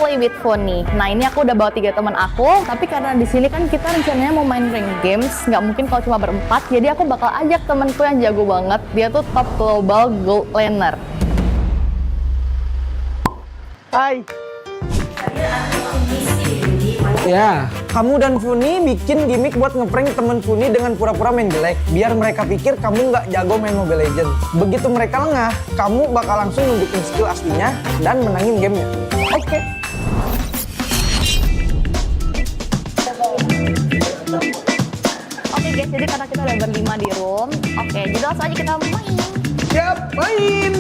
play with Funny. Nah ini aku udah bawa 3 teman aku, tapi karena di sini kan kita rencananya mau main rank games, nggak mungkin kalau cuma berempat, jadi aku bakal ajak temanku yang jago banget. Dia tuh top global gold laner. Hai. Ya, kamu dan Funi bikin gimmick buat ngeprank temen Funi dengan pura-pura main jelek, biar mereka pikir kamu nggak jago main Mobile Legends. Begitu mereka lengah, kamu bakal langsung nunjukin skill aslinya dan menangin gamenya. Oke. Oke guys, jadi karena kita udah berlima di room, oke, jadi langsung aja kita main. Siap, main.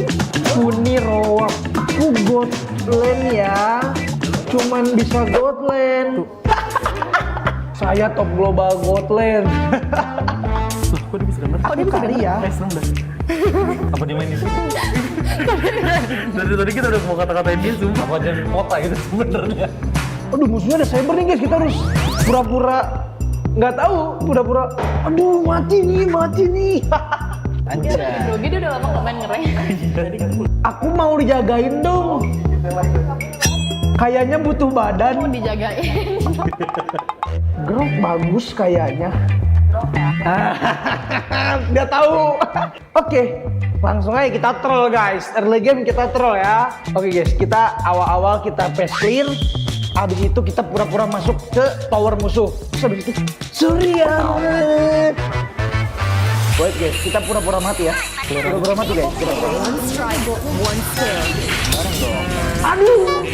Funi rock, aku god lane ya. Cuman bisa god lane. Saya top global god lane. Kok dia bisa gambar? Oh dia bisa Kali ya. Seneng dah. Apa dia main di sini? Dari tadi kita udah mau kata-katain dia, sumpah. Apa jadi kota gitu sebenarnya? Aduh, musuhnya ada cyber nih guys, kita harus pura-pura nggak tahu, pura-pura. Aduh, mati nih. Dia udah udah lama nggak main ngerank. Aku mau dijagain dong. Kayaknya butuh badan. Mau dijagain. Grok bagus kayaknya. Dia tahu. Oke, langsung aja kita troll guys. Early game kita troll ya. Oke guys, kita awal-awal kita pass clear. Abis itu kita pura-pura masuk ke tower musuh. Terus abis itu Surya. Wait guys, kita pura-pura mati ya. Pura-pura mati guys. Aduh.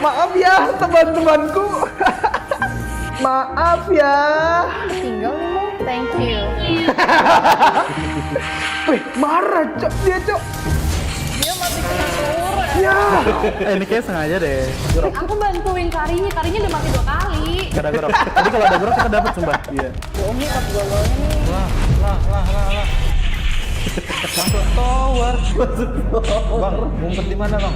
Maaf ya teman-temanku. Maaf ya. Tinggal nih, thank you. Wih, marah cok dia cok. Dia mati kena tower. Ya. Ini kayak sengaja deh. Aku bantuin Karinya udah mati 2 kali. Gak ada gerok. Tadi kalau ada gerok kita dapat sumpah. Iya. Oh ini top global nih. Lah. Masuk tower. Bang, ngumpet di mana bang?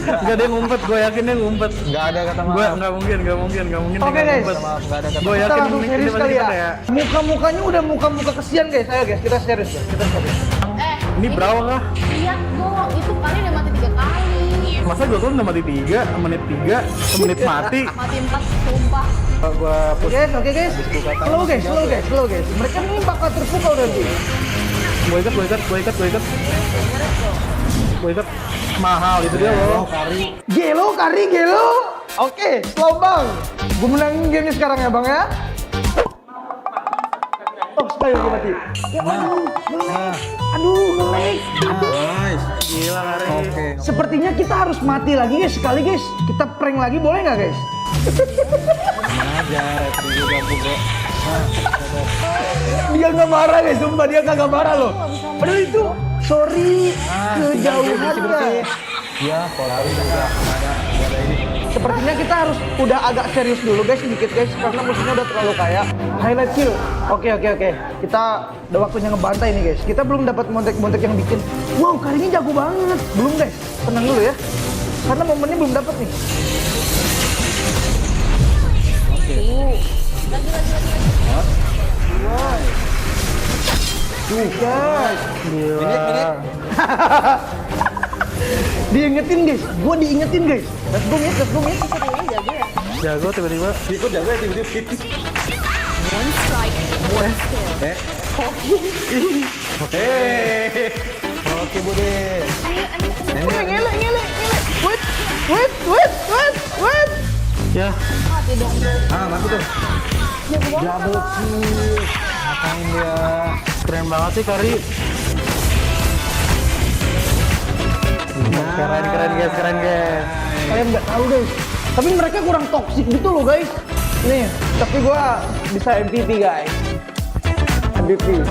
Gak ada yang ngumpet, gue yakin dia ngumpet. Gak ada kata maaf. Gue nggak mungkin. Oke guys, Gue kita yakin langsung ini serius pasti kali ya. kayak. Muka-mukanya udah muka-muka kesian guys. Ayo guys, kita serius ya. Kita serius. Ini brawl kah? Lihat dong, itu kali udah mati 3 kali. Masa gue tuh udah mati 3, menit 3, semenit mati. Mati 4, sumpah. Gue push. Oke guys. Slow guys. Mereka ini bakal terpukau nanti. Gue ikat. Mahal itu dia loh. Gelo. Oke, slow bang. Gue menangin gamenya sekarang ya bang ya. Oh, sekali lagi mati. Ya aduh, ngelag. Nice. Gila Kari. Oke. Sepertinya kita harus mati lagi guys, sekali guys. Kita prank lagi boleh nggak guys? Dia nggak marah guys, sumpah dia nggak marah loh. Padahal itu, sorry, kejauhan guys. Ya, kalau juga ada ini. Sepertinya kita harus udah agak serius dulu guys, sedikit guys, karena musuhnya udah terlalu kaya. Highlight kill. Oke. Kita udah waktunya ngebantai nih guys. Kita belum dapat montek-montek yang bikin, wow, kali ini jago banget. Belum guys, tenang dulu ya. Karena momennya belum dapat nih. Guys. Gila. Diingetin guys, gue diingetin guys. Let's go mid. Kayaknya jago ya. Jago tiba-tiba. Ikut jago ya tiba-tiba. One strike, one kill. Oke bude. Ngelek. Wait. Ya. Mati dong. Mati tuh. Double kill. Ngapain dia? Keren banget sih Kari. Keren guys. Kalian nggak tahu guys, tapi mereka kurang toksik gitu loh guys. Nih, tapi gua bisa MVP guys. MVP.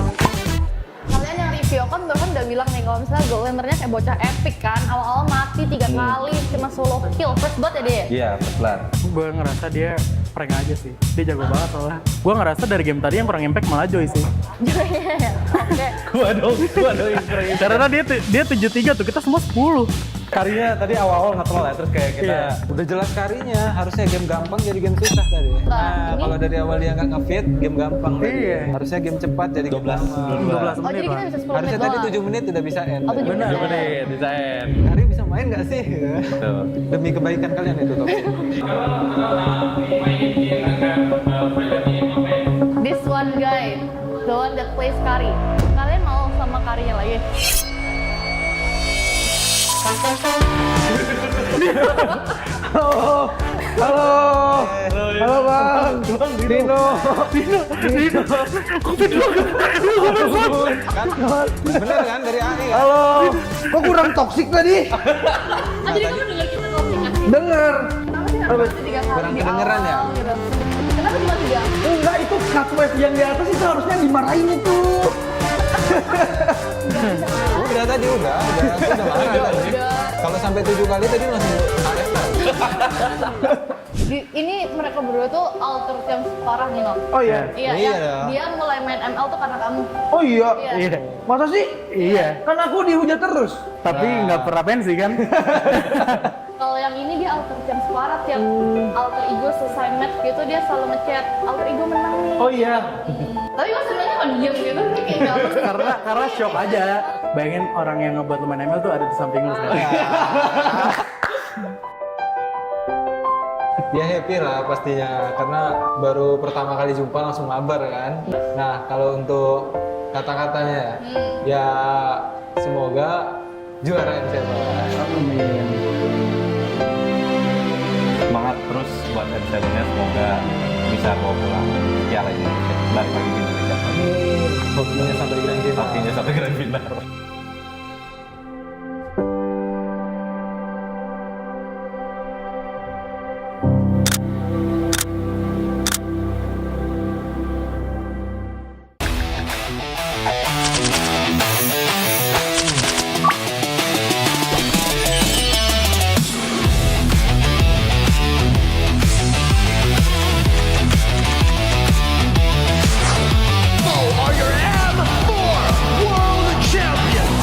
Kalian yang review kan barusan udah bilang nih kalau misalnya gold lanernya kayak bocah epic kan, awal-awal mati 3 kali cuma solo kill, first blood ya dia. Iya, pelan. Gue ngerasa dia prank aja sih. Dia jago banget soalnya. Gue ngerasa dari game tadi yang kurang impact malah Joy sih. Oke. Gue dong yang kurang impact. Karena dia 73 tuh, kita semua 10. Karinya tadi awal-awal ngetol ya, terus kayak kita udah jelas karinya, harusnya game gampang jadi game susah tadi. Nah, ini- kalau dari awal dia nggak nge-fit, game gampang tadi. Harusnya game cepat jadi 12 Oh jadi kita bisa 10 Harusnya menit tadi doang. 7 menit udah bisa end. Oh, 7 menit. bisa end. Kari bisa main nggak sih? Demi kebaikan kalian itu Top. This one guy, the one that plays Kari. Kalian mau sama Karinya lagi? Halo, halo bang, Dino. Bener kan dari AI kan? Halo, kok kurang toksik tadi? Ah, jadi kamu denger kita ngomong nggak? Denger. Kenapa sih harus 3 kali Kurang di kedengeran ya? awal gitu? Kenapa cuma 3? Enggak, itu cut wave yang di atas itu harusnya dimarahin itu. Udah tadi udah marah tadi. Udah. Kalau sampai 7 kali tadi langsung AF kan? Ini mereka berdua tuh alter yang parah nih, no. Oh iya. Iya, Iya. dia mulai main ML tuh karena kamu. Oh iya. Iya. Masa sih? Iya, Kan aku dihujat terus. tapi nggak pernah pensi kan? Kalau yang ini dia alter yang parah, tiap alter ego selesai match gitu dia selalu ngechat alter ego menang nih. Oh iya. Tapi pas sebenarnya mah diem gitu, dia kayak nggak apa. karena shock aja. Bayangin orang yang ngebuat lu main ML tuh ada di samping lu sekarang. Dia happy lah pastinya karena baru pertama kali jumpa langsung mabar kan. Nah kalau untuk kata-katanya ya semoga juara MCM. Semangat terus buat MC-nya, semoga bisa bawa pulang Piala Indonesia, balik lagi ke Indonesia. Hokinya sampai grand final. Hokinya sampai grand final. Are your M4 World Champion?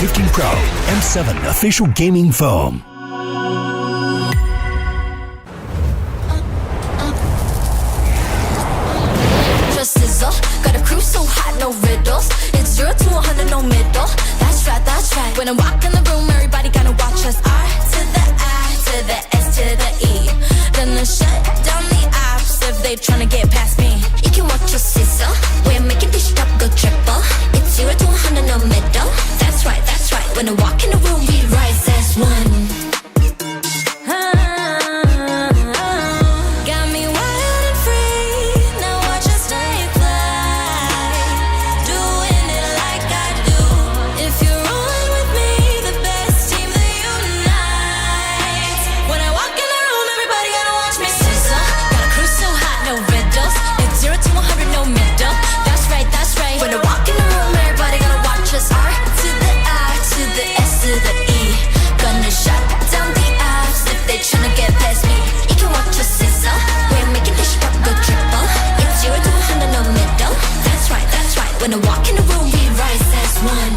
15 Pro, M7 official gaming foam. Just sizzle, got a crew so hot, no riddles. It's 0 to 100, no middle. That's right, that's right. When I walk in the room, everybody gotta watch us. R to the I to the S to the E. Gonna shut down the apps if they tryna get past me. You can watch us sizzle. We're making this top go triple. It's 0 to 100, no middle. That's right, that's right. When I walk in the room, we rise as one. Got me wild and free. Now watch us stay fly. Doing it like I do. If you're rolling with me, the best team that unites. When I walk in the room, everybody gotta watch me sizzle. Got a crew so hot, no riddles. It's 0 to 100, no middle. That's right, that's right. When I walk in the room, everybody gotta watch us. R to the I to the S to the E. Gonna shut down the apps if they tryna get past me. You can watch us sizzle. We're making this shit go triple. It's 0 to 100, no middle. That's right, that's right. When I walk in the room, we rise as one.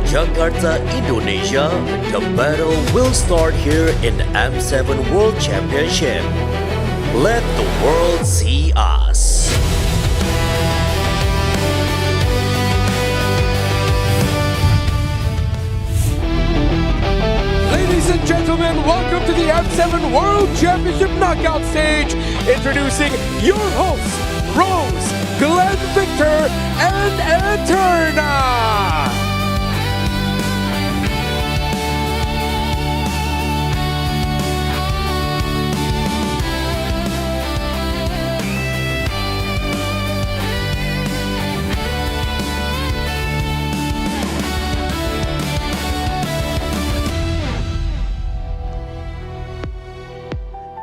Jakarta, Indonesia, the battle will start here in the M7 World Championship. Let the world see us. Ladies and gentlemen, welcome to the M7 World Championship Knockout Stage. Introducing your hosts, Rose, Glenn Victor, and Eterna.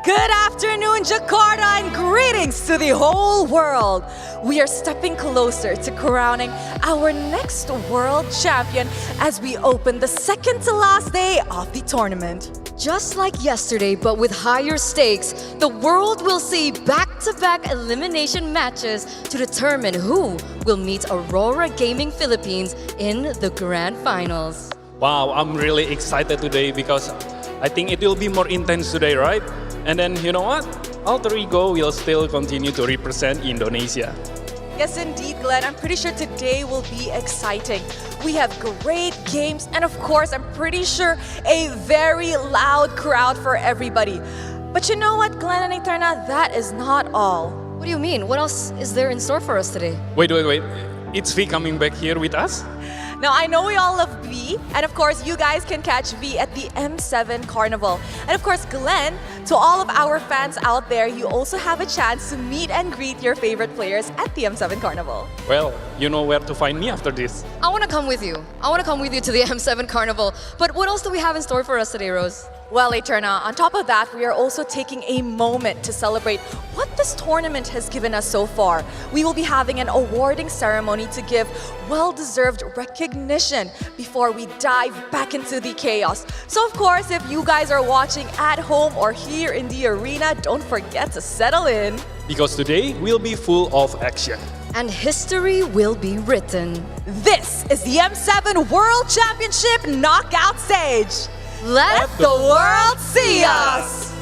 Good afternoon, Jakarta, and greetings to the whole world. We are stepping closer to crowning our next world champion as we open the second to last day of the tournament. Just like yesterday, but with higher stakes, the world will see back-to-back elimination matches to determine who will meet Aurora Gaming Philippines in the grand finals. Wow, I'm really excited today because I think it will be more intense today, right? And then, you know what? Alter Ego will still continue to represent Indonesia. Yes, indeed, Glenn. I'm pretty sure today will be exciting. We have great games, and of course, I'm pretty sure a very loud crowd for everybody. But you know what, Glenn and Eterna? That is not all. What do you mean? What else is there in store for us today? Wait. It's V coming back here with us? Now, I know we all love V, and of course, you guys can catch V at the M7 Carnival. And of course, Glenn, to all of our fans out there, you also have a chance to meet and greet your favorite players at the M7 Carnival. Well, you know where to find me after this. I want to come with you. I want to come with you to the M7 Carnival. But what else do we have in store for us today, Rose? Well, Eterna, on top of that, we are also taking a moment to celebrate what this tournament has given us so far. We will be having an awarding ceremony to give well-deserved recognition before we dive back into the chaos. So, of course, if you guys are watching at home or here in the arena, don't forget to settle in. Because today will be full of action. And history will be written. This is the M7 World Championship Knockout Stage. Let the world see us!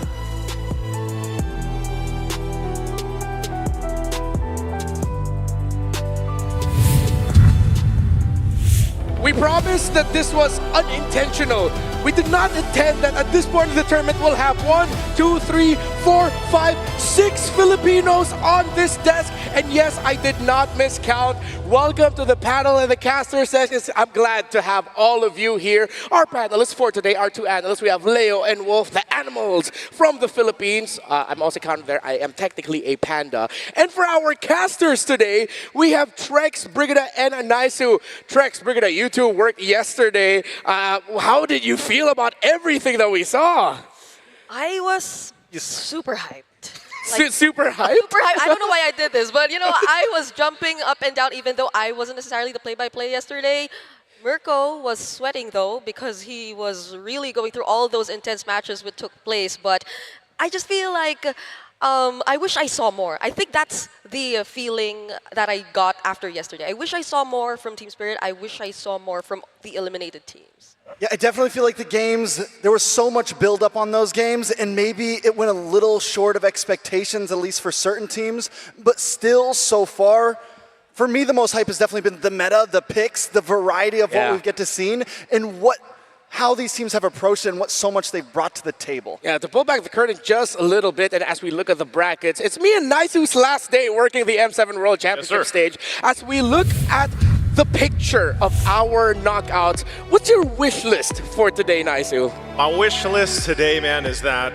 We promised that this was unintentional. We did not intend that at this point of the tournament we'll have 1, 2, 3, 4, 5, 6 Filipinos on this desk. And yes, I did not miscount. Welcome to the panel and the caster sessions. I'm glad to have all of you here. Our panelists for today, our two analysts, we have Leo and Wolf, the animals from the Philippines. I'm also counted there. I am technically a panda. And for our casters today, we have Trex, Brigida, and Anaisu. Trex, Brigida, you two worked yesterday. How did you feel about everything that we saw? I was super hyped. Super hyped? Super hyped. I don't know why I did this, but you know, I was jumping up and down even though I wasn't necessarily the play-by-play yesterday. Mirko was sweating though because he was really going through all those intense matches which took place, but I just feel like I wish I saw more. I think that's the feeling that I got after yesterday. I wish I saw more from Team Spirit. I wish I saw more from the eliminated teams. Yeah, I definitely feel like the games, there was so much build-up on those games, and maybe it went a little short of expectations, at least for certain teams, but still, so far, for me, the most hype has definitely been the meta, the picks, the variety of what we get to see, and how these teams have approached it and what so much they've brought to the table. Yeah, to pull back the curtain just a little bit, and as we look at the brackets, it's me and Naisu's last day working the M7 World Championship stage. As we look at the picture of our knockouts, what's your wish list for today, Naisu? My wish list today, man, is that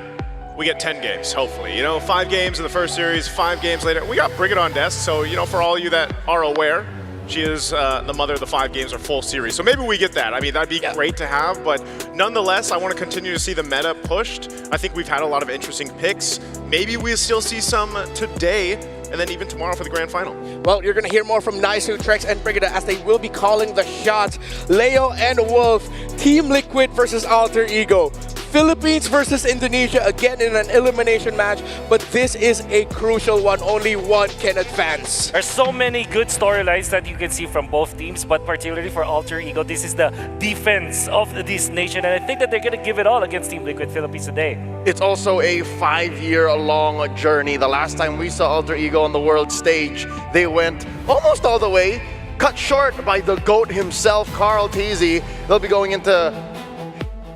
we get 10 games, hopefully. You know, 5 games in the first series, 5 games later. We got Brigid on desk, so, you know, for all you that are aware, she is the mother of the 5 games or full series. So maybe we get that. I mean, that'd be great to have, but nonetheless, I want to continue to see the meta pushed. I think we've had a lot of interesting picks. Maybe we'll still see some today, and then even tomorrow for the grand final. Well, you're going to hear more from Naisu, Trex, and Brigida as they will be calling the shots. Leo and Wolf, Team Liquid versus Alter Ego. Philippines versus Indonesia, again in an elimination match, but this is a crucial one. Only one can advance. There's so many good storylines that you can see from both teams, but particularly for Alter Ego, this is the defense of this nation, and I think that they're going to give it all against Team Liquid Philippines today. It's also a 5-year-long journey. The last time we saw Alter Ego on the world stage, they went almost all the way, cut short by the GOAT himself, Carl Teasy. They'll be going into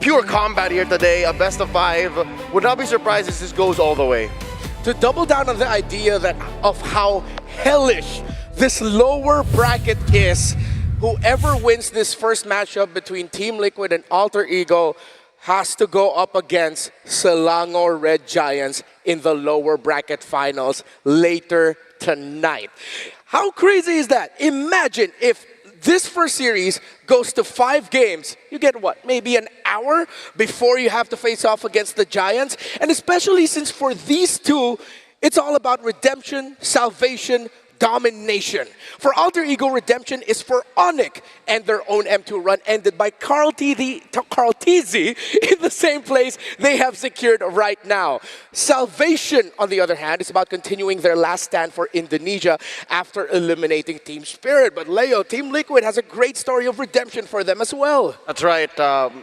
pure combat here today, a best of 5. Would not be surprised if this goes all the way. To double down on the idea of how hellish this lower bracket is, whoever wins this first matchup between Team Liquid and Alter Ego has to go up against Selangor Red Giants in the lower bracket finals later tonight. How crazy is that? Imagine if this first series goes to 5 games. You get what, maybe an hour before you have to face off against the Giants? And especially since for these two, it's all about redemption, salvation, domination. For Alter Ego, redemption is for Onyx and their own M2 run ended by Carl Teasy in the same place they have secured right now. Salvation, on the other hand, is about continuing their last stand for Indonesia after eliminating Team Spirit. But Leo, Team Liquid has a great story of redemption for them as well. That's right.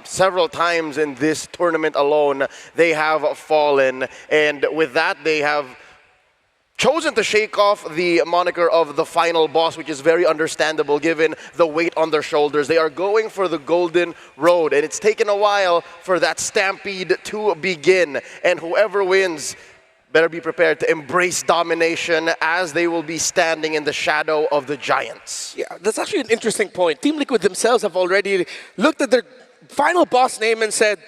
Several times in this tournament alone, they have fallen. And with that, they have chosen to shake off the moniker of the final boss, which is very understandable given the weight on their shoulders. They are going for the golden road, and it's taken a while for that stampede to begin. And whoever wins better be prepared to embrace domination as they will be standing in the shadow of the giants. Yeah, that's actually an interesting point. Team Liquid themselves have already looked at their final boss name and said,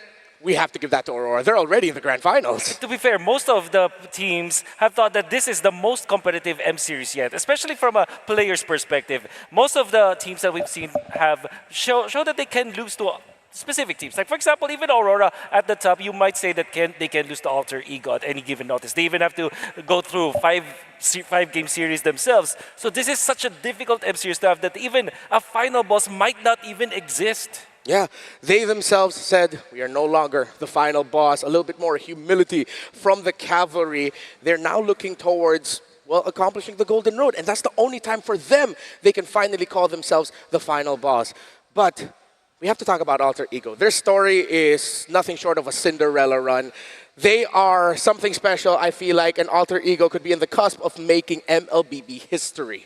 we have to give that to Aurora. They're already in the grand finals. To be fair, most of the teams have thought that this is the most competitive M series yet, especially from a player's perspective. Most of the teams that we've seen have show that they can lose to specific teams. Like, for example, even Aurora at the top, you might say that they can lose to Alter Ego at any given notice. They even have to go through five-game series themselves. So this is such a difficult M series to have that even a final boss might not even exist. Yeah, they themselves said, we are no longer the final boss. A little bit more humility from the cavalry. They're now looking towards, well, accomplishing the Golden Road. And that's the only time for them they can finally call themselves the final boss. But we have to talk about Alter Ego. Their story is nothing short of a Cinderella run. They are something special, I feel like, and Alter Ego could be in the cusp of making MLBB history.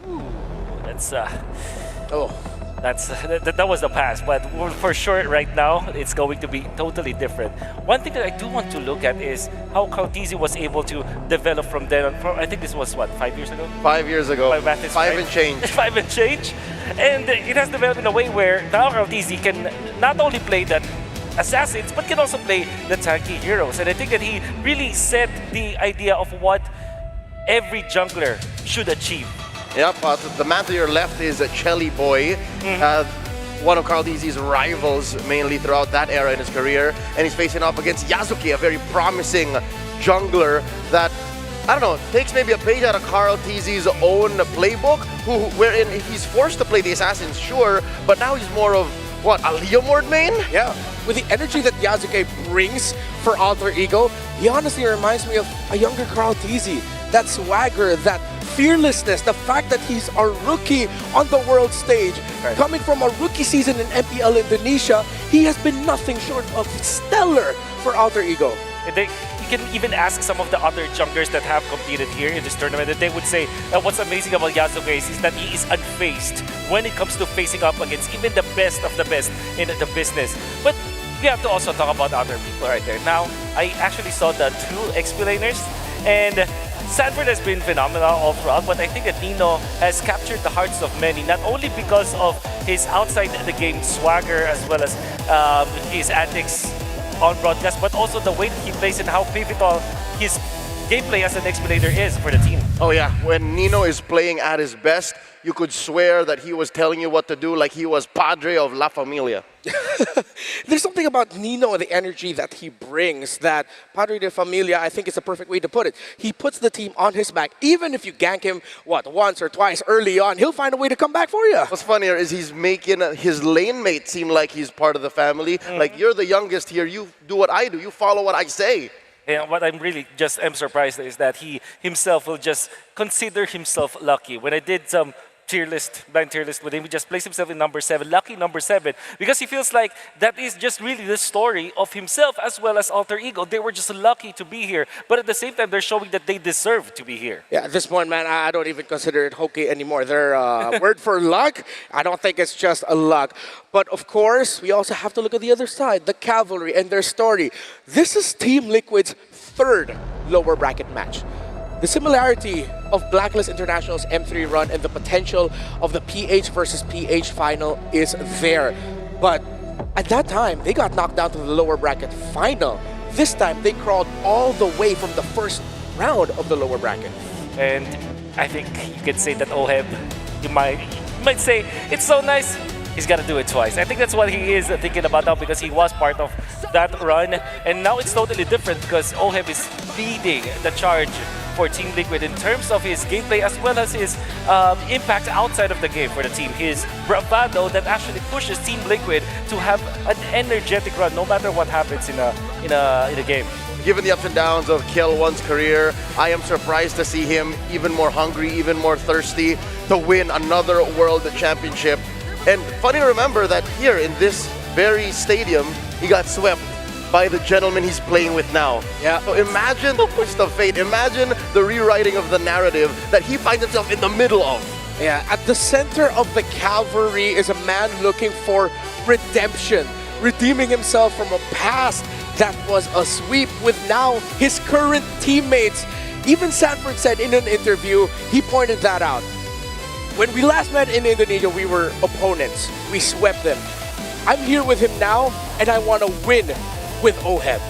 Ooh, that's that was the past, but for sure right now it's going to be totally different. One thing that I do want to look at is how Kautizi was able to develop from then on. I think this was what, 5 years ago? 5 years ago. My math is five and change. 5 and change, and it has developed in a way where now Kautizi can not only play that assassins but can also play the tanky heroes, and I think that he really set the idea of what every jungler should achieve. Yep, the man to your left is Chelly Boy, one of Kautizi's rivals mainly throughout that era in his career, and he's facing off against Yasuke, a very promising jungler that, I don't know, takes maybe a page out of Kautizi's own playbook, wherein he's forced to play the assassins, sure, but now he's more of, what, a Leomord main? Yeah, with the energy that Yasuke brings for Alter Ego, he honestly reminds me of a younger Kautizi. That swagger, that fearlessness, the fact that he's a rookie on the world stage, coming from a rookie season in MPL Indonesia, he has been nothing short of stellar for Alter Ego. You can even ask some of the other junglers that have competed here in this tournament, and they would say that what's amazing about Yasuke is that he is unfazed when it comes to facing up against even the best of the best in the business. But we have to also talk about other people right there. Now, I actually saw the two explainers, and Sanford has been phenomenal all throughout, but I think that Nino has captured the hearts of many, not only because of his outside the game swagger as well as his antics on broadcast, but also the way that he plays and how pivotal his gameplay as an explainer is for the team. Oh yeah, when Nino is playing at his best, you could swear that he was telling you what to do like he was Padre of La Familia. There's something about Nino and the energy that he brings that Padre de Familia, I think, is a perfect way to put it. He puts the team on his back. Even if you gank him, what, once or twice early on, he'll find a way to come back for you. What's funnier is he's making his lane mate seem like he's part of the family. Like, you're the youngest here, you do what I do, you follow what I say. And what I'm really just surprised is that he himself will just consider himself lucky. When I did some blind tier list with him, he just placed himself in number 7, lucky number 7, because he feels like that is just really the story of himself as well as Alter Ego. They were just lucky to be here, but at the same time, they're showing that they deserve to be here. Yeah, at this point, man, I don't even consider it hokey anymore. Their word for luck, I don't think it's just a luck. But of course, we also have to look at the other side, the cavalry and their story. This is Team Liquid's 3rd lower bracket match. The similarity of Blacklist International's M3 run and the potential of the PH versus PH final is there. But at that time, they got knocked down to the lower bracket final. This time, they crawled all the way from the first round of the lower bracket. And I think you could say that Oheb, you might say, it's so nice, he's got to do it twice. I think that's what he is thinking about now, because he was part of that run. And now it's totally different because Oheb is leading the charge for Team Liquid in terms of his gameplay as well as his impact outside of the game for the team. His bravado that actually pushes Team Liquid to have an energetic run no matter what happens in a game. Given the ups and downs of Kiel1's career, I am surprised to see him even more hungry, even more thirsty to win another World Championship. And funny to remember that here in this very stadium, he got swept by the gentleman he's playing with now. Yeah. So imagine the twist of fate. Imagine the rewriting of the narrative that he finds himself in the middle of. Yeah, at the center of the cavalry is a man looking for redemption, redeeming himself from a past that was a sweep with now his current teammates. Even Sanford said in an interview, he pointed that out. When we last met in Indonesia, we were opponents. We swept them. I'm here with him now, and I want to win with OHEB.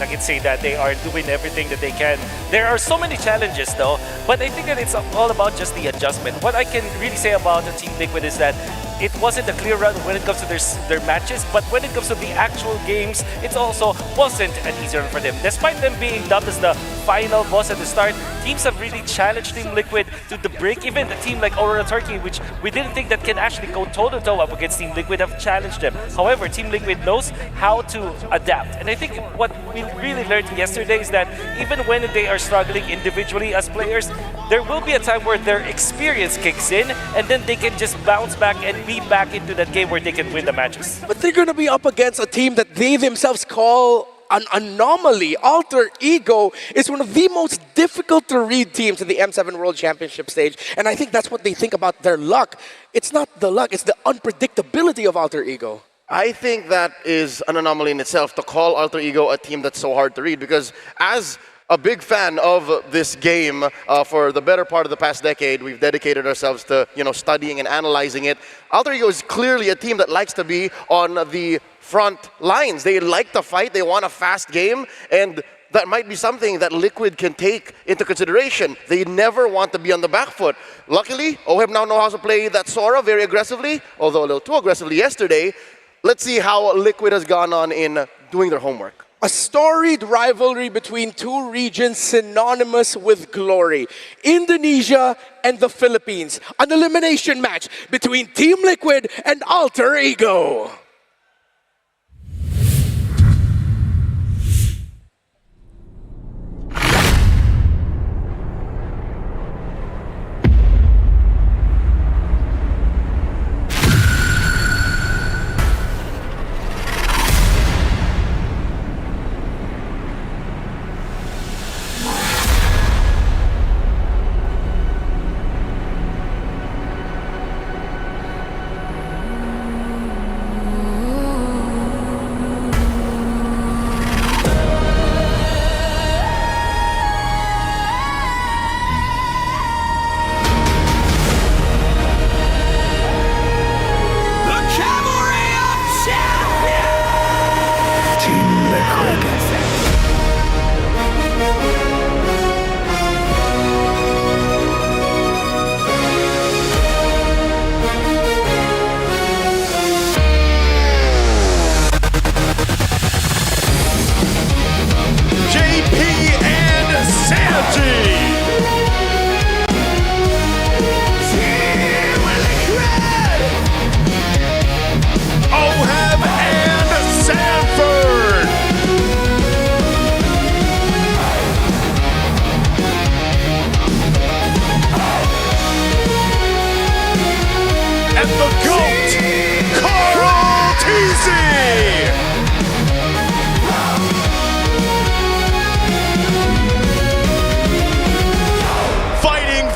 I can say that they are doing everything that they can. There are so many challenges though, but I think that it's all about just the adjustment. What I can really say about the Team Liquid is that it wasn't a clear run when it comes to their matches, but when it comes to the actual games, it also wasn't an easy run for them. Despite them being dubbed as the final boss at the start, teams have really challenged Team Liquid to the break. Even a team like Aurora Turkey, which we didn't think that can actually go toe-to-toe up against Team Liquid, have challenged them. However, Team Liquid knows how to adapt. And I think what we really learned yesterday is that even when they are struggling individually as players, there will be a time where their experience kicks in, and then they can just bounce back and be back into that game where they can win the matches. But they're going to be up against a team that they themselves call an anomaly. Alter Ego is one of the most difficult to read teams in the M7 World Championship stage, and I think that's what they think about their luck. It's not the luck, it's the unpredictability of Alter Ego. I think that is an anomaly in itself to call Alter Ego a team that's so hard to read, because as a big fan of this game for the better part of the past decade, we've dedicated ourselves to studying and analyzing it. Alter Ego is clearly a team that likes to be on the front lines. They like to fight, they want a fast game, and that might be something that Liquid can take into consideration. They never want to be on the back foot. Luckily, OHEB now know how to play that Sora very aggressively, although a little too aggressively yesterday. Let's see how Liquid has gone on in doing their homework. A storied rivalry between two regions synonymous with glory. Indonesia and the Philippines. An elimination match between Team Liquid and Alter Ego.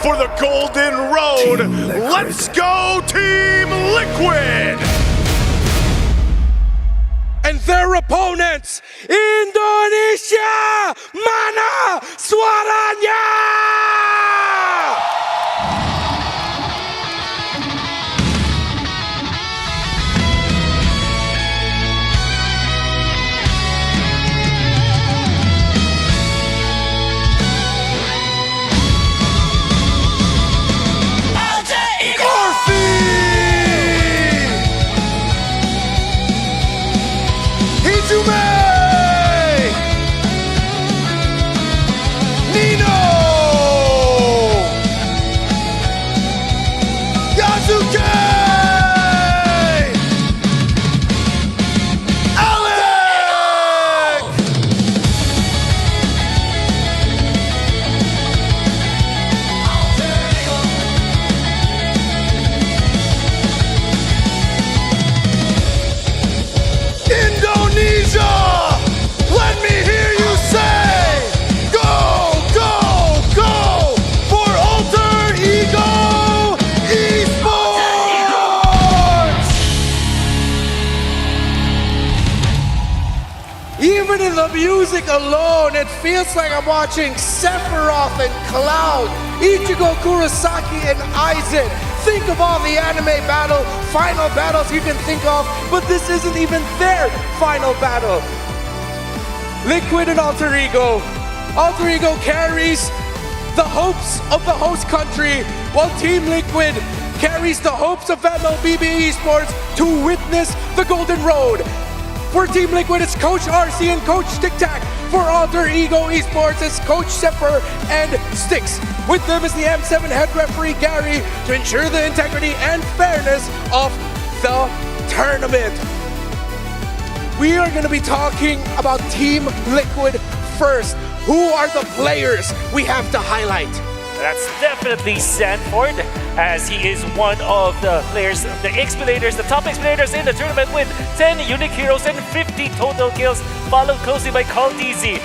For the Golden Road, let's go Team Liquid! And their opponents, Indonesia! Mana suaranya? music alone, it feels like I'm watching Sephiroth and Cloud, Ichigo Kurosaki and Aizen. Think of all the anime final battles you can think of, but this isn't even their final battle. Liquid and Alter Ego. Alter Ego carries the hopes of the host country, while Team Liquid carries the hopes of MLBB Esports to witness the Golden Road. For Team Liquid, it's Coach RC and Coach Tic Tac. For Alter Ego Esports, it's Coach Sepher and Styx. With them is the M7 head referee Gary to ensure the integrity and fairness of the tournament. We are going to be talking about Team Liquid first. Who are the players we have to highlight? That's definitely Sanford, as he is one of the players, the expilators, the top expilators in the tournament with 10 unique heroes and 50 total kills, followed closely by Caltizi,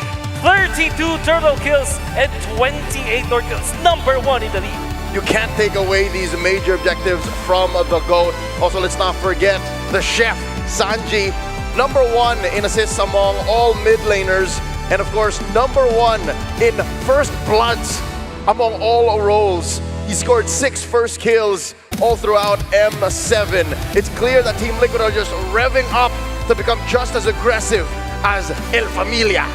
32 total kills and 28 Lord kills, #1 in the league. You can't take away these major objectives from the GOAT. Also, let's not forget the chef, Sanji, #1 in assists among all mid laners, and of course, #1 in first bloods among all roles. He scored 6 first kills all throughout M7. It's clear that Team Liquid are just revving up to become just as aggressive as El Familia.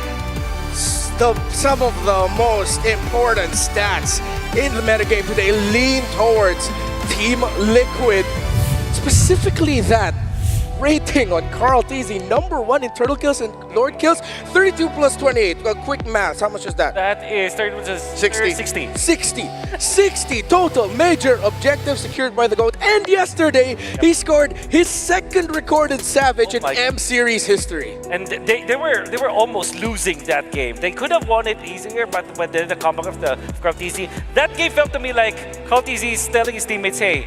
Some of the most important stats in the metagame today lean towards Team Liquid. Specifically that rating on Carl Teasy, #1 in turtle kills and lord kills, 32 plus 28. Quick math, how much is that? That is 30, which is 60. 60 total major objectives secured by the GOAT. And yesterday, he scored his second recorded Savage in M Series history. And they were almost losing that game. They could have won it easier, but when the comeback of Caltizi, that game felt to me like Caltizi is telling his teammates, hey,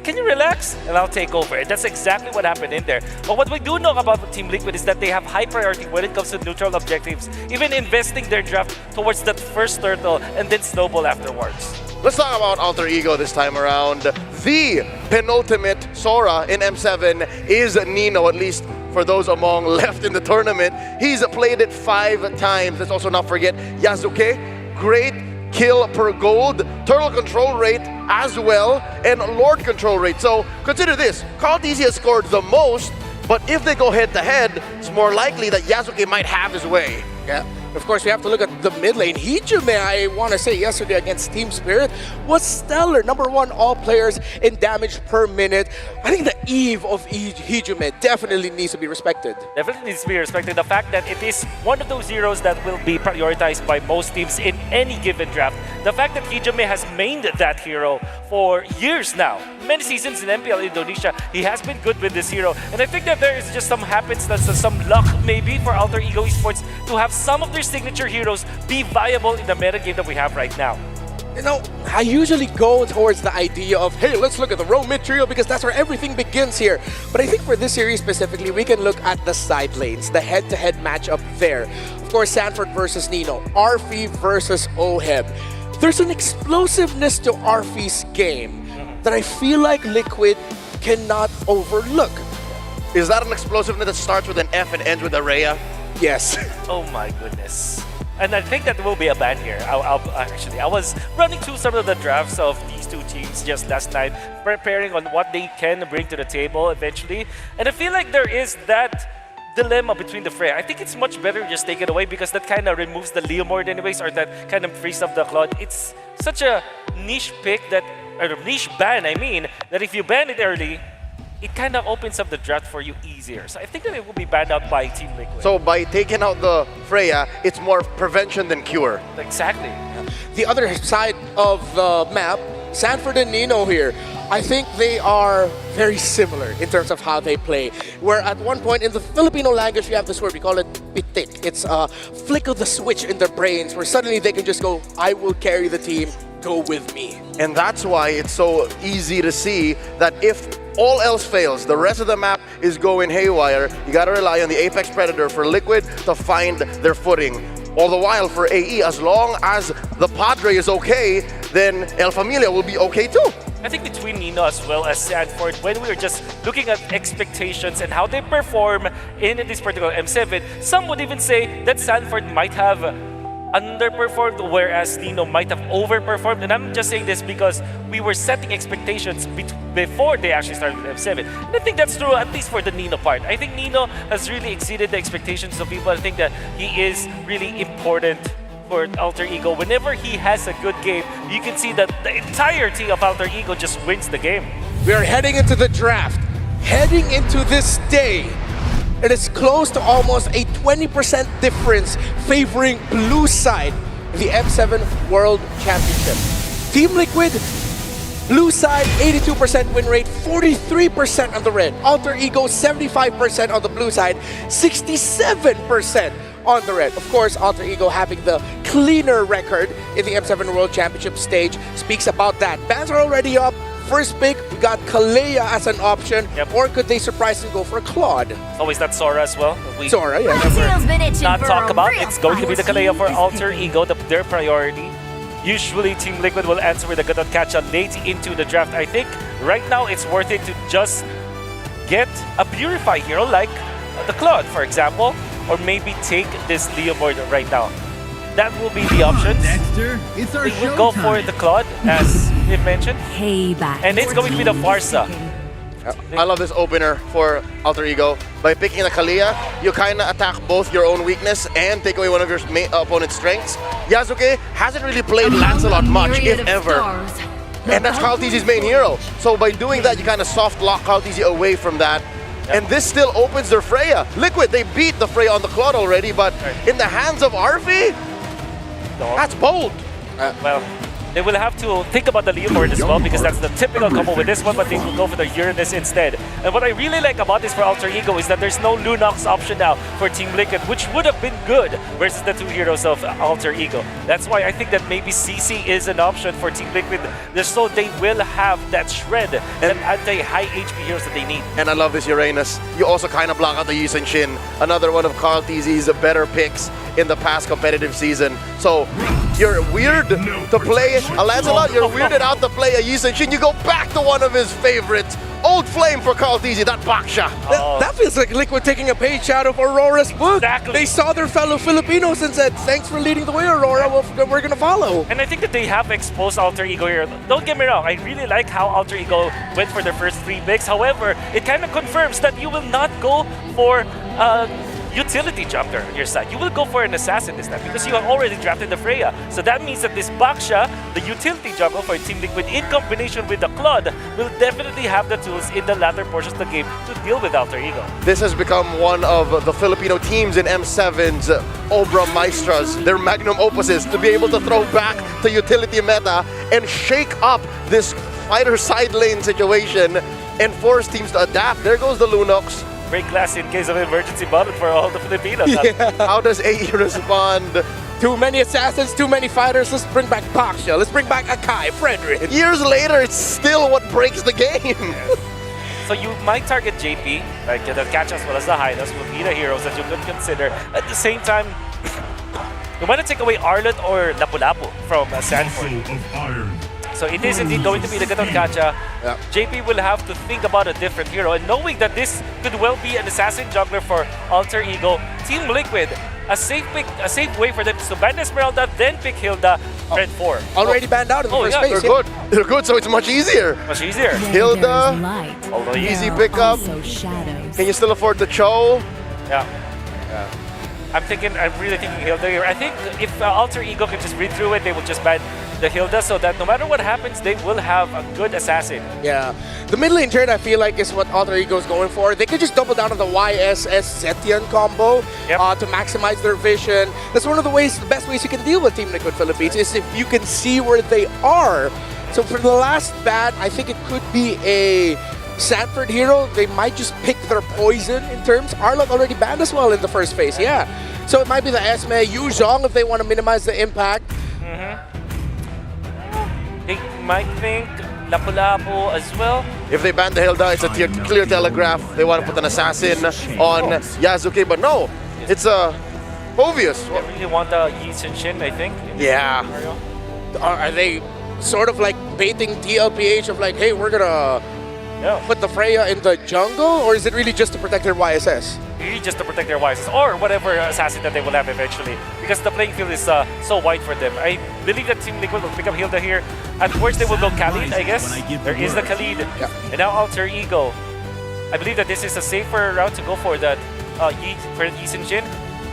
can you relax? And I'll take over. And that's exactly what happened in there. But what we do know about Team Liquid is that they have high priority when it comes to neutral objectives, even investing their draft towards that first turtle and then snowball afterwards. Let's talk about Alter Ego this time around. The penultimate Sora in M7 is Nino, at least for those among left in the tournament. He's played it 5 times. Let's also not forget Yasuke. Great kill per gold, turtle control rate as well, and lord control rate. So consider this, Caltizi has scored the most, but if they go head to head, it's more likely that Yasuke might have his way. Yeah. Of course, we have to look at the mid lane. Hijime, I want to say yesterday against Team Spirit, was stellar. #1 all players in damage per minute. I think the Eve of Hijime definitely needs to be respected. Definitely needs to be respected. The fact that it is one of those heroes that will be prioritized by most teams in any given draft. The fact that Hijime has mained that hero for years now. Many seasons in MPL Indonesia, he has been good with this hero. And I think that there is just some happenstance, some luck maybe for Alter Ego Esports to have some of their signature heroes be viable in the metagame that we have right now. You know, I usually go towards the idea of, hey, let's look at the row mid trio because that's where everything begins here. But I think for this series specifically, we can look at the side lanes, the head-to-head matchup there. Of course, Sanford versus Nino, Arfi versus Oheb. There's an explosiveness to Arfi's game that I feel like Liquid cannot overlook. Is that an explosiveness that starts with an F and ends with a Rhea? Yes. Oh my goodness. And I think that will be a ban here. I was running through some of the drafts of these two teams just last night, preparing on what they can bring to the table eventually. And I feel like there is that dilemma between the Freya. I think it's much better to just take it away because that kind of removes the Leomord anyways, or that kind of frees up the Claude. It's such a niche pick that, or niche ban, I mean, that if you ban it early, it kind of opens up the draft for you easier. So I think that it will be banned out by Team Liquid. So by taking out the Freya, it's more prevention than cure. Exactly. The other side of the map, Sanford and Nino here, I think they are very similar in terms of how they play. Where at one point in the Filipino language, we have this word, we call it pitik. It's a flick of the switch in their brains where suddenly they can just go, I will carry the team, go with me. And that's why it's so easy to see that if all else fails, the rest of the map is going haywire, you gotta rely on the Apex Predator for Liquid to find their footing. All the while for AE, as long as the Padre is okay, then El Familia will be okay too. I think between Nino as well as Sanford, when we were just looking at expectations and how they perform in this particular M7, some would even say that Sanford might have underperformed, whereas Nino might have overperformed. And I'm just saying this because we were setting expectations before they actually started with M7. And I think that's true, at least for the Nino part. I think Nino has really exceeded the expectations of people. I think that he is really important for Alter Ego. Whenever he has a good game, you can see that the entirety of Alter Ego just wins the game. We are heading into the draft. Heading into this day, it is close to almost a 20% difference favoring blue side in the M7 World Championship. Team Liquid, blue side, 82% win rate, 43% on the red. Alter Ego, 75% on the blue side, 67% on the red. Of course, Alter Ego having the cleaner record in the M7 World Championship stage speaks about that. Bans are already up. First pick, we got Kalea as an option, or could they surprise and go for Claude? It's always that Sora as well. We Sora, yeah. not talk about. It's going to be the Kalea for Alter Ego, their priority. Usually, Team Liquid will answer with a good catch-up late into the draft. I think right now it's worth it to just get a Purify hero like the Claude, for example, or maybe take this Leomord right now. That will be the options. Dexter, it's our they will go for the Claude, as we've mentioned. Payback. And it's going to be the Farsa. I love this opener for Alter Ego. By picking the Kalea, you kind of attack both your own weakness and take away one of your opponent's strengths. Yasuke hasn't really played Lancelot much, if ever. And that's Carl TZ's main hero. So by doing that, you kind of soft lock Carl TZ away from that. And this still opens their Freya. Liquid, they beat the Freya on the Claude already, but in the hands of Arfi, that's bold. Well, they will have to think about the Leopard as well, because that's the typical combo with this one, but they will go for the Uranus instead. And what I really like about this for Alter Ego is that there's no Lunox option now for Team Liquid, which would have been good versus the two heroes of Alter Ego. That's why I think that maybe CC is an option for Team Liquid, so they will have that shred, that anti-high HP heroes that they need. And I love this Uranus. You also kind of block out the Yusen Shin, another one of Carl TZ's better picks in the past competitive season. So you're weird to play a Lancelot, you're weirded out to play a Yusen Shin, you go back to one of his favorites. Old flame for Carl TZ, that Baksha. That feels like Liquid taking a page out of Aurora's book. Exactly. They saw their fellow Filipinos and said, thanks for leading the way, Aurora, we're gonna follow. And I think that they have exposed Alter Ego here. Don't get me wrong, I really like how Alter Ego went for their first 3 picks. However, it kind of confirms that you will not go for utility jungler on your side. You will go for an assassin this time because you have already drafted the Freya. So that means that this Baksha, the utility jungler for Team Liquid in combination with the Claude, will definitely have the tools in the latter portions of the game to deal with Alter Ego. This has become one of the Filipino teams in M7's Obra Maestras, their magnum opuses, to be able to throw back to utility meta and shake up this fighter side lane situation and force teams to adapt. There goes the Lunox. Break glass in case of emergency button for all the Filipinos. Yeah. How does AE respond? Too many assassins, too many fighters. Let's bring back Baksha. Let's bring back Akai, Frederick. Years later, it's still what breaks the game. Yes. So you might target JP, like the catch as well as the Hydas will be the heroes that you could consider. At the same time, you want to take away Arlott or Lapu-Lapu from Sanford. So it is indeed going to be the Gaton Gacha. Yeah. JP will have to think about a different hero, and knowing that this could well be an assassin jungler for Alter Ego, Team Liquid, a safe pick, a safe way for them to ban Esmeralda, then pick Hilda, Red 4. Already banned out in the first phase. They're good. They're good, so it's much easier. Much easier. Hilda, easy pickup. Can you still afford the Cho? Yeah. I'm really thinking Hilda here. I think if Alter Ego can just read through it, they will just ban the Hilda, so that no matter what happens, they will have a good assassin. Yeah. The mid lane turn, I feel like, is what Alter Ego is going for. They could just double down on the YSS Zetian combo to maximize their vision. That's one of the best ways you can deal with Team Liquid Philippines, is if you can see where they are. So for the last ban, I think it could be a Sanford hero. They might just pick their poison in terms. Arlott already banned as well in the first phase, yeah. So it might be the Esme, Yu Zhong if they want to minimize the impact. They might think Lapu-Lapu as well. If they ban the Hilda, it's a clear telegraph. They want to put an assassin on Yasuke, but no, it's obvious. They really want the Yi Shin, I think. Yeah. Are they sort of like baiting TLPH of like, hey, we're gonna put the Freya in the jungle, or is it really just to protect their YSS? Really just to protect their YSS or whatever assassin that they will have eventually, because the playing field is so wide for them. I believe that Team Liquid will pick up Hilda here. At first they will go Khalid, I guess. There is the Khalid. And now Alter Ego. I believe that this is a safer route to go for that for Yi Sin-Jin.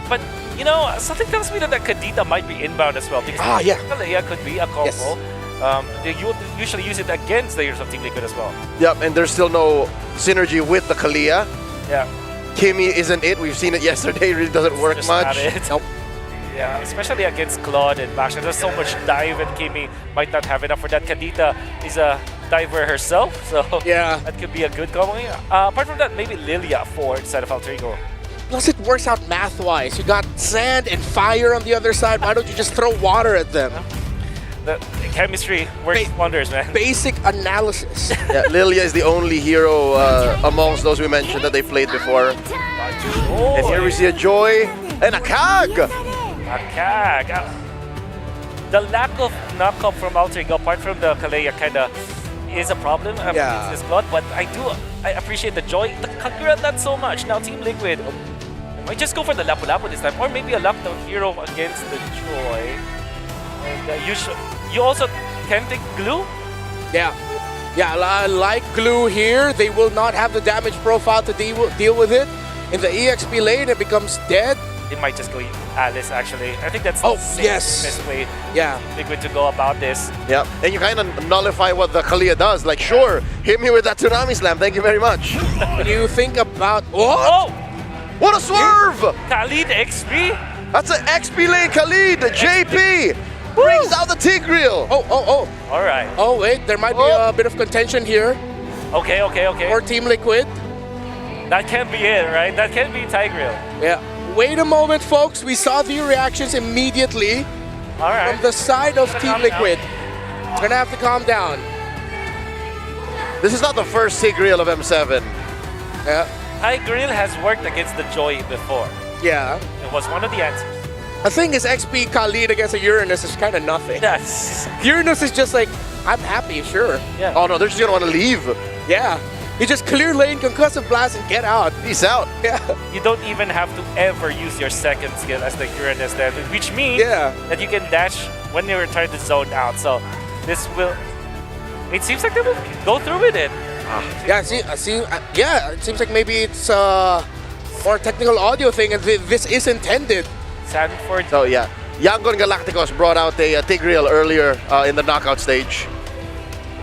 But, you know, something tells me that the Kadita might be inbound as well, because Kalea could be a combo. They usually use it against the heroes of Team Liquid as well. Yep, and there's still no synergy with the Kalea. Yeah. Kimmy isn't it. We've seen it yesterday. It really doesn't work Just much. not it. Nope. Yeah, especially against Claude and Basha. There's so much dive, and Kimmy might not have enough for that. Kadita is a diver herself, so that could be a good combo. Apart from that, maybe Lilia for instead of Alter Ego. Plus, it works out math-wise. You got sand and fire on the other side. Why don't you just throw water at them? The chemistry works wonders, man. Basic analysis. Yeah, Lilia is the only hero amongst those we mentioned that they played before. And here we see a Joy and a Kag. A Kag. The lack of knockup from Alter Ego, apart from the Kalea, kind of is a problem against this Claude. But I appreciate the Joy. The Kagura, not so much. Now Team Liquid might just go for the Lapu Lapu this time, or maybe a lockdown hero against the Joy. And you also can take Glue? Yeah, I like Glue here. They will not have the damage profile to deal with it. In the EXP lane, it becomes dead. They might just go Alice, actually. I think that's the safest way Liquid to go about this. Yeah, and you kind of nullify what the Kalea does. Like, sure, hit me with that Tsunami Slam. Thank you very much. When you think about... What? What a swerve! Khalid XP? That's an XP lane Khalid. JP brings out the Tigreal. Oh. All right. Oh, wait. There might be a bit of contention here. Okay. Or Team Liquid. That can be it, right? That can be Tigreal. Yeah. Wait a moment, folks. We saw the reactions immediately from the side of Team Liquid. Gonna have to calm down. This is not the first Tigreal of M7. Yeah. Tigreal has worked against the Joy before. Yeah. It was one of the answers. The thing is, XP Khalid against a Uranus is kind of nothing. Uranus is just like, I'm happy, sure. Yeah. Oh no, they're just gonna want to leave. Yeah. You just clear lane, concussive blast, and get out. Peace out. Yeah. You don't even have to ever use your second skill as the Uranus then, which means that you can dash when you return the zone out. So this will... It seems like they will go through with it. Yeah, it seems like maybe it's more technical audio thing, and this is intended. Sanford. So yeah, Yangon Galacticos brought out a Tigreal earlier in the knockout stage.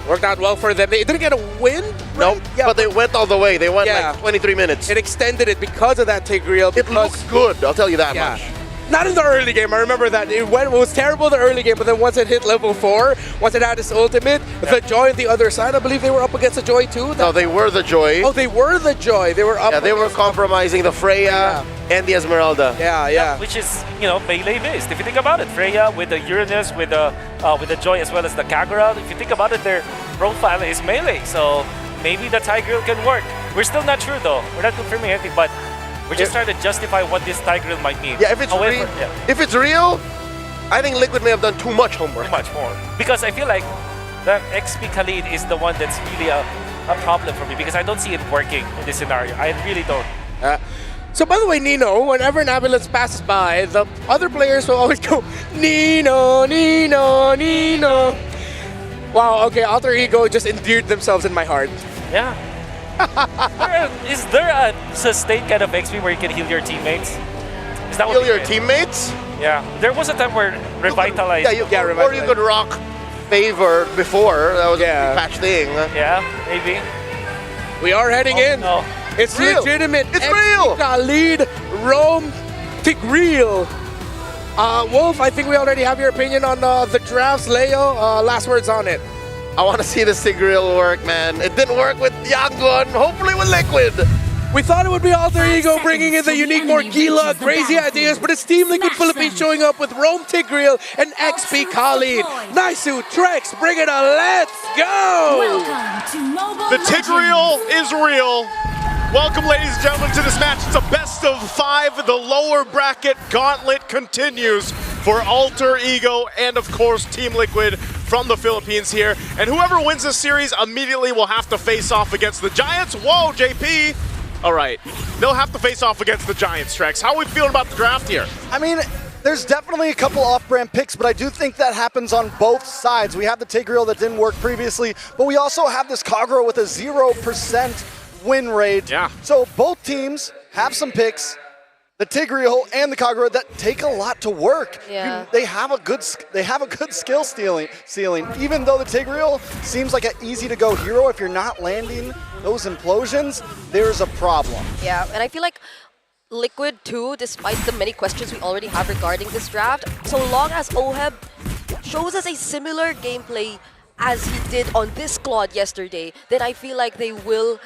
Worked out well for them. They didn't get a win, right? No, but they went all the way. They went like 23 minutes. It extended it because of that Tigreal. It looked good, I'll tell you that much. Not in the early game, I remember that. It was terrible the early game, but then once it hit level 4, once it had its ultimate, the Joy on the other side, I believe they were up against the Joy too. No, they were the Joy. Oh, they were the Joy. They were up. Yeah, they were compromising the Freya and the Esmeralda. Yeah. Which is, melee based. If you think about it, Freya with the Uranus, with the Joy as well as the Kagura, if you think about it, their profile is melee. So maybe the Tigreal can work. We're still not sure though. We're not confirming anything, but we're just trying to justify what this Tigreal might mean. Yeah, if it's real, I think Liquid may have done too much homework. Too much more. Because I feel like the XP Khalid is the one that's really a problem for me, because I don't see it working in this scenario. I really don't. So by the way, Nino, whenever an ambulance passes by, the other players will always go, Nino, Nino, Nino. Wow, okay, Alter Ego just endeared themselves in my heart. Yeah. Is there a sustained kind of XP where you can heal your teammates? Is that heal your teammates? Yeah. There was a time where Revitalize. Revitalize. Or you could rock Favor before. That was a patch thing. Yeah, maybe. We are heading in. No. It's real. legitimate. It's real. Khalid, Rome, Tigreal. Wolf, I think we already have your opinion on the drafts. Leo, last words on it. I want to see the Tigreal work, man. It didn't work with Yangon. Hopefully with Liquid. We thought it would be Alter Ego bringing in the unique, more Gila, crazy ideas, but it's Team Liquid Philippines showing up with Rome Tigreal and XP Khalid. Naisu, Trex, bring it on. Let's go! The Tigreal is real. Welcome, ladies and gentlemen, to this match. It's a best of 5. The lower bracket gauntlet continues for Alter Ego and, of course, Team Liquid from the Philippines here. And whoever wins this series immediately will have to face off against the Giants. Whoa, JP. All right, they'll have to face off against the Giants, Trex. How are we feeling about the draft here? I mean, there's definitely a couple off-brand picks, but I do think that happens on both sides. We have the Tigreal that didn't work previously, but we also have this Kagura with a 0% win rate. Yeah. So both teams have some picks, the Tigreal and the Kagura, that take a lot to work. Yeah. They have a good skill ceiling. Even though the Tigreal seems like an easy-to-go hero, if you're not landing those implosions, there's a problem. Yeah, and I feel like Liquid too, despite the many questions we already have regarding this draft, so long as Oheb shows us a similar gameplay as he did on this squad yesterday, then I feel like they will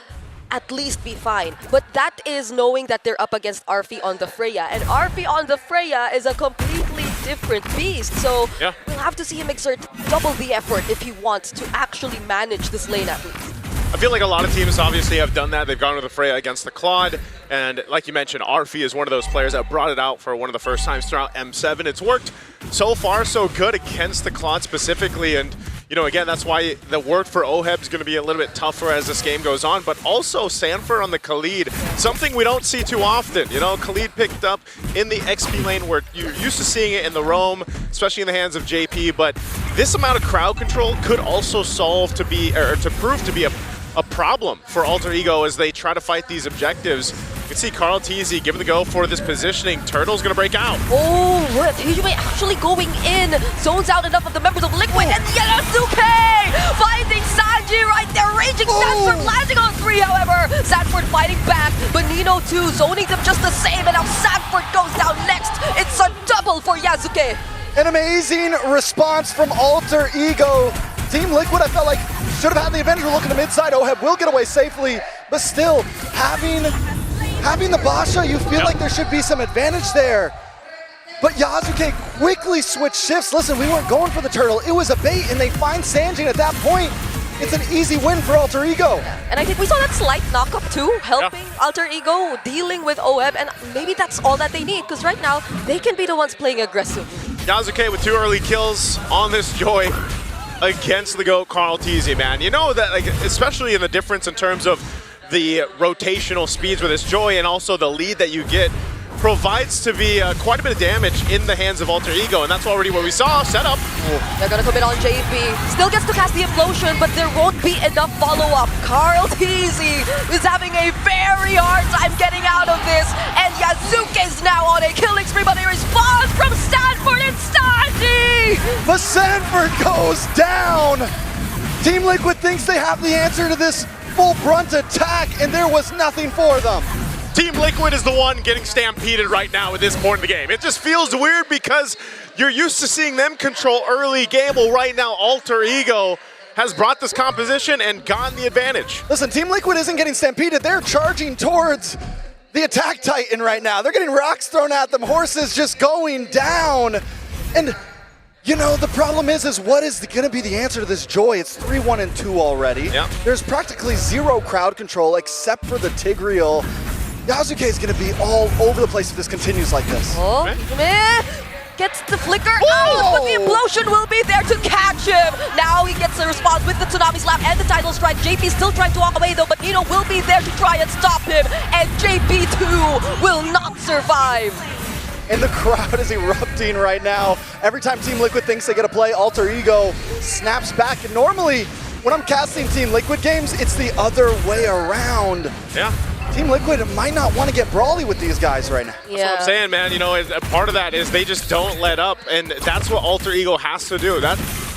at least be fine. But that is knowing that they're up against Arfi on the Freya, and Arfi on the Freya is a completely different beast, so yeah, we'll have to see him exert double the effort if he wants to actually manage this lane at least. I feel like a lot of teams obviously have done that. They've gone to the Freya against the Claude, and like you mentioned, Arfi is one of those players that brought it out for one of the first times throughout M7. It's worked so far so good against the Claude specifically, and you know, again, that's why the work for Oheb is going to be a little bit tougher as this game goes on, but also Sanford on the Khalid, something we don't see too often. You know, Khalid picked up in the XP lane where you're used to seeing it in the roam, especially in the hands of JP, but this amount of crowd control could also prove to be a problem for Alter Ego as they try to fight these objectives. You can see Carl TZ giving the go for this positioning. Turtle's gonna break out. Oh, Hijime actually going in. Zones out enough of the members of Liquid, and Yanosuke finding Sanji right there. Raging Sanford landing on 3, however. Sanford fighting back, but Nino too, zoning them just the same, and now Sanford goes down next. It's a double for Yasuke. An amazing response from Alter Ego. Team Liquid, I felt like, should have had the Avenger looking to mid-side. Oheb will get away safely, but still, having the Basha, you feel like there should be some advantage there. But Yasuke quickly switched shifts. Listen, we weren't going for the turtle. It was a bait, and they find Sanjin. At that point, it's an easy win for Alter Ego. And I think we saw that slight knockup too, helping Alter Ego dealing with Oheb, and maybe that's all that they need, because right now, they can be the ones playing aggressive. Yasuke with 2 early kills on this Joy against the GOAT Carl TZ, man. You know that, like, especially in the difference in terms of the rotational speeds with this Joy and also the lead that you get, provides to be quite a bit of damage in the hands of Alter Ego, and that's already what we saw. Setup. They're gonna commit on JP. Still gets to cast the implosion, but there won't be enough follow-up. Carl TZ is having a very hard time getting out of this, and Yasuke's now on a killing spree, but a response from Stanford and Sanji! But Sanford goes down! Team Liquid thinks they have the answer to this full brunt attack, and there was nothing for them. Team Liquid is the one getting stampeded right now at this point in the game. It just feels weird because you're used to seeing them control early game. Well, right now, Alter Ego has brought this composition and gotten the advantage. Listen, Team Liquid isn't getting stampeded. They're charging towards the attack titan right now. They're getting rocks thrown at them, horses just going down. And you know, the problem is what is going to be the answer to this Joy? It's 3-1 and 2 already. Yep. There's practically 0 crowd control except for the Tigreal. Yasuke is going to be all over the place if this continues like this. Oh, gets the flicker out, but the implosion will be there to catch him. Now he gets the response with the Tsunami Slap and the Tidal Strike. JP still trying to walk away though, but Nino will be there to try and stop him, and JP too will not survive. And the crowd is erupting right now. Every time Team Liquid thinks they get a play, Alter Ego snaps back. And normally, when I'm casting Team Liquid games, it's the other way around. Yeah. Team Liquid might not want to get brawly with these guys right now. That's what I'm saying, man. You know, a part of that is they just don't let up, and that's what Alter Ego has to do.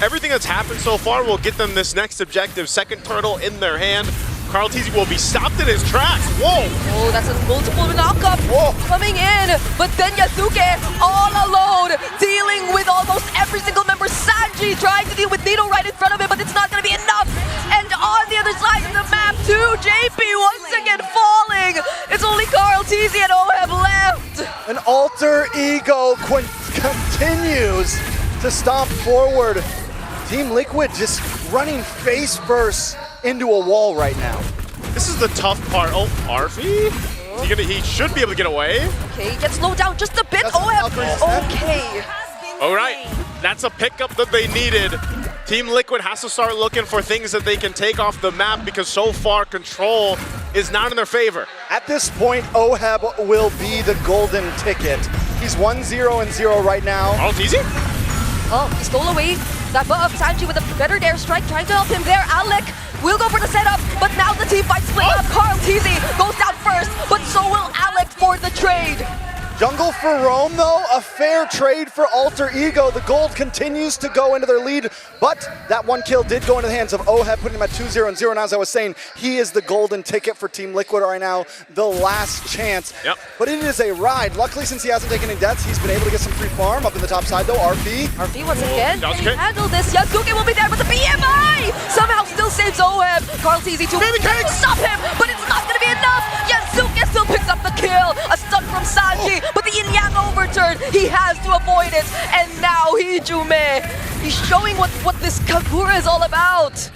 Everything that's happened so far will get them this next objective. Second turtle in their hand. Carl TZ will be stopped in his tracks. Whoa! Oh, that's a multiple knockup coming in. But then Yasuke all alone, dealing with almost every single member. Sanji trying to deal with Nino right in front of him, but it's not going to be enough. And on the other side of the map too, JP once again falling. It's only Carl TZ and Oheb left. And Alter Ego continues to stomp forward. Team Liquid just running face first into a wall right now. This is the tough part. Oh, Arfi? He should be able to get away. Okay, he gets slowed down just a bit. Oheb, okay. All right, that's a pickup that they needed Team Liquid has to start looking for things that they can take off the map because so far control is not in their favor. At this point, Oheb will be the golden ticket. He's 1-0-0 right now. Oh, it's easy. Oh, he stole away that buff. Sanji with a better airstrike, trying to help him there. Alec will go for the setup, but now the team fight split up. Carl TZ goes down first, but so will Alec for the trade. Jungle for Rome, though, a fair trade for Alter Ego. The gold continues to go into their lead, but that one kill did go into the hands of Oheb, putting him at 2-0-0. And as I was saying, he is the golden ticket for Team Liquid right now, the last chance. Yep. But it is a ride. Luckily, since he hasn't taken any deaths, he's been able to get some free farm up in the top side, though. RP once again, can he handle this? Yasuke will be there, but the BMI somehow still saves Oheb. Carl TZ to stop him, but it's not going to be enough. Yasuke still picks up the kill. A stun from Sanji. But the Yin Yang overturn, he has to avoid it. And now Hijume, he's showing what this Kagura is all about.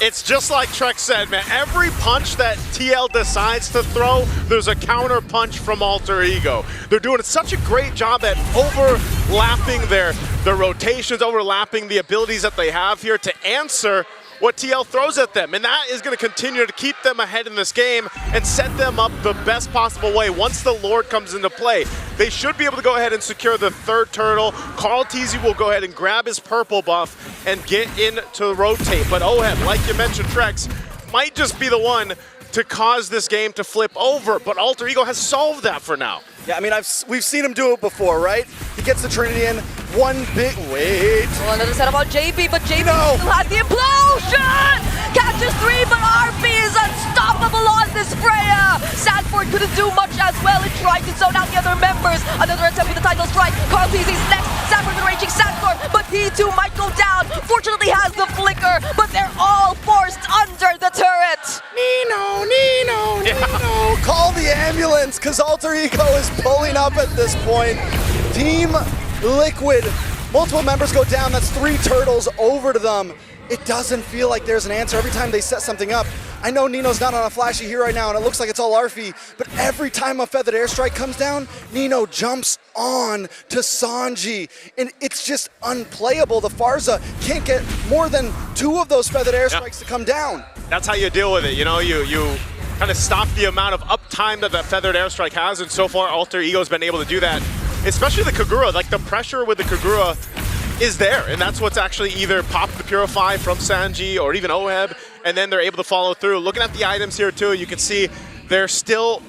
It's just like Trek said, man. Every punch that TL decides to throw, there's a counter punch from Alter Ego. They're doing such a great job at overlapping their rotations, overlapping the abilities that they have here to answer what TL throws at them. And that is going to continue to keep them ahead in this game and set them up the best possible way. Once the Lord comes into play, they should be able to go ahead and secure the third turtle. Carl TZ will go ahead and grab his purple buff and get in to rotate. But Oheb, like you mentioned, Trex, might just be the one to cause this game to flip over. But Alter Ego has solved that for now. Yeah, I mean, we've seen him do it before, right? He gets the Trinity in, one big, wait. Oh, another setup on JP, but JP still has the implosion! Catches 3, but RP is unstoppable on this Freya! Sanford couldn't do much as well and tried to zone out the other members. Another attempt with the title strike. Carl TZ's next. Sanford with raging Sanford, but he too might go down. Fortunately has the flicker, but they're all forced under the turret. Nino! Call the ambulance, because Alter Ego is pulling up at this point. Team Liquid, multiple members go down. That's 3 turtles over to them. It doesn't feel like there's an answer every time they set something up. I know Nino's not on a flashy here right now, and it looks like it's all Arfi, but every time a feathered airstrike comes down, Nino jumps on to Sanji, and it's just unplayable. The Farza can't get more than 2 of those feathered airstrikes to come down. That's how you deal with it. You know, you kind of stop the amount of uptime that feathered airstrike has, and so far Alter Ego's been able to do that. Especially the Kagura, like the pressure with the Kagura is there, and that's what's actually either popped the Purify from Sanji or even Oheb, and then they're able to follow through. Looking at the items here too, you can see there's still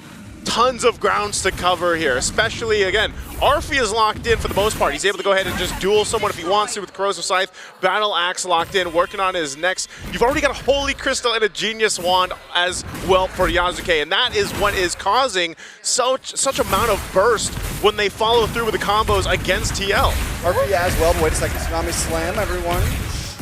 tons of grounds to cover here, especially, again, Arfi is locked in for the most part. He's able to go ahead and just duel someone if he wants to with Corrosive Scythe. Battle Axe locked in, working on his next. You've already got a Holy Crystal and a Genius Wand as well for Yasuke, and that is what is causing such amount of burst when they follow through with the combos against TL. Arfi as well, but wait a second, Tsunami Slam, everyone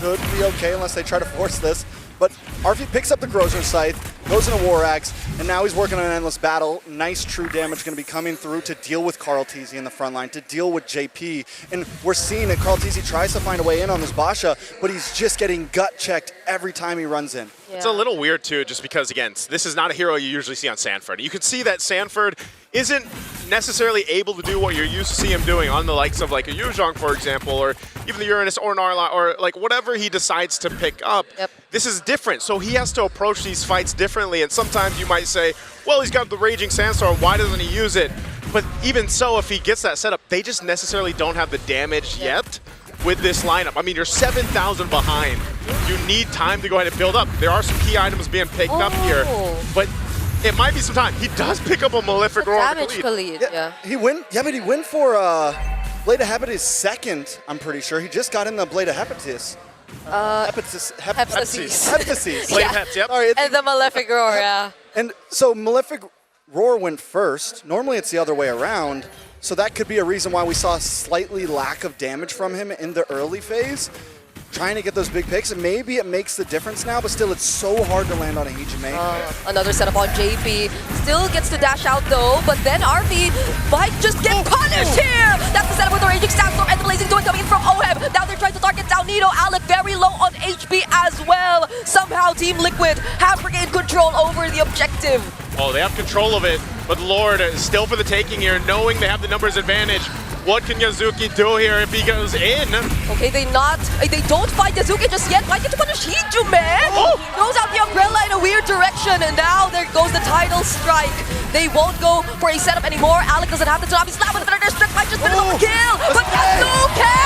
should be okay unless they try to force this. But Arfi picks up the Corrosive Scythe, goes into War Axe, and now he's working on an Endless Battle. Nice true damage going to be coming through to deal with Carl TZ in the front line, to deal with JP. And we're seeing that Carl TZ tries to find a way in on this Basha, but he's just getting gut checked every time he runs in. It's a little weird too, just because, again, this is not a hero you usually see on Sanford. You can see that Sanford isn't necessarily able to do what you're used to see him doing on the likes of like a Yuzhong, for example, or even the Uranus or Narla, or like whatever he decides to pick up. This is different, so he has to approach these fights differently, and sometimes you might say, well, he's got the Raging Sandstorm, why doesn't he use it? But even so, if he gets that setup, they just necessarily don't have the damage yet with this lineup. I mean, you're 7,000 behind. You need time to go ahead and build up. There are some key items being picked up here, but it might be some time. He does pick up a Malefic Roar. Damage Khalid, He win. Yeah, but he win for Blade of Hepatis second, I'm pretty sure. He just got in the Blade of Hepatis. Heptasis. Blade of Heps, yep. Sorry, And the Malefic Roar, yeah. And so Malefic Roar went first. Normally it's the other way around. So that could be a reason why we saw a slightly lack of damage from him in the early phase. Trying to get those big picks, and maybe it makes the difference now, but still it's so hard to land on a Hijume. Another setup on JP. Still gets to dash out though, but then RV might just get punished here! That's the setup with the Raging Sandstorm and the Blazing Joint coming in from Oheb. Now they're trying to target down Nino. Alec very low on HP as well. Somehow Team Liquid have regained control over the objective. Oh, they have control of it, but Lord is still for the taking here, knowing they have the numbers advantage. What can Yazuki do here if he goes in? Okay, they don't fight Yazuki just yet. Why get to punish Hijume? Oh! Throws out the umbrella in a weird direction, and now there goes the title strike. They won't go for a setup anymore. Alec doesn't have the Tsunami Slap with another strike, might just finish off the kill. But Yazuki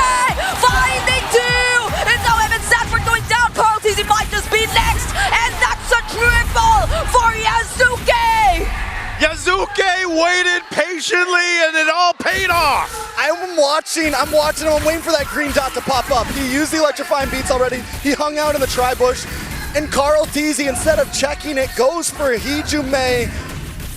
finding two. It's now Evan Sanford going down. Carl TZ might just be next, and that's a triple for Yazuki. Yazuki waited patiently and it all paid off. I'm watching him. I'm waiting for that green dot to pop up. He used the electrifying beats already. He hung out in the tri-bush. And Carl Teasy, instead of checking it, goes for Hijume.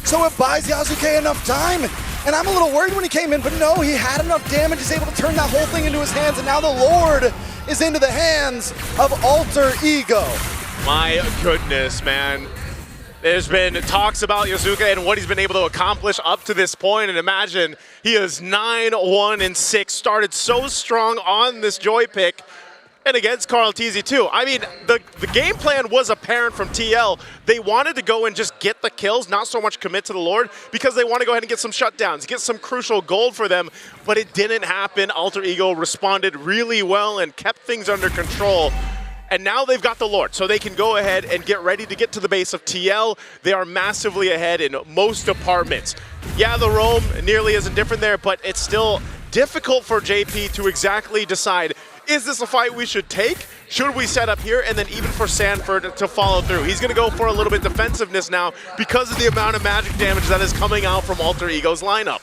So it buys Yazuki enough time. And I'm a little worried when he came in, but no, he had enough damage. He's able to turn that whole thing into his hands. And now the Lord is into the hands of Alter Ego. My goodness, man. There's been talks about Yazuki and what he's been able to accomplish up to this point, and imagine he is 9-1-6, started so strong on this Joy pick, and against Carl TZ too. I mean, the game plan was apparent from TL. They wanted to go and just get the kills, not so much commit to the Lord, because they want to go ahead and get some shutdowns, get some crucial gold for them, but it didn't happen. Alter Ego responded really well and kept things under control. And now they've got the Lord, so they can go ahead and get ready to get to the base of TL. They are massively ahead in most departments. Yeah, the roam nearly isn't different there, but it's still difficult for JP to exactly decide, is this a fight we should take? Should we set up here? And then even for Sanford to follow through. He's going to go for a little bit defensiveness now because of the amount of magic damage that is coming out from Alter Ego's lineup.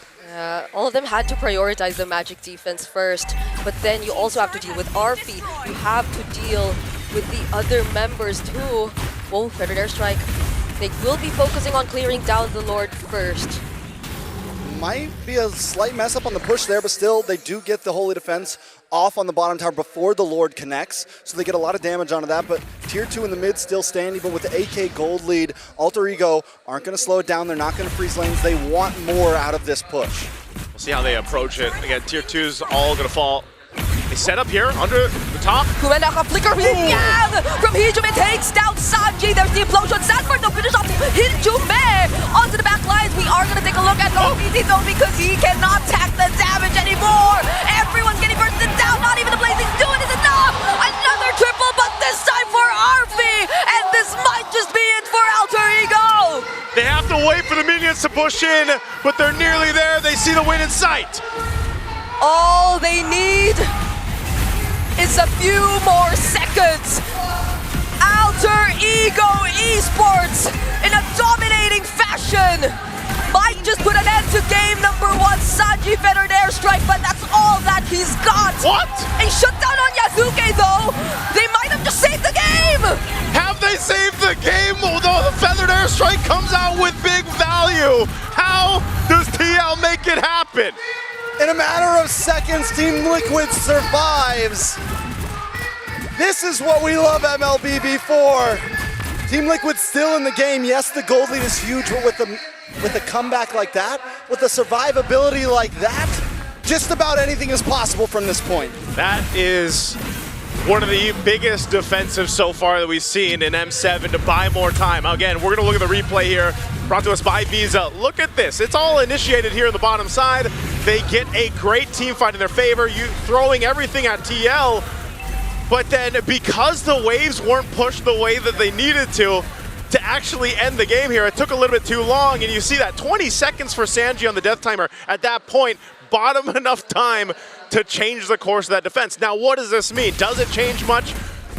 All of them had to prioritize the magic defense first, but then you also have to deal with Arfi. You have to deal with the other members too. Whoa, Feathered Airstrike. They will be focusing on clearing down the Lord first. Might be a slight mess up on the push there, but still, they do get the Holy Defense off on the bottom tower before the Lord connects, so they get a lot of damage onto that, but Tier 2 in the mid still standing, but with the AK gold lead, Alter Ego aren't going to slow it down, they're not going to freeze lanes, they want more out of this push. We'll see how they approach it. Again, Tier 2's all going to fall. They set up here under the top. Kurenaka flicker from Hijume takes down Sanji. There's the implosion. Sanford to finish off Hijume onto the back lines. We are going to take a look at OBT though because he cannot tack the damage anymore. Everyone's getting bursted down. Not even the blazing doing is enough. Another triple, but this time for Arfi. And this might just be it for Alter Ego. They have to wait for the minions to push in, but they're nearly there. They see the win in sight. All they need is a few more seconds. Alter Ego Esports in a dominating fashion might just put an end to game number 1. Sanji Feathered Airstrike, but that's all that he's got. What? A shutdown on Yazuki though. They might have just saved the game. Have they saved the game? Although the Feathered Airstrike comes out with big value. How does TL make it happen? In a matter of seconds, Team Liquid survives. This is what we love MLBB for. Team Liquid still in the game. Yes, the gold lead is huge, but with a comeback like that, with a survivability like that, just about anything is possible from this point. That is one of the biggest defensives so far that we've seen in M7 to buy more time. Again, we're going to look at the replay here, brought to us by Visa. Look at this. It's all initiated here on the bottom side. They get a great team fight in their favor, throwing everything at TL, but then because the waves weren't pushed the way that they needed to actually end the game here, it took a little bit too long, and you see that 20 seconds for Sanji on the death timer. At that point, bought him enough time to change the course of that defense. Now, what does this mean? Does it change much?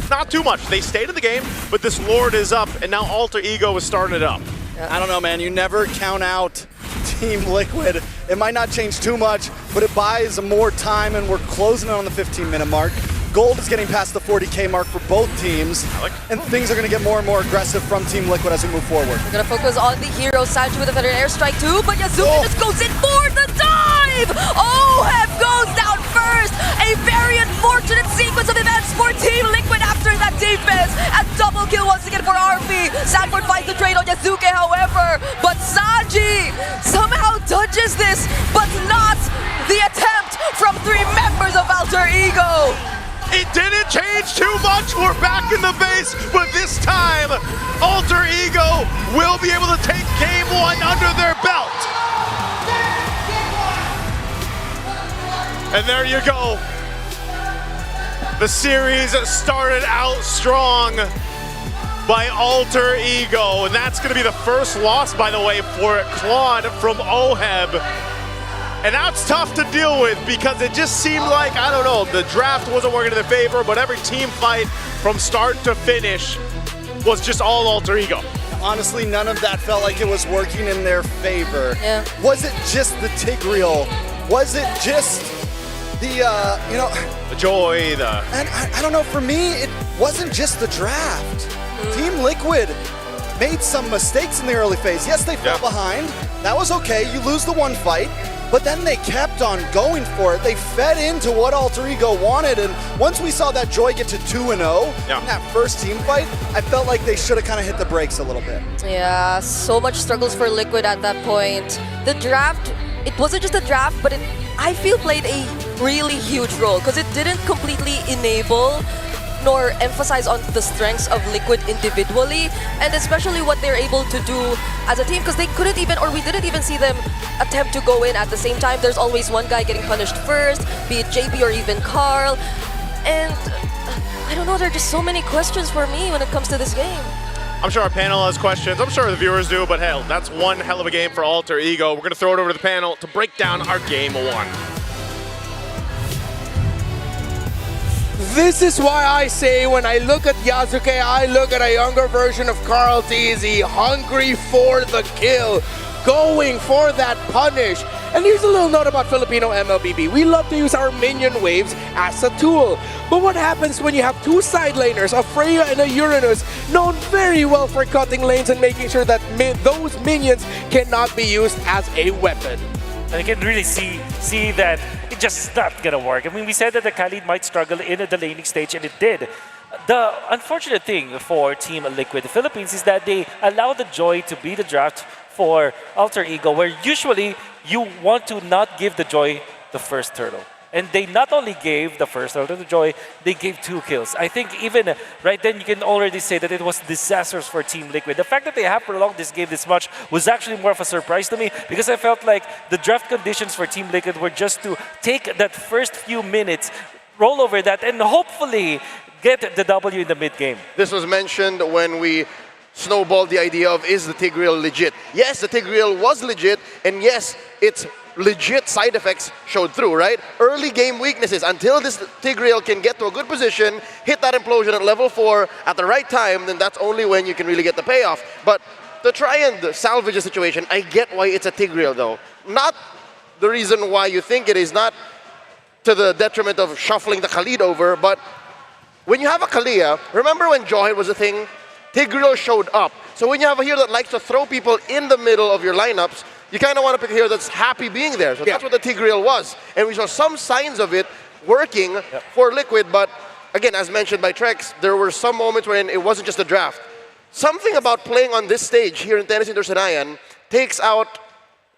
Not too much. They stayed in the game, but this Lord is up, and now Alter Ego is starting it up. I don't know, man. You never count out Team Liquid. It might not change too much, but it buys more time, and we're closing in on the 15-minute mark. Gold is getting past the 40K mark for both teams, and things are going to get more and more aggressive from Team Liquid as we move forward. We're going to focus on the hero, Sanji with a Feathered Airstrike too, but Yazuki just goes in for the dive! OHEF goes down first! A very unfortunate sequence of events for Team Liquid after that defense. A double kill once again for Arfi. Sanford finds the trade on Yazuki, however, but Sanji somehow dodges this, but not the attempt from 3 members of Alter Ego. It didn't change too much. We're back in the base, but this time, Alter Ego will be able to take game 1 under their belt. And there you go. The series started out strong by Alter Ego, and that's going to be the first loss, by the way, for Claude from OHEB. And that's tough to deal with because it just seemed like, I don't know, the draft wasn't working in their favor, but every team fight from start to finish was just all Alter Ego. Honestly, none of that felt like it was working in their favor. Yeah. Was it just the Tigreal? Was it just the, the joy, And I don't know, for me, it wasn't just the draft. Team Liquid made some mistakes in the early phase. Yes, they fell behind. That was okay. You lose the one fight. But then they kept on going for it. They fed into what Alter Ego wanted, and once we saw that Joy get to 2-0 in that first team fight, I felt like they should have kind of hit the brakes a little bit. Yeah, so much struggles for Liquid at that point. The draft, it wasn't just a draft, but it, I feel, played a really huge role because it didn't completely enable nor emphasize on the strengths of Liquid individually, and especially what they're able to do as a team, because they couldn't even, or we didn't even see them attempt to go in at the same time. There's always one guy getting punished first, be it JP or even Carl, and I don't know, there are just so many questions for me when it comes to this game. I'm sure our panel has questions. I'm sure the viewers do, but hell, that's one hell of a game for Alter Ego. We're going to throw it over to the panel to break down our game one. This is why I say when I look at Yasuke, I look at a younger version of Carl TZ, hungry for the kill, going for that punish. And here's a little note about Filipino MLBB. We love to use our minion waves as a tool. But what happens when you have two side laners, a Freya and a Uranus, known very well for cutting lanes and making sure that those minions cannot be used as a weapon? And you can really see that it just not gonna work. I mean, we said that the Khalid might struggle in the laning stage, and it did. The unfortunate thing for Team Liquid Philippines is that they allow the Joy to be the draft for Alter Ego, where usually you want to not give the Joy the first turtle. And they not only gave the first turtle to Joy, they gave 2 kills. I think even right then you can already say that it was disastrous for Team Liquid. The fact that they have prolonged this game this much was actually more of a surprise to me, because I felt like the draft conditions for Team Liquid were just to take that first few minutes, roll over that, and hopefully get the W in the mid-game. This was mentioned when we snowballed the idea of, is the Tigreal legit? Yes, the Tigreal was legit, and yes, it's legit side effects showed through, right? Early game weaknesses, until this Tigreal can get to a good position, hit that implosion at level 4 at the right time, then that's only when you can really get the payoff. But to try and salvage the situation, I get why it's a Tigreal though. Not the reason why you think it is, not to the detriment of shuffling the Khalid over, but when you have a Kalia, remember when Joy was a thing? Tigreal showed up. So when you have a hero that likes to throw people in the middle of your lineups, you kind of want to pick a hero that's happy being there. So that's what the Tigreal was. And we saw some signs of it working for Liquid, but again, as mentioned by Trex, there were some moments when it wasn't just a draft. Something about playing on this stage here in Tennis Intersenayan takes out,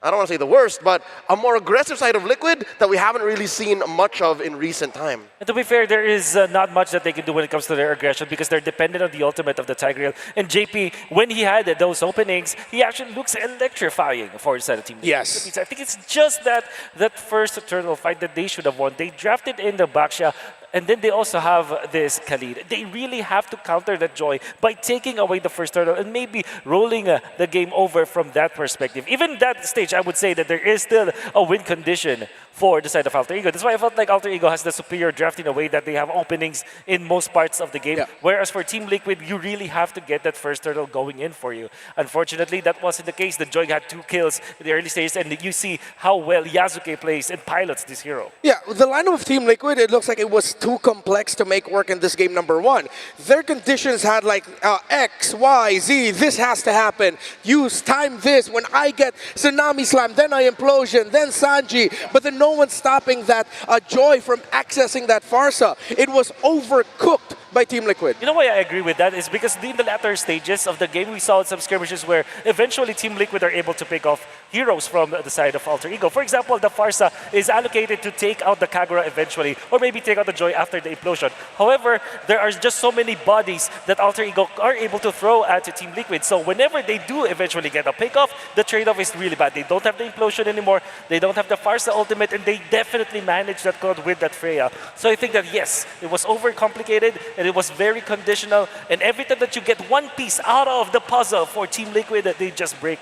I don't want to say the worst, but a more aggressive side of Liquid that we haven't really seen much of in recent time. And to be fair, there is not much that they can do when it comes to their aggression, because they're dependent on the ultimate of the Tigreal. And JP, when he had those openings, he actually looks electrifying for his side of Team. Yes. I think it's just that first turtle fight that they should have won. They drafted in the Baxia, and then they also have this Khalid. They really have to counter that Joy by taking away the first turtle and maybe rolling the game over from that perspective. Even that stage, I would say that there is still a win condition for the side of Alter Ego. That's why I felt like Alter Ego has the superior draft in a way that they have openings in most parts of the game. Whereas for Team Liquid, you really have to get that first turtle going in for you. Unfortunately, that wasn't the case. The Joy had 2 kills in the early stages, and you see how well Yasuke plays and pilots this hero. Yeah, the lineup of Team Liquid, it looks like it was too complex to make work in this game number 1. Their conditions had like X, Y, Z, this has to happen. Use time this, when I get Tsunami Slam, then I Implosion, then Sanji, but then no one's stopping that Joy from accessing that Farsa. It was overcooked by Team Liquid. You know why I agree with that is because in the latter stages of the game, we saw some skirmishes where eventually Team Liquid are able to pick off heroes from the side of Alter Ego. For example, the Farsa is allocated to take out the Kagura eventually, or maybe take out the Joy after the implosion. However, there are just so many bodies that Alter Ego are able to throw at Team Liquid. So whenever they do eventually get a pick-off, the trade-off is really bad. They don't have the implosion anymore, they don't have the Farsa ultimate, and they definitely managed that cloud with that Freya. So I think that yes, it was overcomplicated, and it was very conditional, and every time that you get one piece out of the puzzle for Team Liquid, they just break.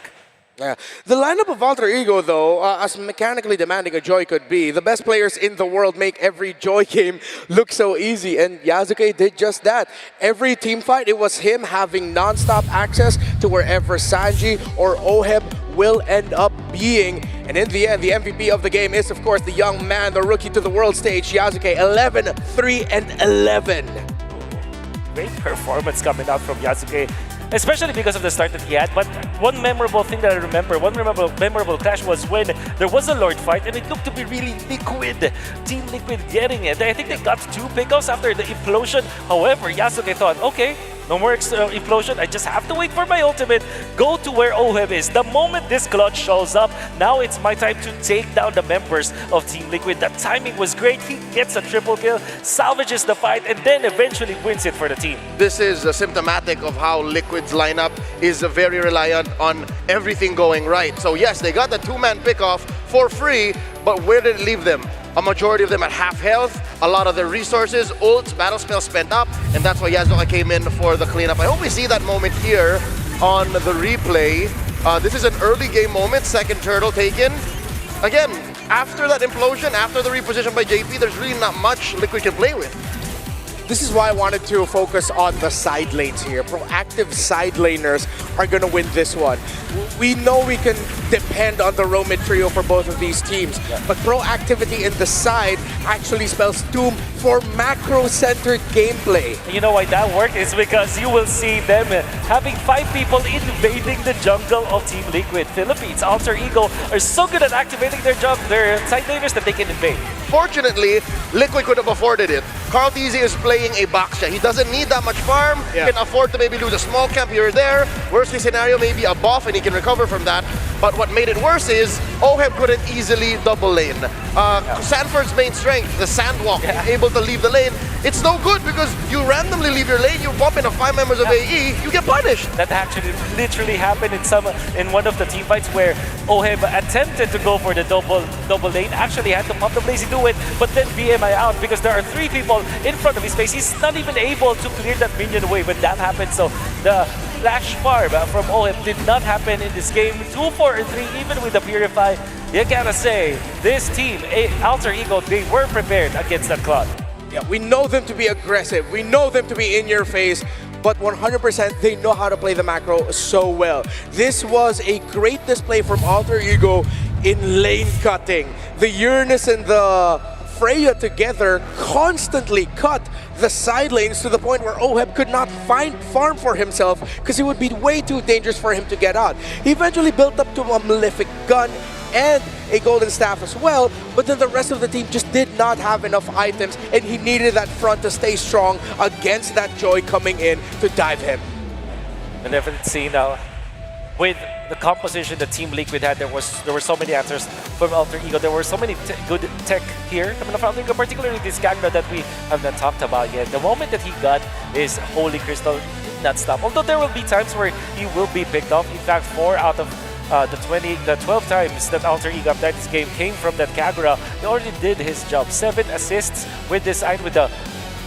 Yeah. The lineup of Alter Ego, though, as mechanically demanding a Joy could be, the best players in the world make every Joy game look so easy, and Yasuke did just that. Every team fight, it was him having non-stop access to wherever Sanji or Oheb will end up being. And in the end, the MVP of the game is, of course, the young man, the rookie to the world stage, Yasuke, 11, 3, and 11. Great performance coming out from Yasuke, especially because of the start that he had. But one memorable thing that I remember, one memorable clash was when there was a Lord fight and it looked to be really Liquid, Team Liquid getting it. I think they got 2 pickoffs after the implosion. However, Yasuke thought, okay, no more implosion, I just have to wait for my ultimate, go to where Oheb is. The moment this clutch shows up, now it's my time to take down the members of Team Liquid. The timing was great, he gets a triple kill, salvages the fight, and then eventually wins it for the team. This is symptomatic of how Liquid's lineup is very reliant on everything going right. So yes, they got the 2-man pickoff for free, but where did it leave them? A majority of them at half health, a lot of their resources, ults, battle spells spent up, and that's why Yasuke came in for the cleanup. I hope we see that moment here on the replay. This is an early game moment, second turtle taken. Again, after that implosion, after the reposition by JP, there's really not much Liquid can play with. This is why I wanted to focus on the side lanes here. Proactive side laners are going to win this one. We know we can depend on the Roamid trio for both of these teams, but proactivity in the side actually spells doom for macro-centered gameplay. You know why that worked? Is because you will see them having 5 people invading the jungle of Team Liquid. Philippines, Alter Ego are so good at activating their side laners that they can invade. Fortunately, Liquid could have afforded it. Carl TZ is playing a box shot. He doesn't need that much farm. He can afford to maybe lose a small camp here or there. Worst case scenario, maybe a buff, and he can recover from that. But what made it worse is Oheb couldn't easily double lane. Sanford's main strength, the sandwalk, able to leave the lane. It's no good because you randomly leave your lane, you bump into 5 members of AE, you get punished. That actually literally happened in one of the team fights where Oheb attempted to go for the double lane, actually had to pop the blaze to do it, but then BMI out because there are 3 people in front of his face. He's not even able to clear that minion away when that happened. So the flash farm from Oheb did not happen in this game. 2, 4, and 3, even with the Purify. You gotta say, this team, Alter Ego, they were prepared against that Cloud. Yeah, we know them to be aggressive. We know them to be in your face. But 100% they know how to play the macro so well. This was a great display from Alter Ego in lane cutting. The Uranus and the Freya together constantly cut the side lanes to the point where Oheb could not find farm for himself because it would be way too dangerous for him to get out. He eventually built up to a Malefic gun and a golden staff as well, but then the rest of the team just did not have enough items, and he needed that front to stay strong against that Joy coming in to dive him. And definitely now, with the composition that Team Liquid had, there were so many answers from Alter Ego. There were so many good tech here coming from Alter Ego, particularly this Kagura that we have not talked about yet. The moment that he got his Holy Crystal did not stop. Although there will be times where he will be picked off. In fact, 4 out of the 12 times that Alter Ego died this game came from that Kagura. He already did his job. 7 assists with this side, with the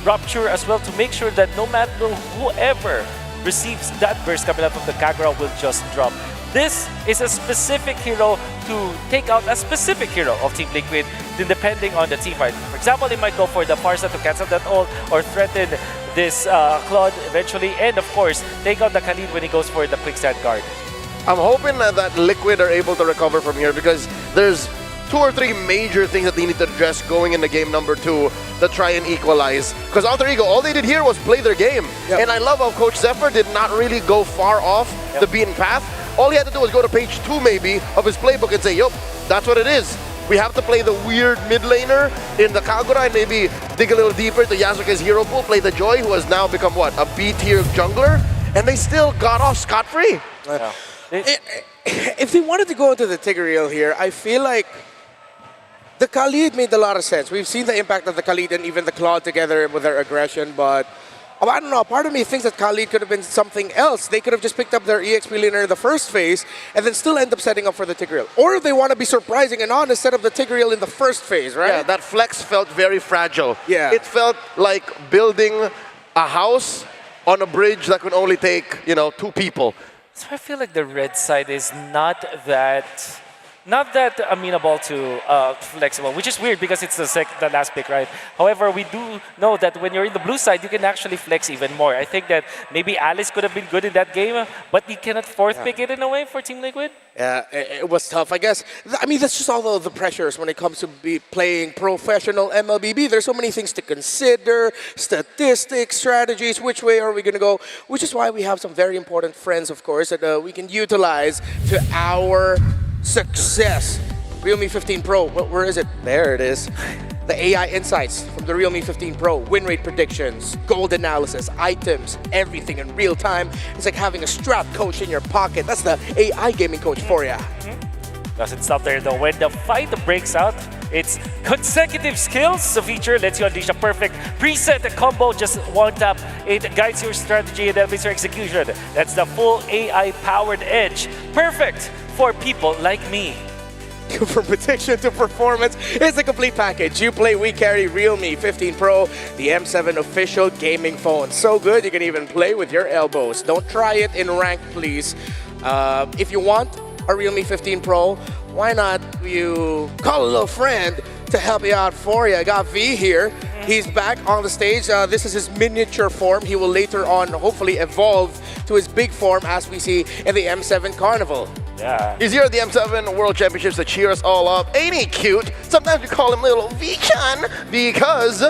Rupture as well, to make sure that no matter whoever receives that burst coming out of the Kagura will just drop. This is a specific hero to take out a specific hero of Team Liquid, depending on the team fight. For example, they might go for the Farsa to cancel that ult or threaten this Claude eventually, and of course, take out the Khalid when he goes for the quicksand guard. I'm hoping that Liquid are able to recover from here because there's 2 or 3 major things that they need to address going into game number 2 to try and equalize. Because Alter Ego, all they did here was play their game. And I love how Coach Zephyr did not really go far off the beaten path. All he had to do was go to page 2 maybe of his playbook and say, yup, that's what it is. We have to play the weird mid laner in the Kagura and maybe dig a little deeper to Yasuke's hero pool, play the Joy, who has now become what? A B-tier jungler? And they still got off scot-free. If they wanted to go into the Tigreal here, I feel like the Khalid made a lot of sense. We've seen the impact of the Khalid and even the Claude together with their aggression, but I don't know, part of me thinks that Khalid could have been something else. They could have just picked up their EXP laner in the first phase and then still end up setting up for the Tigreal. Or if they want to be surprising and honest, set up the Tigreal in the first phase, right? Yeah, that flex felt very fragile. Yeah. It felt like building a house on a bridge that could only take, 2 people. So I feel like the red side is not that amenable to flexible, which is weird because it's the last pick, right? However, we do know that when you're in the blue side, you can actually flex even more. I think that maybe Alice could have been good in that game, but you cannot fourth pick it in a way for Team Liquid. Yeah, it was tough, I guess. I mean, that's just all the pressures when it comes to playing professional MLBB. There's so many things to consider, statistics, strategies, which way are we going to go? Which is why we have some very important friends, of course, that we can utilize to our success. Realme 15 Pro, where is it? There it is. The AI insights from the Realme 15 Pro, win rate predictions, gold analysis, items, everything in real time. It's like having a strap coach in your pocket. That's the AI gaming coach for you. Doesn't stop there though. When the fight breaks out, it's consecutive skills. The feature lets you unleash a perfect preset combo, just one tap. It guides your strategy and elevates your execution. That's the full AI-powered edge. Perfect for people like me. From prediction to performance, it's a complete package. You play, we carry Realme 15 Pro, the M7 official gaming phone. So good, you can even play with your elbows. Don't try it in rank, please. If you want a Realme 15 Pro, why not you call a little friend to help you out for you? I got V here. He's back on the stage. This is his miniature form. He will later on hopefully evolve to his big form as we see in the M7 Carnival. Yeah. He's here at the M7 World Championships to cheer us all up. Ain't he cute? Sometimes we call him little V-chan because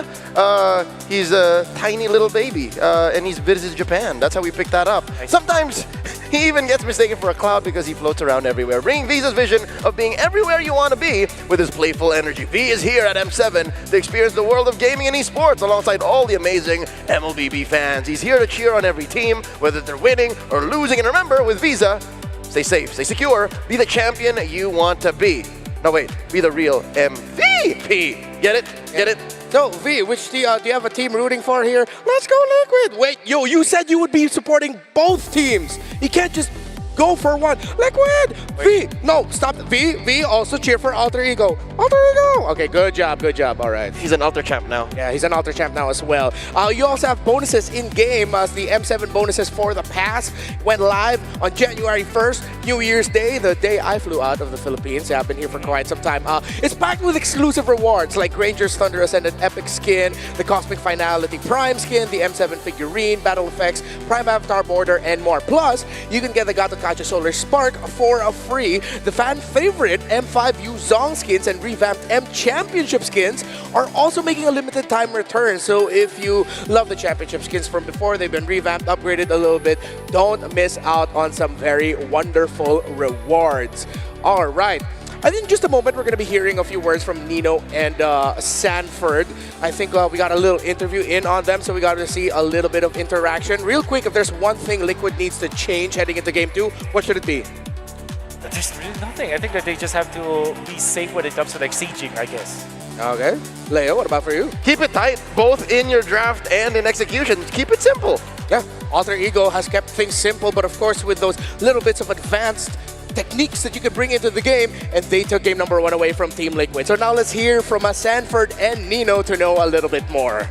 he's a tiny little baby and he's visited Japan. That's how we picked that up. Sometimes he even gets mistaken for a cloud because he floats around everywhere, bringing Visa's vision of being everywhere you want to be with his playful energy. V is here at M7 to experience the world of gaming and esports alongside all the amazing MLBB fans. He's here to cheer on every team, whether they're winning or losing. And remember, with Visa, stay safe, stay secure, be the champion you want to be. No, wait, be the real MVP. Get it? Get it? So, V, which do you have a team rooting for here? Let's go Liquid! Wait, yo, you said you would be supporting both teams. You can't just go for one. Liquid! V, no, stop. V, also cheer for Alter Ego. Alter Ego! Okay, good job, all right. He's an Alter Champ now. Yeah, he's an Alter Champ now as well. You also have bonuses in-game as the M7 bonuses for the pass went live on January 1st, New Year's Day, the day I flew out of the Philippines. Yeah, I've been here for quite some time. It's packed with exclusive rewards like Granger's Thunder Ascendant Epic Skin, the Cosmic Finality Prime Skin, the M7 figurine, Battle Effects, Prime Avatar Border, and more. Plus, you can get the Gato Kacha Solar Spark for a free. The fan favorite M5U Zong skins and revamped M Championship skins are also making a limited time return. So if you love the championship skins from before, they've been revamped, upgraded a little bit, don't miss out on some very wonderful rewards. All right. I think in just a moment we're going to be hearing a few words from Nino and Sanford. I think we got a little interview in on them, so we got to see a little bit of interaction. Real quick, if there's one thing Liquid needs to change heading into Game 2, what should it be? There's really nothing. I think that they just have to be safe when it comes to like sieging, I guess. Okay. Leo, what about for you? Keep it tight, both in your draft and in execution. Keep it simple. Yeah, Alter Ego has kept things simple, but of course with those little bits of advanced techniques that you can bring into the game, and they took game number 1 away from Team Liquid. So now let's hear from Sanford and Nino to know a little bit more.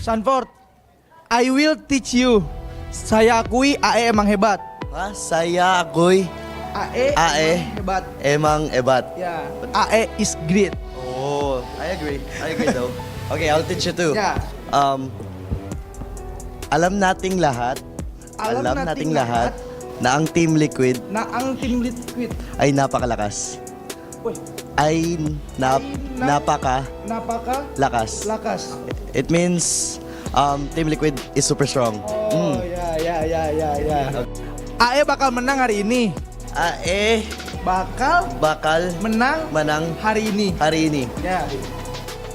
Sanford, I will teach you. Saya akui AE emang hebat. Saya akui AE hebat. Emang hebat. Yeah. AE is great. Oh, I agree though. Okay, I'll teach you too. Yeah. Alam nating lahat na ang Team Liquid ay napakalakas. Ay napakalakas. It means Team Liquid is super strong. Oh, yeah. AE bakal menang hari ini. AE bakal menang hari ini. Ya.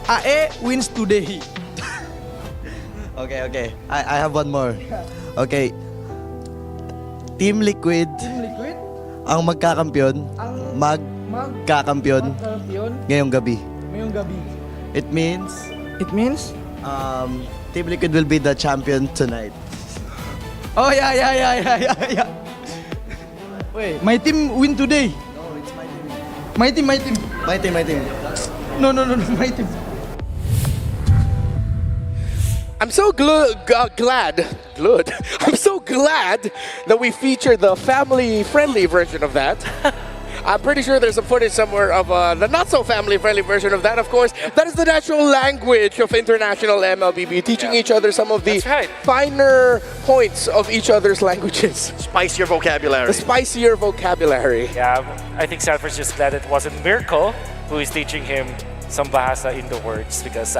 AE wins today. Okay. I have one more. Okay. Team Liquid ang magkakampiyon. Magkakampiyon ngayong gabi. It means Team Liquid will be the champion tonight. Oh yeah. Wait, my team win today. No, it's my team. My team. My team. No, my team. I'm so glad. I'm so glad that we featured the family-friendly version of that. I'm pretty sure there's some footage somewhere of the not-so-family-friendly version of that, of course. That is the natural language of international MLBB, teaching each other some of the finer points of each other's languages. Spicier vocabulary. The spicier vocabulary. Yeah, I think Sanford's just glad it wasn't Mirko who is teaching him some bahasa in the words, because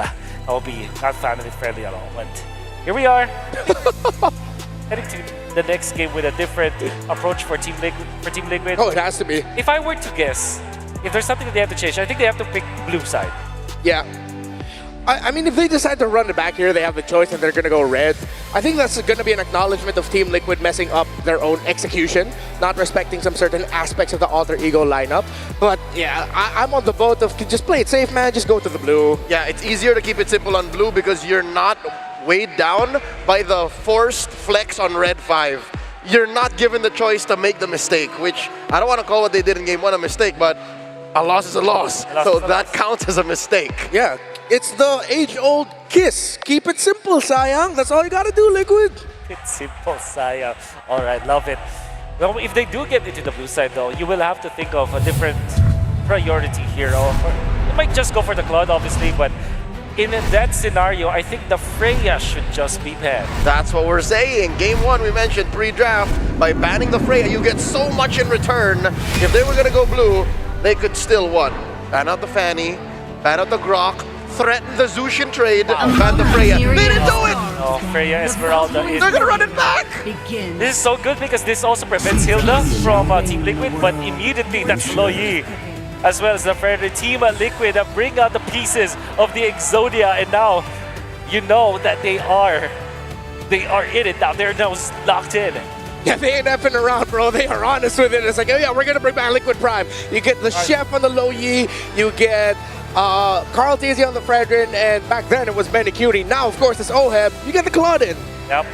I'll be not family-friendly at all. But here we are. Heading to the next game with a different approach for Team Liquid. Oh, it has to be. If I were to guess, if there's something that they have to change, I think they have to pick blue side. Yeah. I mean, if they decide to run it back here, they have the choice and they're going to go red. I think that's going to be an acknowledgement of Team Liquid messing up their own execution, not respecting some certain aspects of the Alter Ego lineup. But yeah, I'm on the boat of just play it safe, man. Just go to the blue. Yeah, it's easier to keep it simple on blue because you're not weighed down by the forced flex on red 5. You're not given the choice to make the mistake, which I don't want to call what they did in game 1 a mistake, but a loss is a loss. So that counts as a mistake. Yeah, it's the age-old kiss. Keep it simple, sayang. That's all you gotta do, Liquid. It's simple, sayang. All right, love it. Well, if they do get into the blue side, though, you will have to think of a different priority here. Or you might just go for the Claude, obviously, but in that scenario, I think the Freya should just be banned. That's what we're saying. Game 1, we mentioned pre-draft. By banning the Freya, you get so much in return. If they were going to go blue, they could still won. Ban out the Fanny, ban out the Grok, threaten the Zushin trade, ban the Freya. They didn't do it! Oh, Freya Esmeralda is... They're going to run it back! This is so good because this also prevents Hilda from Team Liquid, but immediately that's Loyi, as well as the Predator Team Liquid that bring out the pieces of the Exodia, and now you know that they are in it now. They're now locked in. Yeah, they ain't effing around, bro. They are honest with it. It's like, oh yeah, we're gonna bring back Liquid Prime. You get the Chef on the Low Yi, you get Carl Tizzy on the Fredrin, and back then it was Benny Cutie. Now, of course, it's Oheb. You get the Claudin. Yep.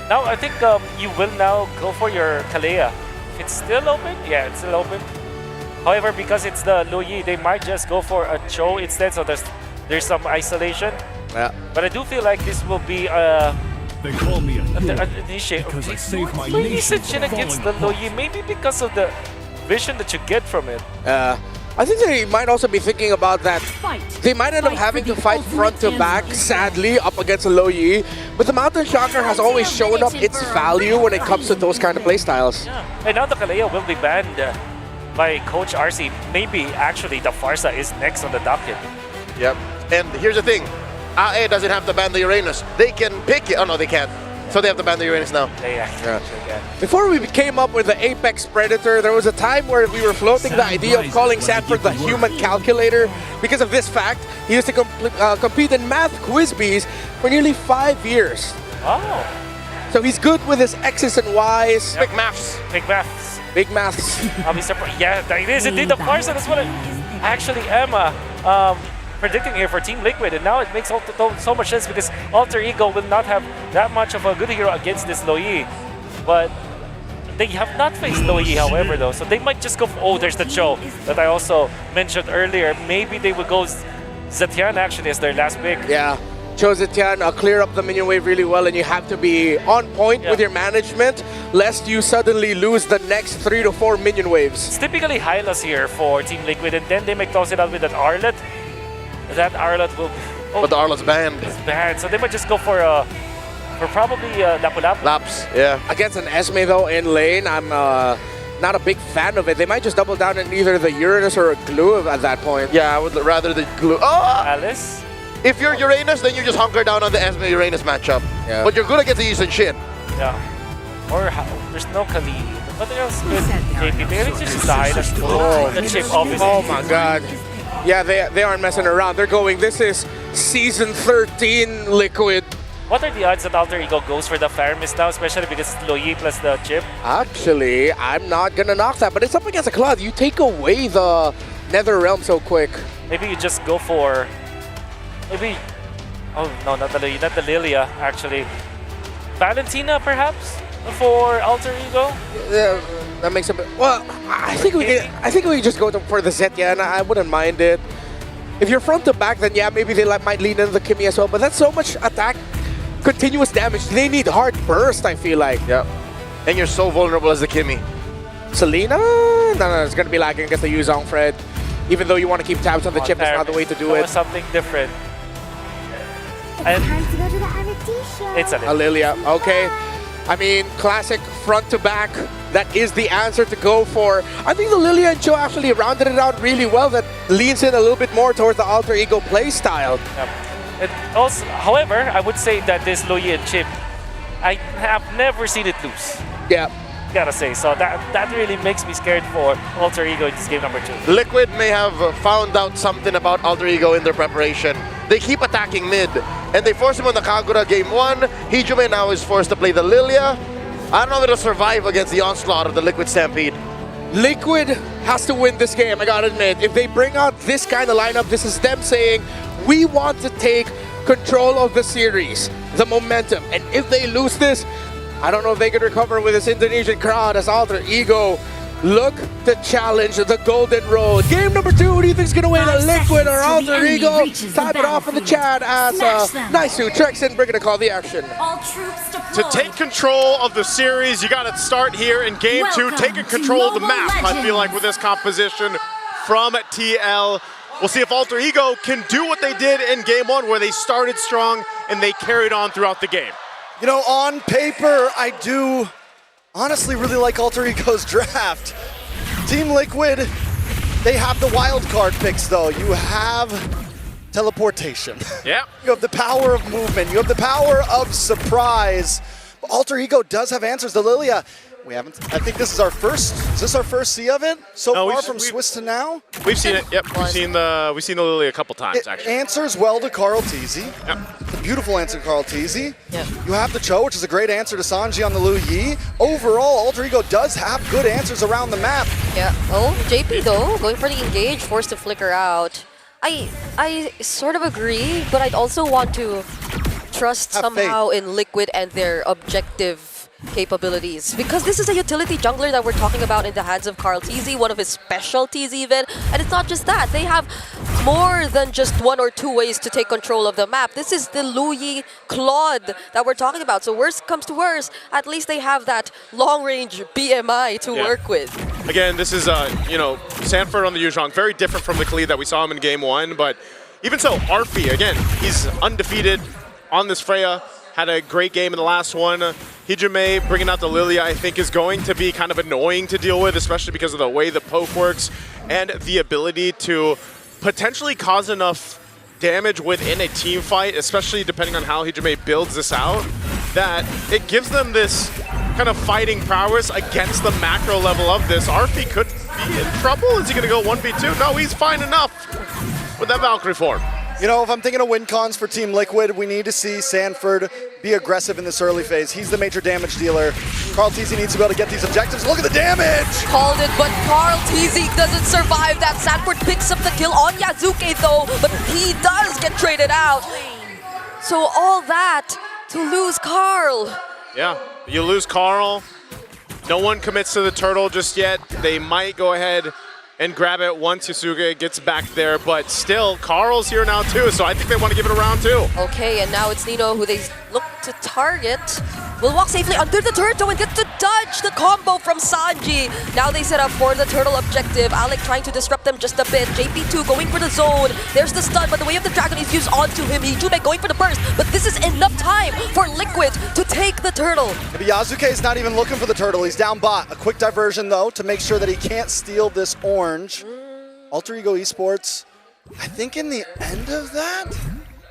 Now I think you will now go for your Kalea. If it's still open, yeah, it's still open. However, because it's the Loyi, they might just go for a Cho instead, so there's some isolation. Yeah. But I do feel like this will be They call me a hero initiate. because I saved my Maybe nation Shin from against falling the Loyi, maybe because of the vision that you get from it. I think they might also be thinking about that. They might end up having to fight front to back, sadly, up against a Low Yi. But the Mountain Shocker has always shown up its value when it comes to those kind of playstyles. Yeah. And now the Kalea will be banned by Coach RC. Maybe actually the Farsa is next on the docket. Yep. And here's the thing. AE doesn't have to ban the Uranus. They can pick it. Oh, no, they can't. So they have to ban the Uranus now. They actually can. Before we came up with the Apex Predator, there was a time where we were floating the idea of calling Sanford the human calculator because of this fact. He used to compete in math quiz bees for nearly 5 years. Oh. So he's good with his X's and Y's. Yep. Big maths. Big maths. Big maths. I'll be surprised. Yeah, it is indeed the Farsa. That's what I actually am predicting here for Team Liquid. And now it makes so much sense because Alter Ego will not have that much of a good hero against this Loyi. But they have not faced Loyi, however, though. So they might just go for, oh, there's the Cho that I also mentioned earlier. Maybe they would go Zetian actually as their last pick. Yeah. Cho Zetian clear up the minion wave really well, and you have to be on point with your management lest you suddenly lose the next 3 to 4 minion waves. It's typically Hylas here for Team Liquid, and then they may toss it out with an Arlet. That Arlet will... Oh, but the Arlet's banned. It's banned, so they might just go for probably Lapu Lapu. Laps, yeah. Against an Esme though in lane, I'm not a big fan of it. They might just double down in either the Uranus or a Glue at that point. Yeah, I would rather the Glue. Oh! Alice? If you're Uranus, then you just hunker down on the Esme-Uranus matchup. Yeah. But you're good against the Yushin Shin. Yeah. Or there's no Kali. But else good JP. It's just the highlights. The chip, obviously. Oh my god. Yeah, they aren't messing around. They're going, this is season 13 Liquid. What are the odds that Alter Ego goes for the Faramis now, especially because it's Loyi plus the chip? Actually, I'm not gonna knock that, but it's up against a Cloud. You take away the Nether Realm so quick. Maybe you just go for... Maybe... Oh, no, not the Loyi, not the Lilia, actually. Valentina, perhaps? For Alter Ego? Yeah, that makes a bit... Well, I think we just go for the Zetya, and I wouldn't mind it. If you're front to back, then yeah, maybe they might lean into the Kimmy as well, but that's so much attack, continuous damage. They need hard burst, I feel like. Yep. And you're so vulnerable as the Kimmy. Selena? No, it's going to be lagging against the Yuzong Fred. Even though you want to keep tabs on the chip, it's not the way to do it. Something different. And Time to go to the RT show. it's a Lilia, okay. I mean, classic front to back. That is the answer to go for. I think the Lilia and Cho actually rounded it out really well. That leans in a little bit more towards the Alter Ego play style. It also, however, I would say that this Loyi and chip, I have never seen it lose. Yeah. Gotta say, so that really makes me scared for Alter Ego in this game number 2. Liquid may have found out something about Alter Ego in their preparation. They keep attacking mid, and they force him on the Kagura game 1. Hijime now is forced to play the Lilia. I don't know if it'll survive against the onslaught of the Liquid Stampede. Liquid has to win this game, I gotta admit. If they bring out this kind of lineup, this is them saying, we want to take control of the series, the momentum. And if they lose this, I don't know if they can recover with this Indonesian crowd as Alter Ego look to challenge the Golden Road. Game number 2, who do you think is going to win, a Liquid or Alter Ego? Type it off in the chat as Naisu Trexen, we're going to call the action. To take control of the series, you got to start here in game 2, taking control of the map. I feel like with this composition from TL, we'll see if Alter Ego can do what they did in game 1, where they started strong and they carried on throughout the game. You know, on paper, I do honestly really like Alter Ego's draft. Team Liquid, they have the wild card picks though. You have teleportation. Yeah. You have the power of movement. You have the power of surprise. But Alter Ego does have answers. The Lilia, we haven't, I think this is our first, is this our first see of it? So far from Swiss to now? We've seen it, yep. We've seen the Lily a couple times, actually. Answers well to Carl Teasy. Yep. It's a beautiful answer to Carl Teasy. Yep. You have the Cho, which is a great answer to Sanji on the Lu Yi. Overall, Alter Ego does have good answers around the map. Yeah. Oh, JP though, going for the engage, forced to flicker out. I sort of agree, but I'd also want to trust somehow in Liquid and their objective capabilities, because this is a utility jungler that we're talking about in the hands of Carl TZ, one of his specialties even, and it's not just that, they have more than just 1 or 2 ways to take control of the map. This is the Luyi Claude that we're talking about, so worst comes to worst, at least they have that long-range BMI to work with. Again, this is, you know, Sanford on the Yuzhong, very different from the Khalid that we saw him in game 1, but even so, Arfi, again, he's undefeated on this Freya, had a great game in the last one. Hijime bringing out the Lilia, I think, is going to be kind of annoying to deal with, especially because of the way the poke works and the ability to potentially cause enough damage within a team fight, especially depending on how Hijime builds this out, that it gives them this kind of fighting prowess against the macro level of this. Arfi could be in trouble. Is he going to go 1v2? No, he's fine enough with that Valkyrie form. You know, if I'm thinking of win cons for Team Liquid, we need to see Sanford be aggressive in this early phase. He's the major damage dealer. Carl TZ needs to be able to get these objectives. Look at the damage! Called it, but Carl TZ doesn't survive that. Sanford picks up the kill on Yazuke though, but he does get traded out. So all that to lose Carl. Yeah, you lose Carl. No one commits to the turtle just yet. They might go ahead and grab it once Yasuke gets back there, but still, Carl's here now too, so I think they want to give it a round 2. Okay, and now it's Nino who they look to target. Will walk safely under the turtle and gets to dodge the combo from Sanji. Now they set up for the turtle objective. Alec trying to disrupt them just a bit. JP2 going for the zone. There's the stun, but the way of the dragon is used onto him. Hijime going for the burst, but this is enough time for Liquid to take the turtle. Maybe Yazuke is not even looking for the turtle. He's down bot. A quick diversion though to make sure that he can't steal this orange. Alter Ego Esports, I think in the end of that,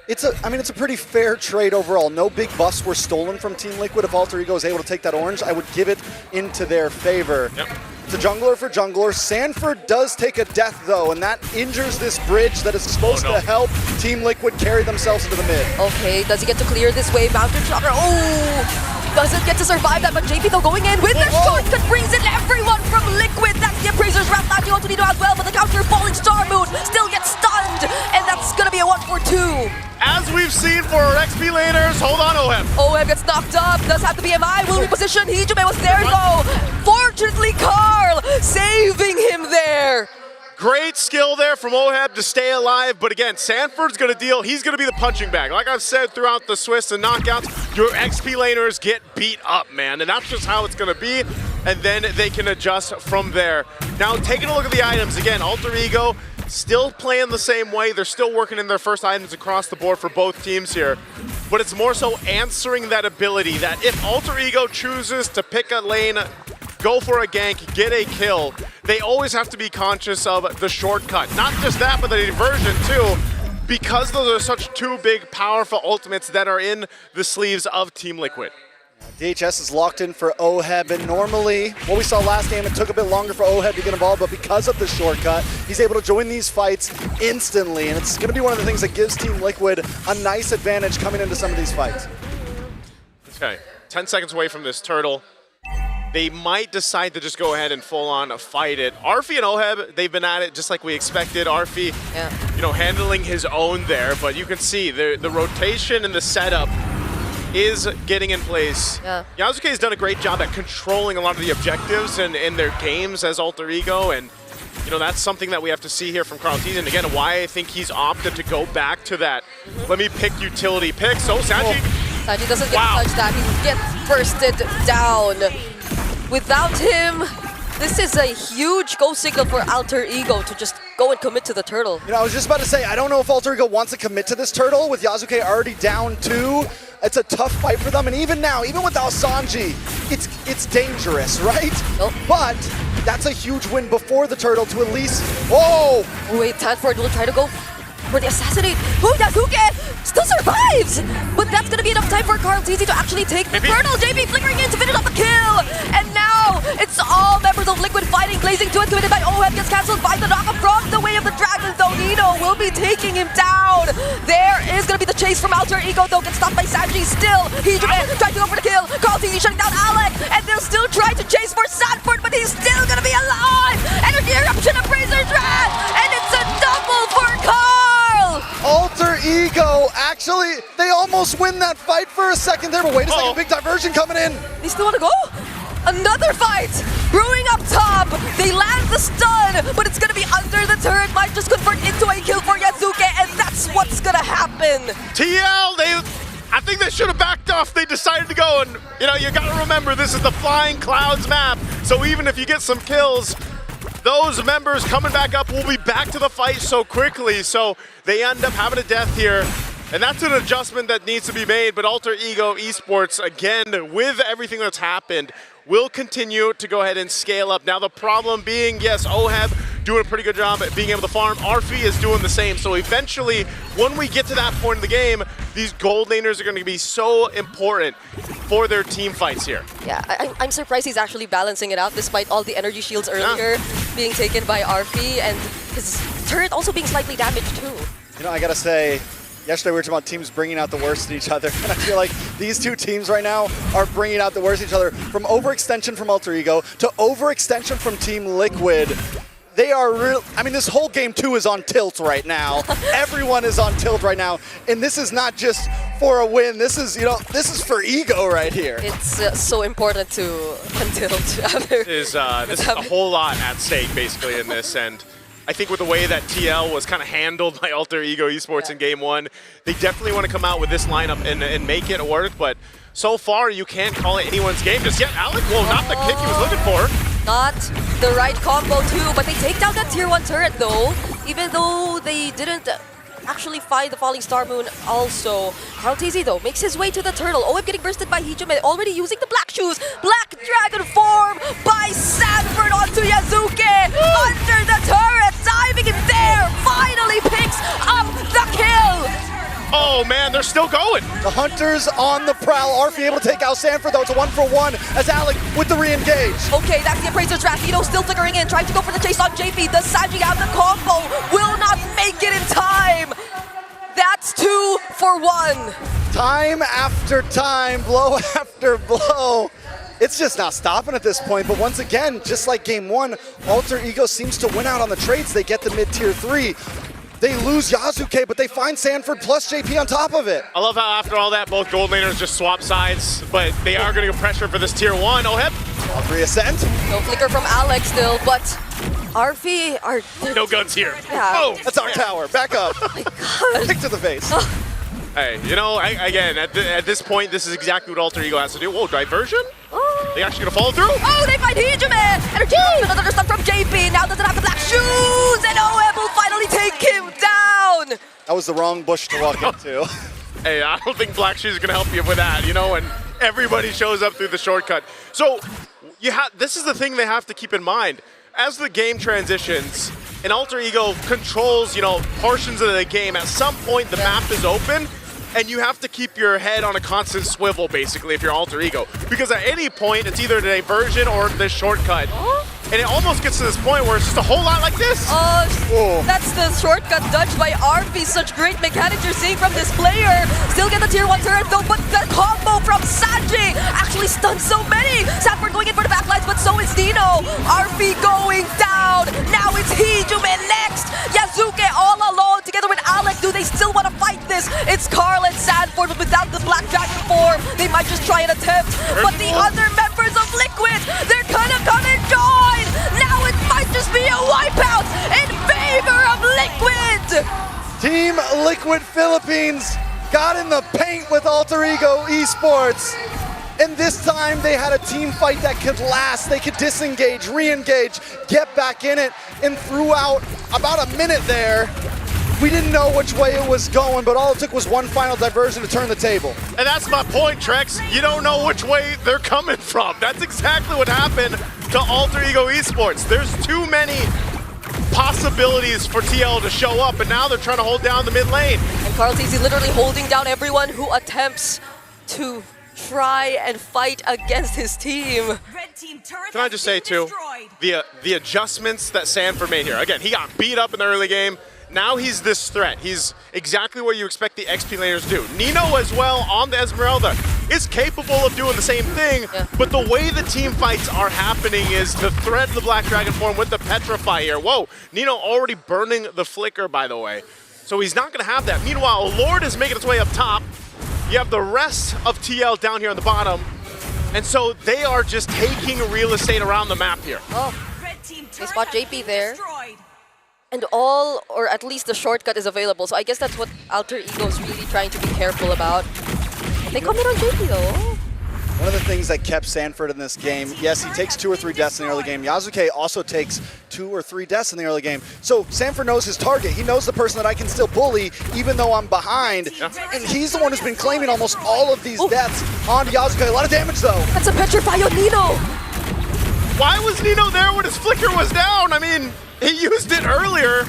It's a pretty fair trade overall. No big buffs were stolen from Team Liquid. If Alter Ego is able to take that orange, I would give it into their favor. Yep. It's a jungler for jungler. Sanford does take a death though, and that injures this bridge that is supposed to help Team Liquid carry themselves into the mid. Okay, does he get to clear this wave? Mountain Shocker, oh! Doesn't get to survive that, but JP though going in with the shortcut brings in everyone from Liquid. That's the Appraiser's round, latching onto Nino as well, but the counter falling Star Moon still gets stunned, and that's gonna be a 1-for-2. As we've seen for our XP laners, hold on, Oheb. Oheb gets knocked up, does have the BMI, will reposition. Hijime was there though. Fortunately, Carl saving him there. Great skill there from Oheb to stay alive, but again, Sanford's gonna deal, he's gonna be the punching bag. Like I've said throughout the Swiss and knockouts, your XP laners get beat up, man, and that's just how it's gonna be, and then they can adjust from there. Now, taking a look at the items, again, Alter Ego, still playing the same way. They're still working in their first items across the board for both teams here. But it's more so answering that ability that if Alter Ego chooses to pick a lane, go for a gank, get a kill, they always have to be conscious of the shortcut. Not just that, but the diversion too, because those are such two big, powerful ultimates that are in the sleeves of Team Liquid. DHS is locked in for Oheb, and normally, what we saw last game, it took a bit longer for Oheb to get involved, but because of the shortcut, he's able to join these fights instantly, and it's going to be one of the things that gives Team Liquid a nice advantage coming into some of these fights. Okay, 10 seconds away from this turtle. They might decide to just go ahead and full-on fight it. Arfi and Oheb, they've been at it just like we expected. Arfi, handling his own there, but you can see the rotation and the setup is getting in place. Yeah. Yasuke has done a great job at controlling a lot of the objectives and in their games as Alter Ego, and that's something that we have to see here from Carl Teason. Again, why I think he's opted to go back to that. Let me pick utility pick. So Sanji. Sanji doesn't get to touch that. He gets bursted down. Without him, this is a huge go signal for Alter Ego to just go and commit to the turtle. I was just about to say, I don't know if Alter Ego wants to commit to this turtle with Yasuke already down 2. It's a tough fight for them, and even now, even without Sanji, it's dangerous, right? Nope. But that's a huge win before the turtle to at least, oh! Wait, Sanford will try to go for the assassinate. Yasuke still survives! But that's gonna be enough time for Carl TZ to actually take the turtle. JP flickering in to finish off the kill! And now, it's all members of Liquid fighting, Glazing to it, committed by Oheb, gets cancelled by the knockup from the way of the dragon, though Nino will be taking him down. There is gonna be the chase from Alter Ego, though, gets stopped by Sanji still. Hijime trying to go for the kill. Carl TZ shutting down Alec, and they'll still try to chase for Sanford, but he's still gonna be alive! Energy eruption of Razor's Wrath, and it's a double for Carl! Alter Ego, actually, they almost win that fight for a second there, but wait a second, big diversion coming in. They still want to go? Another fight! Brewing up top! They land the stun, but it's gonna be under the turret, might just convert into a kill for Yasuke, and that's what's gonna happen! TL, I think they should have backed off. They decided to go, and you gotta remember, this is the Flying Clouds map, so even if you get some kills, those members coming back up will be back to the fight so quickly, so they end up having a death here. And that's an adjustment that needs to be made, but Alter Ego Esports, again, with everything that's happened, will continue to go ahead and scale up. Now the problem being, yes, Oheb doing a pretty good job at being able to farm. Arfi is doing the same. So eventually, when we get to that point in the game, these gold laners are going to be so important for their team fights here. Yeah, I'm surprised he's actually balancing it out despite all the energy shields earlier being taken by Arfi and his turret also being slightly damaged too. I gotta say, yesterday we were talking about teams bringing out the worst in each other, and I feel like these two teams right now are bringing out the worst in each other. From overextension from Alter Ego to overextension from Team Liquid. They are real. I mean, this whole game 2 is on tilt right now. Everyone is on tilt right now, and this is not just for a win. This is, this is for ego right here. It's so important to tilt. This is a whole lot at stake basically in this, and I think with the way that TL was kind of handled by Alter Ego Esports in Game 1, they definitely want to come out with this lineup and make it work, but so far you can't call it anyone's game just yet. Alec, well, not the kick he was looking for. Not the right combo too, but they take down that tier 1 turret though, even though they didn't actually find the Falling Star Moon also. Carl TZ though makes his way to the turtle. OM getting bursted by Hijime, already using the black shoes. Black dragon form by Sanford onto Yasuke under the turret, diving in there, finally picks up the kill. Oh, Oh man, they're still going. The Hunters on the prowl. Arfi able to take out Sanford though. It's a 1-for-1 as Alec with the re-engage. Okay, that's the Appraiser's draft. Nino still flickering in, trying to go for the chase on JP. Does Sanji have the combo? Will not make it in time. That's 2 for 1. Time after time, blow after blow. It's just not stopping at this point, but once again, just like game 1, Alter Ego seems to win out on the trades. They get the mid-tier 3. They lose Yasuke, but they find Sanford plus JP on top of it. I love how after all that, both gold laners just swap sides, but they are going to get pressure for this tier 1. Oh, All 3 ascent. No flicker from Alex still, but Arfi are... No guns here. Yeah. Oh, that's our tower. Back up. Oh my God. Kick to the face. Hey, you know, again, at this point, this is exactly what Alter Ego has to do. Whoa, diversion? They actually gonna follow through? Oh, they find Heejaman! Energy! Another stuff from JP. Now doesn't have the black shoes, and OM will finally take him down. That was the wrong bush to walk into. Hey, I don't think Black Shoes is gonna help you with that, you know, and everybody shows up through the shortcut. So, this is the thing they have to keep in mind. As the game transitions, and Alter Ego controls, you know, portions of the game, at some point the map is open, and you have to keep your head on a constant swivel, basically, if you're Alter Ego. Because at any point, it's either the diversion or the shortcut. And it almost gets to this point where it's just a whole lot like this. That's the shortcut dodge by Arfi. Such great mechanics you're seeing from this player. Still get the tier 1 turret though, but the combo from Sanji actually stuns so many. Sanford going in for the backlines, but so is Nino. Arfi going down. Now it's Heejaman next. Yasuke all alone together with Alec. Do they still want to fight this? It's Carl and Sanford, but without the Black Dragon form, they might just try and attempt. But the other members of Liquid, they're gonna come and join. Now it might just be a wipeout in favor of Liquid. Team Liquid Philippines got in the paint with Alter Ego Esports. And this time they had a team fight that could last. They could disengage, re-engage, get back in it, and throughout about a minute there, we didn't know which way it was going, but all it took was one final diversion to turn the table. And that's my point, Trex. You don't know which way they're coming from. That's exactly what happened to Alter Ego Esports. There's too many possibilities for TL to show up, and now they're trying to hold down the mid lane. And Carl TZ literally holding down everyone who attempts to try and fight against his team. Can I just say, too, the adjustments that Sanford made here. Again, he got beat up in the early game. Now he's this threat. He's exactly what you expect the XP laners to do. Nino as well on the Esmeralda is capable of doing the same thing, but the way the team fights are happening is the threat of the Black Dragon form with the Petrify here. Whoa, Nino already burning the Flicker, by the way. So he's not gonna have that. Meanwhile, Lord is making its way up top. You have the rest of TL down here on the bottom. And so they are just taking real estate around the map here. Oh, they spot JP there. And all, or at least the shortcut is available. So I guess that's what Alter Ego is really trying to be careful about. They come in on JP though. One of the things that kept Sanford in this game, yes, he takes 2 or 3 deaths in the early game. Yasuke also takes 2 or 3 deaths in the early game. So Sanford knows his target. He knows the person that I can still bully even though I'm behind. And he's the one who's been claiming almost all of these deaths on Yasuke. A lot of damage though. That's a Petrify on Nino. Why was Nino there when his Flicker was down? I mean, he used it earlier.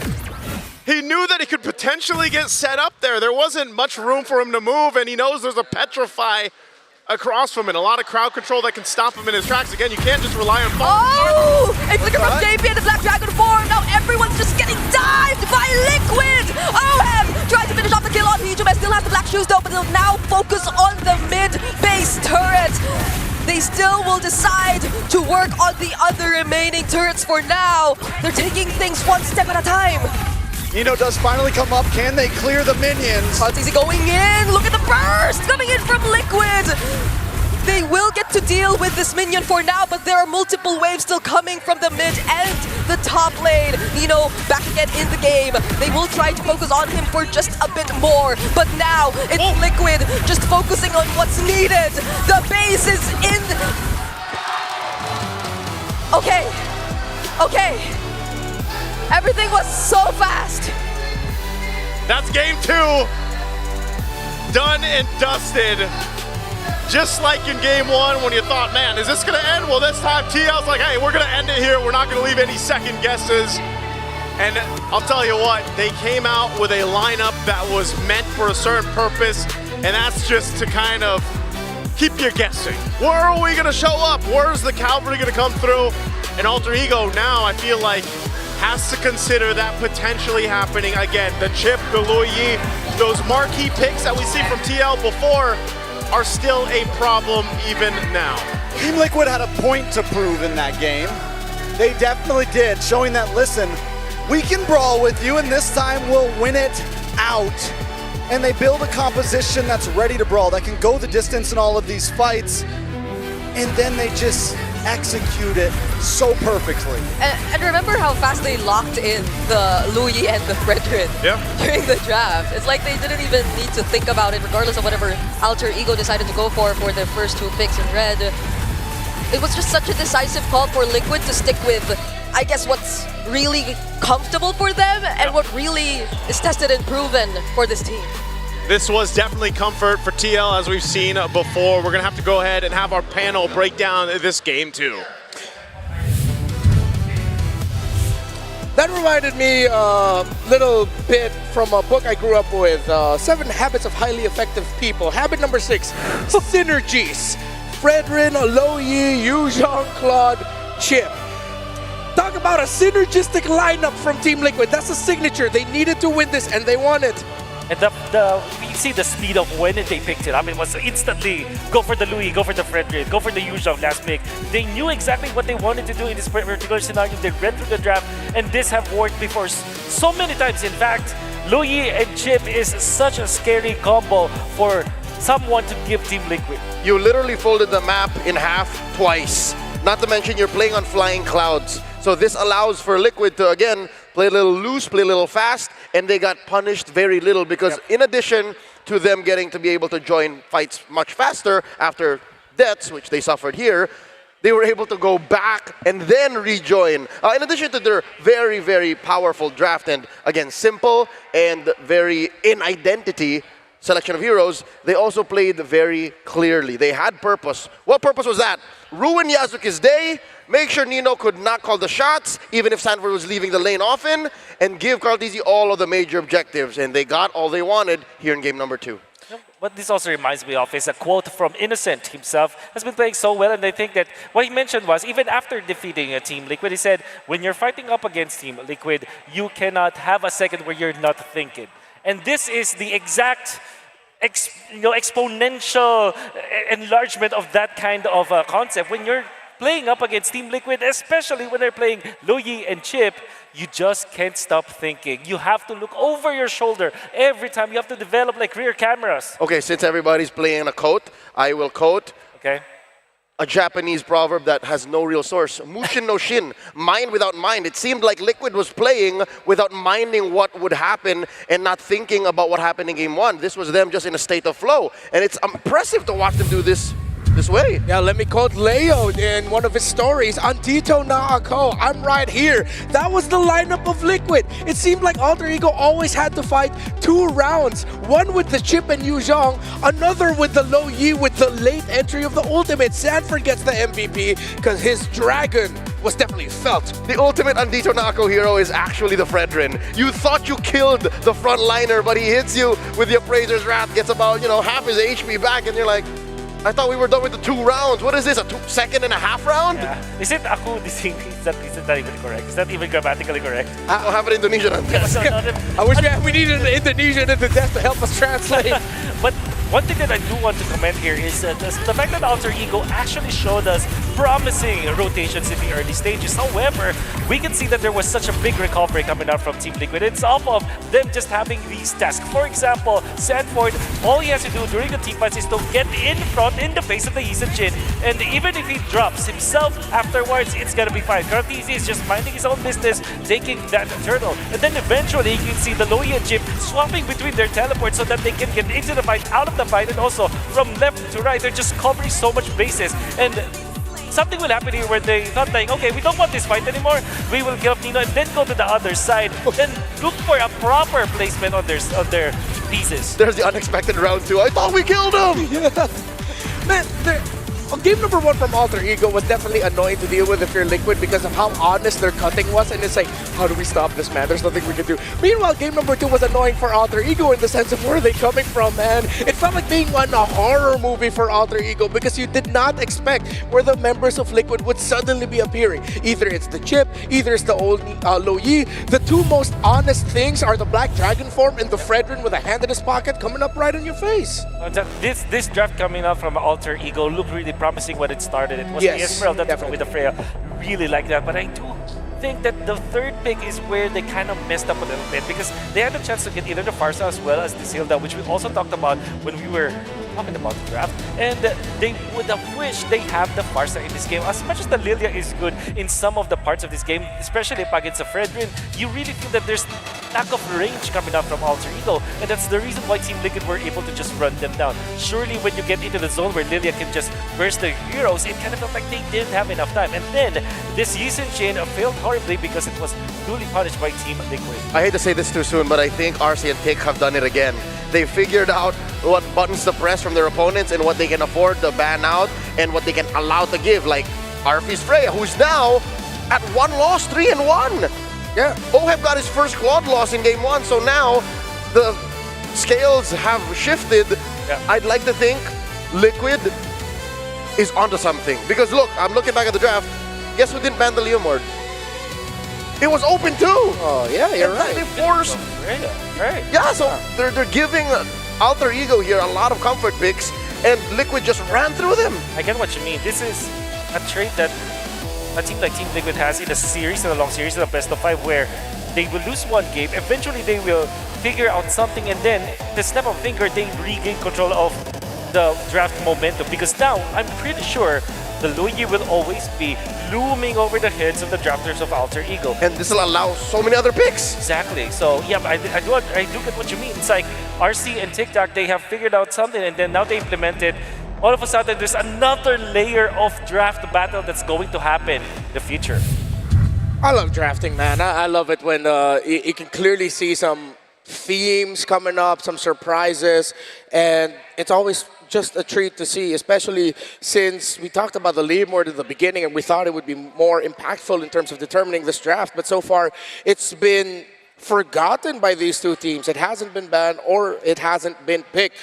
He knew that he could potentially get set up there. There wasn't much room for him to move, and he knows there's a Petrify across from it. A lot of crowd control that can stop him in his tracks. Again, you can't just rely on Oh! A Flicker from JP and the Black Dragon form. Now everyone's just getting dived by Liquid. OM trying to finish off the kill on Heejaman. Still has the black shoes though, but they'll now focus on the mid-base turret. They still will decide to work on the other remaining turrets for now. They're taking things one step at a time. Nino does finally come up. Can they clear the minions? Easy going in. Look at the burst coming in from Liquid. They will get to deal with this minion for now, but there are multiple waves still coming from the mid and the top lane. Nino back again in the game. They will try to focus on him for just a bit more, but now it's Liquid just focusing on what's needed. The base is in. Okay. Everything was so fast. That's game 2. Done and dusted. Just like in game 1 when you thought, man, is this gonna end? Well, this time TL's like, hey, we're gonna end it here. We're not gonna leave any second guesses. And I'll tell you what, they came out with a lineup that was meant for a certain purpose, and that's just to kind of keep you guessing. Where are we gonna show up? Where's the cavalry gonna come through? And Alter Ego now, I feel like, has to consider that potentially happening again. The Chip, the Luyi, those marquee picks that we see from TL before are still a problem even now. Team Liquid had a point to prove in that game. They definitely did, showing that, listen, we can brawl with you, and this time we'll win it out. And they build a composition that's ready to brawl, that can go the distance in all of these fights, and then they just execute it so perfectly. And remember how fast they locked in the Luyi and the Fredrin during the draft. It's like they didn't even need to think about it, regardless of whatever Alter Ego decided to go for their first 2 picks in red. It was just such a decisive call for Liquid to stick with, I guess, what's really comfortable for them and what really is tested and proven for this team. This was definitely comfort for TL, as we've seen before. We're gonna have to go ahead and have our panel break down this game too. That reminded me a little bit from a book I grew up with, 7 Habits of Highly Effective People. Habit number 6, synergies. Fredrin, Luyi, Yuzhong, Claude, Chip. Talk about a synergistic lineup from Team Liquid. That's a signature. They needed to win this, and they won it. And we see the speed of when they picked it up. It was instantly go for the Luyi, go for the Fredrin, go for the Yuzhong last pick. They knew exactly what they wanted to do in this particular scenario. They read through the draft, and this have worked before so many times. In fact, Luyi and Chip is such a scary combo for someone to give Team Liquid. You literally folded the map in half twice. Not to mention you're playing on flying clouds. So this allows for Liquid to, again, play a little loose, play a little fast, and they got punished very little because in addition to them getting to be able to join fights much faster after deaths, which they suffered here, they were able to go back and then rejoin. In addition to their very, very powerful draft and, again, simple and very in identity selection of heroes, they also played very clearly. They had purpose. What purpose was that? Ruin Yasuke's day, make sure Nino could not call the shots, even if Sanford was leaving the lane often, and give Carltese all of the major objectives. And they got all they wanted here in game number 2. What this also reminds me of is a quote from Innocent himself. Has been playing so well, and I think that what he mentioned was, even after defeating a Team Liquid, he said, when you're fighting up against Team Liquid, you cannot have a second where you're not thinking. And this is the exact exponential enlargement of that kind of concept. When you're playing up against Team Liquid, especially when they're playing Luyi and Chip, you just can't stop thinking. You have to look over your shoulder every time. You have to develop like rear cameras. Okay, since everybody's playing a quote, I will quote a Japanese proverb that has no real source. Mushin no shin, mind without mind. It seemed like Liquid was playing without minding what would happen and not thinking about what happened in game 1. This was them just in a state of flow. And it's impressive to watch them do this way. Yeah, let me quote Leo in one of his stories, Andito na ako, I'm right here. That was the lineup of Liquid. It seemed like Alter Ego always had to fight 2 rounds. One with the Chip and Yuzhong, another with the Luyi with the late entry of the ultimate. Sanford gets the MVP because his dragon was definitely felt. The ultimate Andito na ako hero is actually the Fredrin. You thought you killed the frontliner, but he hits you with the Appraiser's Wrath, gets about, half his HP back, and you're like, I thought we were done with the 2 rounds. What is this, a 2.5 round? Yeah. Is it aku dising? Is that even correct? Is that even grammatically correct? I'll have it Indonesian. I wish we needed an Indonesian in the desk to help us translate. But one thing that I do want to comment here is the fact that Alter Ego actually showed us promising rotations in the early stages. However, we can see that there was such a big recovery coming out from Team Liquid. It's off of them just having these tasks. For example, Sanford, all he has to do during the team fights is to get in front in the face of the Isen Jin. And even if he drops himself afterwards, it's gonna be fine. Carltese is just minding his own business, taking that turtle. And then eventually you can see the Luyi and Chip swapping between their teleports so that they can get into the fight, out of the fight, and also from left to right. They're just covering so much bases. And something will happen here where they thought like, okay, we don't want this fight anymore. We will give up Nino and then go to the other side. Then look for a proper placement on their pieces. There's the unexpected round 2. I thought we killed him! Man, Game number 1 from Alter Ego was definitely annoying to deal with if you're Liquid because of how honest their cutting was, and it's like, how do we stop this, man? There's nothing we can do. Meanwhile, game number 2 was annoying for Alter Ego in the sense of where are they coming from, man? It felt like being on a horror movie for Alter Ego because you did not expect where the members of Liquid would suddenly be appearing. Either it's the Chip, either it's the old Lo Yi. The two most honest things are the Black Dragon form and the Fredrin with a hand in his pocket coming up right in your face. This draft coming up from Alter Ego looked really promising when it started. It was Yes, the Israel that with the Freya. Really like that, but I do think that the third pick is where they kind of messed up a little bit because they had a chance to get either the Farsa as well as the Zilda, which we also talked about when we were talking about the draft, and they would have wished they have the Farsa in this game. As much as the Lilia is good in some of the parts of this game, especially against the Fredrin, you really feel that there's lack of range coming up from Alter Ego, and that's the reason why Team Liquid were able to just run them down. Surely when you get into the zone where Lilia can just burst the heroes, it kind of felt like they didn't have enough time. And then this Yisen chain failed horribly because it was duly punished by Team Liquid. I hate to say this too soon, but I think RC and Pick have done it again. They figured out what buttons to press from their opponents and what they can afford to ban out and what they can allow to give. Like Arfi's Freya, who's now at 1 loss, 3-1. Yeah, Oheb got his first quad loss in game 1, so now the scales have shifted. Yeah. I'd like to think Liquid is onto something. Because look, I'm looking back at the draft. Guess who didn't ban the Leomord? It was open too. Oh yeah, you're right. They forced. Right. Yeah, so they're giving Alter Ego here a lot of comfort picks, and Liquid just ran through them. I get what you mean. This is a trait that a team like Team Liquid has in a series, in a long series, in a best of 5, where they will lose one game, eventually they will figure out something, and then the snap of a finger, they regain control of the draft momentum. Because now, I'm pretty sure the Luigi will always be looming over the heads of the drafters of Alter Ego. And this will allow so many other picks. Exactly. So, yeah, I do get what you mean. It's like RC and TikTok, they have figured out something, and then now they implement it. All of a sudden, there's another layer of draft battle that's going to happen in the future. I love drafting, man. I love it when you can clearly see some themes coming up, some surprises, and it's always just a treat to see, especially since we talked about the leaderboard at the beginning and we thought it would be more impactful in terms of determining this draft, but so far it's been forgotten by these two teams. It hasn't been banned or it hasn't been picked.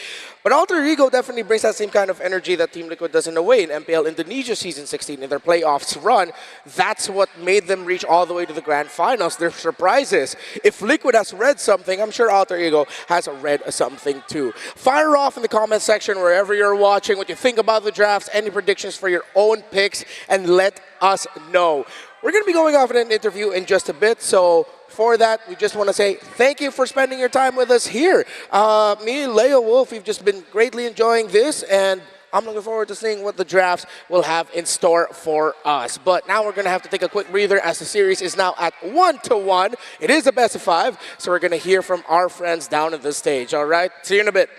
But Alter Ego definitely brings that same kind of energy that Team Liquid does in a way in MPL Indonesia Season 16 in their playoffs run. That's what made them reach all the way to the grand finals. Their surprises. If Liquid has read something, I'm sure Alter Ego has read something too. Fire off in the comment section wherever you're watching what you think about the drafts, any predictions for your own picks, and let us know. We're going to be going off in an interview in just a bit, so for that, we just want to say thank you for spending your time with us here. Me, Leo Wolf, we've just been greatly enjoying this, and I'm looking forward to seeing what the drafts will have in store for us. But now we're going to have to take a quick breather as the series is now at 1-1. It is a best of 5, so we're going to hear from our friends down at the stage, all right? See you in a bit.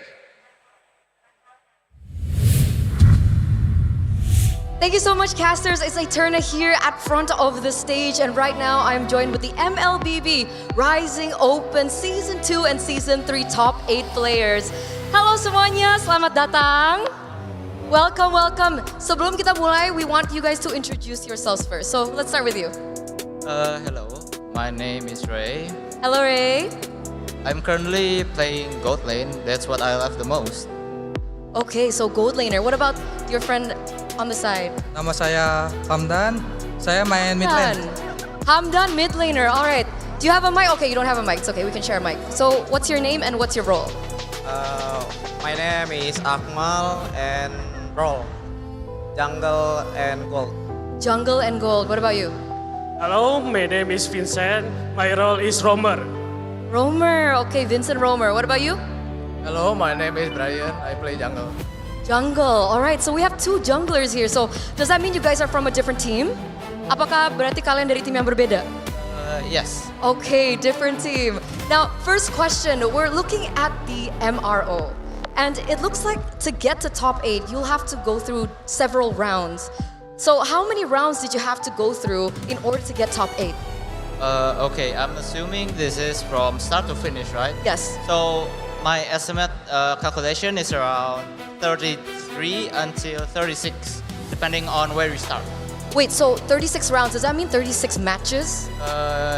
Thank you so much, casters. It's Eterna here at front of the stage, and right now I'm joined with the MLBB Rising Open Season 2 and Season 3 Top 8 players. Hello semuanya, selamat datang. Welcome, welcome. Sebelum kita mulai, we want you guys to introduce yourselves first. So let's start with you. Hello, my name is Ray. Hello, Ray. I'm currently playing gold lane. That's what I love the most. Okay, so gold laner. What about your friend on the side? Nama saya Hamdan. Saya main mid lane. Hamdan, mid laner. All right. Do you have a mic? Okay, you don't have a mic. It's okay. We can share a mic. So, what's your name and what's your role? My name is Akmal and role jungle and gold. Jungle and gold. What about you? Hello, my name is Vincent. My role is roamer. Roamer. Okay, Vincent Roamer. What about you? Hello, my name is Brian. I play jungle. Jungle. All right, so we have 2 junglers here. So, does that mean you guys are from a different team? Apakah berarti kalian dari tim yang berbeda? Yes. Okay, different team. Now, first question. We're looking at the MRO. And it looks like to get to top 8, you'll have to go through several rounds. So, how many rounds did you have to go through in order to get top 8? Okay, I'm assuming this is from start to finish, right? Yes. So, my estimate calculation is around 33 until 36. depending on where we start. Wait, so 36 rounds, does that mean 36 matches?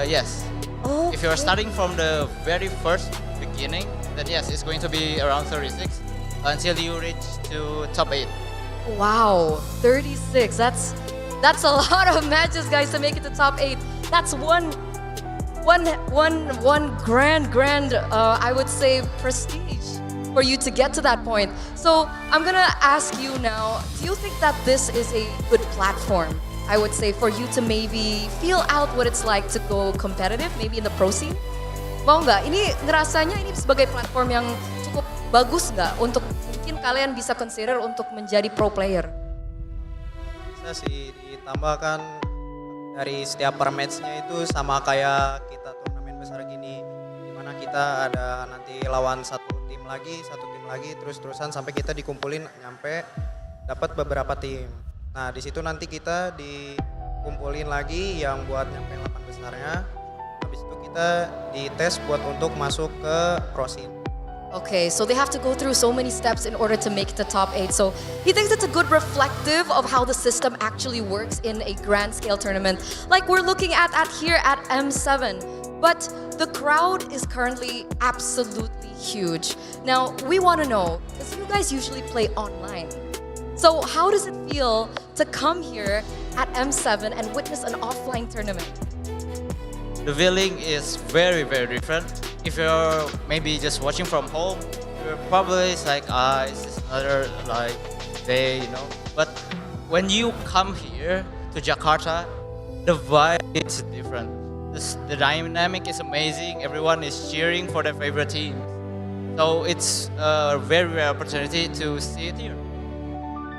Yes. Oh. If you're starting from the very first beginning, then yes, it's going to be around 36 until you reach to top 8. Wow, 36. That's a lot of matches, guys, to make it to top 8. That's one grand, I would say, prestige for you to get to that point. So I'm gonna ask you now, do you think that this is a good platform, I would say, for you to maybe feel out what it's like to go competitive, maybe in the pro scene? Mau nggak? Ini ngerasanya ini sebagai platform yang cukup bagus nggak untuk mungkin kalian bisa consider untuk menjadi pro player? Bisa sih ditambahkan dari setiap per match-nya itu sama kayak kita turnamen besar gini, dimana kita ada nanti lawan satu tim lagi terus-terusan sampai kita dikumpulin nyampe dapat beberapa tim. Nah di situ nanti kita dikumpulin lagi yang buat nyampe 8 besarnya. Habis itu kita dites buat untuk masuk ke pro scene. Okay, so they have to go through so many steps in order to make the top 8. So he thinks it's a good reflective of how the system actually works in a grand scale tournament, like we're looking at here at M7. But the crowd is currently absolutely huge. Now, we want to know, because you guys usually play online. So how does it feel to come here at M7 and witness an offline tournament? The feeling is very, very different. If you're maybe just watching from home, you're probably like, it's just another like day, you know. But when you come here to Jakarta, the vibe is different. The dynamic is amazing. Everyone is cheering for their favorite team. So it's a very rare opportunity to see it here.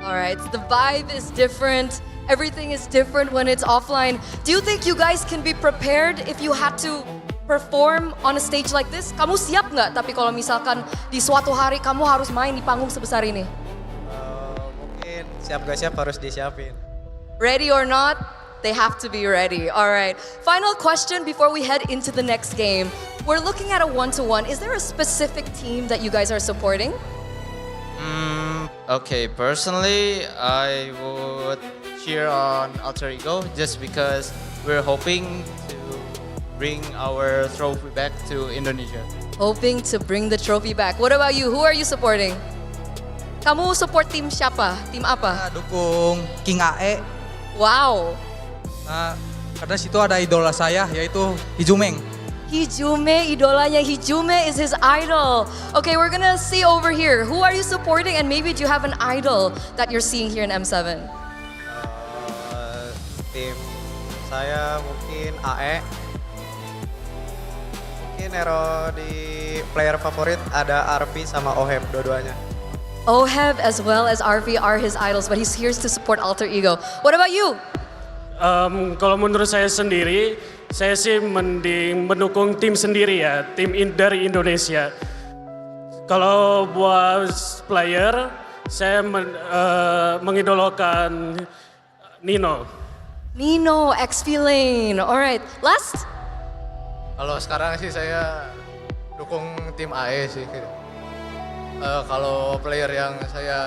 All right, the vibe is different. Everything is different when it's offline. Do you think you guys can be prepared if you had to perform on a stage like this? Kamu siap nggak? Tapi kalau misalkan di suatu hari kamu harus main di panggung sebesar ini. Mungkin siap gak siap harus disiapin. Ready or not, they have to be ready. All right. Final question before we head into the next game. We're looking at a 1-to-1. Is there a specific team that you guys are supporting? Okay, personally, I would cheer on Alter Ego just because we're hoping to bring our trophy back to Indonesia. Hoping to bring the trophy back. What about you? Who are you supporting? Kamu support tim siapa? Tim apa? Dukung King AE. Wow. Nah, karena situ ada idola saya yaitu Hijumeng. Hijume, idolanya Hijume is his idol. Okay, we're gonna see over here. Who are you supporting, and maybe do you have an idol that you're seeing here in M7? Tim saya mungkin AE. Mungkin Nero di player favorit ada Arvi sama Oheb dua-duanya. Oheb as well as Arvi are his idols, but he's here to support Alter Ego. What about you? Kalau menurut saya sendiri, saya sih mending mendukung tim sendiri ya, tim dari Indonesia. Kalau buat player, saya mengidolakan Nino. Nino, X-Feeling. Alright, last? Kalau sekarang sih saya dukung tim AE sih. Kalau player yang saya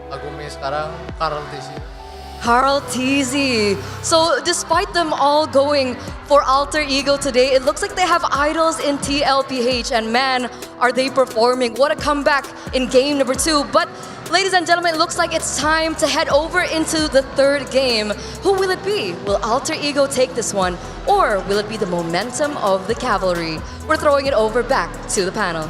agumi sekarang, Karl Tisi. Carl Teasy. So despite them all going for Alter Ego today, it looks like they have idols in TLPH, and man, are they performing. What a comeback in game number 2. But ladies and gentlemen, it looks like it's time to head over into the third game. Who will it be? Will Alter Ego take this one? Or will it be the momentum of the cavalry? We're throwing it over back to the panel.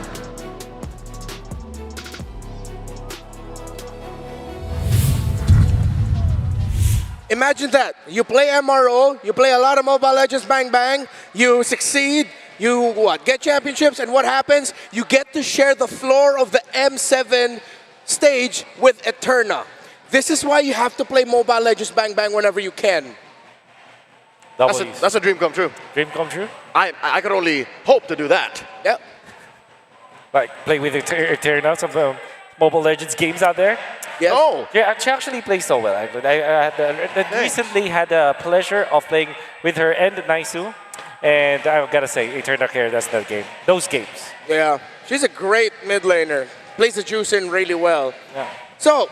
Imagine that. You play MRO, you play a lot of Mobile Legends Bang Bang, you succeed, you get championships, and what happens? You get to share the floor of the M7 stage with Eterna. This is why you have to play Mobile Legends Bang Bang whenever you can. That's a dream come true. Dream come true? I could only hope to do that. Yep. Like play with Eterna, some of the Mobile Legends games out there. Yes. Oh. Yeah, she actually plays so well. I recently had the pleasure of playing with her and Naisu, and I've got to say, Eterna carried us that game. Those games. Yeah, she's a great mid laner. Plays the juice in really well. Yeah. So,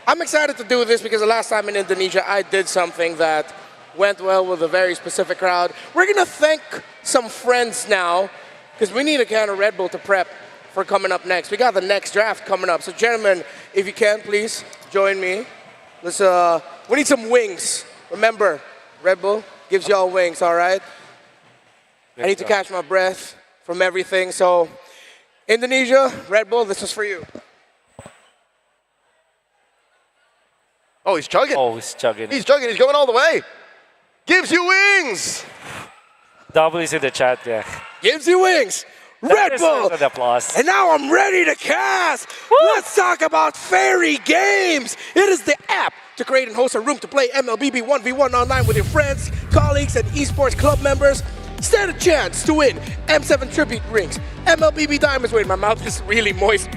I'm excited to do this because the last time in Indonesia, I did something that went well with a very specific crowd. We're going to thank some friends now because we need a can of Red Bull to prep for coming up next. We got the next draft coming up. So gentlemen, if you can, please join me. Let's, we need some wings. Remember, Red Bull gives y'all wings, all right? I need to catch my breath from everything. So Indonesia, Red Bull, this is for you. Oh, he's chugging. Oh, he's chugging. He's chugging. He's going all the way. Gives you wings. W's in the chat, yeah. Gives you wings. That Red Bull. deserves an applause. And now I'm ready to cast. Let's talk about Fairy Games. It is the app to create and host a room to play MLBB 1v1 online with your friends, colleagues, and esports club members. Stand a chance to win M7 Tribute Rings, MLBB Diamonds. Wait, my mouth is really moist.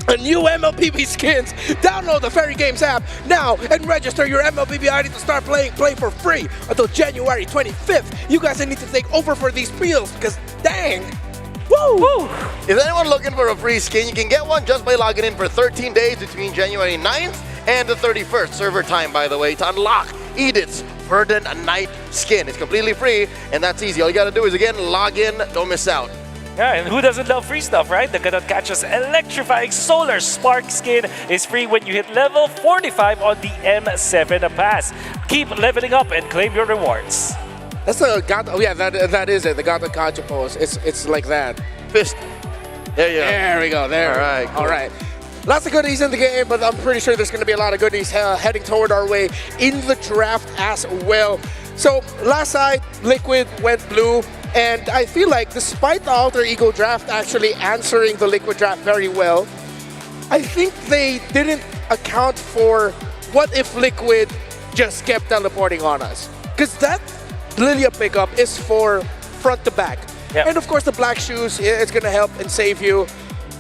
A new MLBB skins. Download the Fairy Games app now and register your MLBB ID to start playing. Play for free until January 25th. You guys need to take over for these deals because dang. Woo! If anyone looking for a free skin, you can get one just by logging in for 13 days between January 9th and the 31st. Server time, by the way, to unlock Edith's Verdant Night skin. It's completely free, and that's easy. All you gotta do is, again, log in, don't miss out. Yeah, and who doesn't love free stuff, right? The Ganot Catch's electrifying Solar Spark skin is free when you hit level 45 on the M7 pass. Keep leveling up and claim your rewards. That's the Gata. Oh yeah, that is it. The Gata Kacha pose. It's like that. Fist. There you go. There we go. There. All right. Cool. All right. Lots of goodies in the game, but I'm pretty sure there's going to be a lot of goodies heading toward our way in the draft as well. So last night, Liquid went blue, and I feel like despite the Alter Ego draft actually answering the Liquid draft very well, I think they didn't account for what if Liquid just kept teleporting on us. Because that Lilia pickup is for front to back. Yep. And of course the black shoes, it's going to help and save you.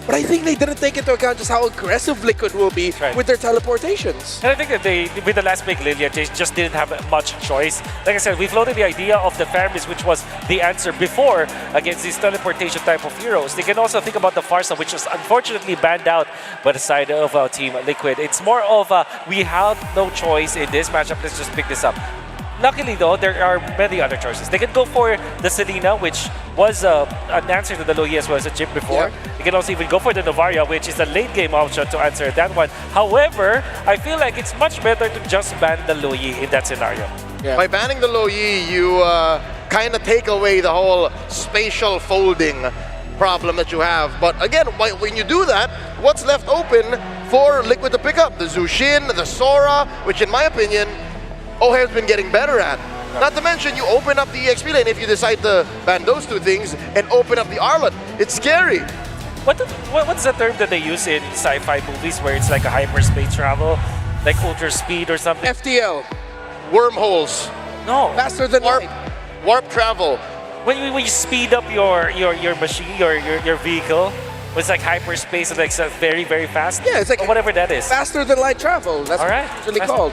But I think they didn't take into account just how aggressive Liquid will be with their teleportations. And I think that they, with the last pick, Lilia, they just didn't have much choice. Like I said, we floated the idea of the Faramis, which was the answer before against these teleportation type of heroes. They can also think about the Farsa, which was unfortunately banned out by the side of Team Liquid. It's more of a, we have no choice in this matchup, let's just pick this up. Luckily though, there are many other choices. They can go for the Selena, which was an answer to the Loyi as well as a chip before. They can also even go for the Novaria, which is a late game option to answer that one. However, I feel like it's much better to just ban the Loyi in that scenario. Yeah. By banning the Loyi, you kind of take away the whole spatial folding problem that you have. But again, when you do that, what's left open for Liquid to pick up? The Zushin, the Sora, which in my opinion, O'Hare's been getting better at. Not to mention, you open up the EXP lane if you decide to ban those two things and open up the Arlet. It's scary. What's the term that they use in sci-fi movies where it's like a hyperspace travel? Like ultra speed or something? FTL. Wormholes. No. Faster than light. Warp travel. When you speed up your machine, your vehicle, it's like hyperspace and like very, very fast? Yeah, it's like whatever that is. Faster than light travel. That's what it's usually called.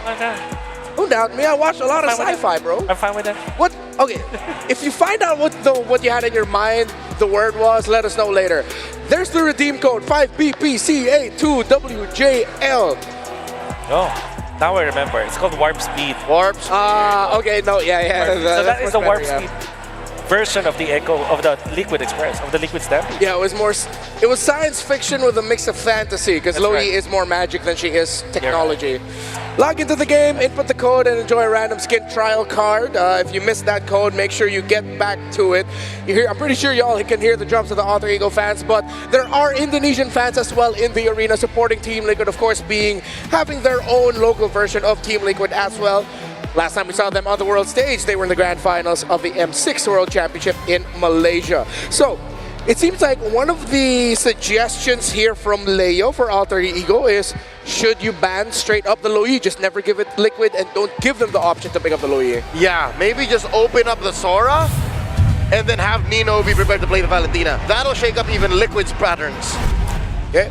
Don't doubt me, I watch a lot of sci-fi, bro. I'm fine with that. What? Okay, if you find out what you had in your mind, the word was, let us know later. There's the redeem code 5BPCA2WJL. Oh, now I remember. It's called Warp Speed. Warp Speed. Okay, no, yeah. So that is the Warp Speed version of the Echo of the Liquid Express, of the Liquid Stampede. Yeah, it was science fiction with a mix of fantasy, because Loyi is more magic than she is technology. Log into the game, input the code, and enjoy a random skin trial card. If you missed that code, make sure you get back to it. I'm pretty sure y'all can hear the drums of the Alter Ego fans, but there are Indonesian fans as well in the arena supporting Team Liquid, of course, having their own local version of Team Liquid as well. Last time we saw them on the world stage, they were in the grand finals of the M6 World Championship in Malaysia. So, it seems like one of the suggestions here from Leo for Alter Ego is, should you ban straight up the Loyi? Just never give it Liquid and don't give them the option to pick up the Loyi. Yeah, maybe just open up the Sora and then have Nino be prepared to play the Valentina. That'll shake up even Liquid's patterns. Okay.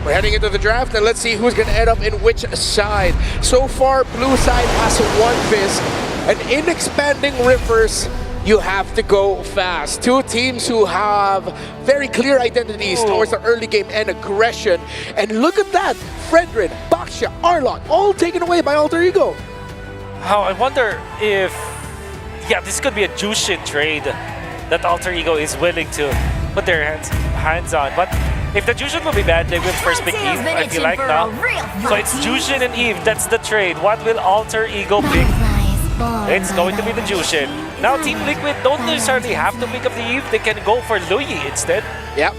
We're heading into the draft, and let's see who's going to end up in which side. So far, blue side has won this, and in expanding rivers, you have to go fast. Two teams who have very clear identities towards the early game and aggression. And look at that, Fredrin, Baksha, Arlot, all taken away by Alter Ego. How I wonder if, yeah, this could be a Jushin trade that Alter Ego is willing to put their hands on. But if the Jushin will be bad, they will first pick Eve, I feel like now. So it's Jushin and Eve, that's the trade. What will Alter Ego pick? It's going to be the Jushin. Now Team Liquid don't necessarily have to pick up the Eve, they can go for Luyi instead. Yep.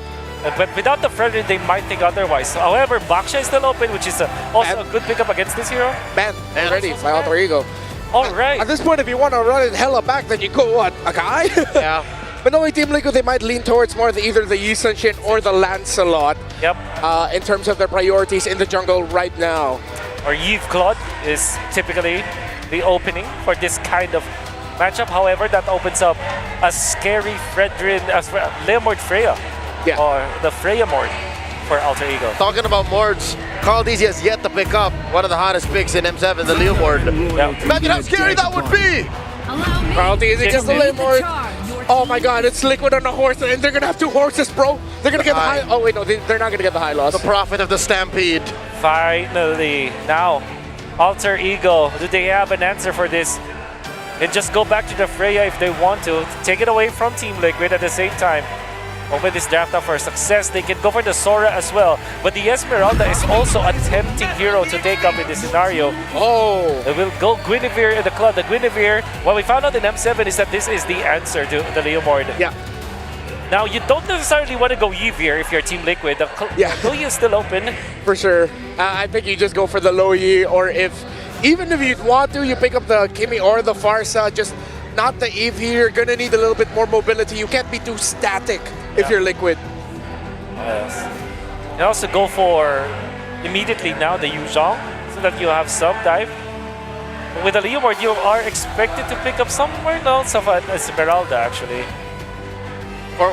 But without the Fredrin, they might think otherwise. However, Baksha is still open, which is also a good pickup against this hero. Man, already by Alter Ego. All right. At this point, if you want to run it hella back, then you go, what, a guy? Yeah. But knowing Team Liquid, they might lean towards more either the Yi Sun-Shin or the Lancelot. Yep. In terms of their priorities in the jungle right now. Or Yves Claude is typically the opening for this kind of matchup. However, that opens up a scary Fredrin, Leomord Freya. Yeah. Or the Freya Mord for Alter Ego. Talking about Mords, Carl Dizzy has yet to pick up one of the hottest picks in M7, the Leomord. Yeah. Imagine how scary that would be! Carl Dizzy gets the Leomord. Oh my god, it's Liquid on a horse, and they're gonna have two horses, bro. They're gonna get the high. Oh wait, no, they're not gonna get the high loss. The prophet of the Stampede. Finally, now, Alter Ego, do they have an answer for this? And just go back to the Freya if they want to. Take it away from Team Liquid at the same time. Open this draft up for success. They can go for the Sora as well. But the Esmeralda is also a tempting hero to take up in this scenario. Oh! They will go Guinevere in the club. The Guinevere, what we found out in M7 is that this is the answer to the Leomord. Yeah. Now, you don't necessarily want to go Eve here if you're Team Liquid. The Luyi is still open. For sure. I think you just go for the Luyi, or even if you want to, you pick up the Kimi or the Farsa, just not the Eve here. You're gonna need a little bit more mobility. You can't be too static if you're Liquid. Yes. You also go for immediately now the Yuzhong so that you have some dive. With the Leomord, you are expected to pick up somewhere else of an Esmeralda actually.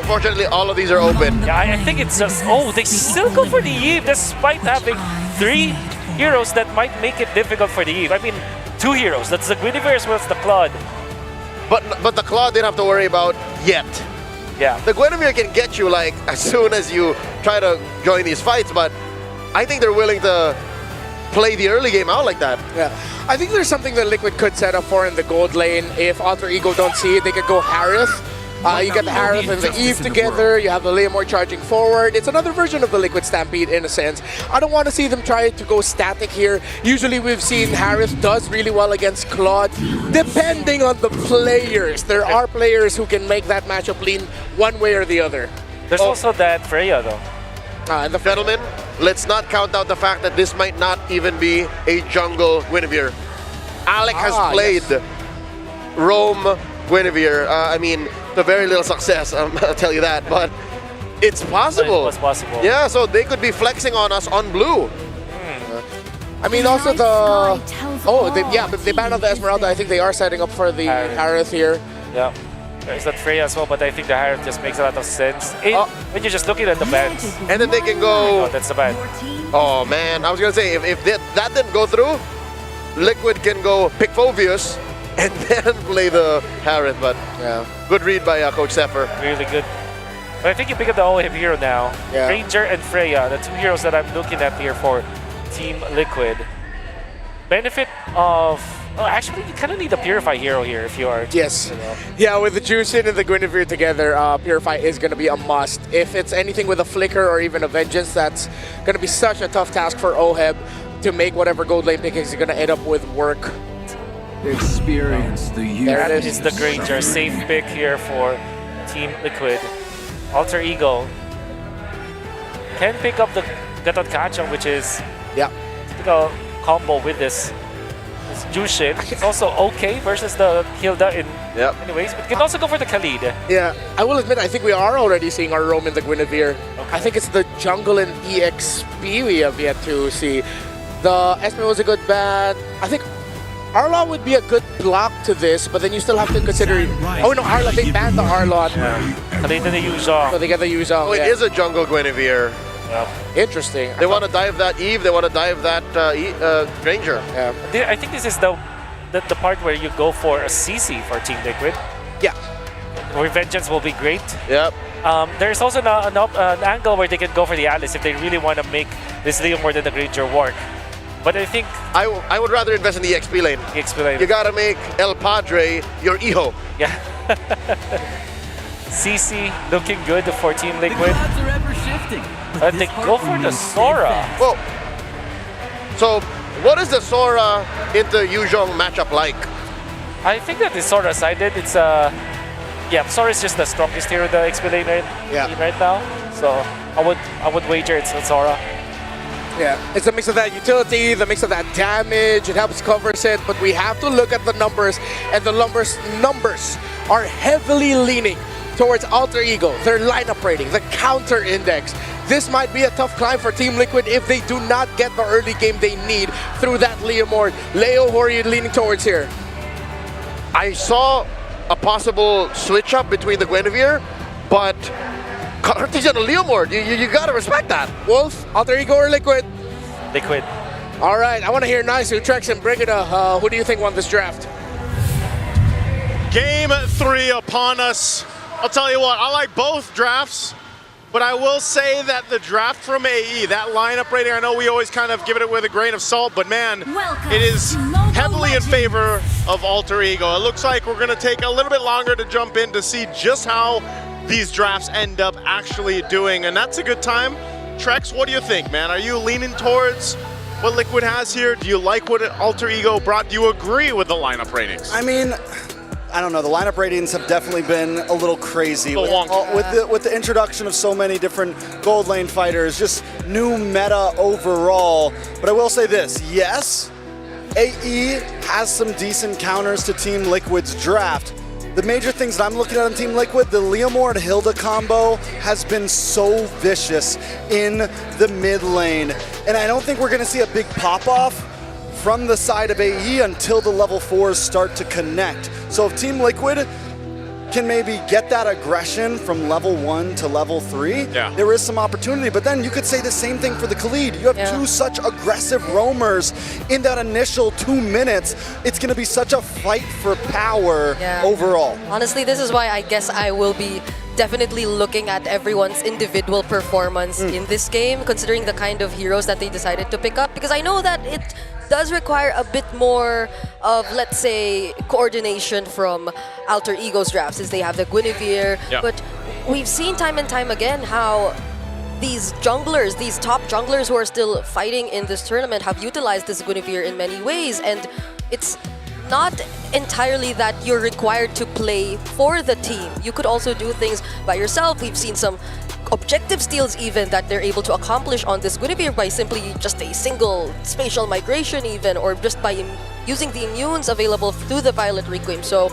Fortunately, all of these are open. Yeah, I think it's just, they still go for the Eve despite having 3 heroes that might make it difficult for the Eve. I mean, 2 heroes. That's the Guinevere as well as the Claude. But the Claude they don't have to worry about yet. Yeah. The Guinevere can get you like as soon as you try to join these fights, but I think they're willing to play the early game out like that. Yeah. I think there's something that Liquid could set up for in the gold lane. If Alter Ego don't see it, they could go Harith. You get the Harith and the Eve together, you have the Leomord charging forward. It's another version of the Liquid Stampede in a sense. I don't want to see them try to go static here. Usually we've seen Harith does really well against Claude, depending on the players. There are players who can make that matchup lean one way or the other. There's also that Freya though. Gentlemen, let's not count out the fact that this might not even be a jungle Guinevere. Alec has played Rome Guinevere. I mean, to very little success, I'll tell you that, but it's possible. It was possible. Yeah, so they could be flexing on us on blue. I mean, also they banned out the Esmeralda. I think they are setting up for the Harith here. Yeah. There's that Freya as well, but I think the Harith just makes a lot of sense. When you're just looking at the bans. And then they can go... Oh, that's the ban. Oh, man. I was going to say, if that didn't go through, Liquid can go pick Phoveus and then play the Harith, but good read by Coach Zephyr. Really good. But I think you pick up the OHIP hero now. Yeah. Ranger and Freya, the 2 heroes that I'm looking at here for Team Liquid. Benefit of... Oh, actually, you kind of need a Purify hero here if you are... Yes. Yeah, with the Jushin and the Guinevere together, Purify is going to be a must. If it's anything with a Flicker or even a Vengeance, that's going to be such a tough task for OHEB to make whatever gold lane pick is going to end up with work. Experience the youth. That is the Granger. Safe pick here for Team Liquid. Alter Ego can pick up the Gatot Kachang, which is typical combo with this Jushin. It's also okay versus the Hilda in many ways, but can also go for the Khalid. Yeah, I will admit, I think we are already seeing our roam in the Guinevere. I think it's the jungle and EXP we have yet to see. The Esme was a good ban. I think Arlot would be a good block to this, but then you still have to consider... Oh no, Arlot, they banned the Arlot. Khalid and the Yuzhong. So they get the Yuzhong, Oh, it is a jungle Guinevere. Interesting. They want to dive that Eve, they want to dive that Granger. I think this is the part where you go for a CC for Team Liquid. Yeah. Revengeance will be great. Yep. There's also an angle where they can go for the Alice if they really want to make this Leo more than the Granger work. But I think I would rather invest in the EXP lane. EXP lane. You gotta make El Padre your Iho. Yeah. CC looking good for Team Liquid. Are ever shifting. They go for the Sora. Well, so what is the Sora into Yuzhong matchup like? I think that the Sora sided. It's yeah, Sora is just the strongest hero in the XP lane right now. So I would wager it's Sora. Yeah, it's a mix of that utility, the mix of that damage, it helps covers it, but we have to look at the numbers, and the numbers are heavily leaning towards Alter Ego, their lineup rating, the counter index. This might be a tough climb for Team Liquid if they do not get the early game they need through that Leomord. Leo, who are you leaning towards here? I saw a possible switch up between the Guinevere, but Artisan and Leomord, you gotta respect that. Wolf, Alter Ego or Liquid? Liquid. All right, I want to hear nice Utrecht and Brigida. Who do you think won this draft? Game 3 upon us. I'll tell you what, I like both drafts, but I will say that the draft from AE, that lineup rating, I know we always kind of give it with a grain of salt, but man, it is heavily in favor of Alter Ego. It looks like we're going to take a little bit longer to jump in to see just how these drafts end up actually doing, and that's a good time. Trex, what do you think, man? Are you leaning towards what Liquid has here? Do you like what Alter Ego brought? Do you agree with the lineup ratings? I mean, I don't know. The lineup ratings have definitely been a little crazy with the introduction of so many different gold lane fighters, just new meta overall. But I will say this, yes, AE has some decent counters to Team Liquid's draft. The major things that I'm looking at on Team Liquid, the Leomord Hilda combo has been so vicious in the mid lane. And I don't think we're going to see a big pop-off from the side of AE until the level 4s start to connect. So if Team Liquid can maybe get that aggression from level 1 to level 3, there is some opportunity. But then you could say the same thing for the Khalid. You have two such aggressive roamers in that initial 2 minutes. It's going to be such a fight for power overall. Honestly, this is why I guess I will be definitely looking at everyone's individual performance in this game, considering the kind of heroes that they decided to pick up, because I know that it does require a bit more of, let's say, coordination from Alter Ego's drafts, since they have the Guinevere. But we've seen time and time again how these junglers, these top junglers who are still fighting in this tournament, have utilized this Guinevere in many ways, and it's not entirely that you're required to play for the team. You could also do things by yourself. We've seen some objective steals even that they're able to accomplish on this Guinevere by simply just a single spatial migration even, or just by using the immunes available through the Violet Requiem. So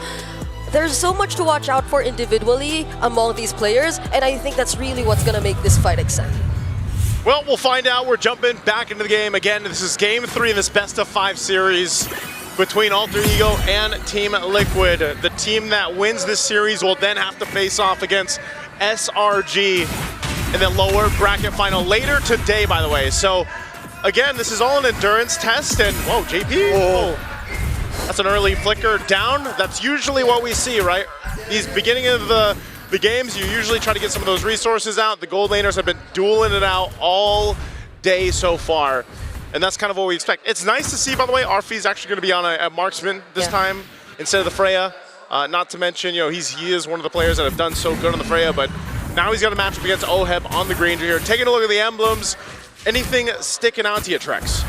there's so much to watch out for individually among these players, and I think that's really what's going to make this fight exciting. Well, we'll find out. We're jumping back into the game again. This is game 3 in this best-of-5 series between Alter Ego and Team Liquid. The team that wins this series will then have to face off against SRG in the lower bracket final later today, by the way. So again, this is all an endurance test, and whoa, JP, that's an early flicker down. That's usually what we see, right? These beginning of the games, you usually try to get some of those resources out. The gold laners have been dueling it out all day so far, and that's kind of what we expect. It's nice to see, by the way, Arfi's actually going to be on a marksman this time instead of the Freya. Not to mention, you know, he is one of the players that have done so good on the Freya, but now he's got a matchup against Oheb on the Granger here. Taking a look at the emblems, anything sticking out to you, Trex?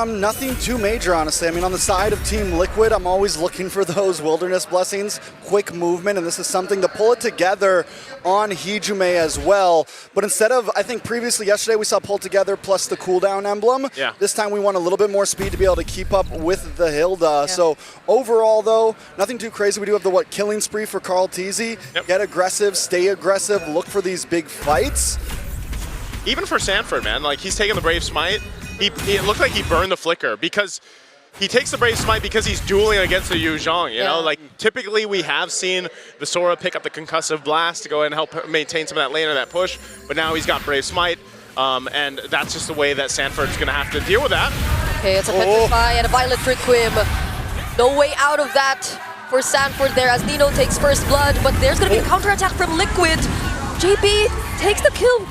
Nothing too major, honestly. I mean, on the side of Team Liquid, I'm always looking for those wilderness blessings, quick movement, and this is something to pull it together on Hijume as well. But instead of, I think previously yesterday we saw pull together plus the cooldown emblem. This time we want a little bit more speed to be able to keep up with the Hilda. So overall, though, nothing too crazy. We do have the killing spree for Carl Teasy. Get aggressive, stay aggressive, look for these big fights. Even for Sanford, man, like he's taking the Brave Smite. It looked like he burned the flicker because he takes the Brave Smite because he's dueling against the Yu Zhang, you know? Like, typically we have seen the Sora pick up the Concussive Blast to go ahead and help maintain some of that lane or that push, but now he's got Brave Smite, and that's just the way that Sanford's going to have to deal with that. Okay, it's a Petrify and a Violet Requiem. No way out of that for Sanford there as Nino takes first blood, but there's going to be a counterattack from Liquid. JP takes the kill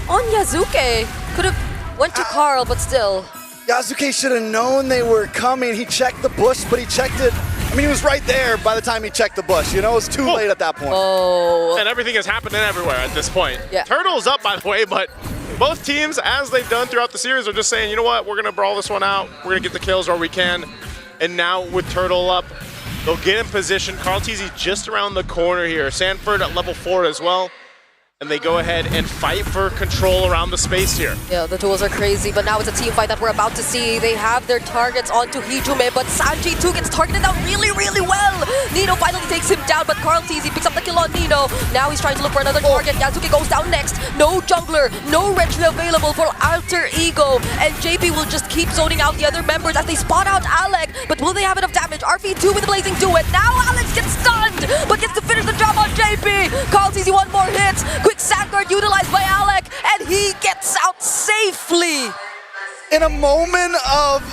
on Yazuke. Could have went to Carl, but still. Yazuke should have known they were coming. He checked the bush, but he checked it. I mean, he was right there by the time he checked the bush. You know, it was too late at that point. Oh. And everything is happening everywhere at this point. Yeah. Turtle's up, by the way, but both teams, as they've done throughout the series, are just saying, you know what, we're going to brawl this one out. We're going to get the kills where we can. And now with Turtle up, they'll get in position. Carl Teasy just around the corner here. Sanford at level 4 as well. And they go ahead and fight for control around the space here. Yeah, the duels are crazy, but now it's a team fight that we're about to see. They have their targets onto Hijume, but Sanji too gets targeted down really, really well. Nino finally takes him down, but Carl Teasy picks up the kill on Nino. Now he's trying to look for another target. Yazuke goes down next. No jungler, no retry available for Alter Ego, and JP will just keep zoning out the other members as they spot out Alec, but will they have enough damage? RV2 with the blazing duet. Now Alex gets stunned, but gets to finish the job on JP. Carl Teasy one more hit. Quick Sandguard utilized by Alec, and he gets out safely. In a moment of,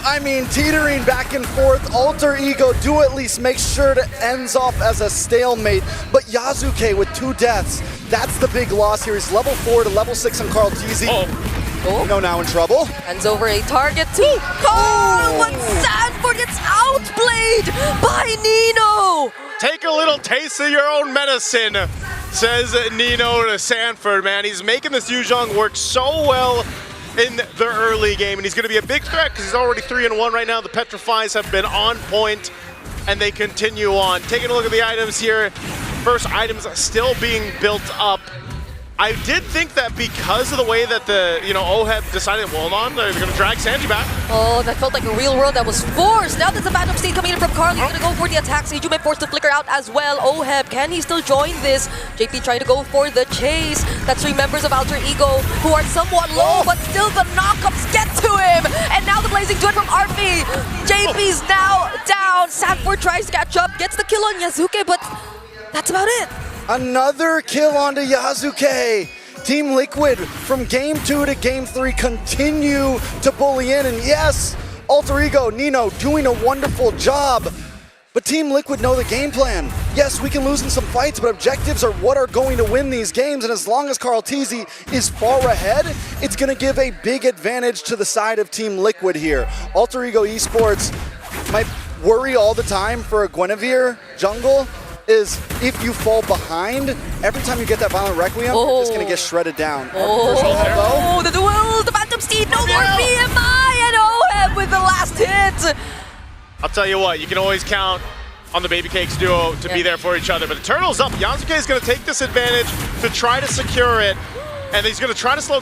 teetering back and forth, Alter Ego do at least make sure to ends off as a stalemate, but Yazuke with 2 deaths, that's the big loss here. He's level 4 to level 6 on Carl Teasy. Nino now in trouble. Hands over a target to Carl, but Sanford gets outplayed by Nino. Take a little taste of your own medicine, says Nino to Sanford, man. He's making this Yuzhong work so well in the early game, and he's going to be a big threat because he's already 3-1 right now. The Petrifies have been on point, and they continue on. Taking a look at the items here. First items still being built up. I did think that because of the way that the, OHEB decided, well, hold on, they're going to drag Sanji back. Oh, that felt like a real world that was forced. Now there's a bad state coming in from Carl. He's going to go for the attack. Hijume forced to flicker out as well. OHEB, can he still join this? JP trying to go for the chase. That's 3 members of Alter Ego who are somewhat low, but still the knockups get to him. And now the blazing duet from RP. JP's now down. Sanford tries to catch up, gets the kill on Yazuke, but that's about it. Another kill onto Yazuke. Team Liquid from game 2 to game 3 continue to bully in. And yes, Alter Ego, Nino doing a wonderful job. But Team Liquid know the game plan. Yes, we can lose in some fights, but objectives are what are going to win these games. And as long as Carl Teasy is far ahead, it's going to give a big advantage to the side of Team Liquid here. Alter Ego Esports might worry all the time for a Guinevere jungle is if you fall behind, every time you get that Violent Requiem, you're just going to get shredded down. The duel, the Phantom Steed, no more BMI, and OHEB with the last hit. I'll tell you what, you can always count on the Baby Cakes duo to be there for each other. But the Turtle's up. Yazuke is going to take this advantage to try to secure it. And he's going to try to slow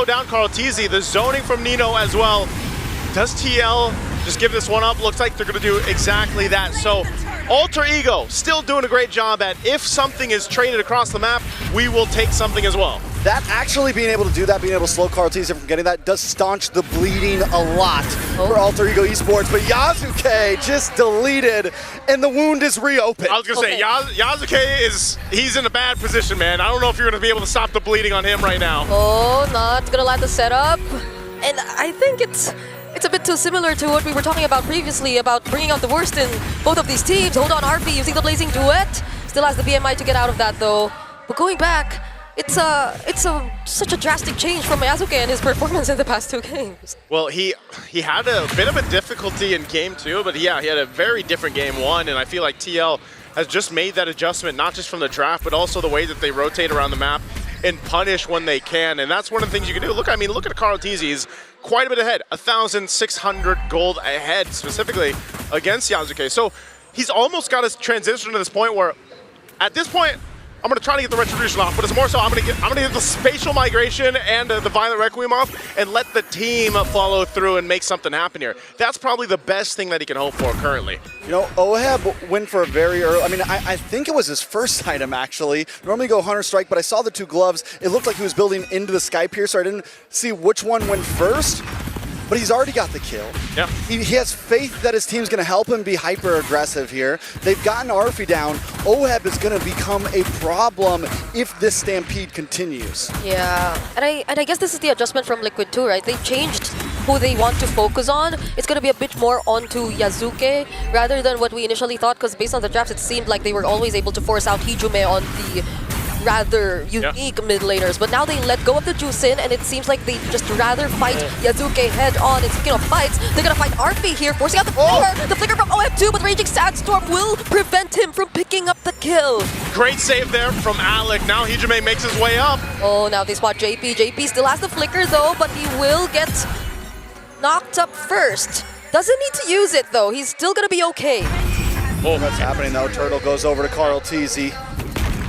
down Carl Teasy. The zoning from Nino as well. Does TL just give this one up? Looks like they're going to do exactly that. So Alter Ego still doing a great job at if something is traded across the map, we will take something as well. That actually being able to do that, being able to slow Carl Teasy from getting that, does staunch the bleeding a lot for Alter Ego Esports. But Yazuke just deleted, and the wound is reopened. I was going to say, Yazuke he's in a bad position, man. I don't know if you're going to be able to stop the bleeding on him right now. Oh, not going to land the setup. And I think it's a bit too similar to what we were talking about previously about bringing out the worst in both of these teams. Hold on, RP using the blazing duet. Still has the BMI to get out of that though. But going back, it's such a drastic change from Yazuke and his performance in the past 2 games. Well, he had a bit of a difficulty in game 2, but yeah, he had a very different game 1, and I feel like TL has just made that adjustment, not just from the draft, but also the way that they rotate around the map and punish when they can, and that's one of the things you can do. Look at Carl Teasy. He's quite a bit ahead, 1,600 gold ahead, specifically against Yazuke. So he's almost got his transition to this point where, at this point, I'm going to try to get the Retribution off, but it's more so I'm going to get the Spatial Migration and the Violent Requiem off and let the team follow through and make something happen here. That's probably the best thing that he can hope for currently. OHEB went for a very early, I think it was his first item actually. Normally go Hunter Strike, but I saw the 2 gloves. It looked like he was building into the Sky Piercer. I didn't see which one went first. But he's already got the kill. Yeah. He has faith that his team's going to help him be hyper-aggressive here. They've gotten Arfi down. OHEB is going to become a problem if this stampede continues. Yeah, and I guess this is the adjustment from Liquid too, right? They've changed who they want to focus on, it's going to be a bit more onto Yazuke rather than what we initially thought, because based on the drafts, it seemed like they were always able to force out Hijume on the rather unique mid laners, but now they let go of the Jusin, and it seems like they just rather fight Yazuke head on. And speaking of fights, they're gonna fight Arfi here, forcing out the flicker. The flicker from OF2, but Raging Sandstorm will prevent him from picking up the kill. Great save there from Alec. Now Hijume makes his way up. Oh, now they spot JP. JP still has the flicker though, but he will get knocked up first. Doesn't need to use it though. He's still gonna be okay. Oh, that's happening though. Turtle goes over to Carl TZ.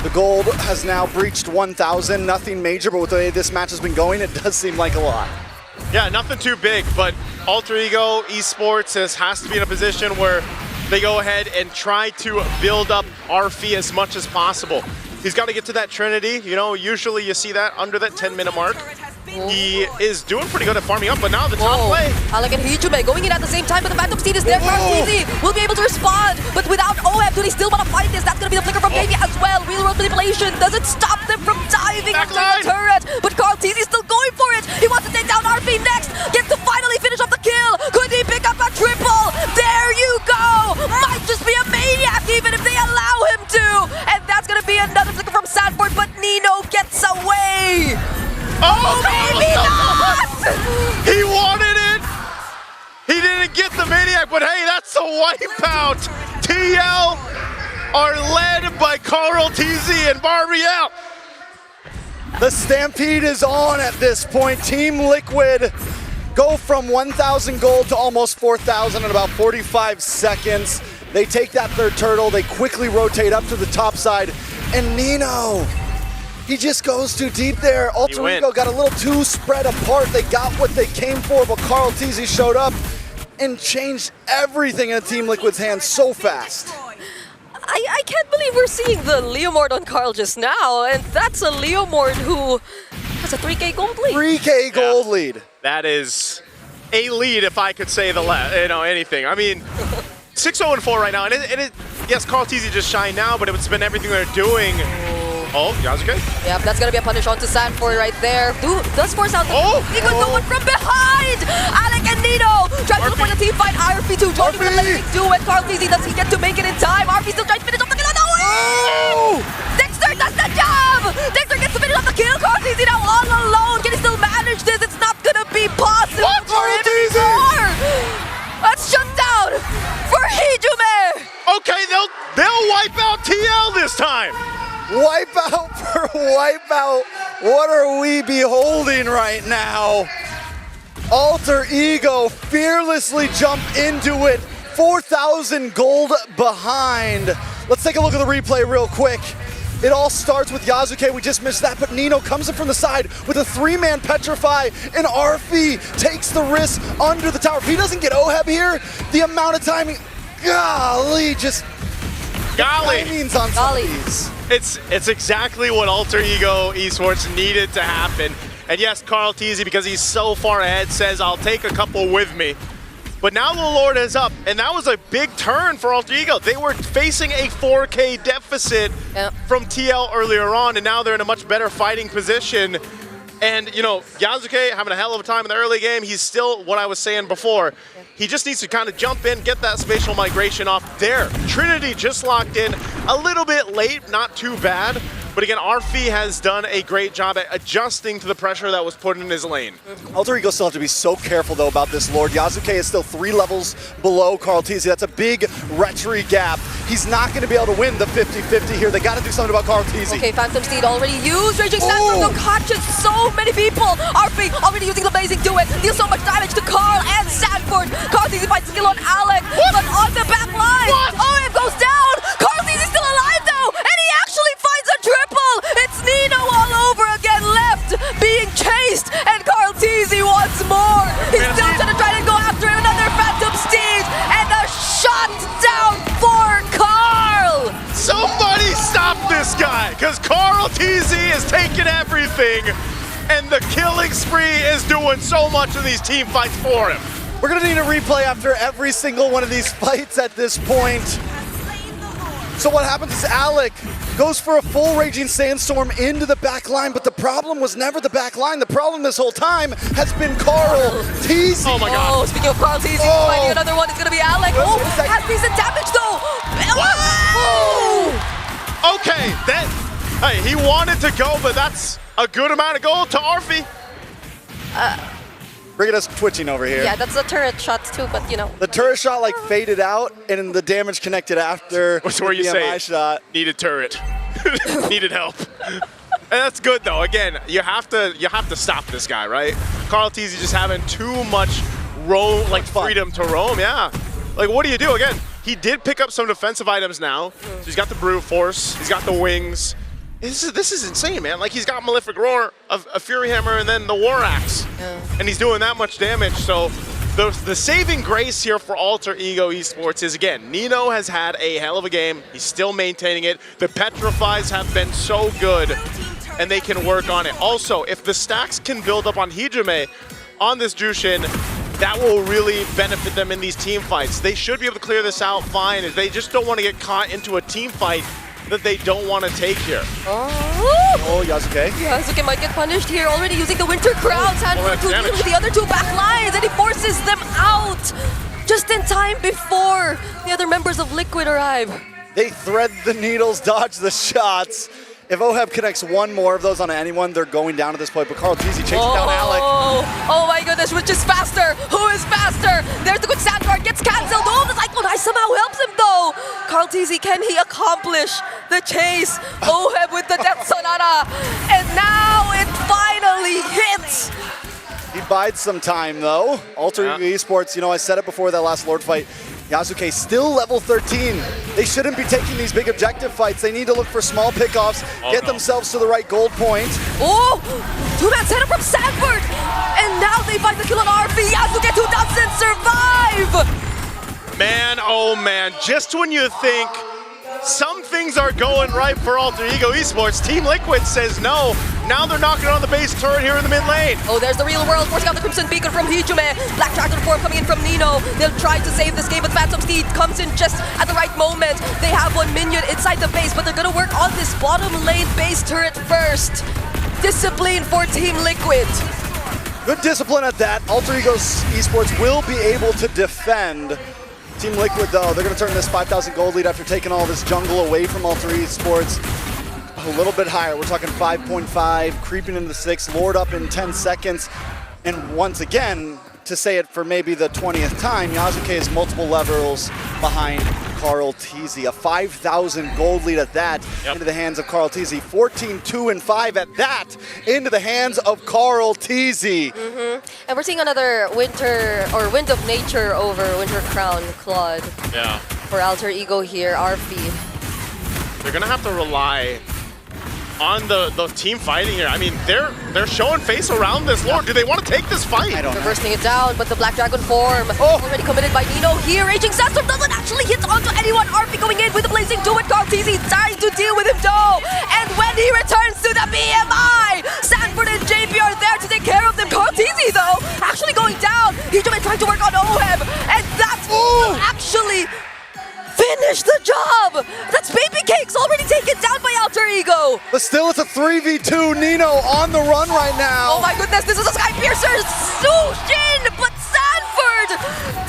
The gold has now breached 1,000. Nothing major, but with the way this match has been going, it does seem like a lot. Yeah, nothing too big, but Alter Ego Esports has to be in a position where they go ahead and try to build up Arfi as much as possible. He's got to get to that Trinity. You know, usually you see that under that 10-minute mark. He is doing pretty good at farming up, but now the top play. Alec and Hijume going in at the same time, but the Phantom Steed is there. Easy will be able to respond, but without OF, do they still want to fight this? That's going to be the flicker from Baby as well. Real world manipulation doesn't stop them from diving into the turret, but Carl TZ is still going for it. He wants to take down RP next, gets to finally finish off the kill. Could he pick up a triple? There you go. Might just be a maniac even if they allow him to. And that's going to be another flicker from Sanford, but Nino gets away. Oh, maybe not! He wanted it! He didn't get the Maniac, but hey, that's a wipeout! TL are led by Carl TZ and Barbiel. The Stampede is on at this point. Team Liquid go from 1,000 gold to almost 4,000 in about 45 seconds. They take that third turtle, they quickly rotate up to the top side, and Nino, he just goes too deep there. Alter Ego got a little too spread apart. They got what they came for, but Carl TZ showed up and changed everything in Team Liquid's hands so fast. I can't believe we're seeing the Leomord on Carl just now, and that's a Leomord who has a 3K gold lead. 3K gold lead. That is a lead, if I could say anything. I mean, 6-0-4 right now, and yes, Carl TZ just shined now, but it's been everything they're doing. Oh, Yazuke? Yeah, that's gonna be a punish onto Sanford right there. Does force out Ego going from behind! Alec and Nino trying to look for the team fight. RP2 joining with a letting do it. Carl TZ, does he get to make it in time? RP still trying to finish off the kill. No! Dexter does the job! Dexter gets to finish off the kill. Carl TZ now all alone. Can he still manage this? It's not gonna be possible for him anymore! Let's shut down for Hijume! Okay, they'll wipe out TL this time! Wipeout for wipeout. What are we beholding right now? Alter Ego fearlessly jump into it. 4,000 gold behind. Let's take a look at the replay real quick. It all starts with Yazuke, we just missed that, but Nino comes in from the side with a 3-man Petrify, and Arfi takes the risk under the tower. If he doesn't get Oheb here, the amount of timing, golly, just timings on some of these. It's exactly what Alter Ego Esports needed to happen. And yes, Carl TZ, because he's so far ahead, says, I'll take a couple with me. But now the Lord is up, and that was a big turn for Alter Ego. They were facing a 4K deficit from TL earlier on, and now they're in a much better fighting position. And, you know, Yazuke having a hell of a time in the early game. He's still what I was saying before. He just needs to kind of jump in, get that spatial migration off there. Trinity just locked in a little bit late, not too bad. But again, Arfi has done a great job at adjusting to the pressure that was put in his lane. Alter Ego still have to be so careful though about this Lord. Yazuke is still 3 levels below Carl TZ. That's a big retry gap. He's not going to be able to win the 50-50 here. They got to do something about Carl TZ. Okay, Phantom Steed already used. Raging Sandstorm catches so many people. Arfi already using the Blazing Duet. Deals so much damage to Carl and Sanford. Carl TZ finds skill on Alec. But on the back line, OF goes down. Carl TZ is still alive though. And he actually finds a triple. It's Nino all over again left being chased. And Carl TZ wants more. He's still trying to go after him. Another Phantom Steed. And a shot down for Carl. Somebody stop this guy, because Carl TZ is taking everything. And the killing spree is doing so much of these team fights for him. We're going to need a replay after every single one of these fights at this point. So what happens is Alec Goes for a full Raging Sandstorm into the back line, but the problem was never the back line. The problem this whole time has been Carl Teasy. Oh my god. Oh, speaking of Carl Teasy, finding another one is going to be Alec. Oh, has decent damage though. Oh! Okay, hey, he wanted to go, but that's a good amount of gold to Arfi. Brigida's twitching over here. Yeah, that's a turret shot too, but you know. The turret shot like faded out, and the damage connected after What's where you the say BMI shot. Needed turret, needed help. And that's good though. Again, you have to stop this guy, right? Carl Teasy just having too much freedom to roam. Yeah, like what do you do? Again, he did pick up some defensive items now. So he's got the brute force, he's got the wings. This is insane, man. Like he's got Malefic Roar, a Fury Hammer, and then the War Axe, and he's doing that much damage. So the saving grace here for Alter Ego Esports is, again, Nino has had a hell of a game. He's still maintaining it. The Petrifies have been so good, and they can work on it. Also, if the stacks can build up on Hijime on this Jushin, that will really benefit them in these team fights. They should be able to clear this out fine. If they just don't want to get caught into a team fight that they don't want to take here. Oh, Yasuke. Yasuke might get punished here, already using the Winter Crown. Sanford to deal with the other two back lines, and he forces them out just in time before the other members of Liquid arrive. They thread the needles, dodge the shots. If Oheb connects one more of those on anyone, they're going down at this point. But Carl Teasy chasing down Alec. Oh my goodness, which is faster? Who is faster? There's the quick sand guard, gets cancelled. Oh, the Cyclone Ice somehow helps him though. Carl Teasy, can he accomplish the chase? Oheb with the Death Sonata. And now it finally hits. He bides some time though. Alter Ego Esports, you know, I said it before that last Lord fight. Yasuke still level 13. They shouldn't be taking these big objective fights. They need to look for small pickoffs, get themselves to the right gold point. Oh, two-man setup from Sanford. And now they find the kill on RP. Yasuke 2000 survive. Man, oh man, just when you think some things are going right for Alter Ego Esports, Team Liquid says no. Now they're knocking on the base turret here in the mid lane. Oh, there's the real world, forcing out the Crimson Beacon from Hijime. Black Dragon form coming in from Nino. They'll try to save this game, but Phantom Steed comes in just at the right moment. They have one minion inside the base, but they're gonna work on this bottom lane base turret first. Discipline for Team Liquid. Good discipline at that. Alter Ego Esports will be able to defend. Team Liquid, though, they're going to turn this 5,000 gold lead after taking all this jungle away from Alter Esports a little bit higher. We're talking 5.5, creeping into the 6, Lord up in 10 seconds. And once again, to say it for maybe the 20th time, Yasuke is multiple levels behind Carl Teasy. A 5,000 gold lead at that into the hands of Carl Teasy. 14-2-5 at that into the hands of Carl Teasy. And we're seeing another Wind of Nature over Winter Crown Claude. Yeah. For Alter Ego here, RP. They're gonna have to rely on the team fighting here. I mean, they're showing face around this Lord. Do they want to take this fight? They're bursting it down, but the Black Dragon form already committed by Nino here. Raging Sandstorm doesn't actually hit onto anyone. RP going in with the Blazing Duet. Carl Teasy trying to deal with him though. And when he returns to the BMI, Sanford and JP are there to take care of them. Carl Teasy though, actually going down. Hijime trying to work on Oheb, and that will actually finish the job! That's Baby Cakes already taken down by Alter Ego! But still, it's a 3v2. Nino on the run right now. Oh my goodness, this is a Sky Piercer! Sushin! But Sanford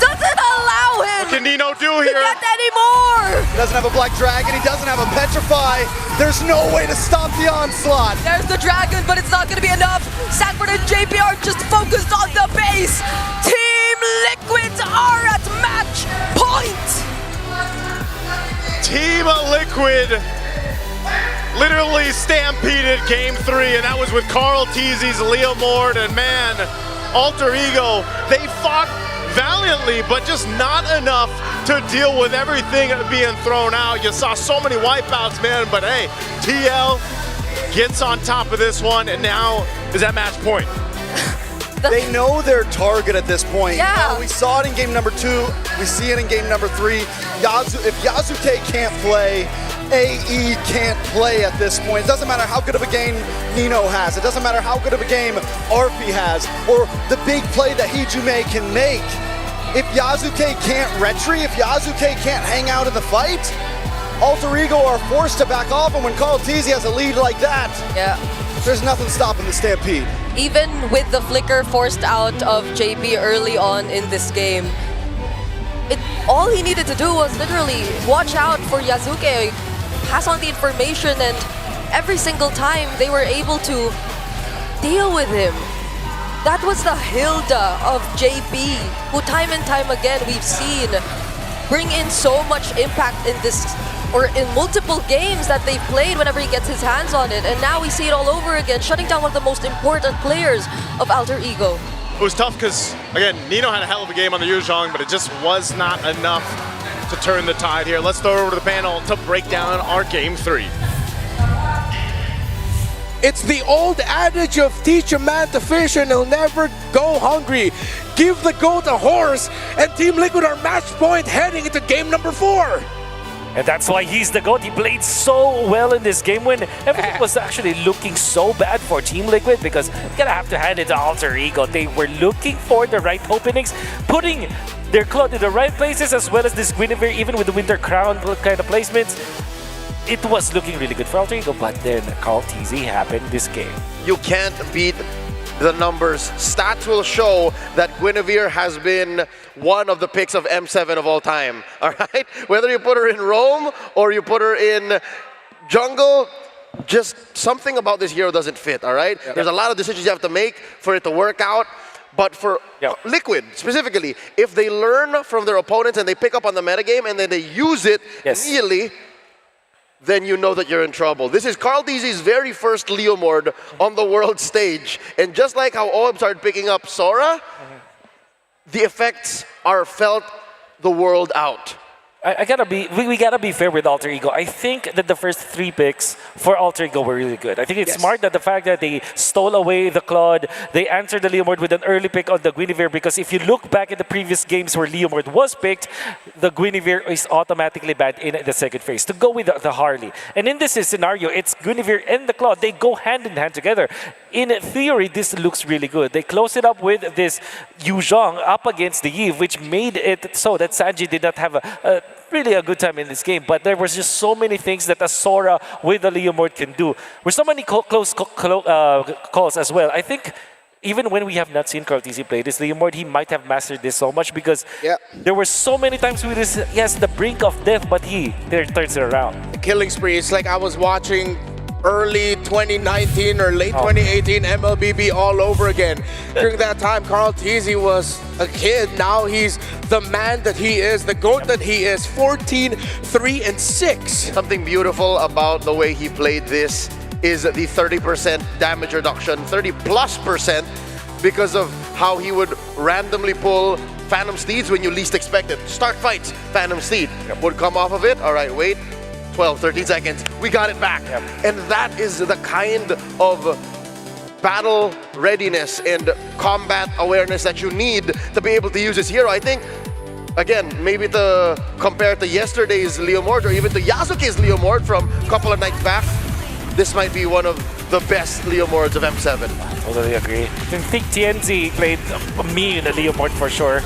doesn't allow him What can Nino do here? to get any more! He doesn't have a Black Dragon, he doesn't have a Petrify. There's no way to stop the onslaught. There's the Dragon, but it's not gonna be enough. Sanford and JP are just focused on the base. Team Liquid are at match point! Team Liquid literally stampeded game 3, and that was with Carl Teasy's Leo Mord, and man, Alter Ego, they fought valiantly, but just not enough to deal with everything being thrown out. You saw so many wipeouts, man, but hey, TL gets on top of this one, and now is at match point. They know their target at this point. Yeah. We saw it in game number 2. We see it in game number 3. If Yasuke can't play, AE can't play at this point. It doesn't matter how good of a game Nino has. It doesn't matter how good of a game Arfi has, or the big play that Hijime can make. If Yasuke can't retry, if Yasuke can't hang out in the fight, Alter Ego are forced to back off, and when Carl Teasy has a lead like that, Yeah. there's nothing stopping the Stampede. Even with the flicker forced out of JP early on in this game, all he needed to do was literally watch out for Yasuke, pass on the information, and every single time they were able to deal with him. That was the Hilda of JP, who time and time again we've seen bring in so much impact in this, or in multiple games that they've played whenever he gets his hands on it. And now we see it all over again, shutting down one of the most important players of Alter Ego. It was tough because, again, Nino had a hell of a game on the Yuzhong, but it just was not enough to turn the tide here. Let's throw it over to the panel to break down our Game 3. It's the old adage of teach a man to fish and he'll never go hungry. Give the goat a horse, and Team Liquid are match point heading into game number 4. And that's why he's the GOAT. He played so well in this game when everything was actually looking so bad for Team Liquid, because you gotta have to hand it to Alter Ego. They were looking for the right openings, putting their Claude in the right places, as well as this Guinevere, even with the Winter Crown kind of placements. It was looking really good for Alter Ego, but then Carl Teasy happened this game. You can't beat the numbers. Stats will show that Guinevere has been one of the picks of M7 of all time, all right? Whether you put her in Rome or you put her in jungle, just something about this hero doesn't fit, all right? There's a lot of decisions you have to make for it to work out. But for Liquid, specifically, if they learn from their opponents and they pick up on the metagame and then they use it immediately, then you know that you're in trouble. This is Carl Teasy's very first Leomord on the world stage. And just like how OM started picking up Sora, the effects are felt the world out. We gotta be fair with Alter Ego. I think that the first 3 picks for Alter Ego were really good. I think it's smart that the fact that they stole away the Claude, they answered the Leomord with an early pick on the Guinevere, because if you look back at the previous games where Leomord was picked, the Guinevere is automatically banned in the second phase to go with the Harley. And in this scenario, it's Guinevere and the Claude. They go hand in hand together. In theory, this looks really good. They close it up with this Yuzhong up against the Eve, which made it so that Sanji did not have really a good time in this game, but there was just so many things that a Sora with a Leomord can do. With so many close calls as well. I think even when we have not seen Carl Teasy play this Leomord, he might have mastered this so much, because there were so many times with this, the brink of death, but he turns it around. The killing spree, it's like I was watching early 2019 or late 2018 MLBB all over again. During that time, Carl Teasy was a kid. Now he's the man that he is, the GOAT that he is. 14, 3, and 6. Something beautiful about the way he played this is the 30% damage reduction, 30+%, because of how he would randomly pull Phantom Steeds when you least expect it. Start fights, Phantom Steed would come off of it. All right, wait. 12, 13 seconds, we got it back. And that is the kind of battle readiness and combat awareness that you need to be able to use this hero. I think, again, maybe to compare to yesterday's Leomord or even to Yasuke's Leomord from a couple of nights back, this might be one of the best Leomords of M7. Totally agree. I think TNZ played me in the Leomord for sure.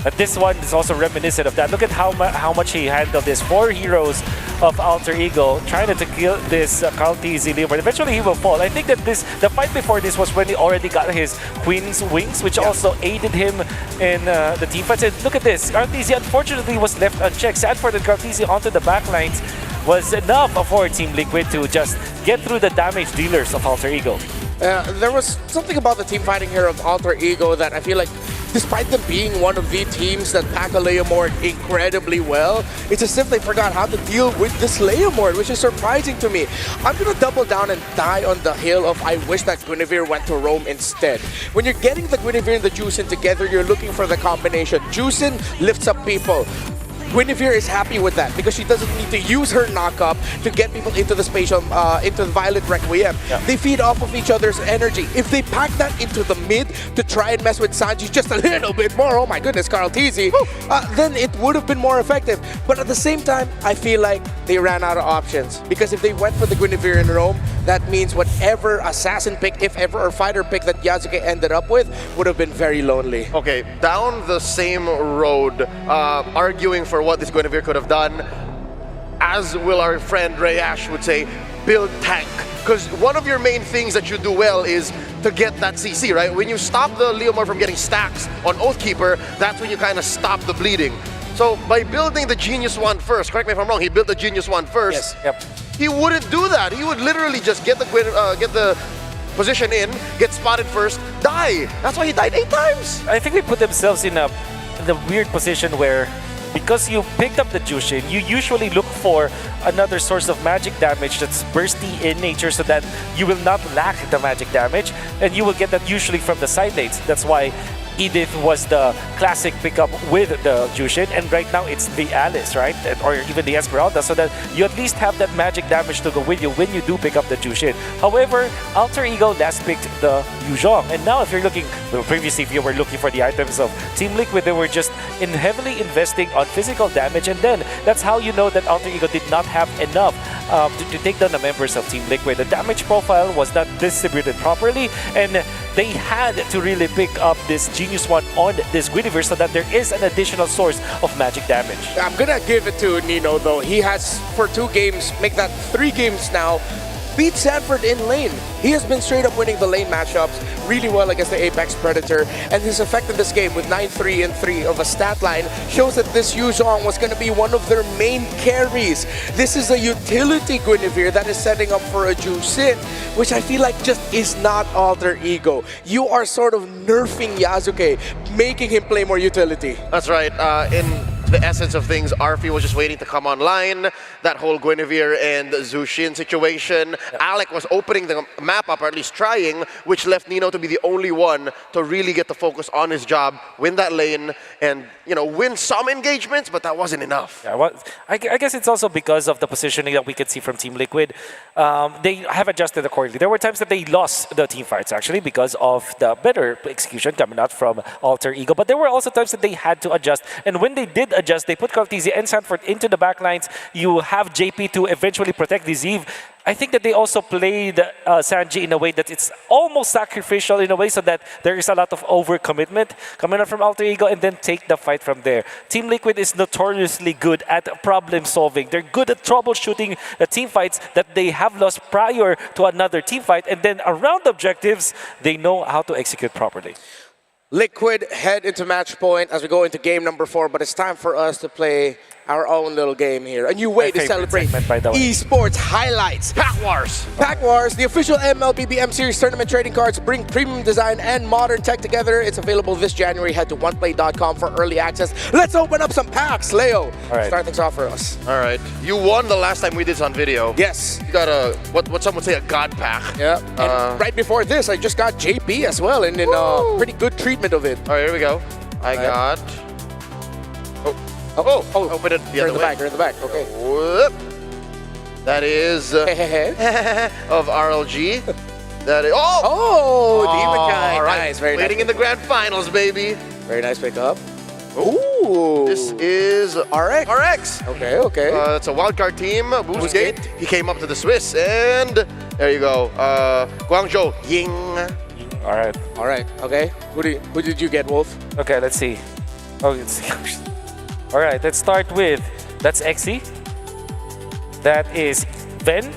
But this one is also reminiscent of that. Look at how much he handled this. 4 heroes of Alter Ego trying to kill this Carl Teasy Leomord. Eventually he will fall. I think that the fight before this was when he already got his Queen's Wings, which also aided him in the team fights. And look at this. Carl Teasy unfortunately was left unchecked. Sanford and Carl Teasy onto the backlines was enough for Team Liquid to just get through the damage dealers of Alter Ego. There was something about the team fighting here of Alter Ego that I feel like, despite them being one of the teams that pack a Leomord incredibly well, it's as if they forgot how to deal with this Leomord, which is surprising to me. I'm going to double down and die on the hill of I wish that Guinevere went to Rome instead. When you're getting the Guinevere and the Juicin together, you're looking for the combination. Juicin lifts up people. Guinevere is happy with that because she doesn't need to use her knock-up to get people into the spatial, into the Violet Requiem. They feed off of each other's energy. If they pack that into the mid to try and mess with Sanji just a little bit more, oh my goodness, Carl Teasy, then it would have been more effective. But at the same time, I feel like they ran out of options because if they went for the Guinevere in Rome, that means whatever assassin pick, if ever, or fighter pick that Yasuke ended up with would have been very lonely. Okay, down the same road, arguing for what this Guinevere could have done, as will our friend Rayash would say, build tank. Because one of your main things that you do well is to get that CC, right? When you stop the Leomar from getting stacks on Oathkeeper, that's when you kind of stop the bleeding. So by building the Genius One first, correct me if I'm wrong, he built the Genius One first. Yes. Yep. He wouldn't do that. He would literally just get the position in, get spotted first, die. That's why he died 8 times. I think they put themselves in the weird position where, because you picked up the Jushin, you usually look for another source of magic damage that's bursty in nature so that you will not lack the magic damage, and you will get that usually from the side lanes. That's why Edith was the classic pickup with the Jushin, and right now it's the Alice, right? Or even the Esmeralda, so that you at least have that magic damage to go with you when you do pick up the Jushin. However, Alter Ego last picked the Yuzhong, and now if you're looking, well, previously if you were looking for the items of Team Liquid, they were just heavily investing on physical damage, and then that's how you know that Alter Ego did not have enough to take down the members of Team Liquid. The damage profile was not distributed properly, and they had to really pick up this Genius One on this Guinevere so that there is an additional source of magic damage. I'm gonna give it to Nino though. He has, for 2 games, make that 3 games now, beat Sanford in lane. He has been straight up winning the lane matchups really well against the Apex Predator, and his effect in this game with 9-3 and 3 of a stat line shows that this Yuzhong was going to be one of their main carries. This is a utility Guinevere that is setting up for a Jushin, which I feel like just is not Alter Ego. You are sort of nerfing Yasuke, making him play more utility. That's right. In the essence of things, Arfi was just waiting to come online. That whole Guinevere and Zushin situation. Alec was opening the map up, or at least trying, which left Nino to be the only one to really get the focus on his job, win that lane, and win some engagements, but that wasn't enough. Yeah, well, I guess it's also because of the positioning that we could see from Team Liquid. They have adjusted accordingly. There were times that they lost the team fights actually because of the better execution coming out from Alter Ego, but there were also times that they had to adjust, and when they did adjust, they put Cortese and Sanford into the backlines. You have JP to eventually protect the Zeev. I think that they also played Sanji in a way that it's almost sacrificial in a way, so that there is a lot of overcommitment coming up from Alter Ego, and then take the fight from there. Team Liquid is notoriously good at problem solving. They're good at troubleshooting the team fights that they have lost prior to another team fight, and then around objectives, they know how to execute properly. Liquid head into match point as we go into game number 4, but it's time for us to play our own little game here. A new way to celebrate esports highlights. Pack Wars! Pack Wars, the official MLBB M Series tournament trading cards, bring premium design and modern tech together. It's available this January. Head to oneplay.com for early access. Let's open up some packs. Leo, start things off for us. All right. You won the last time we did this on video. Yes. You got a, what some would say, a god pack. Yeah. And right before this, I just got JP as well, and in pretty good treatment of it. All right, here we go. I got... Open it the other way. You're in the back, okay. Whoop. That is of RLG. That is... Demon Guy. All right. Nice, very Waiting nice. in the grand finals, baby. Very nice pickup. Ooh. This is RX. RX. Okay, okay. It's a wildcard team. Boostgate. He came up to the Swiss, and there you go. Guangzhou. Ying. All right. All right. Okay. Who did you get, Wolf? Okay, let's see. Oh, let's see. All right, let's start with, that's Exy. That is Ven.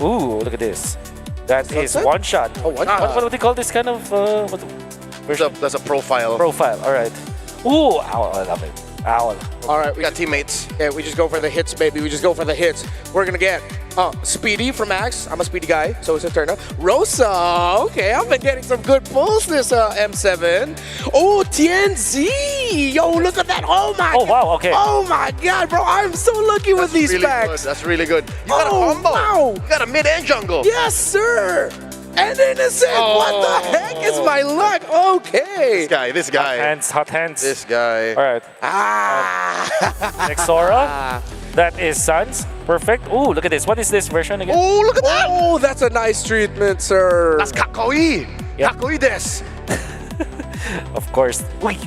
Ooh, look at this. That is one shot. Oh, one shot. What do they call this kind of? That's a profile. Profile. All right. Ooh, ow, I love it. Ow. All right, we got teammates. Yeah, we just go for the hits, baby. We just go for the hits. We're gonna get Speedy from Max. I'm a Speedy guy, so it's a turn up. Rosa. Okay, I've been getting some good pulls this M7. Oh, TNZ. Yo, look at that. Oh my. Oh wow. Okay. Oh my God, bro. I'm so lucky with these really packs. Good. That's really good. You got a combo. Wow. You got a mid and jungle. Yes, sir. And Innocent. What the heck is my luck? Okay. This guy. Hot hands. This guy. All right. Nexora. That is Sans. Perfect. Ooh, look at this. What is this version again? Oh, look at that. Oh, that's a nice treatment, sir. That's Kakoi. Yep. Kakoi des. Of course. Wait.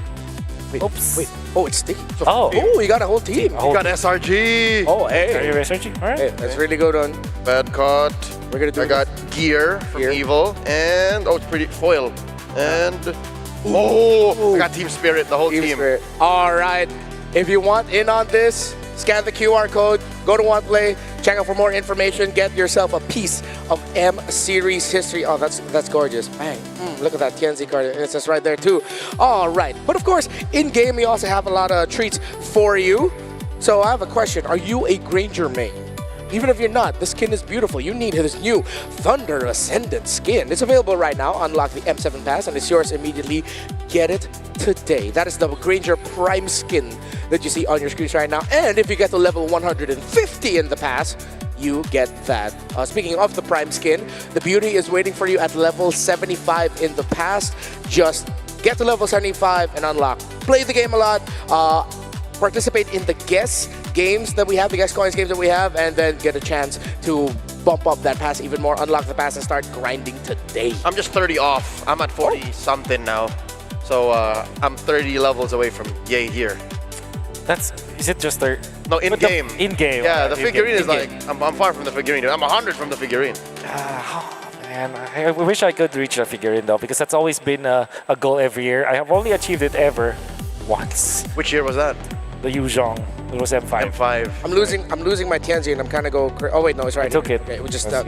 Oops. Wait. Oh, it's sticky. Oh. Oh, you got a whole team. You got SRG. Oh, hey. Are you researching? All right. Hey, that's really good on. Bad caught. We're gonna do. I got Gear from Evil, and it's pretty foil, and I got Team Spirit, the whole team. Spirit. All right. If you want in on this, Scan the QR code, go to OnePlay, check out for more information, get yourself a piece of M Series history. Oh, that's gorgeous. Bang. Look at that TNZ card. It says right there too. All right. But of course, in-game, we also have a lot of treats for you. So I have a question. Are you a Granger main? Even if you're not, the skin is beautiful. You need his new Thunder Ascendant skin. It's available right now. Unlock the M7 Pass and it's yours immediately. Get it today. That is the Granger Prime skin that you see on your screens right now. And if you get to level 150 in the pass, you get that. Speaking of the Prime skin, the beauty is waiting for you at level 75 in the past. Just get to level 75 and unlock. Play the game a lot. Participate in the guest games that we have, the guest coins games that we have, and then get a chance to bump up that pass even more, unlock the pass, and start grinding today. I'm just 30 off. I'm at 40 something now. So I'm 30 levels away from yay here. Is it just 30? No, in-game. In-game. Yeah, the figurine is like, I'm far from the figurine. I'm 100 from the figurine. Man, I wish I could reach a figurine though, because that's always been a goal every year. I have only achieved it ever once. Which year was that? The Yuzhong. It was M5. M5. I'm losing my Tianzi and I'm kind of go. Oh wait, no, it's right. I took it. Okay, we just no,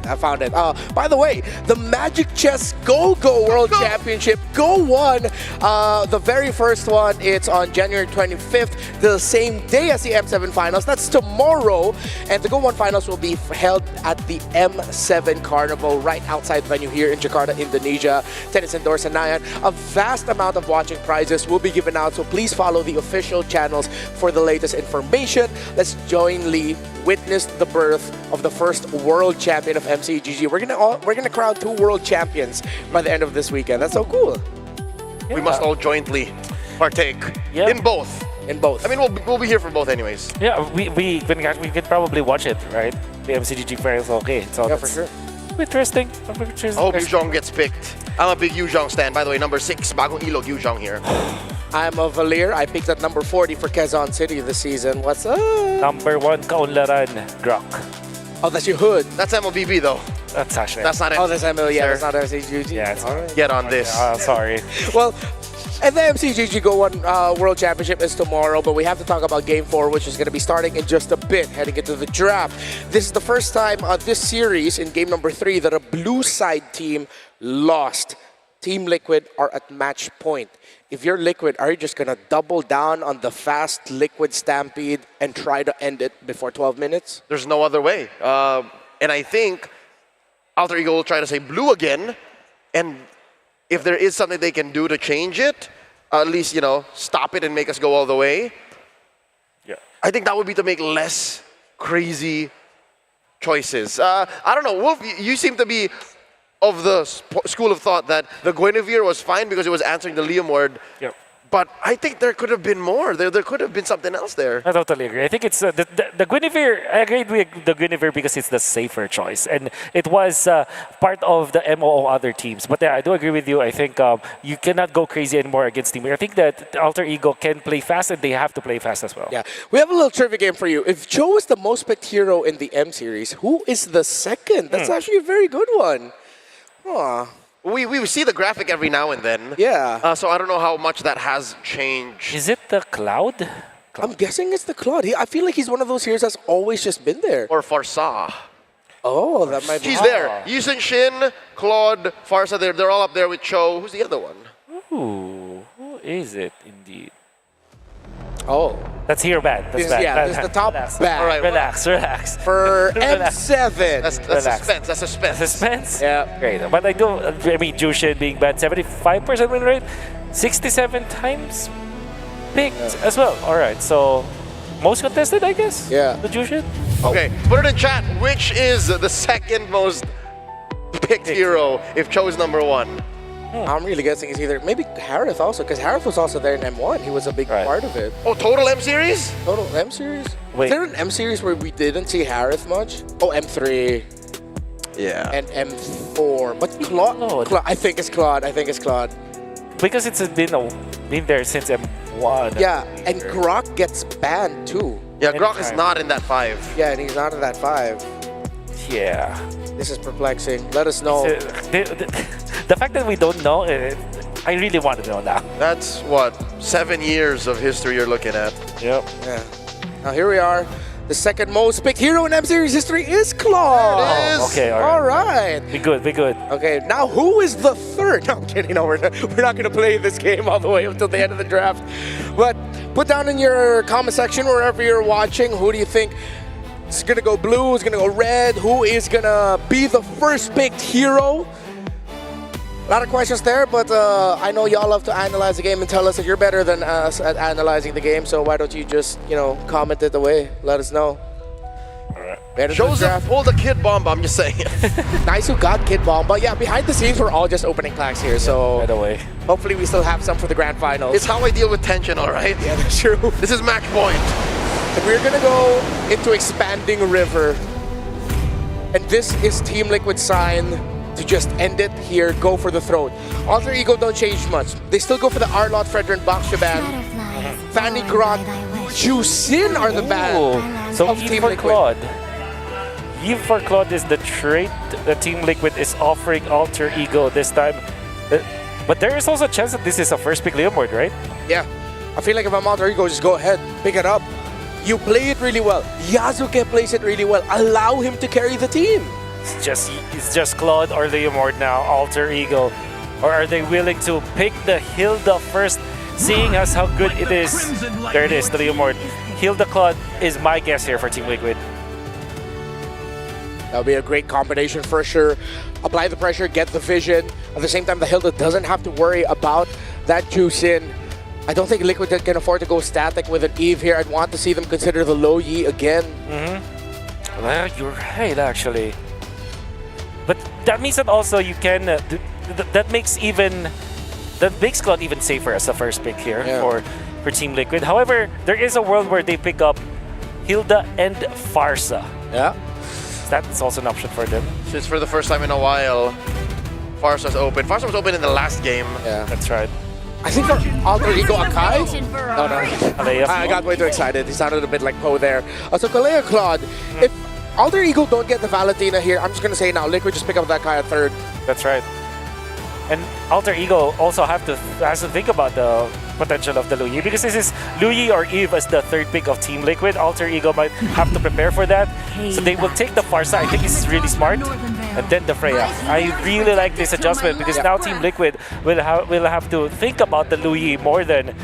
I found it. By the way, the Magic Chess Go-Go World Championship Go 1, the very first one. It's on January 25th, the same day as the M7 finals. That's tomorrow, and the Go 1 finals will be held at the M7 Carnival right outside the venue here in Jakarta, Indonesia. Tennis Indoor Senayan. A vast amount of watching prizes will be given out, so please follow the official channels for the latest information. Let's jointly witness the birth of the first world champion of MCGG. We're gonna crown 2 world champions by the end of this weekend. That's so cool. Yeah. We must all jointly partake in both. In both. I mean, we'll be here for both anyways. Yeah, we could probably watch it, right? The MCGG finals. Okay, so yeah, for sure. Interesting. I hope Yuzhong gets picked. I'm a big Yuzhong stan. By the way, number 6, bagong ilog Yuzhong here. I'm a Valir. I picked at number 40 for Quezon City this season. What's up? Number 1, Kaunlaran, Grok. Oh, that's your hood. That's MLBB though. That's Sasha. That's not Oh, that's ML. Yeah, sir. that's not MCGG. Yeah, it's All right. Get on this. Sorry. Well, and the MCGG Go 1 World Championship is tomorrow, but we have to talk about Game 4, which is going to be starting in just a bit, heading into the draft. This is the first time this series, in game number 3, that a blue side team lost. Team Liquid are at match point. If you're Liquid, are you just going to double down on the fast Liquid stampede and try to end it before 12 minutes? There's no other way. And I think Alter Ego will try to say blue again, and if there is something they can do to change it, at least, you know, stop it and make us go all the way. Yeah. I think that would be to make less crazy choices. I don't know, Wolf, you seem to be of the school of thought that the Guinevere was fine because it was answering the Liam word. Yep. But I think there could have been more. There could have been something else there. I totally agree. I think it's the Guinevere. I agreed with the Guinevere because it's the safer choice, and it was part of the MOO other teams. But yeah, I do agree with you. I think you cannot go crazy anymore against Team. I think that Alter Ego can play fast, and they have to play fast as well. Yeah, we have a little trivia game for you. If Joe is the most picked hero in the M series, who is the second? That's actually a very good one. Huh. We see the graphic every now and then. Yeah. So I don't know how much that has changed. Is it the Cloud? I'm guessing it's the Claude. I feel like he's one of those heroes that's always just been there. Or Farsa. Oh, that might be. She's there. Yusun Shin, Claude, Farsa, they're all up there with Cho. Who's the other one? Ooh, who is it indeed? Oh. That's here bad. That's bad. Yeah, this is the top bad. All right, Relax. For Relax. M7. That's suspense. That's suspense. Suspense? Yeah. Great. But I mean, Jushin being bad, 75% win rate, 67 times picked as well. All right, so most contested, I guess? Yeah. The Jushin? Okay, put it in chat. Which is the second most picked hero if Cho is number 1? I'm really guessing it's either maybe Harith also, because Harith was also there in M1. He was a big part of it. Oh, total M series? Total M series? Wait. Is there an M series where we didn't see Harith much? Oh, M3 Yeah. and M4. But Claude, I think it's Claude. Because it's been there since M1. Yeah, and Grok gets banned too. Yeah, Grok is not in that 5. Yeah, and he's not in that 5. Yeah. This is perplexing. Let us know. The fact that we don't know, I really want to know now. That's what, 7 years of history you're looking at. Yep. Yeah. Now here we are. The second most picked hero in M Series history is Claude. There it is. Okay, all right. Be good, be good. Okay, now who is the third? No, I'm kidding. No, we're not going to play this game all the way until the end of the draft. But put down in your comment section wherever you're watching, who do you think is going to go blue, who's going to go red, who is going to be the first picked hero? A lot of questions there, but I know y'all love to analyze the game and tell us that you're better than us at analyzing the game, so why don't you just, comment it away, let us know. Better Joseph pulled a Kid Bomba, I'm just saying. Nice who got Kid Bomba. Yeah, behind the scenes, we're all just opening packs here, so by the way, hopefully we still have some for the grand finals. It's how I deal with tension, all right? Yeah, that's true. This is match point. And we're gonna go into Expanding River, and this is Team Liquid's sign to just end it here, go for the throne. Alter Ego don't change much. They still go for the Arlot, Fredrin, Bakshaban, Fanny Grot, Jusin are the band so of Eve Team for Liquid. Claude. Eve for Claude is the trait that Team Liquid is offering Alter Ego this time. But there is also a chance that this is a first pick Leomord, right? Yeah. I feel like if I'm Alter Ego, just go ahead, pick it up. You play it really well. Yasuke plays it really well. Allow him to carry the team. It's just Claude or Leomord now, Alter Ego. Or are they willing to pick the Hilda first, seeing as how good it is? There it is, the Leomord. Hilda Claude is my guess here for Team Liquid. That'll be a great combination for sure. Apply the pressure, get the vision. At the same time, the Hilda doesn't have to worry about that juice in. I don't think Liquid can afford to go static with an Eve here. I'd want to see them consider the low Yi again. Well, you're right, actually. But that means that also you can, that makes Claude even safer as the first pick here for Team Liquid. However, there is a world where they pick up Hilda and Farsa. Yeah. That's also an option for them. Since for the first time in a while, Farsa's open. Farsa was open in the last game. Yeah. That's right. I think for Alter Ego Akai? No. Kalea. I got way too excited. He sounded a bit like Poe there. So Kalea Claude, if Alter Ego don't get the Valentina here, I'm just going to say now, Liquid just pick up that guy at third. That's right. And Alter Ego also has to think about the potential of the Luyi, because this is Luyi or Eve as the third pick of Team Liquid. Alter Ego might have to prepare for that. So they will take the Farsa. I think this is really smart. And then the Freya. I really like this adjustment because now Team Liquid will have to think about the Luyi more than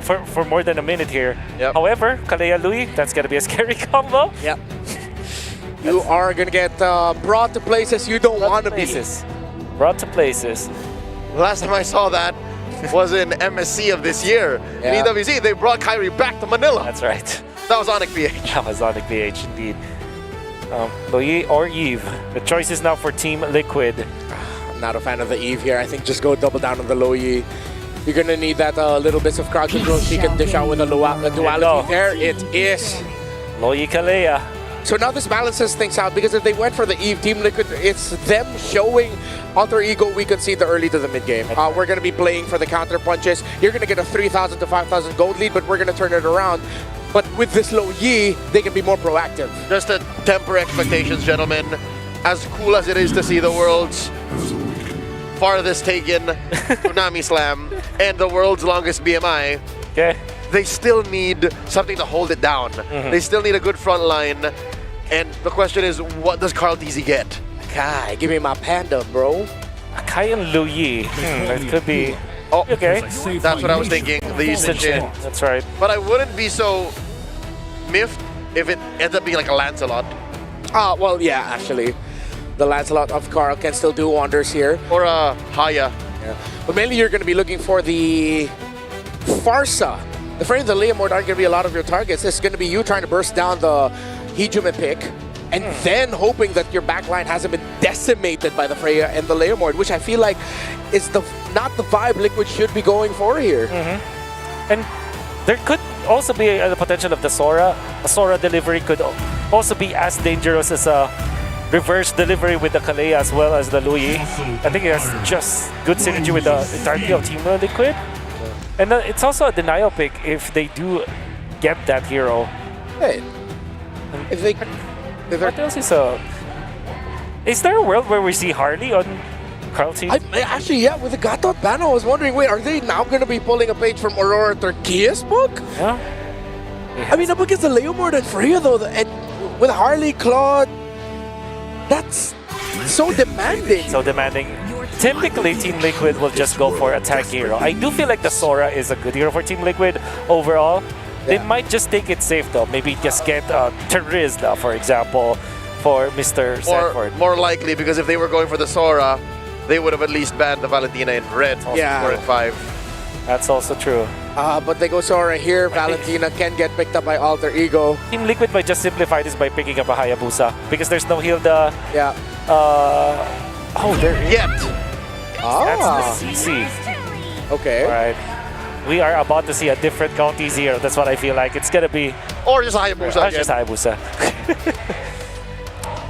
for more than a minute here. Yep. However, Kalea Luyi, that's gonna be a scary combo. Yep. You are gonna get brought to places you don't want to be. Brought to places. Last time I saw that was in MSC of this year. Yeah. In EWZ, they brought Kyrie back to Manila. That's right. That was Onic BH. That was Onic BH indeed. Luyi or Eve. The choice is now for Team Liquid. I'm not a fan of the Eve here. I think just go double down on the low Yi. You're gonna need that little bits of crowd control. She can dish out with a duality there. It is. Luyi Kalea. So now this balances things out, because if they went for the Eve, Team Liquid, it's them showing Alter Ego we can see the early to the mid game. We're going to be playing for the counter punches. You're going to get a 3,000 to 5,000 gold lead, but we're going to turn it around. But with this low Yi, they can be more proactive. Just to temper expectations, gentlemen. As cool as it is to see the world's farthest taken Tsunami Slam and the world's longest BMI, they still need something to hold it down. They still need a good front line. And the question is, what does Carl DZ get? Akai, give me my panda, bro. Akai and Luyi. That could be... Oh, okay. That's what I was thinking. The Yushin. That's right. But I wouldn't be so miffed if it ends up being like a Lancelot. Well, yeah, actually. The Lancelot of Carl can still do wonders here. Or a Haya. Yeah. But mainly you're going to be looking for the Farsa. The frame of the Leomord aren't going to be a lot of your targets. It's going to be you trying to burst down the Hejume pick, and then hoping that your backline hasn't been decimated by the Freya and the Leomord, which I feel like is not the vibe Liquid should be going for here. And there could also be the potential of the Sora. A Sora delivery could also be as dangerous as a reverse delivery with the Kalea as well as the Luyi. I think it has just good synergy with the entirety of Team Liquid. And it's also a denial pick if they do get that hero. Hey, what else is there a world where we see Harley on Carl team? Actually, yeah, with the Gatot ban, I was wondering, wait, are they now going to be pulling a page from Aurora Turkia's book? Yeah. I mean, up against the Leomord and Freya though, with Harley, Claude, that's so demanding. So demanding. Typically, Team Liquid will just go for attack hero. I do feel like the Sora is a good hero for Team Liquid overall. They might just take it safe though. Maybe just get Terizla, for example, for Mr. Sanford. More likely, because if they were going for the Sora, they would have at least banned the Valentina in red for in 5. That's also true. But they go Sora here. Valentina can get picked up by Alter Ego. Team Liquid might just simplify this by picking up a Hayabusa because there's no Hilda. Yeah. Oh, there is. Yet. That's the CC. Okay. All right. We are about to see a different County Zero. That's what I feel like. It's going to be... Or just Hayabusa. Or just Hayabusa.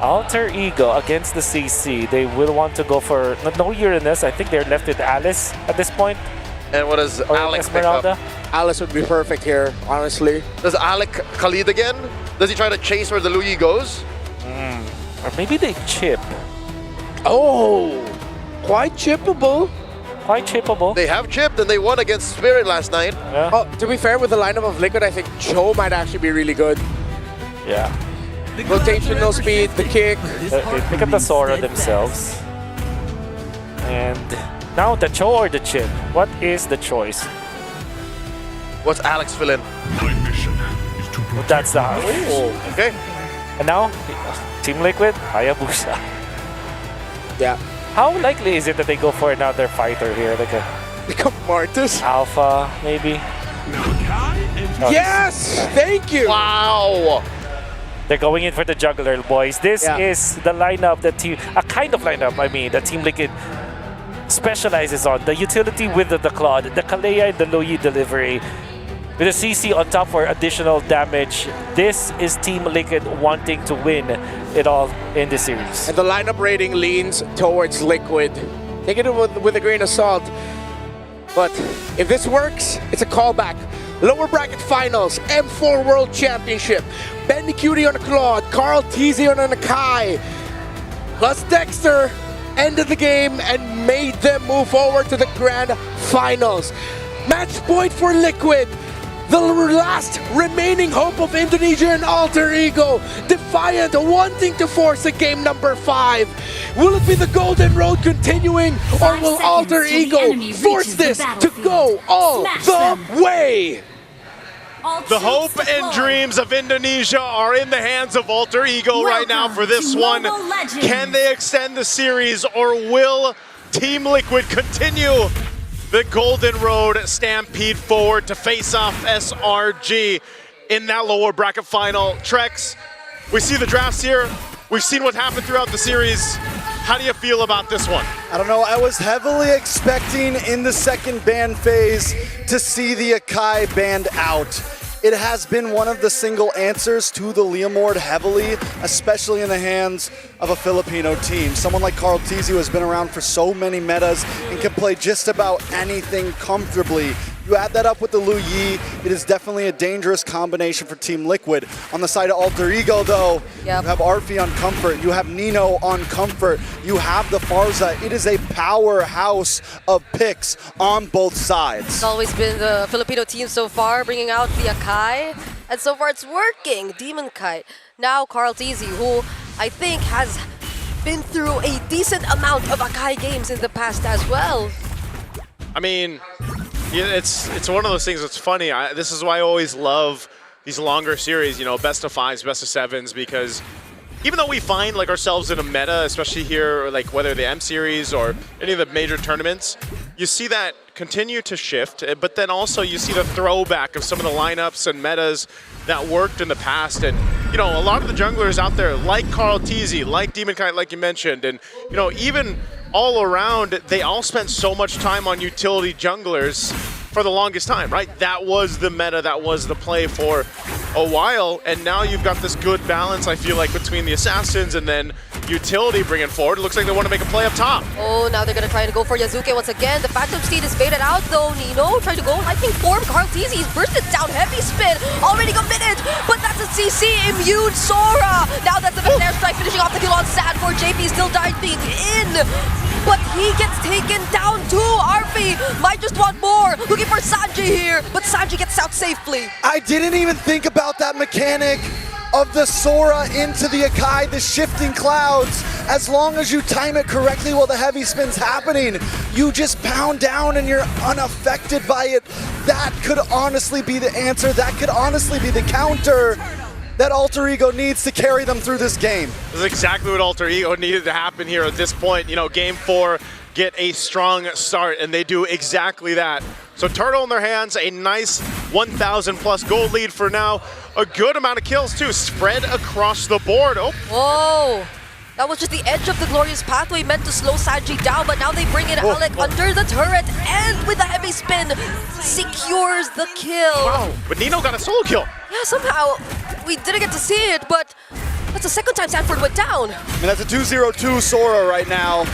Alter Ego against the CC. They will want to go for... No Uranus. I think they're left with Alice at this point. And what does Alex pick up? Alice would be perfect here, honestly. Does Alec Khalid again? Does he try to chase where the Luyi goes? Or maybe they chip. Oh, quite chippable. Quite chippable. They have chipped and they won against Spirit last night. Yeah. Oh, to be fair, with the lineup of Liquid, I think Cho might actually be really good. Yeah. Rotational speed, the kick. They pick up the Sora themselves. And now the Cho or the chip? What is the choice? What's Alex fill in? That's the... Okay. And now, Team Liquid, Hayabusa. Yeah. How likely is it that they go for another fighter here? Like a Martis? Alpha, maybe? Yes! Thank you! Wow! They're going in for the juggler, boys. This is the lineup that a kind of lineup, I mean, that Team Liquid specializes on. The utility with the Claude, the Kalea and the Luyi delivery. With the CC on top for additional damage. This is Team Liquid wanting to win it all in this series. And the lineup rating leans towards Liquid. Take it with a grain of salt. But if this works, it's a callback. Lower bracket finals, M4 World Championship. Bandicuti on a Claude, Carl Tizzy on an Akai. Plus Dexter ended the game and made them move forward to the grand finals. Match point for Liquid. The last remaining hope of Indonesia and Alter Ego. Defiant, wanting to force a game number 5. Will it be the Golden Road continuing, or will Alter Ego force this to go all the way? The hope and dreams of Indonesia are in the hands of Alter Ego right now for this one. Can they extend the series, or will Team Liquid continue the Golden Road stampede forward to face off SRG in that lower bracket final? Trex, we see the drafts here. We've seen what happened throughout the series. How do you feel about this one? I don't know. I was heavily expecting in the second ban phase to see the Akai banned out. It has been one of the single answers to the Leomord heavily, especially in the hands of a Filipino team. Someone like Carl Tizzy, who has been around for so many metas and can play just about anything comfortably. You add that up with the Luyi, it is definitely a dangerous combination for Team Liquid. On the side of Alter Ego, though, you have Arfi on Comfort, you have Nino on Comfort, you have the Farza. It is a powerhouse of picks on both sides. It's always been the Filipino team so far, bringing out the Akai, and so far it's working. Demon Kite. Now Carl Tizzy, who I think has been through a decent amount of Akai games in the past as well. I mean, yeah, it's one of those things that's funny. This is why I always love these longer series, you know, best of 5s, best of 7s, because even though we find like ourselves in a meta, especially here, like whether the M series or any of the major tournaments, you see that continue to shift, but then also you see the throwback of some of the lineups and metas that worked in the past. And, you know, a lot of the junglers out there, like Carl Tizzy, like Demon Kite, like you mentioned, and, you know, even all around, they all spent so much time on utility junglers for the longest time, right? That was the meta, that was the play for a while, and now you've got this good balance, I feel like, between the assassins and then utility bringing forward. It looks like they want to make a play up top. Oh, now they're going to try to go for Yazuke once again. The Phantom Steed is baited out though. Nino trying to go lightning form. Carl Tizzy, he's bursted down. Heavy spin. Already committed. But that's a CC immune Sora. Now that's the Veterinary Strike finishing off the kill on Sad for JP. Still diving in. but he gets taken down too. Arfi might just want more. Looking for Sanji here, but Sanji gets out safely. I didn't even think about that mechanic of the Sora into the Akai, the shifting clouds. As long as you time it correctly while the heavy spin's happening, you just pound down and you're unaffected by it. That could honestly be the answer. That could honestly be the counter that Alter Ego needs to carry them through this game. This is exactly what Alter Ego needed to happen here at this point. You know, game 4, get a strong start, and they do exactly that. So Turtle in their hands, a nice 1,000 plus gold lead for now. A good amount of kills too, spread across the board. Oh. Whoa. That was just the edge of the glorious pathway meant to slow Sanji down, but now they bring in Alec under the turret and with a heavy spin, secures the kill. Wow, but Nino got a solo kill. Yeah, somehow we didn't get to see it, but that's the second time Sanford went down. I mean, that's a 2-0-2 Sora right now.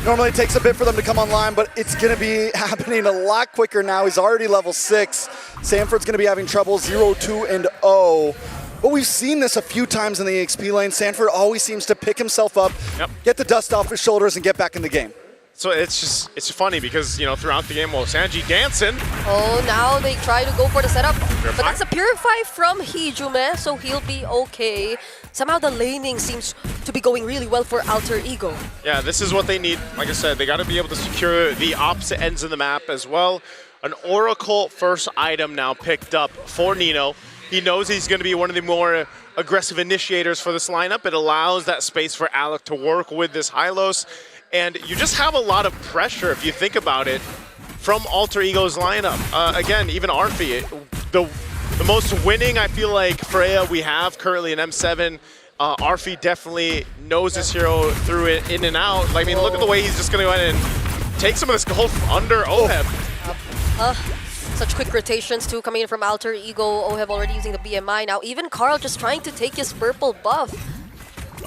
Normally it takes a bit for them to come online, but it's going to be happening a lot quicker now. He's already level 6. Sanford's going to be having trouble 0-2-0. But we've seen this a few times in the EXP lane. Sanford always seems to pick himself up, get the dust off his shoulders, and get back in the game. So it's funny because, you know, throughout the game, well, Sanji dancing. Oh, now they try to go for the setup. But that's a Purify from Hijume, so he'll be okay. Somehow the laning seems to be going really well for Alter Ego. Yeah, this is what they need. Like I said, they got to be able to secure the opposite ends of the map as well. An Oracle first item now picked up for Nino. He knows he's going to be one of the more aggressive initiators for this lineup. It allows that space for Alec to work with this Hylos. And you just have a lot of pressure, if you think about it, from Alter Ego's lineup. Again, even Arfi, the most winning, I feel like, Freya we have currently in M7. Arfi definitely knows this hero through it in and out. I mean, look at the way he's just going to go ahead and take some of this gold under Oheb. Such quick rotations too coming in from Alter Ego. Oheb already using the BMI now. Even Carl just trying to take his purple buff.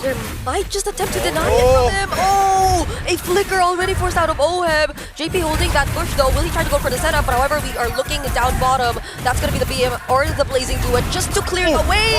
They might just attempt to deny it from him. Oh, a flicker already forced out of Oheb. JP holding that bush though. Will he try to go for the setup? But however, we are looking down bottom. That's going to be the BM or the Blazing Duet just to clear the way.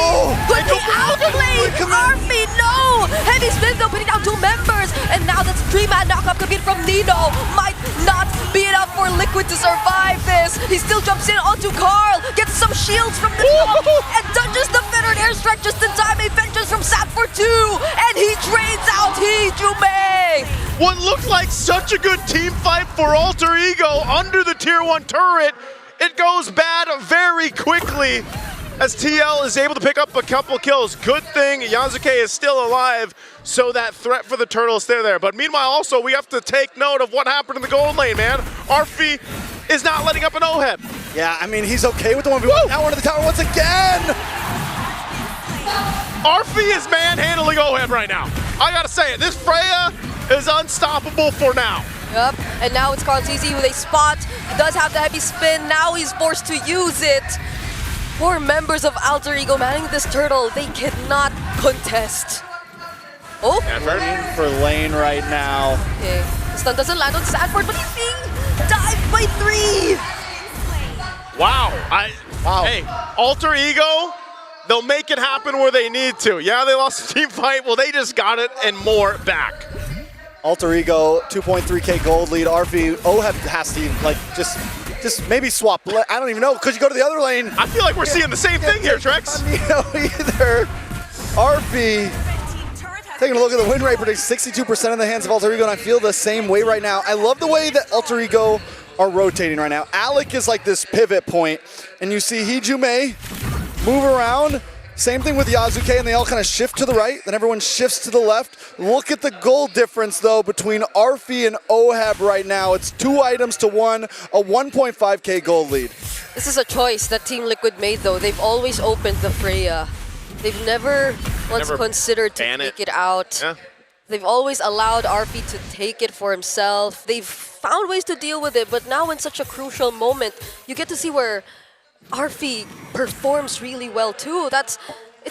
But the outlane! Arfi, no! Heavy spin though, putting down 2 members. And now that's 3-man knockup coming from Nino. Might not be enough for Liquid to survive this. He still jumps in onto Carl. Gets some shields from the top. And dodges the fettered airstrike just in time. A vengeance from Sanford 2. And he trades out Hijume! What looked like such a good team fight for Alter Ego under the tier 1 turret, it goes bad very quickly as TL is able to pick up a couple kills. Good thing Yasuke is still alive, so that threat for the turtle is still there. But meanwhile, also, we have to take note of what happened in the gold lane, man. Arfi is not letting up an Oheb. Yeah, I mean, he's okay with the 1v1. Now into the tower once again! Arfi is manhandling Oheb right now. I gotta say it, this Freya is unstoppable for now. Yep, and now it's Carl TZ with a spot. He does have the heavy spin, now he's forced to use it. 4 members of Alter Ego manning this turtle, they cannot contest. Oh, Lane for lane right now. Okay, the stun doesn't land on Sanford, but he's being dived by 3. Wow, hey, Alter Ego, they'll make it happen where they need to. Yeah, they lost the team fight. Well, they just got it and more back. Alter Ego, 2.3k gold lead. Arfi, Oheb has to like just maybe swap. I don't even know. Could you go to the other lane? I feel like we're seeing the same thing here, Trex. Either. Arfi, taking a look at the win rate, predicts 62% in the hands of Alter Ego, and I feel the same way right now. I love the way that Alter Ego are rotating right now. Alec is like this pivot point, and you see Hijume move around. Same thing with Yasuke, and they all kind of shift to the right, then everyone shifts to the left. Look at the gold difference, though, between Arfi and Oheb right now. It's 2 items to 1, a 1.5k gold lead. This is a choice that Team Liquid made, though. They've always opened the Freya. They've never once considered to take it out. Yeah. They've always allowed Arfi to take it for himself. They've found ways to deal with it, but now in such a crucial moment, you get to see where Arfi performs really well too. It's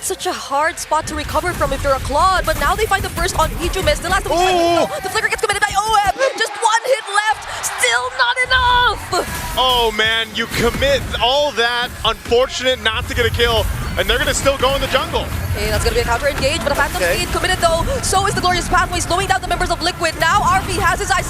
such a hard spot to recover from if you're a Claude, but now they find the burst on Hijume. Still has to be the flicker gets committed by Oheb. Just 1 hit left. Still not enough. Oh man, you commit all that. Unfortunate not to get a kill, and they're gonna still go in the jungle. Okay, that's gonna be a counter engage, but a Phantom Speed committed though. So is the Glorious Pathway, slowing down the members of Liquid. Now Arfi has his eyes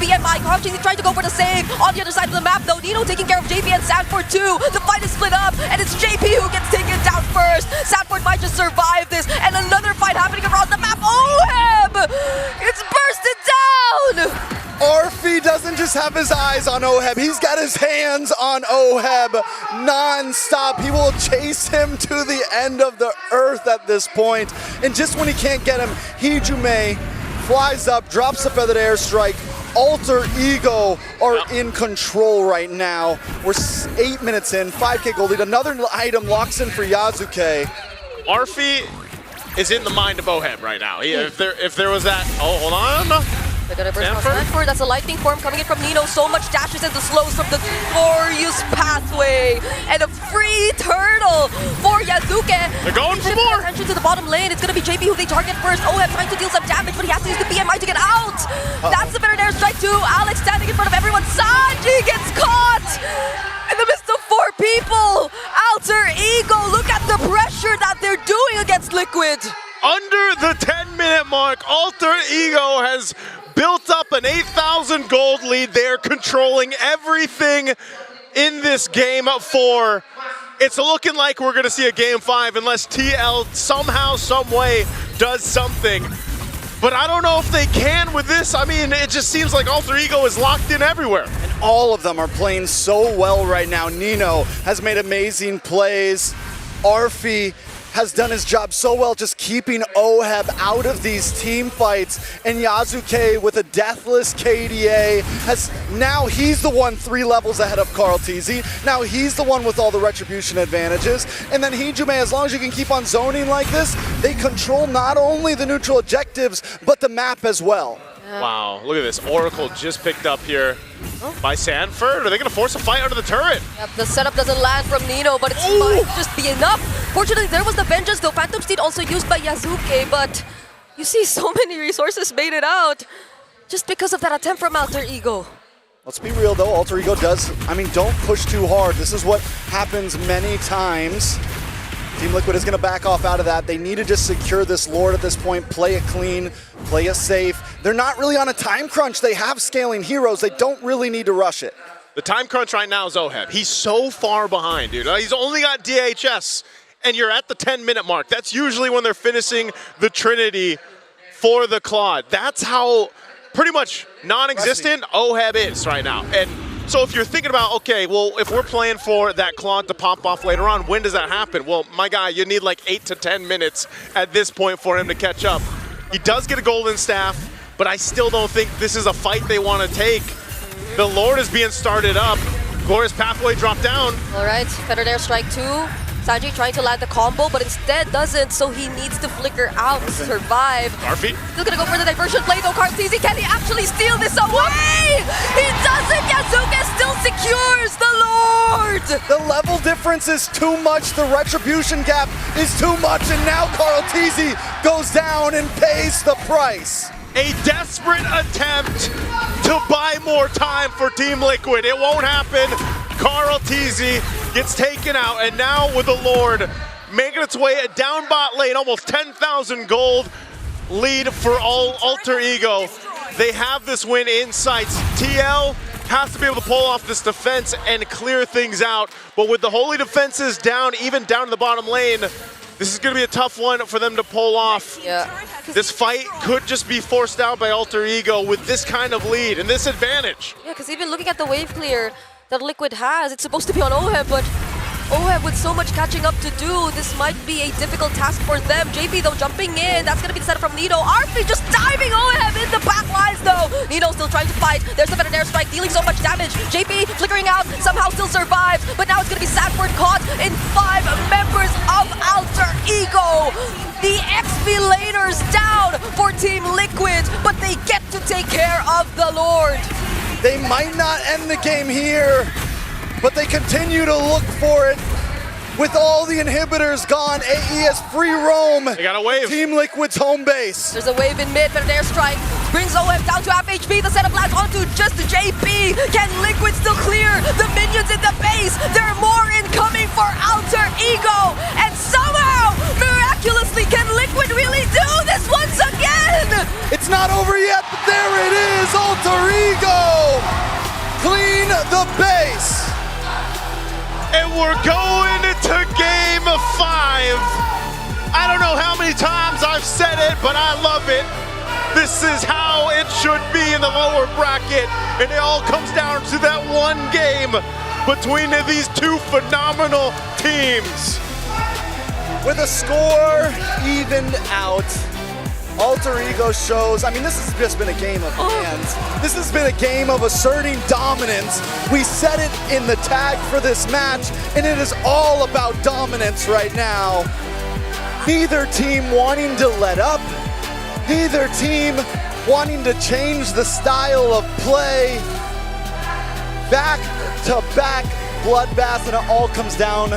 BMI. Carl Cheesy trying to go for the save. On the other side of the map though, Nino taking care of JP and Sanford too. The fight is split up and it's JP who gets taken down first. Sanford might just survive this and another fight happening around the map. OHEB! It's bursted down! Arfi doesn't just have his eyes on OHEB, he's got his hands on OHEB non-stop. He will chase him to the end of the earth at this point. And just when he can't get him, Hijume flies up, drops the feathered airstrike. Alter Ego are in control right now. We're 8 minutes in, 5K gold lead. Another item locks in for Yazuke. Arfi is in the mind of OHEB right now. If there was that, oh, hold on. They're gonna burst on Sanford. That's a lightning form coming in from Nino. So much dashes and the slows from the glorious pathway. And a free turtle for Yazuke. They're going for more. Attention to the bottom lane. It's gonna be JP who they target first. OHEB trying to deal some damage, but he has to use the BMI to get out. That's the better air strike too. Alex standing in front of everyone. Sanji gets caught in the midst of 4 people. Alter Ego, look at the pressure that they're doing against Liquid. Under the 10-minute mark, Alter Ego has built up an 8,000 gold lead. They're controlling everything in this game 4. It's looking like we're going to see a game 5 unless TL somehow, some way does something. But I don't know if they can with this. I mean, it just seems like Alter Ego is locked in everywhere. And all of them are playing so well right now. Nino has made amazing plays. Arfi has done his job so well just keeping OHEB out of these team fights. And Yazuke with a deathless KDA now he's the one 3 levels ahead of Carl TZ. Now he's the one with all the retribution advantages. And then Hijume, as long as you can keep on zoning like this, they control not only the neutral objectives, but the map as well. Wow, look at this. Oracle just picked up here by Sanford. Are they going to force a fight under the turret? Yep, the setup doesn't land from Nino, but it might just be enough. Fortunately, there was the Vengeance, though. Phantom Steed also used by Yazuke, but you see so many resources made it out just because of that attempt from Alter Ego. Let's be real, though. Alter Ego don't push too hard. This is what happens many times. Team Liquid is going to back off out of that. They need to just secure this Lord at this point, play it clean, play it safe. They're not really on a time crunch. They have scaling heroes. They don't really need to rush it. The time crunch right now is OHEB. He's so far behind, dude. He's only got DHS, and you're at the 10-minute mark. That's usually when they're finishing the Trinity for the Claude. That's how pretty much non-existent OHEB is right now. And so if you're thinking about, okay, well, if we're playing for that Claude to pop off later on, when does that happen? Well, my guy, you need like 8 to 10 minutes at this point for him to catch up. He does get a golden staff, but I still don't think this is a fight they want to take. The Lord is being started up. Glorious Pathway dropped down. All right, Feathered Airstrike 2. Sanji trying to land the combo, but instead doesn't, so he needs to flicker out to survive. Arfi. Still gonna go for the diversion play though, Kartezi. Can he actually steal this away? He doesn't! Yazuke still secures the Lord! The level difference is too much, the retribution gap is too much, and now Carl TZ goes down and pays the price. A desperate attempt to buy more time for Team Liquid. It won't happen. Carl TZ gets taken out, and now with the Lord making its way down bot lane, almost 10,000 gold lead for Alter Ego. They have this win in sights. TL has to be able to pull off this defense and clear things out, but with the holy defenses down, even down in the bottom lane, this is going to be a tough one for them to pull off. Yeah. This fight could just be forced out by Alter Ego with this kind of lead and this advantage. Yeah, because even looking at the wave clear that Liquid has, it's supposed to be on OHEB, but OHEB with so much catching up to do, this might be a difficult task for them. JP though jumping in, that's gonna be the setup from Nino. Arfi just diving OHEB in the back lines though. Nino still trying to fight. There's the Feathered Airstrike dealing so much damage. JP flickering out, somehow still survives, but now it's gonna be Sanford caught in 5 members of Alter Ego. The XP laners down for Team Liquid, but they get to take care of the Lord. They might not end the game here, but they continue to look for it. With all the inhibitors gone, AE has free roam. They got a wave. Team Liquid's home base. There's a wave in mid, Feathered Airstrike brings OHEB down to half HP. The setup lands onto just JP. Can Liquid still clear the minions in the base? There are more incoming for Alter Ego. And somehow, Miraculously, can Liquid really do this once again? It's not over yet, but there it is, Alter Ego! Clean the base! And we're going into game 5. I don't know how many times I've said it, but I love it. This is how it should be in the lower bracket. And it all comes down to that one game between these two phenomenal teams. With a score evened out, Alter Ego shows, I mean, this has just been a game of hands. This has been a game of asserting dominance. We said it in the tag for this match, and it is all about dominance right now. Neither team wanting to let up, neither team wanting to change the style of play. Back-to-back bloodbath, and it all comes down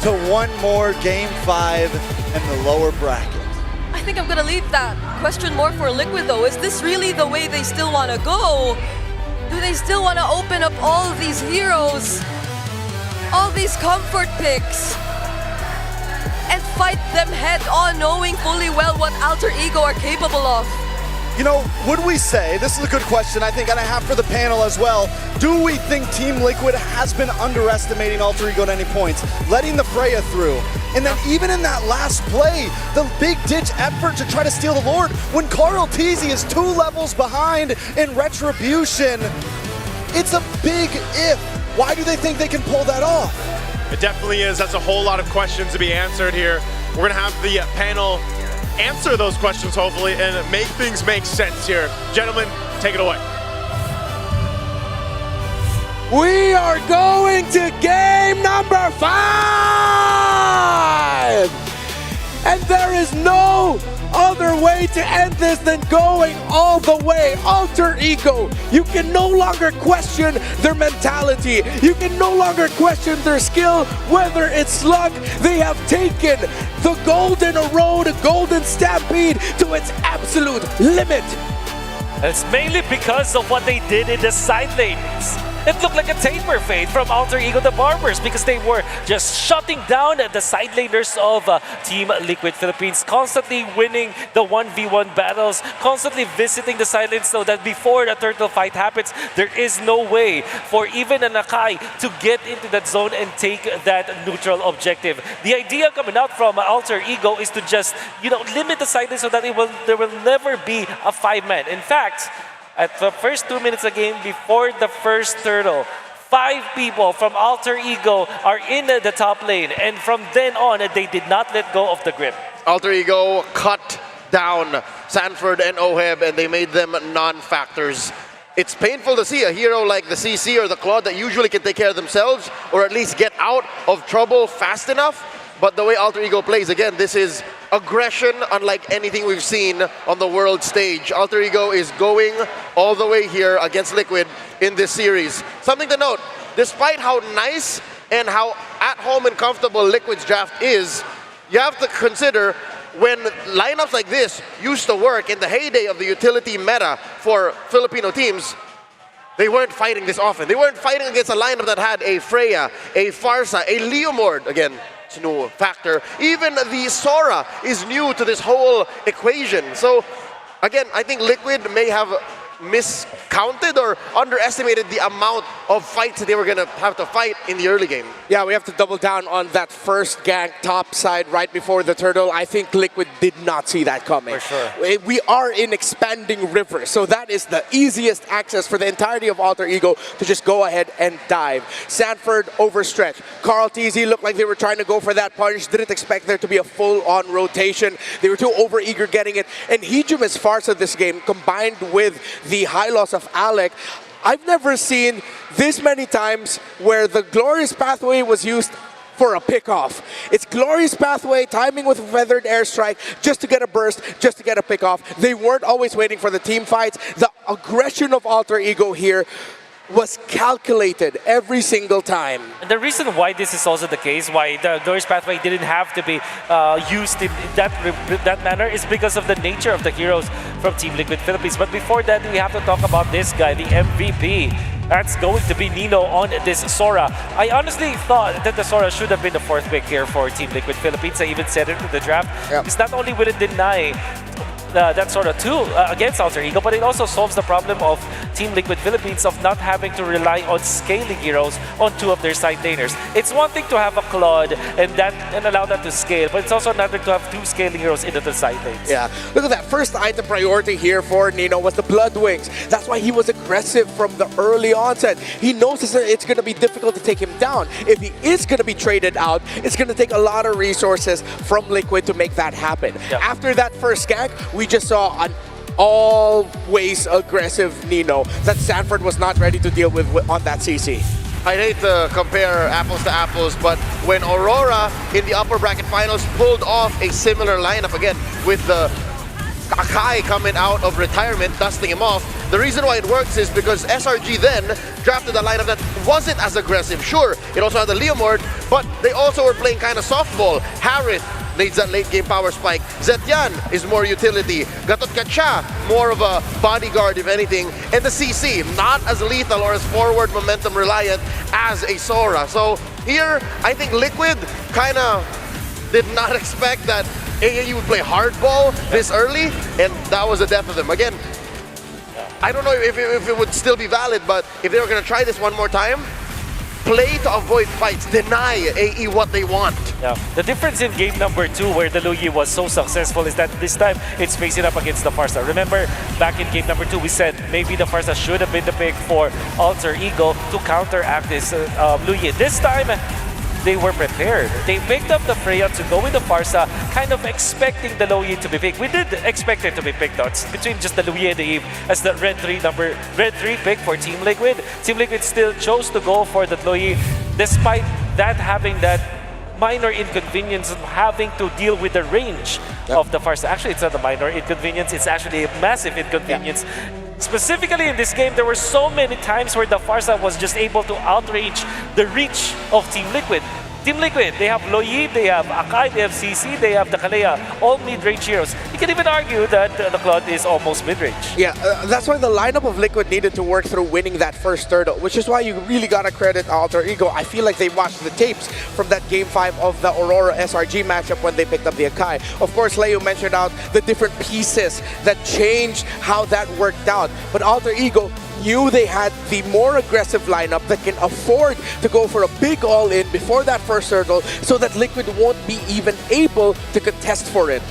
to one more game 5 in the lower bracket. I think I'm gonna leave that question more for Liquid though. Is this really the way they still wanna go? Do they still wanna open up all of these heroes, all these comfort picks, and fight them head on, knowing fully well what Alter Ego are capable of? You know, would we say, this is a good question I think, and I have for the panel as well, do we think Team Liquid has been underestimating Alter Ego at any points, letting the Freya through? And then even in that last play, the big ditch effort to try to steal the Lord, when Carl Teasy is 2 levels behind in Retribution, it's a big if. Why do they think they can pull that off? It definitely is. That's a whole lot of questions to be answered here. We're gonna have the panel answer those questions, hopefully, and make things make sense here. Gentlemen, take it away. We are going to game number 5! And there is no other way to end this than going all the way. Alter Ego, you can no longer question their mentality. You can no longer question their skill, whether it's luck. They have taken the golden road, golden stampede to its absolute limit. It's mainly because of what they did in the side lanes. It looked like a taper fade from Alter Ego the Barbers because they were just shutting down the side laners of Team Liquid Philippines, constantly winning the 1v1 battles, constantly visiting the side lanes so that before the turtle fight happens, there is no way for even a Nakai to get into that zone and take that neutral objective. The idea coming out from Alter Ego is to just, limit the side lanes so that there will never be a 5-man. In fact, at the first 2 minutes of the game, before the first turtle, 5 people from Alter Ego are in the top lane, and from then on, they did not let go of the grip. Alter Ego cut down Sanford and Oheb, and they made them non-factors. It's painful to see a hero like the CC or the Claude that usually can take care of themselves, or at least get out of trouble fast enough. But the way Alter Ego plays, again, this is aggression unlike anything we've seen on the world stage. Alter Ego is going all the way here against Liquid in this series. Something to note, despite how nice and how at home and comfortable Liquid's draft is, you have to consider when lineups like this used to work in the heyday of the utility meta for Filipino teams, they weren't fighting this often. They weren't fighting against a lineup that had a Freya, a Farsa, a Leomord, again, it's a new factor. Even the Sora is new to this whole equation. So, again, I think Liquid may have miscounted or underestimated the amount of fights that they were going to have to fight in the early game. Yeah, we have to double down on that first gank top side right before the turtle. I think Liquid did not see that coming. For sure. We are in expanding river, so that is the easiest access for the entirety of Alter Ego to just go ahead and dive. Sanford overstretched. Carl Teasy looked like they were trying to go for that punish. Didn't expect there to be a full-on rotation. They were too over-eager getting it. And Hejum is Farsa this game, combined with the high loss of Alec. I've never seen this many times where the Glorious Pathway was used for a pick-off. It's Glorious Pathway, timing with Feathered Airstrike, just to get a burst, just to get a pick-off. They weren't always waiting for the team fights. The aggression of Alter Ego here was calculated every single time. And the reason why this is also the case, why the Glorious Pathway didn't have to be used in that manner, is because of the nature of the heroes from Team Liquid Philippines. But before that, we have to talk about this guy, the MVP. That's going to be Nino on this Sora. I honestly thought that the Sora should have been the 4th pick here for Team Liquid Philippines. I even said it in the draft. Because not only will it deny that Sora 2 against Alter Ego, but it also solves the problem of Team Liquid Philippines of not having to rely on scaling heroes on 2 of their side laners. It's one thing to have a Claude and allow that to scale, but it's also another to have 2 scaling heroes into the side lanes. Yeah, look at that. First item priority here for Nino was the Blood Wings. That's why he was aggressive from the early onset. He knows it's going to be difficult to take him down. If he is going to be traded out, it's going to take a lot of resources from Liquid to make that happen. After that first gank, we just saw an always aggressive Nino that Sanford was not ready to deal with on that CC. I'd hate to compare apples to apples, but when Aurora in the upper bracket finals pulled off a similar lineup again with the Akai coming out of retirement, dusting him off, the reason why it works is because SRG then drafted a lineup that wasn't as aggressive. Sure, it also had the Leomord, but they also were playing kind of softball. Harith needs that late game power spike. Zetian is more utility. Gatot Kacha, more of a bodyguard if anything. And the CC, not as lethal or as forward momentum reliant as a Sora. So here, I think Liquid kind of did not expect that AAU would play hardball this early, and that was the death of them. Again, I don't know if it would still be valid, but if they were going to try this one more time, play to avoid fights, deny AE what they want. Yeah. The difference in game number 2 where the Luyi was so successful is that this time it's facing up against the Farsa. Remember back in game number 2 we said maybe the Farsa should have been the pick for Alter Ego to counteract this Luyi. This time they were prepared. They picked up the Freya to go with the Farsa, kind of expecting the Luyi to be picked. We did expect it to be picked out between just the Luyi and the Eve as the red 3 pick for Team Liquid. Team Liquid still chose to go for the Luyi despite that having that minor inconvenience of having to deal with the range of the Farsa. Actually, it's not a minor inconvenience, it's actually a massive inconvenience. Specifically in this game, there were so many times where the Farsa was just able to outrange the reach of Team Liquid. Team Liquid, they have Loyi, they have Akai, they have CC, they have the Kalea, all mid-range heroes. You can even argue that the Claude is almost mid-range. Yeah, that's why the lineup of Liquid needed to work through winning that first turtle, which is why you really gotta credit Alter Ego. I feel like they watched the tapes from that Game 5 of the Aurora SRG matchup when they picked up the Akai. Of course, Leo mentioned out the different pieces that changed how that worked out, but Alter Ego knew they had the more aggressive lineup that can afford to go for a big all-in before that first turtle so that Liquid won't be even able to contest for it.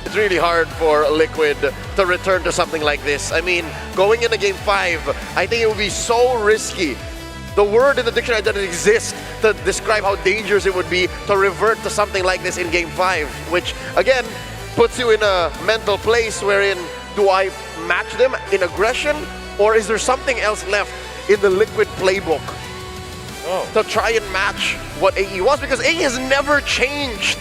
It's really hard for Liquid to return to something like this. I mean, going into Game 5, I think it would be so risky. The word in the dictionary doesn't exist to describe how dangerous it would be to revert to something like this in Game 5, which, again, puts you in a mental place wherein, do I match them in aggression? Or is there something else left in the Liquid playbook to try and match what AE was? Because AE has never changed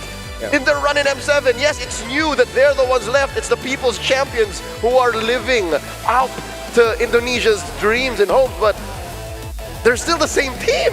in their run in M7. Yes, it's new that they're the ones left. It's the people's champions who are living out to Indonesia's dreams and hopes, but they're still the same team.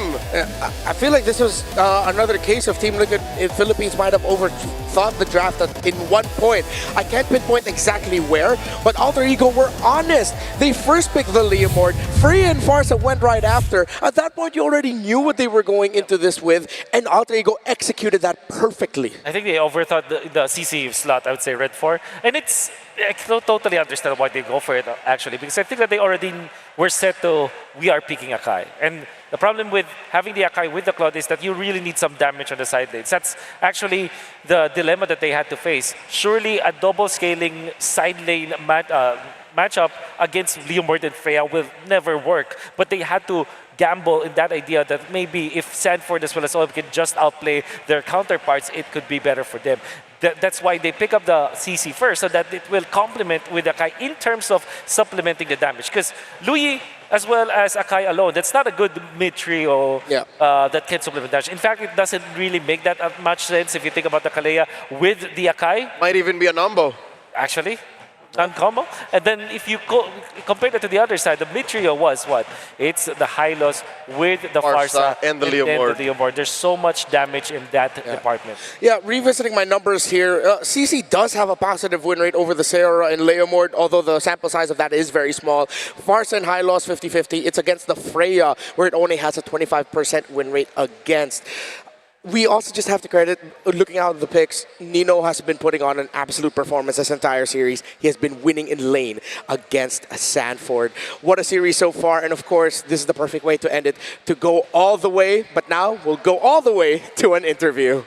I feel like this was another case of Team Liquid in Philippines might have overthought the draft in one point. I can't pinpoint exactly where, but Alter Ego were honest. They first picked the Leomord. Freya and Farsa went right after. At that point, you already knew what they were going into this with, and Alter Ego executed that perfectly. I think they overthought the CC slot, I would say Red 4. And I totally understand why they go for it, actually, because I think that they already were set to, we are picking Akai. And the problem with having the Akai with the Claude is that you really need some damage on the side lanes. That's actually the dilemma that they had to face. Surely a double scaling side lane matchup against Leomord and Freya will never work. But they had to gamble in that idea that maybe if Sanford as well as Olaf can just outplay their counterparts, it could be better for them. That's why they pick up the CC first, so that it will complement with Akai in terms of supplementing the damage. Because Luyi as well as Akai alone, that's not a good mid-trio that can supplement damage. In fact, it doesn't really make that much sense if you think about the Kalea with the Akai. Might even be a number. Actually, non-combo. And then if you compare that to the other side, the mid trio was what? It's the Hylos with the Farsa and the then Leomord. the Leomord. There's so much damage in that department. Yeah, revisiting my numbers here, CC does have a positive win rate over the Seora and Leomord, although the sample size of that is very small. Farsa and Hylos 50-50. It's against the Freya, where it only has a 25% win rate against. We also just have to credit, looking out of the picks, Nino has been putting on an absolute performance this entire series. He has been winning in lane against Sanford. What a series so far, and of course, this is the perfect way to end it, to go all the way, but now we'll go all the way to an interview.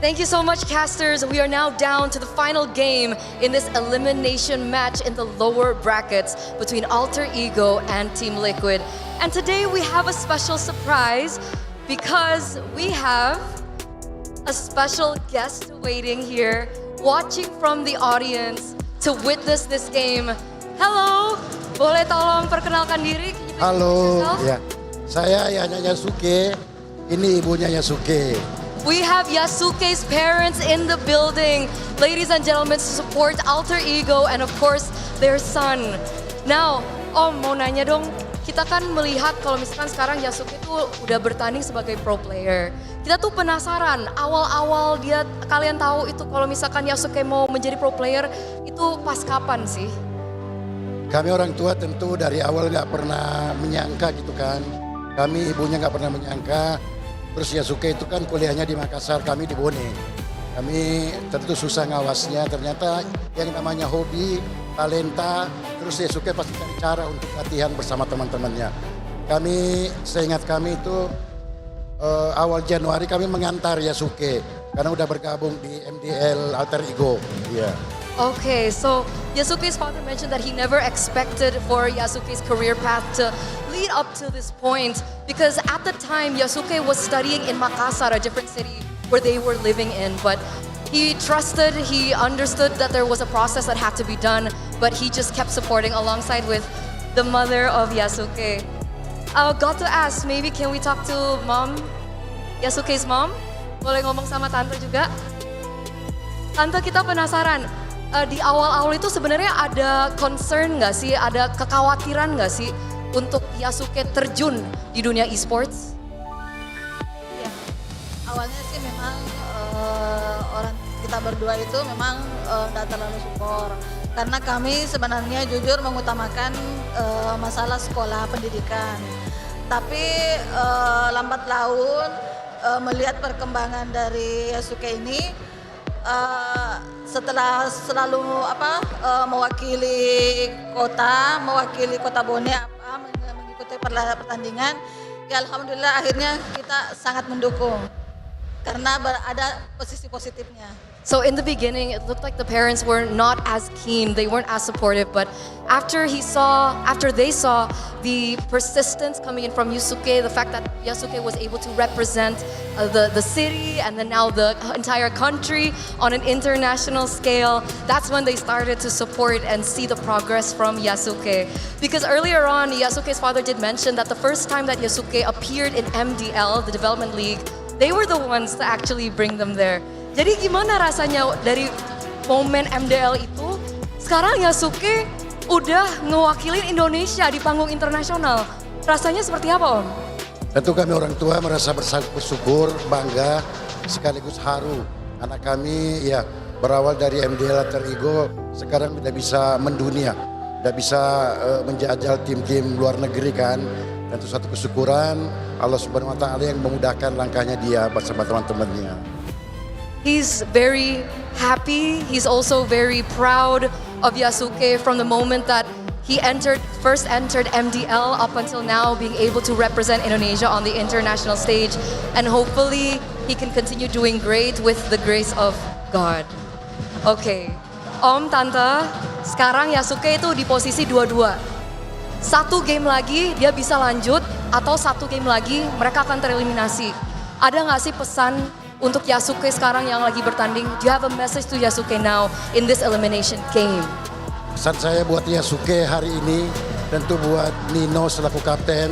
Thank you so much, casters. We are now down to the final game in this elimination match in the lower brackets between Alter Ego and Team Liquid. And today we have a special surprise because we have a special guest waiting here, watching from the audience to witness this game. Hello, boleh tolong perkenalkan diri? Halo, ya. Saya ayahnya Yasuke, ini ibunya Yasuke. We have Yasuke's parents in the building. Ladies and gentlemen, to support Alter Ego and of course their son. Now, Om mau nanya dong, kita kan melihat kalau misalkan sekarang Yasuke tuh udah bertanding sebagai pro player. Kita tuh penasaran, awal-awal kalian tahu itu kalau misalkan Yasuke mau menjadi pro player, itu pas kapan sih? Kami orang tua tentu dari awal nggak pernah menyangka gitu kan. Kami ibunya nggak pernah menyangka. Terus Yasuke itu kan kuliahnya di Makassar, kami di Bone. Kami tentu susah ngawasnya, ternyata yang namanya hobi, talenta, terus Yasuke pasti cari cara untuk latihan bersama teman-temannya. Seingat kami itu awal Januari kami mengantar Yasuke, karena udah bergabung di MDL Alter Ego. Yeah. Okay, so Yasuke's father mentioned that he never expected for Yasuke's career path to lead up to this point because at the time Yasuke was studying in Makassar, a different city where they were living in, but he trusted, he understood that there was a process that had to be done, but he just kept supporting alongside with the mother of Yasuke. I got to ask, maybe can we talk to mom, Yasuke's mom? Boleh ngomong sama tante juga? Tante, kita penasaran. Di awal-awal itu sebenarnya ada concern nggak sih, ada kekhawatiran nggak sih untuk Yasuke terjun di dunia e-sports? Ya, awalnya sih memang orang kita berdua itu memang nggak terlalu support. Karena kami sebenarnya jujur mengutamakan masalah sekolah pendidikan. Tapi lambat laun melihat perkembangan dari Yasuke ini, setelah selalu mewakili kota Bone mengikuti pertandingan, ya alhamdulillah akhirnya kita sangat mendukung karena ada posisi positifnya. So in the beginning, it looked like the parents were not as keen, they weren't as supportive, but after they saw the persistence coming in from Yasuke, the fact that Yasuke was able to represent the city and then now the entire country on an international scale, that's when they started to support and see the progress from Yasuke. Because earlier on, Yasuke's father did mention that the first time that Yasuke appeared in MDL, the development league, they were the ones to actually bring them there. Jadi gimana rasanya dari momen MDL itu, sekarang Yasuke udah ngewakilin Indonesia di panggung internasional. Rasanya seperti apa, Om? Tentu kami orang tua merasa bersyukur, bangga, sekaligus haru. Anak kami ya berawal dari MDL Alter Ego, sekarang udah bisa mendunia, udah bisa menjajal tim-tim luar negeri kan. Tentu satu kesyukuran Allah Subhanahu Wa Taala yang memudahkan langkahnya dia bersama teman-temannya. He's very happy. He's also very proud of Yasuke from the moment that he first entered MDL up until now, being able to represent Indonesia on the international stage. And hopefully he can continue doing great with the grace of God. Okay, Om, Tante, sekarang Yasuke itu di posisi 2-2. Satu game lagi dia bisa lanjut, atau satu game lagi mereka akan tereliminasi. Ada nggak sih pesan untuk Yasuke sekarang yang lagi bertanding? Do you have a message to Yasuke now in this elimination game? Pesan saya buat Yasuke hari ini, tentu buat Nino selaku kapten,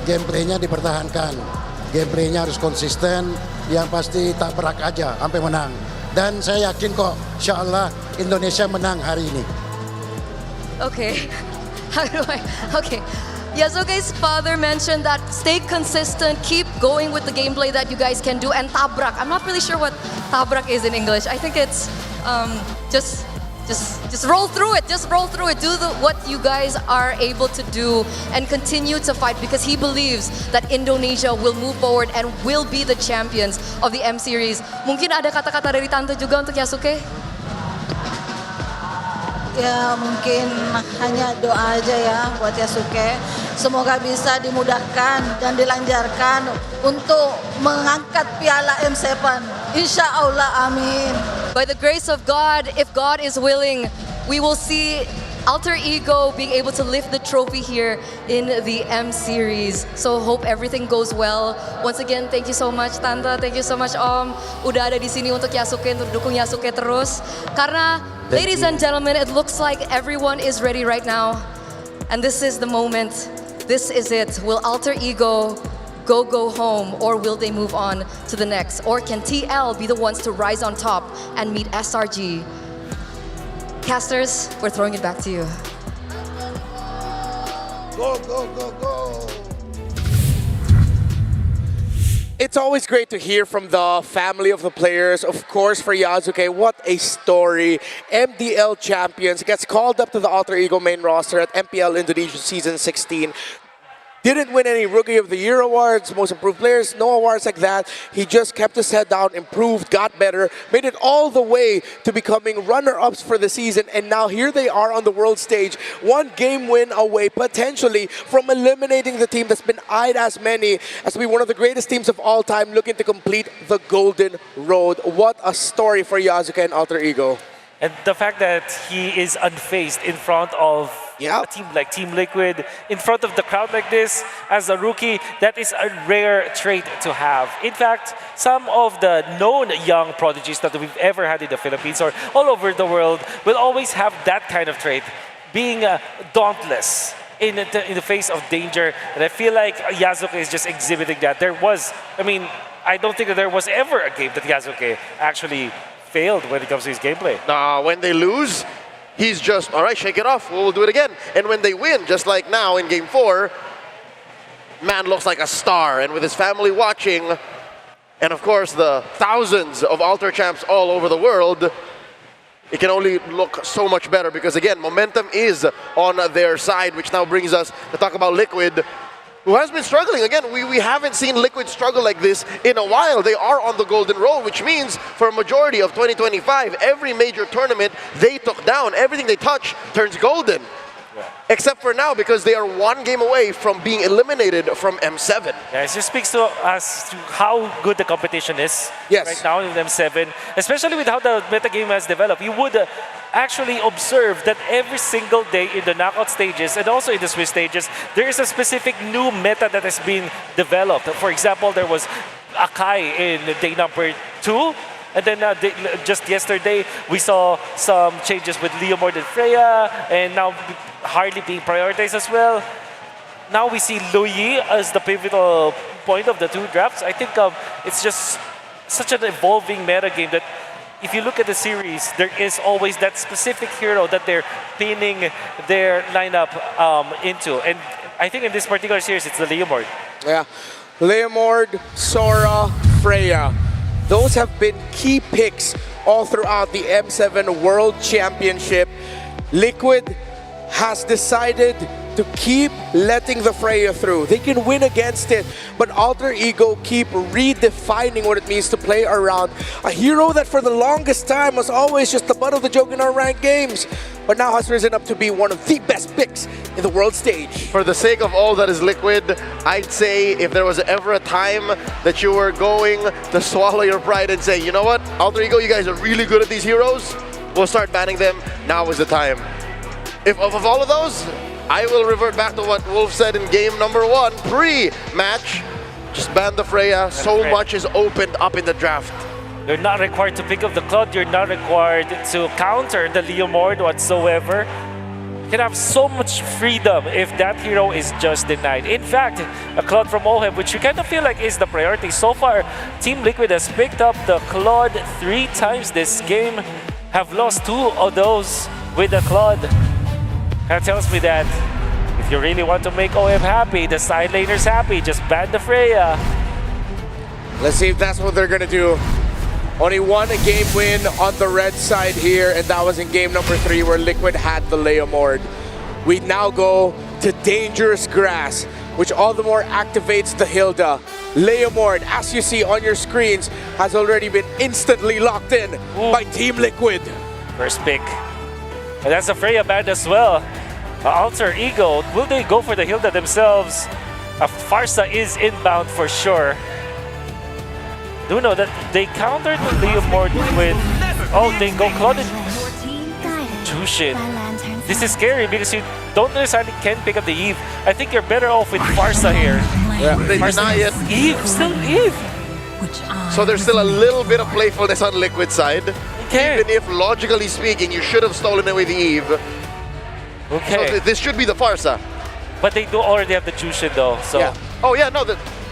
gameplaynya dipertahankan. Gameplaynya harus konsisten, yang pasti tabrak aja sampai menang. Dan saya yakin kok, insya Allah Indonesia menang hari ini. Okay. How do I? Okay. Yasuke's father mentioned that stay consistent, keep going with the gameplay that you guys can do, and tabrak. I'm not really sure what tabrak is in English. I think it's just roll through it. Just roll through it. Do what you guys are able to do and continue to fight because he believes that Indonesia will move forward and will be the champions of the M Series. Mungkin ada kata-kata dari Tante juga untuk Yasuke? Ya mungkin hanya doa aja ya buat Yasuke. Semoga bisa dimudahkan dan dilancarkan untuk mengangkat piala M7. Insya Allah, amin. By the grace of God, if God is willing, we will see Alter Ego being able to lift the trophy here in the M Series. So hope everything goes well. Once again, thank you so much Tante, thank you so much Om. Udah ada di sini untuk Yasuke, untuk dukung Yasuke terus. Karena, ladies and gentlemen, it looks like everyone is ready right now. And this is the moment. This is it. Will Alter Ego go home, or will they move on to the next? Or can TL be the ones to rise on top and meet SRG? Casters, we're throwing it back to you. Go, go, go, go. It's always great to hear from the family of the players. Of course, for Yasuke, what a story. MDL champions, gets called up to the Alter Ego main roster at MPL Indonesia Season 16. Didn't win any Rookie of the Year awards, Most Improved Players, no awards like that. He just kept his head down, improved, got better, made it all the way to becoming runner-ups for the season, and now here they are on the world stage, one game win away, potentially, from eliminating the team that's been eyed as many as to be one of the greatest teams of all time, looking to complete the Golden Road. What a story for Yasuke and Alter Ego. And the fact that he is unfazed in front of a team like Team Liquid, in front of the crowd like this, as a rookie, that is a rare trait to have. In fact, some of the known young prodigies that we've ever had in the Philippines or all over the world will always have that kind of trait, being dauntless in the face of danger. And I feel like Yasuke is just exhibiting that. I don't think that there was ever a game that Yasuke actually failed when it comes to his gameplay. When they lose, he's just, all right, shake it off, we'll do it again. And when they win, just like now in Game 4, man looks like a star. And with his family watching, and of course the thousands of Alter champs all over the world, it can only look so much better because, again, momentum is on their side, which now brings us to talk about Liquid, who has been struggling. Again, we haven't seen Liquid struggle like this in a while. They are on the Golden Road, which means for a majority of 2025, every major tournament they took down, everything they touch turns golden. Yeah. Except for now, because they are one game away from being eliminated from M7. Yeah, it just speaks to us to how good the competition is right now in M7, especially with how the metagame has developed. You would actually observe that every single day in the knockout stages and also in the Swiss stages, there is a specific new meta that has been developed. For example, there was Akai in day number 2. And then just yesterday, we saw some changes with Leomord and Freya, and now Harley being prioritized as well. Now we see Luyi as the pivotal point of the two drafts. I think it's just such an evolving meta game that if you look at the series, there is always that specific hero that they're pinning their lineup into. And I think in this particular series, it's the Leomord. Yeah, Leomord, Sora, Freya. Those have been key picks all throughout the M7 World Championship. Liquid has decided to keep letting the Freya through. They can win against it, but Alter Ego keep redefining what it means to play around a hero that for the longest time was always just the butt of the joke in our ranked games, but now has risen up to be one of the best picks in the world stage. For the sake of all that is Liquid, I'd say if there was ever a time that you were going to swallow your pride and say, you know what, Alter Ego, you guys are really good at these heroes, we'll start banning them, now is the time. If of all of those, I will revert back to what Wolf said in game number 1, pre-match. Just ban the Freya. So much is opened up in the draft. You're not required to pick up the Cloud. You're not required to counter the Leomord whatsoever. can have so much freedom if that hero is just denied. In fact, a Claude from OHEB, which you kind of feel like is the priority. So far, Team Liquid has picked up the Claude 3 times this game, have lost 2 of those with the Claude. That tells me that if you really want to make OHEB happy, the side laners happy, just ban the Freya. Let's see if that's what they're gonna do. Only one game win on the red side here, and that was in game number 3 where Liquid had the Leomord. We now go to Dangerous Grass, which all the more activates the Hilda. Leomord, as you see on your screens, has already been instantly locked in by Team Liquid. First pick. And that's a Freya band as well. Alter Ego, will they go for the Hilda themselves? Farsa is inbound for sure. Do know that they countered Leomord with... Oh, they go Claude and Jushin. This is scary because you don't necessarily can pick up the Eve. I think you're better off with Farsa here. Yeah, they deny it. Eve, still Eve. So there's still a little bit of playfulness on Liquid side. Okay. Even if, logically speaking, you should have stolen away the Eve. Okay. So this should be the Farsa. But they do already have the Jushin though, so... Yeah. Oh yeah, no,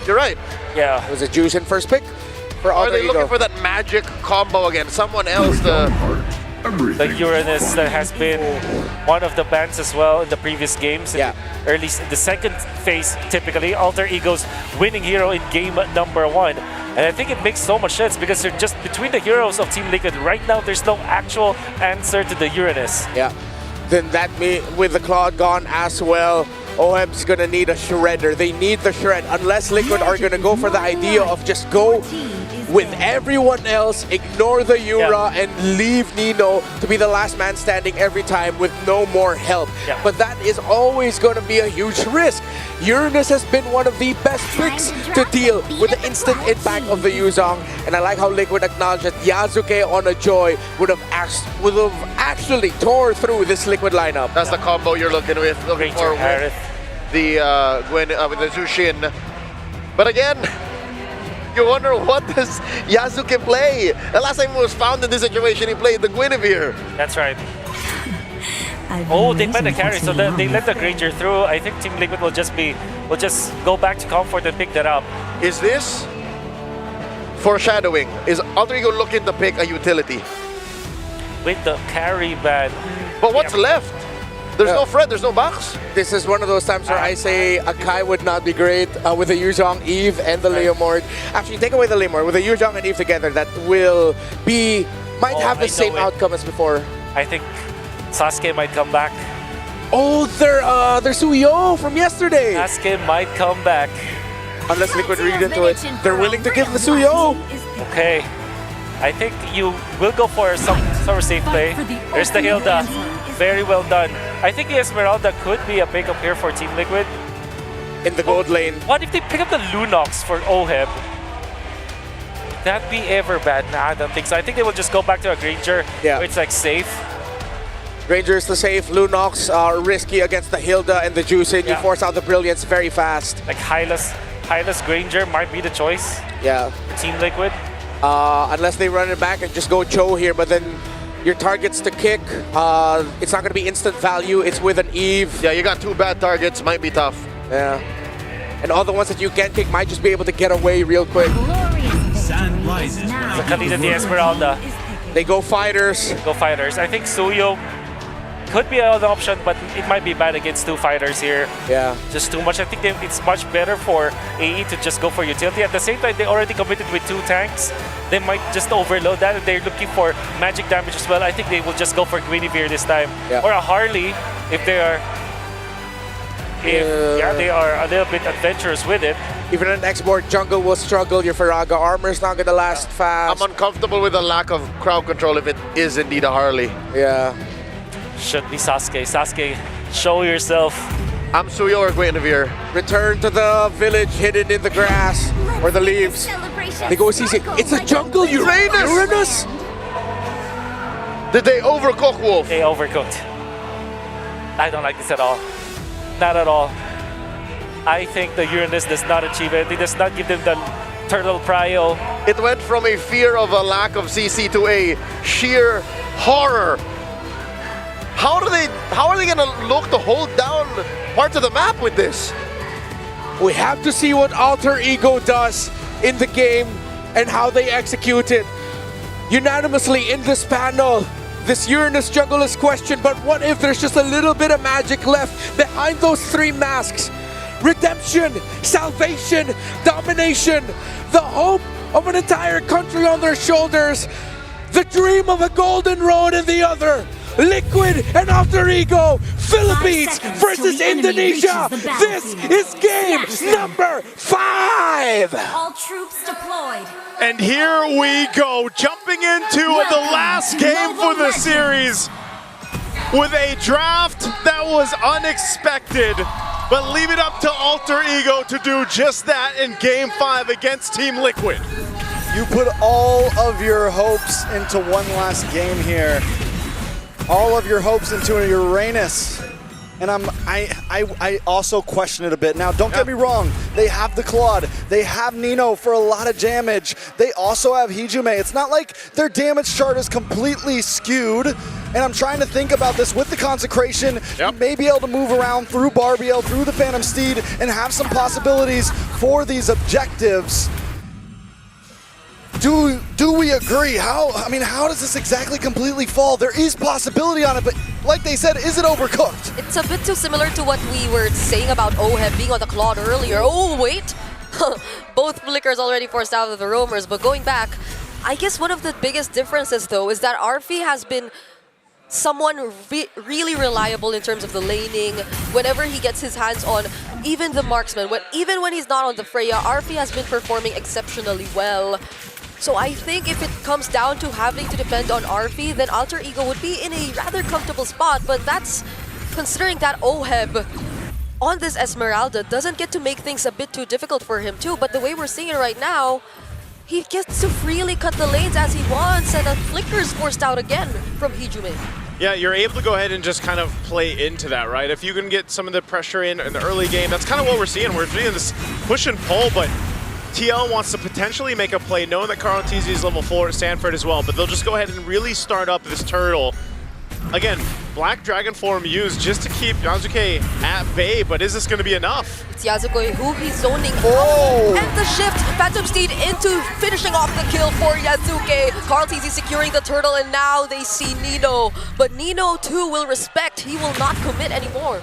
you're right. Yeah. It was a Jushin first pick for Are Alter they Ego. looking for that magic combo again? Someone else to... The Uranus that has been one of the bans as well in the previous games. Yeah. Early, the second phase, typically, Alter Ego's winning hero in game number 1. And I think it makes so much sense because they're just between the heroes of Team Liquid. Right now, there's no actual answer to the Uranus. Yeah. Then that with the Claude gone as well, OHEB's gonna need a shredder. They need the shred unless Liquid are gonna go for the idea of just go with everyone else, ignore the Yura, and leave Nino to be the last man standing every time with no more help. Yeah. But that is always going to be a huge risk. Uranus has been one of the best picks to deal with the instant impact of the Yuzong, and I like how Liquid acknowledged that Yasuke on a Joy would have actually tore through this Liquid lineup. That's the combo you're looking for with the with the Jushin. But again, you wonder, what does Yasuke play? The last time he was found in this situation, he played the Guinevere. That's right. Oh, they play the carry, so they let the Granger through. I think Team Liquid will just go back to comfort and pick that up. Is this foreshadowing? Is Alter Ego looking to pick a utility? With the carry ban. But what's left? There's no Fred, there's no box. This is one of those times where I say a Kai would not be great with the Yuzong, Eve, and the Leomord. Actually, take away the Leomord. With the Yuzong and Eve together, that might have the same outcome as before. I think Sasuke might come back. Oh, they're Suyo from yesterday. Sasuke might come back. Unless Liquid read into it. They're willing to give the Suyo. Okay. I think you will go for some sort of safe play. There's the Hilda. Very well done. I think the Esmeralda could be a pickup here for Team Liquid. In the gold lane. What if they pick up the Lunox for OHEB? That be ever bad? Nah, I don't think so. I think they will just go back to a Granger, where it's like safe. Granger is the safe. Lunox are risky against the Hilda and the Jushin. You force out the Brilliance very fast. Like Hylas Granger might be the choice. Yeah. For Team Liquid. Unless they run it back and just go Cho here, but then your targets to kick, it's not going to be instant value. It's with an Eve. Yeah, you got 2 bad targets. Might be tough. Yeah. And all the ones that you can kick might just be able to get away real quick. Sun rises. So Kalina the Esmeralda. They go fighters. I think Suyo could be another option, but it might be bad against 2 fighters here. Yeah. Just too much. I think it's much better for AE to just go for utility. At the same time, they already committed with 2 tanks. They might just overload that, and they're looking for magic damage as well. I think they will just go for Guinevere this time. Yeah. Or a Harley, if they are they are a little bit adventurous with it. Even an export jungle will struggle. Your Faraga armor's not going to last fast. I'm uncomfortable with the lack of crowd control if it is indeed a Harley. Yeah. Should be Sasuke. Sasuke, show yourself. I'm Suyo or Guinevere. Return to the village hidden in the grass or the leaves. They go CC. It's a jungle, Uranus! Did they overcook, Wolf? They overcooked. I don't like this at all. Not at all. I think the Uranus does not achieve it. It does not give them the turtle prio. It went from a fear of a lack of CC to a sheer horror. How are they going to look to hold down parts of the map with this? We have to see what Alter Ego does in the game and how they execute it. Unanimously in this panel, this Uranus jungle is questioned, but what if there's just a little bit of magic left behind those three masks? Redemption, salvation, domination, the hope of an entire country on their shoulders, the dream of a golden road in the other. Liquid and Alter Ego, Philippines versus Indonesia. This is game number 5. All troops deployed. And here we go, jumping into the last game for the series with a draft that was unexpected, but leave it up to Alter Ego to do just that in game 5 against Team Liquid. You put all of your hopes into one last game here. All of your hopes into a Uranus. And I also question it a bit. Now, don't get me wrong. They have the Claude. They have Nino for a lot of damage. They also have Hijume. It's not like their damage chart is completely skewed. And I'm trying to think about this with the Consecration. You may be able to move around through Barbiel, through the Phantom Steed, and have some possibilities for these objectives. Do we agree? How does this exactly completely fall? There is possibility on it, but like they said, is it overcooked? It's a bit too similar to what we were saying about OHEB being on the Claude earlier. Oh, wait! Both Flickers already forced out of the roamers, but going back, I guess one of the biggest differences, though, is that Arfi has been someone really reliable in terms of the laning. Whenever he gets his hands on even the marksman, even when he's not on the Freya, Arfi has been performing exceptionally well. So I think if it comes down to having to depend on Arfi, then Alter Ego would be in a rather comfortable spot, but that's considering that OHEB on this Esmeralda doesn't get to make things a bit too difficult for him too, but the way we're seeing it right now, he gets to freely cut the lanes as he wants, and a Flicker is forced out again from Hijume. Yeah, you're able to go ahead and just kind of play into that, right? If you can get some of the pressure in the early game, that's kind of what we're seeing. We're seeing this push and pull, but TL wants to potentially make a play, knowing that Carl TZ is level 4 at Stanford as well, but they'll just go ahead and really start up this turtle. Again, Black Dragon form used just to keep Yasuke at bay, but is this going to be enough? It's Yasuke who he's zoning out, and the shift, Phantom Steed into finishing off the kill for Yasuke. Carl TZ securing the turtle, and now they see Nino, but Nino too will respect, he will not commit anymore.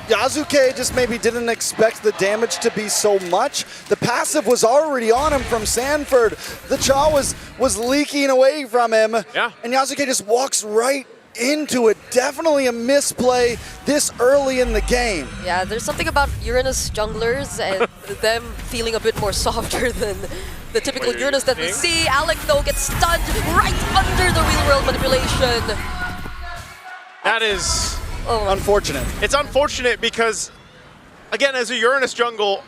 Yasuke just maybe didn't expect the damage to be so much. The passive was already on him from Sanford. The Cha was leaking away from him. Yeah. And Yasuke just walks right into it. Definitely a misplay this early in the game. Yeah, there's something about Uranus junglers and them feeling a bit more softer than the typical Uranus that we see. Alec, though, gets stunned right under the real-world manipulation. That is unfortunate. It's unfortunate because, again, as a Uranus jungle,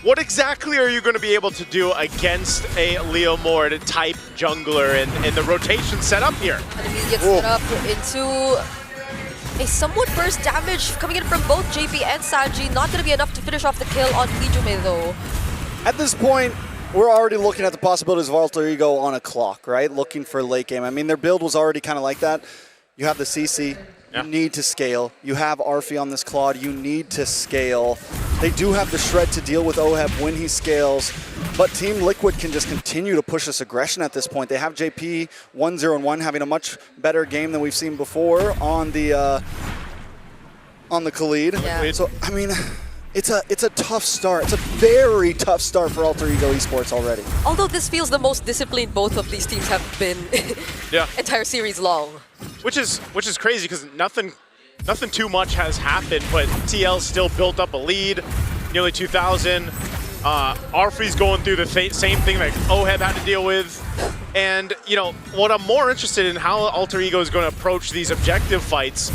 what exactly are you going to be able to do against a Leo Mord type jungler in the rotation setup here? And he gets set up into a somewhat burst damage coming in from both JP and Sanji. Not going to be enough to finish off the kill on Hijume, though. At this point, we're already looking at the possibilities of Alter Ego on a clock, right? Looking for late game. I mean, their build was already kind of like that. You have the CC. You need to scale. You have Arfi on this Claude. You need to scale. They do have the shred to deal with OHEB when he scales, but Team Liquid can just continue to push this aggression at this point. They have JP 1-0-1 having a much better game than we've seen before on the Khalid. Yeah. So I mean, it's a tough start. It's a very tough start for Alter Ego Esports already. Although this feels the most disciplined both of these teams have been entire series long. Which is crazy because nothing too much has happened, but TL still built up a lead, nearly 2,000. Arfi's going through the same thing that OHEB had to deal with. And, you know, what I'm more interested in how Alter Ego is going to approach these objective fights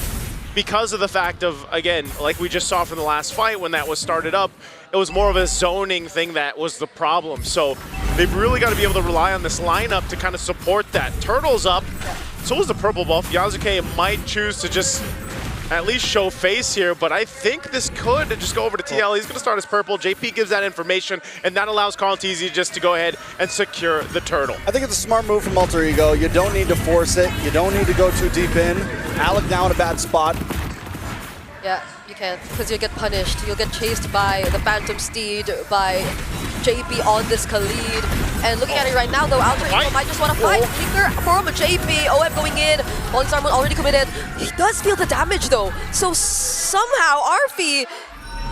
because of the fact of, again, like we just saw from the last fight when that was started up, it was more of a zoning thing that was the problem. So they've really got to be able to rely on this lineup to kind of support that. Turtle's up. So is the purple buff. Yasuke might choose to just at least show face here, but I think this could just go over to TL. He's going to start as purple. JP gives that information, and that allows Carl Teasy just to go ahead and secure the turtle. I think it's a smart move from Alter Ego. You don't need to force it. You don't need to go too deep in. Alec now in a bad spot. Yeah, you can't, because you'll get punished. You'll get chased by the Phantom Steed, by JP on this Khalid. And looking at it right now, though, Alter Ego might just want to fight. Finger from JP. OM going in. Falling Star Moon already committed. He does feel the damage, though. So somehow, Arfi,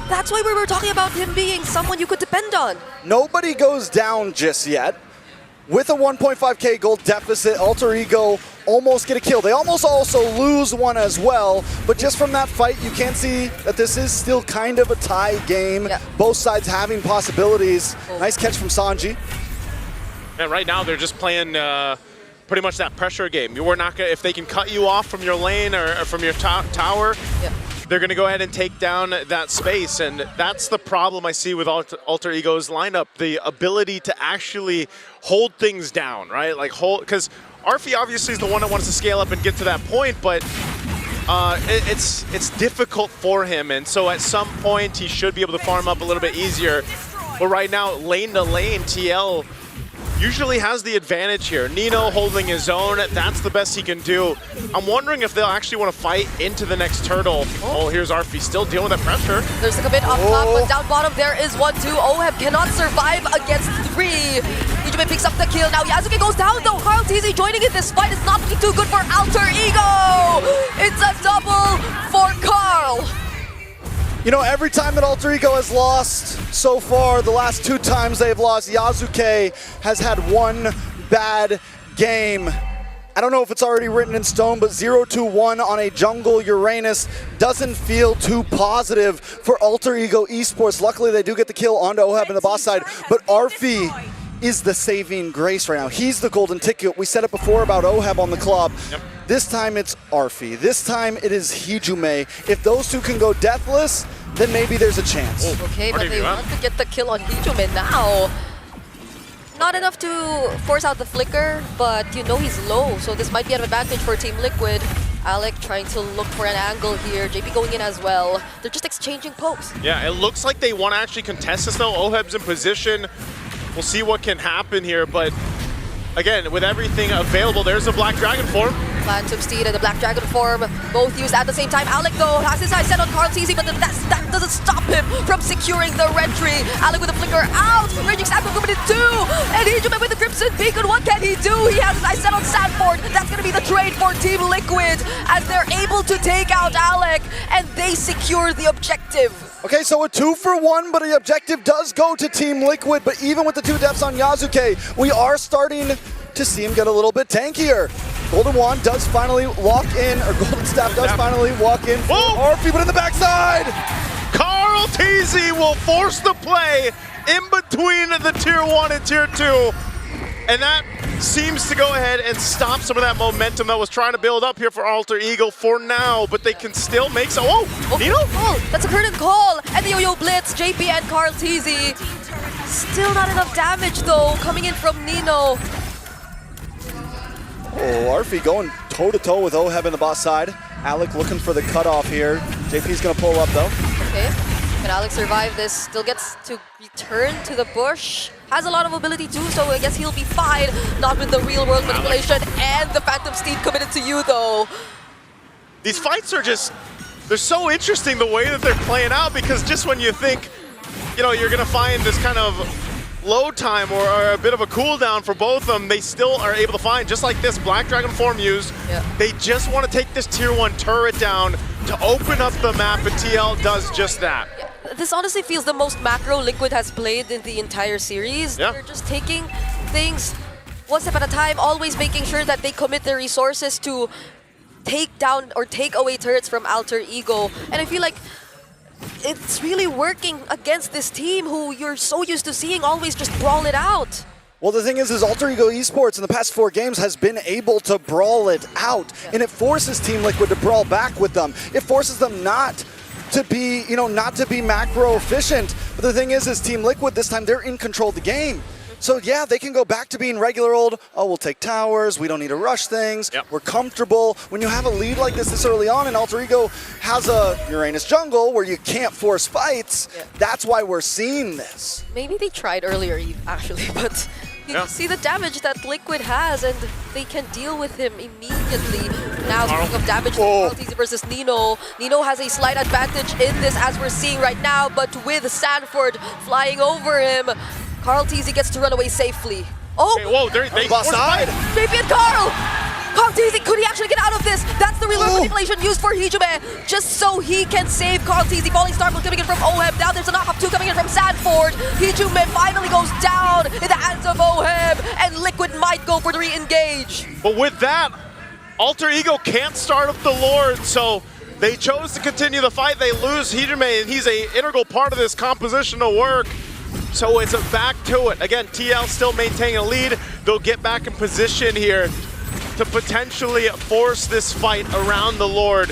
that's why we were talking about him being someone you could depend on. Nobody goes down just yet. With a 1.5k gold deficit, Alter Ego almost get a kill. They almost also lose one as well, but just from that fight, you can see that this is still kind of a tie game. Both sides having possibilities. Nice catch from Sanji. And right now, they're just playing pretty much that pressure game. You were not gonna, if they can cut you off from your lane or from your tower, they're going to go ahead and take down that space, and that's the problem I see with Alter Ego's lineup, the ability to actually hold things down, right? Like hold, because Arfi obviously is the one that wants to scale up and get to that point, but it's difficult for him, and so at some point he should be able to farm up a little bit easier. But right now, lane to lane, TL usually has the advantage here. Nino holding his own, that's the best he can do. I'm wondering if they'll actually want to fight into the next turtle. Oh, here's Arfi still dealing with that pressure. There's a commit up top, but down bottom there is 1-2. OHEB cannot survive against 3. Ijume picks up the kill. Now Yasuke goes down though. Carl Teasy joining in this fight is not looking too good for Alter Ego. It's a double for Carl. You know, every time that Alter Ego has lost so far, the last 2 times they've lost, Yasuke has had one bad game. I don't know if it's already written in stone, but 0-1 on a jungle Uranus doesn't feel too positive for Alter Ego Esports. Luckily, they do get the kill onto OHEB in the boss side, but Arfi is the saving grace right now. He's the golden ticket. We said it before about OHEB on the club. This time it's Arfi. This time it is Hijume. If those two can go deathless, then maybe there's a chance. Okay, but they want to get the kill on Hijume now. Not enough to force out the flicker, but you know he's low, so this might be an advantage for Team Liquid. Alec trying to look for an angle here. JP going in as well. They're just exchanging pokes. Yeah, it looks like they want to actually contest this though. OHEB's in position. We'll see what can happen here, but again, with everything available, there's a Black Dragon form. Phantom Steed and the Black Dragon form, both used at the same time. Alec though has his eyes set on Carl Teasy, but that doesn't stop him from securing the retry. Alec with a flicker out, Raging Snap committed 2, and Hijume with the Crimson Beacon. What can he do? He has his eyes set on Sanford. That's going to be the trade for Team Liquid as they're able to take out Alec, and they secure the objective. Okay, so a 2-for-1, but the objective does go to Team Liquid, but even with the 2 deaths on Yasuke, we are starting to see him get a little bit tankier. Golden Wand does finally walk in, or Golden Staff does finally walk in for Arfi, but in the backside! Carl Teasy will force the play in between the Tier 1 and Tier 2, and that seems to go ahead and stop some of that momentum that was trying to build up here for Alter Ego for now, but they can still make some. Oh, Nino? Oh, that's a curtain call, and the Yo-Yo Blitz, JP and Carl Teasy. Still not enough damage though, coming in from Nino. Oh, Arfi going toe-to-toe with OHEB in the boss side. Alec looking for the cutoff here. JP's gonna pull up though. Okay, can Alec survive this? Still gets to return to the bush. Has a lot of mobility too, so I guess he'll be fine. Not with the real world manipulation and the Phantom Steed committed to you though. These fights are just, they're so interesting the way that they're playing out, because just when you think, you know, you're gonna find this kind of load time or a bit of a cooldown for both of them, they still are able to find, just like this Black Dragon form used. They just want to take this Tier 1 turret down to open up the map, and TL does just that. This honestly feels the most macro Liquid has played in the entire series. They're just taking things one step at a time, always making sure that they commit their resources to take down or take away turrets from Alter Ego. And I feel like it's really working against this team who you're so used to seeing always just brawl it out. Well, the thing is Alter Ego Esports in the past 4 games has been able to brawl it out, and it forces Team Liquid to brawl back with them. It forces them not to be, not to be macro efficient. But the thing is Team Liquid this time, they're in control of the game. So yeah, they can go back to being regular old, oh, we'll take towers, we don't need to rush things, we're comfortable. When you have a lead like this early on and Alter Ego has a Uranus jungle where you can't force fights, that's why we're seeing this. Maybe they tried earlier, actually, but you see the damage that Liquid has, and they can deal with him immediately. Now, speaking of damage, Carl versus Nino. Nino has a slight advantage in this, as we're seeing right now, but with Sanford flying over him, Carl TZ gets to run away safely. Oh! Okay, whoa, they side. JP and Carl! Carl TZ, could he actually get out of this? That's the real manipulation used for Hijime, just so he can save Carl TZ. Falling Star coming in from Oheb. Now there's a knock-up 2 coming in from Sanford. Hijime finally goes down in the hands of Oheb, and Liquid might go for the re-engage. But with that, Alter Ego can't start up the Lord, so they chose to continue the fight. They lose Hijime, and he's an integral part of this composition to work. So it's a back to it. Again, TL still maintaining a lead. They'll get back in position here to potentially force this fight around the Lord.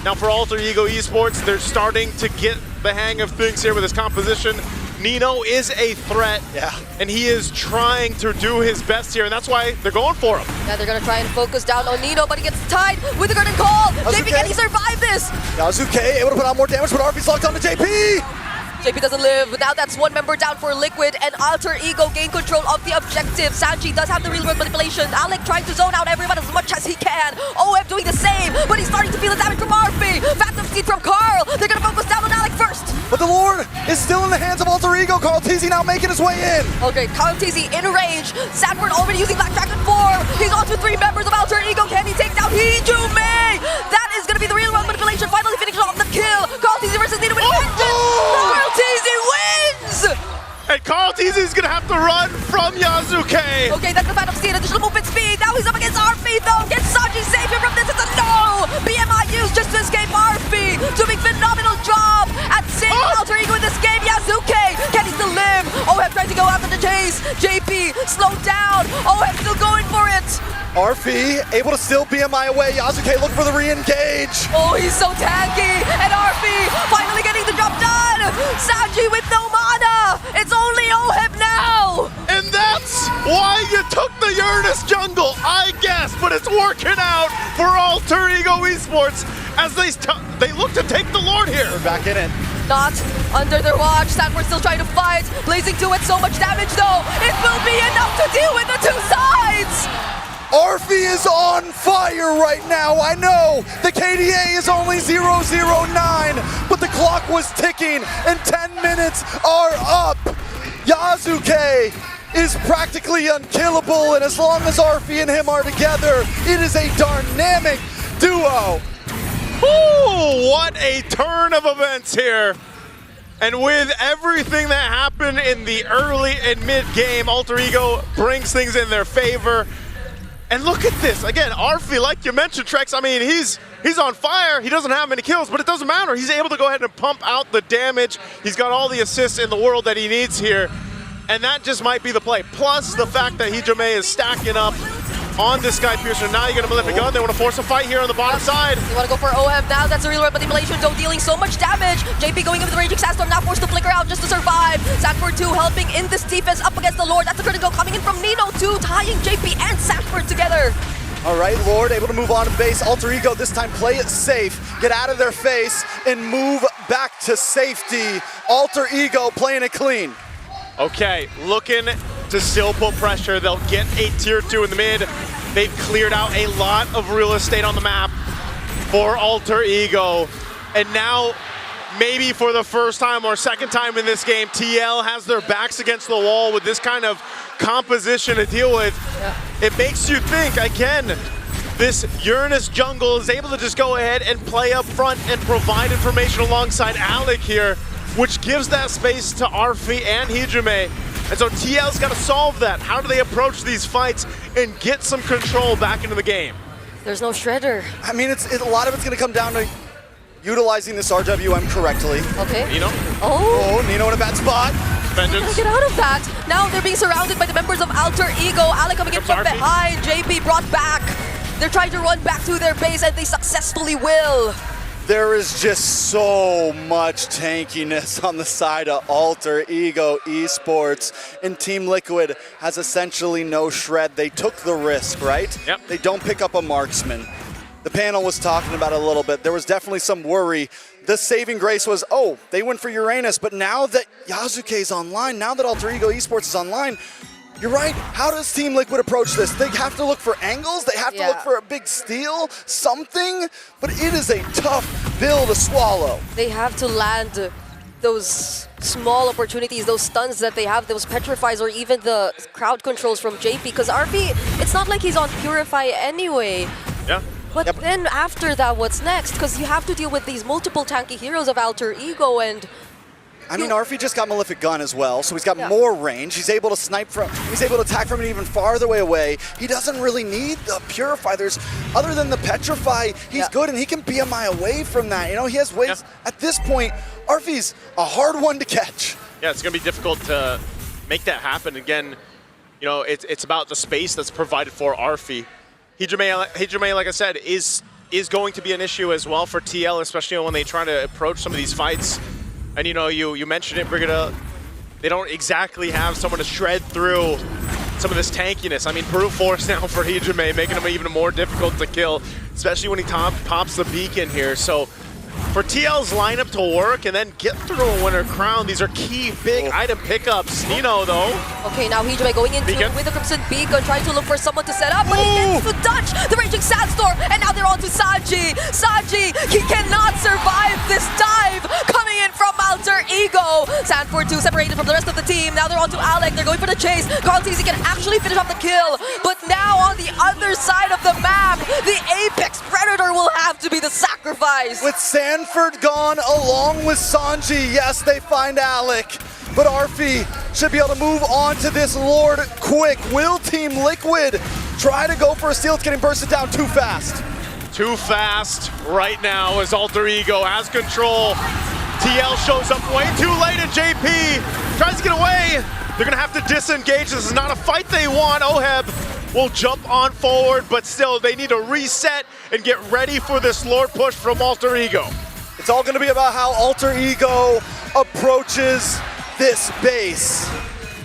Now for Alter Ego Esports, they're starting to get the hang of things here with his composition. Nino is a threat, and he is trying to do his best here, and that's why they're going for him. Yeah, they're gonna try and focus down on Nino, but he gets tied with the Garden Call. JP, can he survive this? Yasuke able to put on more damage, but RP's locked on to JP! JP doesn't live. Now that's 1 member down for Liquid, and Alter Ego gain control of the objective. Sanji does have the real world manipulation. Alec trying to zone out everyone as much as he can. OF doing the same, but he's starting to feel the damage from RP. Phantom Seed from Carl. They're gonna focus down on Alec first. But the Lord is still in the hands of Alter Ego. Carl TZ now making his way in. Okay, Carl TZ in range. Sanford already using Black Dragon 4. He's on to 3 members of Alter Ego. Can he take down Hijime? That is gonna be the real world manipulation. Finally finishing off the kill. Carl TZ versus Nino with vengeance. Carl TZ wins! And Carl TZ is gonna have to run from Yasuke. Okay, that's the Phantom Steed, additional movement speed. Now he's up against RP though. Can Sanji save him from this? It's a no! BMI used just to escape RP. Doing phenomenal job at saving Alter Ego in this game. Yasuke, can he still live? OF trying to go after the chase. JP, slow down. OF still going for it. RP able to steal BMI away. Yasuke looking for the re-engage. Oh, he's so tanky. And RP finally getting the job done. Sanji with no mana. It's only Oheb now. And that's why you took the Uranus jungle, I guess. But it's working out for Alter Ego Esports as they look to take the Lord here. We're back in it. Not under their watch. Sanford still trying to fight. Blazing to it, so much damage though. It will be enough to deal with the 2 sides. Arfi is on fire right now. I know the KDA is only 009, but the clock was ticking and 10 minutes are up. Yasuke is practically unkillable, and as long as Arfi and him are together, it is a dynamic duo. Ooh, what a turn of events here. And with everything that happened in the early and mid game, Alter Ego brings things in their favor. And look at this, again, Arfi, like you mentioned, Trex, I mean, he's on fire, he doesn't have many kills, but it doesn't matter. He's able to go ahead and pump out the damage. He's got all the assists in the world that he needs here, and that just might be the play. Plus the fact that Hijime is stacking up on this guy Piercer. Now you're gonna lift a gun, they wanna force a fight here on the bottom side. They wanna go for OF now, that's a real world manipulation, though dealing so much damage. JP going in with the Raging Sandstorm, now forced to flicker out just to survive. Sanford 2 helping in this defense up against the Lord. That's a critical coming in from Nino 2, tying JP and Sanford together. All right, Lord able to move on to base. Alter Ego this time play it safe, get out of their face, and move back to safety. Alter Ego playing it clean. Okay, looking to still put pressure. They'll get a tier 2 in the mid. They've cleared out a lot of real estate on the map for Alter Ego. And now, maybe for the first time or second time in this game, TL has their backs against the wall with this kind of composition to deal with. It makes you think, again, this Uranus jungle is able to just go ahead and play up front and provide information alongside Alec here, which gives that space to Arfi and Hijime. And so TL's got to solve that. How do they approach these fights and get some control back into the game? There's no Shredder. I mean, a lot of it's going to come down to utilizing this RWM correctly. Okay. Nino? Oh, Nino in a bad spot. Vengeance. Get out of that. Now they're being surrounded by the members of Alter Ego. Alec coming in from behind. JP brought back. They're trying to run back to their base, and they successfully will. There is just so much tankiness on the side of Alter Ego Esports, and Team Liquid has essentially no shred. They took the risk, right? Yep. They don't pick up a marksman. The panel was talking about it a little bit. There was definitely some worry. The saving grace was, oh, they went for Uranus, but now that Yasuke is online, now that Alter Ego Esports is online, you're right. How does Team Liquid approach this? They have to look for angles. They have to look for a big steal, something. But it is a tough pill to swallow. They have to land those small opportunities, those stuns that they have, those petrifies, or even the crowd controls from JP. Because RP, it's not like he's on Purify anyway. Yeah. But then after that, what's next? Because you have to deal with these multiple tanky heroes of Alter Ego, and I mean, Arfi just got Malefic Gun as well, so he's got more range. He's able to snipe from, he's able to attack from an even farther way away. He doesn't really need the Purify. There's, other than the Petrify, he's good, and he can be a mile away from that. You know, he has ways, at this point, Arfi's a hard one to catch. Yeah, it's going to be difficult to make that happen. Again, you know, it's about the space that's provided for Arfi. Hijime, like I said, is going to be an issue as well for TL, especially when they try to approach some of these fights. And you know, you mentioned it, Brigida, they don't exactly have someone to shred through some of this tankiness. I mean, brute force now for Hijime, making him even more difficult to kill, especially when he pops the beacon here. So for TL's lineup to work and then get through a winner crown, these are key big item pickups. Nino, though. okay, now Hijime going into Beacon. with the Crimson Beacon, trying to look for someone to set up, but he gets to dodge the Raging Sandstorm, and now they're on to Sanji. Sanji, he cannot survive this dive coming in from Alter Ego. Sanford 2 separated from the rest of the team. Now they're on to Alec. They're going for the chase. Carl Teasy can actually finish off the kill, but now on the other side of the map, the Apex Predator will have to be the sacrifice. With Sanford gone along with Sanji, yes, they find Alec. But Arfi should be able to move on to this Lord quick. Will Team Liquid try to go for a steal? It's getting bursted down too fast. Too fast right now as Alter Ego has control. TL shows up way too late, and JP tries to get away. They're gonna have to disengage. This is not a fight they want. Oheb will jump on forward, but still they need to reset and get ready for this Lord push from Alter Ego. It's all gonna be about how Alter Ego approaches this base.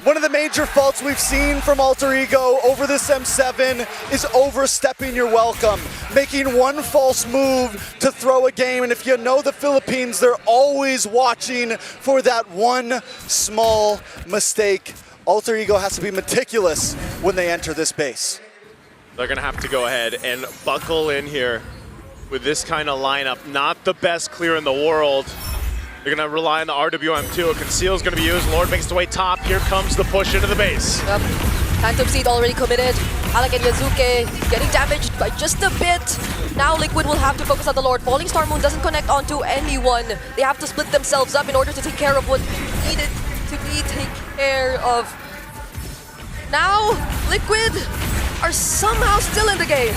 One of the major faults we've seen from Alter Ego over this M7 is overstepping your welcome, making one false move to throw a game. And if you know the Philippines, they're always watching for that one small mistake. Alter Ego has to be meticulous when they enter this base. They're gonna have to go ahead and buckle in here with this kind of lineup. Not the best clear in the world. They're gonna rely on the RWM2. Conceal's gonna be used. Lord makes the way top. Here comes the push into the base. Yep. Phantom Seed already committed. Alec and Yazuke getting damaged by just a bit. Now Liquid will have to focus on the Lord. Falling Star Moon doesn't connect onto anyone. They have to split themselves up in order to take care of what needed to be taken care of. Now Liquid are somehow still in the game.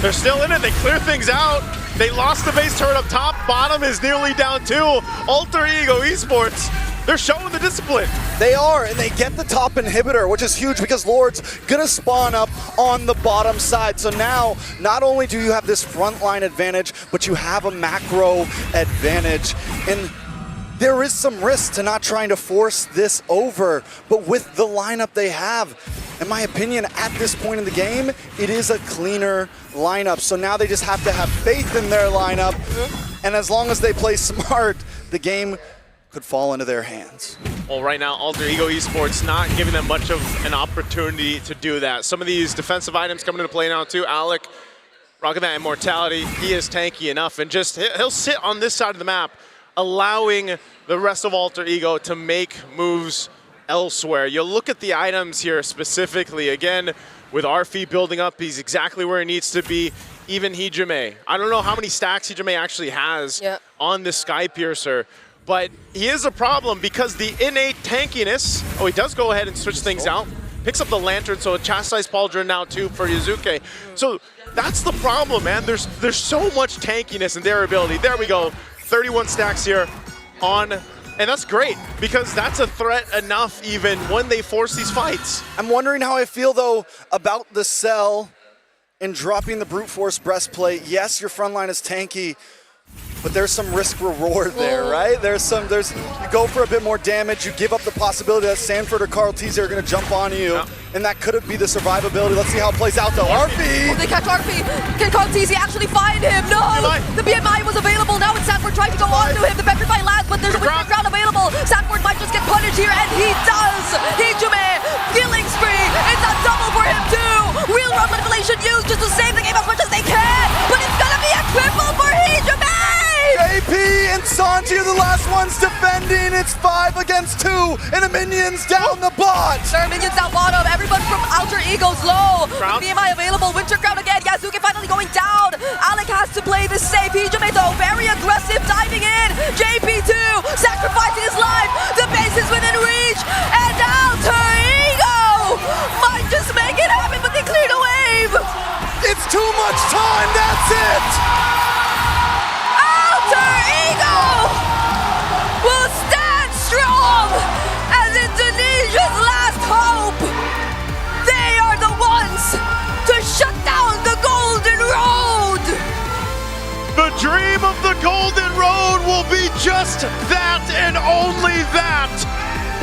They're still in it. They clear things out. They lost the base turret up top. Bottom is nearly down too. Alter Ego Esports, they're showing the discipline. They are, and they get the top inhibitor, which is huge because Lord's gonna spawn up on the bottom side. So now, not only do you have this frontline advantage, but you have a macro advantage. And there is some risk to not trying to force this over, but with the lineup they have, in my opinion, at this point in the game, it is a cleaner lineup. So now they just have to have faith in their lineup, and as long as they play smart, the game could fall into their hands. Well, right now, Alter Ego Esports not giving them much of an opportunity to do that. Some of these defensive items coming into play now too. Alec rocking that immortality. He is tanky enough, and just he'll sit on this side of the map, allowing the rest of Alter Ego to make moves elsewhere. You'll look at the items here specifically. Again, with Arfi building up, he's exactly where he needs to be. Even Hijime. I don't know how many stacks Hijime actually has on this Sky Piercer, but he is a problem because the innate tankiness, oh, he does go ahead and switch things out. Picks up the Lantern, so a Chastised Pauldron now too for Yazuke. So that's the problem, man. There's so much tankiness in their ability. There we go. 31 stacks here on, and that's great because that's a threat enough even when they force these fights. I'm wondering how I feel though about the cell and dropping the brute force breastplate. Yes, your front line is tanky, but there's some risk reward there, right? You go for a bit more damage, you give up the possibility that Sanford or Carl Teasy are going to jump on you, and that could be the survivability. Let's see how it plays out though. RP! Oh, they catch RP. Can Carl Teasy actually find him? No! The BMI was available. Now it's Sanford trying to go on to him. The petrify lands, but there's a winter ground available. Sanford might just get punished here, and he does! Hijume, killing spree. It's a double for him too. Real world manipulation used just to save the game as much as they can, but it's gonna be a triple for Hijume! AP and Sanji are the last ones defending. It's 5 against 2, and the minions down the bot. There are minions down bottom. Everyone from Alter Ego's low. With BMI available. Winter Crown again. Yasuke finally going down. Alec has to play this safe. Hijume though, very aggressive, diving in. JP2 sacrificing his life. The base is within reach. And Alter Ego might just make it happen, but they cleared a wave. It's too much time. That's it. Alter Ego will stand strong as Indonesia's last hope. They are the ones to shut down the Golden Road. The dream of the Golden Road will be just that and only that.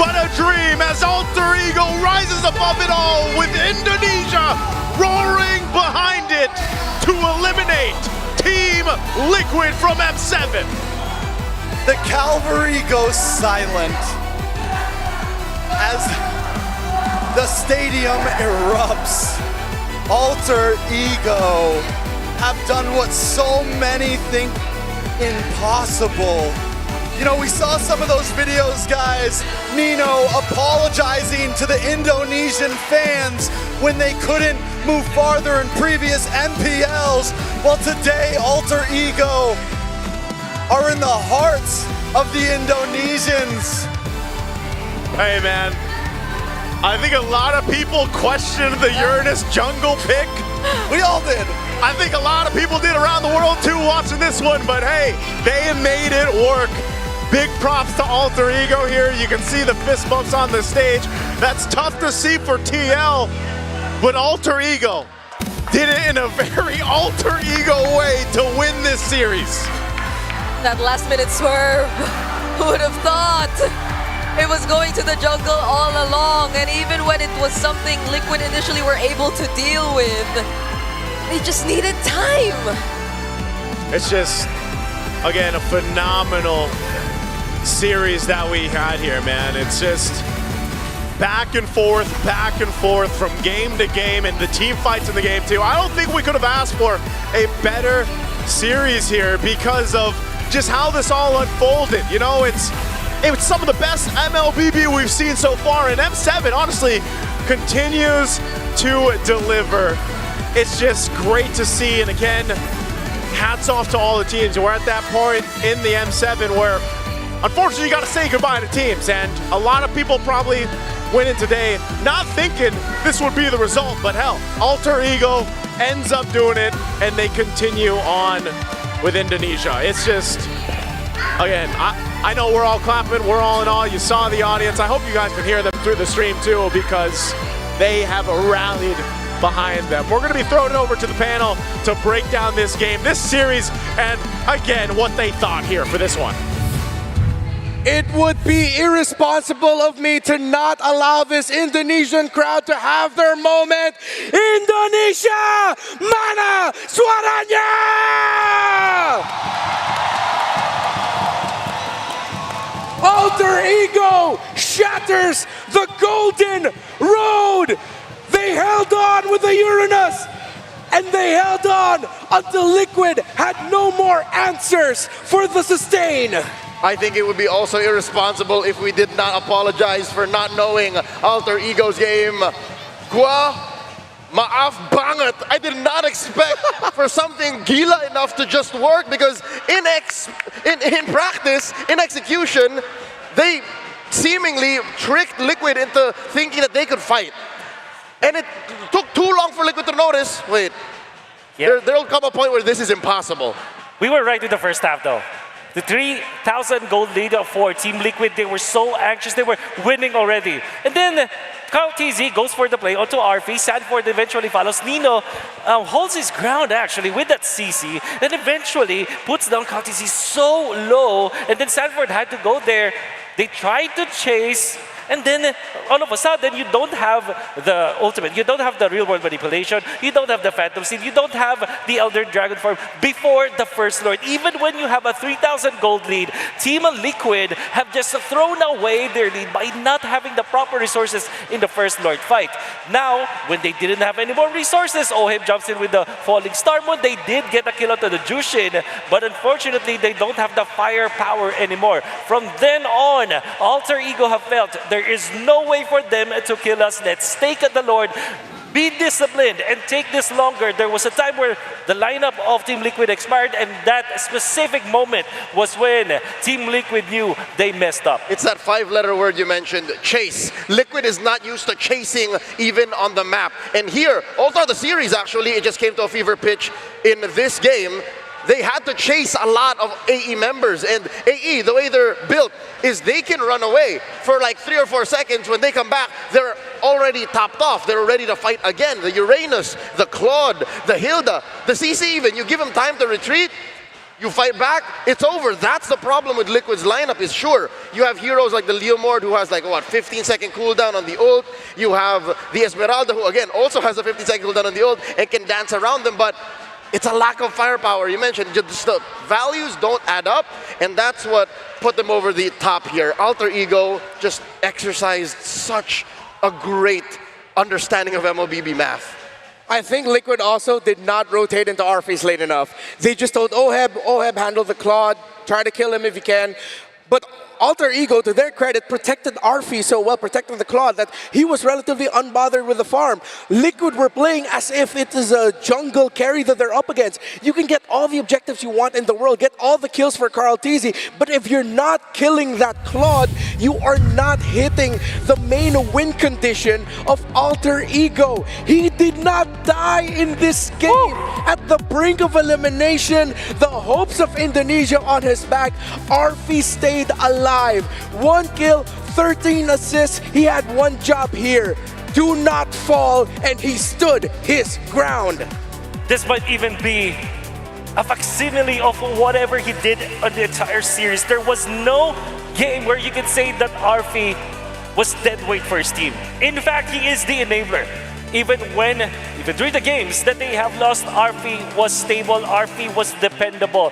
But a dream as Alter Ego rises above it all with Indonesia roaring behind it to eliminate Team Liquid from M7. The cavalry goes silent as the stadium erupts. Alter Ego have done what so many think impossible. You know, we saw some of those videos, guys. Nino apologizing to the Indonesian fans when they couldn't move farther in previous MPLs. Well, today, Alter Ego are in the hearts of the Indonesians. Hey, man. I think a lot of people questioned the Uranus jungle pick. We all did. I think a lot of people did around the world too watching this one, but hey, they made it work. Big props to Alter Ego here. You can see the fist bumps on the stage. That's tough to see for TL, but Alter Ego did it in a very Alter Ego way to win this series. That last minute swerve, who would have thought? It was going to the jungle all along, and even when it was something Liquid initially were able to deal with, they just needed time. It's just, again, a phenomenal series that we had here, man. It's just back and forth from game to game, and the team fights in the game too. I don't think we could have asked for a better series here because of just how this all unfolded. You know, it's some of the best MLBB we've seen so far, and M7 honestly continues to deliver. It's just great to see, and again, hats off to all the teams. We're at that point in the M7 where unfortunately you got to say goodbye to teams, and a lot of people probably went in today not thinking this would be the result, but hell, Alter Ego ends up doing it, and they continue on with Indonesia. It's just, again, I know we're all clapping, we're all in awe. You saw the audience. I hope you guys can hear them through the stream too, because they have rallied behind them. We're going to be throwing it over to the panel to break down this game, this series, and again, what they thought here for this one. It would be irresponsible of me to not allow this Indonesian crowd to have their moment. Indonesia, mana suaranya? Alter Ego shatters the Golden Road. They held on with the Uranus, and they held on until Liquid had no more answers for the sustain. I think it would be also irresponsible if we did not apologize for not knowing Alter Ego's game. Gua, maaf banget. I did not expect for something gila enough to just work, because in practice, in execution, they seemingly tricked Liquid into thinking that they could fight. And it took too long for Liquid to notice, wait, there'll come a point where this is impossible. We were right with the first half though. The 3,000 gold lead for Team Liquid, they were so anxious, they were winning already. And then Carl TZ goes for the play onto RP, Sanford eventually follows. Nino holds his ground actually with that CC, and eventually puts down Carl TZ so low, and then Sanford had to go there. They tried to chase, and then all of a sudden, you don't have the ultimate, you don't have the real world manipulation, you don't have the Phantom Seed, you don't have the Elder Dragon form before the First Lord. Even when you have a 3,000 gold lead, Team Liquid have just thrown away their lead by not having the proper resources in the First Lord fight. Now, when they didn't have any more resources, Oheb jumps in with the Falling Star Moon. They did get a kill onto the Jushin, but unfortunately, they don't have the firepower anymore. From then on, Alter Ego have felt there is no way for them to kill us. Let's stake at the Lord, be disciplined, and take this longer. There was a time where the lineup of Team Liquid expired, and that specific moment was when Team Liquid knew they messed up. It's that 5-letter word you mentioned, chase. Liquid is not used to chasing even on the map. And here, all throughout the series actually, it just came to a fever pitch in this game. They had to chase a lot of AE members, and AE, the way they're built, is they can run away for like 3 or 4 seconds. When they come back, they're already topped off. They're ready to fight again. The Uranus, the Claude, the Hilda, the CC even. You give them time to retreat, you fight back, it's over. That's the problem with Liquid's lineup is sure. You have heroes like the Leomord who has like, what, 15-second cooldown on the ult. You have the Esmeralda who, again, also has a 15-second cooldown on the ult and can dance around them, but it's a lack of firepower. You mentioned just the values don't add up, and that's what put them over the top here. Alter Ego just exercised such a great understanding of MOBB math. I think Liquid also did not rotate into Arphys late enough. They just told Oheb handle the Claude, try to kill him if you can. But Alter Ego, to their credit, protected Arphys so well, protected the Claude, that he was relatively unbothered with the farm. Liquid were playing as if it is a jungle carry that they're up against. You can get all the objectives you want in the world, get all the kills for Carl TZ, but if you're not killing that Claude, you are not hitting the main win condition of Alter Ego. He did not die in this game. At the brink of elimination, the hopes of Indonesia on his back, Arphys stayed alive. 1 kill, 13 assists. He had one job here. Do not fall, and he stood his ground. This might even be a facsimile of whatever he did on the entire series. There was no game where you could say that RP was dead weight for his team. In fact, he is the enabler. Even during the games that they have lost, RP was stable, RP was dependable.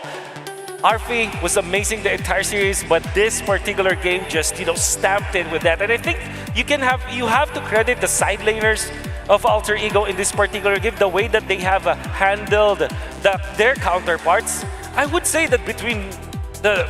RP was amazing the entire series, but this particular game just, stamped in with that. And I think you have to credit the side laners of Alter Ego in this particular game, the way that they have handled their counterparts. I would say that between the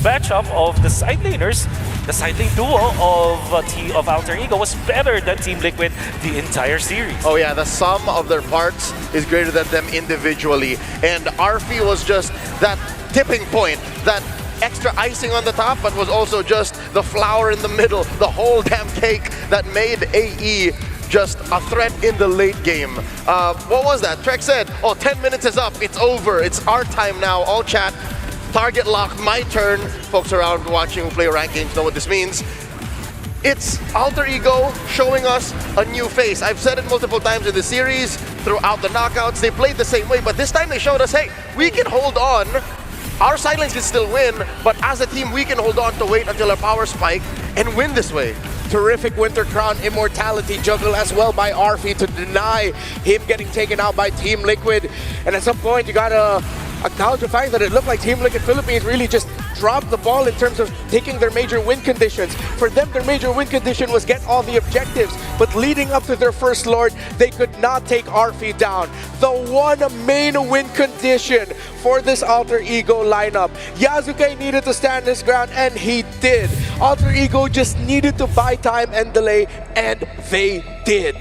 matchup of the side laners, the side lane duo of Alter Ego was better than Team Liquid the entire series. Oh yeah, the sum of their parts is greater than them individually. And RP was just that tipping point, that extra icing on the top, but was also just the flour in the middle, the whole damn cake that made AE just a threat in the late game. What was that? Trek said, 10 minutes is up, it's over, it's our time now. All chat, target lock, my turn. Folks around watching who play ranked games know what this means. It's Alter Ego showing us a new face. I've said it multiple times in the series, throughout the knockouts, they played the same way, but this time they showed us, hey, we can hold on. Our sidelines can still win, but as a team, we can hold on to wait until our power spike and win this way. Terrific Winter Crown immortality juggle as well by Arphys to deny him getting taken out by Team Liquid. And at some point, you gotta acknowledge the fact that it looked like Team Liquid Philippines really just dropped the ball in terms of taking their major win conditions. For them, their major win condition was get all the objectives, but leading up to their First Lord, they could not take Arphys down. The one main win condition for this Alter Ego lineup. Yasuke needed to stand his ground, and he did. Alter Ego just needed to buy time and delay, and they did.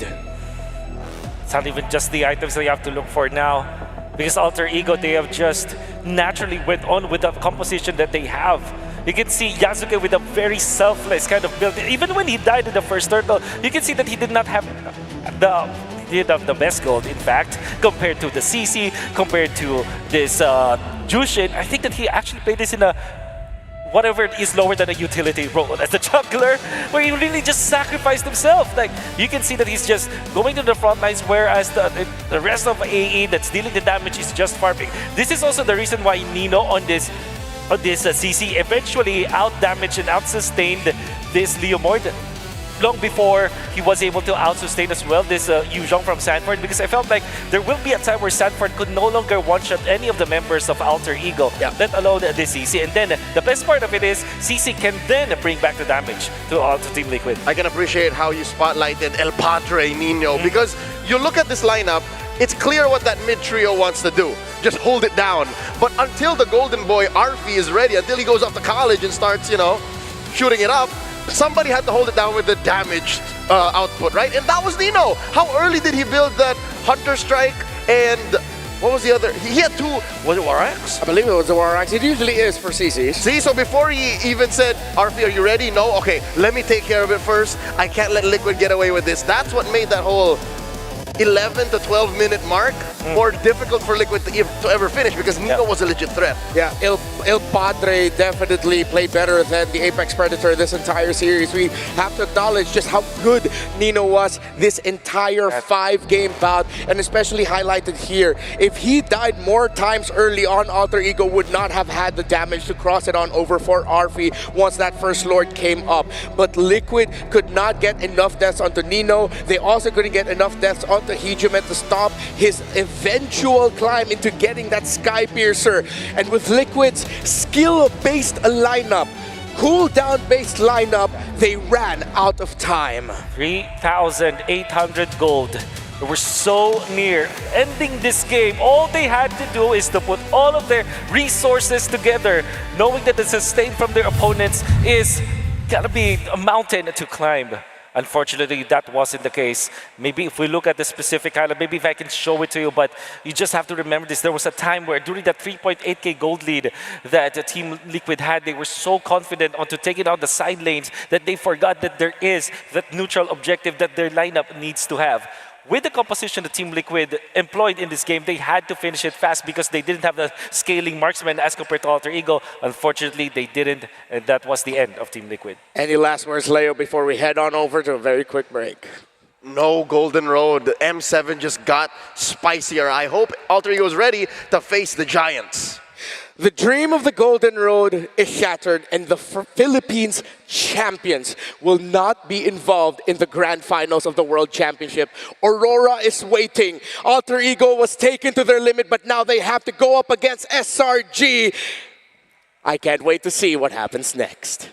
It's not even just the items that you have to look for now. Because Alter Ego, they have just naturally went on with the composition that they have. You can see Yasuke with a very selfless kind of build. Even when he died in the first turtle, you can see that he did not have did have the best gold, in fact, compared to the CC, compared to this Jushin. I think that he actually played this in a whatever is lower than a utility role as a jungler, where he really just sacrificed himself. Like, you can see that he's just going to the front lines, whereas the rest of AE that's dealing the damage is just farming. This is also the reason why Nino on this CC eventually out-damaged and out-sustained this Leomord long before he was able to out-sustain as well this Yu Zhong from Sanford, because I felt like there will be a time where Sanford could no longer one-shot any of the members of Alter Ego, let alone this CC. And then the best part of it is CC can then bring back the damage to Team Liquid. I can appreciate how you spotlighted El Padre Nino, because you look at this lineup, it's clear what that mid trio wants to do. Just hold it down. But until the golden boy Arfi is ready, until he goes off to college and starts, shooting it up, somebody had to hold it down with the damage output, right? And that was Nino. How early did he build that Hunter Strike and what was the other? He had two, was it Warax? I believe it was the Warax. It usually is for CCs. See, so before he even said, Arfi, are you ready? No? Okay, let me take care of it first. I can't let Liquid get away with this. That's what made that whole 11 to 12 minute mark more difficult for Liquid to ever finish, because Nino was a legit threat. Yeah, El Padre definitely played better than the Apex Predator this entire series. We have to acknowledge just how good Nino was this entire 5-game bout, and especially highlighted here. If he died more times early on, Alter Ego would not have had the damage to cross it on over for Arfi once that first Lord came up. But Liquid could not get enough deaths onto Nino. They also couldn't get enough deaths onto Hegeman to stop his eventual climb into getting that Sky Piercer. And with Liquid's skill-based lineup, cooldown-based lineup, they ran out of time. 3,800 gold. They were so near ending this game. All they had to do is to put all of their resources together, knowing that the sustain from their opponents is gotta be a mountain to climb. Unfortunately, that wasn't the case. Maybe if we look at the specific highlight, maybe if I can show it to you, but you just have to remember this. There was a time where during that 3.8k gold lead that Team Liquid had, they were so confident onto taking out the side lanes that they forgot that there is that neutral objective that their lineup needs to have. With the composition the Team Liquid employed in this game, they had to finish it fast because they didn't have the scaling marksman as compared to Alter Ego. Unfortunately, they didn't, and that was the end of Team Liquid. Any last words, Leo, before we head on over to a very quick break? No Golden Road. M7 just got spicier. I hope Alter Ego is ready to face the Giants. The dream of the Golden Road is shattered, and the Philippines champions will not be involved in the grand finals of the World Championship. Aurora is waiting. Alter Ego was taken to their limit, but now they have to go up against SRG. I can't wait to see what happens next.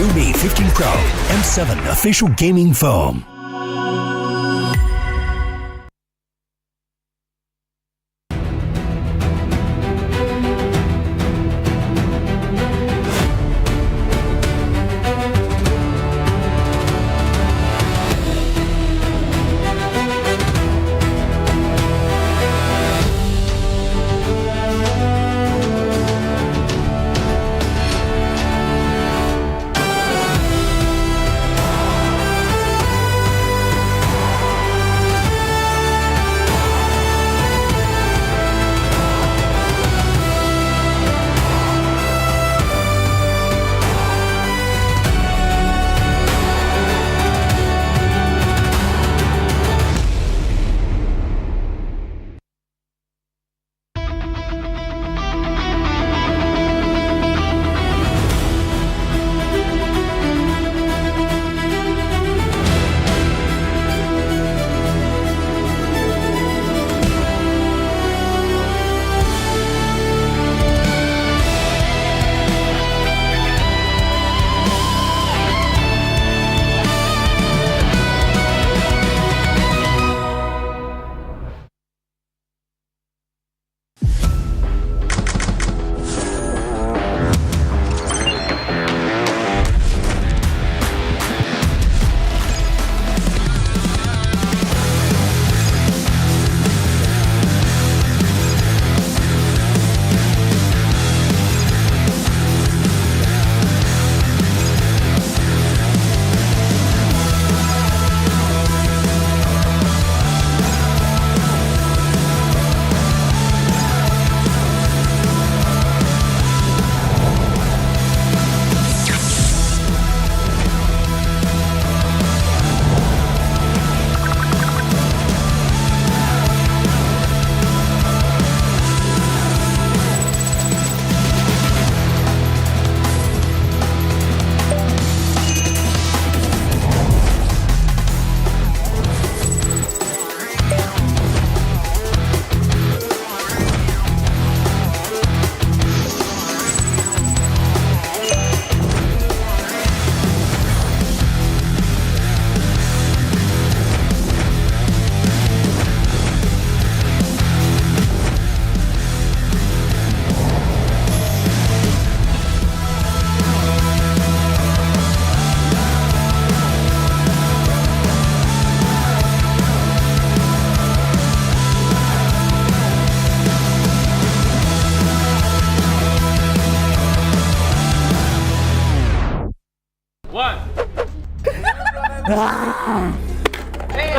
Realme 15 Pro M7 official gaming foam.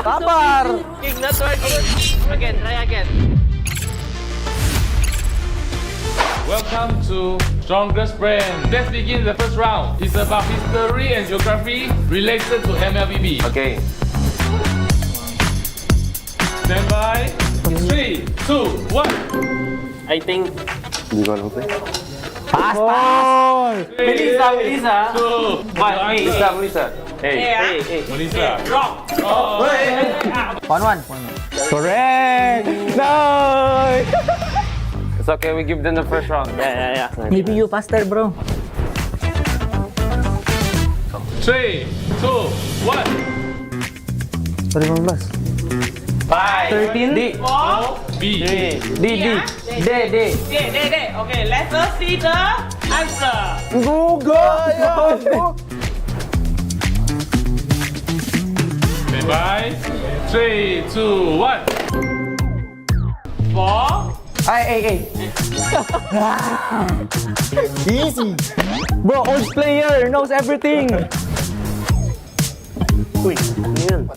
Sabar. King, not working. Again, try again. Welcome to Strongest Brand. Let's begin the first round. It's about history and geography related to MLBB. Okay. Stand by. 3, 2, 1. I think. Hindi ko alam ito. Pass, pass. Melissa, Melissa. 2, 1. Melissa, Melissa. Hey, hey, hey. Melissa. Drop. Oh. 1-1. Correct. No. It's okay, we give them the first round. Yeah. Maybe you faster, bro. 3, 2, 1. 15. 5. 13. D. B. D. Okay, let us see the answer. Go. Stand by. 3, 2, 1. 4. Ay. Easy. Bro, old player knows everything. Uy, yun.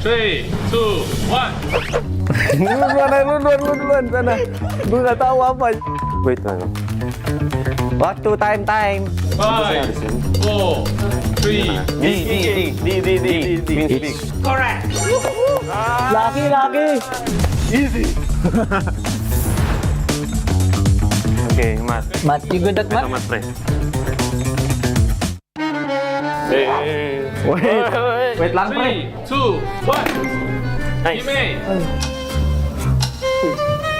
3, 2, 1. Duluan sana. Gue nggak tahu apa. Wait, ano? Waktu time. 5, 4, 3. D. Correct. Laki. Easy. Okay, Mat. Mat, you good at Mat, pre. Hey. Wait lang, pre. 3, 2, 1. Nice. Ime.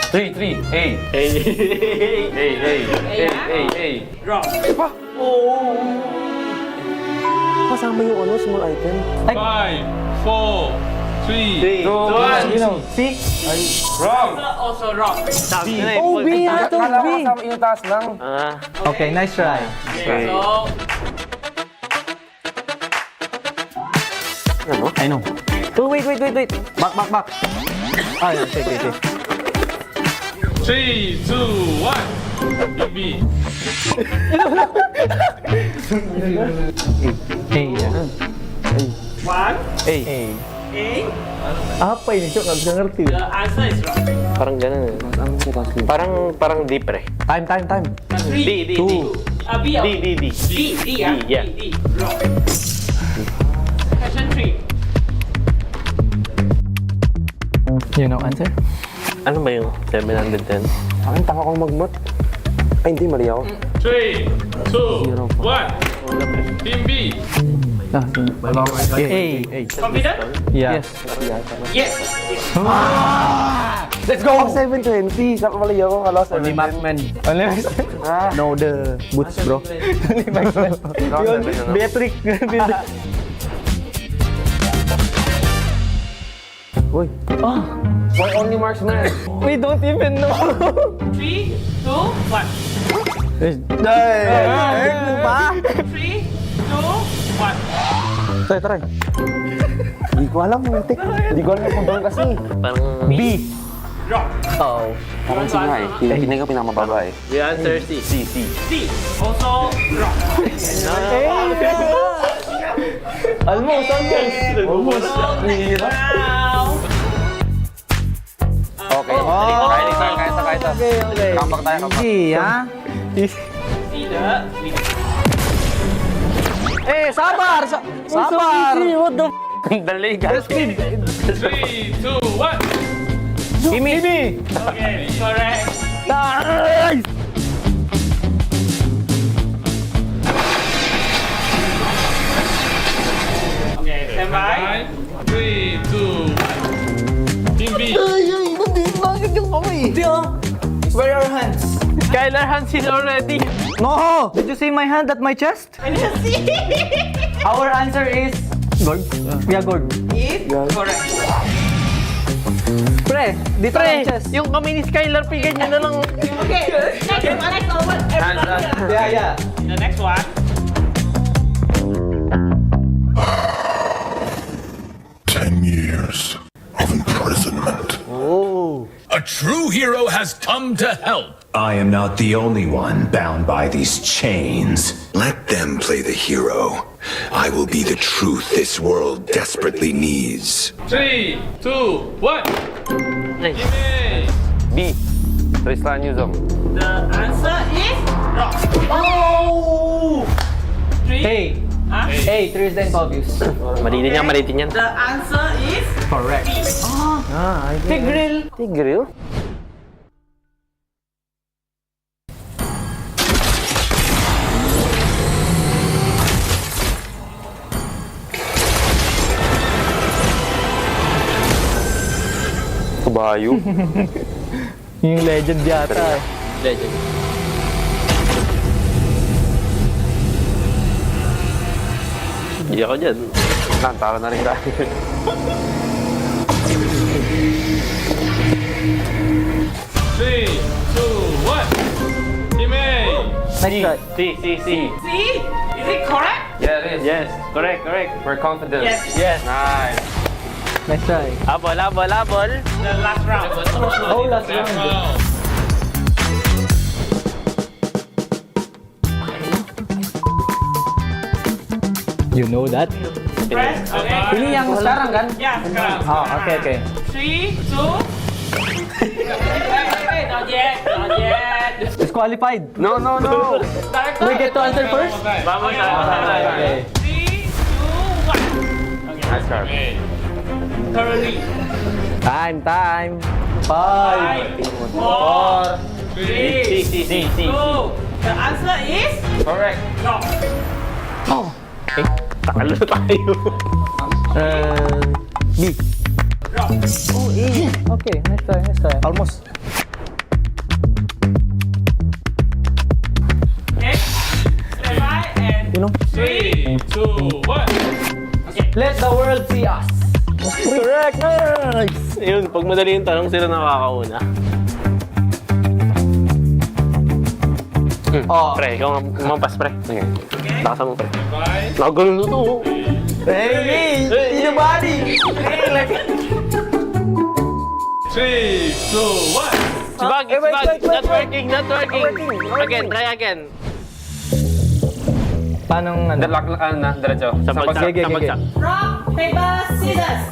3, 3. Hey. Hey. Hey. Drop. Kasama yung ano, small item. 5, 4, 3, 2, 1. See? Wrong. Also wrong. Oh, B na to, B. Yung taas lang. Okay, nice try. Okay. So, Ano? I know. Oh, wait. Back. Ah, yeah, sige. 3, 2, 1. Yung B. one. A. Apa ini, Cok? Nggak bisa ngerti. The answer is wrong. Parang ganun eh. Parang deep eh. Time. D. Two. B. Yeah. D. Wrong. Question 3. You know answer? Ano ba yung 710? Parang tanga kong mag-mat. Ay, hindi, mali ako. 3, 2, 1. Team B. A. Confident? Yeah. Yes. Let's go! 720. Saka mali ako. Kala 710. Only Marksman. No, the boots, bro. Only Marksman. Yun, Beatrick. Uy. Why only marksman? We don't even know. 3, 2, 1. Pa? 3, 2, 1. Try. Hindi ko alam, muntik. Hindi ko alam kung doon kasi. Parang B. Wrong. Oo. Parang C nga eh. Hindi ko pinakamababa eh. the answer C. C. Also wrong. Almost. Okay. Kaya ito. Okay. Comeback tayo. Easy, ha? See the Sabar! What the f***? Dali, guys. 3, 2, 1. Gimme! Okay, correct. Nice! Okay, stand by. 3, 2, 1. Team B. Bakit yung kamay? Where are your hands? Skylar hands in already. No! Did you see my hand at my chest? I didn't see. Our answer is... Gold? Yeah, gold. Is correct. Pre, dito ang chest. Yung kami ni Skylar, pigan nyo na lang. Okay, next one. Yeah. The next one. Years of imprisonment. A true hero has come to help. I am not the only one bound by these chains. Let them play the hero. I will be the truth this world desperately needs. 3, 2, 1. Team A. B. Tristan Yuzong. The answer is wrong. Oh! 3. Hey. Hey, Tristan Fabius. Malitin yan. The answer is Correct. Tigrill? Kabayo? Yung legend yata eh. Legend. Hindi ako dyan. Tara na rin tayo. 3, 2, 1. Team A. C. C. Is it correct? Yeah, it is. Yes, correct. We're confident. Yes. Nice. Nice try. Abol. The last round. Oh, last round. You know that? Press. Okay. Ini yang sekarang kan? Yeah, sekarang. Oh, okay. 3, 2. Hey, not yet. Disqualified. No. We get to answer first? Vamos Okay. 3, 2, 1. Okay. Nice card. Currently. Time. 5, 4, 3, C. 2. The answer is Correct. wrong. Takalo tayo. B. Wrong. Oh, E. Okay, nice try. Almost. You know? 3, 2, 1. Okay. Let the world see us. Correct! Nice! Yun, pag madali yung tanong, sila nakakauna. Pre, ikaw mampas, pre. Okay. Lakasan mo, pre. Nakagulo na to. Hey! In the body! Hey, like... 3, 2, 1. Sibag, sibag. Not working, not working. Again, try again. Paano ano? Diretso. Sa bagsak, sa bagsak. Rock, paper, scissors.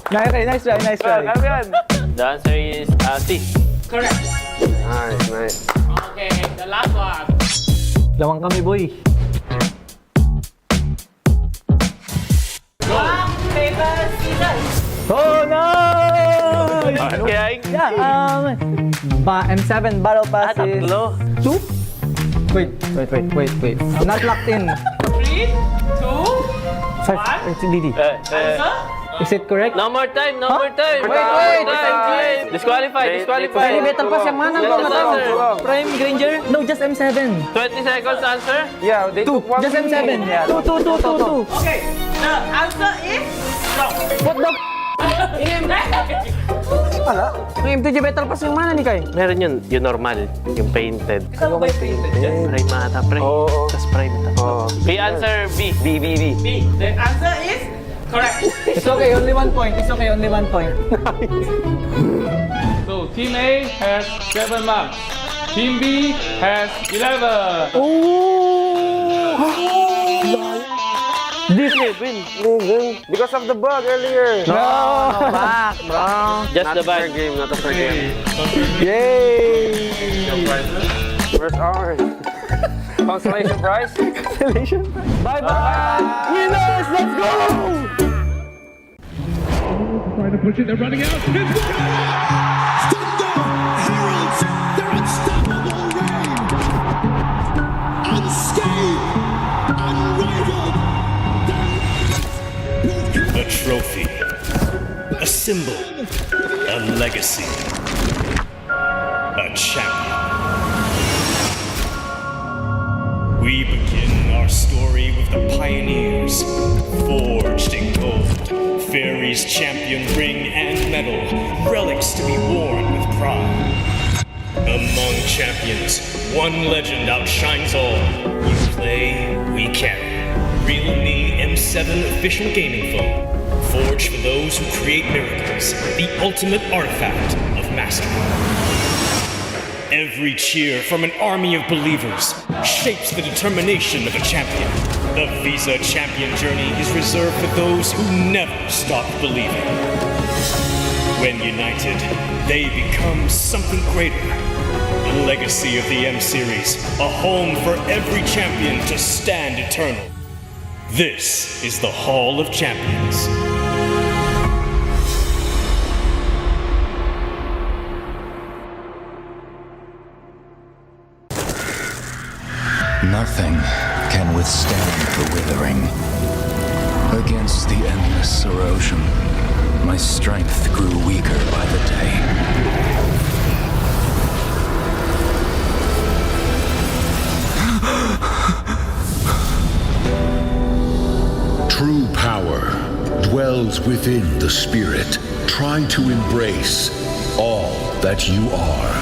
Nice try. The answer is C. Correct. Nice. Okay, the last one. Lawang kami, boy. Rock, paper, scissors. Oh, nice! Okay. Yeah, M7 battle pass is... Tatlo. 2? Wait. Not locked in. 3, 2, 5. It's DD. answer? Is it correct? No more time, no more time. Wait. Disqualified. Elevator pass yung mana ko. Prime Granger? No, just M7. 20 seconds answer? Yeah, they took one. Just M7. Yeah. 2. Okay, the answer is wrong. What the Wala. Yung M2G Battle Pass yung mana ni Kai? Meron yun, yung normal, yung painted. Saan ba yung painted? Prime ata, pre. Oo. Tapos prime tatlo. B answer B. B. The answer is correct. It's okay, only 1 point. So Team A has 7 marks. Team B has 11. This win. Because of the bug earlier. No, back, bro. Just the bad game, not a fair game. Yay! Where's ours? Consolation prize? Bye-bye! Winners, let's go! Trying to push it, they're running out. Thunder heralds their unstoppable reign. Unscathed, unrivaled. A trophy, a symbol, a legacy, a champion. We begin our story with the pioneers, forged in gold, Fairy's champion ring and medal, relics to be worn with pride. Among champions, one legend outshines all. We play, we carry. Realme M7 official gaming phone, forged for those who create miracles, the ultimate artifact of mastery. Every cheer from an army of believers shapes the determination of a champion. The Visa champion journey is reserved for those who never stop believing. When united, they become something greater. The legacy of the M Series, a home for every champion to stand eternal. This is the Hall of Champions. Nothing can withstand the withering. Against the endless erosion, my strength grew weaker by the day. True power dwells within the spirit. Try to embrace all that you are.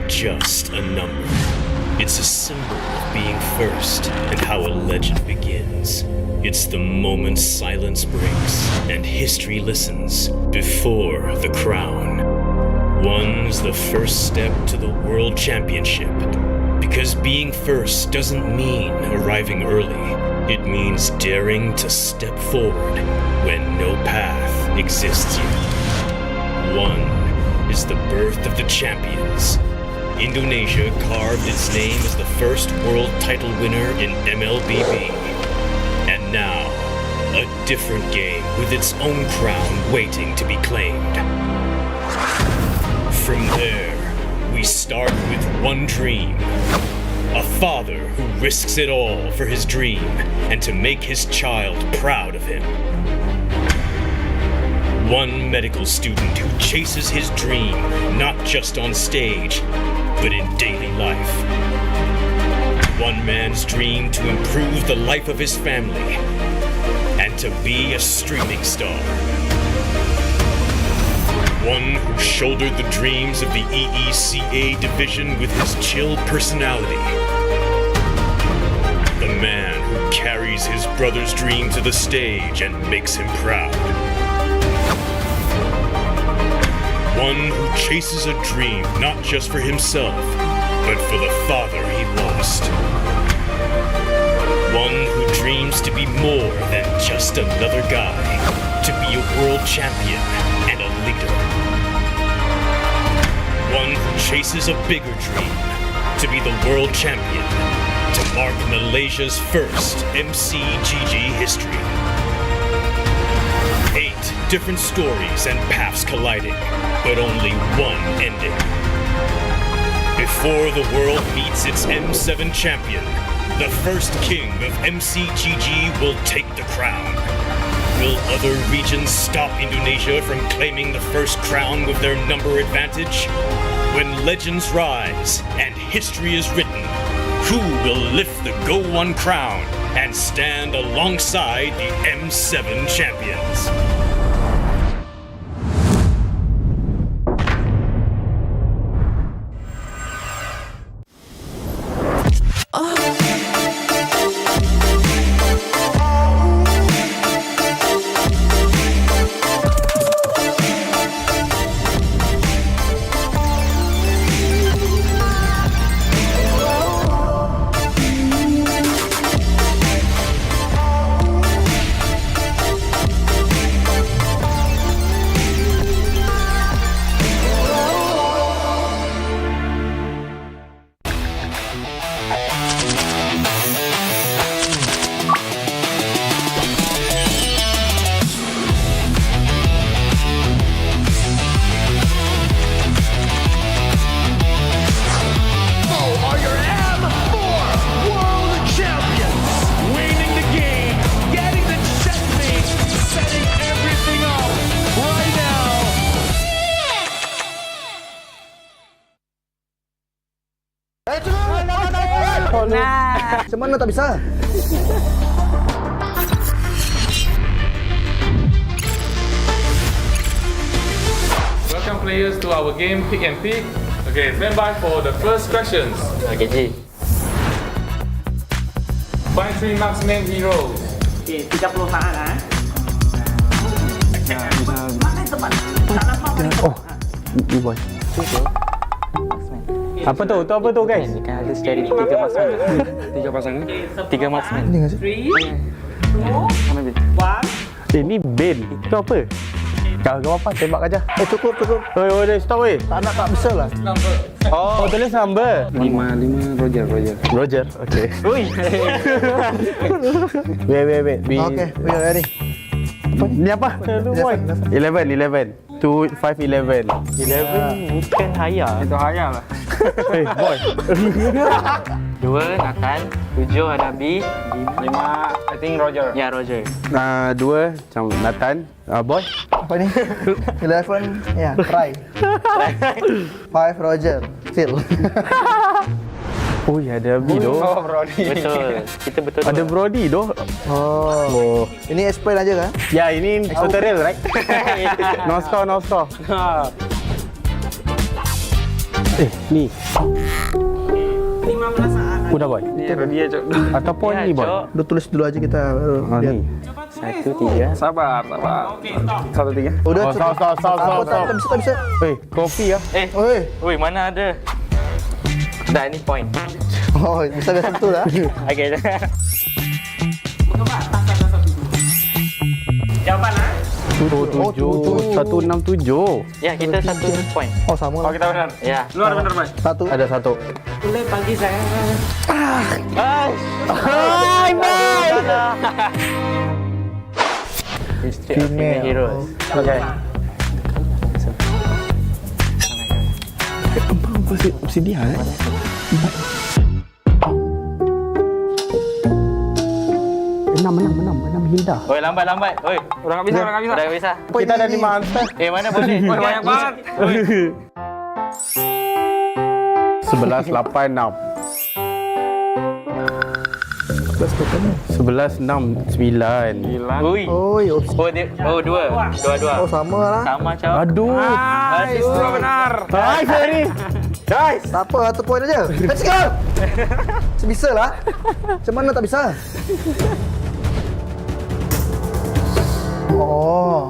just a number. It's a symbol of being first and how a legend begins. It's the moment silence breaks and history listens before the crown. One's the first step to the World Championship. Because being first doesn't mean arriving early. It means daring to step forward when no path exists yet. One is the birth of the champions. Indonesia carved its name as the first world title winner in MLBB. And now, a different game with its own crown waiting to be claimed. From there, we start with one dream. A father who risks it all for his dream and to make his child proud of him. One medical student who chases his dream not just on stage, but in daily life. One man's dream to improve the life of his family and to be a streaming star. One who shouldered the dreams of the EECA division with his chill personality. The man who carries his brother's dream to the stage and makes him proud. One who chases a dream not just for himself, but for the father he lost. One who dreams to be more than just another guy, to be a world champion and a leader. One who chases a bigger dream, to be the world champion, to mark Malaysia's first MCGG history. 8 different stories and paths colliding, but only one ending. Before the world meets its M7 champion, the first king of MCGG will take the crown. Will other regions stop Indonesia from claiming the first crown with their number advantage? When legends rise and history is written, who will lift the Go One crown and stand alongside the M7 champions? Nah, cuman tak bisa. Welcome players to our game Pick and Pick. Okay, stand by for the first questions. Okay, Ji. Find 3 marksman heroes. Okay, 30 saat lah. Oh, you boy. Apa tu? Tu apa tu guys? Ni kan harus cari 3 marksman. 3 pasangan. 3 marksman. Ini nggak sih? 3, Mana Bin? 1. Ini Ben. Itu apa? Kau apa? Tembak aja. Cukup. Oi, stop weh. Tak bisa lah. Oh, tulis number. 5 Roger. Okay. Ui. Wait. Okay, we are ready. Ni apa? 11. 2, 5, 11. 11 bukan Haya. Itu Haya lah. Hey, boy. 2 Nathan, 7 Hanabi, 5 I think Roger. Ya, Roger. 2 macam Nathan, boy. Apa ni? 11, ya, try. 5 Roger, still. Oh ya, ada Brody doh. Oh, Brody. Betul. Kita betul. Ada Brody doh. Oh. Ini explain aja kan? Ya, ini tutorial, right? No score. Ni. 15 Udah boy. Dia cok. Ataupun ni boy. Udah tulis dulu aja kita. Ni. 1, 3. Sabar. 1, 3. Udah. Stop. Tak bisa. Kopi ya. Woi, mana ada? Dah, ni point. Oh, bisa satu lah. Okey. Jawapan ah? 167. Ya, kita 1 point. Oh, sama lah. Oh, kita benar. Ya. Luar benar, Boy. Ada 1. Boleh bagi saya. Hai, boy. Female heroes. Okay. Si dia Enam Hilda. Oi, lambat. Oi, orang bisa. Kita ada 5 answer. Mana boleh? Oi, banyak banget. 11, 8, 6. 11, 6, 9. Oi. Dua. Oh, sama lah. Sama, Cok. Aduh. Benar. Hai, Ferry. Guys. Tak apa, 1 point aja. Let's go. Bisa lah. Macam mana tak bisa? Oh.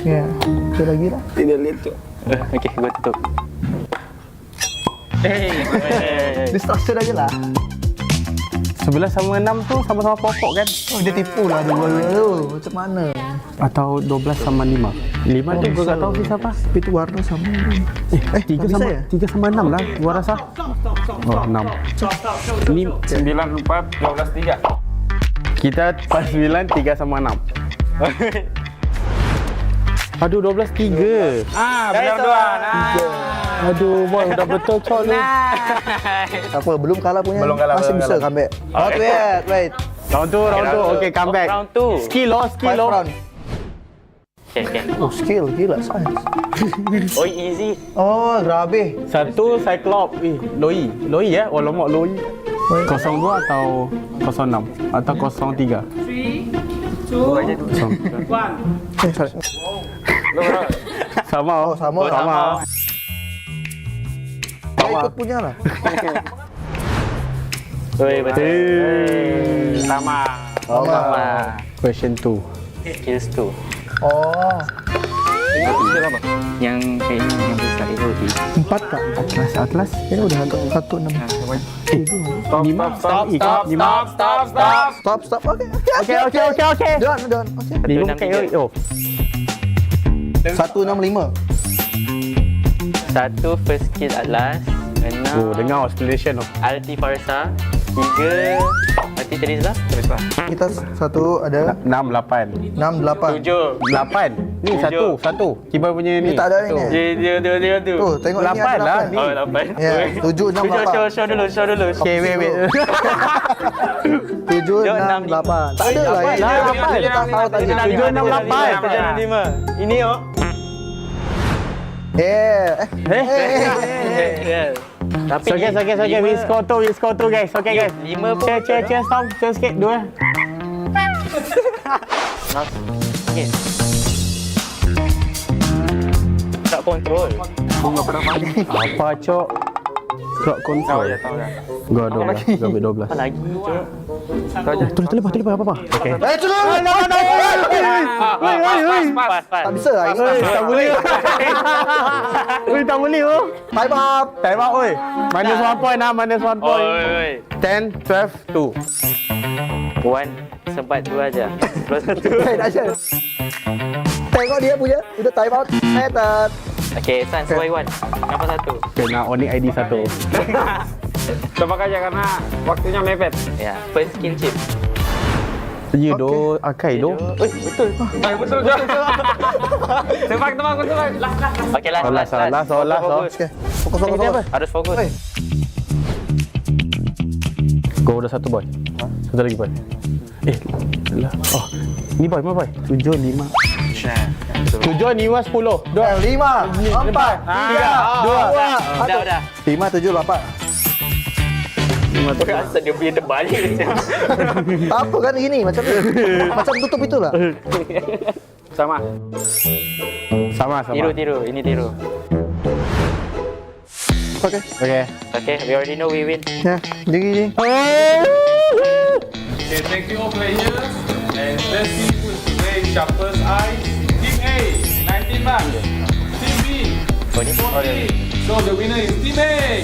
Ya. Itu lagi lah. Tidak lihat, Cok. Okey, gua tutup. Distraction aja lah. 11 sama 6 tu sama-sama pokok kan? Oh, dia tipu lah dua-dua tu. Macam mana? Atau 12 sama 5. 5 tu gua tak tahu sih siapa. Tapi tu warna sama. 3 sama 6 lah gua rasa. Oh, 6. Ni 9, 4, 12, 3. kita pas 9, 3 sama 6. Aduh, 12, 3. Benar dua. Aduh, boy, udah betul cok ni. Tak apa, belum kalah punya. Masih bisa comeback. Wait. Round 2. Okay, comeback. Round 2. Skill loh. Okay. Oh, skill. Gila, science. Oh, easy. Oh, grabe. 1 Cyclops. Loi ya? Oh, lomok Loi. 02 atau 06 atau 03. 3, 2, 1. Sama. Sama. Ikut punya lah. Betul. Sama. Question 2. Skills 2. Oh. Skill apa? Yang kayaknya yang besar itu. 4 kak? Atlas. Ini udah 1, 6. Stop. Okay. Done. 5 kayak 165. 1 first skill Atlas. 6 dengar explanation tu. Alti Farsa. 3 Alti Teresa. Kita 1 ada 6, 8. 6, 8. 7 8. Ni 1. Kibar punya ni. Ni tak ada ni. Dia. Tuh, tengok 8 ini ada lah. 8. Oh, 8. Ya, 7, 6, 8. Show dulu. Okay, wait. 7, 6, 8. Tak ada lah. 8. Kita tak tahu tadi. 7, 6, 8. 5. Ini oh. Tapi Okay. We score 2 guys. Okay guys. 5 pun. Cheer, stop. Cheer sikit. 2. Okay. Tak kontrol. Apa cok? Crowd control. Tahu dah. Gua 12. Gua 12. Apa lagi cok? Tulis apa? Okay. Pas. Tak bisa lah. Tak boleh. Tak boleh oh. Time up. Oi. Minus 1 point lah. Minus 1 point. 10, 12, 2. 1 sempat 2 aja. Plus 1. Tengok dia punya. Udah time out. Settled. Okay, San, sesuai 1. Kenapa 1? Kena owning ID 1. Tebak aja karena waktunya mepet. Ya, first skill chip. Ya do, akai do. Betul. Betul. Tebak. Okey lah. Salah. Fokus. Harus fokus. Kau udah 1 boy. 1 lagi boy. Oh, ni boy, 7, 5. 7, 5, 10. 2, 5, 4, 3, 2, 1. Udah. 5, 7, 8. Asal dia punya terbalik. Tak apa kan gini, macam tutup itulah. Sama. Sama. Tiru. Ini tiru. Okay. Okay, we already know we win. Yeah, jing. Okay, thank you all players. And let's see who is today sharpest eyes. Team A, 19 marks. Team B, 14. So the winner is Team A.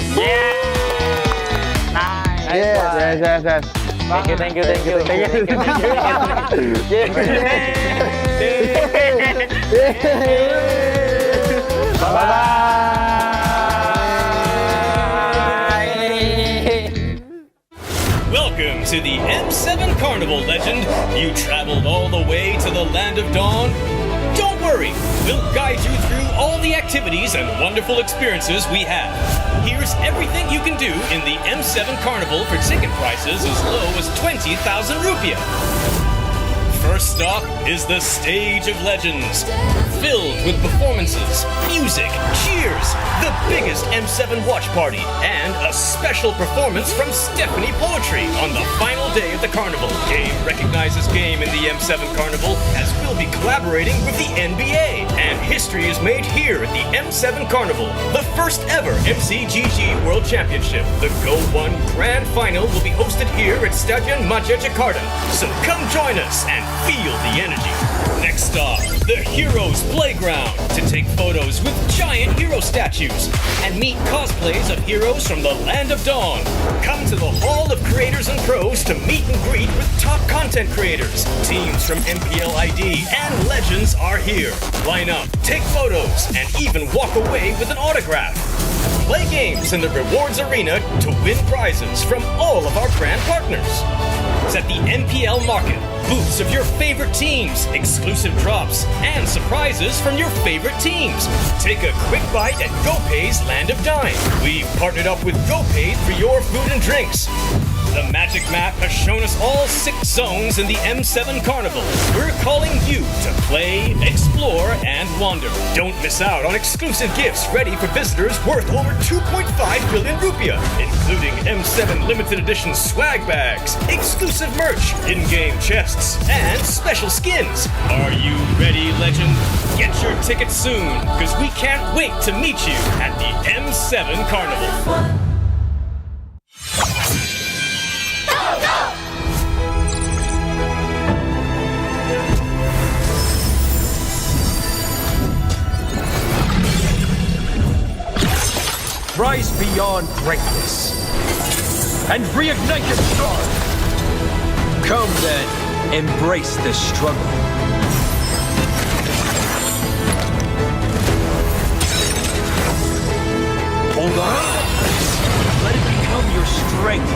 Nice. Yes. Thank you. Welcome to the M7 Carnival, legend. You traveled all the way to the Land of Dawn? Don't worry, we'll guide you through all the activities and wonderful experiences we have. Here's everything you can do in the M7 Carnival for ticket prices as low as 20,000 rupiah. First stop is the Stage of Legends, filled with performances, music, cheers, the biggest M7 watch party, and a special performance from Stephanie Poetry on the final day of the carnival. Game recognizes game in the M7 Carnival, as we'll be collaborating with the NBA. And history is made here at the M7 Carnival, the first ever MCGG World Championship. The Go 1 Grand Final will be hosted here at Stadion Maja Jakarta. So come join us and feel the energy. Next stop, the Heroes Playground, to take photos with giant hero statues and meet cosplays of heroes from the Land of Dawn. Come to the Hall of Creators and Pros to meet and greet with top content creators. Teams from MPL ID and Legends are here. Line up, take photos, and even walk away with an autograph. Play games in the rewards arena to win prizes from all of our brand partners. It's at the MPL Market. Booths of your favorite teams, exclusive drops, and surprises from your favorite teams. Take a quick bite at GoPay's Land of Dine. We've partnered up with GoPay for your food and drinks. The magic map has shown us all 6 zones in the M7 Carnival. We're calling you to play, explore, and wander. Don't miss out on exclusive gifts ready for visitors worth over 2.5 billion rupiah, including M7 limited edition swag bags, exclusive merch, in-game chests, and special skins. Are you ready, legend? Get your tickets soon, because we can't wait to meet you at the M7 Carnival. Rise beyond greatness and reignite your star. Come then, embrace the struggle. Hold on. Let it become your strength.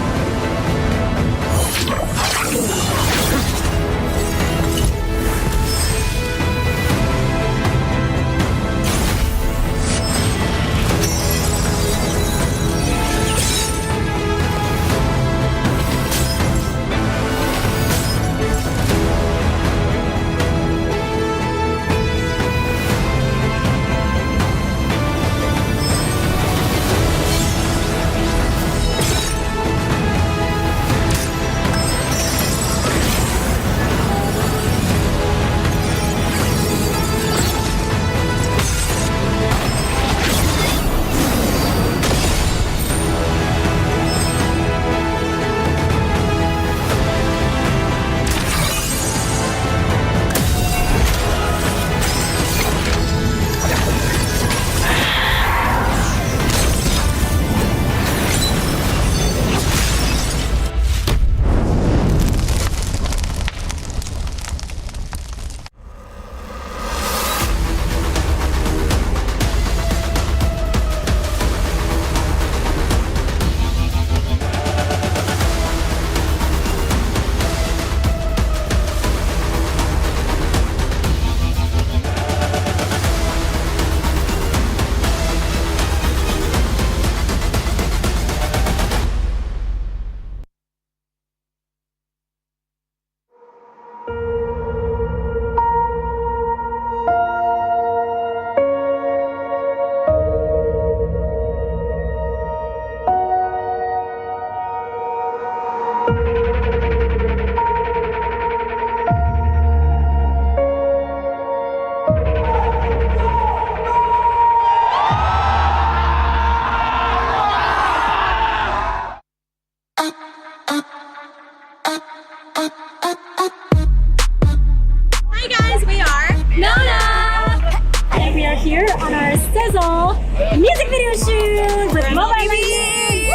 here on our Sizzle music video shoot with Mobile Legends.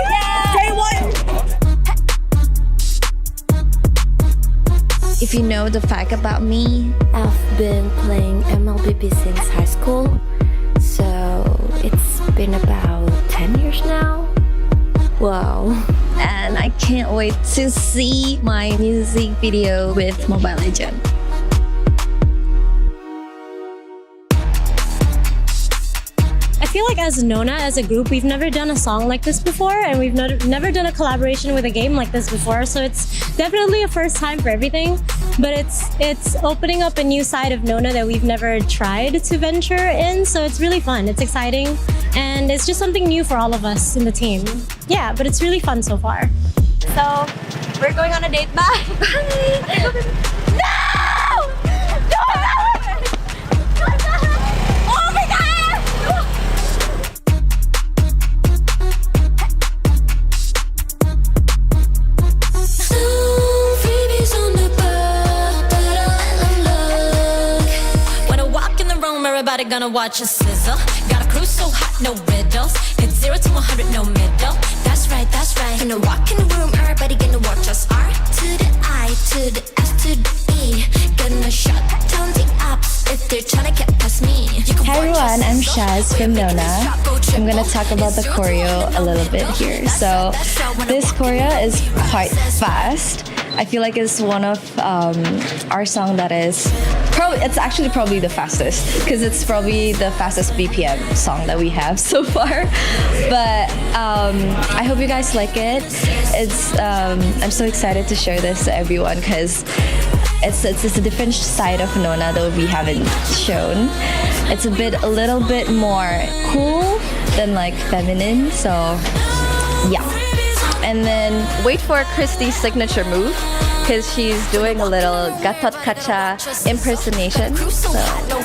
Day one. If you know the fact about me, I've been playing MLBB since high school. So it's been about 10 years now. Wow. And I can't wait to see my music video with Mobile Legends. I feel like as Nona, as a group, we've never done a song like this before, and we've never done a collaboration with a game like this before. So it's definitely a first time for everything, but it's opening up a new side of Nona that we've never tried to venture in. So it's really fun. It's exciting, and it's just something new for all of us in the team. Yeah, but it's really fun so far. So we're going on a date. Bye. Bye. No! Oh my God! Everybody gonna watch us sizzle. Got a crew so hot, no riddles. It's 0 to 100, no middle. That's right, that's right. Gonna walk in the room, everybody gonna watch us. R to the I, to the S, to the E. Gonna shut down the apps if they're trying to get past me. Hi everyone, I'm Shaz from Nona. I'm gonna talk about the choreo a little bit here. So this choreo is quite fast. I feel like it's one of our song that is it's actually probably the fastest, because it's probably the fastest BPM song that we have so far. But I hope you guys like it. I'm so excited to share this to everyone, because it's a different side of Nona that we haven't shown. It's a little bit more cool than like feminine. So yeah. And then wait for Christy's signature move, because she's doing a little Gatot Kacha impersonation. So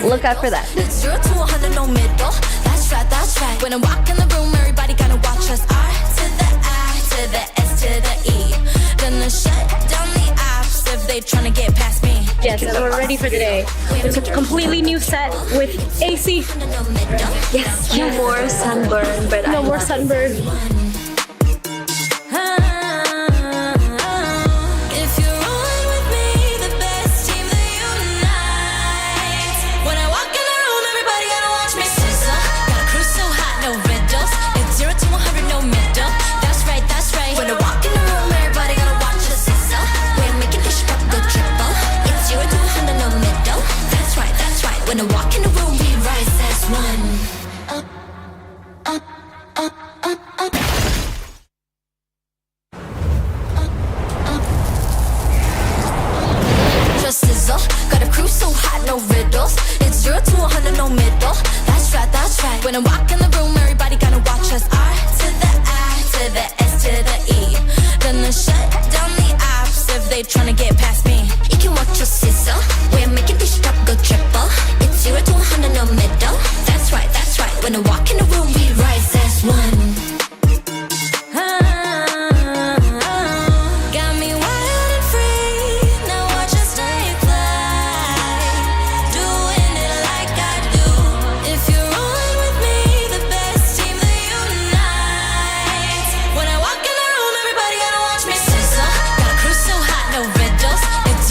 look out for that. It's 0 to 100, no middle. That's right, that's right. When I walk in the room, everybody gonna watch us. R to the I, to the S, to the E. Gonna shut down the apps if they tryna get past me. Yes, and we're ready for the day. It's a completely new set with AC. Yes, no more sunburn, but no more sunburn. When I walk in the room, we rise as one. Just sizzle, got a crew so hot, no riddles. It's 0 to 100, no middle. That's right, that's right. When I walk in the room, everybody gonna watch us. R to the I, to the S, to the E. Gonna shut down the apps if they tryna get past me. You can watch us sizzle. We're making this drop go triple. It's 0 to 100, no middle. That's right, that's right. When I walk in the room, we rise as one. Got me wild and free. Now watch us stay fly. Doing it like I do. If you're rolling with me, the best team that unites. When I walk in the room, everybody gonna watch me sizzle. Got a crew so hot, no riddles. It's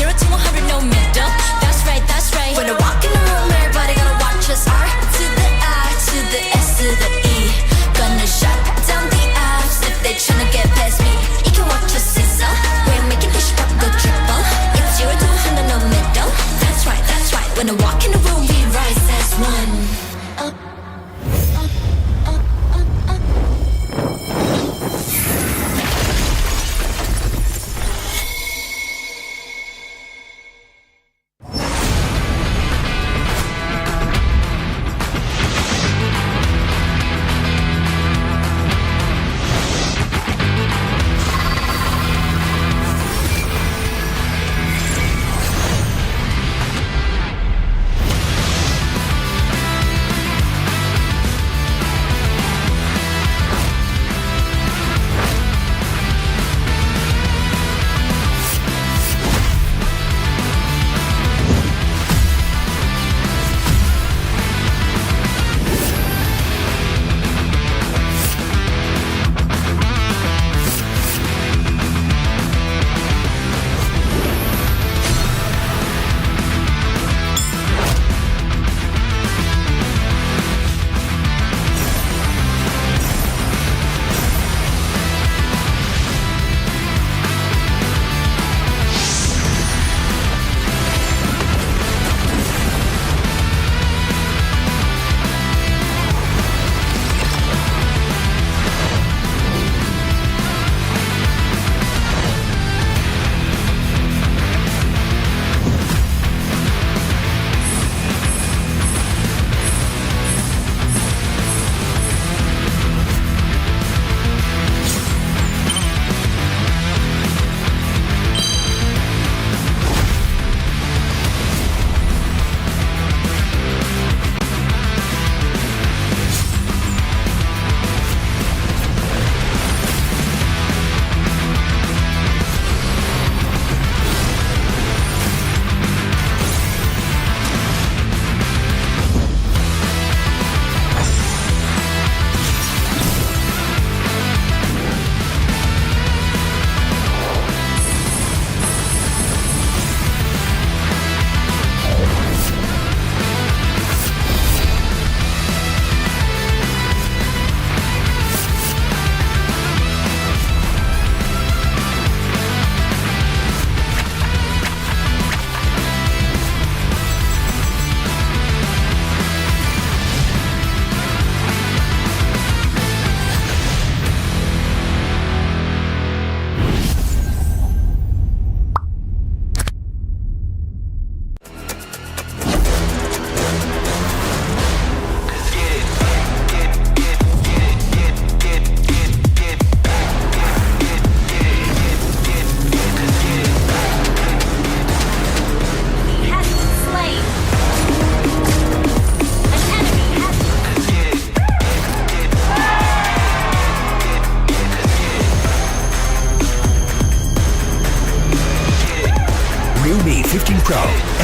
Pro,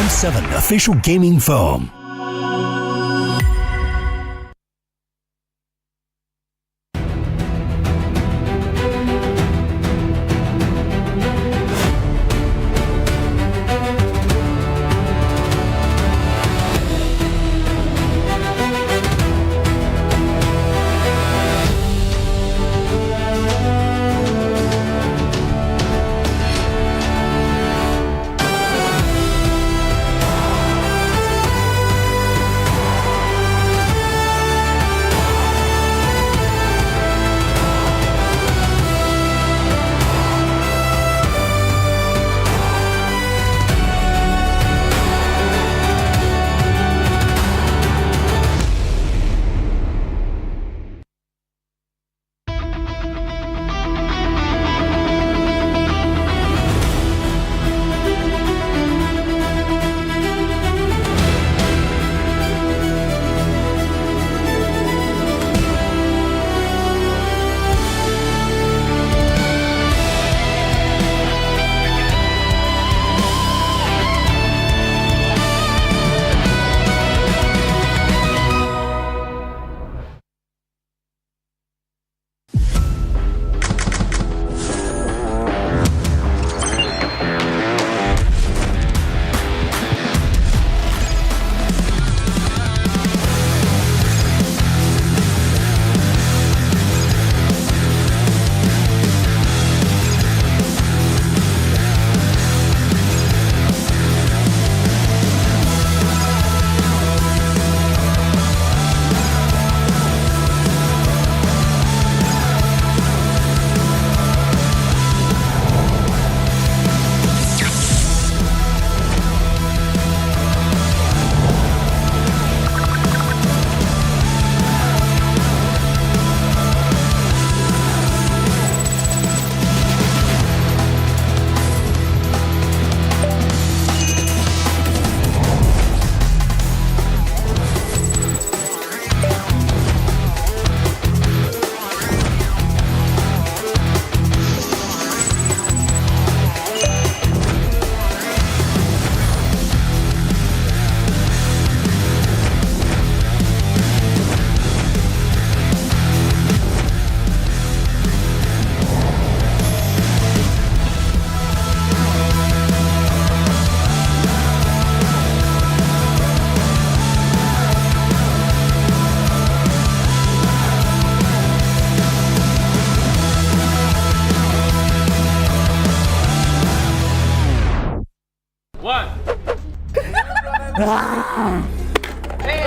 M7 official gaming foam.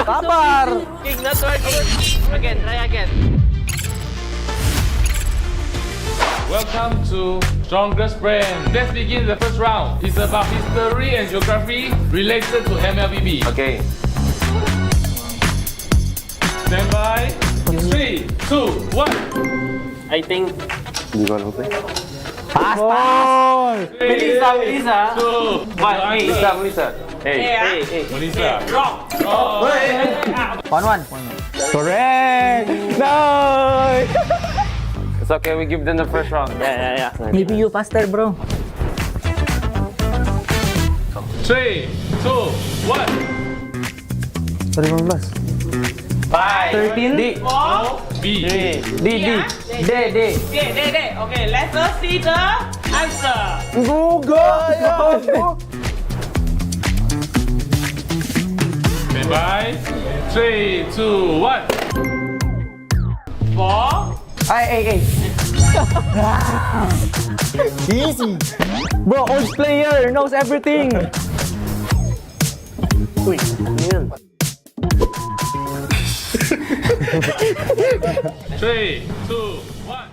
Sabar. King, not working. Again, try again. Welcome to Strongest Brand. Let's begin the first round. It's about history and geography related to MLBB. Okay. Stand by. 3, 2, 1. I think... Hindi ko alam pa. Pass, pass. Melissa, Melissa. 2, 1. Melissa. Hey. Melissa. Rock. Oh. 1-1. Correct! No! It's okay, we give them the first round. Yeah. Maybe you faster, bro. 3, 2, 1. 5, 13, D, 4, B. D. Okay, let us see the answer. Go! Stand by. 3, 2, 1. 4. Ay. Easy! Bro, old player knows everything! Uy, ano yun? 3, 2, 1.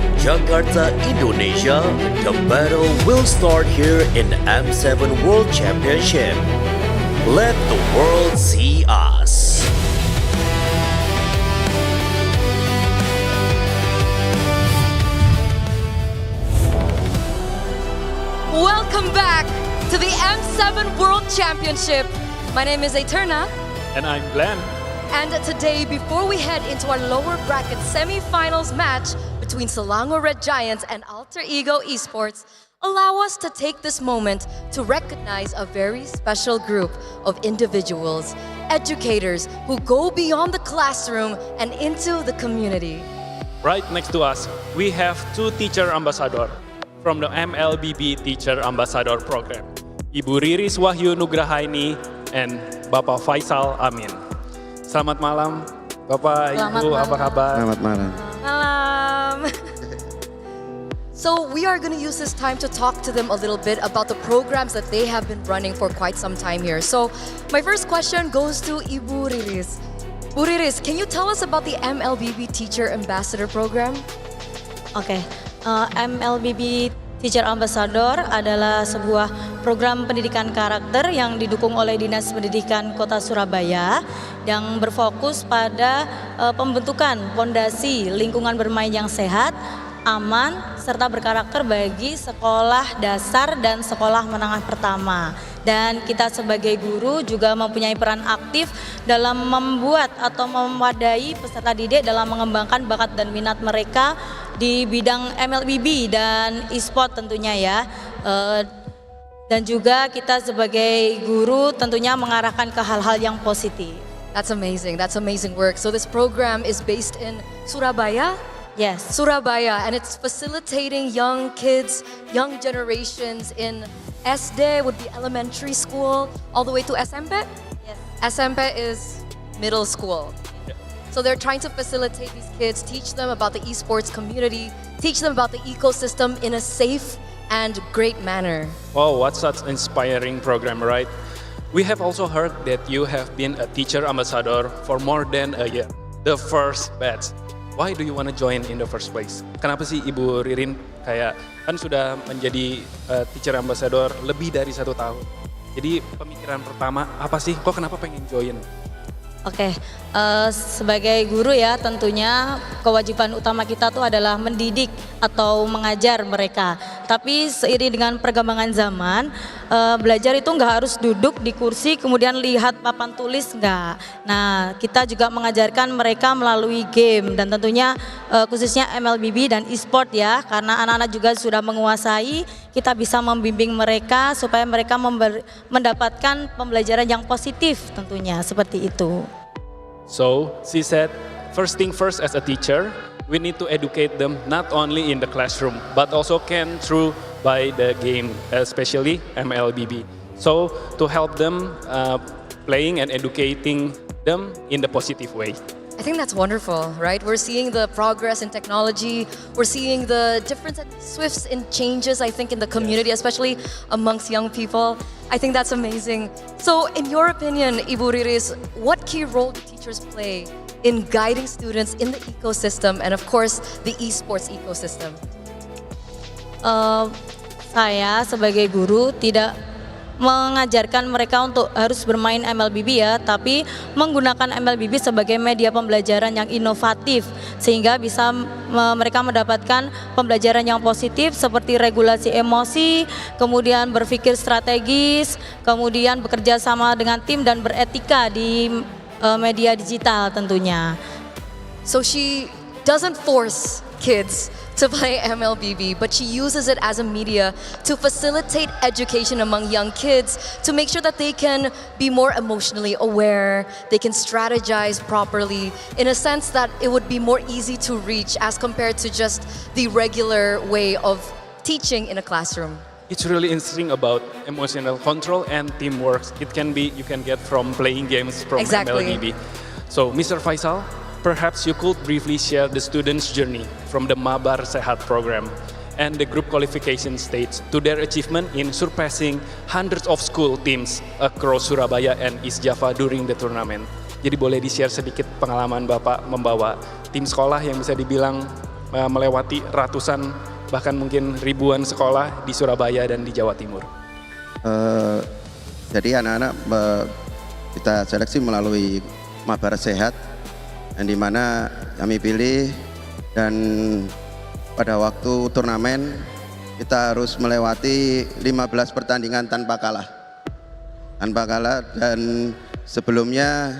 from Jakarta, Indonesia, the battle will start here in the M7 World Championship. Let the world see us. Welcome back to the M7 World Championship. My name is Eterna. And I'm Glenn. And today, before we head into our lower bracket semi-finals match between Selangor Red Giants and Alter Ego Esports, allow us to take this moment to recognize a very special group of individuals, educators who go beyond the classroom and into the community. Right next to us, we have two teacher ambassador from the MLBB Teacher Ambassador Program, Ibu Riris Wahyu Nugrahaini and Bapak Faisal Amin. Selamat malam, Bapak, Ibu, apa kabar? Selamat malam. Malam. So we are going to use this time to talk to them a little bit about the programs that they have been running for quite some time here. So my first question goes to Ibu Riris. Bu Riris, can you tell us about the MLBB Teacher Ambassador Program? Oke, MLBB Teacher Ambassador adalah sebuah program pendidikan karakter yang didukung oleh Dinas Pendidikan Kota Surabaya yang berfokus pada pembentukan fondasi lingkungan bermain yang sehat, aman, serta berkarakter bagi sekolah dasar dan sekolah menengah pertama. Dan kita sebagai guru juga mempunyai peran aktif dalam membuat atau mewadai peserta didik dalam mengembangkan bakat dan minat mereka di bidang MLBB dan e-sport tentunya ya. Dan juga kita sebagai guru tentunya mengarahkan ke hal-hal yang positif. That's amazing work. So this program is based in Surabaya? Yes. Surabaya, and it's facilitating young kids, young generations in SD would be elementary school, all the way to SMP? Yes. SMP is middle school. So they're trying to facilitate these kids, teach them about the esports community, teach them about the ecosystem in a safe and great manner. Wow, what such inspiring program, right? We have also heard that you have been a teacher ambassador for more than a year, the first batch. Why do you want to join in the first place? Kenapa sih Ibu Ririn kayak kan sudah menjadi teacher ambassador lebih dari 1 tahun. Jadi pemikiran pertama apa sih? Kok kenapa pengen join? Oke, sebagai guru ya tentunya kewajiban utama kita tuh adalah mendidik atau mengajar mereka. Tapi seiring dengan perkembangan zaman, belajar itu nggak harus duduk di kursi kemudian lihat papan tulis, nggak. Nah, kita juga mengajarkan mereka melalui game dan tentunya khususnya MLBB dan e-sport ya, karena anak-anak juga sudah menguasai, kita bisa membimbing mereka supaya mereka mendapatkan pembelajaran yang positif tentunya, seperti itu. So, she said, first thing first as a teacher, we need to educate them not only in the classroom, but also can through by the game, especially MLBB. So, to help them playing and educating them in the positive way. I think that's wonderful, right? We're seeing the progress in technology. We're seeing the difference and swifts in changes, I think, in the community, especially amongst young people. I think that's amazing. So, in your opinion, Ibu Riris, what key role do teachers play in guiding students in the ecosystem and, of course, the esports ecosystem? Saya sebagai guru tidak mengajarkan mereka untuk harus bermain MLBB ya, tapi menggunakan MLBB sebagai media pembelajaran yang inovatif sehingga bisa mereka mendapatkan pembelajaran yang positif seperti regulasi emosi, kemudian berpikir strategis, kemudian bekerja sama dengan tim dan beretika di media digital tentunya. So she doesn't force kids to play MLBB, but she uses it as a media to facilitate education among young kids, to make sure that they can be more emotionally aware, they can strategize properly, in a sense that it would be more easy to reach as compared to just the regular way of teaching in a classroom. It's really interesting about emotional control and teamwork. It can be, you can get from playing games from MLBB. So, Mr. Faisal, perhaps you could briefly share the students' journey from the Mabar Sehat program and the group qualification stage to their achievement in surpassing hundreds of school teams across Surabaya and East Java during the tournament. Jadi boleh di-share sedikit pengalaman Bapak membawa tim sekolah yang bisa dibilang melewati ratusan bahkan mungkin ribuan sekolah di Surabaya dan di Jawa Timur. Jadi anak-anak kita seleksi melalui mabar sehat yang dimana kami pilih, dan pada waktu turnamen kita harus melewati 15 pertandingan tanpa kalah. Dan sebelumnya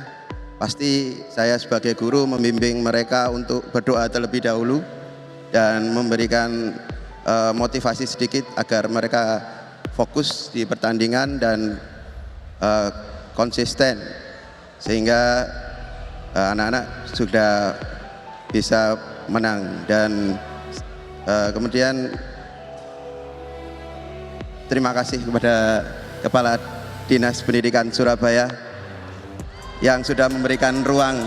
pasti saya sebagai guru membimbing mereka untuk berdoa terlebih dahulu dan memberikan motivasi sedikit agar mereka fokus di pertandingan dan konsisten, sehingga anak-anak sudah bisa menang. Dan kemudian terima kasih kepada Kepala Dinas Pendidikan Surabaya yang sudah memberikan ruang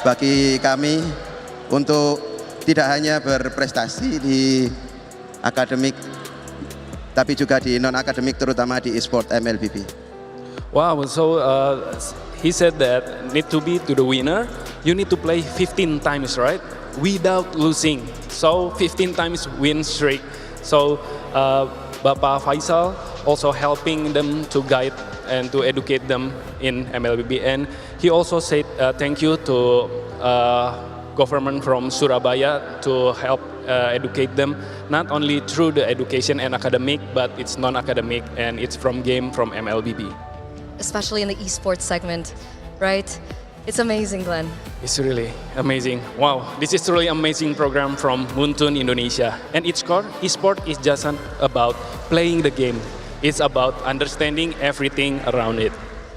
bagi kami untuk tidak hanya berprestasi di akademik, tapi juga di non-akademik, terutama di e-sport MLBB. Wow, so he said that need to be to the winner, you need to play 15 times, right? Without losing. So 15 times win streak. So Bapak Faisal also helping them to guide and to educate them in MLBB. And he also said thank you to government from Surabaya to help educate them, not only through the education and academic, but it's non-academic and it's from game from MLBB. Especially in the esports segment, right? It's amazing, Glenn. It's really amazing. Wow, this is truly amazing program from Muntun Indonesia. And esport is just about playing the game. It's about understanding everything around it.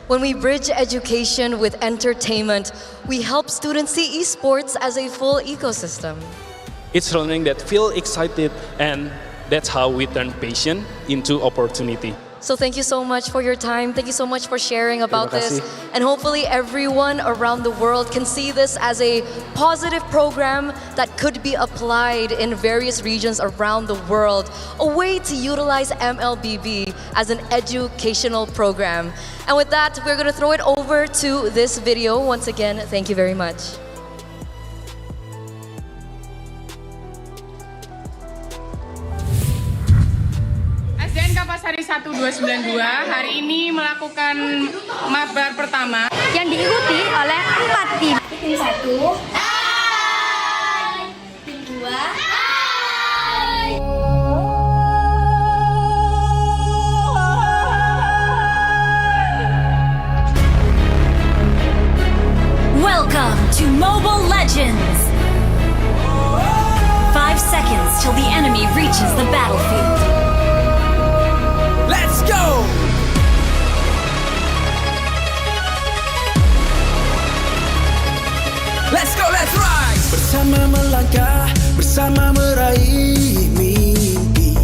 When we bridge education with entertainment, we help students see esports as a full ecosystem. It's learning that feel excited, and that's how we turn passion into opportunity. So thank you so much for your time. Thank you so much for sharing about Terima this. kasih. And hopefully everyone around the world can see this as a positive program that could be applied in various regions around the world. A way to utilize MLBB as an educational program. And with that, we're going to throw it over to this video. Once again, thank you very much. SDN Kapasari 1292 hari ini melakukan mabar pertama yang diikuti oleh 4 tim. Tim 1, tim 2, Welcome to Mobile Legends! 5 seconds till the enemy reaches the battlefield. Let's go! Let's go, let's rise! Bersama melangkah, bersama meraih mimpi.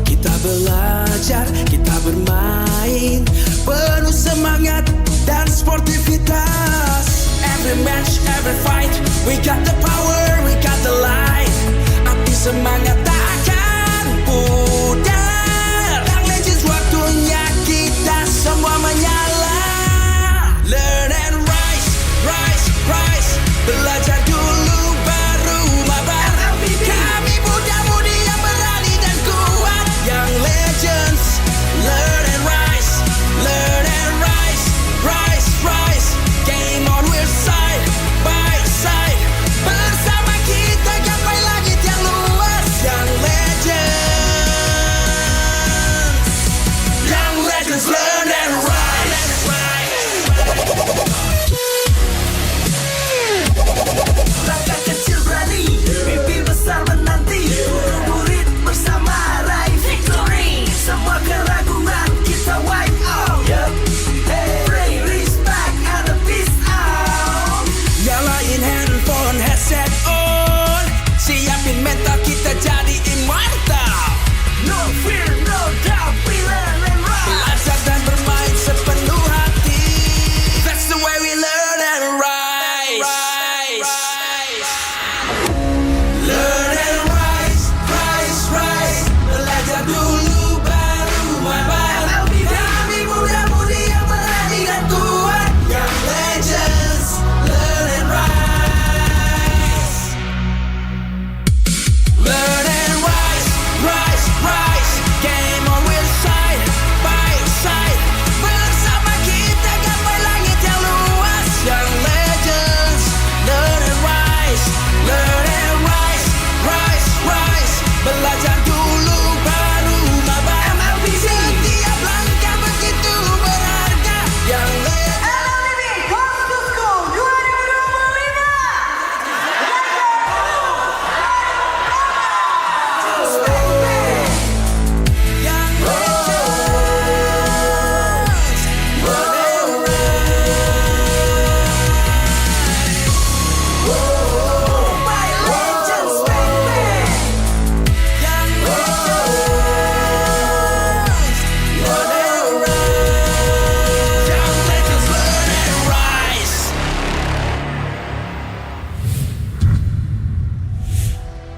Kita belajar, kita bermain, penuh semangat dan sportivitas. Every match, every fight, we got the power, we got the light. Api semangat tak akan pudar. Waktunya kita semua menyala. Learn and rise, rise, rise. Belajar dulu baru mabar. Kami muda-mudi yang berani dan kuat, yang legends. Learn and rise, learn and rise, rise, rise. Game on, we're side by side.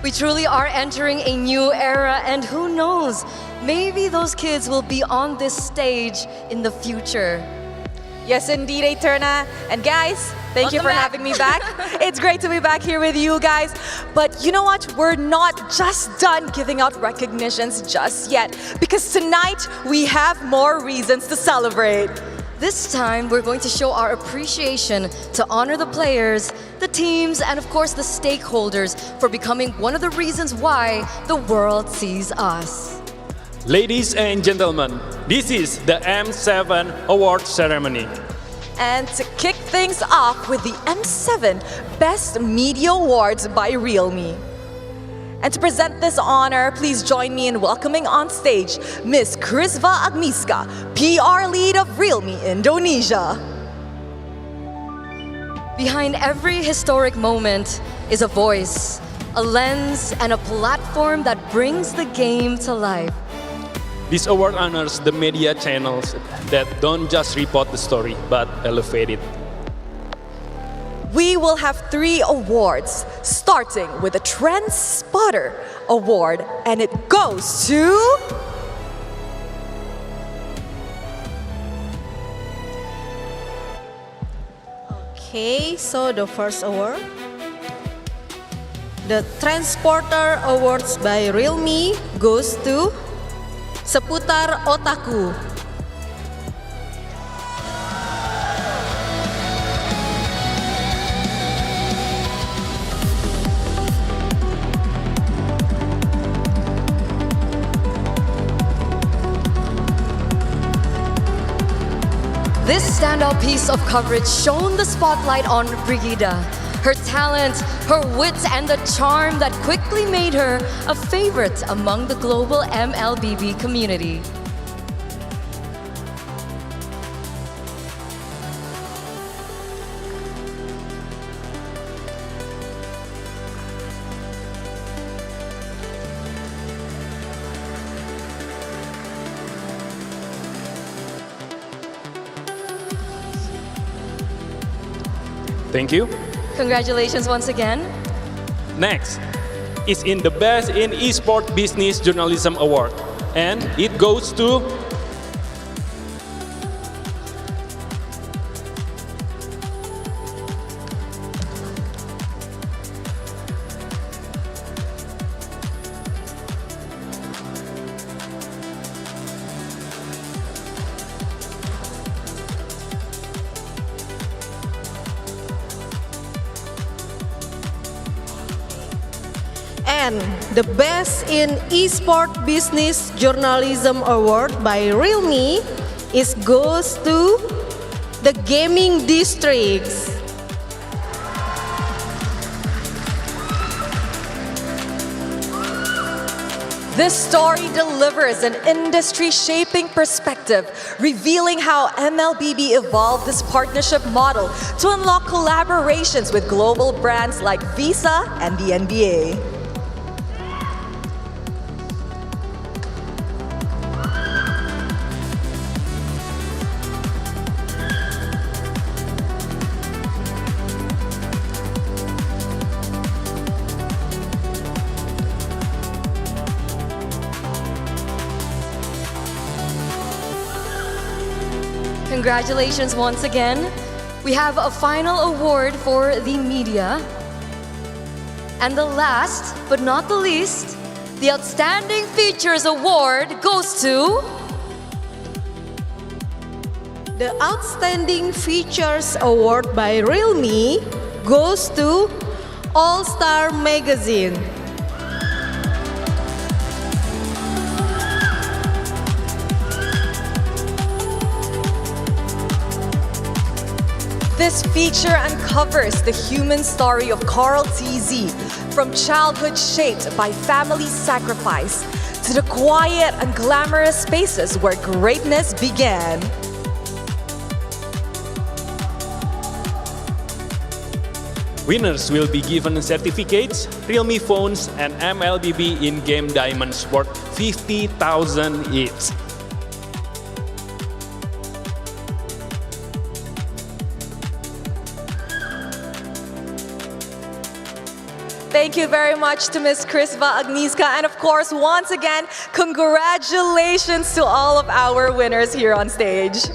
We truly are entering a new era, and who knows, maybe those kids will be on this stage in the future. Yes, indeed, Eterna. And guys, thank you for having me back. It's great to be back here with you guys. But you know what? We're not just done giving out recognitions just yet, because tonight we have more reasons to celebrate. This time, we're going to show our appreciation to honor the players, the teams, and of course the stakeholders for becoming one of the reasons why the world sees us. Ladies and gentlemen, this is the M7 award ceremony. And to kick things off with the M7 Best Media Awards by Realme. And to present this honor, please join me in welcoming on stage Ms. Krisva Agnieszka, PR Lead of Realme Indonesia. Behind every historic moment is a voice, a lens, and a platform that brings the game to life. This award honors the media channels that don't just report the story, but elevate it. We will have 3 awards, starting with the Trend Spotter Award, and it goes to... Okay, so the first award, the Transporter Awards by Realme goes to Seputar Otaku. This standout piece of coverage shone the spotlight on Brigida. Her talent, her wits, and the charm that quickly made her a favorite among the global MLBB community. Thank you. Congratulations once again. Next is in the Best in Esport Business Journalism Award, and it goes to And the Best in Esport Business Journalism Award by Realme goes to the Gaming Districts. This story delivers an industry-shaping perspective, revealing how MLBB evolved this partnership model to unlock collaborations with global brands like Visa and the NBA. Congratulations once again. We have a final award for the media. And the last, but not the least, the Outstanding Features Award goes to... The Outstanding Features Award by Realme goes to All Star Magazine. This feature uncovers the human story of Carl TZ, from childhood shaped by family sacrifice to the quiet and glamorous spaces where greatness began. winners will be given certificates, Realme phones, and MLBB in-game diamonds worth 50,000 each. Thank you very much to Ms. Krisva Agnieszka. And of course, once again, congratulations to all of our winners here on stage.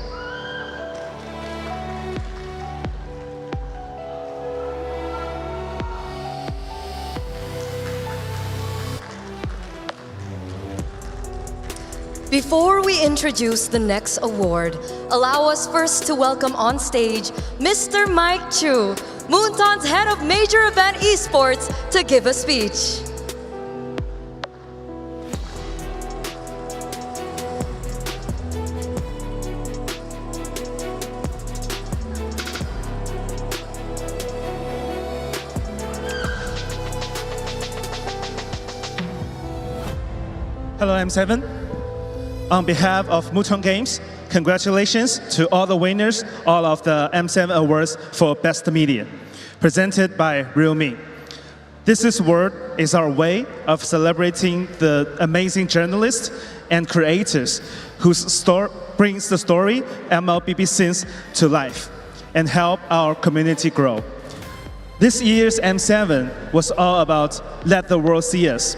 Before we introduce the next award, allow us first to welcome on stage Mr. Mike Chu, Moonton's head of major event esports, to give a speech. Hello, M7. On behalf of Mouton Games, congratulations to all the winners, all of the M7 Awards for Best Media, presented by Realme. This award is our way of celebrating the amazing journalists and creators whose story brings the story MLBB scenes to life and help our community grow. This year's M7 was all about let the world see us.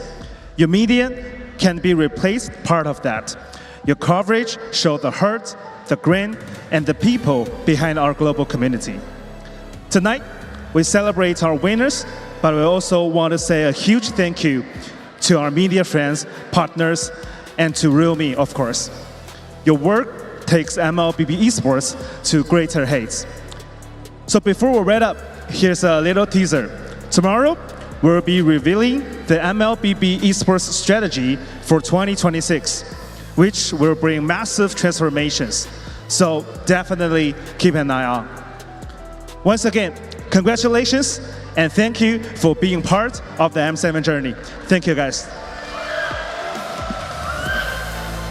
Your media can be replaced part of that. Your coverage showed the heart, the grin, and the people behind our global community. Tonight, we celebrate our winners, but we also want to say a huge thank you to our media friends, partners, and to Realme, of course. Your work takes MLBB esports to greater heights. So before we wrap up, here's a little teaser. Tomorrow, we'll be revealing the MLBB esports strategy for 2026. Which will bring massive transformations. So definitely keep an eye on. Once again, congratulations and thank you for being part of the M7 journey. Thank you guys.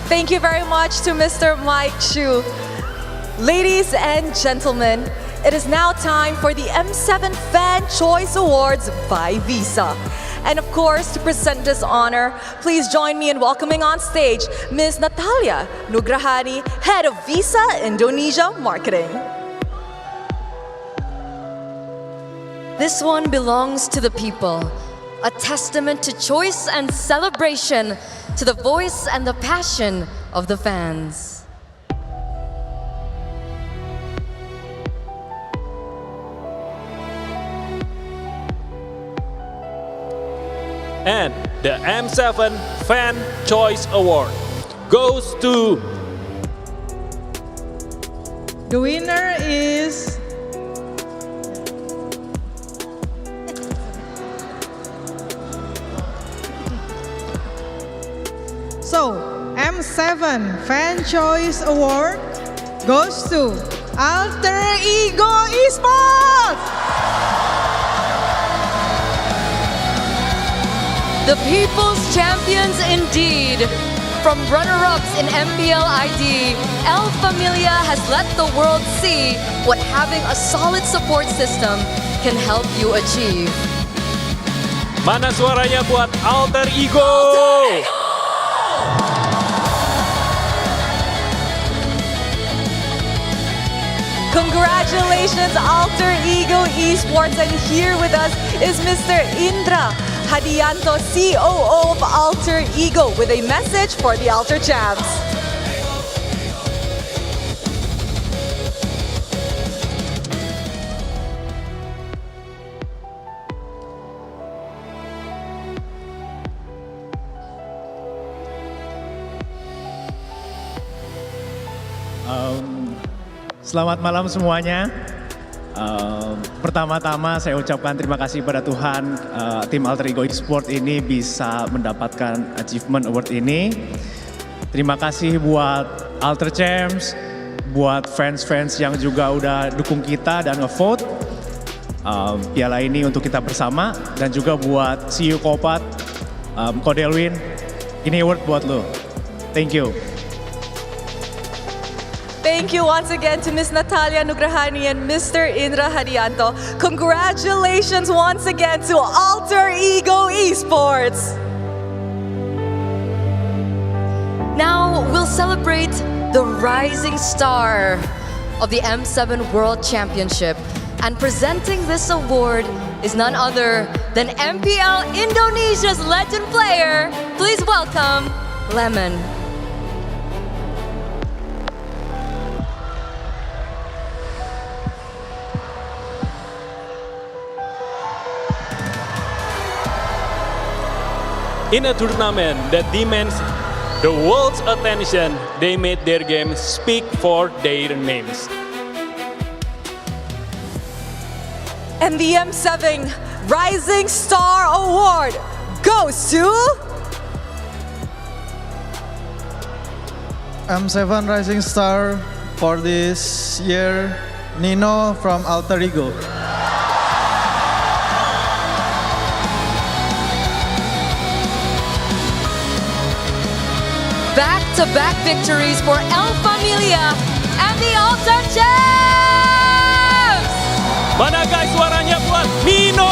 Thank you very much to Mr. Mike Chu. Ladies and gentlemen, it is now time for the M7 Fan Choice Awards by Visa. And of course, to present this honor, please join me in welcoming on stage Ms. Natalia Nugrahani, Head of Visa Indonesia Marketing. This one belongs to the people, a testament to choice and celebration, to the voice and the passion of the fans. And the M7 Fan Choice Award goes to... The winner is... So, M7 Fan Choice Award goes to Alter Ego Esports! The people's champions indeed. From runner-ups in MPL ID, El Familia has let the world see what having a solid support system can help you achieve. Mana suaranya buat Alter Ego? Congratulations, Alter Ego Esports. And here with us is Mr. Indra Hadianto, COO of Alter Ego, with a message for the Alter Champs. Selamat malam semuanya. Pertama-tama saya ucapkan terima kasih pada Tuhan tim Alter Ego Esports ini bisa mendapatkan achievement award ini. Terima kasih buat Alter Champs, buat fans-fans yang juga udah dukung kita dan ngevote. Piala ini untuk kita bersama, dan juga buat CEO Kopat, Kodelwin, ini award buat lo. Thank you. Thank you once again to Ms. Natalia Nugrahani and Mr. Indra Hadianto. Congratulations once again to Alter Ego Esports. Now we'll celebrate the rising star of the M7 World Championship. And presenting this award is none other than MPL Indonesia's legend player. Please welcome Lemon. In a tournament that demands the world's attention, they made their game speak for their names. And the M7 Rising Star Award goes to M7 Rising Star for this year, Nino from Alter Ego. Back-to-back victories for El Familia and the Alter Champs! Mana guys suaranya buat Nino!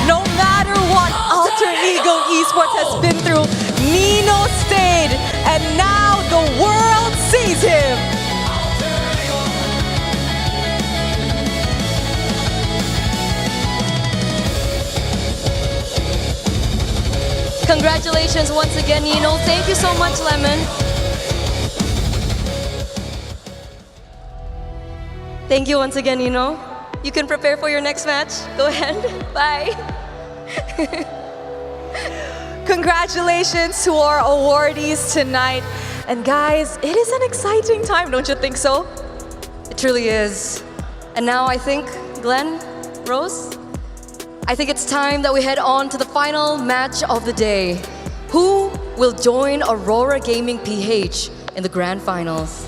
No matter what Alter Ego Esports has been through, Nino stayed, and now the world sees him. Congratulations once again, Nino. Thank you so much, Lemon. Thank you once again, Nino. You can prepare for your next match. Go ahead. Bye. Congratulations to our awardees tonight. And guys, it is an exciting time, don't you think so? It truly is. And now I think, Glenn, Rose, I think it's time that we head on to the final match of the day. Who will join Aurora Gaming PH in the grand finals?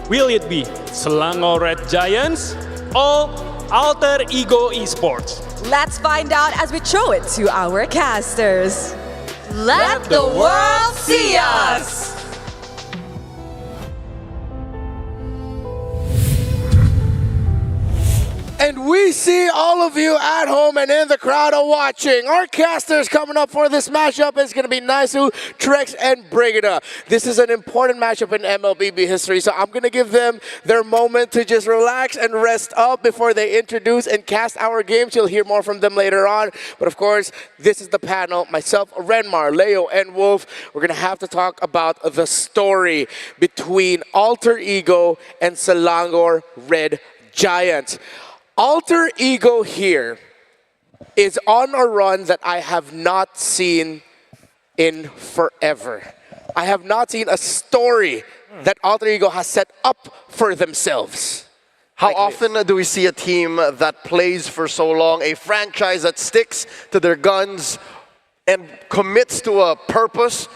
Will it be Selangor Red Giants or Alter Ego Esports? Let's find out as we throw it to our casters. Let the world see us! And we see all of you at home and in the crowd are watching. Our casters coming up for this matchup is going to be Naisu, Trex, and Brigida. This is an important matchup in MLBB history, so I'm going to give them their moment to just relax and rest up before they introduce and cast our games. You'll hear more from them later on. But of course, this is the panel. Myself, Renmar, Leo, and Wolf. We're going to have to talk about the story between Alter Ego and Selangor Red Giants. Alter Ego here is on a run that I have not seen in forever. I have not seen a story that Alter Ego has set up for themselves. How often do we see a team that plays for so long, a franchise that sticks to their guns and commits to a purpose?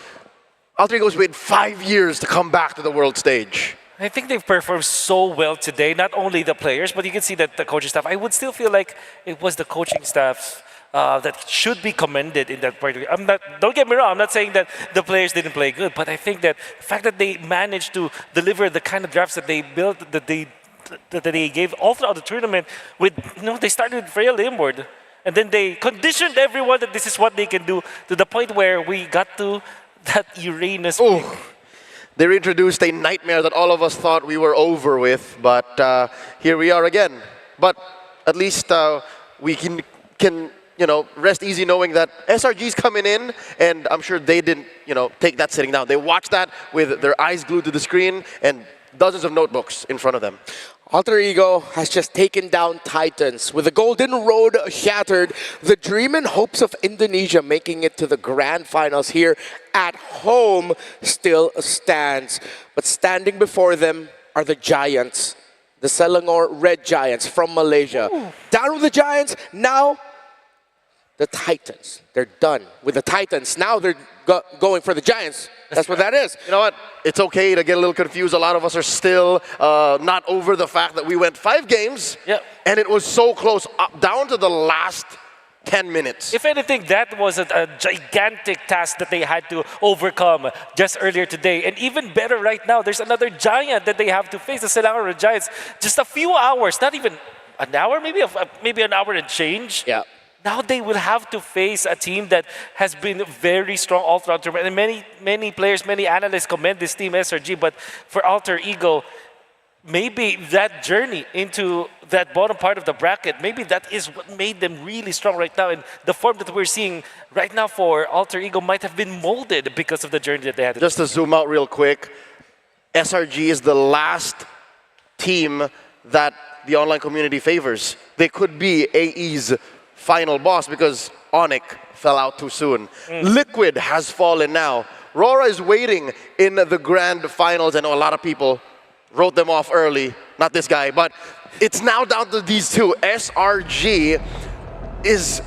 Alter Ego's waited 5 years to come back to the world stage. I think they've performed so well today, not only the players, but you can see that the coaching staff. I would still feel like it was the coaching staff that should be commended in that part. Don't get me wrong, I'm not saying that the players didn't play good, but I think that the fact that they managed to deliver the kind of drafts that they built, that they gave all throughout the tournament, with, they started with Frail inboard, and then they conditioned everyone that this is what they can do, to the point where we got to that Uranus pick. They introduced a nightmare that all of us thought we were over with, but here we are again. But at least we can rest easy knowing that SRG's coming in, and I'm sure they didn't take that sitting down. They watched that with their eyes glued to the screen and dozens of notebooks in front of them. Alter Ego has just taken down Titans. With the Golden Road shattered, the dream and hopes of Indonesia making it to the grand finals here at home still stands. But standing before them are the Giants, the Selangor Red Giants from Malaysia. Ooh. Down with the Giants, now the Titans. They're done with the Titans. Now they're going for the Giants. That's what that is. You know what? It's okay to get a little confused. A lot of us are still not over the fact that we went 5 games, and it was so close, down to the last 10 minutes. If anything, that was a gigantic task that they had to overcome just earlier today. And even better right now, there's another giant that they have to face, the Selangor Giants. Just a few hours, not even an hour, maybe an hour and change. Yeah. Now they will have to face a team that has been very strong all throughout the tournament. And many players, many analysts commend this team, SRG. But for Alter Ego, maybe that journey into that bottom part of the bracket, maybe that is what made them really strong right now. And the form that we're seeing right now for Alter Ego might have been molded because of the journey that they had. Just to zoom out real quick, SRG is the last team that the online community favors. They could be AE's final boss because Onic fell out too soon. Liquid has fallen now. Rora is waiting in the grand finals. I know a lot of people wrote them off early. Not this guy, but it's now down to these two. SRG is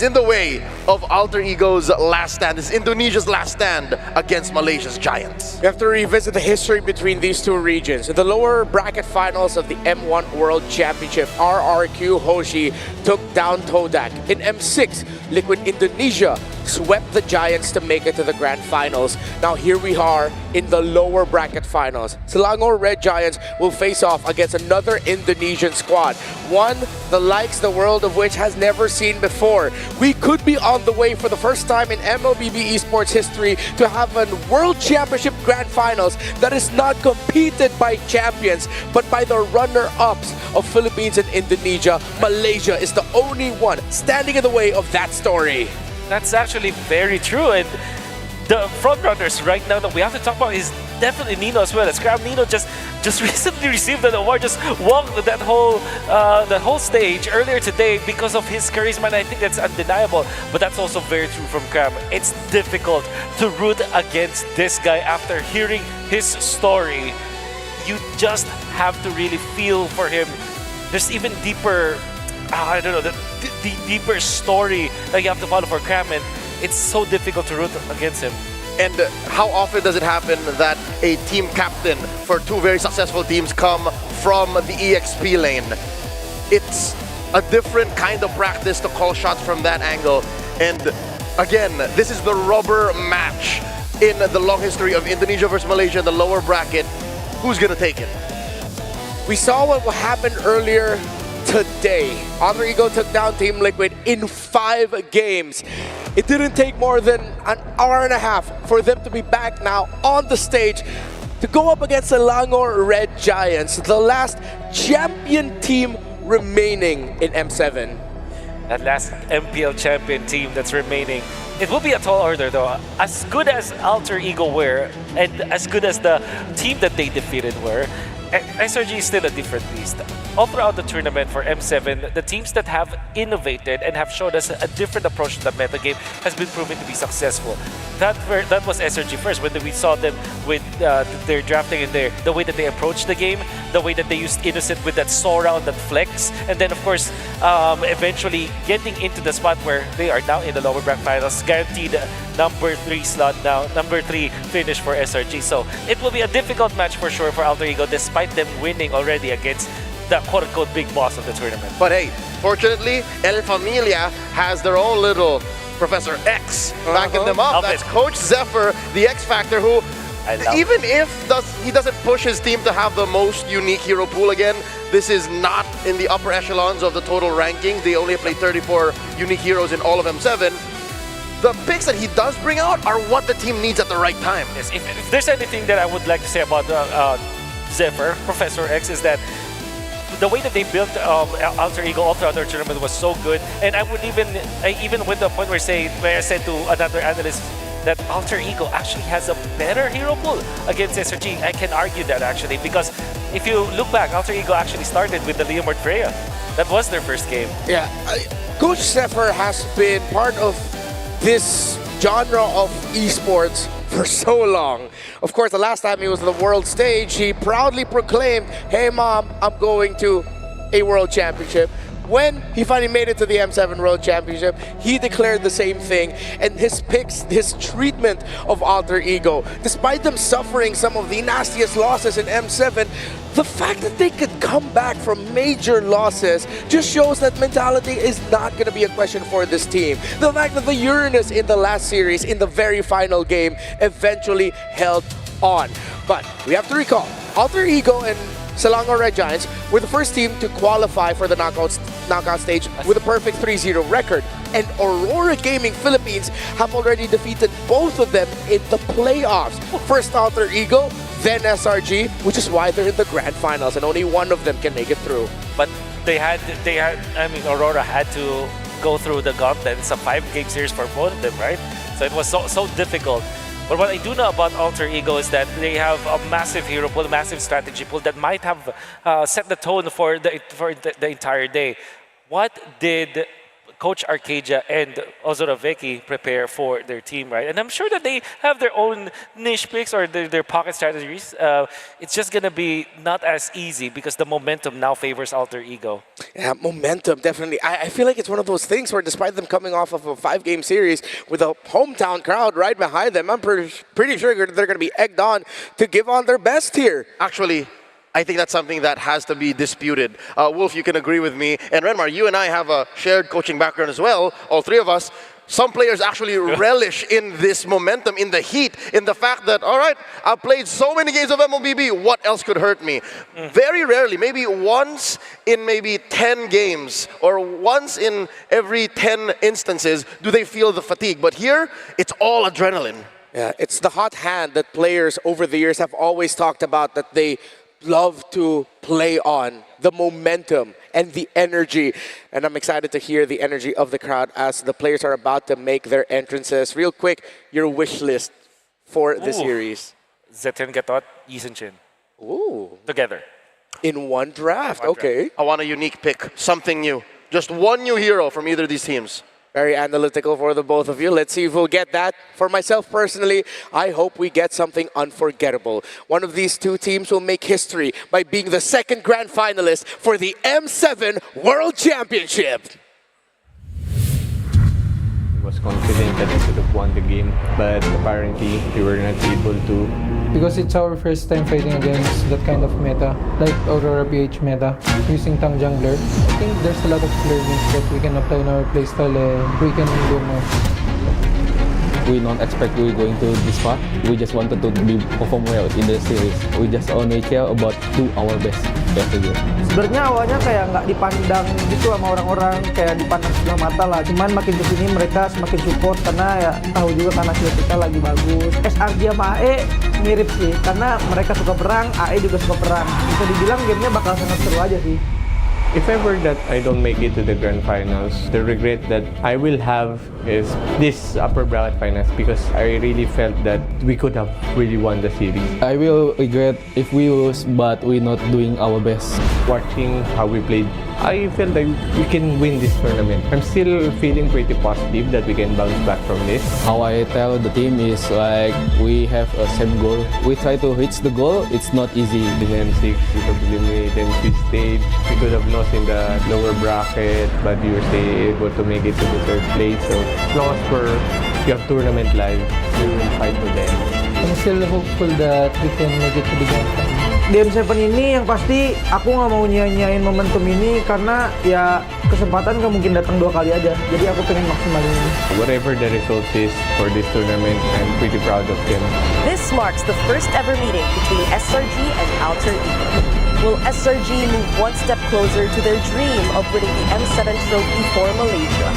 in the way of Alter Ego's last stand. It's Indonesia's last stand against Malaysia's Giants. We have to revisit the history between these two regions. In the lower bracket finals of the M1 World Championship, RRQ Hoshi took down Todak. In M6, Liquid Indonesia swept the Giants to make it to the grand finals. Now here we are in the lower bracket finals. Selangor Red Giants will face off against another Indonesian squad. One, the likes the world of which has never seen before. We could be on the way for the first time in MLBB esports history to have a World Championship Grand Finals that is not competed by champions, but by the runner-ups of Philippines and Indonesia. Malaysia is the only one standing in the way of that story. That's actually very true. And the front runners right now that we have to talk about is definitely Nino as well. Scram Nino just recently received an award, just walked that whole stage earlier today because of his charisma, and I think that's undeniable. But that's also very true from Cram. It's difficult to root against this guy after hearing his story. You just have to really feel for him. There's even deeper, I don't know, the deeper story that you have to follow for Cram, and it's so difficult to root against him. And how often does it happen that a team captain for two very successful teams come from the EXP lane? It's a different kind of practice to call shots from that angle. And again, this is the rubber match in the long history of Indonesia versus Malaysia in the lower bracket. Who's gonna take it? We saw what happened earlier today. Alter Ego took down Team Liquid in 5 games. It didn't take more than an hour and a half for them to be back now on the stage to go up against Selangor Red Giants, the last champion team remaining in M7. That last MPL champion team that's remaining. It will be a tall order though. As good as Alter Ego were, and as good as the team that they defeated were, SRG is still a different beast. All throughout the tournament for M7, the teams that have innovated and have showed us a different approach to the metagame has been proven to be successful. That was SRG first, when we saw them with their drafting and the way that they approached the game, the way that they used Innocent with that Sora on that flex, and then of course, eventually getting into the spot where they are now in the lower bracket finals, guaranteed number 3 slot now, number 3 finish for SRG. So it will be a difficult match for sure for Alter Ego, despite them winning already against the quote-unquote big boss of the tournament. But hey, fortunately, El Familia has their own little Professor X backing them up. That's Coach Zephyr, the X Factor, who, even if he doesn't push his team to have the most unique hero pool again, this is not in the upper echelons of the total ranking. They only play 34 unique heroes in all of M7. The picks that he does bring out are what the team needs at the right time. Yes, if there's anything that I would like to say about Zephyr, Professor X, is that the way that they built Alter Ego all throughout their tournament was so good. And I even went to a point where I said to another analyst that Alter Ego actually has a better hero pool against SRG. I can argue that actually, because if you look back, Alter Ego actually started with the Leomord Freya. That was their first game. Yeah, Coach Zephyr has been part of this genre of esports for so long. Of course, the last time he was on the world stage, he proudly proclaimed, "Hey mom, I'm going to a world championship." When he finally made it to the M7 World Championship, he declared the same thing. And his picks, his treatment of Alter Ego, despite them suffering some of the nastiest losses in M7, the fact that they could come back from major losses just shows that mentality is not going to be a question for this team. The fact that the Uranus in the last series, in the very final game, eventually held on. But we have to recall, Alter Ego and Selangor Red Giants were the first team to qualify for the knockout stage with a perfect 3-0 record. And Aurora Gaming Philippines have already defeated both of them in the playoffs. First Alter Ego, then SRG, which is why they're in the grand finals and only one of them can make it through. But I mean, Aurora had to go through the gauntlet. It's a 5-game series for both of them, right? So it was so difficult. But what I do know about Alter Ego is that they have a massive hero pool, a massive strategy pool that might have set the tone for the entire day. What did Coach Arcadia and Ozoroveki prepare for their team, right? And I'm sure that they have their own niche picks or their pocket strategies. It's just going to be not as easy because the momentum now favors Alter Ego. Yeah, momentum, definitely. I feel like it's one of those things where despite them coming off of a 5-game series with a hometown crowd right behind them, I'm pretty sure they're going to be egged on to give on their best here. Actually, I think that's something that has to be disputed. Wolf, you can agree with me. And Renmar, you and I have a shared coaching background as well, all three of us. Some players actually relish in this momentum, in the heat, in the fact that, all right, I've played so many games of MLBB, what else could hurt me? Very rarely, maybe once in maybe 10 games or once in every 10 instances do they feel the fatigue. But here, it's all adrenaline. Yeah, it's the hot hand that players over the years have always talked about that they love to play on, the momentum and the energy. And I'm excited to hear the energy of the crowd as the players are about to make their entrances. Real quick, your wish list for the series. Zetian Gatot, Yi Sun-Chin. Ooh. Together. In one draft, okay. I want a unique pick, something new. Just one new hero from either of these teams. Very analytical for the both of you. Let's see if we'll get that. For myself personally, I hope we get something unforgettable. One of these two teams will make history by being the second grand finalist for the M7 World Championship. I was confident that we could have won the game, but apparently we were not able to. Because it's our first time fighting against that kind of meta, like Aurora PH meta, using Tang Jungler. I think there's a lot of learnings that we can apply in our playstyle and we can do more. We don't expect we're going to this far. We just wanted to perform well in the series. We just only care about do our best every game. Sebenarnya awalnya kayak nggak dipandang gitu sama orang-orang, kayak dipandang sebelah mata lah. Cuman makin kesini mereka semakin support karena ya tahu juga karena kita lagi bagus. SRG sama AE mirip sih, karena mereka suka perang, AE juga suka perang. Bisa dibilang gamenya bakal sangat seru aja sih. If ever that I don't make it to the grand finals, the regret that I will have is this upper bracket finals because I really felt that we could have really won the series. I will regret if we lose, but we're not doing our best. Watching how we played, I felt like we can win this tournament. I'm still feeling pretty positive that we can bounce back from this. How I tell the team is like we have a same goal. We try to reach the goal. It's not easy. In M6, we could eliminate M3 stage. We could have lost in the lower bracket, but we were still able to make it to the third place. So as long as we have tournament live, we will fight for them. I'm still hopeful that we can make it to the grand final. Di M7 ini yang pasti aku nggak mau nyanyain momentum ini karena ya kesempatan nggak mungkin datang 2 kali aja. Jadi aku pengen maksimalin ini. Whatever the result is for this tournament, I'm pretty proud of them. This marks the first ever meeting between SRG and Alter Ego. Will SRG move one step closer to their dream of winning the M7 trophy for Malaysia?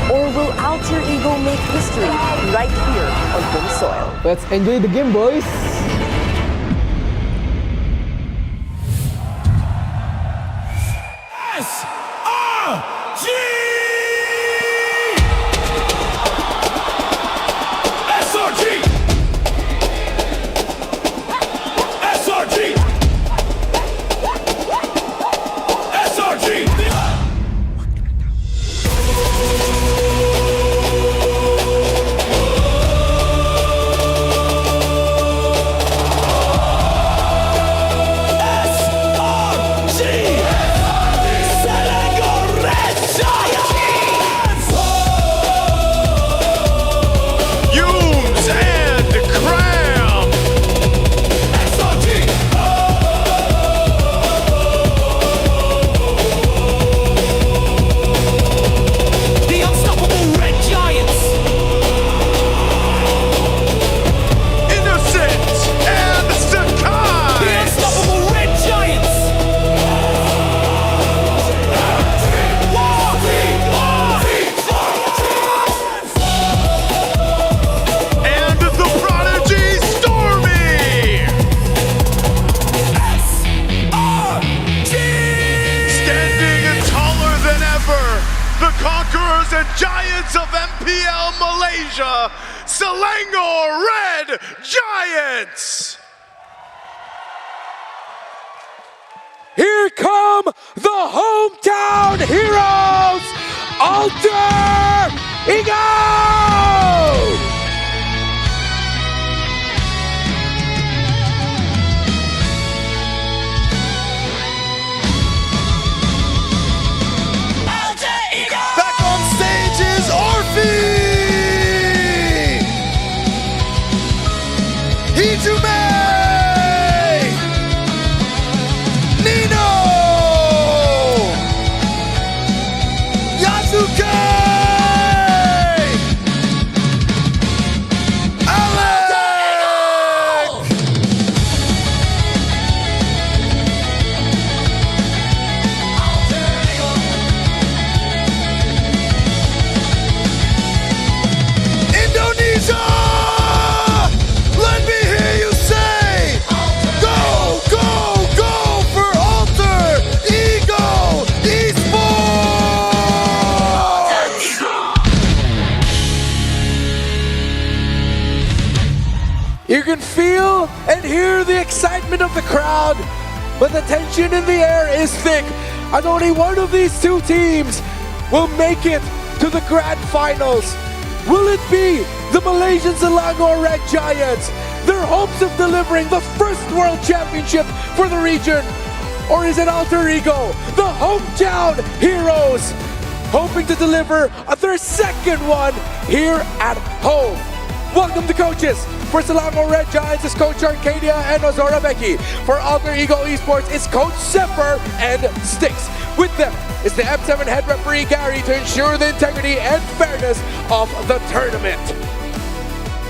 Or will Alter Ego make history right here on home soil? Let's enjoy the game, boys! Selangor Red Giant! conquerors and giants of MPL Malaysia, Selangor Red Giants. Here come the hometown heroes, Alter Ego! Back on stage is Orphe! Hijume! Nino! Yasuke! Indonesia! Let me hear you say, go, go, go for Alter Ego Esports! You can feel and hear the excitement of the crowd, but the tension in the air is thick, as only one of these two teams will make it to the grand finals. Will it be the Malaysian Selangor Red Giants, their hopes of delivering the first World Championship for the region? Or is it Alter Ego, the hometown heroes, hoping to deliver their second one here at home? Welcome to coaches. For Selangor Red Giants, it's Coach Arcadia and Ozora Becky. For Alter Ego Esports, it's Coach Sepper and Sticks. With them is the M7 head referee Gary to ensure the integrity and fairness of the tournament.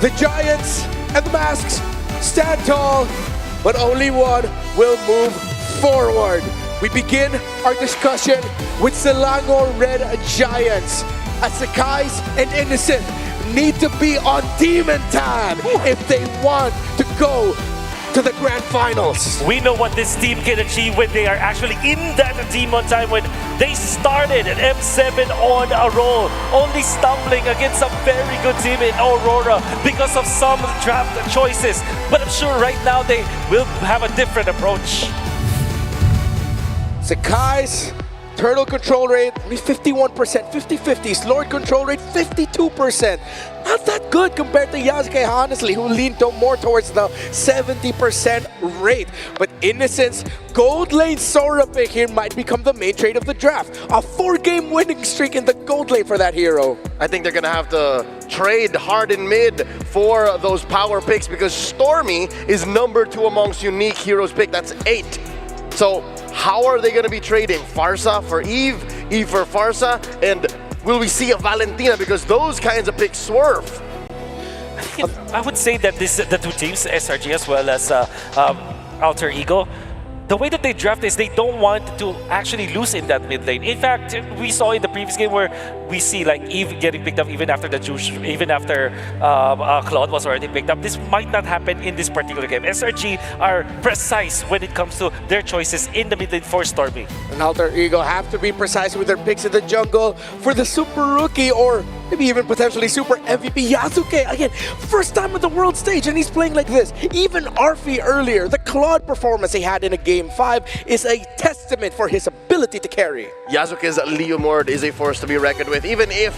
The Giants and the Masks stand tall, but only one will move forward. We begin our discussion with Selangor Red Giants. As Sakai's and Innocent need to be on demon time if they want to go to the grand finals. We know what this team can achieve when they are actually in that demon time, when they started at M7 on a roll, only stumbling against a very good team in Aurora because of some draft choices. But I'm sure right now they will have a different approach. Sakai's turtle control rate 51%, 50-50. Lord control rate 52%. Not that good compared to Yasuke, honestly, who leaned more towards the 70% rate. But Innocence, gold lane Sora pick here might become the main trade of the draft. A 4-game winning streak in the gold lane for that hero. I think they're gonna have to trade hard in mid for those power picks because Stormy is number 2 amongst unique heroes pick. That's 8. So how are they gonna be trading? Farsa for Eve, Eve for Farsa, and will we see a Valentina because those kinds of picks swerve? I would say that the two teams, SRG as well as Alter Ego, the way that they draft is they don't want to actually lose in that mid lane. In fact, we saw in the previous game where we see like Eve getting picked up even after the juice, even after Claude was already picked up. This might not happen in this particular game. SRG are precise when it comes to their choices in the mid lane for Stormy. And Alter Ego have to be precise with their picks in the jungle for the super rookie or maybe even potentially super MVP Yasuke. Again, first time at the world stage and he's playing like this. Even Arfi earlier, the Claude performance he had in a Game 5 is a testament for his ability to carry. Yasuke's Leomord is a force to be reckoned with. Even if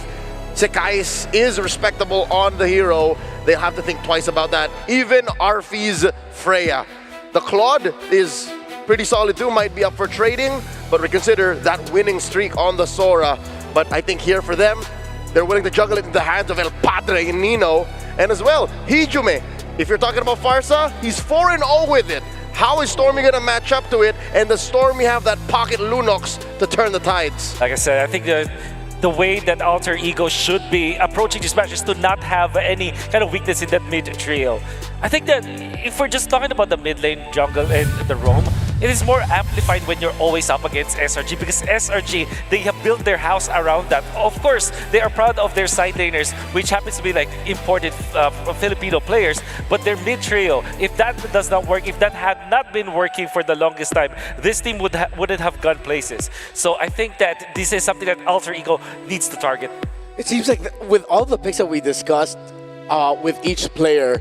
Sekais is respectable on the hero, they have to think twice about that. Even Arfi's Freya. The Claude is pretty solid too, might be up for trading, but we consider that winning streak on the Sora. But I think here for them, they're willing to juggle it in the hands of El Padre and Nino. And as well, Hijume. If you're talking about Farsa, he's 4-0 with it. How is Stormy gonna match up to it? And does Stormy have that pocket Lunox to turn the tides? Like I said, I think the way that Alter Ego should be approaching this match is to not have any kind of weakness in that mid trio. I think that if we're just talking about the mid lane jungle and the roam, it is more amplified when you're always up against SRG because SRG, they have built their house around that. Of course, they are proud of their side laners, which happens to be like imported Filipino players, but their mid-trio, if that does not work, if that had not been working for the longest time, this team wouldn't have gone places. So I think that this is something that Alter Ego needs to target. It seems like with all the picks that we discussed with each player,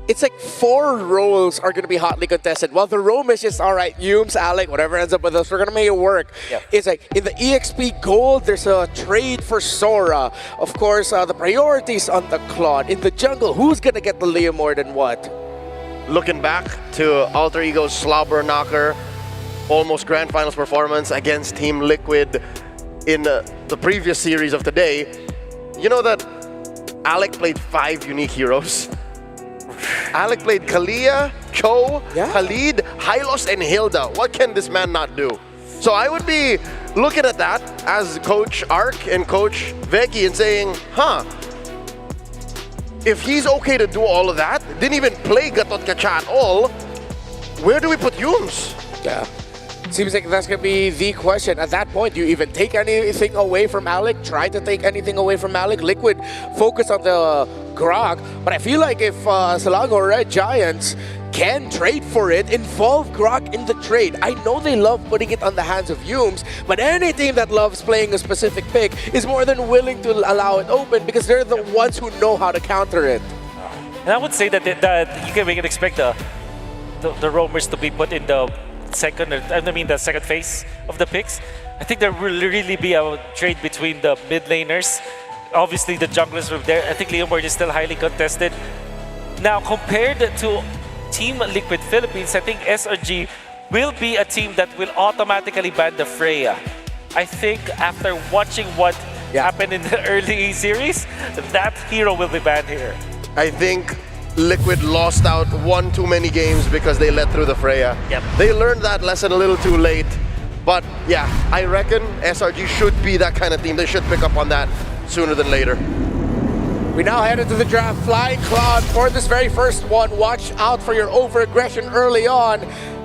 it's like 4 roles are going to be hotly contested. While the roam is just, all right, Yumes, Alec, whatever ends up with us, we're going to make it work. Yep. It's like in the EXP Gold, there's a trade for Sora. Of course, the priorities on the Claude. In the jungle, who's going to get the Leomord and what? Looking back to Alter Ego's slobber knocker, almost grand finals performance against Team Liquid in the previous series of today, you know that Alec played 5 unique heroes. Alec played Kalia, Cho, Khalid, Hylos, and Hilda. What can this man not do? So I would be looking at that as Coach Ark and Coach Veggie and saying, if he's okay to do all of that, didn't even play Gatot Kacha at all, where do we put Yumes? Yeah. Seems like that's going to be the question. At that point, do you even take anything away from Alec? Try to take anything away from Alec? Liquid focus on the Grog, but I feel like if Selangor Red Giants can trade for it, involve Grog in the trade. I know they love putting it on the hands of Yumes, but any team that loves playing a specific pick is more than willing to allow it open because they're the ones who know how to counter it. And I would say that you can make it expect the roamers to be put in the the second phase of the picks. I think there will really be a trade between the mid laners. Obviously, the junglers were there. I think Leomord is still highly contested. Now, compared to Team Liquid Philippines, I think SRG will be a team that will automatically ban the Freya. I think after watching what happened in the early series, that hero will be banned here. I think Liquid lost out one too many games because they let through the Freya. Yep. They learned that lesson a little too late. But yeah, I reckon SRG should be that kind of team. They should pick up on that sooner than later. We now head into the draft. Flying Cloud for this very first one. Watch out for your over-aggression early on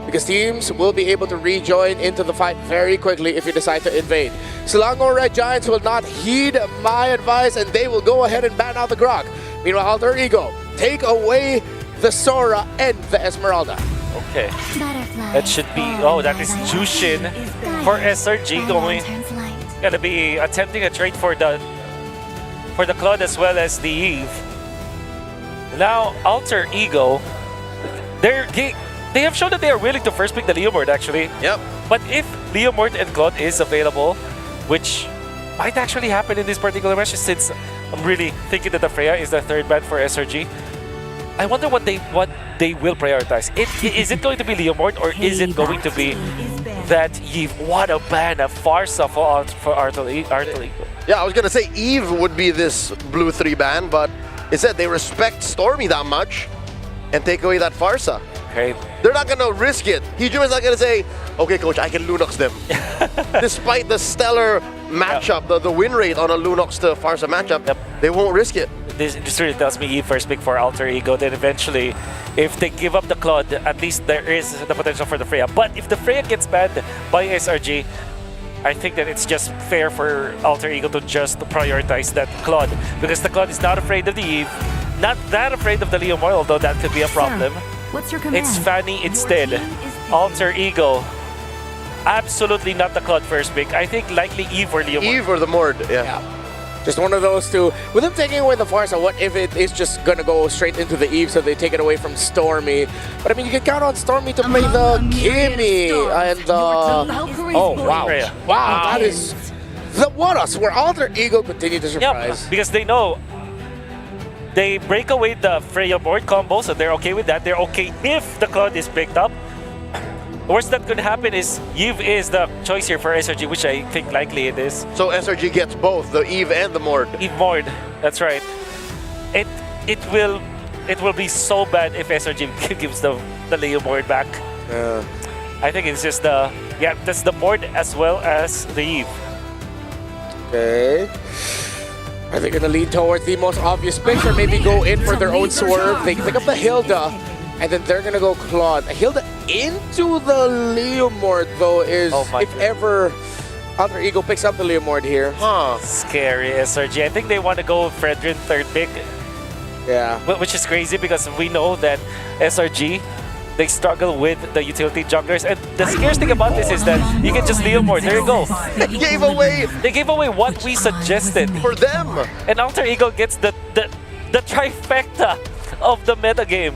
because teams will be able to rejoin into the fight very quickly if you decide to invade. Selangor Red Giants will not heed my advice and they will go ahead and ban out the Grog. Meanwhile, Alter Ego take away the Sora and the Esmeralda. Okay. That should be, that is Jushin for SRG gonna be attempting a trade for the Claude as well as the Eve. Now, Alter Ego, they have shown that they are willing to first pick the Leomord actually. Yep. But if Leomord and Claude is available, which might actually happen in this particular match since I'm really thinking that the Freya is the third ban for SRG, I wonder what they will prioritize. Is it going to be Leomord or is it going to be that Eve? What a ban, a Farsa for Artel Ego. Yeah, I was gonna say Eve would be this blue 3 ban, but instead they respect Stormy that much and take away that Farsa. Okay. They're not gonna risk it. Hijuma is not gonna say, okay coach, I can Lunox them. Despite the stellar matchup, the win rate on a Lunox to Farsa matchup, they won't risk it. This really tells me Eve first pick for Alter Ego. Then eventually, if they give up the Claude, at least there is the potential for the Freya. But if the Freya gets banned by SRG, I think that it's just fair for Alter Ego to just prioritize that Claude. Because the Claude is not afraid of the Eve, not that afraid of the Leomord, although that could be a problem. What's your command? It's Fanny instead. Alter Ego, absolutely not the Claude first pick. I think likely Eve or Leomord. Eve or the Mord, yeah. Just one of those two. With them taking away the Farsa, what if it is just going to go straight into the Eve so they take it away from Stormy? But I mean, you can count on Stormy to play the Kimmy and the... Oh, wow. Wow, that is... What else? Where Alter Ego continue to surprise. Yep, because they know they break away the Freya board combo, so they're okay with that. They're okay if the Claude is picked up. Worst that could happen is Eve is the choice here for SRG, which I think likely it is. So SRG gets both, the Eve and the Mord. Eve Mord, that's right. It will be so bad if SRG gives the Leomord back. I think it's just that's the Mord as well as the Eve. Okay. Are they going to lean towards the most obvious pick or maybe go in for their own swerve? They pick up the Hilda. And then they're gonna go Claude. Hilda into the Leomord though is if ever Alter Ego picks up the Leomord here. Huh. Scary SRG. I think they want to go Fredrin third pick. Yeah. Which is crazy because we know that SRG, they struggle with the utility junglers. And the scariest thing about this is that you can just Leomord. There you go. They gave away what we suggested. For them. And Alter Ego gets the trifecta of the metagame.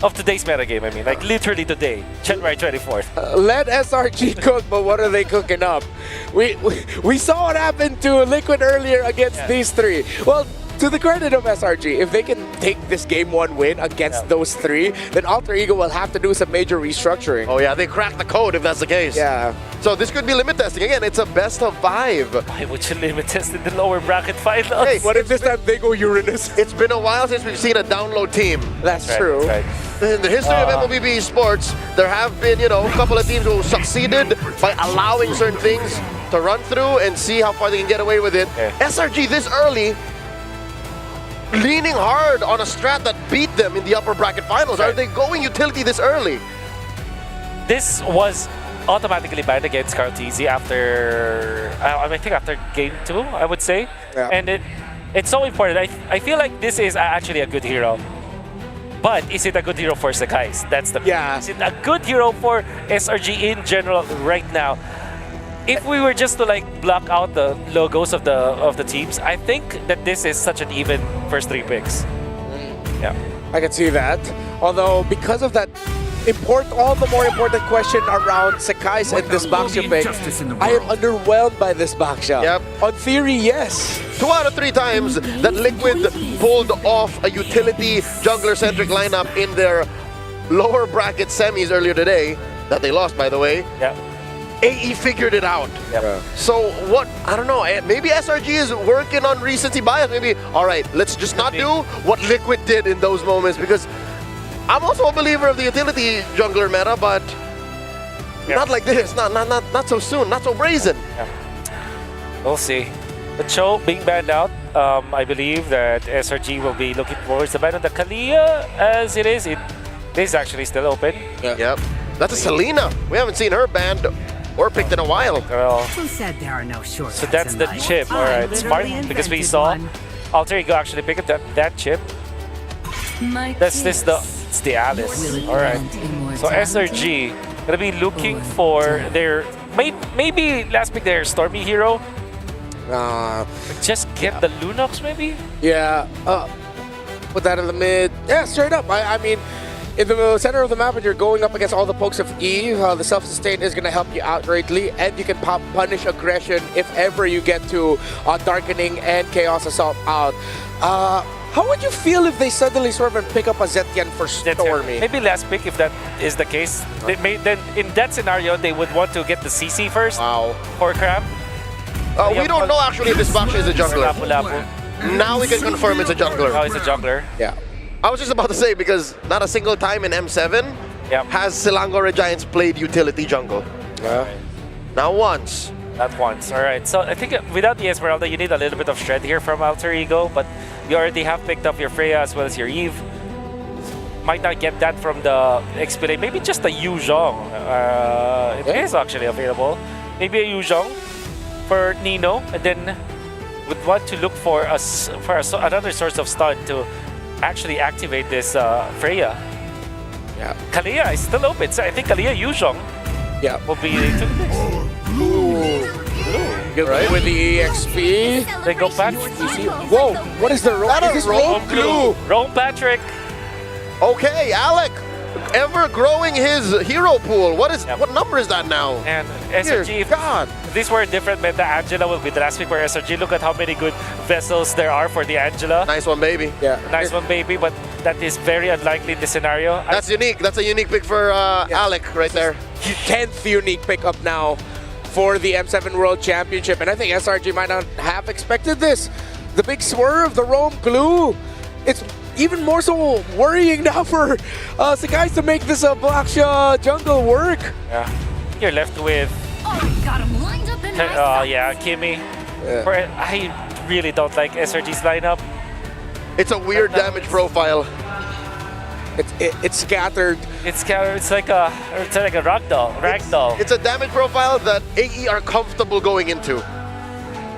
Of today's metagame, I mean, like literally today, January 24th. Let SRG cook, but what are they cooking up? We saw what happened to Liquid earlier against these three. Well, to the credit of SRG, if they can take this game 1 win against those three, then Alter Ego will have to do some major restructuring. Oh yeah, they cracked the code if that's the case. Yeah. So this could be limit testing. Again, it's a best of 5. Why would you limit test in the lower bracket finals? Hey, what if this time they go Uranus? It's been a while since we've seen a download team. That's true. Right. In the history of MLBB esports, there have been, a couple of teams who succeeded by allowing certain things to run through and see how far they can get away with it. SRG this early, leaning hard on a strat that beat them in the upper bracket finals. Are they going utility this early? This was automatically banned against Cartesi after, I think after game 2, I would say. Yeah. And it's so important. I feel like this is actually a good hero. But is it a good hero for Sakai's? That's the question. Yeah. Is it a good hero for SRG in general right now? If we were just to like block out the logos of the teams, I think that this is such an even first 3 picks. Yeah. I can see that. Although, because of that all the more important question around Sakai's and this Baksha pick, I am underwhelmed by this Baksha. Yep. On theory, yes. 2 out of 3 times that Liquid pulled off a utility jungler-centric lineup in their lower bracket semis earlier today, that they lost, by the way. Yeah. AE figured it out. Yep. So what, I don't know, maybe SRG is working on recency bias. Maybe, all right, let's just not do what Liquid did in those moments, because I'm also a believer of the utility jungler meta, but not like this, not so soon, not so brazen. Yeah. We'll see. The show being banned out, I believe that SRG will be looking towards the ban on the Kalia as it is. It is actually still open. Yep. That's a Selena. We haven't seen her banned or picked in a while. Who said there are no shortcuts? So that's the chip. All right, smart, because we saw Alter Ego actually pick up that chip. That's this it's the Alice. All right. So SRG gonna be looking for their maybe last pick their Stormy hero. Just get the Lunox maybe. Yeah. Put that in the mid. Yeah, straight up. I mean, in the center of the map, when you're going up against all the pokes of Eve, the self-sustain is going to help you out greatly, and you can punish aggression if ever you get to Darkening and Chaos Assault out. How would you feel if they suddenly sort of pick up a Zetian for Stormy? Maybe last pick if that is the case. Then in that scenario, they would want to get the CC first. Wow. For Crab. We don't know actually if this Baksha is a jungler. Now we can confirm it's a jungler. Oh, it's a jungler. Yeah. I was just about to say, because not a single time in M7 has Selangor Giants played utility jungle. Yeah. Not once. Not once. All right. So I think without the Esmeralda, you need a little bit of shred here from Alter Ego, but you already have picked up your Freya as well as your Eve. Might not get that from the XP lane. Maybe just a Yu Zhong. It is actually available. Maybe a Yu Zhong for Nino, and then would want to look for another source of stun to actually activate this Freya. Yeah. Kalia is still open, so I think Kalia Yu Zhong will be to the next. Good right. With the EXP. They go back. Whoa, what is the roll? That Is is this Rome Glue? Rome Patrick. Okay, Alec, ever growing his hero pool. What number is that now? And SRG, if these were different meta, Angela will be the last pick for SRG. Look at how many good vessels there are for the Angela. Nice one, baby. Yeah. Nice one, baby, but that is very unlikely in this scenario. That's unique. That's a unique pick for Alec right there. 10th unique pickup now for the M7 World Championship, and I think SRG might not have expected this. The big swerve, the Rome Glue. It's even more so worrying now for Sakai's to make this Baksha jungle work. Yeah. You're left with Kimmy. Yeah. I really don't like SRG's lineup. It's a weird damage profile. It's scattered. It's scattered. It's like a ragdoll. It's a damage profile that AE are comfortable going into.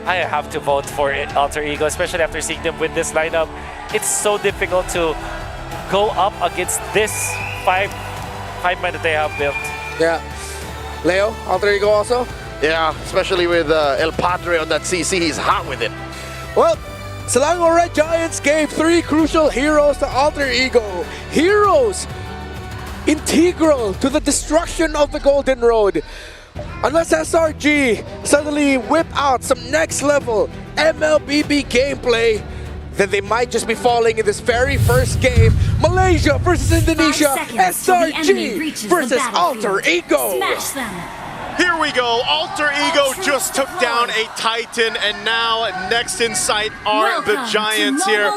I have to vote for Alter Ego, especially after seeing them win this lineup. It's so difficult to go up against this five man that they have built. Yeah. Leo, Alter Ego also? Yeah, especially with El Padre on that CC, he's hot with it. Well, Selangor Red Giants gave 3 crucial heroes to Alter Ego. Heroes integral to the destruction of the Golden Road. Unless SRG suddenly whip out some next level MLBB gameplay, then they might just be falling in this very first game. Malaysia versus Indonesia, SRG versus Alter Ego. Here we go. Alter Ego just took down a Titan, and now next in sight are the Giants here.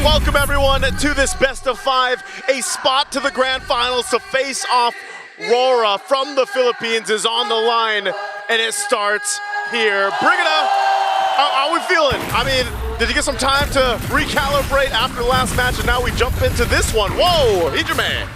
Welcome everyone to this best of 5. A spot to the grand finals to face off. Rora from the Philippines is on the line, and it starts here. Brigida, how are we feeling? I mean, did you get some time to recalibrate after the last match, and now we jump into this one? Whoa, Hijime.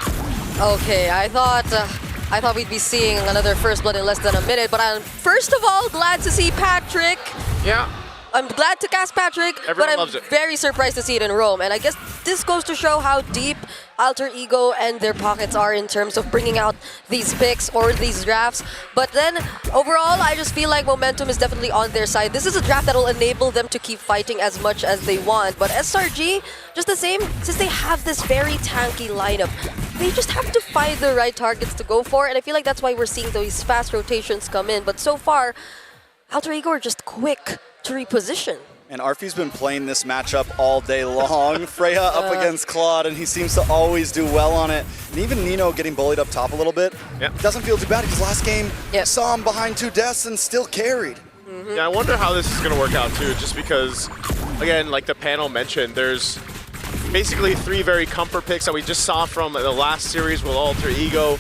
Okay, I thought we'd be seeing another First Blood in less than a minute, but I'm first of all glad to see Patrick. Yeah. I'm glad to cast Patrick, Everyone but loves I'm it. very surprised to see it in Rome. And I guess this goes to show how deep Alter Ego and their pockets are in terms of bringing out these picks or these drafts. But then, overall, I just feel like momentum is definitely on their side. This is a draft that will enable them to keep fighting as much as they want. But SRG, just the same, since they have this very tanky lineup, they just have to find the right targets to go for. And I feel like that's why we're seeing those fast rotations come in. But so far, Alter Ego are just quick to reposition. And Arfi's been playing this matchup all day long. Freya up against Claude, and he seems to always do well on it. And even Nino getting bullied up top a little bit. Doesn't feel too bad because last game saw him behind 2 deaths and still carried. Yeah, I wonder how this is going to work out too, just because, again, like the panel mentioned, there's basically 3 very comfort picks that we just saw from the last series with Alter Ego.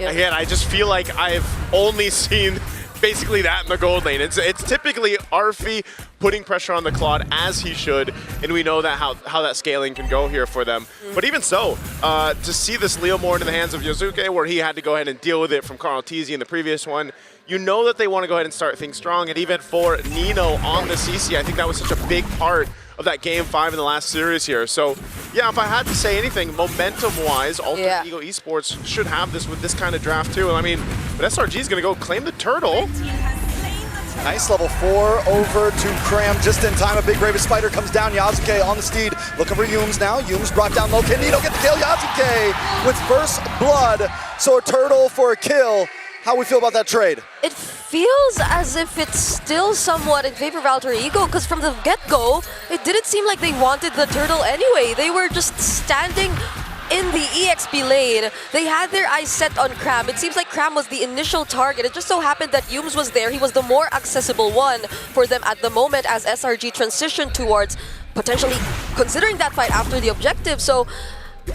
Again, I just feel like I've only seen basically that in the gold lane. It's typically Arfi putting pressure on the Claude as he should, and we know that how that scaling can go here for them. But even so, to see this Leo more into the hands of Yazuke, where he had to go ahead and deal with it from Carl Tizzi in the previous one, you know that they want to go ahead and start things strong. And even for Nino on the CC, I think that was such a big part of that game 5 in the last series here. So yeah, if I had to say anything, momentum-wise, Alter Ego Esports should have this with this kind of draft too. And I mean, but SRG is going to go claim the turtle. Nice level 4 over to Cram just in time. A big Raven Spider comes down. Yazuke on the steed, looking for Yumes now. Yumes brought down low. Can Nino get the kill? Yazuke with first blood. So a turtle for a kill. How we feel about that trade? It feels as if it's still somewhat in favor of Alter Ego, because from the get-go, it didn't seem like they wanted the turtle anyway. They were just standing in the EXP lane. They had their eyes set on Cram. It seems like Cram was the initial target. It just so happened that Yumes was there. He was the more accessible one for them at the moment as SRG transitioned towards potentially considering that fight after the objective. So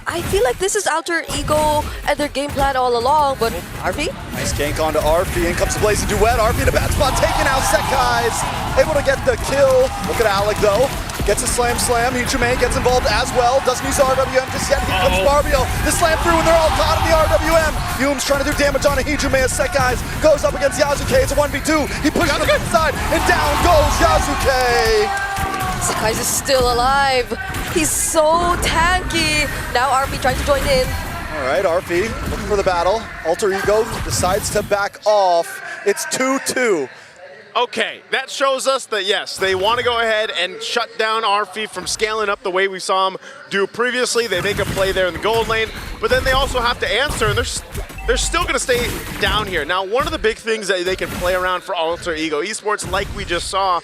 I feel like this is Alter Ego and their game plan all along, but Arfi? Nice gank onto Arfi, in comes the Blazing Duet. Arfi in a bad spot, taking out Sekai's, able to get the kill. Look at Alec though, gets a slam. Hijime gets involved as well, doesn't use RWM just yet. Here comes Barbio, the slam through, and they're all caught in the RWM. Yumes trying to do damage on a Hijime as Sekai's goes up against Yazuke. It's a 1v2, he pushes him inside, and down goes Yazuke. Sekai's is still alive. He's so tanky. Now Arfi trying to join in. All right, Arfi looking for the battle. Alter Ego decides to back off. It's 2-2. Okay, that shows us that yes, they want to go ahead and shut down Arfi from scaling up the way we saw him do previously. They make a play there in the gold lane, but then they also have to answer, and they're still going to stay down here. Now, one of the big things that they can play around for Alter Ego Esports, like we just saw,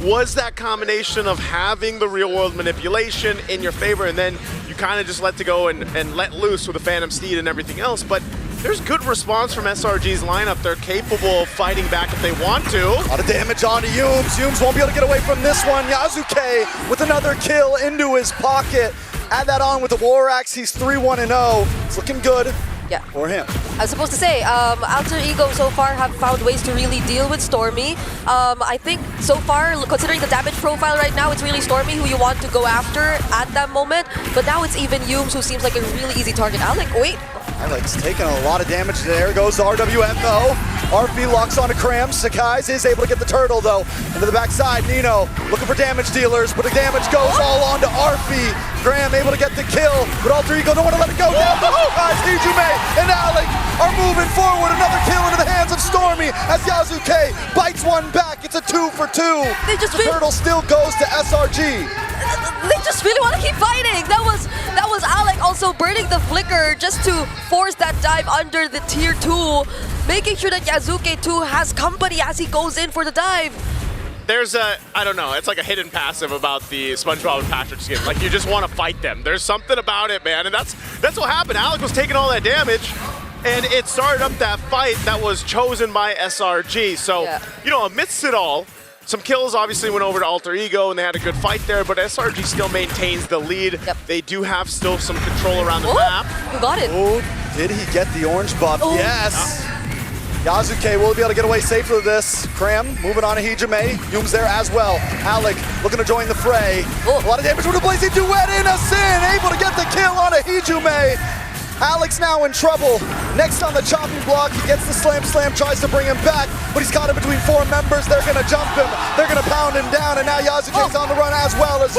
was that combination of having the real-world manipulation in your favor, and then you kind of just let to go and let loose with the Phantom Steed and everything else. But there's good response from SRG's lineup. They're capable of fighting back if they want to. A lot of damage onto Yumes. Yumes won't be able to get away from this one. Yazuke with another kill into his pocket. Add that on with the War Axe, he's 3-1-0. It's looking good. Yeah. For him. I was supposed to say, Alter Ego so far have found ways to really deal with Stormy. I think so far, considering the damage profile right now, it's really Stormy who you want to go after at that moment. But now it's even Yumes who seems like a really easy target. Alec, wait. Alec's taking a lot of damage. There goes the RWM though. RP locks onto Kram. Sakai's is able to get the turtle though. Into the backside, Nino looking for damage dealers, but the damage goes all onto RP. Kram able to get the kill, but Alter Ego don't want to let it go down. Guys, Hijume and Alec are moving forward. Another kill into the hands of Stormy as Yasuke bites one back. It's a 2 for 2. The turtle still goes to SRG. They just really want to keep fighting. That was Alec also burning the flicker just to force that dive under the tier 2, making sure that Yasuke too has company as he goes in for the dive. There's I don't know, it's like a hidden passive about the SpongeBob and Patrick skin. Like, you just want to fight them. There's something about it, man, and that's what happened. Alec was taking all that damage, and it started up that fight that was chosen by SRG. So, you know, amidst it all, some kills obviously went over to Alter Ego, and they had a good fight there, but SRG still maintains the lead. They do have still some control around the map. Who got it? Oh, did he get the orange buff? Yes. Yasuke will be able to get away safely with this. Kram moving on to Hijume. Yume's there as well. Alec looking to join the fray. A lot of damage from the Blazing Duet. Innocent able to get the kill on a Hijume. Alex now in trouble. Next on the chopping block, he gets the slam, tries to bring him back, but he's caught in between 4 members. They're gonna jump him, they're gonna pound him down, and now Yasuke's on the run as well as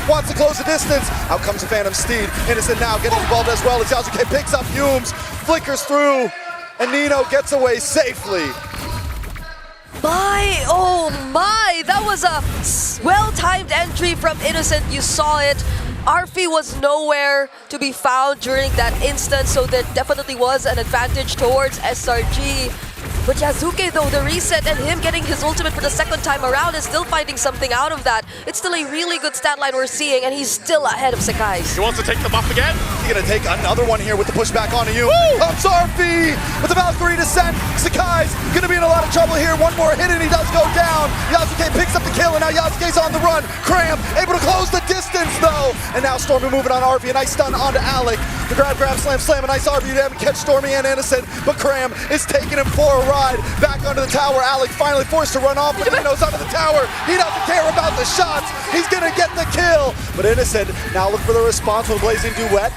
wants to close the distance. Out comes the Phantom Steed. Innocent now getting involved as well as Yasuke picks up Yumes, flickers through, and Nino gets away safely. Oh my, that was a well-timed entry from Innocent. You saw it. Arfi was nowhere to be found during that instance, so there definitely was an advantage towards SRG. But Yasuke though, the reset and him getting his ultimate for the second time around is still finding something out of that. It's still a really good stat line we're seeing, and he's still ahead of Sakai. He wants to take the buff again. He's gonna take another one here with the pushback onto you. Comes RP with the Valkyrie descent. Sakai's gonna be in a lot of trouble here. One more hit and he does go down. Yasuke picks up the kill, and now Yasuke's on the run. Kram able to close the distance though. And now Stormy moving on RP. A nice stun onto Alec. The grab, slam. A nice RP to catch Stormy and Innocent. But Kram is taking him for a ride. Back onto the tower. Alec finally forced to run off, but Nino's onto the tower. He doesn't care about the shots. He's gonna get the kill. But Innocent now look for the response with Blazing Duet.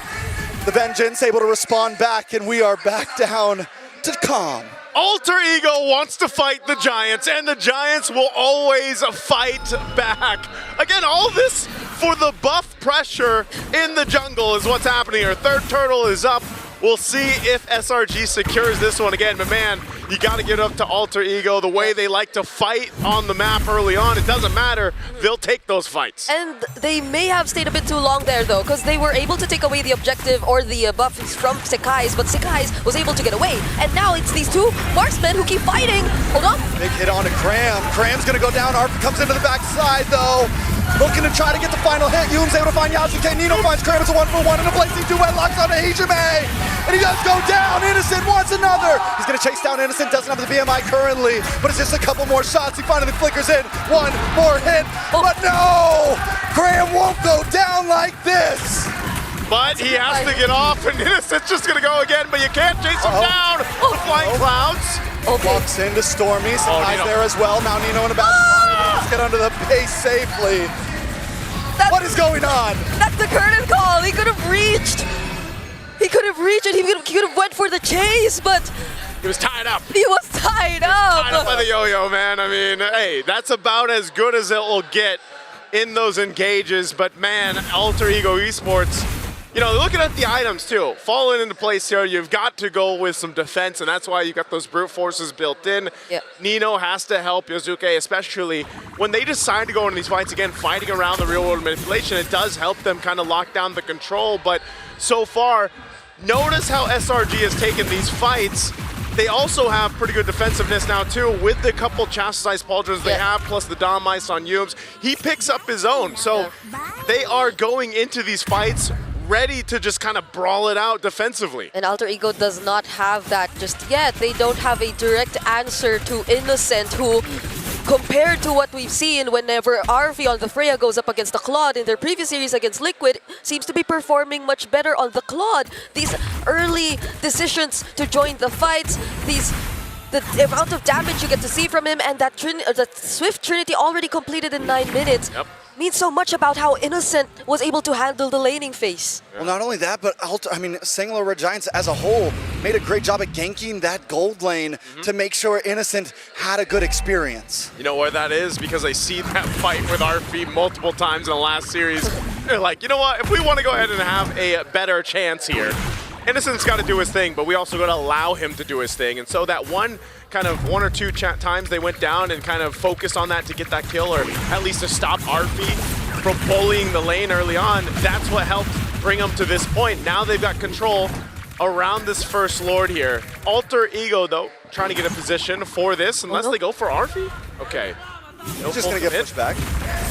The Vengeance able to respond back, and we are back down to calm. Alter Ego wants to fight the Giants, and the Giants will always fight back. Again, all this for the buff pressure in the jungle is what's happening here. Third turtle is up. We'll see if SRG secures this one again, but man, you got to give it up to Alter Ego. The way they like to fight on the map early on, it doesn't matter. They'll take those fights. And they may have stayed a bit too long there though, because they were able to take away the objective or the buffs from Sakai's, but Sakai's was able to get away. And now it's these two marksmen who keep fighting. Hold on. Big hit on to Kram. Kram's gonna go down. Arp comes into the backside though. Looking to try to get the final hit. Yume's able to find Yasuke. Nino finds Kram. It's a 1-for-1 and a Blazing Duet locks on to Hijume. And he does go down. Innocent wants another. He's gonna chase down Innocent. Doesn't have the BMI currently, but it's just a couple more shots. He finally flickers in. One more hit, but no! Kram won't go down like this. But he has to get off, and Innocent's just gonna go again, but you can't chase him down with flying clouds. Walks into Stormy. Sakai's there as well. Now Nino in the back. Let's get under the base safely. What is going on? That's the curtain call. He could have reached. He could have reached it. He could have went for the chase, but he was tied up. He was tied up. Tied up by the yo-yo, man. I mean, hey, that's about as good as it will get in those engages. But man, Alter Ego Esports, you know, looking at the items too, falling into place here, you've got to go with some defense, and that's why you got those brute forces built in. Nino has to help Yasuke, especially when they decide to go into these fights again, fighting around the real world manipulation. It does help them kind of lock down the control, but so far, notice how SRG has taken these fights. They also have pretty good defensiveness now too, with the couple chastised pauldrons they have, plus the Dom Ice on Yumes. He picks up his own, so they are going into these fights ready to just kind of brawl it out defensively. And Alter Ego does not have that just yet. They don't have a direct answer to Innocent, who compared to what we've seen whenever Arfi on the Freya goes up against the Claude in their previous series against Liquid, seems to be performing much better on the Claude. These early decisions to join the fights, the amount of damage you get to see from him, and that Swift Trinity already completed in 9 minutes. Means so much about how Innocent was able to handle the laning phase. Well, not only that, but Singular Red Giants as a whole made a great job at ganking that gold lane to make sure Innocent had a good experience. You know where that is? Because I see that fight with Arfi multiple times in the last series. They're like, you know what? If we want to go ahead and have a better chance here, Innocent's got to do his thing, but we also got to allow him to do his thing. And so that one or two times they went down and kind of focused on that to get that kill, or at least to stop Arfi from bullying the lane early on, that's what helped bring them to this point. Now they've got control around this first Lord here. Alter Ego, though, trying to get a position for this, unless they go for Arfi. Okay. He's just going to get pushed back.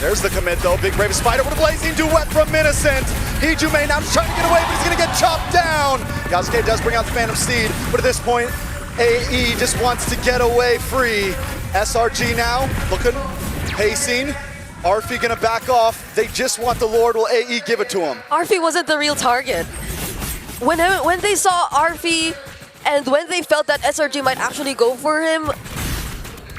There's the commit, though. Big Brave Spider with a blazing duet from Innocent. Hijume now just trying to get away, but he's going to get chopped down. Yasuke does bring out the Phantom Steed, but at this point, AE just wants to get away free. SRG now looking, pacing. Arfi going to back off. They just want the Lord. Will AE give it to him? Arfi wasn't the real target. When they saw Arfi and when they felt that SRG might actually go for him,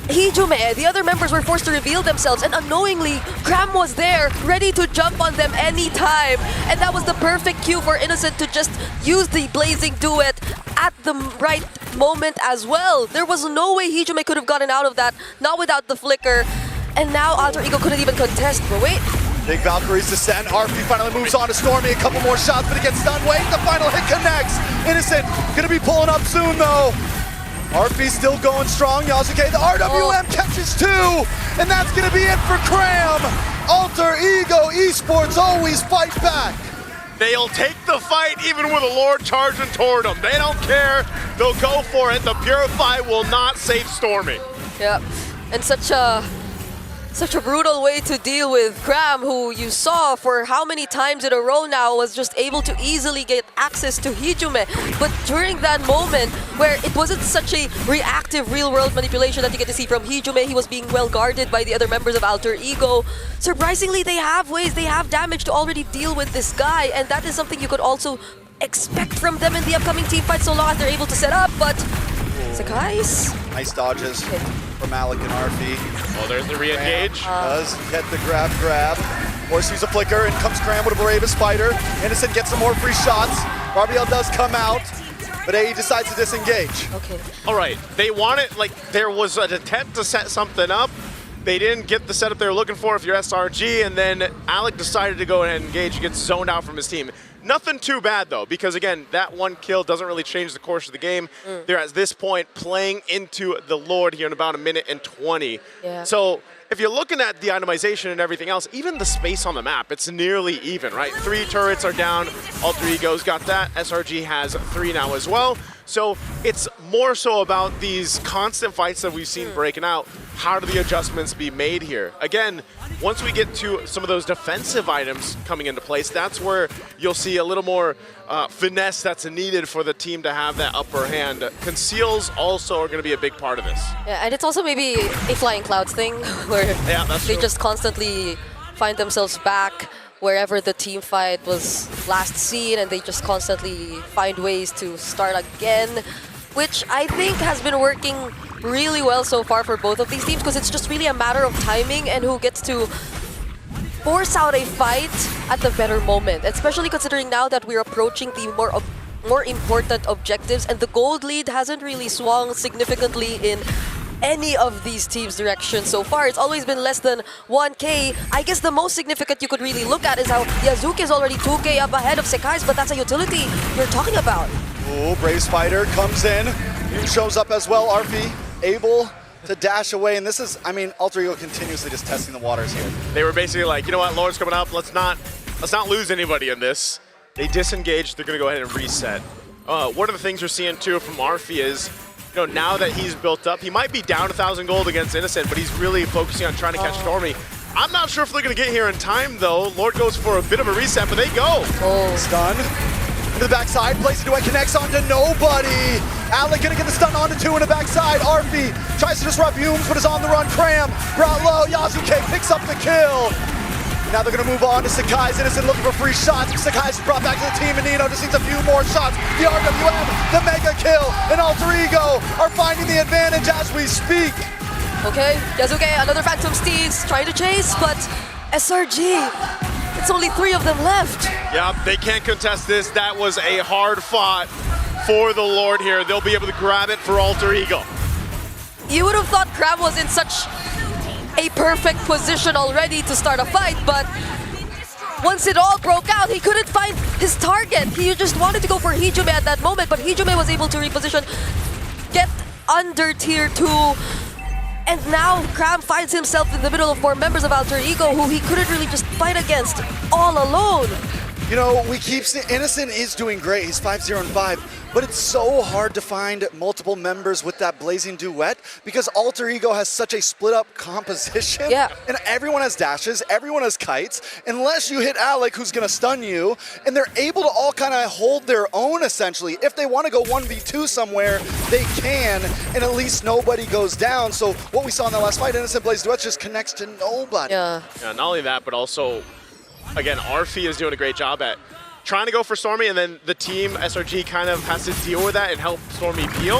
Hijume, the other members were forced to reveal themselves, and unknowingly, Cram was there, ready to jump on them anytime. And that was the perfect cue for Innocent to just use the Blazing Duet at the right moment as well. There was no way Hijume could have gotten out of that, not without the flicker. And now Alter Ego couldn't even contest, but wait. Big Valkyrie's descent. Arfi finally moves on to Stormy. A couple more shots, but he gets stunned. Wait, the final hit connects. Innocent gonna be pulling up soon, though. Arfi still going strong. Yasuke, the RWM catches two, and that's gonna be it for Cram. Alter Ego Esports always fight back. They'll take the fight even with a Lord charging toward them. They don't care. They'll go for it. The Purify will not save Stormy. Yeah, and such a brutal way to deal with Cram, who you saw for how many times in a row now was just able to easily get access to Hijume. But during that moment where it wasn't such a reactive real-world manipulation that you get to see from Hijume, he was being well guarded by the other members of Alter Ego. Surprisingly, they have ways, they have damage to already deal with this guy, and that is something you could also expect from them in the upcoming team fight so long as they're able to set up, but Sakai's. Nice dodges from Alec and Arfi. Oh, there's the re-engage. Does get the grab. Force sees a flicker, and comes Cram with a Brave Spider. Innocent gets some more free shots. RBL does come out, but AE decides to disengage. Okay. All right, they want it, like there was an attempt to set something up. They didn't get the setup they were looking for if you're SRG, and then Alec decided to go ahead and engage. He gets zoned out from his team. Nothing too bad, though, because, again, that one kill doesn't really change the course of the game. They're, at this point, playing into the Lord here in about 1:20. Yeah. So if you're looking at the itemization and everything else, even the space on the map, it's nearly even, right? 3 turrets are down. Alter Ego's got that. SRG has 3 now as well. So it's more so about these constant fights that we've seen breaking out. How do the adjustments be made here? Again, once we get to some of those defensive items coming into place, that's where you'll see a little more finesse that's needed for the team to have that upper hand. Conceals also are going to be a big part of this. Yeah, and it's also maybe a Flying Clouds thing where they just constantly find themselves back wherever the team fight was last seen, and they just constantly find ways to start again, which I think has been working really well so far for both of these teams, because it's just really a matter of timing and who gets to force out a fight at the better moment, especially considering now that we're approaching the more important objectives, and the gold lead hasn't really swung significantly in any of these teams' directions so far. It's always been less than 1K. I guess the most significant you could really look at is how Yazuki is already 2K up ahead of Sekai's, but that's a utility you're talking about. Oh, Brave Spider comes in. He shows up as well. Arfi able to dash away, and this is, I mean, Alter Ego continuously just testing the waters here. They were basically like, you know what, Lord's coming up, let's not lose anybody in this. They disengaged, they're gonna go ahead and reset. One of the things we're seeing too from Arfi is, you know, now that he's built up, he might be down 1,000 gold against Innocent, but he's really focusing on trying to catch Stormy. I'm not sure if they're gonna get here in time though. Lord goes for a bit of a reset, but they go. Stun. into the backside. Blazing Duet connects onto nobody. Alec gonna get the stun onto 2 in the backside. Arfi tries to disrupt Humes, but is on the run. Cram brought low. Yasuke picks up the kill. Now they're gonna move on to Sakai's Innocent, looking for free shots. Sakai's brought back to the team, and Nino just needs a few more shots. The RWM, the mega kill, and Alter Ego are finding the advantage as we speak. Okay, Yasuke, another Phantom Steeds trying to chase, but SRG, it's only 3 of them left. Yeah, they can't contest this. That was a hard fought for the Lord here. They'll be able to grab it for Alter Ego. You would have thought Crab was in such a perfect position already to start a fight, but once it all broke out, he couldn't find his target. He just wanted to go for Hijume at that moment, but Hijume was able to reposition, get under tier 2, and now Crab finds himself in the middle of 4 members of Alter Ego who he couldn't really just fight against all alone. You know, we keep saying Innocent is doing great. He's 5-0-5, but it's so hard to find multiple members with that Blazing Duet because Alter Ego has such a split-up composition. Yeah. And everyone has dashes, everyone has kites, unless you hit Alec, who's gonna stun you, and they're able to all kind of hold their own, essentially. If they want to go 1v2 somewhere, they can, and at least nobody goes down. So what we saw in the last fight, Innocent Blaze Duet just connects to nobody. Yeah, not only that, but also, again, Arfi is doing a great job at trying to go for Stormy, and then the team, SRG, kind of has to deal with that and help Stormy peel.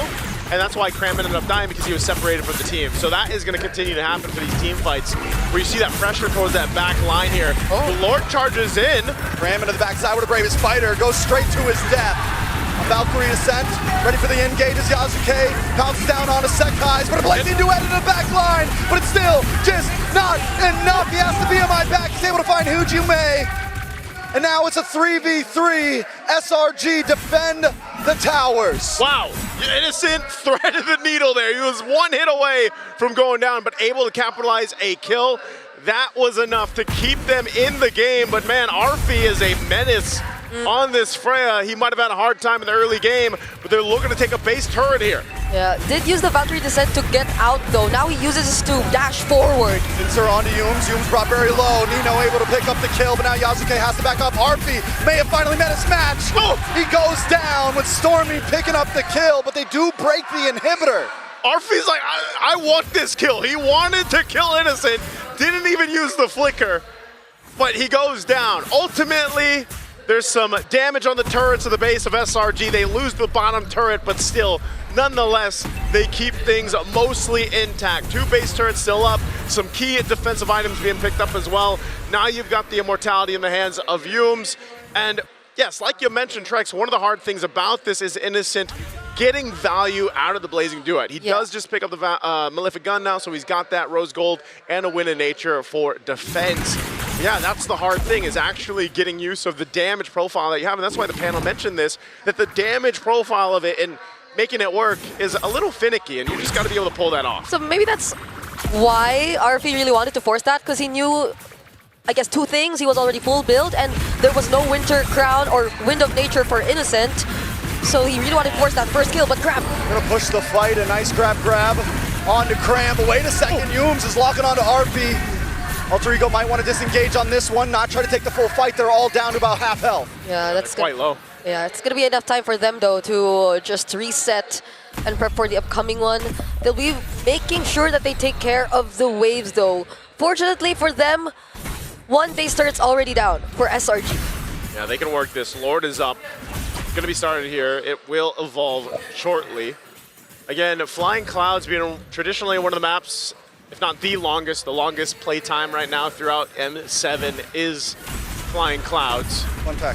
And that's why Cram ended up dying, because he was separated from the team. So that is going to continue to happen for these team fights, where you see that pressure towards that back line here. The Lord charges in. Cram into the backside with the bravest fighter, goes straight to his death. A Valkyrie descent, ready for the engage as Yasuke pounces down onto Sekai's, but a Blazing Duet into the back line, but it's still just not enough. He has to be on my back. He's able to find Hijume. And now it's a 3v3. SRG defend the towers. Wow, Innocent threaded the needle there. He was 1 hit away from going down, but able to capitalize a kill. That was enough to keep them in the game. But man, Arfi is a menace on this Freya. He might have had a hard time in the early game, but they're looking to take a base turret here. Yeah, did use the Valkyrie Descent to get out though. Now he uses this to dash forward. Pincer onto Humes. Humes brought very low. Nino able to pick up the kill, but now Yasuke has to back up. Arfi may have finally met his match. Oh! He goes down with Stormy picking up the kill, but they do break the inhibitor. Arfi's like, I want this kill. He wanted to kill Innocent, didn't even use the flicker, but he goes down. Ultimately, there's some damage on the turrets of the base of SRG. They lose the bottom turret, but still, nonetheless, they keep things mostly intact. 2 base turrets still up, some key defensive items being picked up as well. Now you've got the immortality in the hands of Humes. And yes, like you mentioned, Trex, one of the hard things about this is Innocent getting value out of the Blazing Duet. He does just pick up the Malefic Gun now, so he's got that Rose Gold and a Win in Nature for defense. Yeah, that's the hard thing, is actually getting use of the damage profile that you have. And that's why the panel mentioned this, that the damage profile of it and making it work is a little finicky, and you just got to be able to pull that off. So maybe that's why Arfi really wanted to force that, because he knew, I guess, 2 things. He was already full build, and there was no Winter Crown or Wind of Nature for Innocent. So he really wanted to force that first kill, but Crab. Gonna push the fight, a nice grab onto Cram, but wait a second, Humes is locking onto Arfi. Alter Ego might want to disengage on this one, not try to take the full fight. They're all down to about half health. Yeah, that's quite low. Yeah, it's gonna be enough time for them though to just reset and prep for the upcoming one. They'll be making sure that they take care of the waves though. Fortunately for them, 1 base turret's already down for SRG. Yeah, they can work this. Lord is up. Gonna be started here. It will evolve shortly. Again, Flying Clouds being traditionally one of the maps, if not the longest play time right now throughout M7 is Flying Clouds.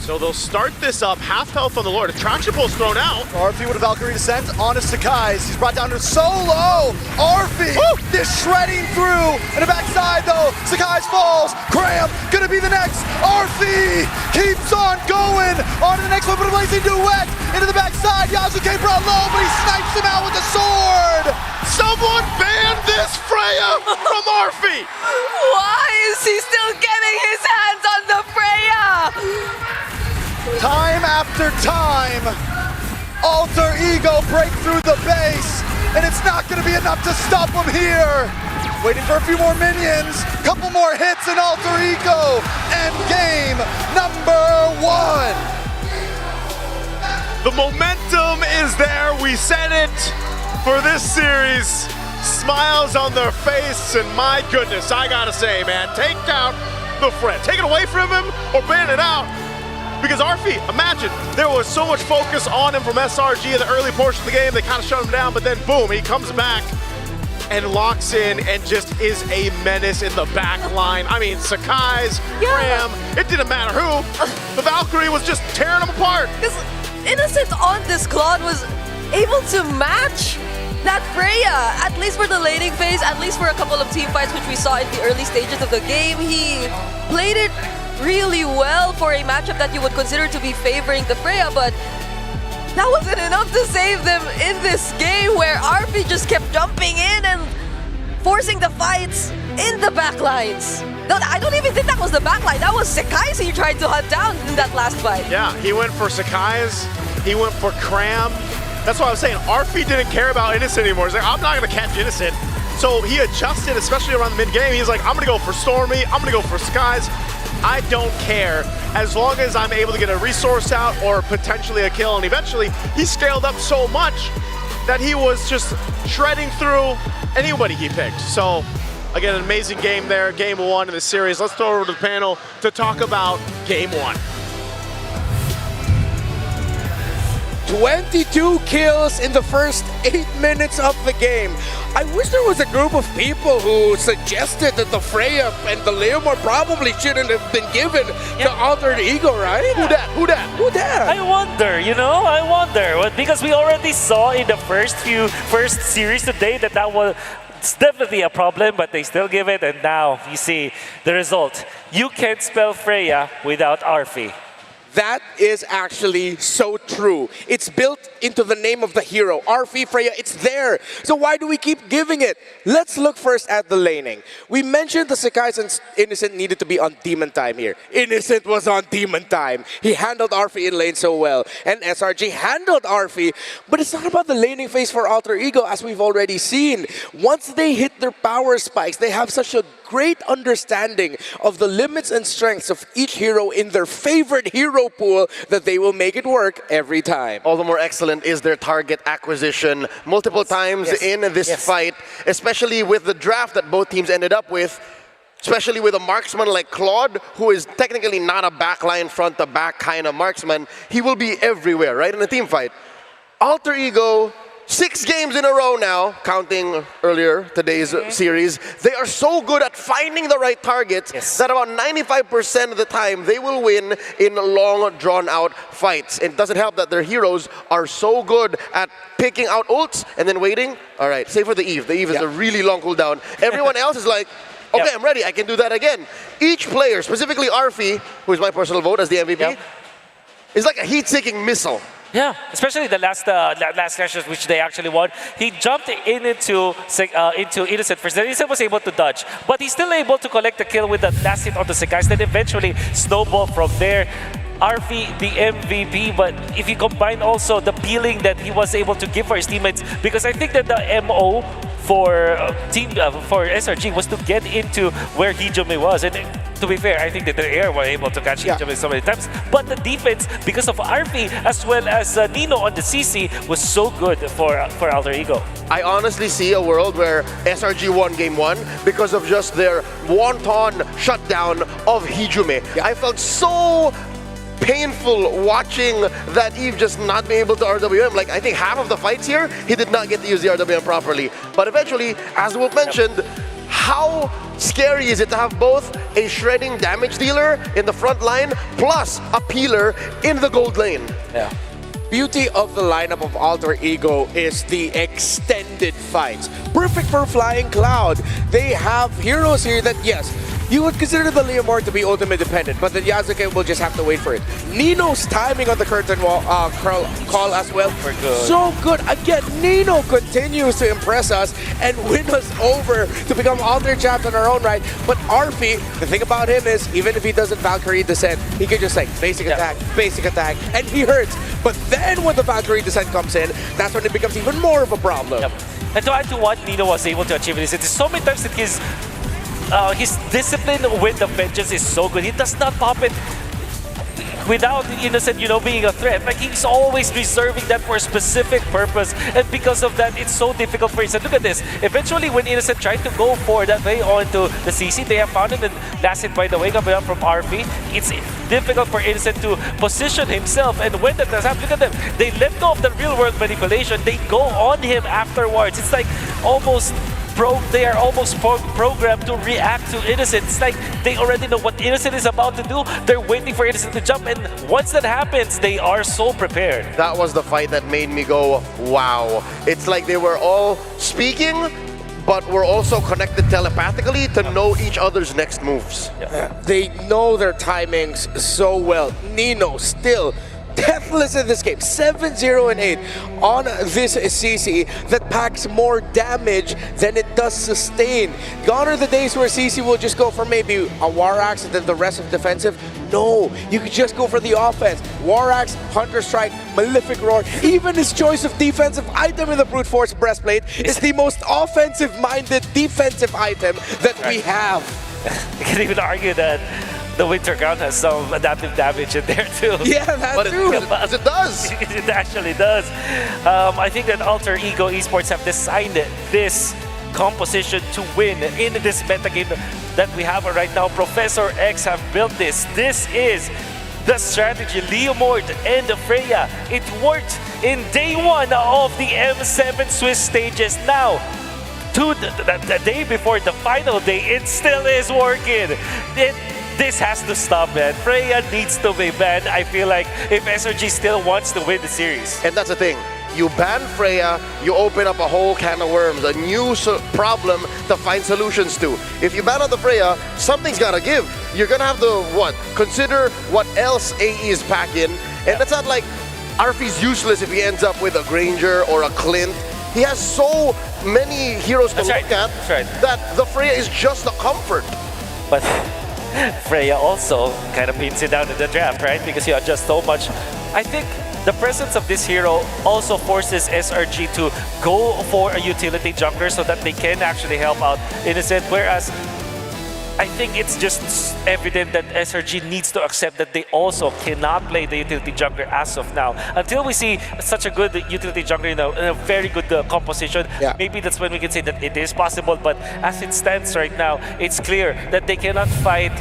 So they'll start this up, half health on the Lord. Attraction Pulse thrown out. Arfi with a Valkyrie descent onto Sakai's. He's brought down to solo. Arfi is shredding through. And the backside though, Sakai's falls. Cram gonna be the next. Arfi keeps on going. On to the next one, but a Blazing Duet into the backside. Yasuke brought low, but he snipes him out with the sword. Someone banned this Freya from Arfi. Why is he still getting his hands on the Freya? Time after time, Alter Ego break through the base, and it's not going to be enough to stop him here. Waiting for a few more minions, couple more hits, and Alter Ego end game number 1. The momentum is there. We said it for this series. Smiles on their face, and my goodness, I gotta say, man, take out the threat. Take it away from him or ban it out. Because Arfi, imagine, there was so much focus on him from SRG in the early portion of the game. They kind of shut him down, but then boom, he comes back and locks in and just is a menace in the back line. I mean, Sakai's, Graham, it didn't matter who. The Valkyrie was just tearing them apart. Because Innocent on this Claude was able to match that Freya, at least for the laning phase, at least for a couple of team fights which we saw in the early stages of the game. He played it really well for a matchup that you would consider to be favoring the Freya, but that wasn't enough to save them in this game where Arfi just kept jumping in and forcing the fights in the backlines. I don't even think that was the backline. That was Sakai's he tried to hunt down in that last fight. Yeah, he went for Sakai's, he went for Cram. That's what I was saying. Arfi didn't care about Innocent anymore. He's like, I'm not going to catch Innocent. So he adjusted, especially around the mid-game. He's like, I'm going to go for Stormy. I'm going to go for Skies. I don't care as long as I'm able to get a resource out or potentially a kill. And eventually, he scaled up so much that he was just shredding through anybody he picked. So, again, an amazing game there. Game 1 in the series. Let's throw it over to the panel to talk about Game 1. 22 kills in the first 8 minutes of the game. I wish there was a group of people who suggested that the Freya and the Leomord probably shouldn't have been given to Altered Ego, right? Yeah. Who that? I wonder, I wonder. Well, because we already saw in the first series today that was definitely a problem, but they still give it, and now you see the result. You can't spell Freya without Arfi. That is actually so true. It's built into the name of the hero. Arfi, Freya, it's there. So why do we keep giving it? Let's look first at the laning. We mentioned the Sakai's and Innocent needed to be on demon time here. Innocent was on demon time. He handled Arfi in lane so well. And SRG handled Arfi. But it's not about the laning phase for Alter Ego, as we've already seen. Once they hit their power spikes, they have such a great understanding of the limits and strengths of each hero in their favorite hero pool that they will make it work every time. All the more excellent is their target acquisition multiple times in this fight, especially with the draft that both teams ended up with, especially with a marksman like Claude, who is technically not a backline front-to-back kind of marksman. He will be everywhere, right, in a team fight. Alter Ego, 6 games in a row now, counting earlier today's series. They are so good at finding the right targets that about 95% of the time they will win in long, drawn-out fights. It doesn't help that their heroes are so good at picking out ults and then waiting. All right, save for the Eve. The Eve is a really long cooldown. Everyone else is like, okay, I'm ready. I can do that again. Each player, specifically Arfi, who is my personal vote as the MVP, is like a heat-seeking missile. Yeah, especially the last clashes which they actually won. He jumped into Innocent first. Then Innocent was able to dodge, but he's still able to collect the kill with the last hit on the Sakai's. Then eventually snowball from there. Arfi, the MVP, but if you combine also the peeling that he was able to give for his teammates, because I think that the MO for for SRG was to get into where Hijome was, and to be fair, I think that the air were able to catch Hijome so many times, but the defense, because of Arfi as well as Nino on the CC, was so good for Alter Ego. I honestly see a world where SRG won Game 1 because of just their wanton shutdown of Hijome. I felt so painful watching that Eve just not be able to RWM. Like, I think half of the fights here, he did not get to use the RWM properly. But eventually, as Wolf mentioned, how scary is it to have both a shredding damage dealer in the front line plus a peeler in the gold lane? Yeah. Beauty of the lineup of Alter Ego is the extended fights. Perfect for Flying Cloud. They have heroes here that, yes, you would consider the Leomord to be ultimate dependent, but the Yasuke will just have to wait for it. Nino's timing on the curtain call as well. So good. Again, Nino continues to impress us and win us over to become Alter champs in our own right. But Arfi, the thing about him is, even if he doesn't Valkyrie Descent, he can just like basic attack, and he hurts. But then when the Valkyrie Descent comes in, that's when it becomes even more of a problem. And to add to what Nino was able to achieve, it's so many times that his discipline with the vengeance is so good. He does not pop it without Innocent, being a threat. Like, he's always reserving that for a specific purpose. And because of that, it's so difficult for Innocent. Look at this. Eventually, when Innocent tried to go for that way onto the CC, they have found it, and last hit, by the way, coming up from RP. It's difficult for Innocent to position himself. And when that does happen, look at them. They let go of the real-world manipulation. They go on him afterwards. It's like almost they are almost programmed to react to Innocent. It's like they already know what Innocent is about to do. They're waiting for Innocent to jump, and once that happens, they are so prepared. That was the fight that made me go, wow. It's like they were all speaking, but were also connected telepathically to know each other's next moves. They know their timings so well. Nino still deathless in this game, 7-0 and 8 on this CC that packs more damage than it does sustain. Gone are the days where CC will just go for maybe a War Axe and then the rest of defensive. No, you could just go for the offense. War Axe, Hunter Strike, Malefic Roar, even his choice of defensive item in the Brute Force Breastplate is the most offensive-minded defensive item that we have. You can even argue that the Winter Crown has some adaptive damage in there too. Yeah, that too. But it does. It actually does. I think that Alter Ego Esports have designed this composition to win in this meta game that we have right now. Professor X have built this. This is the strategy. Leomord and Freya. It worked in day one of the M7 Swiss stages. Now, the day before the final day, it still is working. This has to stop, man. Freya needs to be banned, I feel like, if SRG still wants to win the series. And that's the thing. You ban Freya, you open up a whole can of worms, a new problem to find solutions to. If you ban out the Freya, something's gotta give. You're gonna have to, consider what else AE is packing. And that's not like Arfie's useless if he ends up with a Granger or a Clint. He has so many heroes to look at that the Freya is just a comfort. But Freya also kind of pins it down in the draft, right? Because you adjust so much. I think the presence of this hero also forces SRG to go for a utility jungler so that they can actually help out Innocent, whereas I think it's just evident that SRG needs to accept that they also cannot play the utility jungler as of now. Until we see such a good utility jungler in a very good composition, maybe that's when we can say that it is possible. But as it stands right now, it's clear that they cannot fight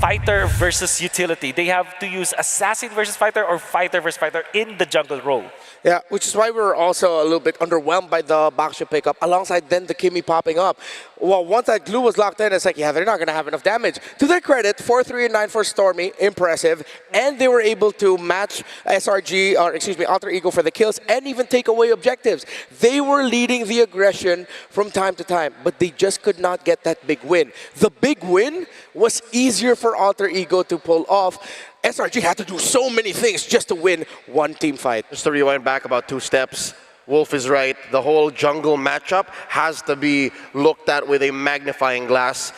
fighter versus utility. They have to use assassin versus fighter or fighter versus fighter in the jungle role. Yeah, which is why we were also a little bit underwhelmed by the Baksha pickup, alongside then the Kimi popping up. Well, once that glue was locked in, it's like, yeah, they're not going to have enough damage. To their credit, 4-3 and 9 for Stormy, impressive. And they were able to match SRG, or excuse me, Alter Ego for the kills and even take away objectives. They were leading the aggression from time to time, but they just could not get that big win. The big win was easier for Alter Ego to pull off. SRG had to do so many things just to win one team fight. Just to rewind back about 2 steps, Wolf is right. The whole jungle matchup has to be looked at with a magnifying glass,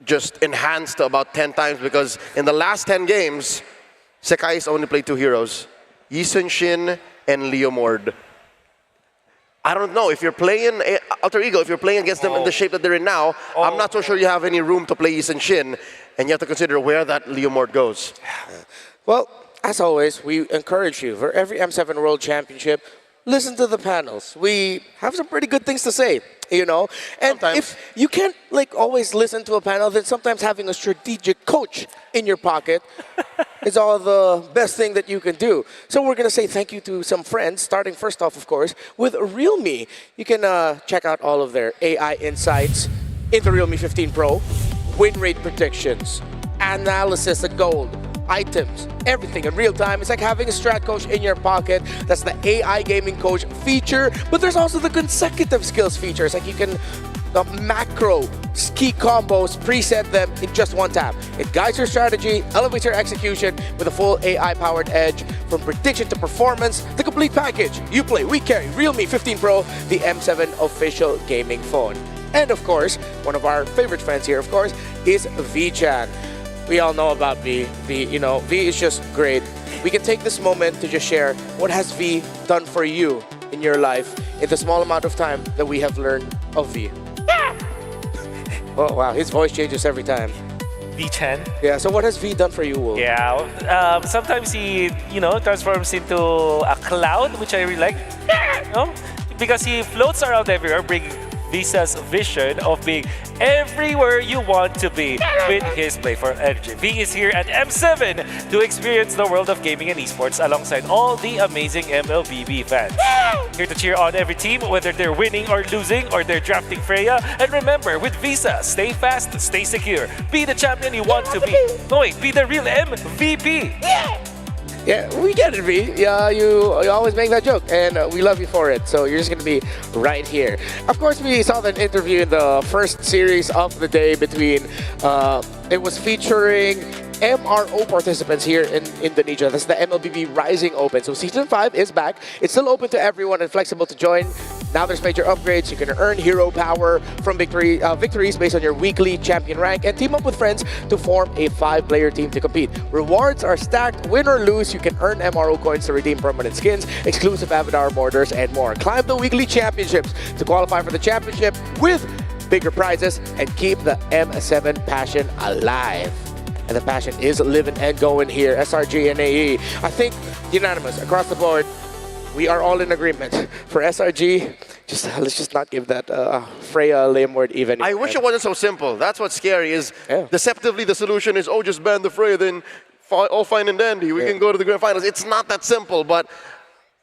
just enhanced to about 10 times, because in the last 10 games, Sekai's only played 2 heroes, Yi Sun-shin and Leomord. I don't know, if you're playing Alter Ego, if you're playing against them in the shape that they're in now, I'm not so sure you have any room to play Yi Sun-shin, and you have to consider where that Leomord goes. Well, as always, we encourage you, for every M7 World Championship, listen to the panels. We have some pretty good things to say, you know? And sometimes, if you can't always listen to a panel, then sometimes having a strategic coach in your pocket is all the best thing that you can do. So we're going to say thank you to some friends, starting first off, of course, with Realme. You can check out all of their AI insights in the Realme 15 Pro, win rate predictions, analysis of gold, items, everything in real time. It's like having a strat coach in your pocket. That's the AI gaming coach feature, but there's also the consecutive skills features. Like you can macro key combos, preset them in just one tap. It guides your strategy, elevates your execution with a full AI-powered edge. From prediction to performance, the complete package. You play, we carry. Realme 15 Pro, the M7 official gaming phone. And of course, one of our favorite friends here, of course, is V-Chan. We all know about V. V is just great. We can take this moment to just share what has V done for you in your life in the small amount of time that we have learned of V. Oh, wow, his voice changes every time. V10. Yeah, so what has V done for you, Wolf? Yeah, sometimes he, transforms into a cloud, which I really like. Because he floats around everywhere, bringing Visa's vision of being everywhere you want to be with his playful energy. V is here at M7 to experience the world of gaming and esports alongside all the amazing MLBB fans. Here to cheer on every team, whether they're winning or losing or they're drafting Freya. And remember, with Visa, stay fast, stay secure. Be the champion you want to be. No, wait, be the real MVP. Yeah, we get it, V. Yeah, you always make that joke, and we love you for it. So you're just gonna be right here. Of course, we saw that interview in the first series of the day between. It was featuring MRO participants here in Indonesia. That's the MLBB Rising Open. So Season 5 is back. It's still open to everyone and flexible to join. Now there's major upgrades. You can earn hero power from victories based on your weekly champion rank and team up with friends to form a 5-player team to compete. Rewards are stacked. Win or lose, you can earn MRO coins to redeem permanent skins, exclusive avatar borders, and more. Climb the weekly championships to qualify for the championship with bigger prizes and keep the M7 passion alive. And the passion is living and going here. SRG and AE. I think unanimous across the board. We are all in agreement for SRG. Let's just not give that Freya lame word even. I wish it wasn't so simple. That's what's scary. Is deceptively the solution is just ban the Freya, then all fine and dandy. We can go to the grand finals. It's not that simple, but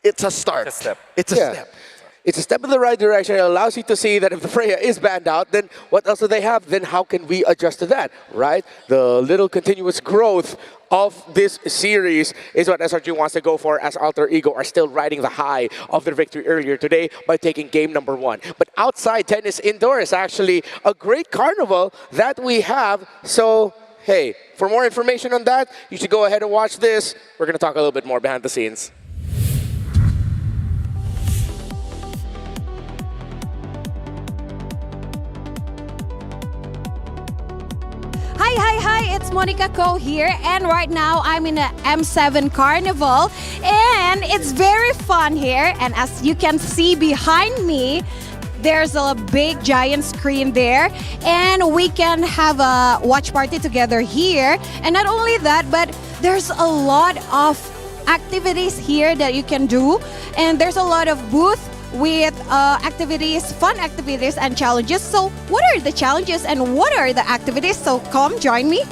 it's a start. It's a step. It's a step. It's a step in the right direction. It allows you to see that if the Freya is banned out, then what else do they have? Then how can we adjust to that, right? The little continuous growth of this series is what SRG wants to go for, as Alter Ego are still riding the high of their victory earlier today by taking game number 1. But outside tennis indoor is actually a great carnival that we have. So, hey, for more information on that, you should go ahead and watch this. We're going to talk a little bit more behind the scenes. Hi, it's Monica Ko here, and right now I'm in a M7 Carnival, and it's very fun here. And as you can see behind me, there's a big giant screen there, and we can have a watch party together here. And not only that, but there's a lot of activities here that you can do, and there's a lot of booths with activities, fun activities and challenges. So what are the challenges and what are the activities? So come join me.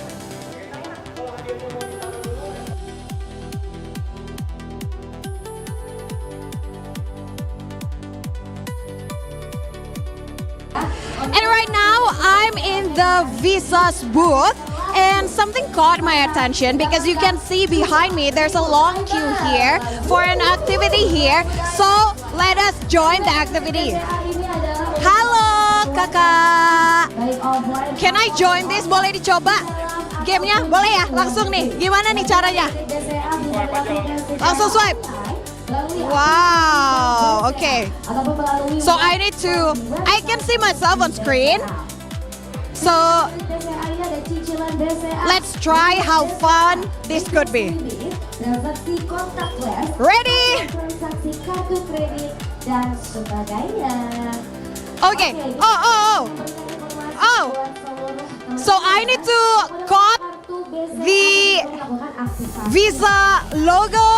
And right now I'm in the Visa's booth, and something caught my attention because you can see behind me there's a long queue here for an activity here. So let us join the activity. Halo kakak, can I join this? Boleh dicoba gamenya? Boleh ya? Langsung nih, gimana nih caranya? Langsung swipe. Wow, okay. So I can see myself on screen. So let's try how fun this could be. Ready? Okay. Oh. So I need to cut the Visa logo.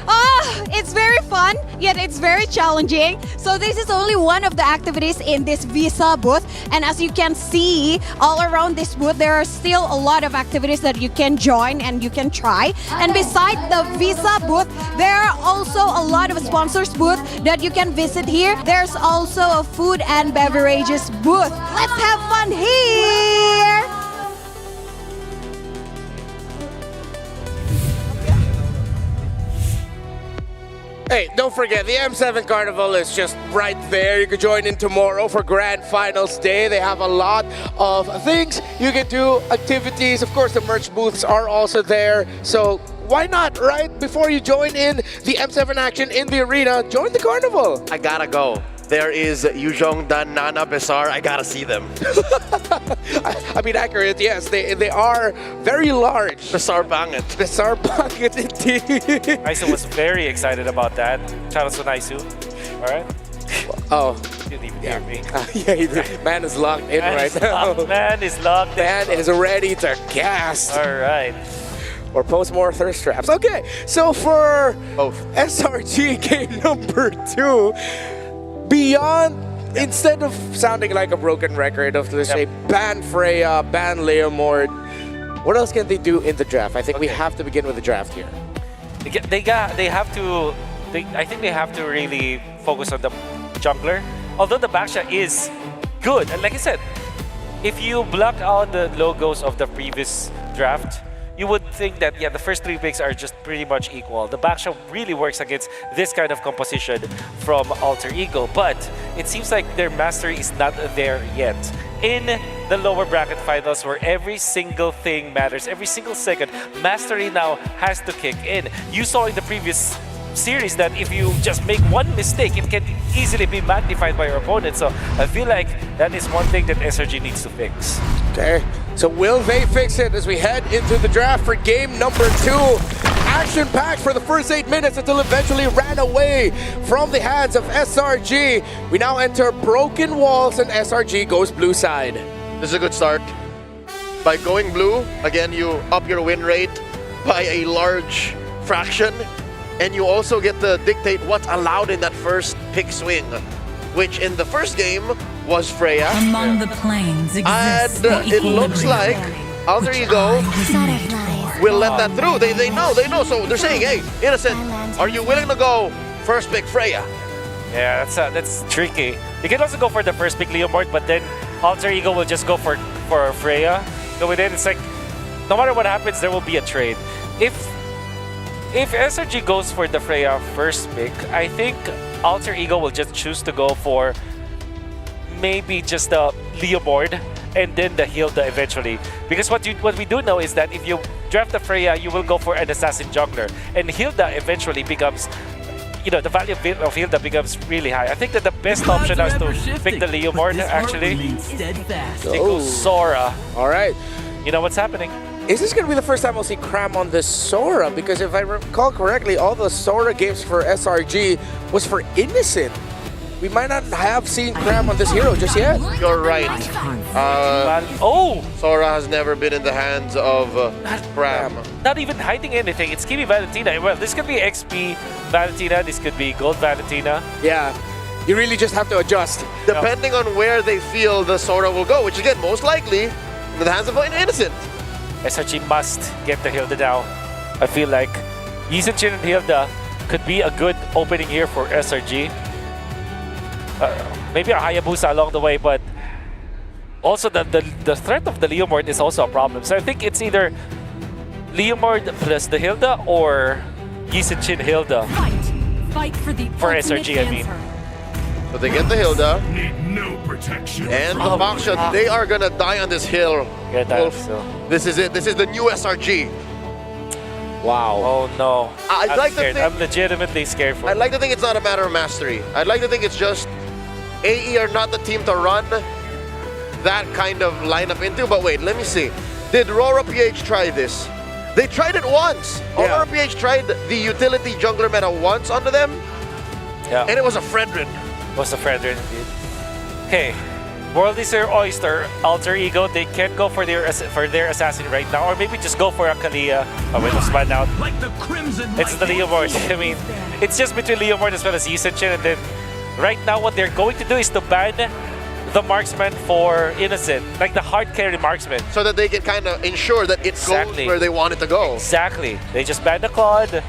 Oh, it's very fun, yet it's very challenging. So this is only one of the activities in this Visa booth. And as you can see, all around this booth, there are still a lot of activities that you can join and you can try. And beside the Visa booth, there are also a lot of sponsors booth that you can visit here. There's also a food and beverages booth. Let's have fun here. Hey, don't forget, the M7 Carnival is just right there. You can join in tomorrow for Grand Finals Day. They have a lot of things you can do, activities. Of course, the merch booths are also there. So why not, right? Before you join in the M7 action in the arena, join the carnival. I gotta go. There is Yuzhong, Dan, Nana, Besar. I gotta see them. I mean, accurate, yes. They are very large. Besar Banget. Besar Banget, indeed. Aisu was very excited about that. Shout out to Naisu. All right. Oh, Didn't even hear me. Man is locked in right now. Man is locked in. Man is ready to cast. All right. Or post more thirst traps. Okay, so for SRG game number 2, beyond, instead of sounding like a broken record of, let's say, ban Freya, ban Leomord, what else can they do in the draft? I think we have to begin with the draft here. I think they have to really focus on the jungler. Although the Baksha is good, and like I said, if you block out the logos of the previous draft, you would think that the first 3 picks are just pretty much equal. The Baksha really works against this kind of composition from Alter Ego, but it seems like their mastery is not there yet. In the lower bracket finals, where every single thing matters, every single second, mastery now has to kick in. You saw in the previous series that if you just make one mistake, it can easily be magnified by your opponent. So I feel like that is one thing that SRG needs to fix. Okay, so will they fix it as we head into the draft for game number 2? Action-packed for the first 8 minutes until eventually ran away from the hands of SRG. We now enter broken walls and SRG goes blue side. This is a good start. By going blue, again, you up your win rate by a large fraction. And you also get to dictate what's allowed in that first pick swing, which in the first game was Freya. Among the planes exists And it looks like Alter Ego will let that through. They know. So they're saying, hey, Innocent, are you willing to go first pick Freya? Yeah, that's tricky. You can also go for the first pick Leomord, but then Alter Ego will just go for Freya. So with it, it's like, no matter what happens, there will be a trade. If SRG goes for the Freya first pick, I think Alter Ego will just choose to go for maybe just the Leomord and then the Hilda eventually. Because what we do know is that if you draft the Freya, you will go for an assassin jungler. And Hilda eventually becomes, the value of Hilda becomes really high. I think that the best option is to pick the Leomord actually. They go Sora. All right. You know what's happening. Is this going to be the first time we'll see Cram on this Sora? Because if I recall correctly, all the Sora games for SRG was for Innocent. We might not have seen Cram on this hero just yet. You're right. Sora has never been in the hands of Cram. Not even hiding anything. It's Kimi Valentina. Well, this could be XP Valentina. This could be Gold Valentina. Yeah. You really just have to adjust. Depending on where they feel the Sora will go, which again, most likely, in the hands of Innocent. SRG must get the Hilda now. I feel like Yisenchin and Hilda could be a good opening here for SRG. Maybe a Hayabusa along the way, but also the threat of the Leomord is also a problem. So I think it's either Leomord plus the Hilda or Yisenchin Hilda. Fight for the SRG, I mean. So they get the Hilda. No protection. And the Baksha, they are gonna die on this hill. Wolf. This is it. This is the new SRG. Wow. Oh no. I'm legitimately scared for I'd like to think it's not a matter of mastery. I'd like to think it's just AE are not the team to run that kind of lineup into. But wait, let me see. Did Aurora PH try this? They tried it once. Yeah. Aurora PH tried the utility jungler meta once onto them. Yeah. And it was a Fredrin. Was a Fredrin indeed. Okay. World is their oyster. Alter Ego, they can't go for their assassin right now, or maybe just go for a Kalia. Oh, wait, was banned out. Like the Crimson It's the Leomord. I mean, it's just between Leomord as well as Yisenchin, and then right now what they're going to do is to ban the marksman for Innocent, like the hard carry marksman. So that they can kind of ensure that it goes where they want it to go. Exactly. They just ban the Claude.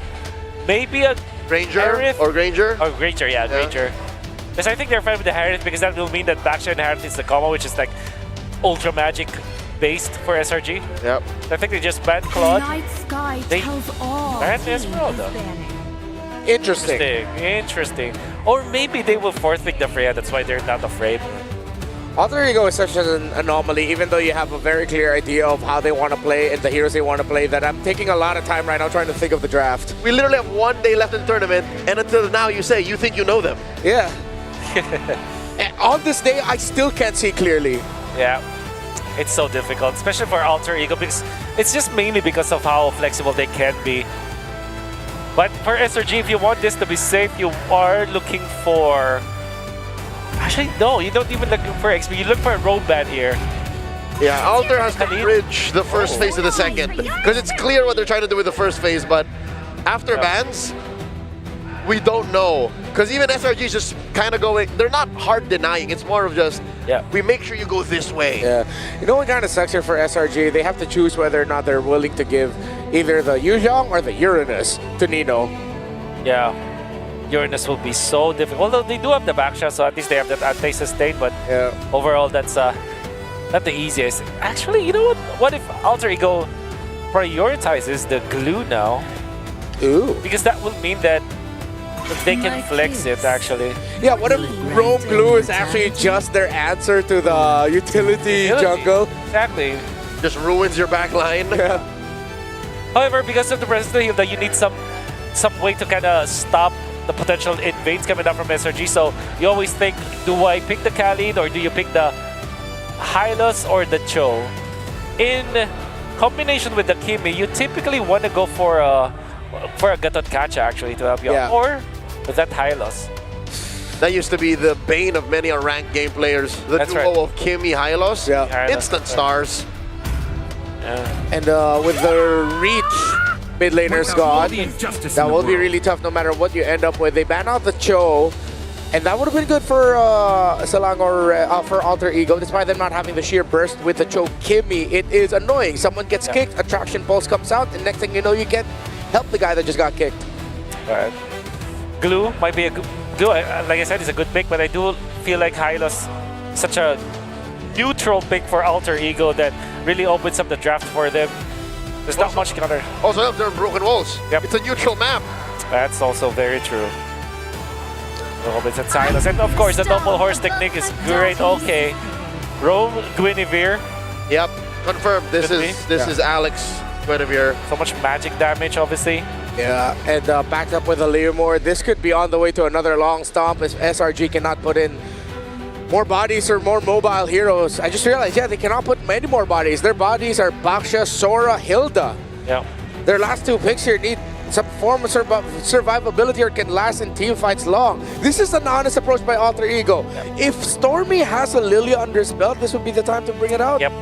Maybe a Ranger Harith. or Granger? Oh, Granger, yeah, Granger. Because I think they're fine with the Harith because that will mean that Baksha and Harith is the combo, which is like ultra magic based for SRG. Yep. I think they just banned Claude. Night sky tells all. Interesting. Or maybe they will forfeit the Freya, that's why they're not afraid. Alter Ego is such an anomaly, even though you have a very clear idea of how they want to play and the heroes they want to play, that I'm taking a lot of time right now trying to think of the draft. We literally have 1 day left in the tournament, and until now you say you think you know them. Yeah. On this day, I still can't see clearly. Yeah, it's so difficult, especially for Alter Ego, because it's just mainly because of how flexible they can be. But for SRG, if you want this to be safe, you are looking for Actually, no, you don't even look for XP. You look for a road ban here. Yeah, Alter has to bridge the first phase of the second. Because it's clear what they're trying to do with the first phase, but after bans, we don't know. Because even SRG is just kind of going, they're not hard denying, it's more of just, we make sure you go this way. Yeah. You know what kind of sucks here for SRG? They have to choose whether or not they're willing to give either the Yuzhong or the Uranus to Nino. Yeah. Uranus will be so difficult. Although they do have the backshot, so at least they have that anti-sustain, but overall that's not the easiest. Actually, you know what? What if Alter Ego prioritizes the glue now? Ooh. Because that will mean that they can flex it, actually. Yeah, what if Roam Glue is actually just their answer to the utility jungle? Exactly. Just ruins your back line. Yeah. However, because of the Resistance Heal, that you need some way to kind of stop the potential invades coming up from SRG. So you always think, do I pick the Khalid or do you pick the Hylos or the Cho? In combination with the Kimi, you typically want to go for a Gatot Kacha actually to help you out, or that Hylos. That used to be the bane of many ranked game players. The duo of Kimi Hylos, instant stars. And with the reach mid laner's gone, that will be really tough no matter what you end up with. They ban out the Cho, and that would have been good for Salang or for Alter Ego, despite them not having the sheer burst with the Cho Kimi. It is annoying. Someone gets kicked, Attraction Pulse comes out, and next thing you know, you get help the guy that just got kicked. Alright. Glue might be a good... Glue, like I said, is a good pick, but I do feel like Hylos such a neutral pick for Alter Ego that really opens up the draft for them. There's not much counter. Also, they're broken walls. It's a neutral map. That's also very true. Opens at Hylos. And of course, the double horse technique is great. Okay. Roam, Guinevere. Yep, confirmed. This is Alex Guinevere. So much magic damage, obviously. Yeah, and backed up with a Leomord. This could be on the way to another long stomp if SRG cannot put in more bodies or more mobile heroes. I just realized, they cannot put many more bodies. Their bodies are Baksha, Sora, Hilda. Yeah. Their last two picks here need some form of survivability or can last in team fights long. This is an honest approach by Alter Ego. If Stormy has a Lilia under his belt, this would be the time to bring it out. Yep.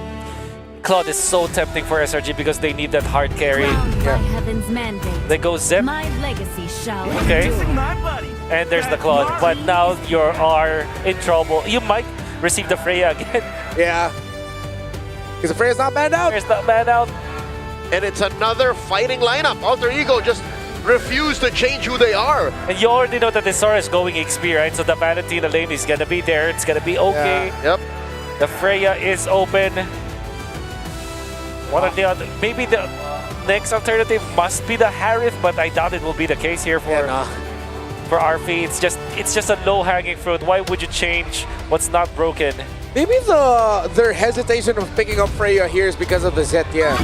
Claude is so tempting for SRG because they need that hard carry. Heaven's mandate. They go Zip. My legacy shall Okay. And there's the Claude. But now you are in trouble. You might receive the Freya again. Yeah. Because the Freya's not banned out. Freya's not banned out. And it's another fighting lineup. Alter Ego just refuse to change who they are. And you already know that the Sora is going XP, right? So the Valentina lane is gonna be there. It's gonna be okay. Yep. The Freya is open. One or the other. Maybe the next alternative must be the Harith, but I doubt it will be the case here for Arfi. It's just a low-hanging fruit. Why would you change what's not broken? Maybe their hesitation of picking up Freya here is because of the Zetia.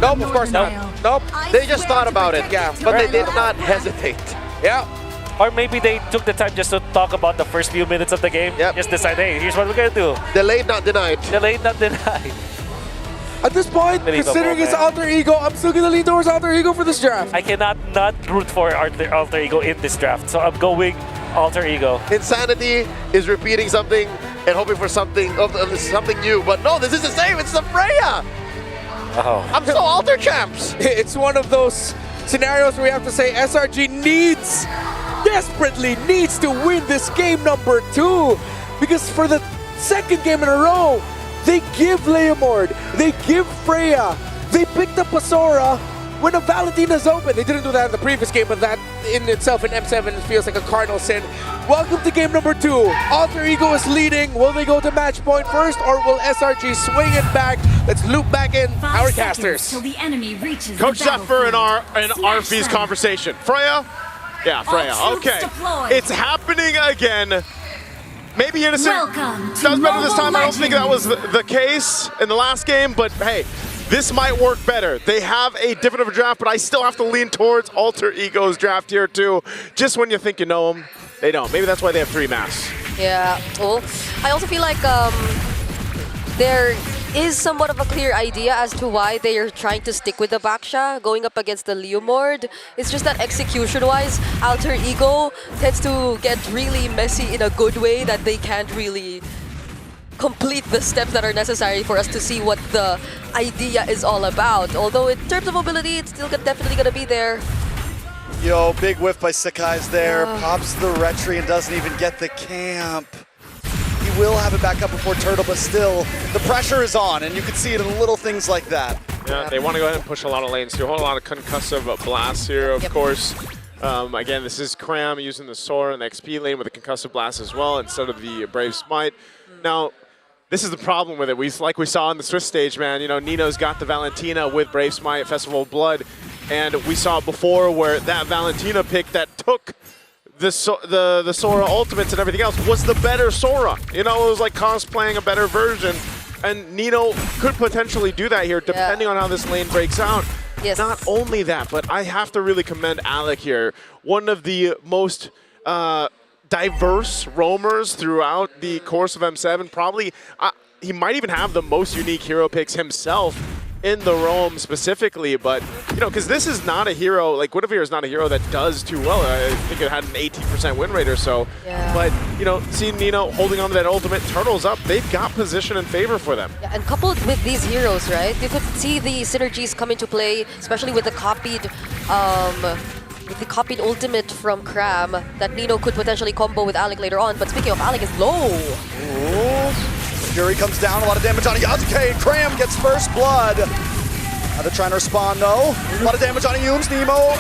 Nope, of course not. Nope. They just thought about it. Yeah, but they did not hesitate. Yeah. Or maybe they took the time just to talk about the first few minutes of the game. Yep. Just decide, hey, here's what we're gonna do. Delayed, not denied. Delayed, not denied. At this point, considering it's Alter Ego, I'm still gonna lean towards Alter Ego for this draft. I cannot not root for Alter Ego in this draft, so I'm going Alter Ego. Insanity is repeating something and hoping for something something new, but no, this is the same. It's the Freya. Oh. I'm so Alter champs. It's one of those scenarios where we have to say SRG desperately needs to win this game number 2, because for the second game in a row, they give Leomord, they give Freya, they picked up a Sora when a Valentina's open. They didn't do that in the previous game, but that in itself in M7 feels like a cardinal sin. Welcome to game number 2. Alter Ego is leading. Will they go to match point first, or will SRG swing it back? Let's loop back in our casters. Till the enemy reaches Coach the Zephyr and Arfi's them. conversation. Freya? Yeah, Freya. Okay. Deployed. It's happening again. Maybe Innocent Welcome to does better this time. Mobile I don't think that was the case in the last game, but hey, this might work better. They have a different of a draft, but I still have to lean towards Alter Ego's draft here too. Just when you think you know them, they don't. Maybe that's why they have 3 masks. Yeah. Well, I also feel like they're is somewhat of a clear idea as to why they are trying to stick with the Baksha going up against the Leomord. It's just that execution-wise, Alter Ego tends to get really messy in a good way that they can't really complete the steps that are necessary for us to see what the idea is all about. Although in terms of mobility, it's still definitely going to be there. Yo, big whiff by Sakai's there. Pops the retry and doesn't even get the camp. He will have it back up before Turtle, but still, the pressure is on, and you can see it in little things like that. Yeah, they want to go ahead and push a lot of lanes too. A whole lot of concussive blasts here, of course. Again, this is Cram using the Sora in the XP lane with a concussive blast as well instead of the Brave Smite. Now, this is the problem with it. Like we saw on the Swiss stage, man. You know, Nino's got the Valentina with Brave Smite, Festival of Blood, and we saw it before where that Valentina pick that took the Sora ultimates and everything else was the better Sora. You know, it was like cosplaying a better version, and Nino could potentially do that here depending on how this lane breaks out. Yes. Not only that, but I have to really commend Alec here. One of the most diverse roamers throughout the course of M7. Probably, he might even have the most unique hero picks himself in the roam specifically, but, you know, because this is not a hero, like, Guinevere is not a hero that does too well. I think it had an 18% win rate or so. Yeah. But, you know, seeing Nino holding on to that ultimate, Turtle's up, they've got position in favor for them. Yeah, and coupled with these heroes, right, you could see the synergies come into play, especially with the copied ultimate from Cram that Nino could potentially combo with Alec later on. But speaking of, Alec is low. Ooh. Fury comes down, a lot of damage on Yazuke, and Cram gets first blood. Now they're trying to respond though. A lot of damage on Yumes. Nino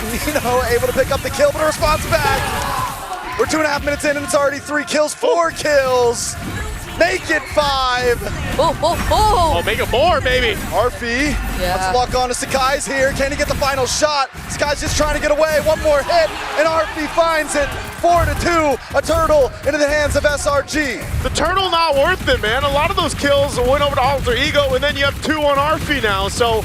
able to pick up the kill, but a response back. We're 2.5 minutes in and it's already 3 kills, 4 kills. Make it 5. Oh, make it more, baby. Arfi, let's lock on to Sakai's here. Can he get the final shot? Sakai's just trying to get away. One more hit, and Arfi finds it. 4-2, a Turtle into the hands of SRG. The Turtle not worth it, man. A lot of those kills went over to Alter Ego, and then you have 2 on Arfi now. So,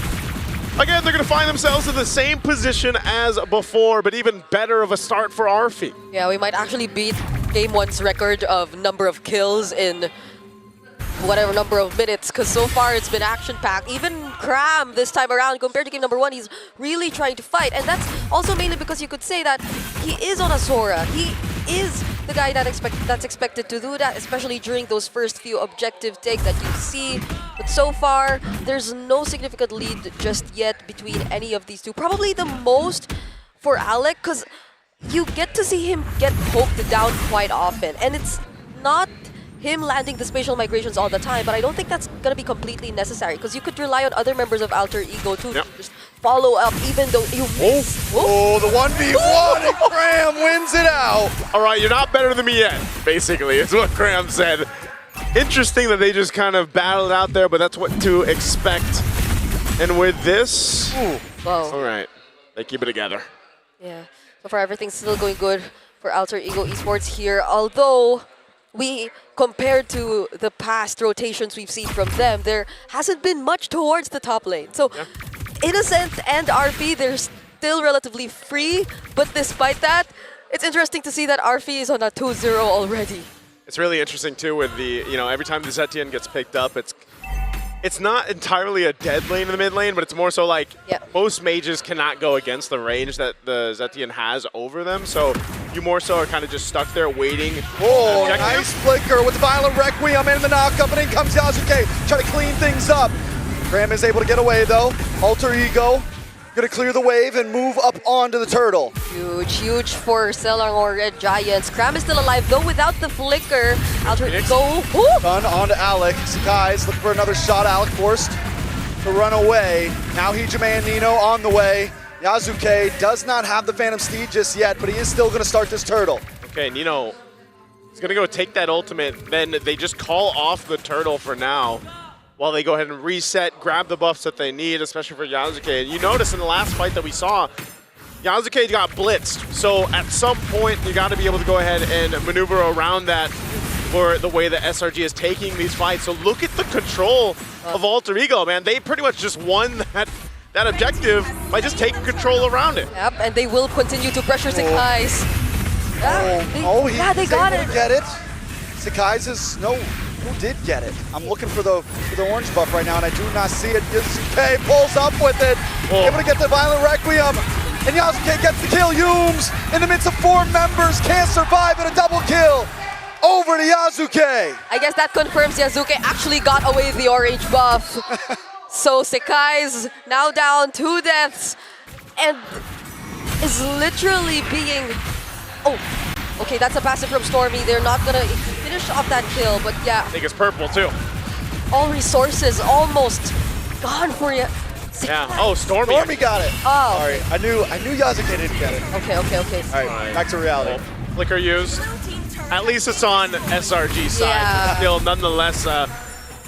again, they're going to find themselves in the same position as before, but even better of a start for Arfi. Yeah, we might actually beat Game 1's record of number of kills in whatever number of minutes, because so far it's been action-packed. Even Cram this time around, compared to Game number 1, he's really trying to fight. And that's also mainly because you could say that he is on a Sora. He is the guy that's expected to do that, especially during those first few objective takes that you see. But so far, there's no significant lead just yet between any of these two. Probably the most for Alec, because you get to see him get poked down quite often. And it's not him landing the spatial migrations all the time, but I don't think that's going to be completely necessary, because you could rely on other members of Alter Ego to just follow up, even though you miss. Oh, the 1v1, and Cram wins it out. All right, you're not better than me yet, basically, is what Cram said. Interesting that they just kind of battled out there, but that's what to expect. And with this, all right, they keep it together. Yeah, so far everything's still going good for Alter Ego Esports here, although compared to the past rotations we've seen from them, there hasn't been much towards the top lane. So Innocent and RP, they're still relatively free, but despite that, it's interesting to see that RP is on a 2-0 already. It's really interesting too with the, you know, every time the Zetian gets picked up, it's not entirely a dead lane in the mid lane, but it's more so like most mages cannot go against the range that the Zetian has over them. So you more so are kind of just stuck there waiting. Oh, nice flicker with the Violent Requiem and the knockup, and in comes Yasuke, trying to clean things up. Cram is able to get away though. Alter Ego gonna clear the wave and move up onto the Turtle. Huge for Selangor Red Giants. Cram is still alive though without the flicker. Alter Ego. Gun onto Alec. Sakai's looking for another shot. Alec forced to run away. Now Hijime and Nino on the way. Yasuke does not have the Phantom Steed just yet, but he is still gonna start this Turtle. Okay, Nino is gonna go take that ultimate, then they just call off the Turtle for now, while they go ahead and reset, grab the buffs that they need, especially for Yasuke. And you notice in the last fight that we saw, Yasuke got blitzed. So at some point, you got to be able to go ahead and maneuver around that for the way that SRG is taking these fights. So look at the control of Alter Ego, man. They pretty much just won that objective by just taking control around it. Yep, and they will continue to pressure Sakai's. They got it. Get it. Sakai's is Who did get it? I'm looking for the orange buff right now, and I do not see it. Yasuke pulls up with it, able to get the Violent Requiem, and Yasuke gets the kill. Yums in the midst of 4 members can't survive at a double kill. Over to Yasuke. I guess that confirms Yasuke actually got away with the orange buff. So Sekai's now down 2 deaths and is literally being... Oh, okay, that's a passive from Stormy. They're not gonna finish off that kill, but yeah. I think it's purple too. All resources almost gone for you. Yeah. Oh, Stormy. Stormy got it. Oh. Sorry, I knew Yasuke didn't get it. Okay. All right, back to reality. Well, flicker used. At least it's on SRG side. Yeah. Still, nonetheless,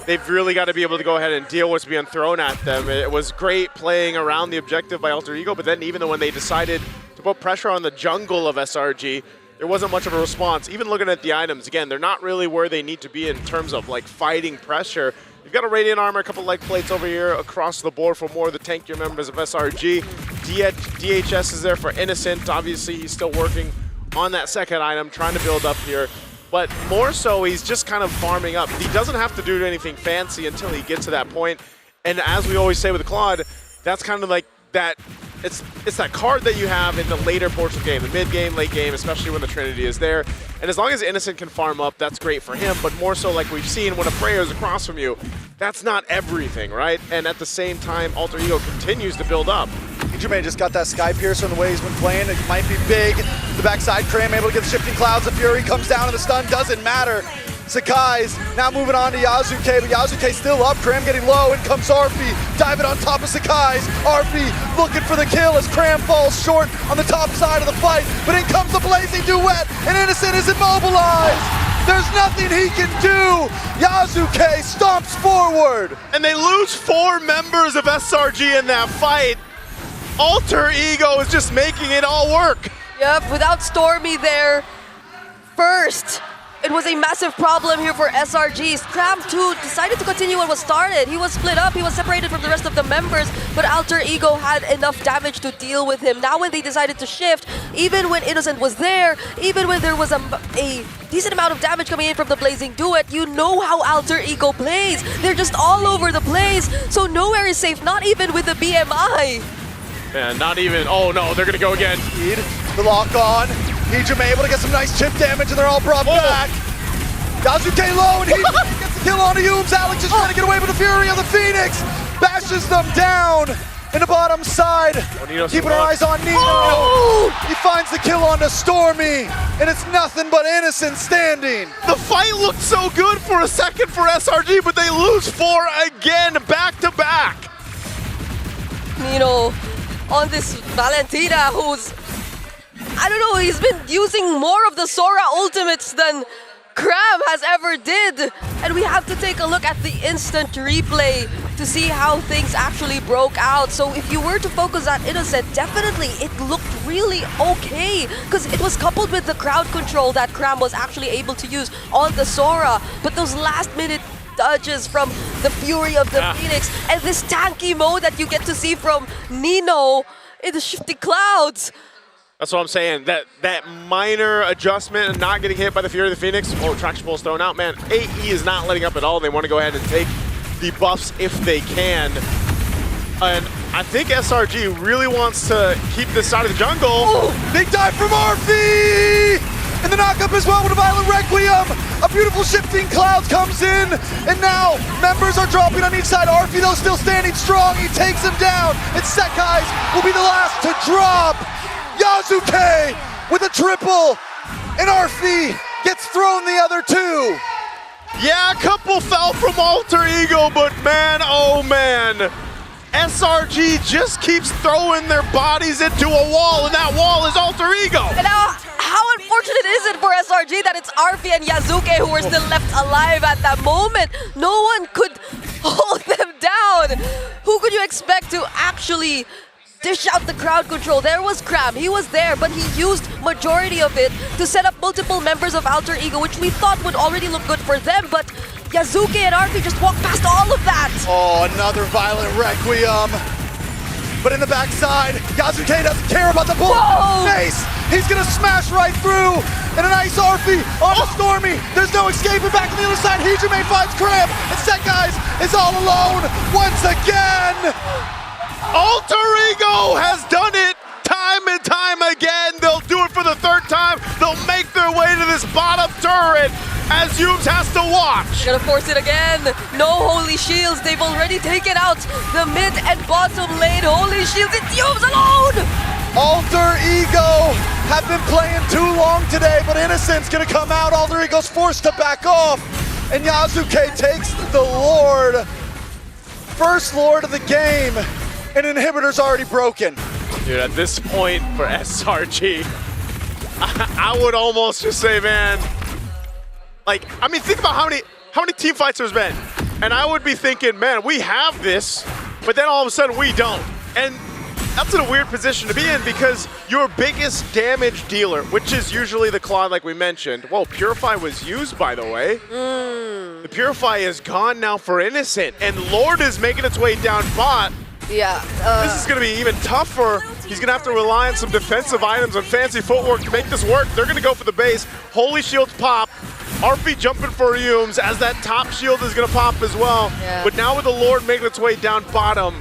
they've really got to be able to go ahead and deal with what's being thrown at them. It was great playing around the objective by Alter Ego, but then even when they decided to put pressure on the jungle of SRG, there wasn't much of a response. Even looking at the items, again, they're not really where they need to be in terms of like fighting pressure. You've got a Radiant Armor, a couple leg plates over here across the board for more of the tankier members of SRG. DHS is there for Innocent. Obviously, he's still working on that second item, trying to build up here. But more so, he's just kind of farming up. He doesn't have to do anything fancy until he gets to that point. And as we always say with Claude, that's kind of like that. It's that card that you have in the later portion of the game, the mid game, late game, especially when the Trinity is there. And as long as Innocent can farm up, that's great for him. But more so, like we've seen, when a Freya is across from you, that's not everything, right? And at the same time, Alter Ego continues to build up. Ijume just got that Sky Piercer in the way he's been playing. It might be big. The backside, Cram able to get the Shifting Clouds. The Fury comes down and the stun doesn't matter. Sekai's now moving on to Yasuke, but Yasuke's still up. Cram getting low, and comes Arfi, diving on top of Sekai's. Arfi looking for the kill as Cram falls short on the top side of the fight, but in comes the Blazing Duet, and Innocent is immobilized. There's nothing he can do. Yasuke stomps forward. And they lose 4 members of SRG in that fight. Alter Ego is just making it all work. Yep, without Stormy there first, it was a massive problem here for SRG. Cram too decided to continue what was started. He was split up, he was separated from the rest of the members, but Alter Ego had enough damage to deal with him. Now when they decided to shift, even when Innocent was there, even when there was a decent amount of damage coming in from the Blazing Duet, you know how Alter Ego plays. They're just all over the place, so nowhere is safe, not even with the BMI. Man, not even, oh no, they're gonna go again. The lock on. Ijume able to get some nice chip damage, and they're all brought back. Yasuke low, and he gets the kill on Yums. Alex is trying to get away with the Fury of the Phoenix. Bashes them down in the bottom side. Keeping our eyes on Nino. He finds the kill onto Stormy, and it's nothing but Innocent standing. The fight looked so good for a second for SRG, but they lose 4 again, back to back. Nino on this Valentina, who's, I don't know, he's been using more of the Sora ultimates than Cram has ever did. And we have to take a look at the instant replay to see how things actually broke out. So if you were to focus on Innocent, definitely it looked really okay, because it was coupled with the crowd control that Cram was actually able to use on the Sora. But those last minute dodges from the Fury of the Phoenix and this tanky mode that you get to see from Nino in the Shifting Clouds. That's what I'm saying. That minor adjustment and not getting hit by the Fury of the Phoenix. Oh, traction pulls thrown out. Man, AE is not letting up at all. They want to go ahead and take the buffs if they can. And I think SRG really wants to keep this side of the jungle. Oh, big dive from Arfi! And the knockup as well with a Violent Requiem. A beautiful Shifting Clouds comes in, and now members are dropping on each side. Arfi, though, still standing strong. He takes him down, and Sekai's will be the last to drop. Yasuke with a triple, and Arfi gets thrown the other 2. Yeah, a couple fell from Alter Ego, but man, oh man. SRG just keeps throwing their bodies into a wall, and that wall is Alter Ego. And now, how unfortunate is it for SRG that it's Arfi and Yasuke who were still left alive at that moment? No one could hold them down. Who could you expect to actually dish out the crowd control? There was Cram, he was there, but he used majority of it to set up multiple members of Alter Ego, which we thought would already look good for them, but Yasuke and Arfi just walked past all of that. Oh, another Violent Requiem. But in the backside, Yasuke doesn't care about the bullet. Mace He's gonna smash right through. And a nice RP on Stormy. There's no escaping back on the other side. Hijime finds Cramp. And Sekai's is all alone once again. Alter Ego has done it time and time again. They'll do it for the third time. They'll make their way to this bottom turret as Yumes has to watch. Gonna force it again. No Holy Shields. They've already taken out the mid and bottom lane. Holy Shields. It's Yumes alone. Alter Ego have been playing too long today, but Innocent's gonna come out. Alter Ego's forced to back off. And Yasuke takes the Lord. First Lord of the game. And Inhibitor's already broken. Dude, at this point for SRG, I would almost just say, man, like, I mean, think about how many team fights there's been. And I would be thinking, man, we have this, but then all of a sudden we don't. And that's in a weird position to be in because your biggest damage dealer, which is usually the Claude like we mentioned, well, Purify was used, by the way. The Purify is gone now for Innocent, and Lord is making its way down bot. Yeah. This is going to be even tougher. He's going to have to rely on some defensive items and fancy footwork to make this work. They're going to go for the base. Holy Shields pop. RP jumping for Yumes as that top shield is going to pop as well. Yeah. But now with the Lord making its way down bottom,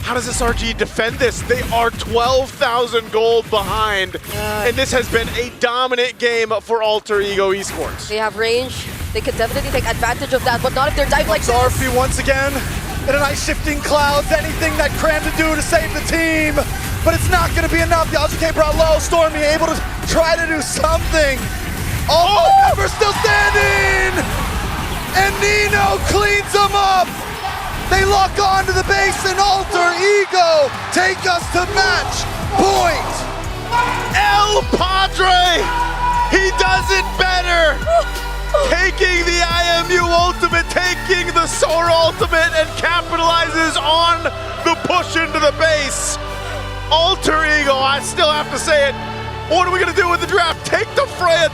how does SRG defend this? They are 12,000 gold behind, and this has been a dominant game for Alter Ego Esports. They have range. They could definitely take advantage of that, but not if they're dive like this. RP once again. And a nice shifting clouds, anything that Cram to do to save the team. But it's not going to be enough. Yasuke brought low. Stormy able to try to do something. All the members still standing. And Nino cleans them up. They lock on to the base and Alter Ego take us to match point. El Padre, he does it better. Taking the IMU ultimate, taking the Sora ultimate, and capitalizes on the push into the base. Alter Ego, I still have to say it. What are we gonna do with the draft? Take the Freya,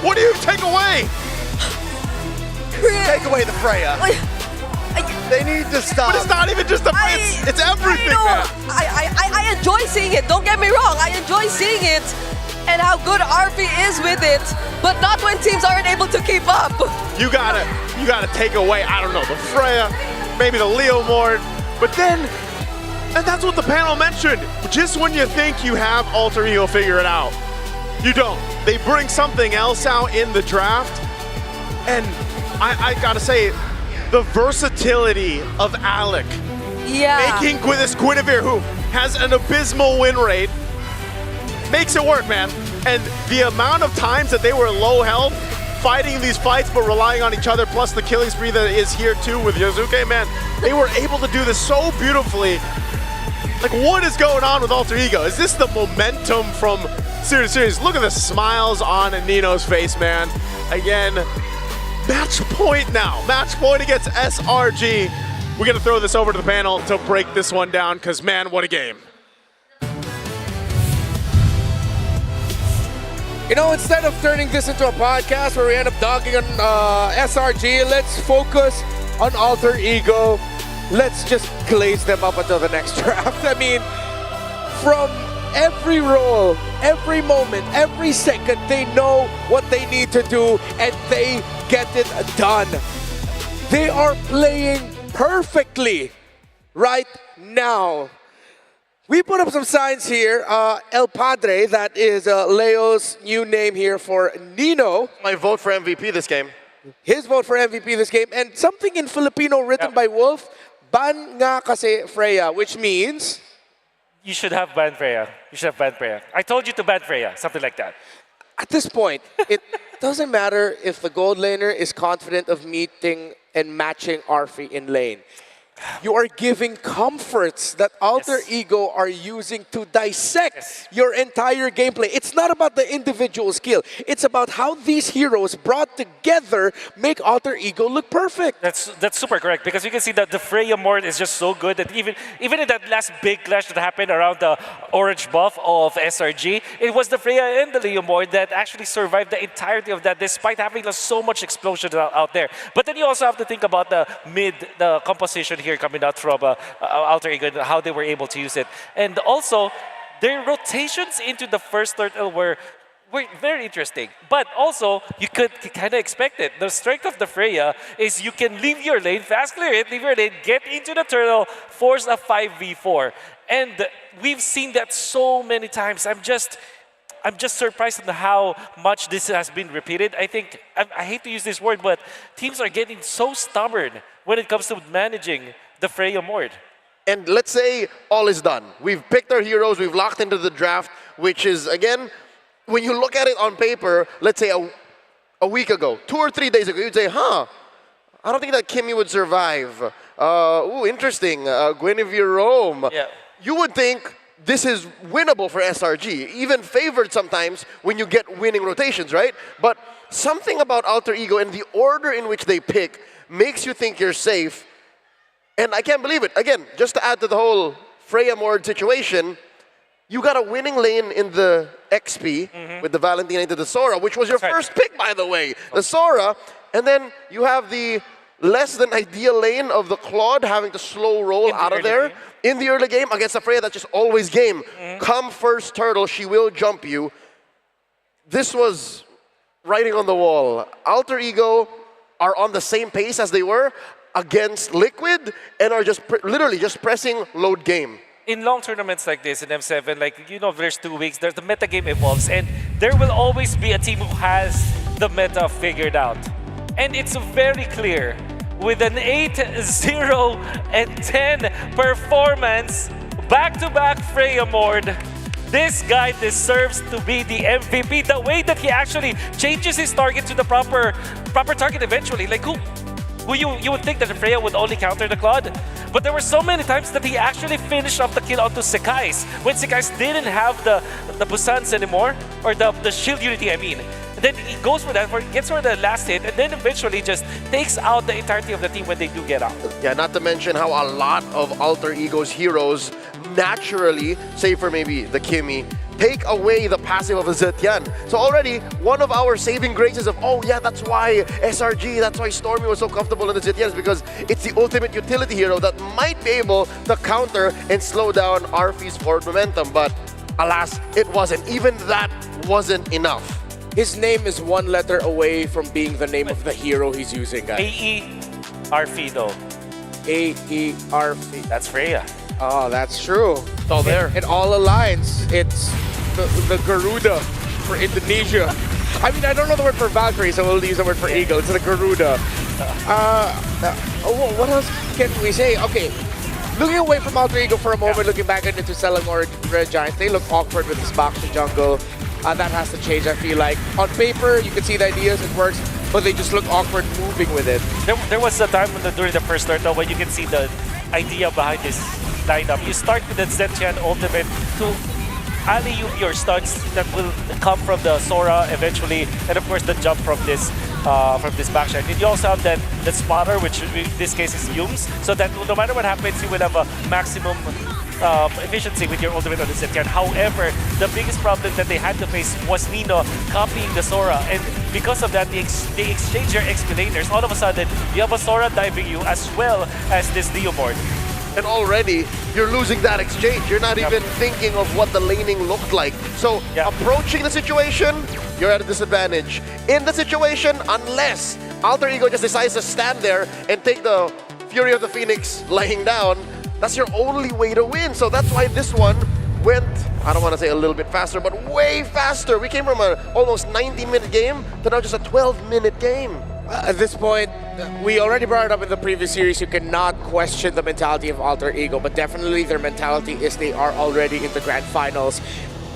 what do you take away? Take away the Freya. They need to stop. But it's not even just the it's everything, man. I enjoy seeing it, don't get me wrong. I enjoy seeing it and how good RP is with it, but not when teams aren't able to keep up. You gotta take away, I don't know, the Freya, maybe the Leomord, but then, and that's what the panel mentioned, just when you think you have Alter Ego figure it out, you don't. They bring something else out in the draft, and I gotta say, the versatility of Alec, making this Guinevere, who has an abysmal win rate, makes it work, man. And the amount of times that they were low health, fighting these fights but relying on each other, plus the killing spree that is here too with Yasuke, man, they were able to do this so beautifully. Like, what is going on with Alter Ego? Is this the momentum from Series? Look at the smiles on Nino's face, man. Again, match point now. Match point against SRG. We're gonna throw this over to the panel to break this one down, because man, what a game. You know, instead of turning this into a podcast where we end up dogging on SRG, let's focus on Alter Ego. Let's just glaze them up until the next draft. I mean, from every role, every moment, every second, they know what they need to do and they get it done. They are playing perfectly right now. We put up some signs here. El Padre, that is Leo's new name here for Nino. My vote for MVP this game. His vote for MVP this game. And something in Filipino written by Wolf, ban nga kasi Freya, which means? You should have ban Freya. You should have ban Freya. I told you to ban Freya, something like that. At this point, it doesn't matter if the gold laner is confident of meeting and matching Arfi in lane. You are giving comforts that Alter Ego are using to dissect your entire gameplay. It's not about the individual skill. It's about how these heroes brought together make Alter Ego look perfect. That's super correct, because you can see that the Freya Mord is just so good that even in that last big clash that happened around the orange buff of SRG, it was the Freya and the Leo Mord that actually survived the entirety of that, despite having so much explosion out there. But then you also have to think about the composition here coming out from Alter Ego, how they were able to use it. And also, their rotations into the first turtle were very interesting. But also, you could kind of expect it. The strength of the Freya is you can leave your lane, fast clear it, leave your lane, get into the turtle, force a 5v4. And we've seen that so many times. I'm just surprised at how much this has been repeated. I think, I hate to use this word, but teams are getting so stubborn when it comes to managing the Freya Mord. And let's say all is done. We've picked our heroes, we've locked into the draft, which is, again, when you look at it on paper, let's say a week ago, 2 or 3 days ago, you'd say, I don't think that Kimmy would survive. Ooh, interesting, Guinevere Rome. Yeah. You would think this is winnable for SRG, even favored sometimes when you get winning rotations, right? But something about Alter Ego and the order in which they pick makes you think you're safe. And I can't believe it. Again, just to add to the whole Freya Mord situation, you got a winning lane in the XP with the Valentina into the Sora, which was your first pick, by the way, the Sora. And then you have the less than ideal lane of the Claude having to slow roll out of there in the early game against a Freya that's just always game. Come first turtle, she will jump you. This was writing on the wall. Alter Ego are on the same pace as they were against Liquid and are just literally just pressing load game. In long tournaments like this, in M7, like, you know, there's 2 weeks, the meta game evolves, and there will always be a team who has the meta figured out. And it's very clear, with an 8-0 and 10 performance, back-to-back Freya Mord, this guy deserves to be the MVP. The way that he actually changes his target to the proper target eventually. Like, who you would think that the Freya would only counter the Claude, but there were so many times that he actually finished off the kill onto Sekai's when Sekai's didn't have the Busans anymore, or the shield unity, I mean. And then he goes for that, gets for the last hit, and then eventually just takes out the entirety of the team when they do get out. Yeah, not to mention how a lot of Alter Ego's heroes naturally, save for maybe the Kimmy, take away the passive of a Zetian. So already, one of our saving graces of, oh yeah, that's why SRG, that's why Stormy was so comfortable in the Zetian, is because it's the ultimate utility hero that might be able to counter and slow down Arfi's forward momentum. But alas, it wasn't. Even that wasn't enough. His name is 1 letter away from being the name of the hero he's using, guys. AE Arfi though. AE Arfi. That's Freya. Oh, that's true. It's all there. It all aligns. It's the Garuda for Indonesia. I mean, I don't know the word for Valkyrie, so we'll use the word for Eagle. It's the Garuda. What else can we say? Okay, looking away from Alter Ego for a moment, looking back into Selangor Red Giants, they look awkward with this back to jungle. That has to change, I feel like. On paper, you can see the ideas, it works, but they just look awkward moving with it. There was a time during the first turtle when you can see the idea behind this lineup. You start with the Zetian ultimate to alley-oop your stuns that will come from the Sora eventually, and of course the jump from this backshot. And you also have that spotter, which in this case is Yums, so that no matter what happens, you will have a maximum efficiency with your ultimate on the Zetian. However, the biggest problem that they had to face was Nino copying the Sora, and because of that, they exchange your explainers. All of a sudden, you have a Sora diving you as well as this Leo board. And already, you're losing that exchange. You're not even thinking of what the laning looked like. So, approaching the situation, you're at a disadvantage. In the situation, unless Alter Ego just decides to stand there and take the Fury of the Phoenix laying down, that's your only way to win. So that's why this one went, I don't want to say a little bit faster, but way faster. We came from an almost 90-minute game to now just a 12-minute game. At this point, we already brought it up in the previous series, you cannot question the mentality of Alter Ego, but definitely their mentality is they are already in the Grand Finals.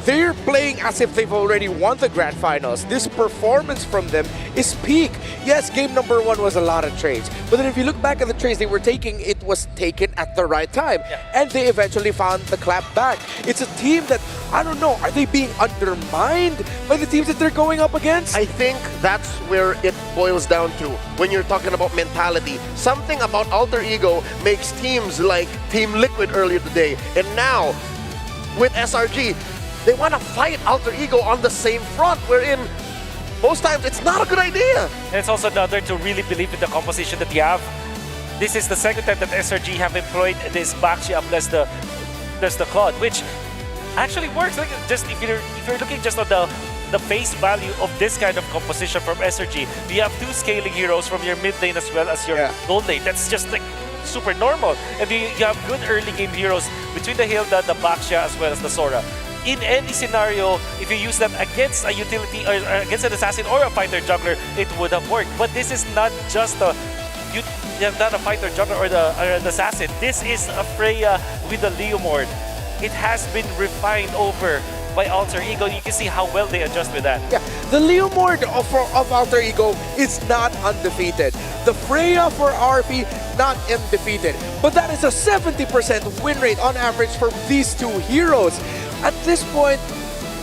They're playing as if they've already won the Grand Finals. This performance from them is peak. Yes, game number 1 was a lot of trades, but then if you look back at the trades they were taking, it was taken at the right time, and they eventually found the clap back. It's a team that, I don't know, are they being undermined by the teams that they're going up against? I think that's where it boils down to when you're talking about mentality. Something about Alter Ego makes teams like Team Liquid earlier today, and now with SRG, they want to fight Alter Ego on the same front, wherein most times it's not a good idea. And it's also another to really believe in the composition that you have. This is the second time that SRG have employed this Bakshi plus the Claude, which actually works. Like just if you're looking just on the face value of this kind of composition from SRG, you have 2 scaling heroes from your mid lane as well as your gold lane. That's just like super normal. And you have good early game heroes between the Hilda, the Baxia, as well as the Sora. In any scenario, if you use them against a utility or against an assassin or a fighter juggler, it would have worked. But this is not just not a fighter juggler or the assassin. This is a Freya with the Leomord. It has been refined over by Alter Ego. You can see how well they adjust with that. Yeah, the Leomord of Alter Ego is not undefeated. The Freya for RP, not undefeated. But that is a 70% win rate on average for these 2 heroes. At this point,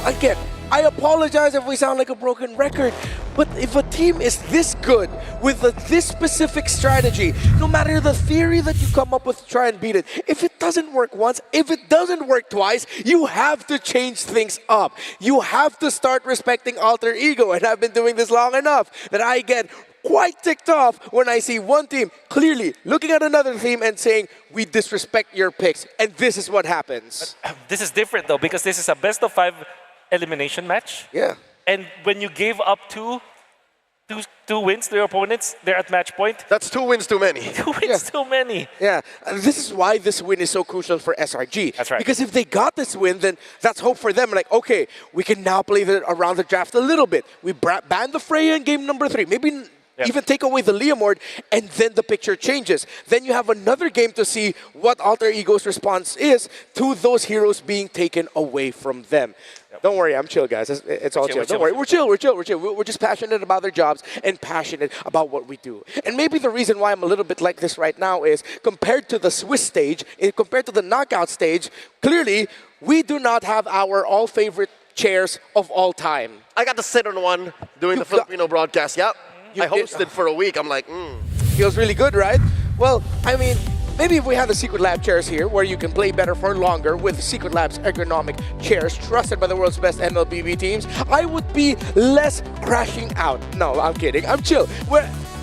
again, I apologize if we sound like a broken record, but if a team is this good with this specific strategy, no matter the theory that you come up with to try and beat it, if it doesn't work once, if it doesn't work twice, you have to change things up. You have to start respecting Alter Ego, and I've been doing this long enough that I get quite ticked off when I see one team clearly looking at another team and saying, we disrespect your picks, and this is what happens. This is different though, because this is a best of 5 elimination match. Yeah. And when you gave up two wins to your opponents, they're at match point. That's 2 wins too many. 2 wins too many. Yeah, and this is why this win is so crucial for SRG. That's right. Because if they got this win, then that's hope for them. Like, okay, we can now play around the draft a little bit. We ban the Freya in game number 3. Maybe even take away the Leomord, and then the picture changes. Then you have another game to see what Alter Ego's response is to those heroes being taken away from them. Don't worry, I'm chill, guys. It's all chill. Don't worry, we're chill. We're just passionate about their jobs and passionate about what we do. And maybe the reason why I'm a little bit like this right now is compared to the Swiss stage, compared to the knockout stage, clearly we do not have our all-favorite chairs of all time. I got to sit on one doing the Filipino broadcast. Yep. I hosted for a week. I'm like, Feels really good, right? Well, I mean, maybe if we had the Secret Lab chairs here, where you can play better for longer with Secret Lab's ergonomic chairs, trusted by the world's best MLBB teams, I would be less crashing out. No, I'm kidding. I'm chill.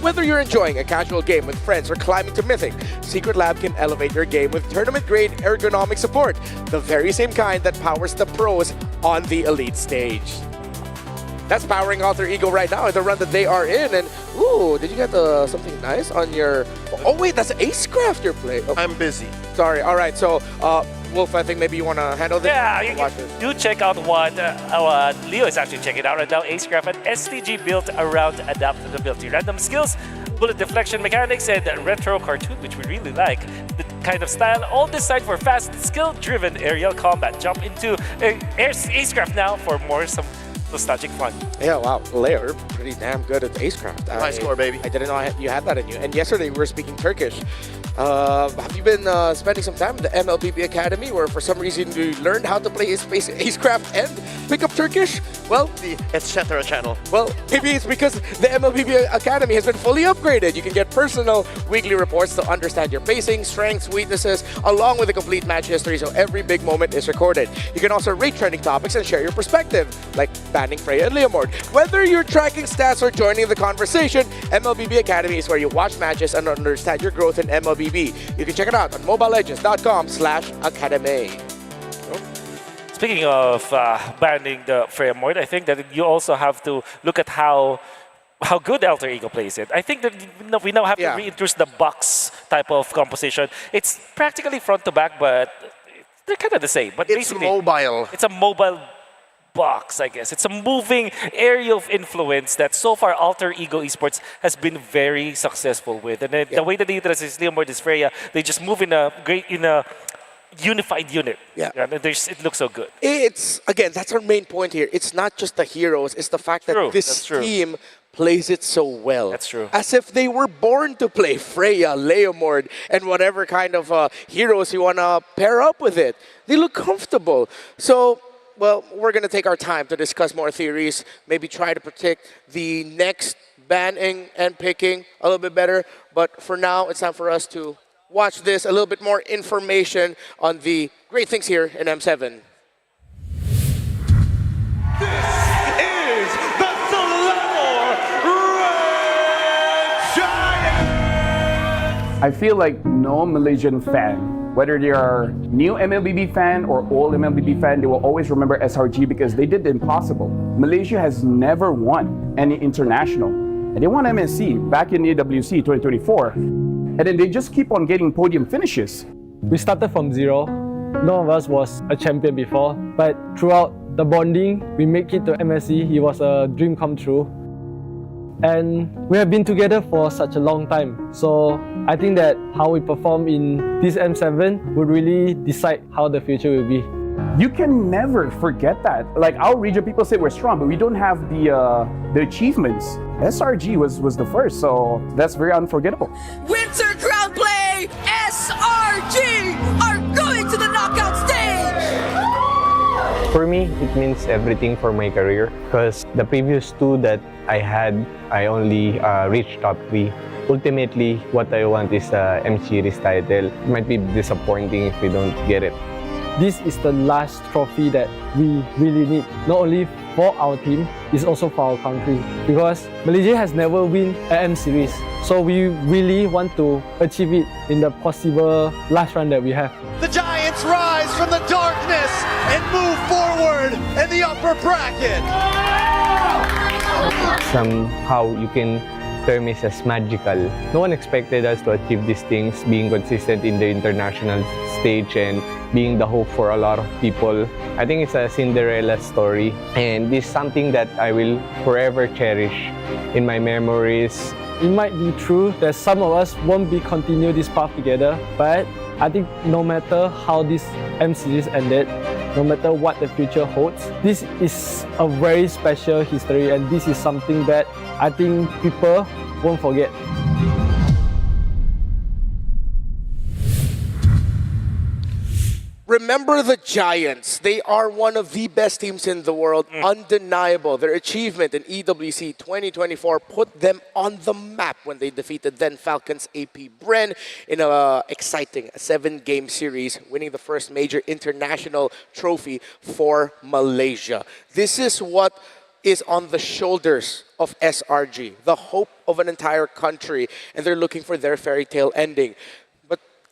Whether you're enjoying a casual game with friends or climbing to Mythic, Secret Lab can elevate your game with tournament-grade ergonomic support, the very same kind that powers the pros on the elite stage. That's powering Alter Ego right now in the run that they are in. And, ooh, did you get something nice on your... Oh, wait, that's Acecraft you're playing. Oh. I'm busy. Sorry. All right, so, Wolf, I think maybe you want to handle this? Yeah, do check out what Leo is actually checking out right now. Acecraft, an STG built around adaptability, random skills, bullet deflection mechanics, and retro cartoon, which we really like. The kind of style, all designed for fast, skill-driven aerial combat. Jump into Acecraft now for some nostalgic fun. Yeah, wow. Lair, pretty damn good at Acecraft. High score, baby. I didn't know you had that in you. And yesterday we were speaking Turkish. Have you been spending some time in the MLBB Academy where for some reason you learned how to play Acecraft and pick up Turkish? Well, the etc. channel. Well, maybe it's because the MLBB Academy has been fully upgraded. You can get personal weekly reports to understand your pacing, strengths, weaknesses, along with a complete match history, so every big moment is recorded. You can also rate trending topics and share your perspective, like banning Freya and Leomord. Whether you're tracking stats or joining the conversation, MLBB Academy is where you watch matches and understand your growth in MLBB. You can check it out on mobilelegends.com/academy. Speaking of banning the Freya Mord, I think that you also have to look at how good Alter Ego plays it. I think that we now have to reintroduce the box type of composition. It's practically front to back, but they're kind of the same. But it's mobile. It's a mobile box, I guess. It's a moving area of influence that so far Alter Ego Esports has been very successful with. And the way that they utilize Leomord is Freya, they just move in a unified unit. It looks so good. It's, again, that's our main point here. It's not just the heroes, it's the fact that this team plays it so well. That's true. As if they were born to play Freya, Leomord, and whatever kind of heroes you want to pair up with it. They look comfortable. So, well, we're going to take our time to discuss more theories, maybe try to predict the next banning and picking a little bit better. But for now, it's time for us to watch this, a little bit more information on the great things here in M7. I feel like no Malaysian fan Whether they are new MLBB fan or old MLBB fan, they will always remember SRG because they did the impossible. Malaysia has never won any international. And they won MSC back in AWC 2024. And then they just keep on getting podium finishes. We started from zero. None of us was a champion before, but throughout the bonding, we make it to MSC. It was a dream come true. And we have been together for such a long time. So I think that how we perform in this M7 would really decide how the future will be. You can never forget that. Like our region, people say we're strong, but we don't have the achievements. SRG was the first, so that's very unforgettable. Winter Crown Play, SRG are going to the knockout stage! For me, it means everything for my career because the previous two that I had, I only reached top 3. Ultimately, what I want is the M Series title. It might be disappointing if we don't get it. This is the last trophy that we really need, not only for our team, it's also for our country. Because Malaysia has never won an M Series, so we really want to achieve it in the possible last run that we have. The Giants rise from the darkness and move forward in the upper bracket. Somehow you can term it as magical. No one expected us to achieve these things, being consistent in the international stage and being the hope for a lot of people. I think it's a Cinderella story, and this is something that I will forever cherish in my memories. It might be true that some of us won't be continue this path together, but I think no matter how this M Series ended, no matter what the future holds, this is a very special history, and this is something that I think people won't forget. Remember the Giants. They are one of the best teams in the world. Undeniable. Their achievement in EWC 2024 put them on the map when they defeated then Falcons AP Bren in an exciting 7-game series, winning the first major international trophy for Malaysia. This is what is on the shoulders of SRG, the hope of an entire country, and they're looking for their fairy tale ending.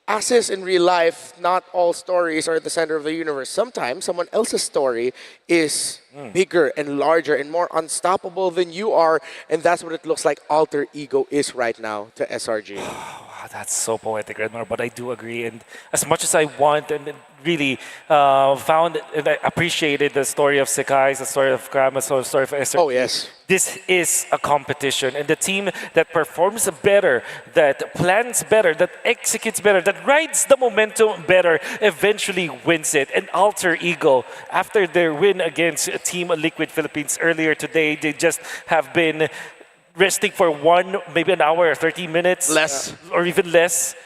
As is in real life, not all stories are at the center of the universe. Sometimes someone else's story is bigger and larger and more unstoppable than you are, and that's what it looks like Alter Ego is right now to SRG. Wow, that's so poetic, Redmar, but I do agree. And as much as I want and really found and I appreciated the story of Sekai, the story of Kram, the story of SRG. Oh, yes. This is a competition, and the team that performs better, that plans better, that executes better, that rides the momentum better, eventually wins it. And Alter Ego, after their win against Team Liquid Philippines earlier today, they just have been resting for maybe an hour or 30 minutes. Less. Or even less.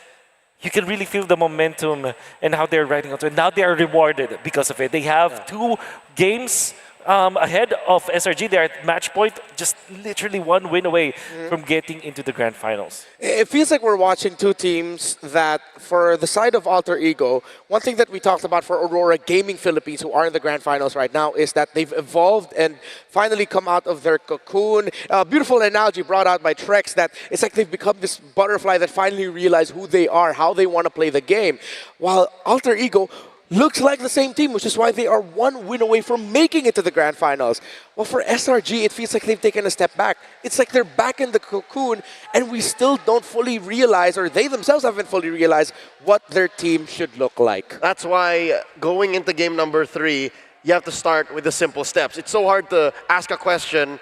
You can really feel the momentum and how they're riding onto it. Now they are rewarded because of it. They have 2 games ahead of SRG. They're at match point, just literally 1 win away from getting into the grand finals. It feels like we're watching 2 teams that, for the side of Alter Ego, one thing that we talked about for Aurora Gaming Philippines, who are in the grand finals right now, is that they've evolved and finally come out of their cocoon. Beautiful analogy brought out by Trex that it's like they've become this butterfly that finally realize who they are, how they want to play the game. While Alter Ego looks like the same team, which is why they are 1 win away from making it to the grand finals. Well, for SRG, it feels like they've taken a step back. It's like they're back in the cocoon, and we still don't fully realize, or they themselves haven't fully realized, what their team should look like. That's why going into game number 3, you have to start with the simple steps. It's so hard to ask a question,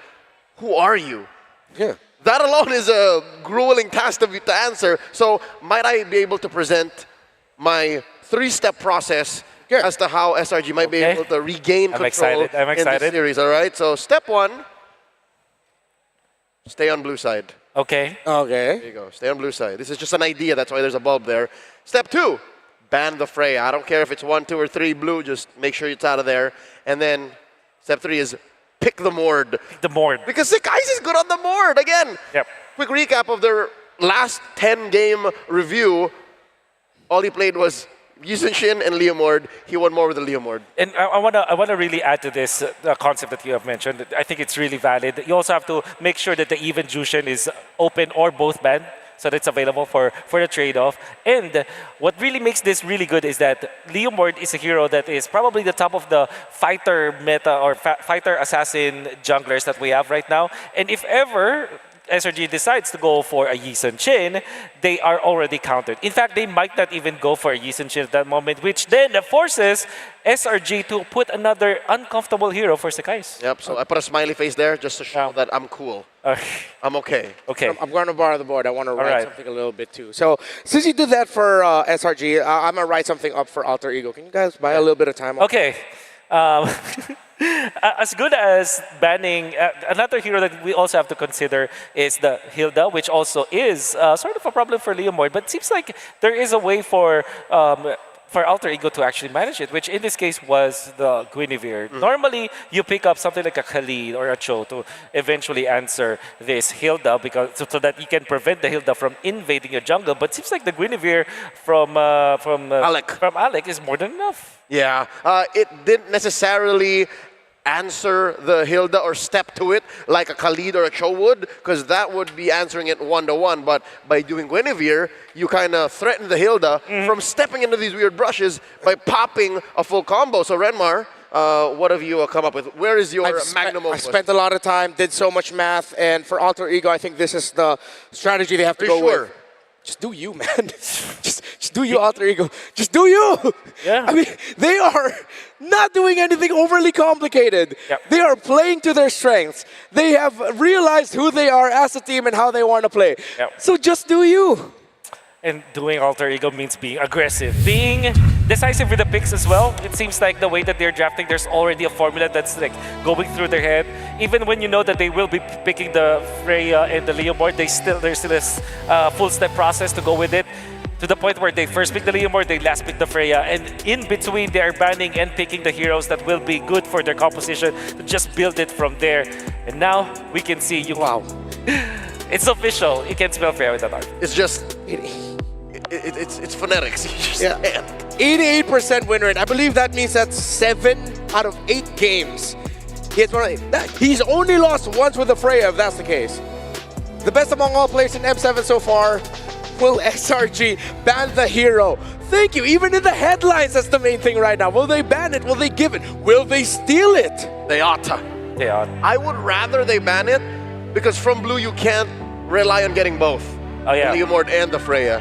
who are you? Yeah. That alone is a grueling task to answer. So might I be able to present my 3-step process as to how SRG might be able to regain control in this series, all right? So step 1, stay on blue side. Okay. Okay. There you go, stay on blue side. This is just an idea, that's why there's a bulb there. Step 2, ban the fray. I don't care if it's 1, 2, or 3 blue, just make sure it's out of there. And then step 3 is pick the Mord. Pick the Mord. Because Sekais is good on the Mord, again. Yep. Quick recap of their last 10-game review. All he played was Yuzenshin and Leomord. He won more with the Leomord. And I wanna really add to this concept that you have mentioned. I think it's really valid. You also have to make sure that the even Jushin is open or both banned. so that it's available for the trade-off. And what really makes this really good is that Leomord is a hero that is probably the top of the fighter meta or fighter assassin junglers that we have right now. And if ever SRG decides to go for a Yi Sun Chin, they are already countered. In fact, they might not even go for a Yi Sun Chin at that moment, which then forces SRG to put another uncomfortable hero for Sekais. Yep, so I put a smiley face there just to show that I'm cool. I'm okay. Okay. I'm going to borrow the board. I want to write right. something a little bit too. So since you did that for SRG, I'm going to write something up for Alter Ego. Can you guys buy a little bit of time? Okay. As good as banning, another hero that we also have to consider is the Hilda, which also is sort of a problem for Leomord. But it seems like there is a way for Alter Ego to actually manage it, which in this case was the Guinevere. Normally, you pick up something like a Khalid or a Cho to eventually answer this Hilda because so that you can prevent the Hilda from invading your jungle. But it seems like the Guinevere from Alec is more than enough. Yeah, it didn't necessarily answer the Hilda or step to it like a Khalid or a Cho would, because that would be answering it one-to-one. But by doing Guinevere, you kind of threaten the Hilda from stepping into these weird brushes by popping a full combo. So Renmar, what have you come up with? Where is your magnum opus? I spent a lot of time, did so much math, and for Alter Ego, I think this is the strategy they have to go with. Just do you, man. just do you, Alter Ego. Just do you. Yeah. I mean, they are not doing anything overly complicated. Yep. They are playing to their strengths. They have realized who they are as a team and how they want to play. Yep. So just do you. And doing Alter Ego means being aggressive. Being decisive with the picks as well. It seems like the way that they're drafting, there's already a formula that's like going through their head. Even when you know that they will be picking the Freya and the Leomord, there's still a full step process to go with it. To the point where they first pick the Leomord, they last pick the Freya. And in between, they are banning and picking the heroes that will be good for their composition to just build it from there. And now we can see you. Wow. It's official. You can spell Freya with that art. It's just... It's phonetics. Yeah. 88% win rate. I believe that means that's 7 out of 8 games. He's only lost once with the Freya, if that's the case. The best among all players in M7 so far. Will SRG ban the hero? Thank you. Even in the headlines, that's the main thing right now. Will they ban it? Will they give it? Will they steal it? They ought to. They ought. I would rather they ban it because from blue you can't rely on getting both. Oh yeah. The Leomord and the Freya.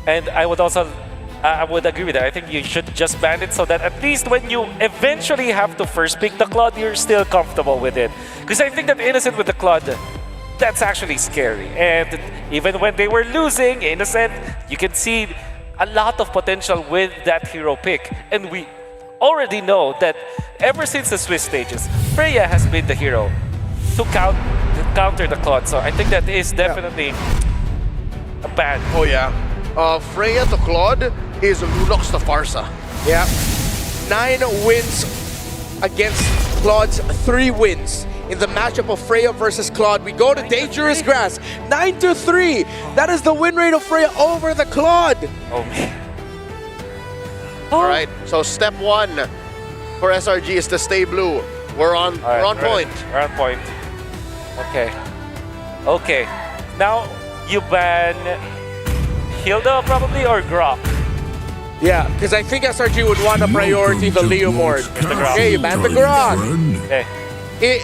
And I would also, I would agree with that. I think you should just ban it so that at least when you eventually have to first pick the Claude, you're still comfortable with it. Because I think that Innocent with the Claude, that's actually scary. And even when they were losing, Innocent, you can see a lot of potential with that hero pick. And we already know that ever since the Swiss stages, Freya has been the hero to counter the Claude. So I think that is definitely a ban. Oh yeah. Freya to Claude is Lunox to Farsa. Yeah. 9 wins against Claude's 3 wins. In the matchup of Freya versus Claude, we go to Dangerous Grass. 9-3. That is the win rate of Freya over the Claude. Oh man. All right. So step 1 for SRG is to stay blue. We're on point. We're on point. Okay. Okay. Now you ban Hilda probably or Grok? Yeah, because I think SRG would want to priority the Leomord. Okay, you ban the Grok. Okay.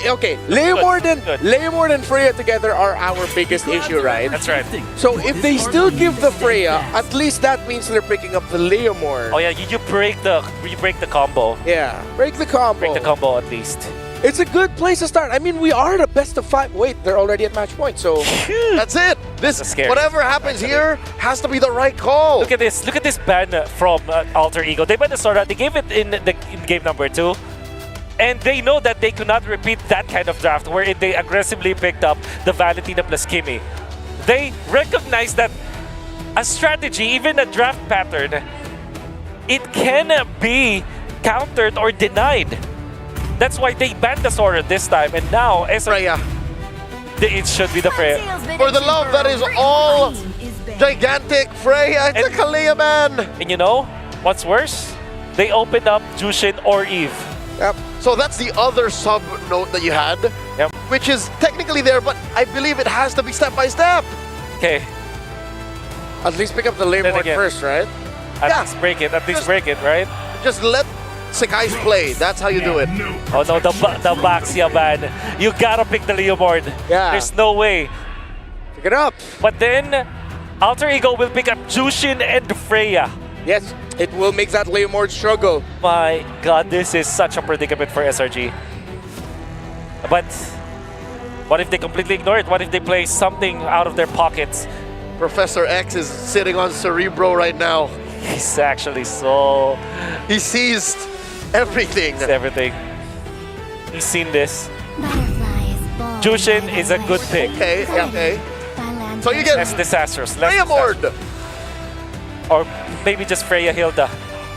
Okay, Leomord and Freya together are our biggest issue, right? That's right. So if they still give the Freya, at least that means they're picking up the Leomord. Oh yeah, you break the combo. Yeah, break the combo. Break the combo at least. It's a good place to start. I mean, we are the best of 5. Wait, they're already at match point, so that's it. Whatever happens here has to be the right call. Look at this. Look at this ban from Alter Ego. They banned the Sora. They gave it in game number 2. And they know that they could not repeat that kind of draft wherein they aggressively picked up the Valentina plus Kimi. They recognize that a strategy, even a draft pattern, it can be countered or denied. That's why they banned the Sora this time, and now Freya. It should be the Freya. For the love that is all gigantic, Freya, it's a Kalia ban. And you know what's worse? They opened up Jushin or Eve. Yep. So that's the other sub-note that you had, yep. Which is technically there, but I believe it has to be step by step. Okay. At least pick up the lane Then board again, first, right? At least break it. At least break it, right? Just let Sakai's play. That's how you do it. Oh no, the Baxia ban. You gotta pick the Leomord. Yeah. There's no way. Pick it up. But then, Alter Ego will pick up Jushin and Freya. Yes, it will make that Leomord struggle. My God, this is such a predicament for SRG. But what if they completely ignore it? What if they play something out of their pockets? Professor X is sitting on Cerebro right now. He's actually so... He sees everything. Everything. He's seen this. Jushin is a good pick. Okay, okay. So you get less disastrous. Less Leomord. Or maybe just Freya Hilda.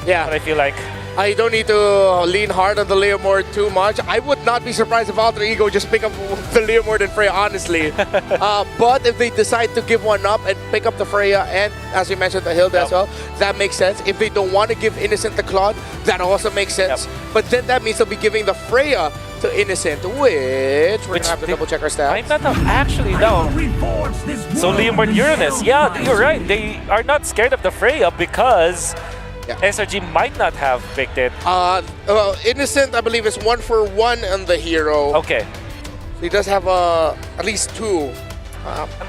Yeah. But I feel like I don't need to lean hard on the Leomord too much. I would not be surprised if Alter Ego just pick up the Leomord and Freya, honestly. But if they decide to give one up and pick up the Freya and, as you mentioned, the Hilda as well, that makes sense. If they don't want to give Innocent the Claude, that also makes sense. But then that means they'll be giving the Freya to Innocent, which we're going to have to double check our stats. I'm not actually, no. So Leomord Uranus, yeah, you're right. They are not scared of the Freya because SRG might not have picked it. Innocent, I believe, is 1-for-1 on the hero. Okay. He does have at least 2.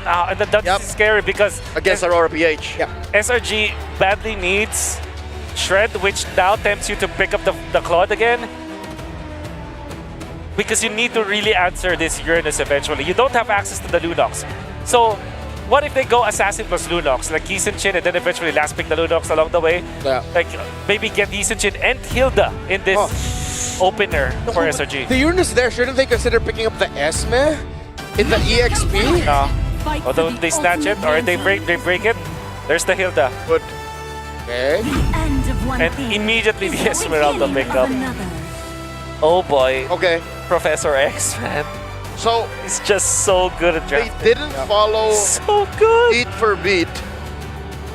That's scary because against Aurora PH. Yeah. SRG badly needs Shred, which now tempts you to pick up the Claude again. Because you need to really answer this Uranus eventually. You don't have access to the Lunox. So, what if they go Assassin plus Lunox, like Chin, and then eventually last pick the Lunox along the way? Yeah. Like, maybe get Chin and Hilda in this opener for SRG. The Uranus there, shouldn't they consider picking up the Esme in the EXP? No. Although they snatch it or they break it, there's the Hilda. Good. Okay. And immediately the Esmeralda pickup. Oh boy. Okay. Professor X, man. So he's just so good at drafting. They didn't follow so good beat for beat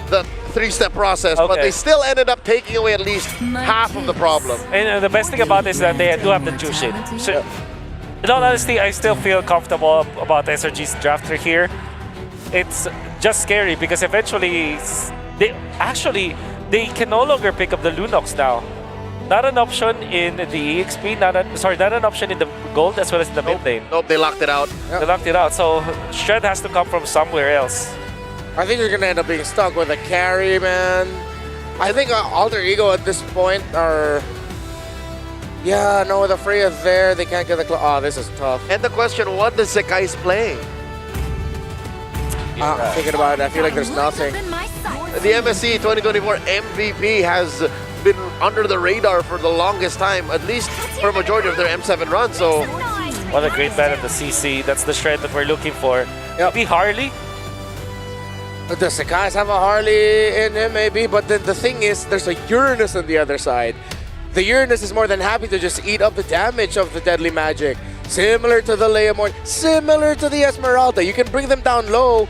the 3-step process, but they still ended up taking away at least half of the problem. And the best thing about this is that they do have the Jushin. So, in all honesty, I still feel comfortable about SRG's drafter here. It's just scary because eventually they can no longer pick up the Lunox now. Not an option in the EXP, not an option in the gold as well as in the mid lane. Nope, they locked it out. They locked it out, so Shred has to come from somewhere else. I think they're going to end up being stuck with a carry, man. I think Alter Ego at this point are... Yeah, no, with the Freya there, they can't get the... Oh, this is tough. And the question, what does Sakai's play? Thinking about it, I feel like there's nothing. The MSC 2024 MVP has been under the radar for the longest time, at least for a majority of their M7 runs. So, what a great bat at the CC. That's the Shred that we're looking for. Maybe Harley? The Sakai's have a Harley in him, maybe, but then the thing is, there's a Uranus on the other side. The Uranus is more than happy to just eat up the damage of the Deadly Magic. Similar to the Leomord, similar to the Esmeralda. You can bring them down low,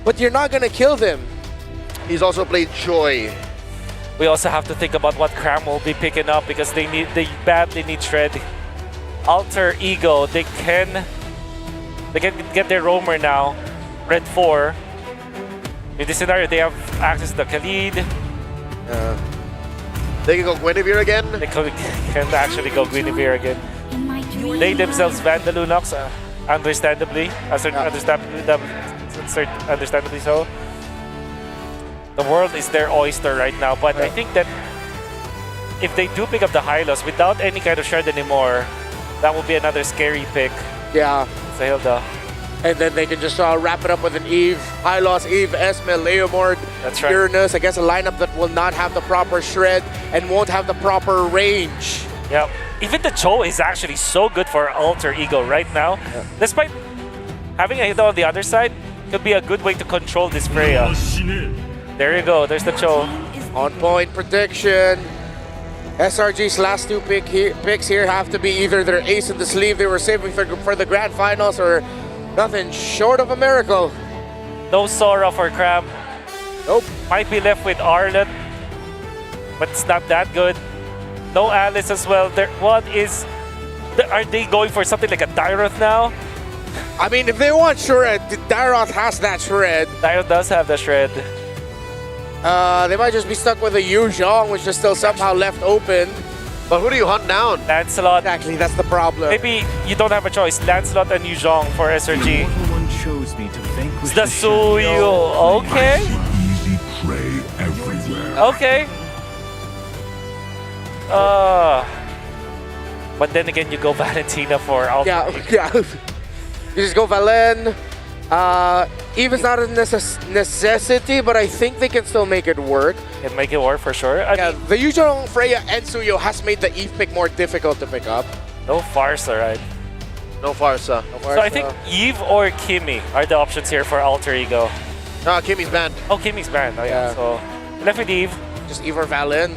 but you're not going to kill them. He's also played Joy. We also have to think about what Cram will be picking up because they badly need Shred. Alter Ego, they can get their roamer now. Red 4. In this scenario, they have access to the Khalid. They can go Guinevere again. They can actually go Guinevere again. They themselves ban the Lunox, understandably so. The world is their oyster right now, but I think that if they do pick up the Hylos without any kind of Shred anymore, that will be another scary pick. Yeah. Hilda. And then they can just wrap it up with an Eve, Hylos, Eve, Esme, Leomord, That's right. Uranus against a lineup that will not have the proper Shred and won't have the proper range. Yeah. Even the Cho is actually so good for Alter Ego right now. Yeah. Despite having a Hilda on the other side, could be a good way to control this Freya. There you go, there's the Cho. On point prediction. SRG's last 2 picks here have to be either their ace in the sleeve they were saving for the grand finals or nothing short of a miracle. No Sora for Cram. Nope. Might be left with Arlet, but it's not that good. No Alice as well. Are they going for something like a Dyroth now? I mean, if they want Shred, Dyroth has that Shred. Dyroth does have the Shred. They might just be stuck with a Yu Zhong, which is still somehow left open. But who do you hunt down? Lancelot. Exactly, that's the problem. Maybe you don't have a choice. Lancelot and Yu Zhong for SRG. One chose me to vanquish The Suyo. Okay. Easy prey everywhere. Okay. But then again, you go Valentina for Alpha. Yeah. You just go Valen. Eva's not a necessity, but I think they can still make it work. Can make it work for sure. I mean, the Yu Zhong, Freya, and Suyo has made the Eve pick more difficult to pick up. no Farsa, right? No Farsa. So I think Eve or Kimi are the options here for Alter Ego. Kimmy's banned. Oh, Kimi's banned. Oh, yeah. So left with Eve. Just Eve or Valen.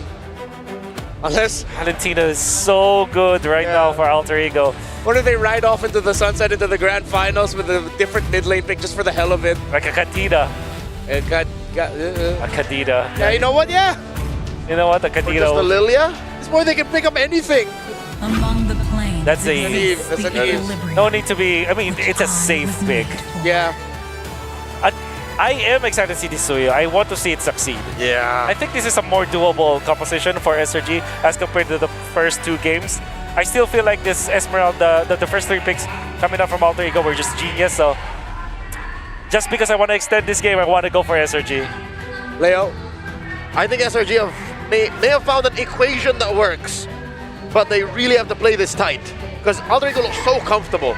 Unless Valentina is so good right now for Alter Ego. Or do they ride off into the sunset into the grand finals with a different mid lane pick just for the hell of it? Like a Kadida. A Kadida. Yeah, you know what? Yeah. You know what? A Kadida. Just the Lilia? This boy, they can pick up anything. Among the planes. That's a Eve. That's an Eve. No need to be. I mean, it's a safe pick. Yeah. I am excited to see this Suyo. I want to see it succeed. Yeah. I think this is a more doable composition for SRG as compared to the first two games. I still feel like this Esmeralda, the first three picks coming up from Alter Ego were just genius. So just because I want to extend this game, I want to go for SRG. Leo? I think SRG may have found an equation that works, but they really have to play this tight because Alter Ego looks so comfortable.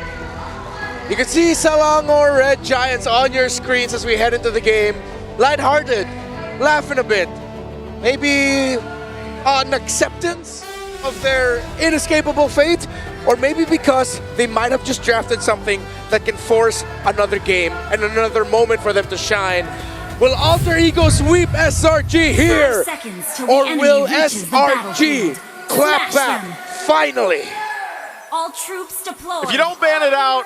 You can see Selangor Red Giants on your screens as we head into the game. Lighthearted, laughing a bit. Maybe an acceptance of their inescapable fate, or maybe because they might have just drafted something that can force another game and another moment for them to shine. Will Alter Ego sweep SRG here? Or will SRG clap back finally? All troops deployed. If you don't ban it out,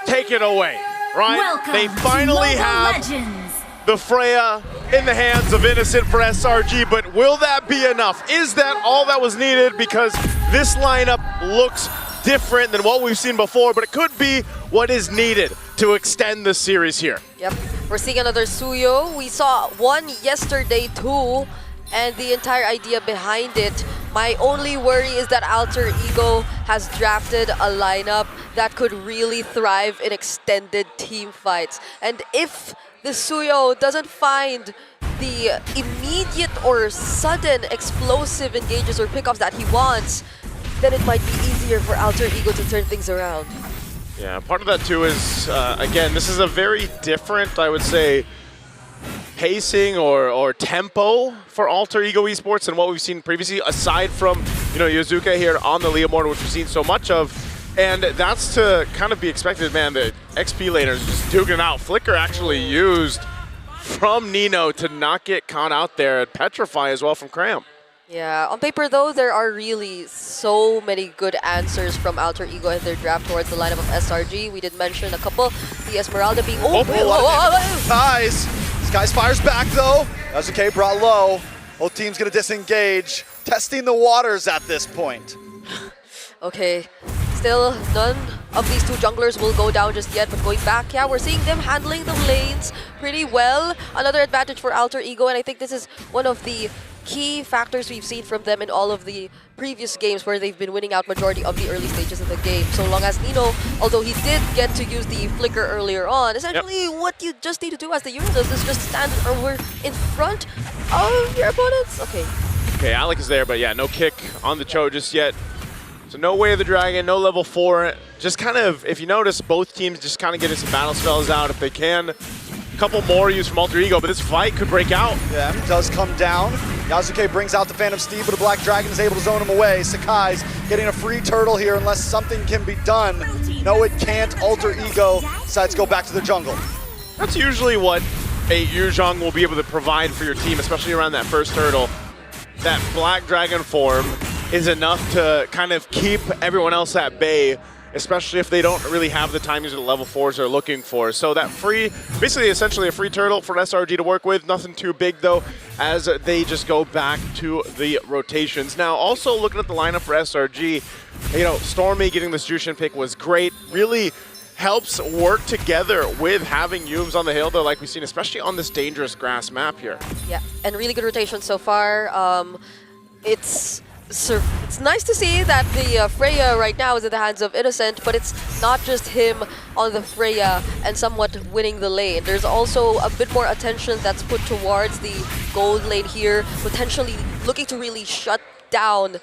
take it away, right? Welcome they to finally Mobile have Legends. the Freya in the hands of Innocent for SRG, but will that be enough? Is that all that was needed? Because this lineup looks different than what we've seen before, but it could be what is needed to extend the series here. Yep, we're seeing another Suyo. We saw one yesterday too, and the entire idea behind it. My only worry is that Alter Ego has drafted a lineup that could really thrive in extended team fights. And if the Suyo doesn't find the immediate or sudden explosive engages or pickups that he wants, then it might be easier for Alter Ego to turn things around. Yeah, part of that too is, again, this is a very different, I would say, pacing or tempo for Alter Ego Esports than what we've seen previously, aside from, Yozuka here on the Leomord, which we've seen so much of. And that's to kind of be expected, man. The XP laners just duking it out. Flicker actually used from Nino to not get caught out there at Petrify as well from Cram. Yeah, on paper though, there are really so many good answers from Alter Ego in their draft towards the lineup of SRG. We did mention a couple, the Esmeralda being... Guys, Skies fires back though. Azuke brought low. Both teams gonna disengage. Testing the waters at this point. Okay, still none of these two junglers will go down just yet, but going back, yeah, we're seeing them handling the lanes pretty well. Another advantage for Alter Ego, and I think this is one of the key factors we've seen from them in all of the previous games where they've been winning out majority of the early stages of the game. So long as Nino, although he did get to use the flicker earlier on, essentially what you just need to do as the Euro does is just stand over in front of your opponents. Okay, Alec is there, but yeah, no kick on the Cho just yet. So no Way of the Dragon, no level 4. Just kind of, if you notice, both teams just kind of getting some battle spells out if they can. A couple more used from Alter Ego, but this fight could break out. Yeah, it does come down. Yazuke brings out the Phantom Steed, but a Black Dragon is able to zone him away. Sakai's getting a free turtle here unless something can be done. No, it can't. Alter Ego decides to go back to the jungle. That's usually what a Yuzhong will be able to provide for your team, especially around that first turtle. That Black Dragon form is enough to kind of keep everyone else at bay, especially if they don't really have the timings or the level 4s they're looking for. So that free, basically essentially a free turtle for SRG to work with. Nothing too big though, as they just go back to the rotations. Now also looking at the lineup for SRG, Stormy getting this Jushin pick was great. Really helps work together with having Yums on the hill, though, like we've seen, especially on this dangerous grass map here. Yeah, and really good rotation so far. It's nice to see that the Freya right now is in the hands of Innocent, but it's not just him on the Freya and somewhat winning the lane. There's also a bit more attention that's put towards the gold lane here, potentially looking to really shut down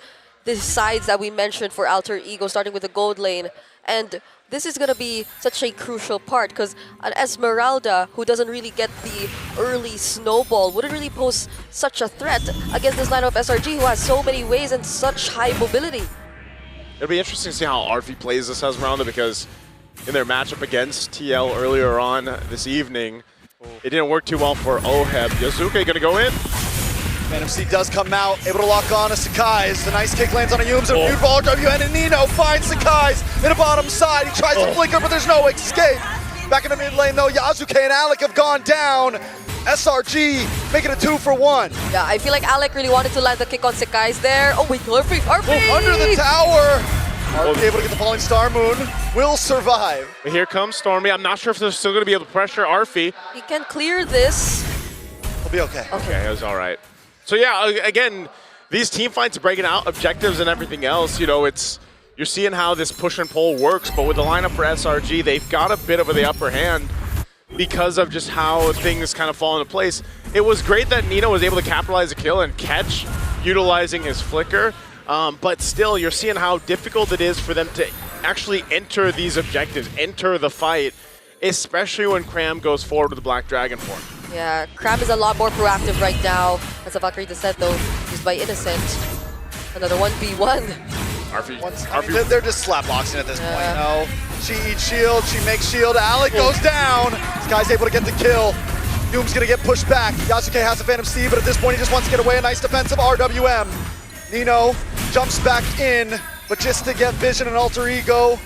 the sides that we mentioned for Alter Ego, starting with the gold lane. And this is going to be such a crucial part because an Esmeralda who doesn't really get the early snowball wouldn't really pose such a threat against this lineup of SRG who has so many ways and such high mobility. It'll be interesting to see how Arfi plays this Esmeralda because in their matchup against TL earlier on this evening, it didn't work too well for Oheb. Yazuke going to go in. Phantom Seed does come out, able to lock on to Sakai's. The nice kick lands on a Yums, and a beautiful RWN, and Nino finds Sakai's in the bottom side. He tries to flicker, but there's no escape. Back in the mid lane, though, Yazuke and Alec have gone down. SRG making it 2 for 1. Yeah, I feel like Alec really wanted to land the kick on Sakai's there. Oh wait, Arfi! Under the tower! Arfi able to get the falling Star Moon, will survive. But here comes Stormy. I'm not sure if they're still going to be able to pressure Arfi. He can clear this. He'll be okay. Okay, it was all right. So yeah, again, these team fights are breaking out objectives and everything else. You know, you're seeing how this push and pull works, but with the lineup for SRG, they've got a bit of the upper hand because of just how things kind of fall into place. It was great that Nino was able to capitalize a kill and catch, utilizing his flicker, but still, you're seeing how difficult it is for them to actually enter these objectives, enter the fight, especially when Cram goes forward with the Black Dragon form. Yeah, Cram is a lot more proactive right now, as Avakarita said though, used by Innocent. Another 1v1. Arfi. They're just slap boxing at this point. No, she eats shield, she makes shield. Alec goes down. This guy's able to get the kill. Doom's gonna get pushed back. Yasuke has a Phantom Steed, but at this point he just wants to get away. A nice defensive RWM. Nino jumps back in, but just to get Vision and Alter Ego,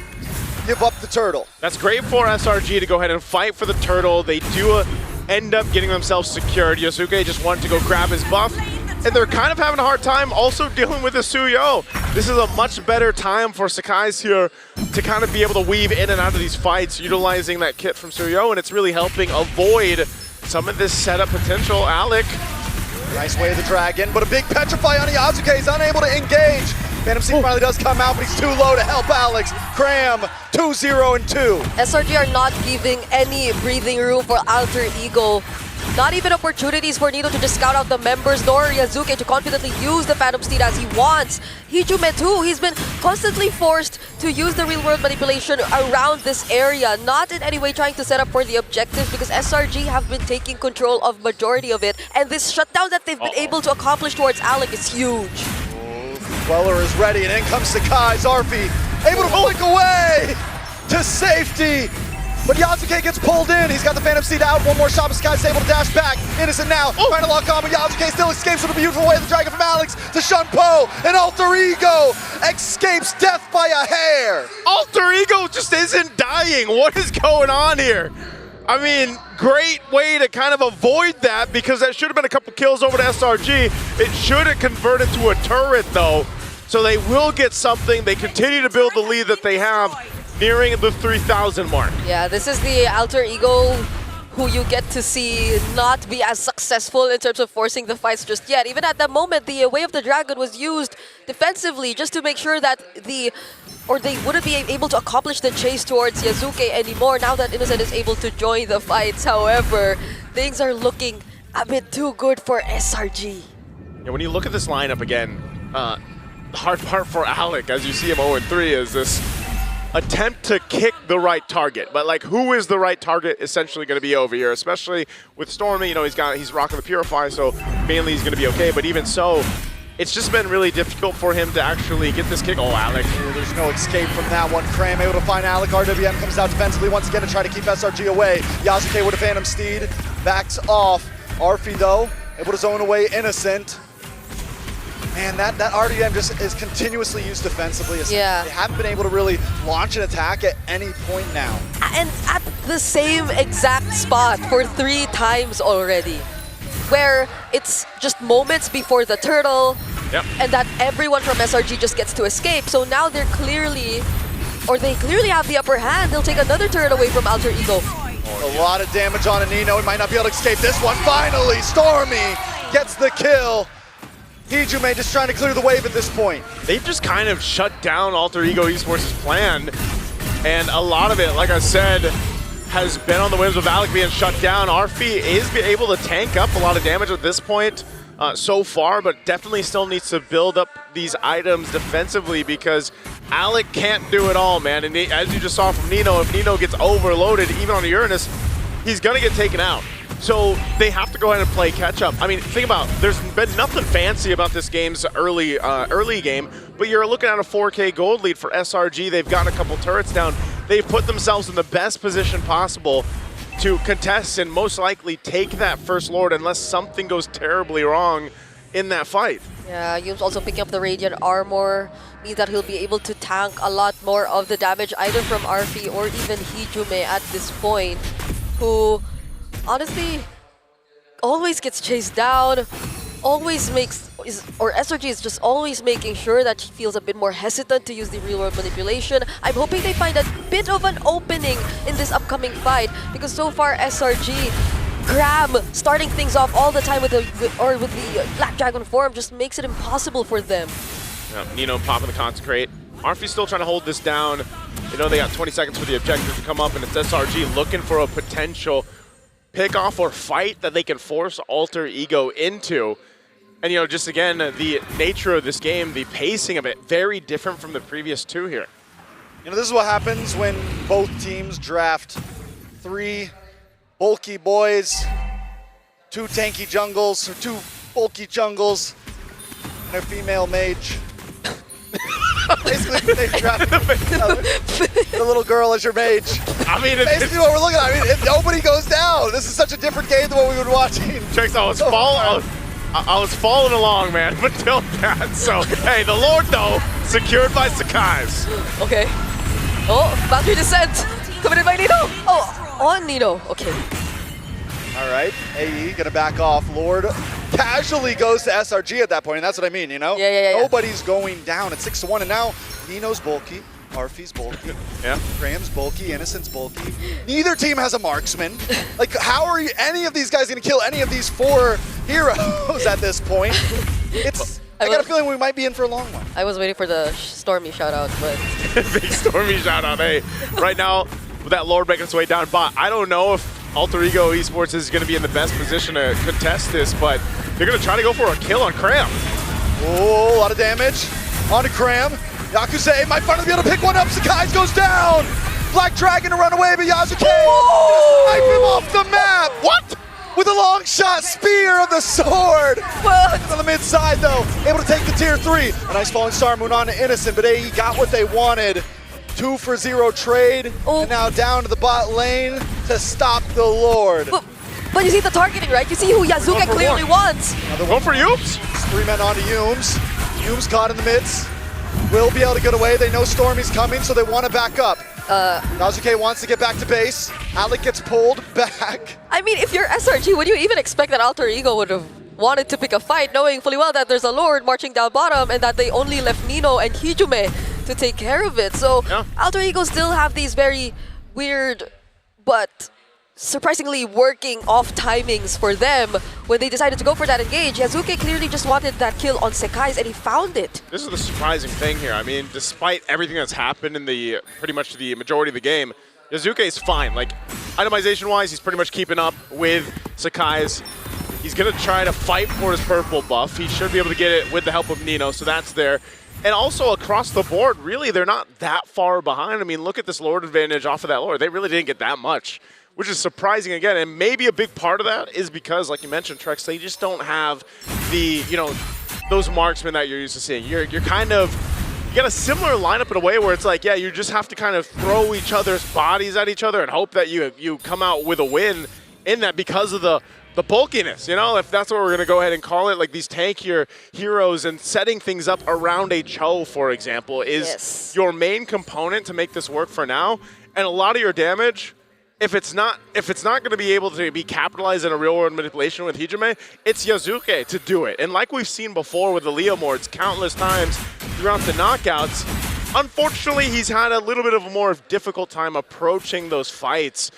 give up the turtle. That's great for SRG to go ahead and fight for the turtle. They do end up getting themselves secured. Yasuke just wanted to go grab his buff, and they're kind of having a hard time also dealing with the Suyo. This is a much better time for Sakai's here to kind of be able to weave in and out of these fights, utilizing that kit from Suyo, and it's really helping avoid some of this setup potential. Alec. Nice way of the dragon, but a big petrify on Yasuke. He's unable to engage. Phantom Seed finally does come out, but he's too low to help Alex. Cram, 2-0 and 2. SRG are not giving any breathing room for Alter Ego. Not even opportunities for Nino to just scout out the members, nor Yazuke to confidently use the Phantom Steed as he wants. Hijume too, he's been constantly forced to use the real-world manipulation around this area, not in any way trying to set up for the objectives because SRG have been taking control of majority of it, and this shutdown that they've been able to accomplish towards Alec is huge. Weller is ready, and in comes Sakai. Arfi able to flick away to safety. But Yasuke gets pulled in. He's got the Phantom Seed out. One more shot, but Sky's able to dash back. Innocent now, trying to lock on, but Yasuke still escapes with a beautiful way of the dragon from Alex to Shunpo. And Alter Ego escapes death by a hair. Alter Ego just isn't dying. What is going on here? I mean, great way to kind of avoid that because that should have been a couple kills over to SRG. It should have converted to a turret though. So they will get something. They continue to build the lead that they have, nearing the 3,000 mark. Yeah, this is the Alter Ego who you get to see not be as successful in terms of forcing the fights just yet. Even at the moment, the Way of the Dragon was used defensively just to make sure that they wouldn't be able to accomplish the chase towards Yazuke anymore now that Innocent is able to join the fights. However, things are looking a bit too good for SRG. Yeah, when you look at this lineup again, the hard part for Alec, as you see him 0-3, is this attempt to kick the right target. But like, who is the right target essentially going to be over here? Especially with Stormy, you know, he's rocking the Purify, so mainly he's going to be okay. But even so, it's just been really difficult for him to actually get this kick. Oh, Alec. There's no escape from that one. Cram able to find Alec. RWM comes out defensively once again to try to keep SRG away. Yasuke with a Phantom Steed backs off. Arfi though, able to zone away Innocent. Man, that RDM just is continuously used defensively. Yeah. They haven't been able to really launch an attack at any point now. And at the same exact spot for 3 times already, where it's just moments before the turtle, and that everyone from SRG just gets to escape. So now they're clearly or they clearly have the upper hand. They'll take another turret away from Alter Ego. A lot of damage on Nino. He might not be able to escape this one. Finally, Stormy gets the kill. Hijume just trying to clear the wave at this point. They've just kind of shut down Alter Ego Esports' plan. And a lot of it, like I said, has been on the whims of Alec being shut down. Arfi is able to tank up a lot of damage at this point so far, but definitely still needs to build up these items defensively because Alec can't do it all, man. And as you just saw from Nino, if Nino gets overloaded, even on Uranus, he's gonna get taken out. So they have to go ahead and play catch up. I mean, think about, there's been nothing fancy about this game's early game, but you're looking at a 4K gold lead for SRG. They've gotten a couple turrets down. They've put themselves in the best position possible to contest and most likely take that first Lord unless something goes terribly wrong in that fight. Yeah, Yume's also picking up the Radiant Armor, means that he'll be able to tank a lot more of the damage either from Arfi or even Hijume at this point, who honestly always gets chased down, always makes, or SRG is just always making sure that he feels a bit more hesitant to use the real world manipulation. I'm hoping they find a bit of an opening in this upcoming fight because so far SRG, Graham starting things off all the time with the Black Dragon form just makes it impossible for them. Yeah, Nino popping the Consecrate. Arfi's still trying to hold this down. You know they got 20 seconds for the objective to come up and it's SRG looking for a potential pick off or fight that they can force Alter Ego into. And you know, just again, the nature of this game, the pacing of it, very different from the previous two here. You know, this is what happens when both teams draft 3 bulky boys, 2 tanky jungles, or 2 bulky jungles, and a female mage. Basically, they drafted the little girl as your mage. I mean, basically what we're looking at. I mean, nobody goes down. This is such a different game than what we've been watching. Checks, I was following along, man, until that. So, hey, the Lord, though, secured by Sakai's. Okay. Oh, boundary descent. Coming in by Nino. Oh, on Nino. Okay. All right, AE gonna back off. Lord casually goes to SRG at that point, and that's what I mean, you know? Yeah. Nobody's going down. It's 6-1, and now Nino's bulky, Arfi's bulky, yeah. Graham's bulky, Innocent's bulky. Neither team has a marksman. Like, how are any of these guys gonna kill any of these 4 heroes at this point? I got a feeling we might be in for a long one. I was waiting for the Stormy shout out, but... Big Stormy shout out, hey. Right now, with that Lord making its way down bot, I don't know if Alter Ego Esports is going to be in the best position to contest this, but they're going to try to go for a kill on Cram. Oh, a lot of damage onto Cram. Yakuza might finally be able to pick one up. Sakai's goes down. Black Dragon to run away, but Yasuke snipe him off the map. What? With a long shot spear of the sword. On the mid side though, able to take the tier 3. A nice falling star moon on to Innocent, but AE got what they wanted. 2 for 0 trade, and now down to the bot lane to stop the Lord. But you see the targeting, right? You see who Yazuke clearly wants. Go for Yumes. 3 men onto Yumes. Yumes caught in the midst. Will be able to get away. They know Stormy's coming, so they want to back up. Yazuke wants to get back to base. Alec gets pulled back. I mean, if you're SRG, would you even expect that Alter Ego would have wanted to pick a fight, knowing fully well that there's a Lord marching down bottom and that they only left Nino and Hijume to take care of it? So yeah. Alter Ego still have these very weird but surprisingly working off timings for them when they decided to go for that engage. Yazuke clearly just wanted that kill on Sekai's and he found it. This is the surprising thing here. I mean, despite everything that's happened in the pretty much the majority of the game, Yazuke is fine. Like, itemization-wise, he's pretty much keeping up with Sakai's. He's going to try to fight for his purple buff. He should be able to get it with the help of Nino, so that's there. And also across the board, really, they're not that far behind. I mean, look at this Lord advantage off of that Lord. They really didn't get that much, which is surprising again. And maybe a big part of that is because, like you mentioned, Trex, they just don't have the, you know, those marksmen that you're used to seeing. You're kind of, you got a similar lineup in a way where it's like, yeah, you just have to kind of throw each other's bodies at each other and hope that you come out with a win in that because of the bulkiness, you know, if that's what we're going to go ahead and call it, like these tankier heroes and setting things up around a Cho, for example, is your main component to make this work for now. And a lot of your damage, if it's not going to be able to be capitalized in a real world manipulation with Hijume, it's Yazuke to do it. And like we've seen before with the Leo Mords countless times throughout the knockouts, Unfortunately, he's had a little bit of a more difficult time approaching those fights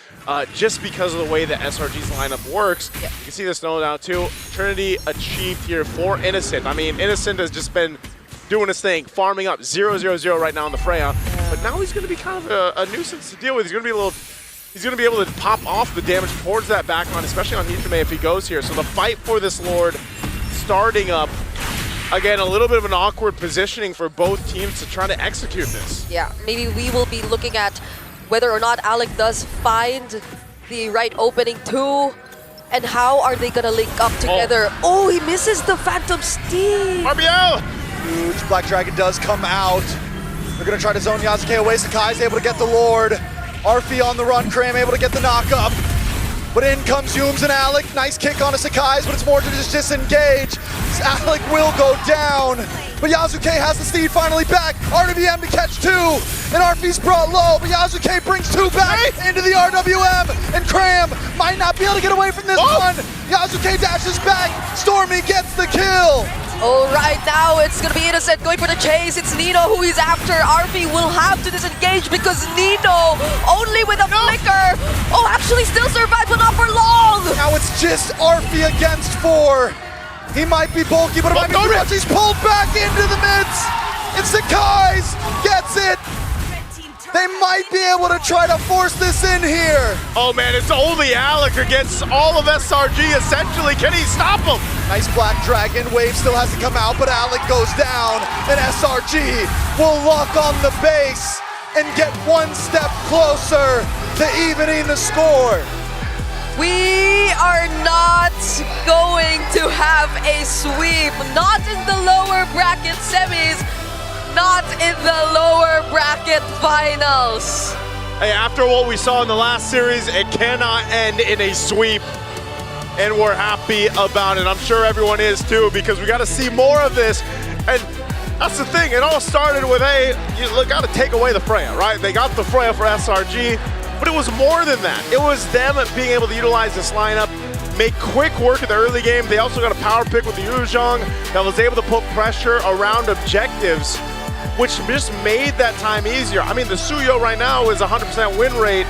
just because of the way that SRG's lineup works. You can see this no doubt too. Trinity achieved here for Innocent. I mean, Innocent has just been doing his thing, farming up 0-0-0 right now on the Freya. But now he's going to be kind of a nuisance to deal with. He's going to be able to pop off the damage towards that backline, especially on Hichime if he goes here. So the fight for this Lord starting up. Again, a little bit of an awkward positioning for both teams to try to execute this. Yeah, maybe we will be looking at whether or not Alec does find the right opening too, and how are they gonna link up together. Oh, he misses the Phantom Steam. RBL! Huge Black Dragon does come out. They're gonna try to zone Yasuke away. Sakai's able to get the Lord. Arfi on the run, Cram able to get the knock-up. But in comes Yooms and Alec. Nice kick on a Sakai's, but it's more to just disengage. Alec will go down. But Yasuke has the steed finally back. RWM to catch two. And Arfi's brought low, but Yasuke brings two back into the RWM. And Cram might not be able to get away from this one. Yasuke dashes back. Stormy gets the kill. All right, now it's gonna be Innocent going for the chase. It's Nino who he's after. Arfi will have to disengage because Nino only with a flicker. Oh, actually still survived, but not for long. Now it's just Arfi against four. He might be bulky, but it might be too much. He's pulled back into the midst. It's Sakai's gets it. They might be able to try to force this in here. Oh man, it's only Alec against all of SRG essentially. Can he stop him? Nice Black Dragon. Wave still hasn't come out, but Alec goes down. And SRG will lock on the base and get one step closer to evening the score. We are not going to have a sweep. Not in the lower bracket semis. Not in the lower bracket finals. Hey, after what we saw in the last series, it cannot end in a sweep. And we're happy about it. I'm sure everyone is too, because we got to see more of this. And that's the thing, it all started with, hey, you got to take away the Freya, right? They got the Freya for SRG, but it was more than that. It was them being able to utilize this lineup, make quick work in the early game. They also got a power pick with the Yuzhong that was able to put pressure around objectives, which just made that time easier. I mean, the Suyo right now is 100% win rate.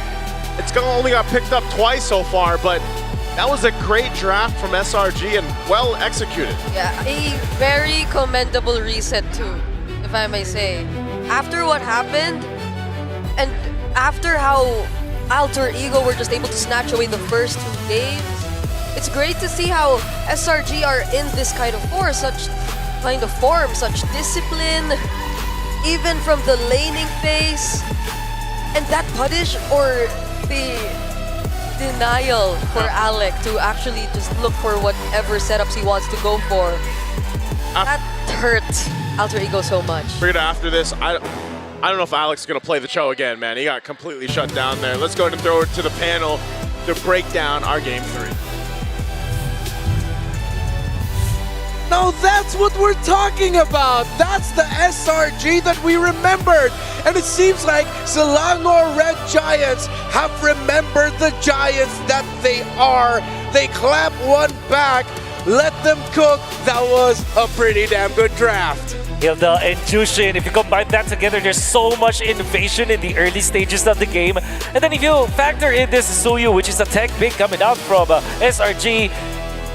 It's only got picked up twice so far, but that was a great draft from SRG and well executed. Yeah, a very commendable reset too, if I may say. After what happened, and after how Alter Ego were just able to snatch away the first two games, it's great to see how SRG are in this kind of form, such discipline, even from the laning phase, and that punish or the denial for Alec to actually just look for whatever setups he wants to go for. That hurt Alter Ego so much. Figured after this, I don't know if Alec's is going to play the show again, man. He got completely shut down there. Let's go ahead and throw it to the panel to break down our Game 3. Now that's what we're talking about. That's the SRG that we remembered. And it seems like Selangor Red Giants have remembered the Giants that they are. They clap one back, let them cook. That was a pretty damn good draft. Hilda and Jushin, if you combine that together, there's so much innovation in the early stages of the game. And then if you factor in this Suyu, which is a tech pick coming out from SRG,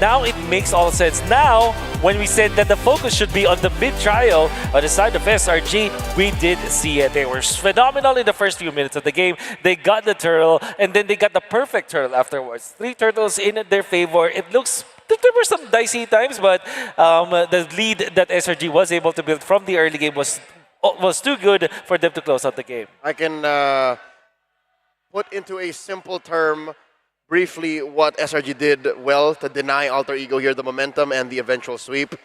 now it makes all sense. Now, when we said that the focus should be on the mid-trial on the side of SRG, we did see it. They were phenomenal in the first few minutes of the game. They got the turtle, and then they got the perfect turtle afterwards. 3 turtles in their favor. It looks, there were some dicey times, but the lead that SRG was able to build from the early game was too good for them to close out the game. I can put into a simple term briefly what SRG did well to deny Alter Ego here the momentum and the eventual sweep.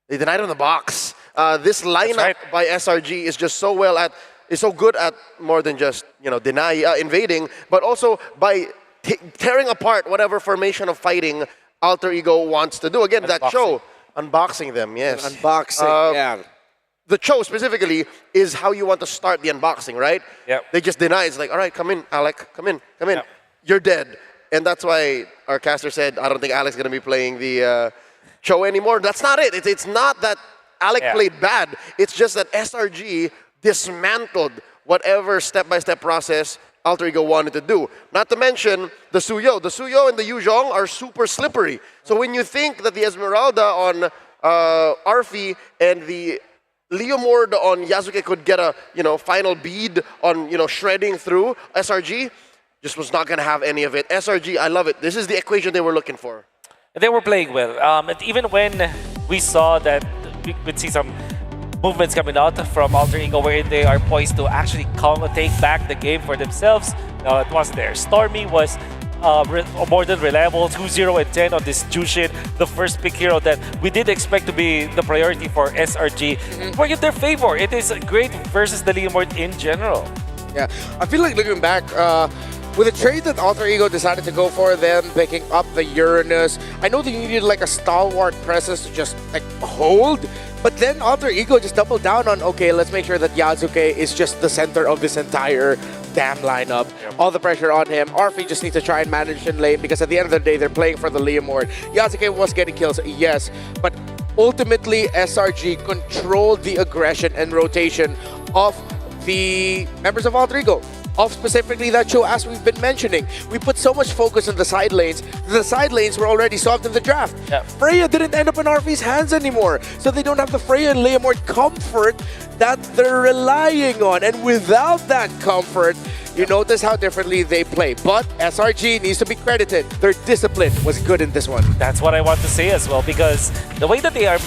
They denied on the box. This lineup by SRG is just so good at more than just invading, but also by tearing apart whatever formation of fighting Alter Ego wants to do. Again, that show, unboxing them, yes. Unboxing, yeah. The Cho specifically is how you want to start the unboxing, right? Yeah. They just deny. It's like, all right, come in, Alec, come in. Yep. You're dead. And that's why our caster said, I don't think Alec's going to be playing the show anymore. That's not it. It's not that Alec played bad. It's just that SRG dismantled whatever step-by-step process Alter Ego wanted to do. Not to mention the Suyo. The Suyo and the Yuzhong are super slippery. So when you think that the Esmeralda on Arfi and the Leomord on Yasuke could get a final bead on shredding through SRG, just was not going to have any of it. SRG, I love it. This is the equation they were looking for. They were playing well. And even when we saw that we would see some movements coming out from Alter Ego where they are poised to actually take back the game for themselves, it wasn't there. Stormy was more than reliable, 2-0 and 10 on this Jushin, the first pick hero that we did expect to be the priority for SRG. Work in their favor. It is great versus the Leomord in general. Yeah, I feel like looking back, with the trade that Alter Ego decided to go for, them picking up the Uranus, I know they needed like a stalwart presence to just like hold, but then Alter Ego just doubled down on, okay, let's make sure that Yasuke is just the center of this entire damn lineup. All the pressure on him. Arfi just needs to try and manage in lane because at the end of the day, they're playing for the Leomord. Yasuke was getting kills, yes, but ultimately SRG controlled the aggression and rotation of the members of Alter Ego. Of specifically that show, as we've been mentioning. We put so much focus on the side lanes. The side lanes were already solved in the draft. Freya didn't end up in Arfi's hands anymore. So they don't have the Freya and Leomord comfort that they're relying on. And without that comfort, you notice how differently they play. But SRG needs to be credited. Their discipline was good in this one. That's what I want to say as well, because the way that they are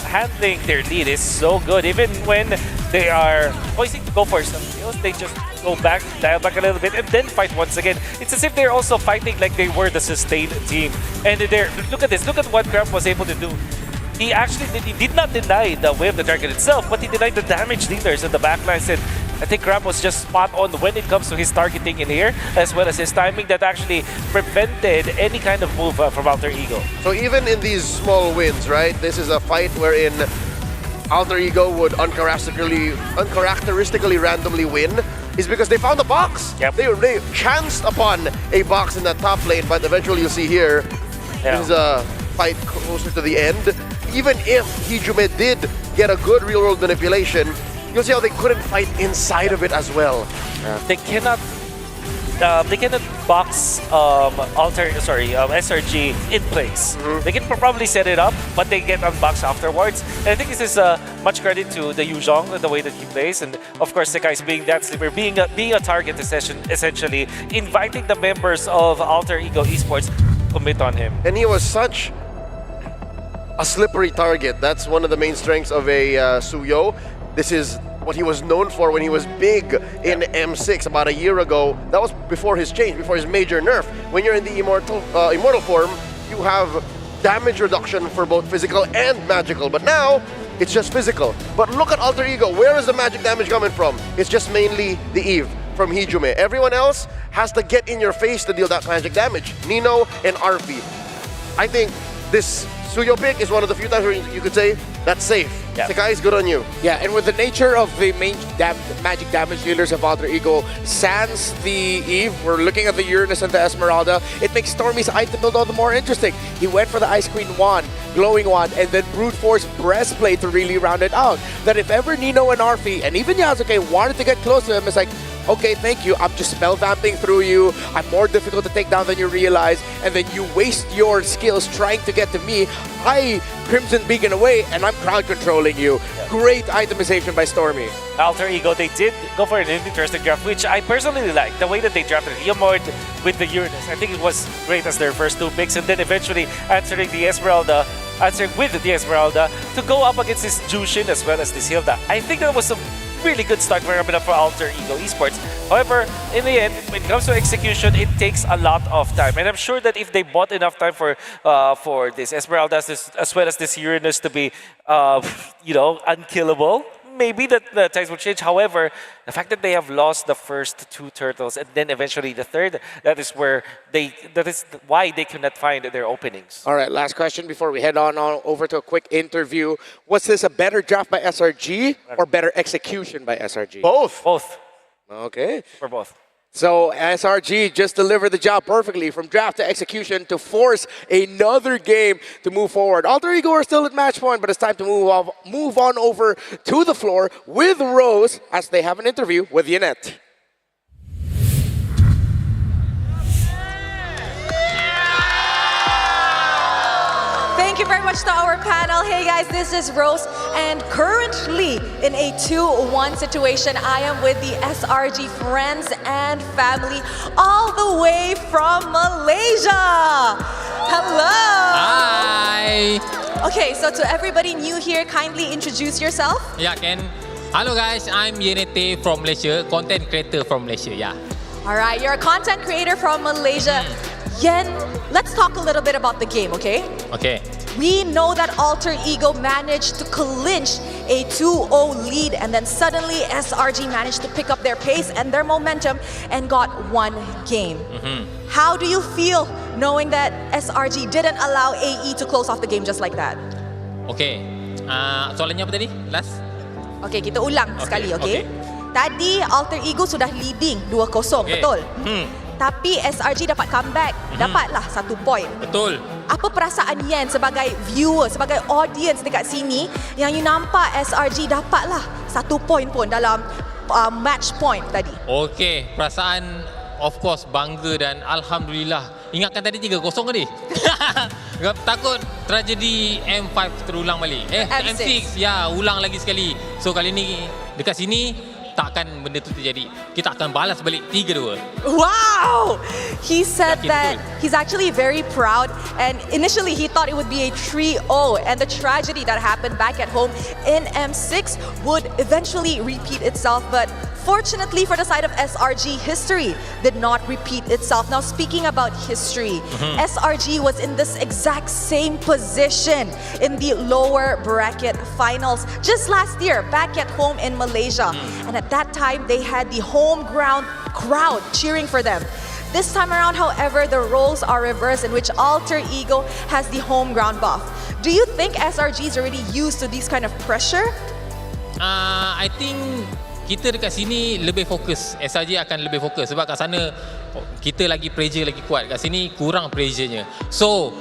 handling their lead is so good. Even when they are poising to go for some kills, they just go back, dial back a little bit, and then fight once again. It's as if they're also fighting like they were the sustained team. And look at this. Look at what Grump was able to do. He did not deny the way of the dragon itself, but he denied the damage dealers in the backlines. And I think Grump was just spot on when it comes to his targeting in here, as well as his timing that actually prevented any kind of move from Alter Ego. So even in these small wins, right, this is a fight wherein Alter Ego would uncharacteristically randomly win, is because they found a box. They chanced upon a box in that top lane, but eventually you'll see here, this is a fight closer to the end. Even if Hijume did get a good real-world manipulation, you'll see how they couldn't fight inside of it as well. They cannot box SRG in place. They can probably set it up, but they get unboxed afterwards. And I think this is much credit to the Yuzhong, the way that he plays, and of course the guys being that slipper, being a target essentially, inviting the members of Alter Ego Esports to commit on him. And he was such a slippery target. That's one of the main strengths of a Suyo. This is what he was known for when he was big in M6 about a year ago. That was before his change, before his major nerf. When you're in the immortal form, you have damage reduction for both physical and magical. But now, it's just physical. But look at Alter Ego. Where is the magic damage coming from? It's just mainly the Eve from Hijume. Everyone else has to get in your face to deal that magic damage. Nino and Arfi. I think this Suyo pick is one of the few times where you could say, that's safe. Sakai is good on you. Yeah, and with the nature of the main magic damage dealers of Alter Ego, sans the Eve, we're looking at the Uranus and the Esmeralda, it makes Stormy's item build all the more interesting. He went for the Ice Queen wand, glowing wand, and then Brute Force breastplate to really round it out. That if ever Nino and Arfi, and even Yasuke wanted to get close to him, it's like, okay, thank you, I'm just spell vamping through you, I'm more difficult to take down than you realize, and then you waste your skills trying to get to me, I Crimson Beacon away, and I'm crowd controlling you. Great itemization by Stormy. Alter Ego, they did go for an interesting draft, which I personally like. The way that they drafted Leomord with the Uranus, I think it was great as their first two picks, and then eventually answering with the Esmeralda to go up against this Jushin as well as this Hilda. I think that was a really good start for Alter Ego Esports. However, in the end, when it comes to execution, it takes a lot of time. And I'm sure that if they bought enough time for this Esmeralda as well as this Uranus to be, unkillable, maybe the times will change. However, the fact that they have lost the first two turtles and then eventually the third, that is why they cannot find their openings. All right, last question before we head on over to a quick interview. Was this a better draft by SRG or better execution by SRG? Both. Okay. For both. So SRG just delivered the job perfectly from draft to execution to force another game to move forward. Alter Ego are still at match point, but it's time to move on over to the floor with Rose as they have an interview with Yanette. Thank you very much to our panel. Hey guys, this is Rose, and currently in a 2-1 situation, I am with the SRG friends and family all the way from Malaysia. Hello. Hi. Okay, so to everybody new here, kindly introduce yourself. Yeah, Ken. Hello guys, I'm Yenete from Malaysia, content creator from Malaysia, yeah. All right, you're a content creator from Malaysia. Yen, let's talk a little bit about the game, okay? Okay. We know that Alter Ego managed to clinch a 2-0 lead, and then suddenly SRG managed to pick up their pace and their momentum and got one game. How do you feel knowing that SRG didn't allow AE to close off the game just like that? Okay. Soalannya apa tadi? Last? Okay, kita ulang sekali, okay? Tadi Alter Ego sudah leading 2-0, betul? Tapi SRG dapat comeback, dapatlah 1 point. Betul. Apa perasaan Yen sebagai viewer, sebagai audience dekat sini yang you nampak SRG dapatlah 1 point pun dalam match point tadi? Okay, perasaan of course bangga dan Alhamdulillah. Ingatkan tadi 3-0 tadi. Takut tragedi M5 terulang balik. M6, ya, ulang lagi sekali. So kali ni dekat sini takkan benda tu terjadi. Kita akan balas balik 3-2. Wow! He said that he's actually very proud, and initially he thought it would be a 3-0, and the tragedy that happened back at home in M6 would eventually repeat itself, but fortunately for the side of SRG, history did not repeat itself. Now, speaking about history, SRG was in this exact same position in the lower bracket finals just last year, back at home in Malaysia. And at that time, they had the home ground crowd cheering for them. This time around, however, the roles are reversed, in which Alter Ego has the home ground buff. Do you think SRG is already used to this kind of pressure? I think kita dekat sini lebih fokus. SRG akan lebih fokus sebab kat sana kita lagi pressure lagi kuat. Kat sini kurang pressure-nya. So,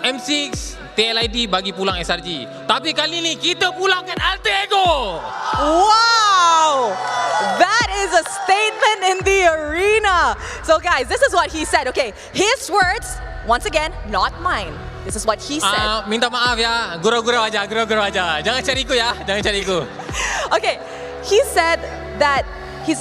M6, TLID bagi pulang SRG. Tapi kali ni kita pulangkan Alter Ego. Wow! That is a statement in the arena. So guys, this is what he said. Okay, his words, once again, not mine. This is what he said. Minta maaf ya, gurau-gurau aja, gurau-gurau aja. Jangan cariku ya, jangan cariku. Okay, he said that he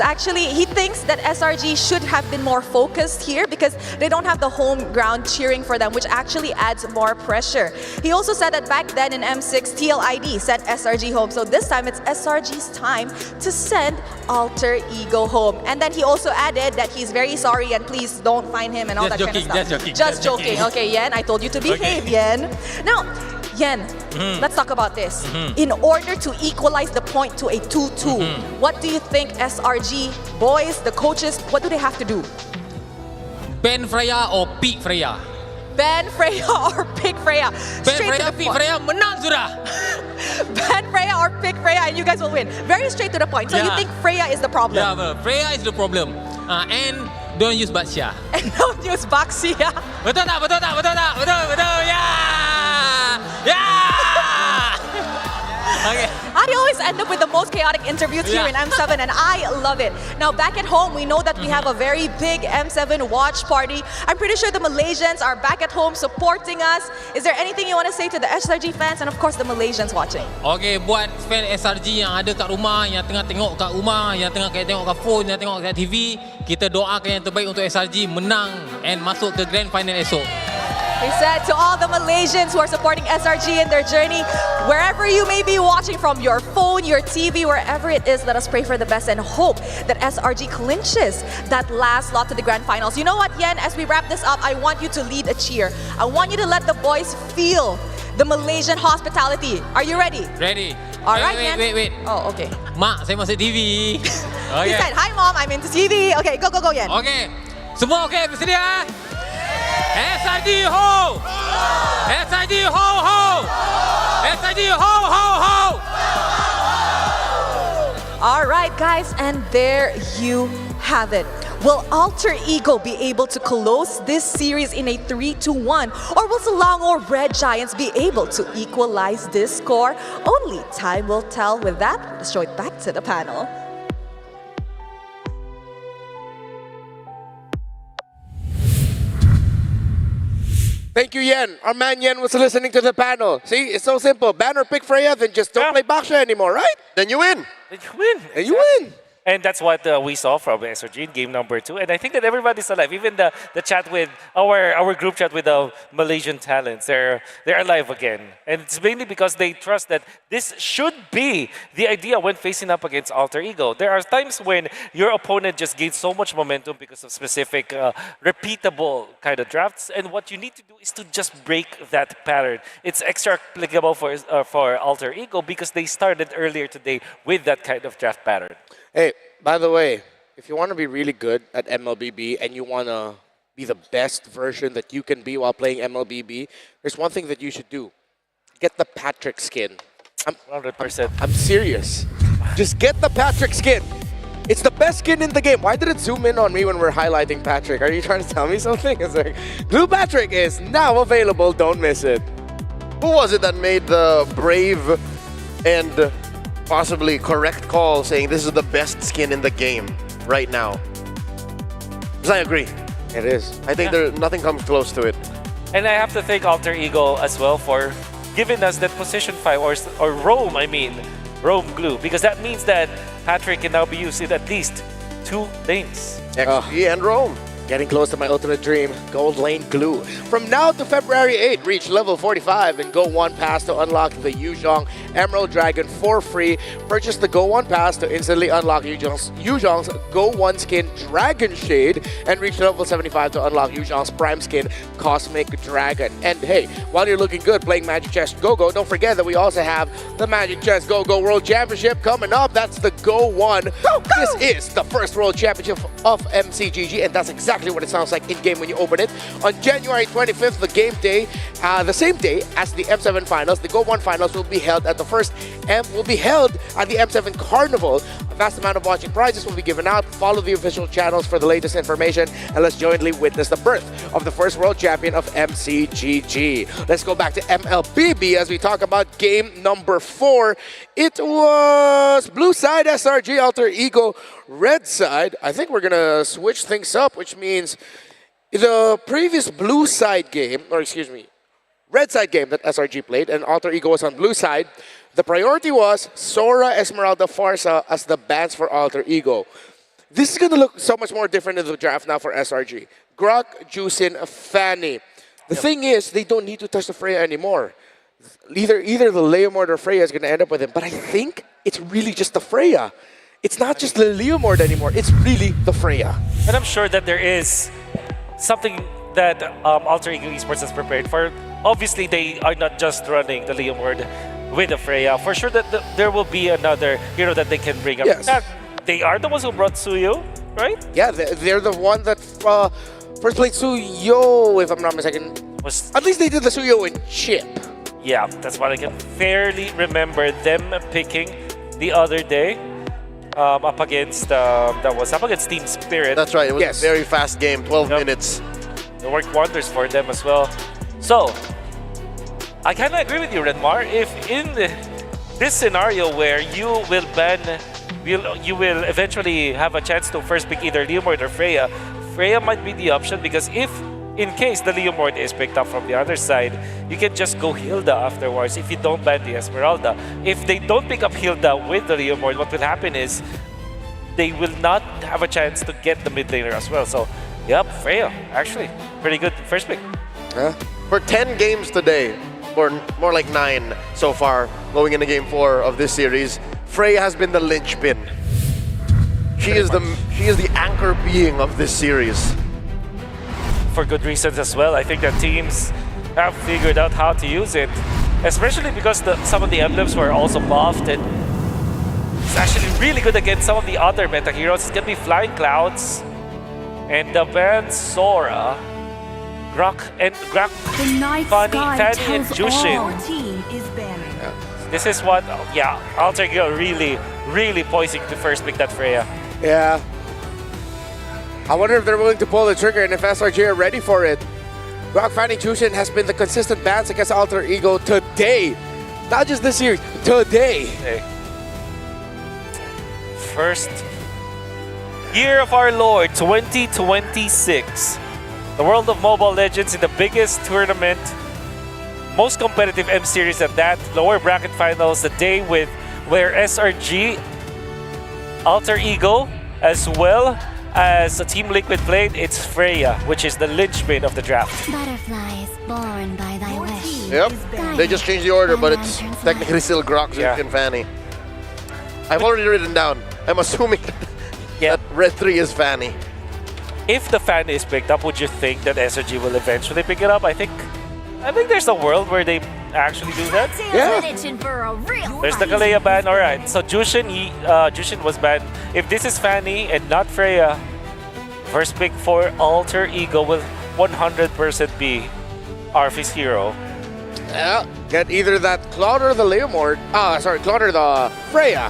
thinks that SRG should have been more focused here because they don't have the home ground cheering for them, which actually adds more pressure. He also said that back then in M6, TLID sent SRG home. So this time it's SRG's time to send Alter Ego home. And then he also added that he's very sorry and please don't find him and all that kind of stuff. Just joking. Okay, Yen, I told you to behave, Yen. Now, Yen, let's talk about this. In order to equalize the point to a 2-2, what do you think SRG boys, the coaches, what do they have to do? Ban Freya or pick Freya? Ban Freya or pick Freya? Ban Freya, pick Freya, menang sudah. Ban Freya or pick Freya and you guys will win. Very straight to the point. So you think Freya is the problem? Yeah, Freya is the problem. And don't use Batsia. And don't use Baxia. Betul tak? Betul tak? Betul tak? Betul, betul. Okay. I always end up with the most chaotic interviews here in M7 and I love it. Now back at home, we know that we have a very big M7 watch party. I'm pretty sure the Malaysians are back at home supporting us. Is there anything you want to say to the SRG fans and of course the Malaysians watching? Okay, buat fan SRG yang ada kat rumah, yang tengah tengok kat rumah, yang tengah tengok kat phone, yang tengok kat TV, kita doakan yang terbaik untuk SRG menang and masuk ke grand final esok. He said to all the Malaysians who are supporting SRG in their journey, wherever you may be watching from, your phone, your TV, wherever it is, let us pray for the best and hope that SRG clinches that last slot to the grand finals. You know what, Yen, as we wrap this up, I want you to lead a cheer. I want you to let the boys feel the Malaysian hospitality. Are you ready? Ready. All right, Yen. Wait. Oh, okay. Mak, saya masuk TV. He said, hi mom, I'm into TV. Okay, go, Yen. Okay. Semua okay, bersedia? SRG ho! SRG ho ho! SRG ho ho ho! All right, guys, and there you have it. Will Alter Ego be able to close this series in a 3-1, or will Selangor or Red Giants be able to equalize this score? Only time will tell. With that, let's show it back to the panel. Thank you, Yen. Our man Yen was listening to the panel. See, it's so simple. Banner pick Freya, then just don't play Baksha anymore, right? Then you win. Then you win. And you win. And that's what we saw from SRG in game number 2. And I think that everybody's alive. Even the chat with our group chat with the Malaysian talents, they're alive again. And it's mainly because they trust that this should be the idea when facing up against Alter Ego. There are times when your opponent just gains so much momentum because of specific repeatable kind of drafts. And what you need to do is to just break that pattern. It's extra applicable for Alter Ego because they started earlier today with that kind of draft pattern. Hey, by the way, if you want to be really good at MLBB and you want to be the best version that you can be while playing MLBB, there's one thing that you should do. Get the Patrick skin. 100%. I'm serious. Just get the Patrick skin. It's the best skin in the game. Why did it zoom in on me when we're highlighting Patrick? Are you trying to tell me something? It's like, Blue Patrick is now available. Don't miss it. Who was it that made the brave and possibly correct call saying this is the best skin in the game right now? Because I agree. It is. I think nothing comes close to it. And I have to thank Alter Ego as well for giving us that position 5 or roam, roam glue, because that means that Patrick can now be used in at least 2 lanes. XP and roam. Getting close to my ultimate dream, Gold Lane Glue. From now to February 8, reach level 45 and Go 1 Pass to unlock the Yuzhong Emerald Dragon for free. Purchase the Go 1 Pass to instantly unlock Yuzhong's Go 1 skin Dragon Shade and reach level 75 to unlock Yuzhong's Prime skin Cosmic Dragon. And hey, while you're looking good playing Magic Chess Go-Go, don't forget that we also have the Magic Chess Go-Go World Championship coming up. That's the Go 1. This is the first World Championship of MCGG, and that's exactly what it sounds like in-game when you open it. On January 25th, the game day, the same day as the M7 Finals, the Go 1 Finals will be held at the M7 Carnival. A vast amount of watching prizes will be given out. Follow the official channels for the latest information, and let's jointly witness the birth of the first world champion of MCGG. Let's go back to MLBB as we talk about game number 4. It was blue side SRG, Alter Ego, red side. I think we're gonna switch things up, which means the previous blue side game, or excuse me, red side game that SRG played and Alter Ego was on blue side, the priority was Sora, Esmeralda, Farsa as the bans for Alter Ego. This is gonna look so much more different in the draft now for SRG. Grok, Juicin, Fanny. The thing is, they don't need to touch the Freya anymore. Either the Leomord or Freya is gonna end up with him, but I think it's really just the Freya. It's not just the Leomord anymore, it's really the Freya. And I'm sure that there is something that Alter Ego Esports has prepared for. Obviously, they are not just running the Leomord with the Freya. For sure that there will be another hero that they can bring up. Yes. They are the ones who brought Suyo, right? Yeah, they're the one that first played Suyo, if I'm not mistaken. At least they did the Suyo in Chip. Yeah, that's what I can fairly remember them picking the other day. Up against Team Spirit. That's right. It was a very fast game, 12 minutes. It worked wonders for them as well. So, I kind of agree with you, Renmar. If in this scenario where you will eventually have a chance to first pick either Leomord or Freya, Freya might be the option because if in case the Leomord is picked up from the other side, you can just go Hilda afterwards if you don't ban the Esmeralda. If they don't pick up Hilda with the Leomord, what will happen is they will not have a chance to get the mid laner as well. So, yep, Freya, actually, pretty good first pick. For 10 games today, or more like 9 so far, going into game 4 of this series, Freya has been the linchpin. She is the anchor being of this series. For good reasons as well. I think that teams have figured out how to use it, especially because some of the emblems were also buffed, and it's actually really good against some of the other meta heroes. It's gonna be Flying Clouds and the band Sora, Grok, Fanny and Jushin. This is what, yeah, Alter Ego really poising to first pick that Freya. Yeah. I wonder if they're willing to pull the trigger and if SRG are ready for it. Rock Fanny Chushin has been the consistent bans against Alter Ego today. Not just this year, today. First year of our Lord, 2026. The World of Mobile Legends in the biggest tournament, most competitive M series at that, lower bracket finals, the day where SRG, Alter Ego, as well as Team Liquid played, it's Freya, which is the linchpin of the draft. Butterflies born by thy wish. Yep, they just changed the order, but it's technically still Grok, Zook, and Fanny. I've already written down. I'm assuming that Red 3 is Fanny. If the Fanny is picked up, would you think that SRG will eventually pick it up? I think there's a world where they actually do that. There's the Kalea ban. Alright, so Jushin was banned. If this is Fanny and not Freya, first pick for Alter Ego will 100% be Arfi's hero. Yeah, get either that Claude or the Leomord. Claude or the Freya.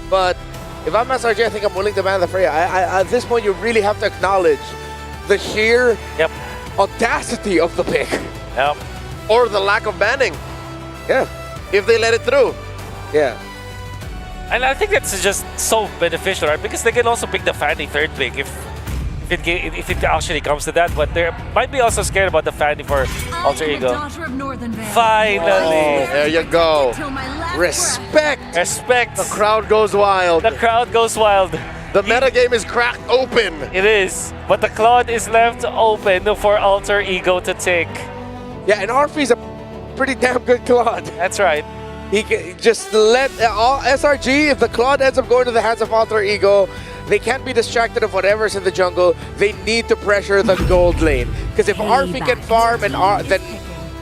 But if I'm SRG, I think I'm willing to ban the Freya. At this point, you really have to acknowledge the sheer audacity of the pick. Yep. Or the lack of banning. Yeah. If they let it through. Yeah. And I think that's just so beneficial, right? Because they can also pick the Fanny third pick if it actually comes to that. But they might be also scared about the Fanny for Alter Ego. Finally! There you go. Respect! Respect! The crowd goes wild. The crowd goes wild. The metagame is cracked open. It is. But the Claude is left open for Alter Ego to take. Yeah, and Arfi's a pretty damn good Claude. That's right. He can just let all SRG, if the Claude ends up going to the hands of Alter Ego, they can't be distracted of whatever's in the jungle. They need to pressure the gold lane. Because if Arfi can farm, and then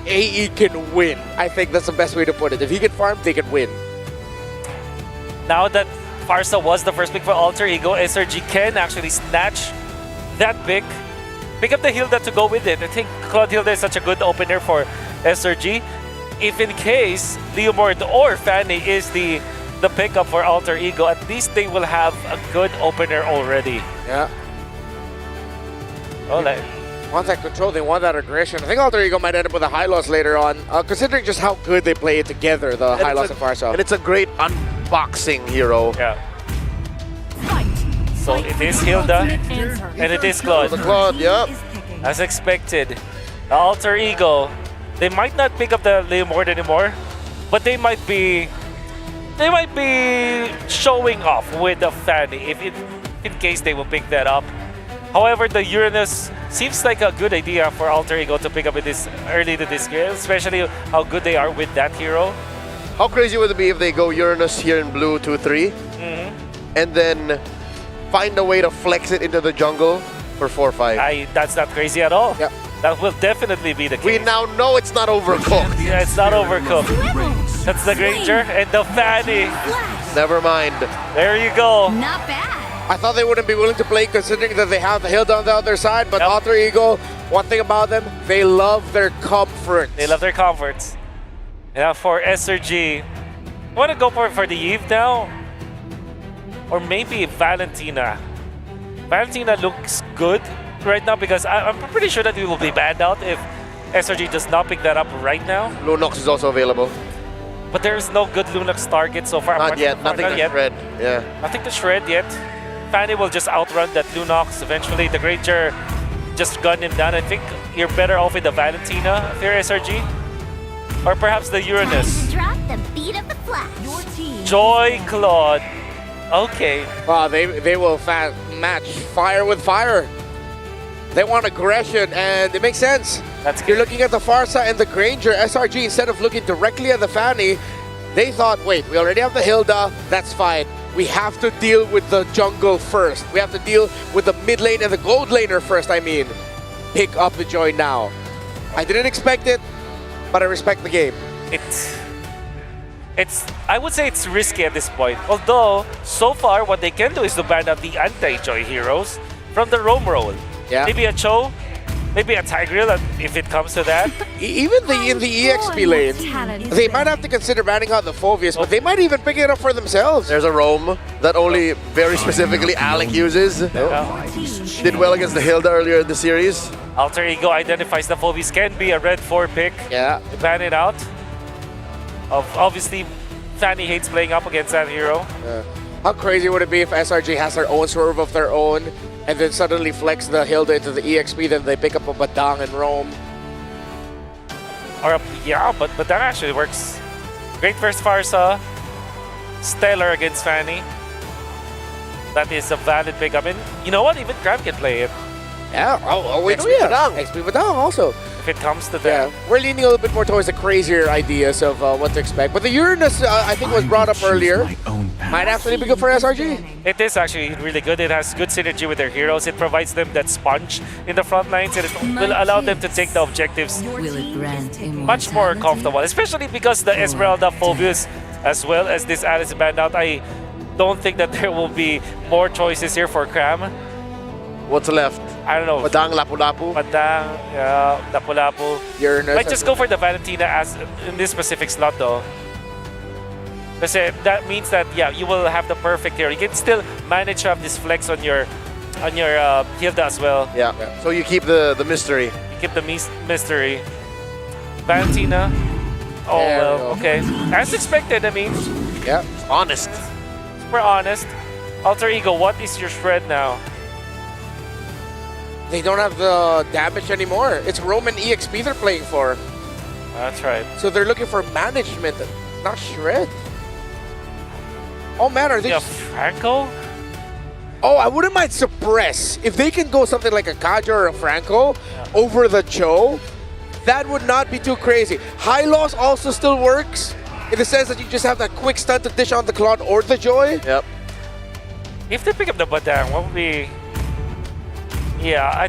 AE can win. I think that's the best way to put it. If he can farm, they can win. Now that Farsa was the first pick for Alter Ego, SRG can actually snatch that pick. Pick up the Hilda to go with it. I think Claude Hilda is such a good opener for SRG. If in case Leomord or Fanny is the pickup for Alter Ego, at least they will have a good opener already. Yeah. Oh, like, want that control, they want that aggression. I think Alter Ego might end up with a high loss later on, considering just how good they play it together, the high loss and Farsa. And it's a great unboxing hero. Yeah. So it is Hilda, and it is Claude. The Claude, yep. As expected, the Alter Ego, they might not pick up the Leomord anymore, but they might be showing off with the Fanny if in case they will pick that up. However, the Uranus seems like a good idea for Alter Ego to pick up in this early to this game, especially how good they are with that hero. How crazy would it be if they go Uranus here in blue 2-3, and then find a way to flex it into the jungle for 4-5? That's not crazy at all. Yep. That will definitely be the case. We now know it's not overcooked. Yeah, it's not overcooked. That's the Granger and the Fanny. Never mind. There you go. Not bad. I thought they wouldn't be willing to play considering that they have the Hilda on the other side, but Alter Ego, one thing about them, they love their comfort. They love their comforts. Now for SRG, I want to go for the Eve now. Or maybe Valentina. Valentina looks good right now because I'm pretty sure that we will be banned out if SRG does not pick that up right now. Lunox is also available. But there is no good Lunox target so far. Not yet, nothing to shred. Yeah. Nothing to shred yet. Fanny will just outrun that Lunox. Eventually, the Granger just gun him down. I think you're better off with the Valentina if you're SRG. Or perhaps the Uranus. Drop the beat of the flash. Your team. Joy Claude. Okay. They will match fire with fire. They want aggression, and it makes sense. You're looking at the Farsa and the Granger. SRG, instead of looking directly at the Fanny, they thought, wait, we already have the Hilda, that's fine. We have to deal with the jungle first. We have to deal with the mid lane and the gold laner first, I mean. Pick up the Joy now. I didn't expect it, but I respect the game. I would say it's risky at this point. Although, so far, what they can do is to ban out the anti-Joy heroes from the roam role. Yeah. Maybe a Cho, Maybe a Tigreal if it comes to that. Even in the EXP lane, they might have to consider banning out the Phoveus, but they might even pick it up for themselves. There's a roam that only very specifically Alec uses. Did well against the Hilda earlier in the series. Alter Ego identifies the Phoveus can be a red 4 pick. Yeah. Ban it out. Obviously, Fanny hates playing up against that hero. How crazy would it be if SRG has their own swerve of their own and then suddenly flex the Hilda into the EXP, then they pick up a Badang and roam? Or yeah, but that actually works. Great versus Farsa. Stellar against Fanny. That is a valid pickup. And you know what? Even Graham can play it. Yeah, XP Badang. XP Badang also. If it comes to that. Yeah, we're leaning a little bit more towards the crazier ideas of what to expect. But the Uranus, I think, was brought up earlier. Might actually be good for SRG. It is actually really good. It has good synergy with their heroes. It provides them that sponge in the front lines, and it will allow them to take the objectives much more comfortable, especially because the Esmeralda Phoveus, as well as this Alice banned out. I don't think that there will be more choices here for Cram. What's left? I don't know. Badang, Lapu-Lapu. Badang, yeah, Lapu-Lapu. Uranus. Might just go for the Valentina as in this specific slot though. Kasi that means that you will have the perfect hero. You can still manage to have this flex on your Hilda as well. Yeah. So you keep the mystery. You keep the mystery. Valentina. Oh well, okay. As expected, I mean. Yeah. Honest. Super honest. Alter Ego, what is your shred now? They don't have the damage anymore. It's Roman EXP they're playing for. That's right. So they're looking for management, not shred. Oh man, are they Franco? Oh, I wouldn't mind suppress. If they can go something like a Kaja or a Franco over the Joe, that would not be too crazy. High loss also still works in the sense that you just have that quick stun to dish on the Claude or the Joy. Yep. If they pick up the Badang, what would be... Yeah, I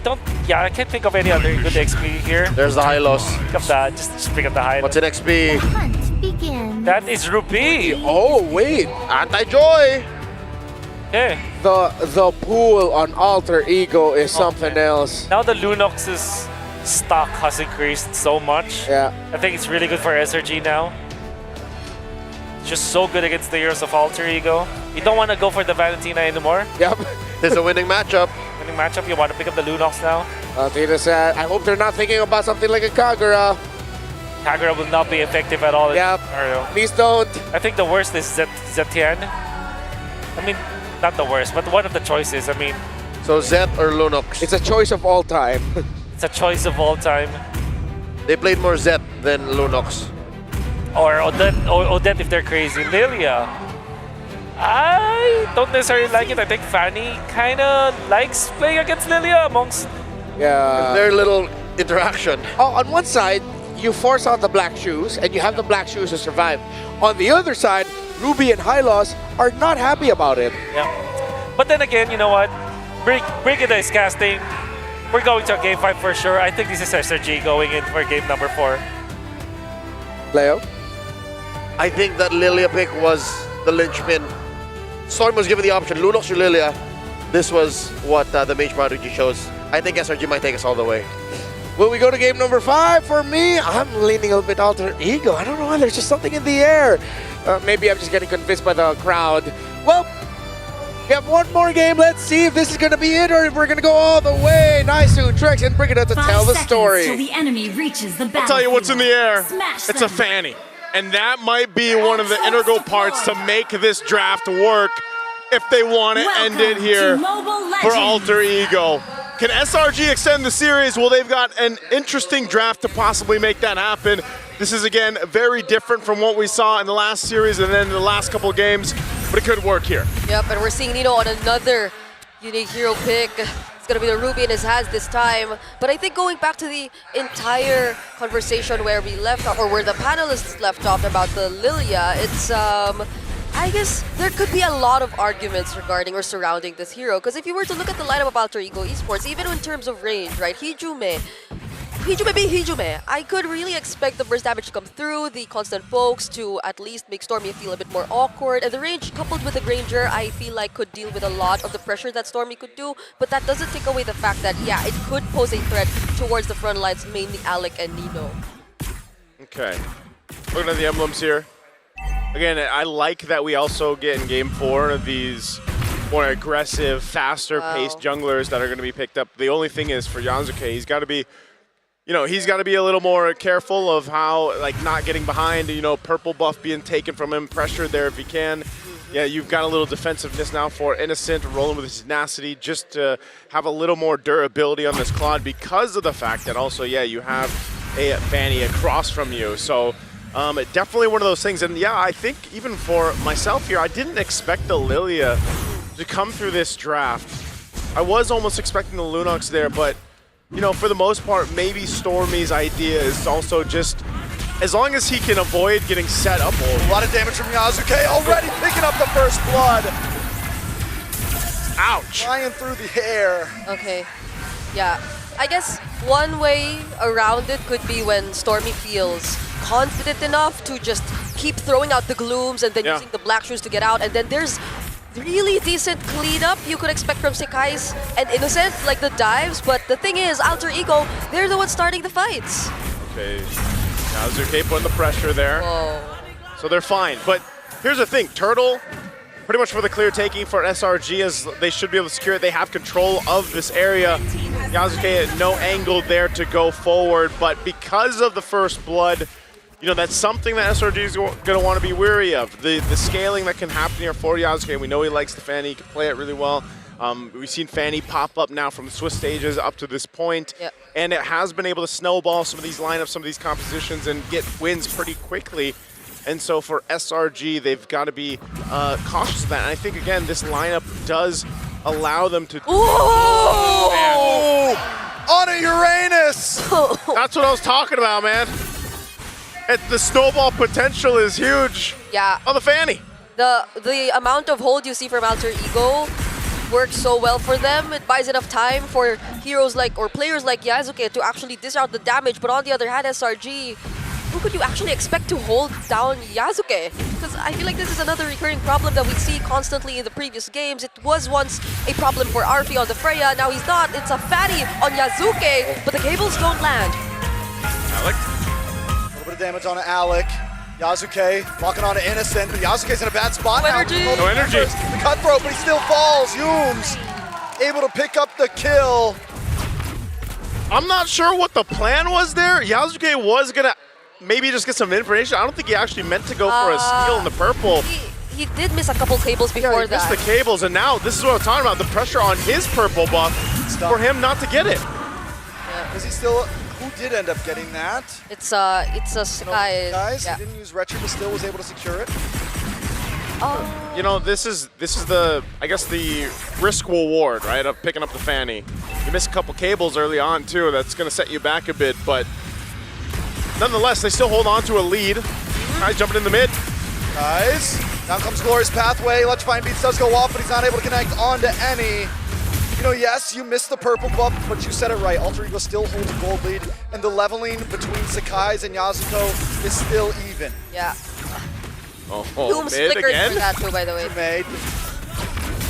can't think of any other good XP here. There's the high loss. Pick up that, just pick up the high loss. What's an XP? That is Ruby. Oh, wait. Anti-Joy. Okay. The pool on Alter Ego is something else. Now the Lunox's stock has increased so much. Yeah. I think it's really good for SRG now. It's just so good against the heroes of Alter Ego. You don't want to go for the Valentina anymore. Yep. It's a winning matchup. Winning matchup, you want to pick up the Lunox now. I hope they're not thinking about something like a Kagura. Kagura will not be effective at all. Yep. Please don't. I think the worst is Zetian. I mean, not the worst, but one of the choices. I mean, so Zet or Lunox? It's a choice of all time. It's a choice of all time. They played more Zet than Lunox. Or Odette if they're crazy. Lilia. I don't necessarily like it. I think Fanny kind of likes playing against Lilia amongst... Yeah. Their little interaction. Oh, on one side, you force out the black shoes, and you have the black shoes to survive. On the other side, Ruby and Hylos are not happy about it. Yeah. But then again, you know what? Brigida is casting. We're going to a game 5 for sure. I think this is SRG going in for game number 4. Leo? I think that Lilia pick was the linchpin. Storm was given the option, Lunox or Lilia. This was what the Mage Prodigy chose. I think SRG might take us all the way. Will we go to game number 5? For me, I'm leaning a little bit Alter Ego. I don't know why, there's just something in the air. Maybe I'm just getting convinced by the crowd. Well, we have one more game. Let's see if this is going to be it or if we're going to go all the way. Naisu, Trex, and Brigida to tell the story. Till the enemy reaches the I'll tell you what's in the air. Smash It's a Fanny. And that might be one of the integral parts to make this draft work if they want to end it here for Alter Ego. Can SRG extend the series? Well, they've got an interesting draft to possibly make that happen. This is, again, very different from what we saw in the last series and then the last couple of games, but it could work here. Yep, and we're seeing Nino on another unique hero pick. It's going to be the Ruby in his hands this time. But I think going back to the entire conversation where we left off, or where the panelists left off about the Lilia, it's, I guess there could be a lot of arguments regarding or surrounding this hero. Because if you were to look at the lineup of Alter Ego Esports, even in terms of range, right, Hijume, Hijume be Hijume. I could really expect the burst damage to come through, the constant pokes to at least make Stormy feel a bit more awkward, and the range coupled with the Granger I feel like could deal with a lot of the pressure that Stormy could do, but that doesn't take away the fact that, yeah, it could pose a threat towards the front lines, mainly Alec and Nino. Okay. Looking at the emblems here. Again, I like that we also get in Game 4 these more aggressive, faster-paced junglers that are going to be picked up. The only thing is for Yasuke, he's got to be, he's got to be a little more careful of how, not getting behind, purple buff being taken from him, pressured there if he can. Yeah, you've got a little defensiveness now for Innocent, rolling with his tenacity, just to have a little more durability on this Claude because of the fact that also, yeah, you have a Fanny across from you. So definitely one of those things. And yeah, I think even for myself here, I didn't expect the Lilia to come through this draft. I was almost expecting the Lunox there, but for the most part, maybe Stormy's idea is also just, as long as he can avoid getting set up. A lot of damage from Yasuke, already picking up the first blood. Ouch. Flying through the air. Okay, yeah. I guess one way around it could be when Stormy feels confident enough to just keep throwing out the glooms and then using the black shoes to get out, and then there's really decent cleanup you could expect from Sekai's and Innocent, like the dives, but the thing is, Alter Ego, they're the ones starting the fights. Okay, Yasuke putting the pressure there. Whoa. So they're fine, but here's the thing, Turtle, pretty much for the clear taking for SRG, as they should be able to secure it. They have control of this area. Yasuke at no angle there to go forward, but because of the first blood, that's something that SRG is going to want to be wary of. The scaling that can happen here for Yasuke. We know he likes the Fanny, he can play it really well. We've seen Fanny pop up now from the Swiss stages up to this point, and it has been able to snowball some of these lineups, some of these compositions, and get wins pretty quickly. And so for SRG, they've got to be cautious of that. And I think, again, this lineup does allow them to... Ooh! On a Uranus! That's what I was talking about, man. The snowball potential is huge. Yeah. On the Fanny. The amount of hold you see from Alter Ego works so well for them. It buys enough time for heroes or players like Yasuke to actually dish out the damage. But on the other hand, SRG, who could you actually expect to hold down Yasuke? Because I feel like this is another recurring problem that we see constantly in the previous games. It was once a problem for Arfi on the Freya, now he's not. It's a fatty on Yasuke, but the cables don't land. Alec? A little bit of damage on Alec. Yasuke locking on to Innocent, but Yasuke's in a bad spot now. No energy. The cutthroat, but he still falls. Yooms able to pick up the kill. I'm not sure what the plan was there. Yasuke was going to maybe just get some information. I don't think he actually meant to go for a steal in the purple. He did miss a couple cables before that. He missed the cables, and now this is what I'm talking about, the pressure on his purple buff for him not to get it. Yeah. Is he still... Who did end up getting that? It's a Sky. Guys, he didn't use Retro, but still was able to secure it. This is the, I guess, the risk reward, right, of picking up the Fanny. You miss a couple cables early on too. That's going to set you back a bit, but nonetheless, they still hold on to a lead. Guys jumping in the mid. Guys, down comes Glorious Pathway. Electrifying Beats does go off, but he's not able to connect onto any. Yes, you missed the purple buff, but you said it right. Alter Ego still holds a gold lead, and the leveling between Sekai's and Yasuko is still even. Yeah. Doom's flickered again? For that too, by the way. Made.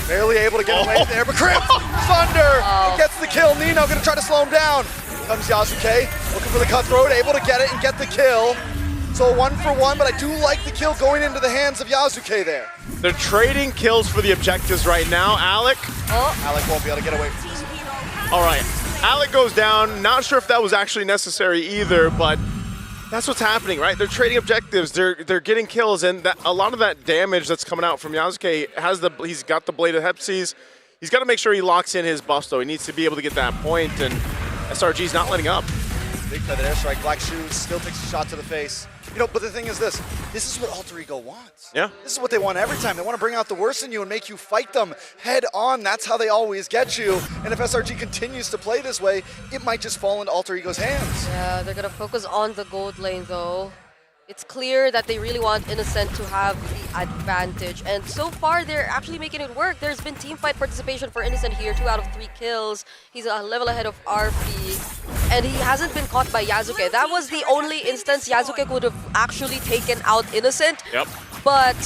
Barely able to get away there, but Crimp! Thunder! Gets the kill. Nino gonna try to slow him down. Here comes Yasuke, looking for the cutthroat, able to get it and get the kill. So 1-for-1, but I do like the kill going into the hands of Yasuke there. They're trading kills for the objectives right now. Alec. Alec won't be able to get away from this. All right. Alec goes down. Not sure if that was actually necessary either, but that's what's happening, right? They're trading objectives. They're getting kills, and a lot of that damage that's coming out from Yasuke he's got the Blade of Hepsies. He's got to make sure he locks in his buffs, though. He needs to be able to get that point, and SRG's not letting up. Big feather airstrike, Black Shoes, still takes a shot to the face. But the thing is this is what Alter Ego wants. Yeah. This is what they want every time. They want to bring out the worst in you and make you fight them head on. That's how they always get you. And if SRG continues to play this way, it might just fall into Alter Ego's hands. Yeah, they're going to focus on the gold lane though. It's clear that they really want Innocent to have the advantage. And so far, they're actually making it work. There's been teamfight participation for Innocent here, 2 out of 3 kills. He's a level ahead of RP. and he hasn't been caught by Yasuke. That was the only instance Yasuke could have actually taken out Innocent. Yep. But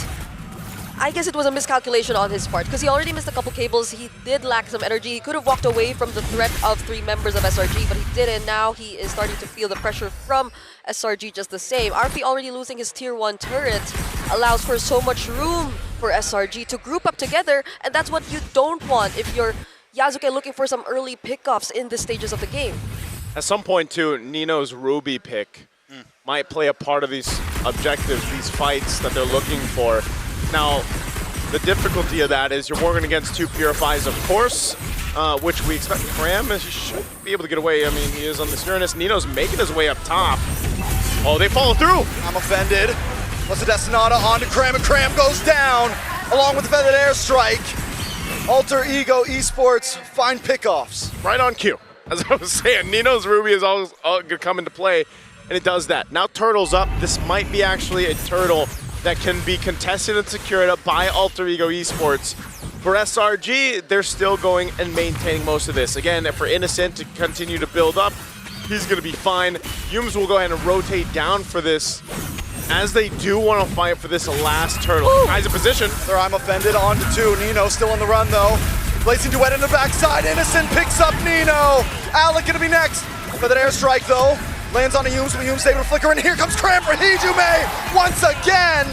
I guess it was a miscalculation on his part because he already missed a couple cables. He did lack some energy. He could have walked away from the threat of 3 members of SRG, but he didn't. Now he is starting to feel the pressure from SRG just the same. RP already losing his tier 1 turret allows for so much room for SRG to group up together, and that's what you don't want if you're Yasuke looking for some early pickoffs in the stages of the game. At some point too, Nino's Ruby pick might play a part of these objectives, these fights that they're looking for. Now, the difficulty of that is you're working against 2 Purifies, of course, which we expect. Cram should be able to get away. I mean, he is on this Uranus. Nino's making his way up top. Oh, they follow through. I'm offended. What's the Destinata onto Cram, and Cram goes down along with the feathered airstrike. Alter Ego Esports find pickoffs. Right on cue. As I was saying, Nino's Ruby is always going to come into play, and it does that. Now Turtle's up. This might be actually a Turtle that can be contested and secured up by Alter Ego Esports. For SRG, they're still going and maintaining most of this. Again, for Innocent to continue to build up, he's going to be fine. Yums will go ahead and rotate down for this, as they do want to fight for this last Turtle. Eyes in position. There, I'm offended onto 2. Nino still on the run though. Blazing Duet in the backside. Innocent picks up Nino. Alec gonna be next. For that airstrike though. Lands on a Yums, but Yums able to flicker, and here comes Cram for Hijume once again.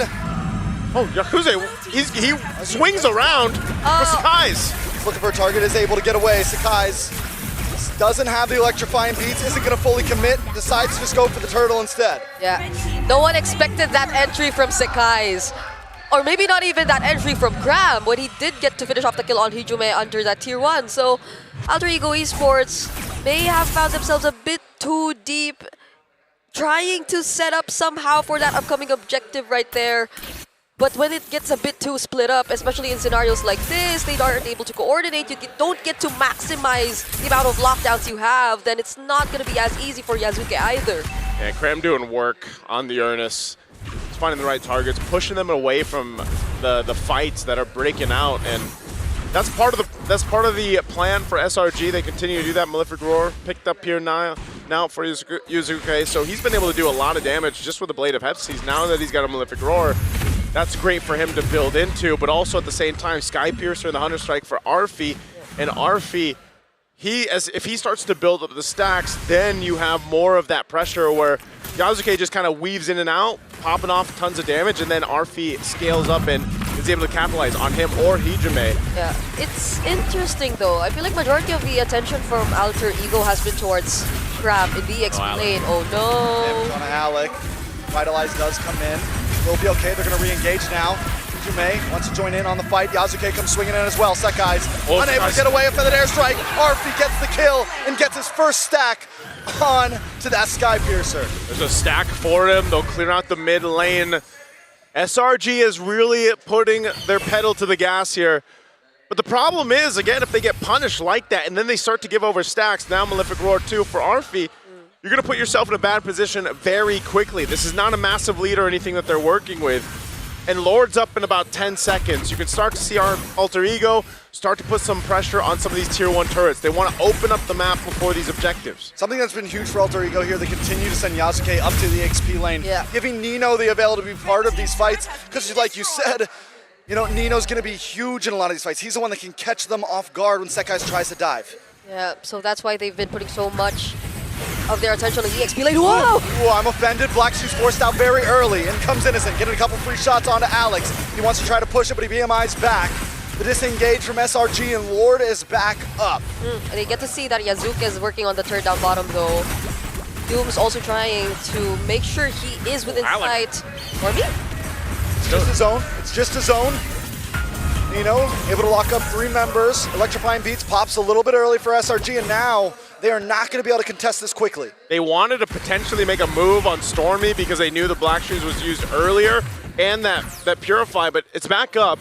Oh, Yakuze, he swings around for Sakai's. He's looking for a target, is able to get away. Sakai's doesn't have the electrifying beats, isn't gonna fully commit, decides to just go for the Turtle instead. Yeah, no one expected that entry from Sakai's. Or maybe not even that entry from Cram when he did get to finish off the kill on Hijume under that tier 1. So Alter Ego Esports may have found themselves a bit too deep, trying to set up somehow for that upcoming objective right there. But when it gets a bit too split up, especially in scenarios like this, they aren't able to coordinate, don't get to maximize the amount of lockdowns you have, then it's not going to be as easy for Yasuke either. Yeah, Cram doing work on the Uranus. He's finding the right targets, pushing them away from the fights that are breaking out, and that's part of the plan for SRG. They continue to do that. Malefic Roar picked up here now for Yuzuke, so he's been able to do a lot of damage just with the Blade of Hephaestus. Now that he's got a Malefic Roar, that's great for him to build into, but also at the same time, Sky Piercer and the Hunter Strike for Arfi, and Arfi, if he starts to build up the stacks, then you have more of that pressure where Yasuke just kind of weaves in and out, popping off tons of damage, and then Arfi scales up and is able to capitalize on him or Hijume. Yeah, it's interesting though. I feel like majority of the attention from Alter Ego has been towards Cram in the EX lane. Oh no! Damage on Alec. Vitalize does come in. Will be okay. They're going to re-engage now. Hijume wants to join in on the fight. Yasuke comes swinging in as well. Sekai's unable to get away. A feathered airstrike. Arfi gets the kill and gets his first stack on to that Sky Piercer. There's a stack for him. They'll clear out the mid lane. SRG is really putting their pedal to the gas here. But the problem is, again, if they get punished like that and then they start to give over stacks, now Malefic Roar 2 for Arfi, you're going to put yourself in a bad position very quickly. This is not a massive lead or anything that they're working with. And Lord's up in about 10 seconds. You can start to see our Alter Ego start to put some pressure on some of these tier 1 turrets. They want to open up the map before these objectives. Something that's been huge for Alter Ego here, they continue to send Yasuke up to the XP lane, giving Nino the ability to be part of these fights. Because like you said, you know, Nino's going to be huge in a lot of these fights. He's the one that can catch them off guard when Sekai's tries to dive. Yeah, so that's why they've been putting so much of their attention on the EXP lane. Whoa! Ooh, I'm offended. Black Shoe's forced out very early. In comes Innocent, getting a couple free shots onto Alex. He wants to try to push it, but he BMI's back. The disengage from SRG, and Lord is back up. And they get to see that Yasuke is working on the turret down bottom though. Doom's also trying to make sure he is within sight. For me? It's just a zone. It's just a zone. Nino able to lock up 3 members. Electrifying Beats pops a little bit early for SRG, and now they are not going to be able to contest this quickly. They wanted to potentially make a move on Stormy because they knew the Black Shoes was used earlier and that Purify, but it's back up.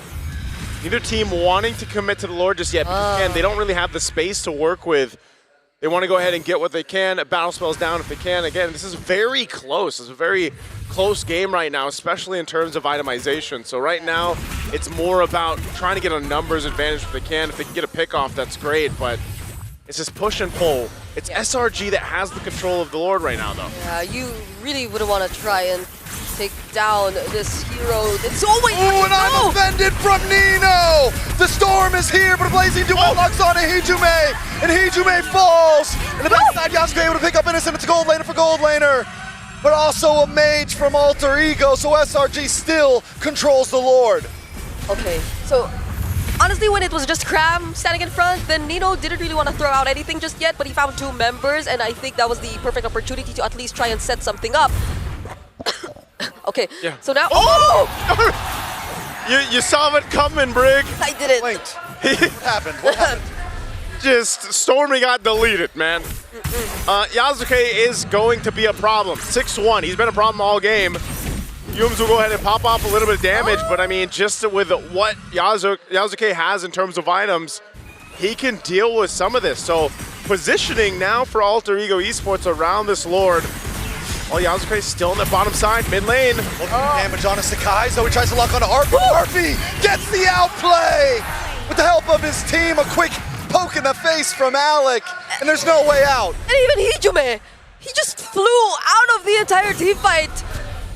Neither team wanting to commit to the Lord just yet because, again, they don't really have the space to work with. They want to go ahead and get what they can, battle spells down if they can. Again, this is very close. It's a very close game right now, especially in terms of itemization. So right now, it's more about trying to get a numbers advantage if they can. If they can get a pick off, that's great, but It's this push and pull. It's SRG that has the control of the Lord right now, though. Yeah, you really wouldn't want to try and take down this hero. It's always and I'm offended from Nino! The storm is here, but a blazing duel locks on to Hijume, and Hijume falls! And the backside, Yasuke able to pick up Innocent. It's a gold laner for gold laner, but also a mage from Alter Ego, so SRG still controls the Lord. Okay, so honestly, when it was just Cram standing in front, then Nino didn't really want to throw out anything just yet, but he found 2 members, and I think that was the perfect opportunity to at least try and set something up. Okay, so now... Oh! you saw it coming, Brig. I didn't. What happened? What happened? Just Stormy got deleted, man. Yasuke is going to be a problem. 6-1. He's been a problem all game. Yums will go ahead and pop off a little bit of damage, but I mean, just with what Yasuke has in terms of items, he can deal with some of this. So positioning now for Alter Ego Esports around this Lord. While Yasuke is still in the bottom side, mid lane. Looking at damage on a Sakai, so he tries to lock onto Arfi. Arfi gets the outplay! With the help of his team, a quick poke in the face from Alec, and there's no way out. And even Hijume, he just flew out of the entire team fight.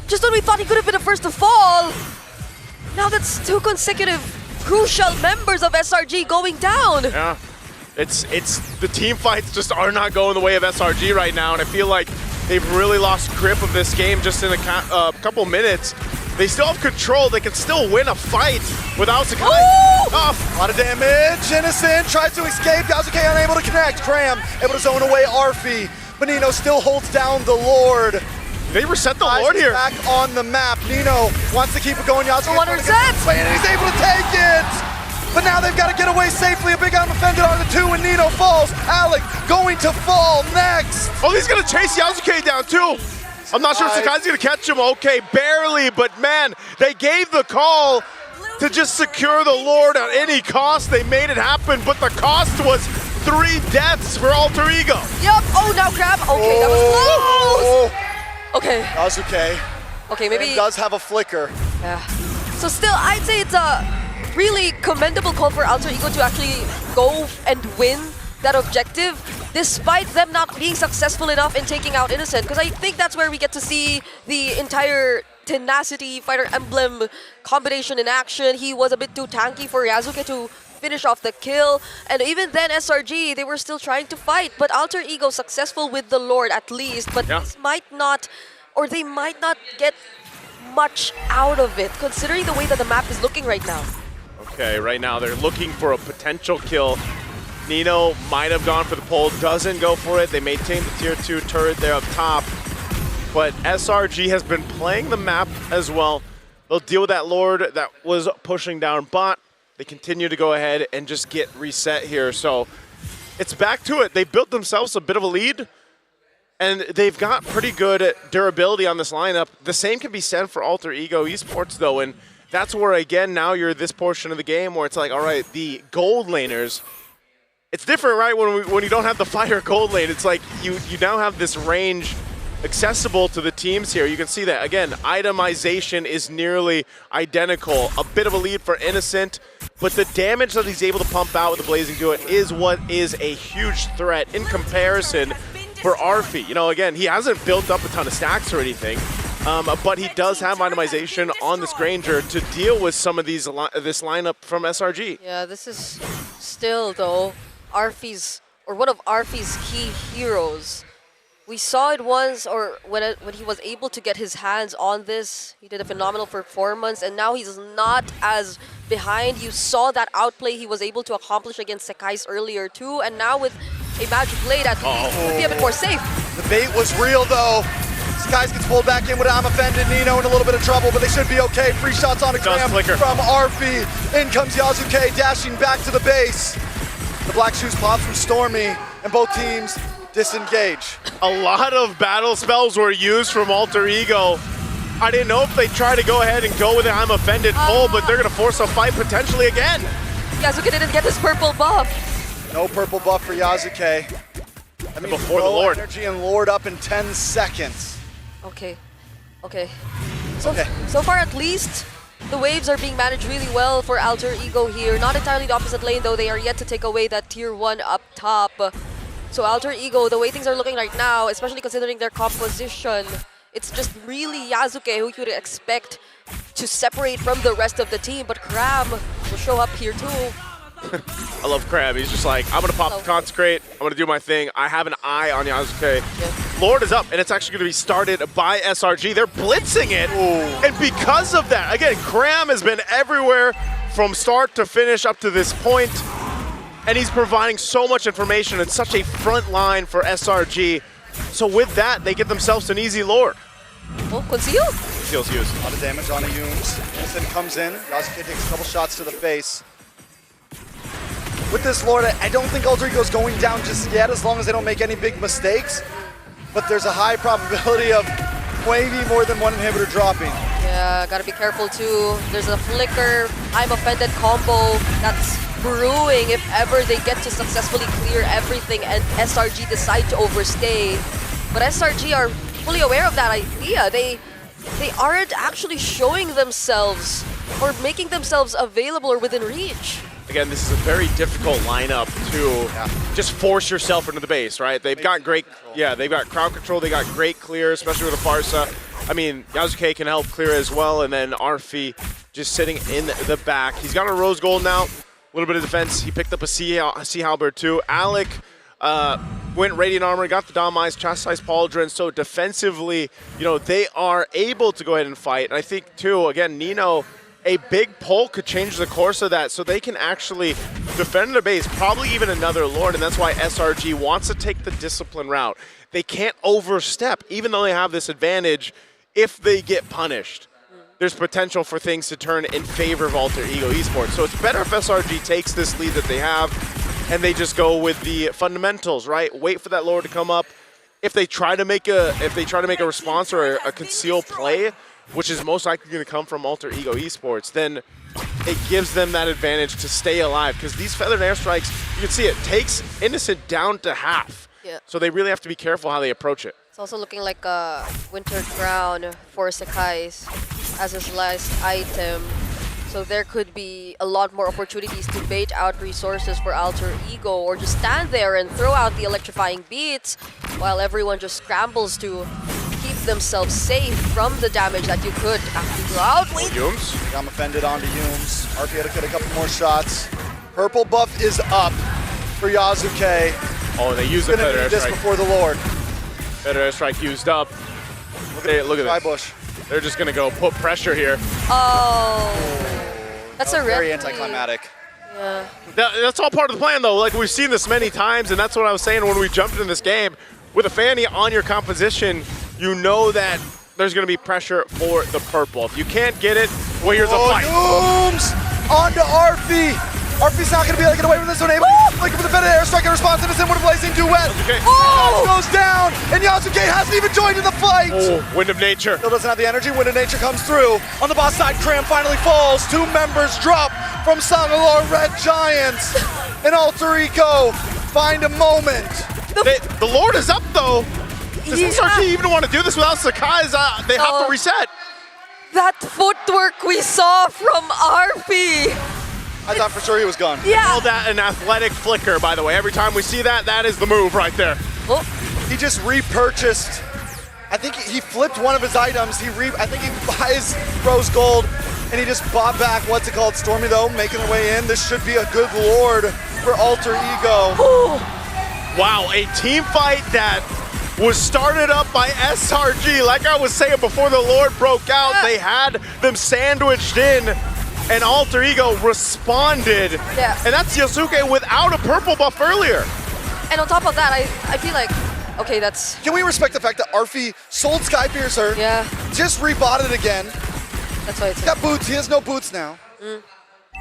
Just when we thought he could have been the first to fall. Now that's 2 consecutive crucial members of SRG going down. Yeah, it's the team fights just are not going the way of SRG right now, and I feel like they've really lost grip of this game just in a couple minutes. They still have control. They can still win a fight without Sakai. A lot of damage. Innocent tries to escape. Yasuke unable to connect. Cram able to zone away Arfi. But Nino still holds down the Lord. They reset the Lord here. Back on the map. Nino wants to keep it going. Yasuke and he's able to take it. But now they've got to get away safely. A big I'm offended on the 2 and Nino falls. Alec going to fall next. Oh, he's going to chase Yasuke down too. I'm not sure if Sakai's going to catch him. Okay, barely, but man, they gave the call to just secure the Lord at any cost. They made it happen, but the cost was 3 deaths for Alter Ego. Yep, oh, now grab. Okay, that was close. Okay. Yasuke. Okay, maybe. It does have a flicker. Yeah. So still, I'd say it's a really commendable call for Alter Ego to actually go and win that objective, despite them not being successful enough in taking out Innocent, because I think that's where we get to see the entire tenacity fighter emblem combination in action. He was a bit too tanky for Yasuke to finish off the kill, and even then SRG, they were still trying to fight, but Alter Ego successful with the Lord at least, but this might not, or they might not get much out of it, considering the way that the map is looking right now. Okay, right now they're looking for a potential kill. Nino might have gone for the pull, doesn't go for it. They maintain the tier 2 turret there up top. But SRG has been playing the map as well. They'll deal with that Lord that was pushing down bot. They continue to go ahead and just get reset here. So it's back to it. They built themselves a bit of a lead, and they've got pretty good durability on this lineup. The same can be said for Alter Ego Esports though, and that's where, again, now you're this portion of the game where it's like, all right, the gold laners, it's different, right? When you don't have the fire gold lane, it's like you now have this range accessible to the teams here. You can see that, again, itemization is nearly identical. A bit of a lead for Innocent, but the damage that he's able to pump out with the Blazing Duet is what is a huge threat in comparison for Arfi. You know, again, he hasn't built up a ton of stacks or anything, but he does have itemization on this Granger to deal with some of these this lineup from SRG. Yeah, this is still, though, Arfi's, or one of Arfi's key heroes. We saw it once, or when he was able to get his hands on this, he did a phenomenal performance, and now he's not as behind. You saw that outplay he was able to accomplish against Sakai's earlier too, and now with a Magic Blade at least, would be a bit more safe. The bait was real though. Sakai's gets pulled back in with I'm offended. Nino in a little bit of trouble, but they should be okay. Free shots on a Cram from Arfi. In comes Yasuke, dashing back to the base. The Black Shoes pop from Stormy, and both teams disengage. A lot of battle spells were used from Alter Ego. I didn't know if they try to go ahead and go with it. I'm offended pull, but they're going to force a fight potentially again. Yasuke didn't get his purple buff. No purple buff for Yasuke. That means before the Lord. Energy and Lord up in 10 seconds. Okay. So far at least, The waves are being managed really well for Alter Ego here. Not entirely the opposite lane though, they are yet to take away that tier 1 up top. So Alter Ego, the way things are looking right now, especially considering their composition, it's just really Yasuke who you would expect to separate from the rest of the team, but Crab will show up here too. I love Crab. He's just like, I'm going to pop the Consecrate. I'm going to do my thing. I have an eye on Yasuke. Yeah. Lord is up, and it's actually going to be started by SRG. They're blitzing it. Ooh. And because of that, again, Crab has been everywhere from start to finish up to this point. And he's providing so much information and such a front line for SRG. So with that, they get themselves an easy Lord. Oh, Conceal? Conceal's used. A lot of damage on the Yumes. Instant comes in. Yasuke takes a couple shots to the face. With this Lord, I don't think Alter Ego is going down just yet, as long as they don't make any big mistakes. But there's a high probability of maybe more than one inhibitor dropping. Yeah, gotta be careful too. There's a Flicker, I'm Offended combo that's brewing if ever they get to successfully clear everything and SRG decide to overstay. But SRG are fully aware of that idea. They aren't actually showing themselves or making themselves available or within reach. Again, this is a very difficult lineup to just force yourself into the base, right? They've got great, they've got crowd control, they got great clear, especially with a Farsa. I mean, Yasuke can help clear as well, and then Arfi just sitting in the back. He's got a Rose Gold now, a little bit of defense. He picked up a Sea Halberd too. Alec went Radiant Armor, got the Dom Eyes, Chastised Pauldron, so defensively, they are able to go ahead and fight. And I think too, again, Nino, a big pull could change the course of that, so they can actually defend their base, probably even another Lord, and that's why SRG wants to take the discipline route. They can't overstep, even though they have this advantage. If they get punished, there's potential for things to turn in favor of Alter Ego Esports. So it's better if SRG takes this lead that they have, and they just go with the fundamentals, right? Wait for that Lord to come up. If they try to make a response or a conceal play, which is most likely going to come from Alter Ego Esports, then it gives them that advantage to stay alive. Because these feathered airstrikes, you can see it takes Innocent down to half. Yeah. So they really have to be careful how they approach it. It's also looking like a Winter Crown for Sakai's as his last item. So there could be a lot more opportunities to bait out resources for Alter Ego, or just stand there and throw out the electrifying beats while everyone just scrambles to keep themselves safe from the damage that you could actually go out with. Yumes. I'm offended onto Yumes. RP had to get a couple more shots. Purple buff is up for Yasuke. Oh, they use the feather this airstrike before the Lord. Feather airstrike used up. Look at this. They're just gonna go put pressure here. Oh, that's a very anticlimactic. Yeah. That's all part of the plan, though. Like, we've seen this many times, and that's what I was saying when we jumped in this game. With a Fanny on your composition, you know that there's going to be pressure for the purple. If you can't get it, well, here's a fight. Yumes onto Arfi. Arfi's not going to be able to get away from this one. Looking for the better airstrike in response to this with a blazing duet. Goes down, and Yasuke hasn't even joined in the fight. Oh, Wind of Nature. Still doesn't have the energy. Wind of Nature comes through. On the boss side, Cram finally falls. 2 members drop from Sangalore Red Giants. And Alter Ego find a moment. The Lord is up, though. Does SRG even want to do this without Sakai's? They have to reset. That footwork we saw from Arfi. I thought for sure he was gone. Yeah. Call that an athletic flicker, by the way. Every time we see that, that is the move right there. Oh. He just repurchased. I think he flipped one of his items. I think he buys Rose Gold, and he just bought back, what's it called, Stormy, though, making her way in. This should be a good Lord for Alter Ego. Ooh. Wow, a team fight that was started up by SRG. Like I was saying before the Lord broke out, they had them sandwiched in, and Alter Ego responded. Yeah. And that's Yasuke without a purple buff earlier. And on top of that, I feel like, okay, that's... Can we respect the fact that Arfi sold Skypiercer? Yeah. Just rebought it again. That's why it's... Got boots. He has no boots now.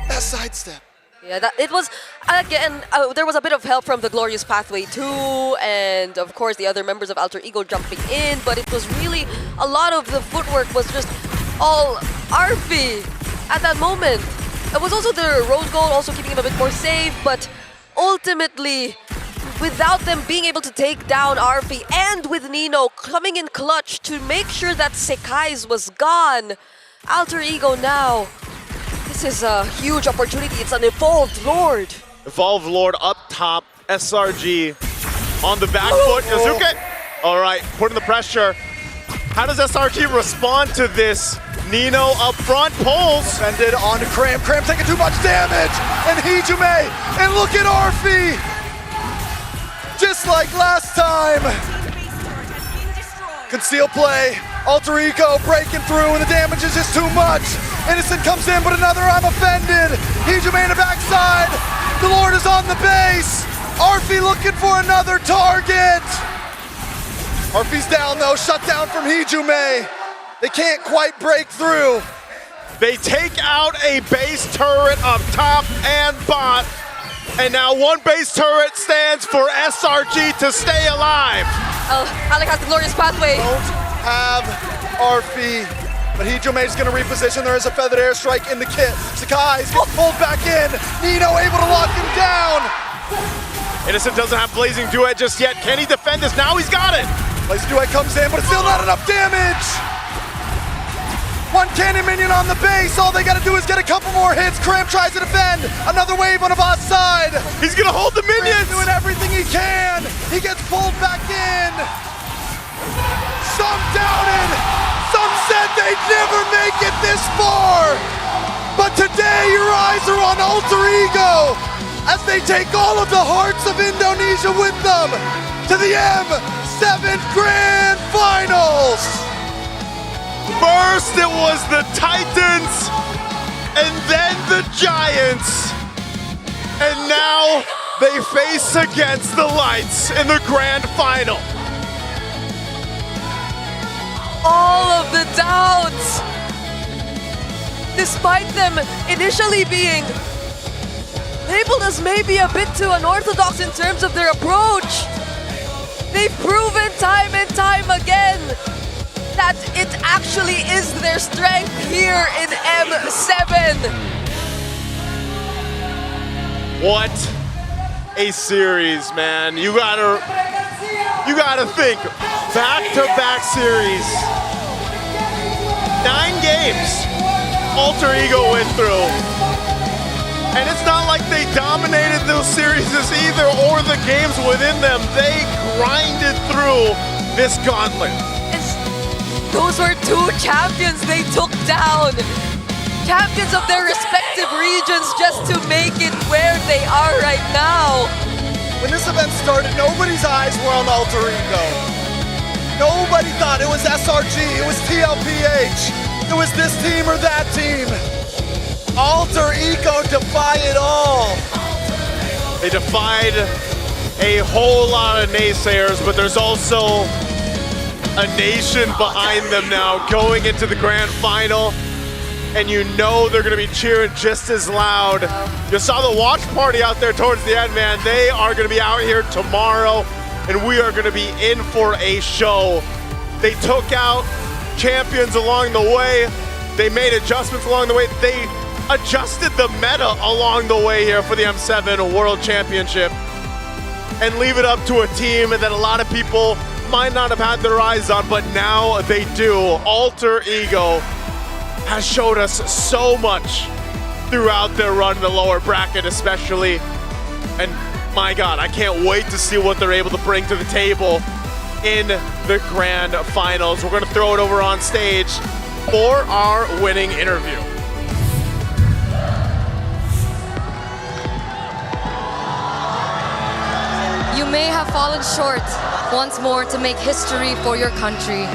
That sidestep. Yeah, it was, again, there was a bit of help from the Glorious Pathway too, and of course the other members of Alter Ego jumping in, but it was really, a lot of the footwork was just all Arfi at that moment. It was also the Rose Gold also keeping him a bit more safe, but ultimately, without them being able to take down Arfi, and with Nino coming in clutch to make sure that Sekai's was gone, Alter Ego now. This is a huge opportunity. It's an Evolved Lord. Evolved Lord up top. SRG on the back foot. Kazuke. All right, putting the pressure. How does SRG respond to this? Nino up front, pulls. Defended onto Cram. Cram taking too much damage. And Hijume. And look at Arfi. Just like last time. Conceal play. Alter Ego breaking through, and the damage is just too much. Innocent comes in, but another I'm offended. Hijume in the backside. The Lord is on the base. Arfi looking for another target. Arfi's down though, shut down from Hijume. They can't quite break through. They take out a base turret up top and bot. And now one base turret stands for SRG to stay alive. Alec has the glorious pathway. Don't have Arfi, but Hijume is going to reposition. There is a feathered airstrike in the kit. Sakai's getting pulled back in. Nino able to lock him down. Innocent doesn't have Blazing Duet just yet. Can he defend this? Now he's got it. Blazing Duet comes in, but it's still not enough damage. One cannon minion on the base. All they got to do is get a couple more hits. Cram tries to defend. Another wave on the bot side. He's going to hold the minions. He's doing everything he can. He gets pulled back in. Some doubted. Some said they'd never make it this far. But today your eyes are on Alter Ego as they take all of the hearts of Indonesia with them to the M7 Grand Finals. First it was the Titans, and then the Giants, and now they face against the Lights in the Grand Final. All of the doubts, despite them initially being labeled as maybe a bit too unorthodox in terms of their approach, they've proven time and time again that it actually is their strength here in M7. What a series, man. You gotta think, back-to-back series. 9 games Alter Ego went through. And it's not like they dominated those series either, or the games within them. They grinded through this gauntlet. Those were 2 champions they took down. Champions of their respective regions just to make it where they are right now. When this event started, nobody's eyes were on Alter Ego. Nobody thought it was SRG, it was TLPH, it was this team or that team. Alter Ego defy it all. They defied a whole lot of naysayers, but there's also a nation behind them now going into the grand final, and you know they're gonna be cheering just as loud. You saw the watch party out there towards the end, man. They are gonna be out here tomorrow, and we are gonna be in for a show. They took out champions along the way. They made adjustments along the way. They adjusted the meta along the way here for the M7 World Championship, and leave it up to a team that a lot of people might not have had their eyes on, but now they do. Alter Ego has showed us so much throughout their run in the lower bracket especially. And my God, I can't wait to see what they're able to bring to the table in the grand finals. We're gonna throw it over on stage for our winning interview. You may have fallen short once more to make history for your country,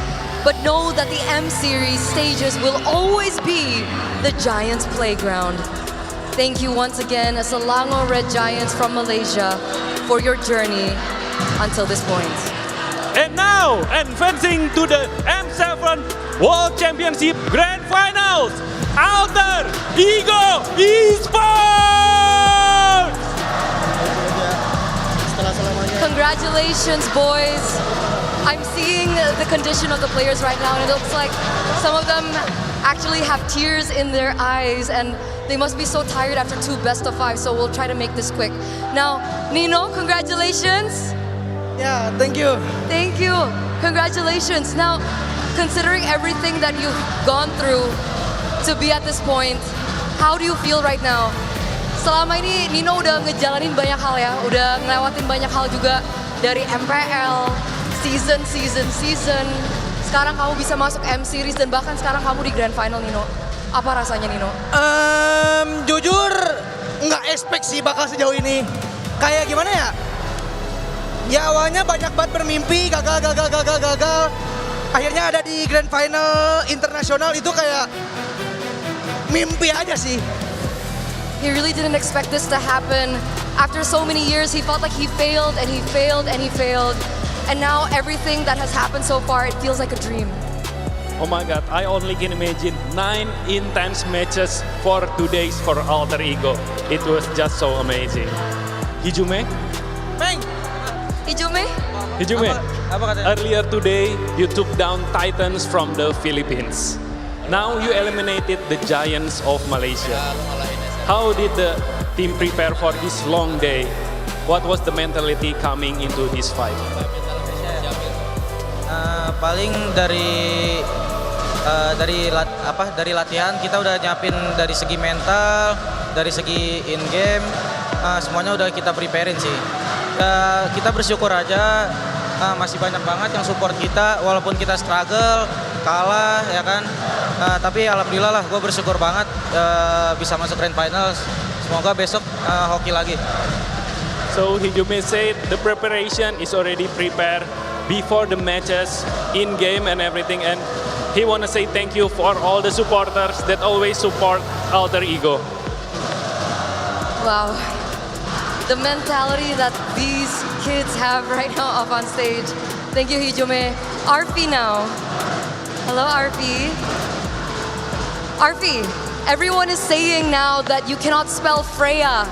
but know that the M-Series stages will always be the Giants' playground. Thank you once again, Selangor Red Giants from Malaysia, for your journey until this point. And now, advancing to the M7 World Championship Grand Finals, Alter Ego Esports! Congratulations, boys. I'm seeing the condition of the players right now, and it looks like some of them actually have tears in their eyes, and they must be so tired after 2 best-of-5, so we'll try to make this quick. Now, Nino, congratulations. Yeah, thank you. Thank you. Congratulations. Now, considering everything that you've gone through, to be at this point. How do you feel right now? Selama ini Nino udah ngejalanin banyak hal ya, udah ngelewatin banyak hal juga dari MPL, season. Sekarang kamu bisa masuk M Series dan bahkan sekarang kamu di Grand Final, Nino. Apa rasanya, Nino? Jujur nggak expect sih bakal sejauh ini. Kayak gimana ya? Ya awalnya banyak banget bermimpi, gagal. Akhirnya ada di Grand Final internasional itu kayak mimpi aja sih. He really didn't expect this to happen. After so many years, he felt like he failed. And now everything that has happened so far, it feels like a dream. Oh my God, I only can imagine 9 intense matches for 2 days for Alter Ego. It was just so amazing. Hijume? Hijume? Apa katanya? Earlier today, you took down Titans from the Philippines. Now you eliminated the Giants of Malaysia. How did the team prepare for this long day? What was the mentality coming into this fight? Paling dari latihan kita udah nyiapin dari segi mental, dari segi in game, semuanya udah kita preparein sih. Kita bersyukur aja masih banyak banget yang support kita walaupun kita struggle, kalah ya kan. Tapi alhamdulillah lah, gue bersyukur banget bisa masuk Grand Finals. Semoga besok hoki lagi. So Hijume said the preparation is already prepared before the matches, in game and everything, and he want to say thank you for all the supporters that always support Alter Ego. Wow. The mentality that these kids have right now up on stage. Thank you, Hijume. Arfi now. Hello, Arfi. Arfi, everyone is saying now that you cannot spell Freya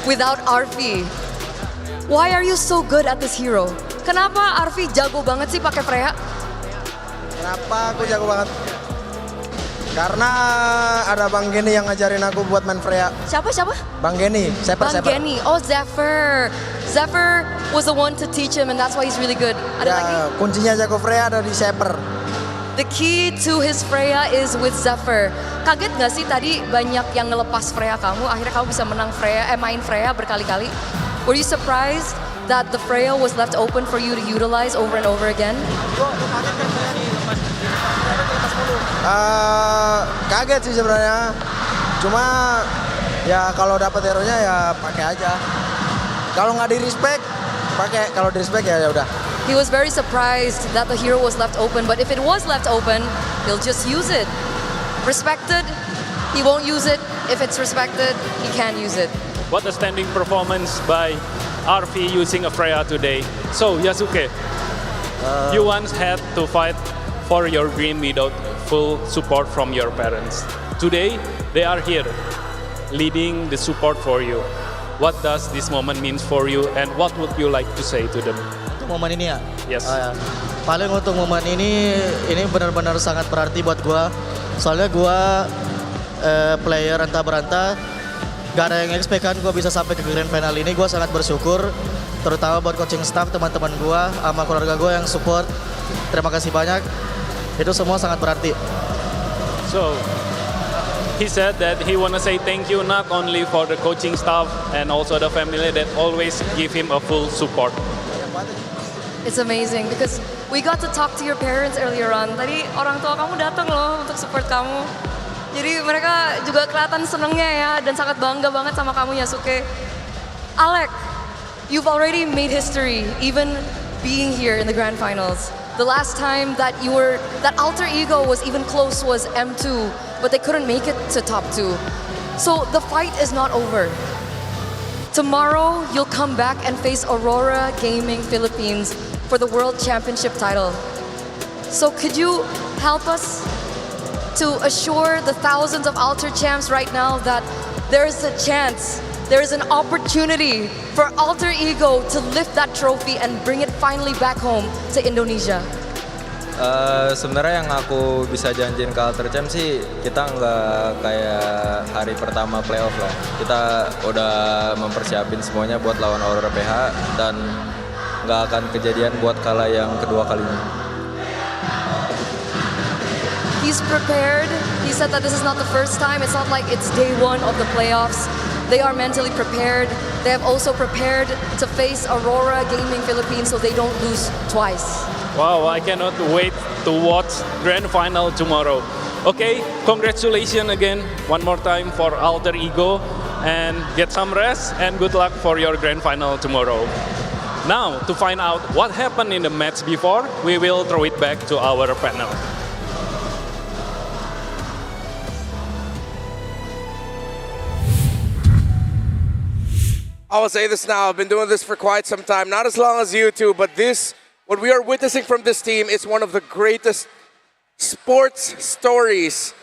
without Arfi. Why are you so good at this hero? Kenapa Arfi jago banget sih pakai Freya? Kenapa aku jago banget? Karena ada Bang Geni yang ngajarin aku buat main Freya. Siapa? Bang Geni, Bang Geni. Oh, Zephyr. Zephyr was the one to teach him and that's why he's really good. Ada lagi? Kuncinya jago Freya ada di Zephyr. The key to his Freya is with Zephyr. Kaget gak sih tadi banyak yang ngelepas Freya kamu, akhirnya kamu bisa menang main Freya berkali-kali? Were you surprised that the Freya was left open for you to utilize over and over again? Kaget sih sebenarnya. Cuma ya kalau dapat hero-nya ya pakai aja. Kalau nggak di respect, pakai. Kalau di respect ya udah. He was very surprised that the hero was left open, but if it was left open, he'll just use it. Respected, he won't use it. If it's respected, he can use it. What a standing performance by Arfi using a Freya today. So Yasuke, you once had to fight for your dream without full support from your parents. Today, they are here, leading the support for you. What does this moment mean for you, and what would you like to say to them? Untuk momen ini ya? Yes. Paling untuk momen ini benar-benar sangat berarti buat gua. Soalnya gua player entah berantah, gak ada yang expect kan gua bisa sampai ke grand final ini. Gua sangat bersyukur, terutama buat coaching staff, teman-teman gua, sama keluarga gua yang support. Terima kasih banyak. Itu semua sangat berarti. So, he said that he want to say thank you not only for the coaching staff and also the family that always give him a full support. It's amazing because we got to talk to your parents earlier on. Tadi orang tua kamu datang loh untuk support kamu. Jadi mereka juga kelihatan senengnya ya dan sangat bangga banget sama kamu, Yasuke. Alec, you've already made history even being here in the grand finals. The last time that Alter Ego was even close was M2, but they couldn't make it to top 2. So the fight is not over. Tomorrow, you'll come back and face Aurora Gaming Philippines for the World Championship title. So could you help us to assure the thousands of Alter champs right now that there is a chance, there is an opportunity for Alter Ego to lift that trophy and bring it finally back home to Indonesia? Sebenarnya yang aku bisa janjiin ke Alter Champ sih, kita nggak kayak hari pertama playoff lah. Kita udah mempersiapin semuanya buat lawan Aurora PH dan nggak akan kejadian buat kalah yang kedua kalinya. He's prepared He said that this is not the first time. It's not like it's day one of the playoffs. They are mentally prepared. They have also prepared to face Aurora Gaming Philippines so they don't lose twice. Wow, I cannot wait to watch grand final tomorrow. Okay, congratulations again one more time for Alter Ego, and get some rest and good luck for your grand final tomorrow. Now, to find out what happened in the match before, we will throw it back to our panel. I will say this now, I've been doing this for quite some time, not as long as you two, but this, what we are witnessing from this team is one of the greatest sports stories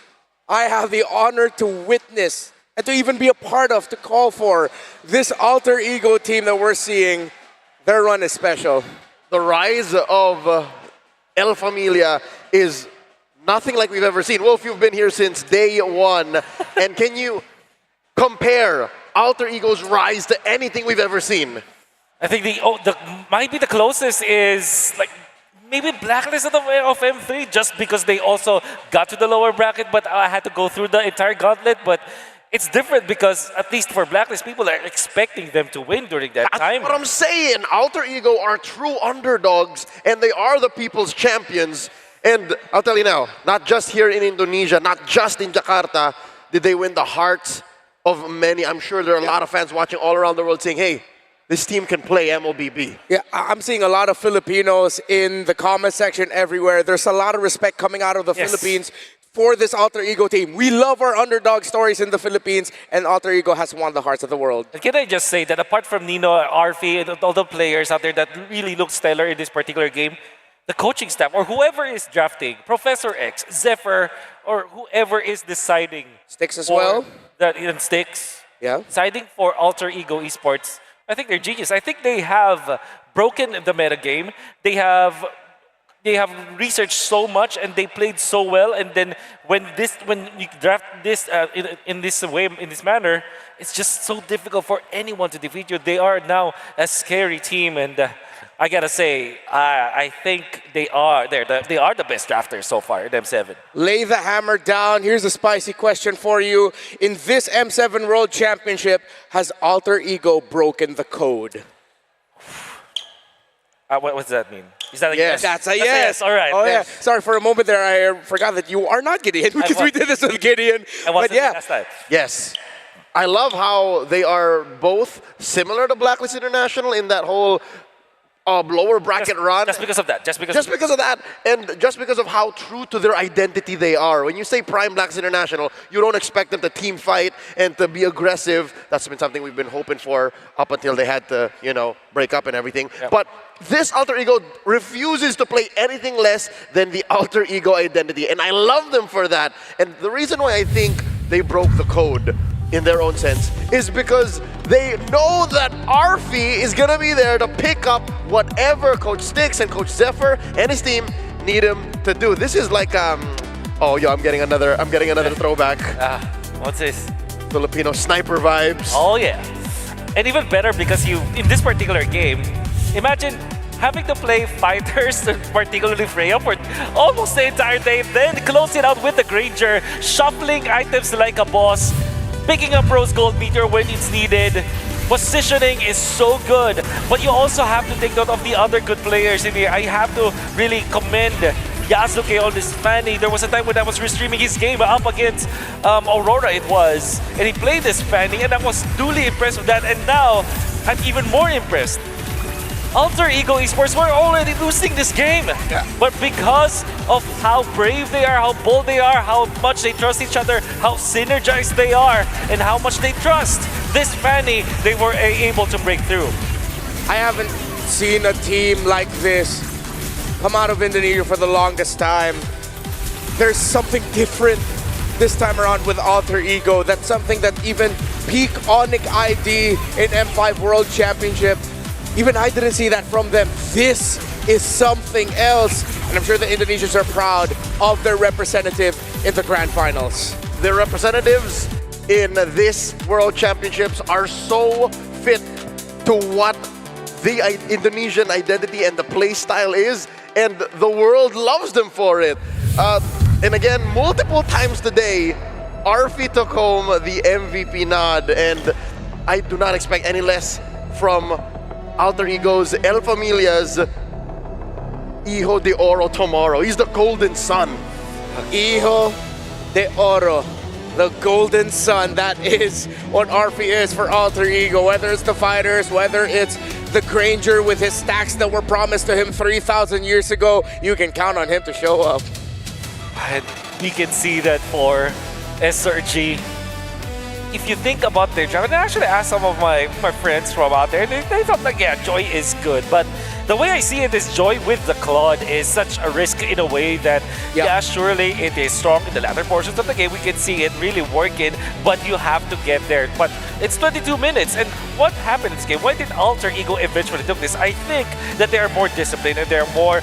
I have the honor to witness and to even be a part of, to call for. This Alter Ego team that we're seeing, their run is special. The rise of El Familia is nothing like we've ever seen. Wolf, you've been here since day one. And can you compare Alter Ego's rise to anything we've ever seen? I think might be the closest is like maybe Blacklist of M3, just because they also got to the lower bracket, but I had to go through the entire gauntlet. But it's different because at least for Blacklist, people are expecting them to win during that time. That's what I'm saying. Alter Ego are true underdogs, and they are the people's champions. And I'll tell you now, not just here in Indonesia, not just in Jakarta, did they win the hearts of many. I'm sure there are a lot of fans watching all around the world saying, hey, this team can play MLBB. Yeah, I'm seeing a lot of Filipinos in the comment section everywhere. There's a lot of respect coming out of the Philippines for this Alter Ego team. We love our underdog stories in the Philippines, and Alter Ego has won the hearts of the world. And can I just say that apart from Nino, Arfi, and all the players out there that really look stellar in this particular game, the coaching staff, or whoever is drafting, Professor X, Zephyr, or whoever is deciding. Sticks as well. And Sticks. Yeah. Deciding for Alter Ego Esports. I think they're genius. I think they have broken the meta game. They have researched so much and they played so well. And then when you draft this in this way, in this manner, it's just so difficult for anyone to defeat you. They are now a scary team, and I gotta say, I think they are the best drafters so far in M7. Lay the hammer down. Here's a spicy question for you. In this M7 World Championship, has Alter Ego broken the code? What does that mean? Is that a yes? Yes? That's a yes. All right. Oh yes. yeah. Sorry, for a moment there, I forgot that you are not Gideon because we did this with Gideon. But yeah. Last time. Yes. I love how they are both similar to Blacklist International in that whole lower bracket run. Just because of that. Just because of that, and just because of how true to their identity they are. When you say Prime Blacks International, you don't expect them to team fight and to be aggressive. That's been something we've been hoping for up until they had to, break up and everything. Yep. But this Alter Ego refuses to play anything less than the Alter Ego identity, and I love them for that. And the reason why I think they broke the code in their own sense is because they know that Arfi is gonna be there to pick up whatever Coach Sticks and Coach Zephyr and his team need him to do. This is like I'm getting another throwback. What's this? Filipino sniper vibes. Oh yeah. And even better because in this particular game, imagine having to play fighters, particularly Freya, for almost the entire day, then close it out with the Granger, shuffling items like a boss, picking up Rose Gold Meteor when it's needed. Positioning is so good, but you also have to take note of the other good players in here. I have to really commend Yasuke on this Fanny. There was a time when I was restreaming his game up against Aurora, it was, and he played this Fanny, and I was duly impressed with that, and now I'm even more impressed. Alter Ego Esports were already losing this game, but because of how brave they are, how bold they are, how much they trust each other, how synergized they are, and how much they trust this Fanny, they were able to break through. I haven't seen a team like this come out of Indonesia for the longest time. There's something different this time around with Alter Ego. That's something that even peak Onyx ID in M5 World Championship, even I didn't see that from them. This is something else. And I'm sure the Indonesians are proud of their representative in the Grand Finals. Their representatives in this World Championships are so fit to what the Indonesian identity and the play style is, and the world loves them for it. And again, multiple times today, Arfi took home the MVP nod, and I do not expect any less from Alter Ego's El Familia's Hijo de Oro tomorrow. He's the golden son. Hijo de Oro, the golden son. That is what Arfi is for Alter Ego. Whether it's the fighters, whether it's the Granger with his stacks that were promised to him 3,000 years ago, you can count on him to show up. And we can see that for SRG. If you think about their job, and I actually asked some of my friends from out there, they thought like, yeah, Joy is good. But the way I see it is Joy with the Claude is such a risk in a way that, yeah, surely it is strong in the latter portions of the game. We can see it really working, but you have to get there. But it's 22 minutes. And what happened in this game? Why did Alter Ego eventually took this? I think that they are more disciplined and they're more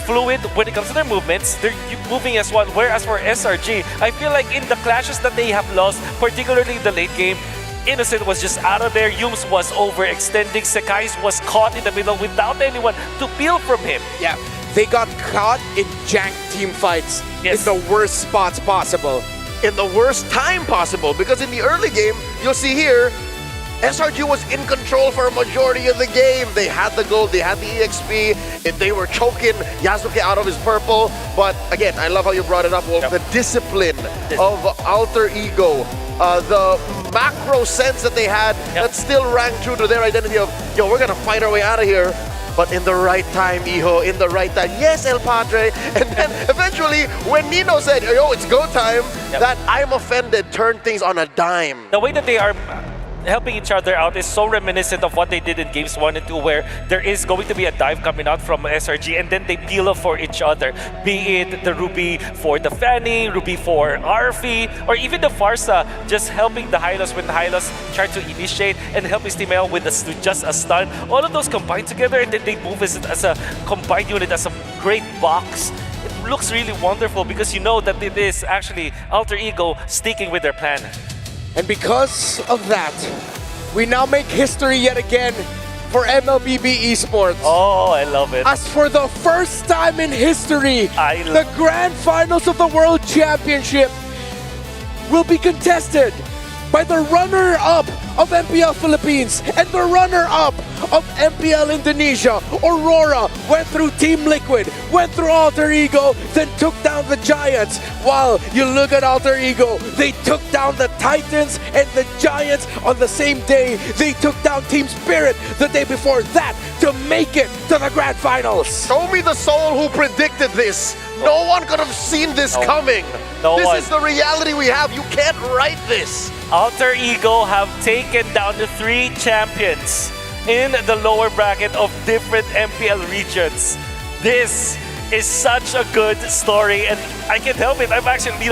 fluid when it comes to their movements. They're moving as one. Whereas for SRG, I feel like in the clashes that they have lost, particularly in the late game, Innocent was just out of there. Yums was overextending. Sekai's was caught in the middle without anyone to peel from him. Yeah, they got caught in jank team fights in the worst spots possible. In the worst time possible, because in the early game, you'll see here, SRG was in control for a majority of the game. They had the gold, they had the EXP, they were choking Yasuke out of his purple. But again, I love how you brought it up, Wolf. The discipline of Alter Ego, the macro sense that they had that still rang true to their identity of, yo, we're gonna fight our way out of here. But in the right time, Iho, in the right time. Yes, El Padre. And then eventually, when Nino said, yo, it's go time, that I'm offended turned things on a dime. The way that they are helping each other out is so reminiscent of what they did in games 1 and 2, where there is going to be a dive coming out from SRG and then they peel off for each other. Be it the Ruby for the Fanny, Ruby for Arfi, or even the Farsa just helping the Hylos when the Hylos try to initiate and helping Stimeo with just a stun. All of those combine together and then they move as a combined unit, as a great box. It looks really wonderful because you know that it is actually Alter Ego sticking with their plan. And because of that, we now make history yet again for MLBB Esports. Oh, I love it. As for the first time in history, the grand finals of the World Championship will be contested by the runner-up of MPL Philippines and the runner-up of MPL Indonesia. Aurora went through Team Liquid, went through Alter Ego, then took down the Giants. While you look at Alter Ego, they took down the Titans and the Giants on the same day. They took down Team Spirit the day before that to make it to the grand finals. Show me the soul who predicted this. No one could have seen this coming. This is the reality we have. You can't write this. Alter Ego have taken down the 3 champions in the lower bracket of different MPL regions. This is such a good story and I can't help it. I'm actually,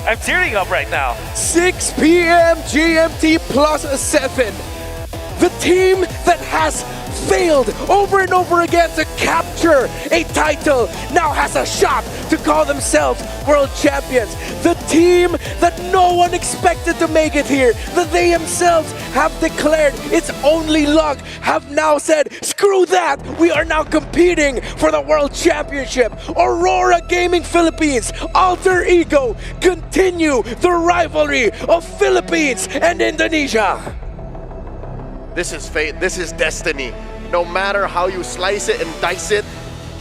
I'm tearing up right now. 6 p.m. GMT +7. The team that has failed over and over again to capture a title now has a shot to call themselves world champions. The team that no one expected to make it here, that they themselves have declared it's only luck, have now said, screw that, we are now competing for the world championship. Aurora Gaming Philippines, Alter Ego continue the rivalry of Philippines and Indonesia. This is fate, this is destiny. No matter how you slice it and dice it,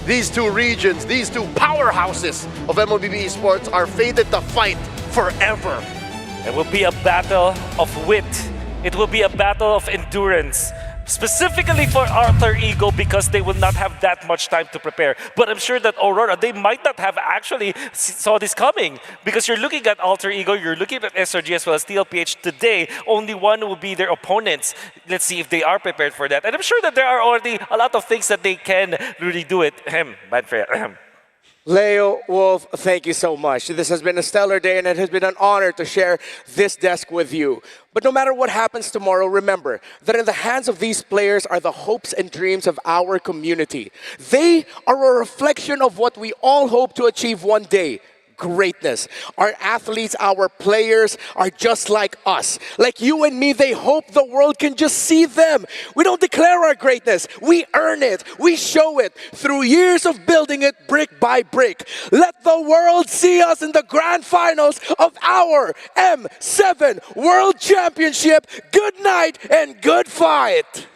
these 2 regions, these 2 powerhouses of MLBB Esports are fated to fight forever. It will be a battle of wit. It will be a battle of endurance. Specifically for Alter Ego because they will not have that much time to prepare. But I'm sure that Aurora, they might not have actually saw this coming because you're looking at Alter Ego, you're looking at SRG as well as TLPH today. Only one will be their opponents. Let's see if they are prepared for that. And I'm sure that there are already a lot of things that they can really do it. Bad for you. Leo, Wolf, thank you so much. This has been a stellar day and it has been an honor to share this desk with you. But no matter what happens tomorrow, remember that in the hands of these players are the hopes and dreams of our community. They are a reflection of what we all hope to achieve one day. greatness. Our athletes, our players are just like us. Like you and me, they hope the world can just see them. We don't declare our greatness. We earn it. We show it through years of building it brick by brick. Let the world see us in the grand finals of our M7 World Championship. Good night and good fight.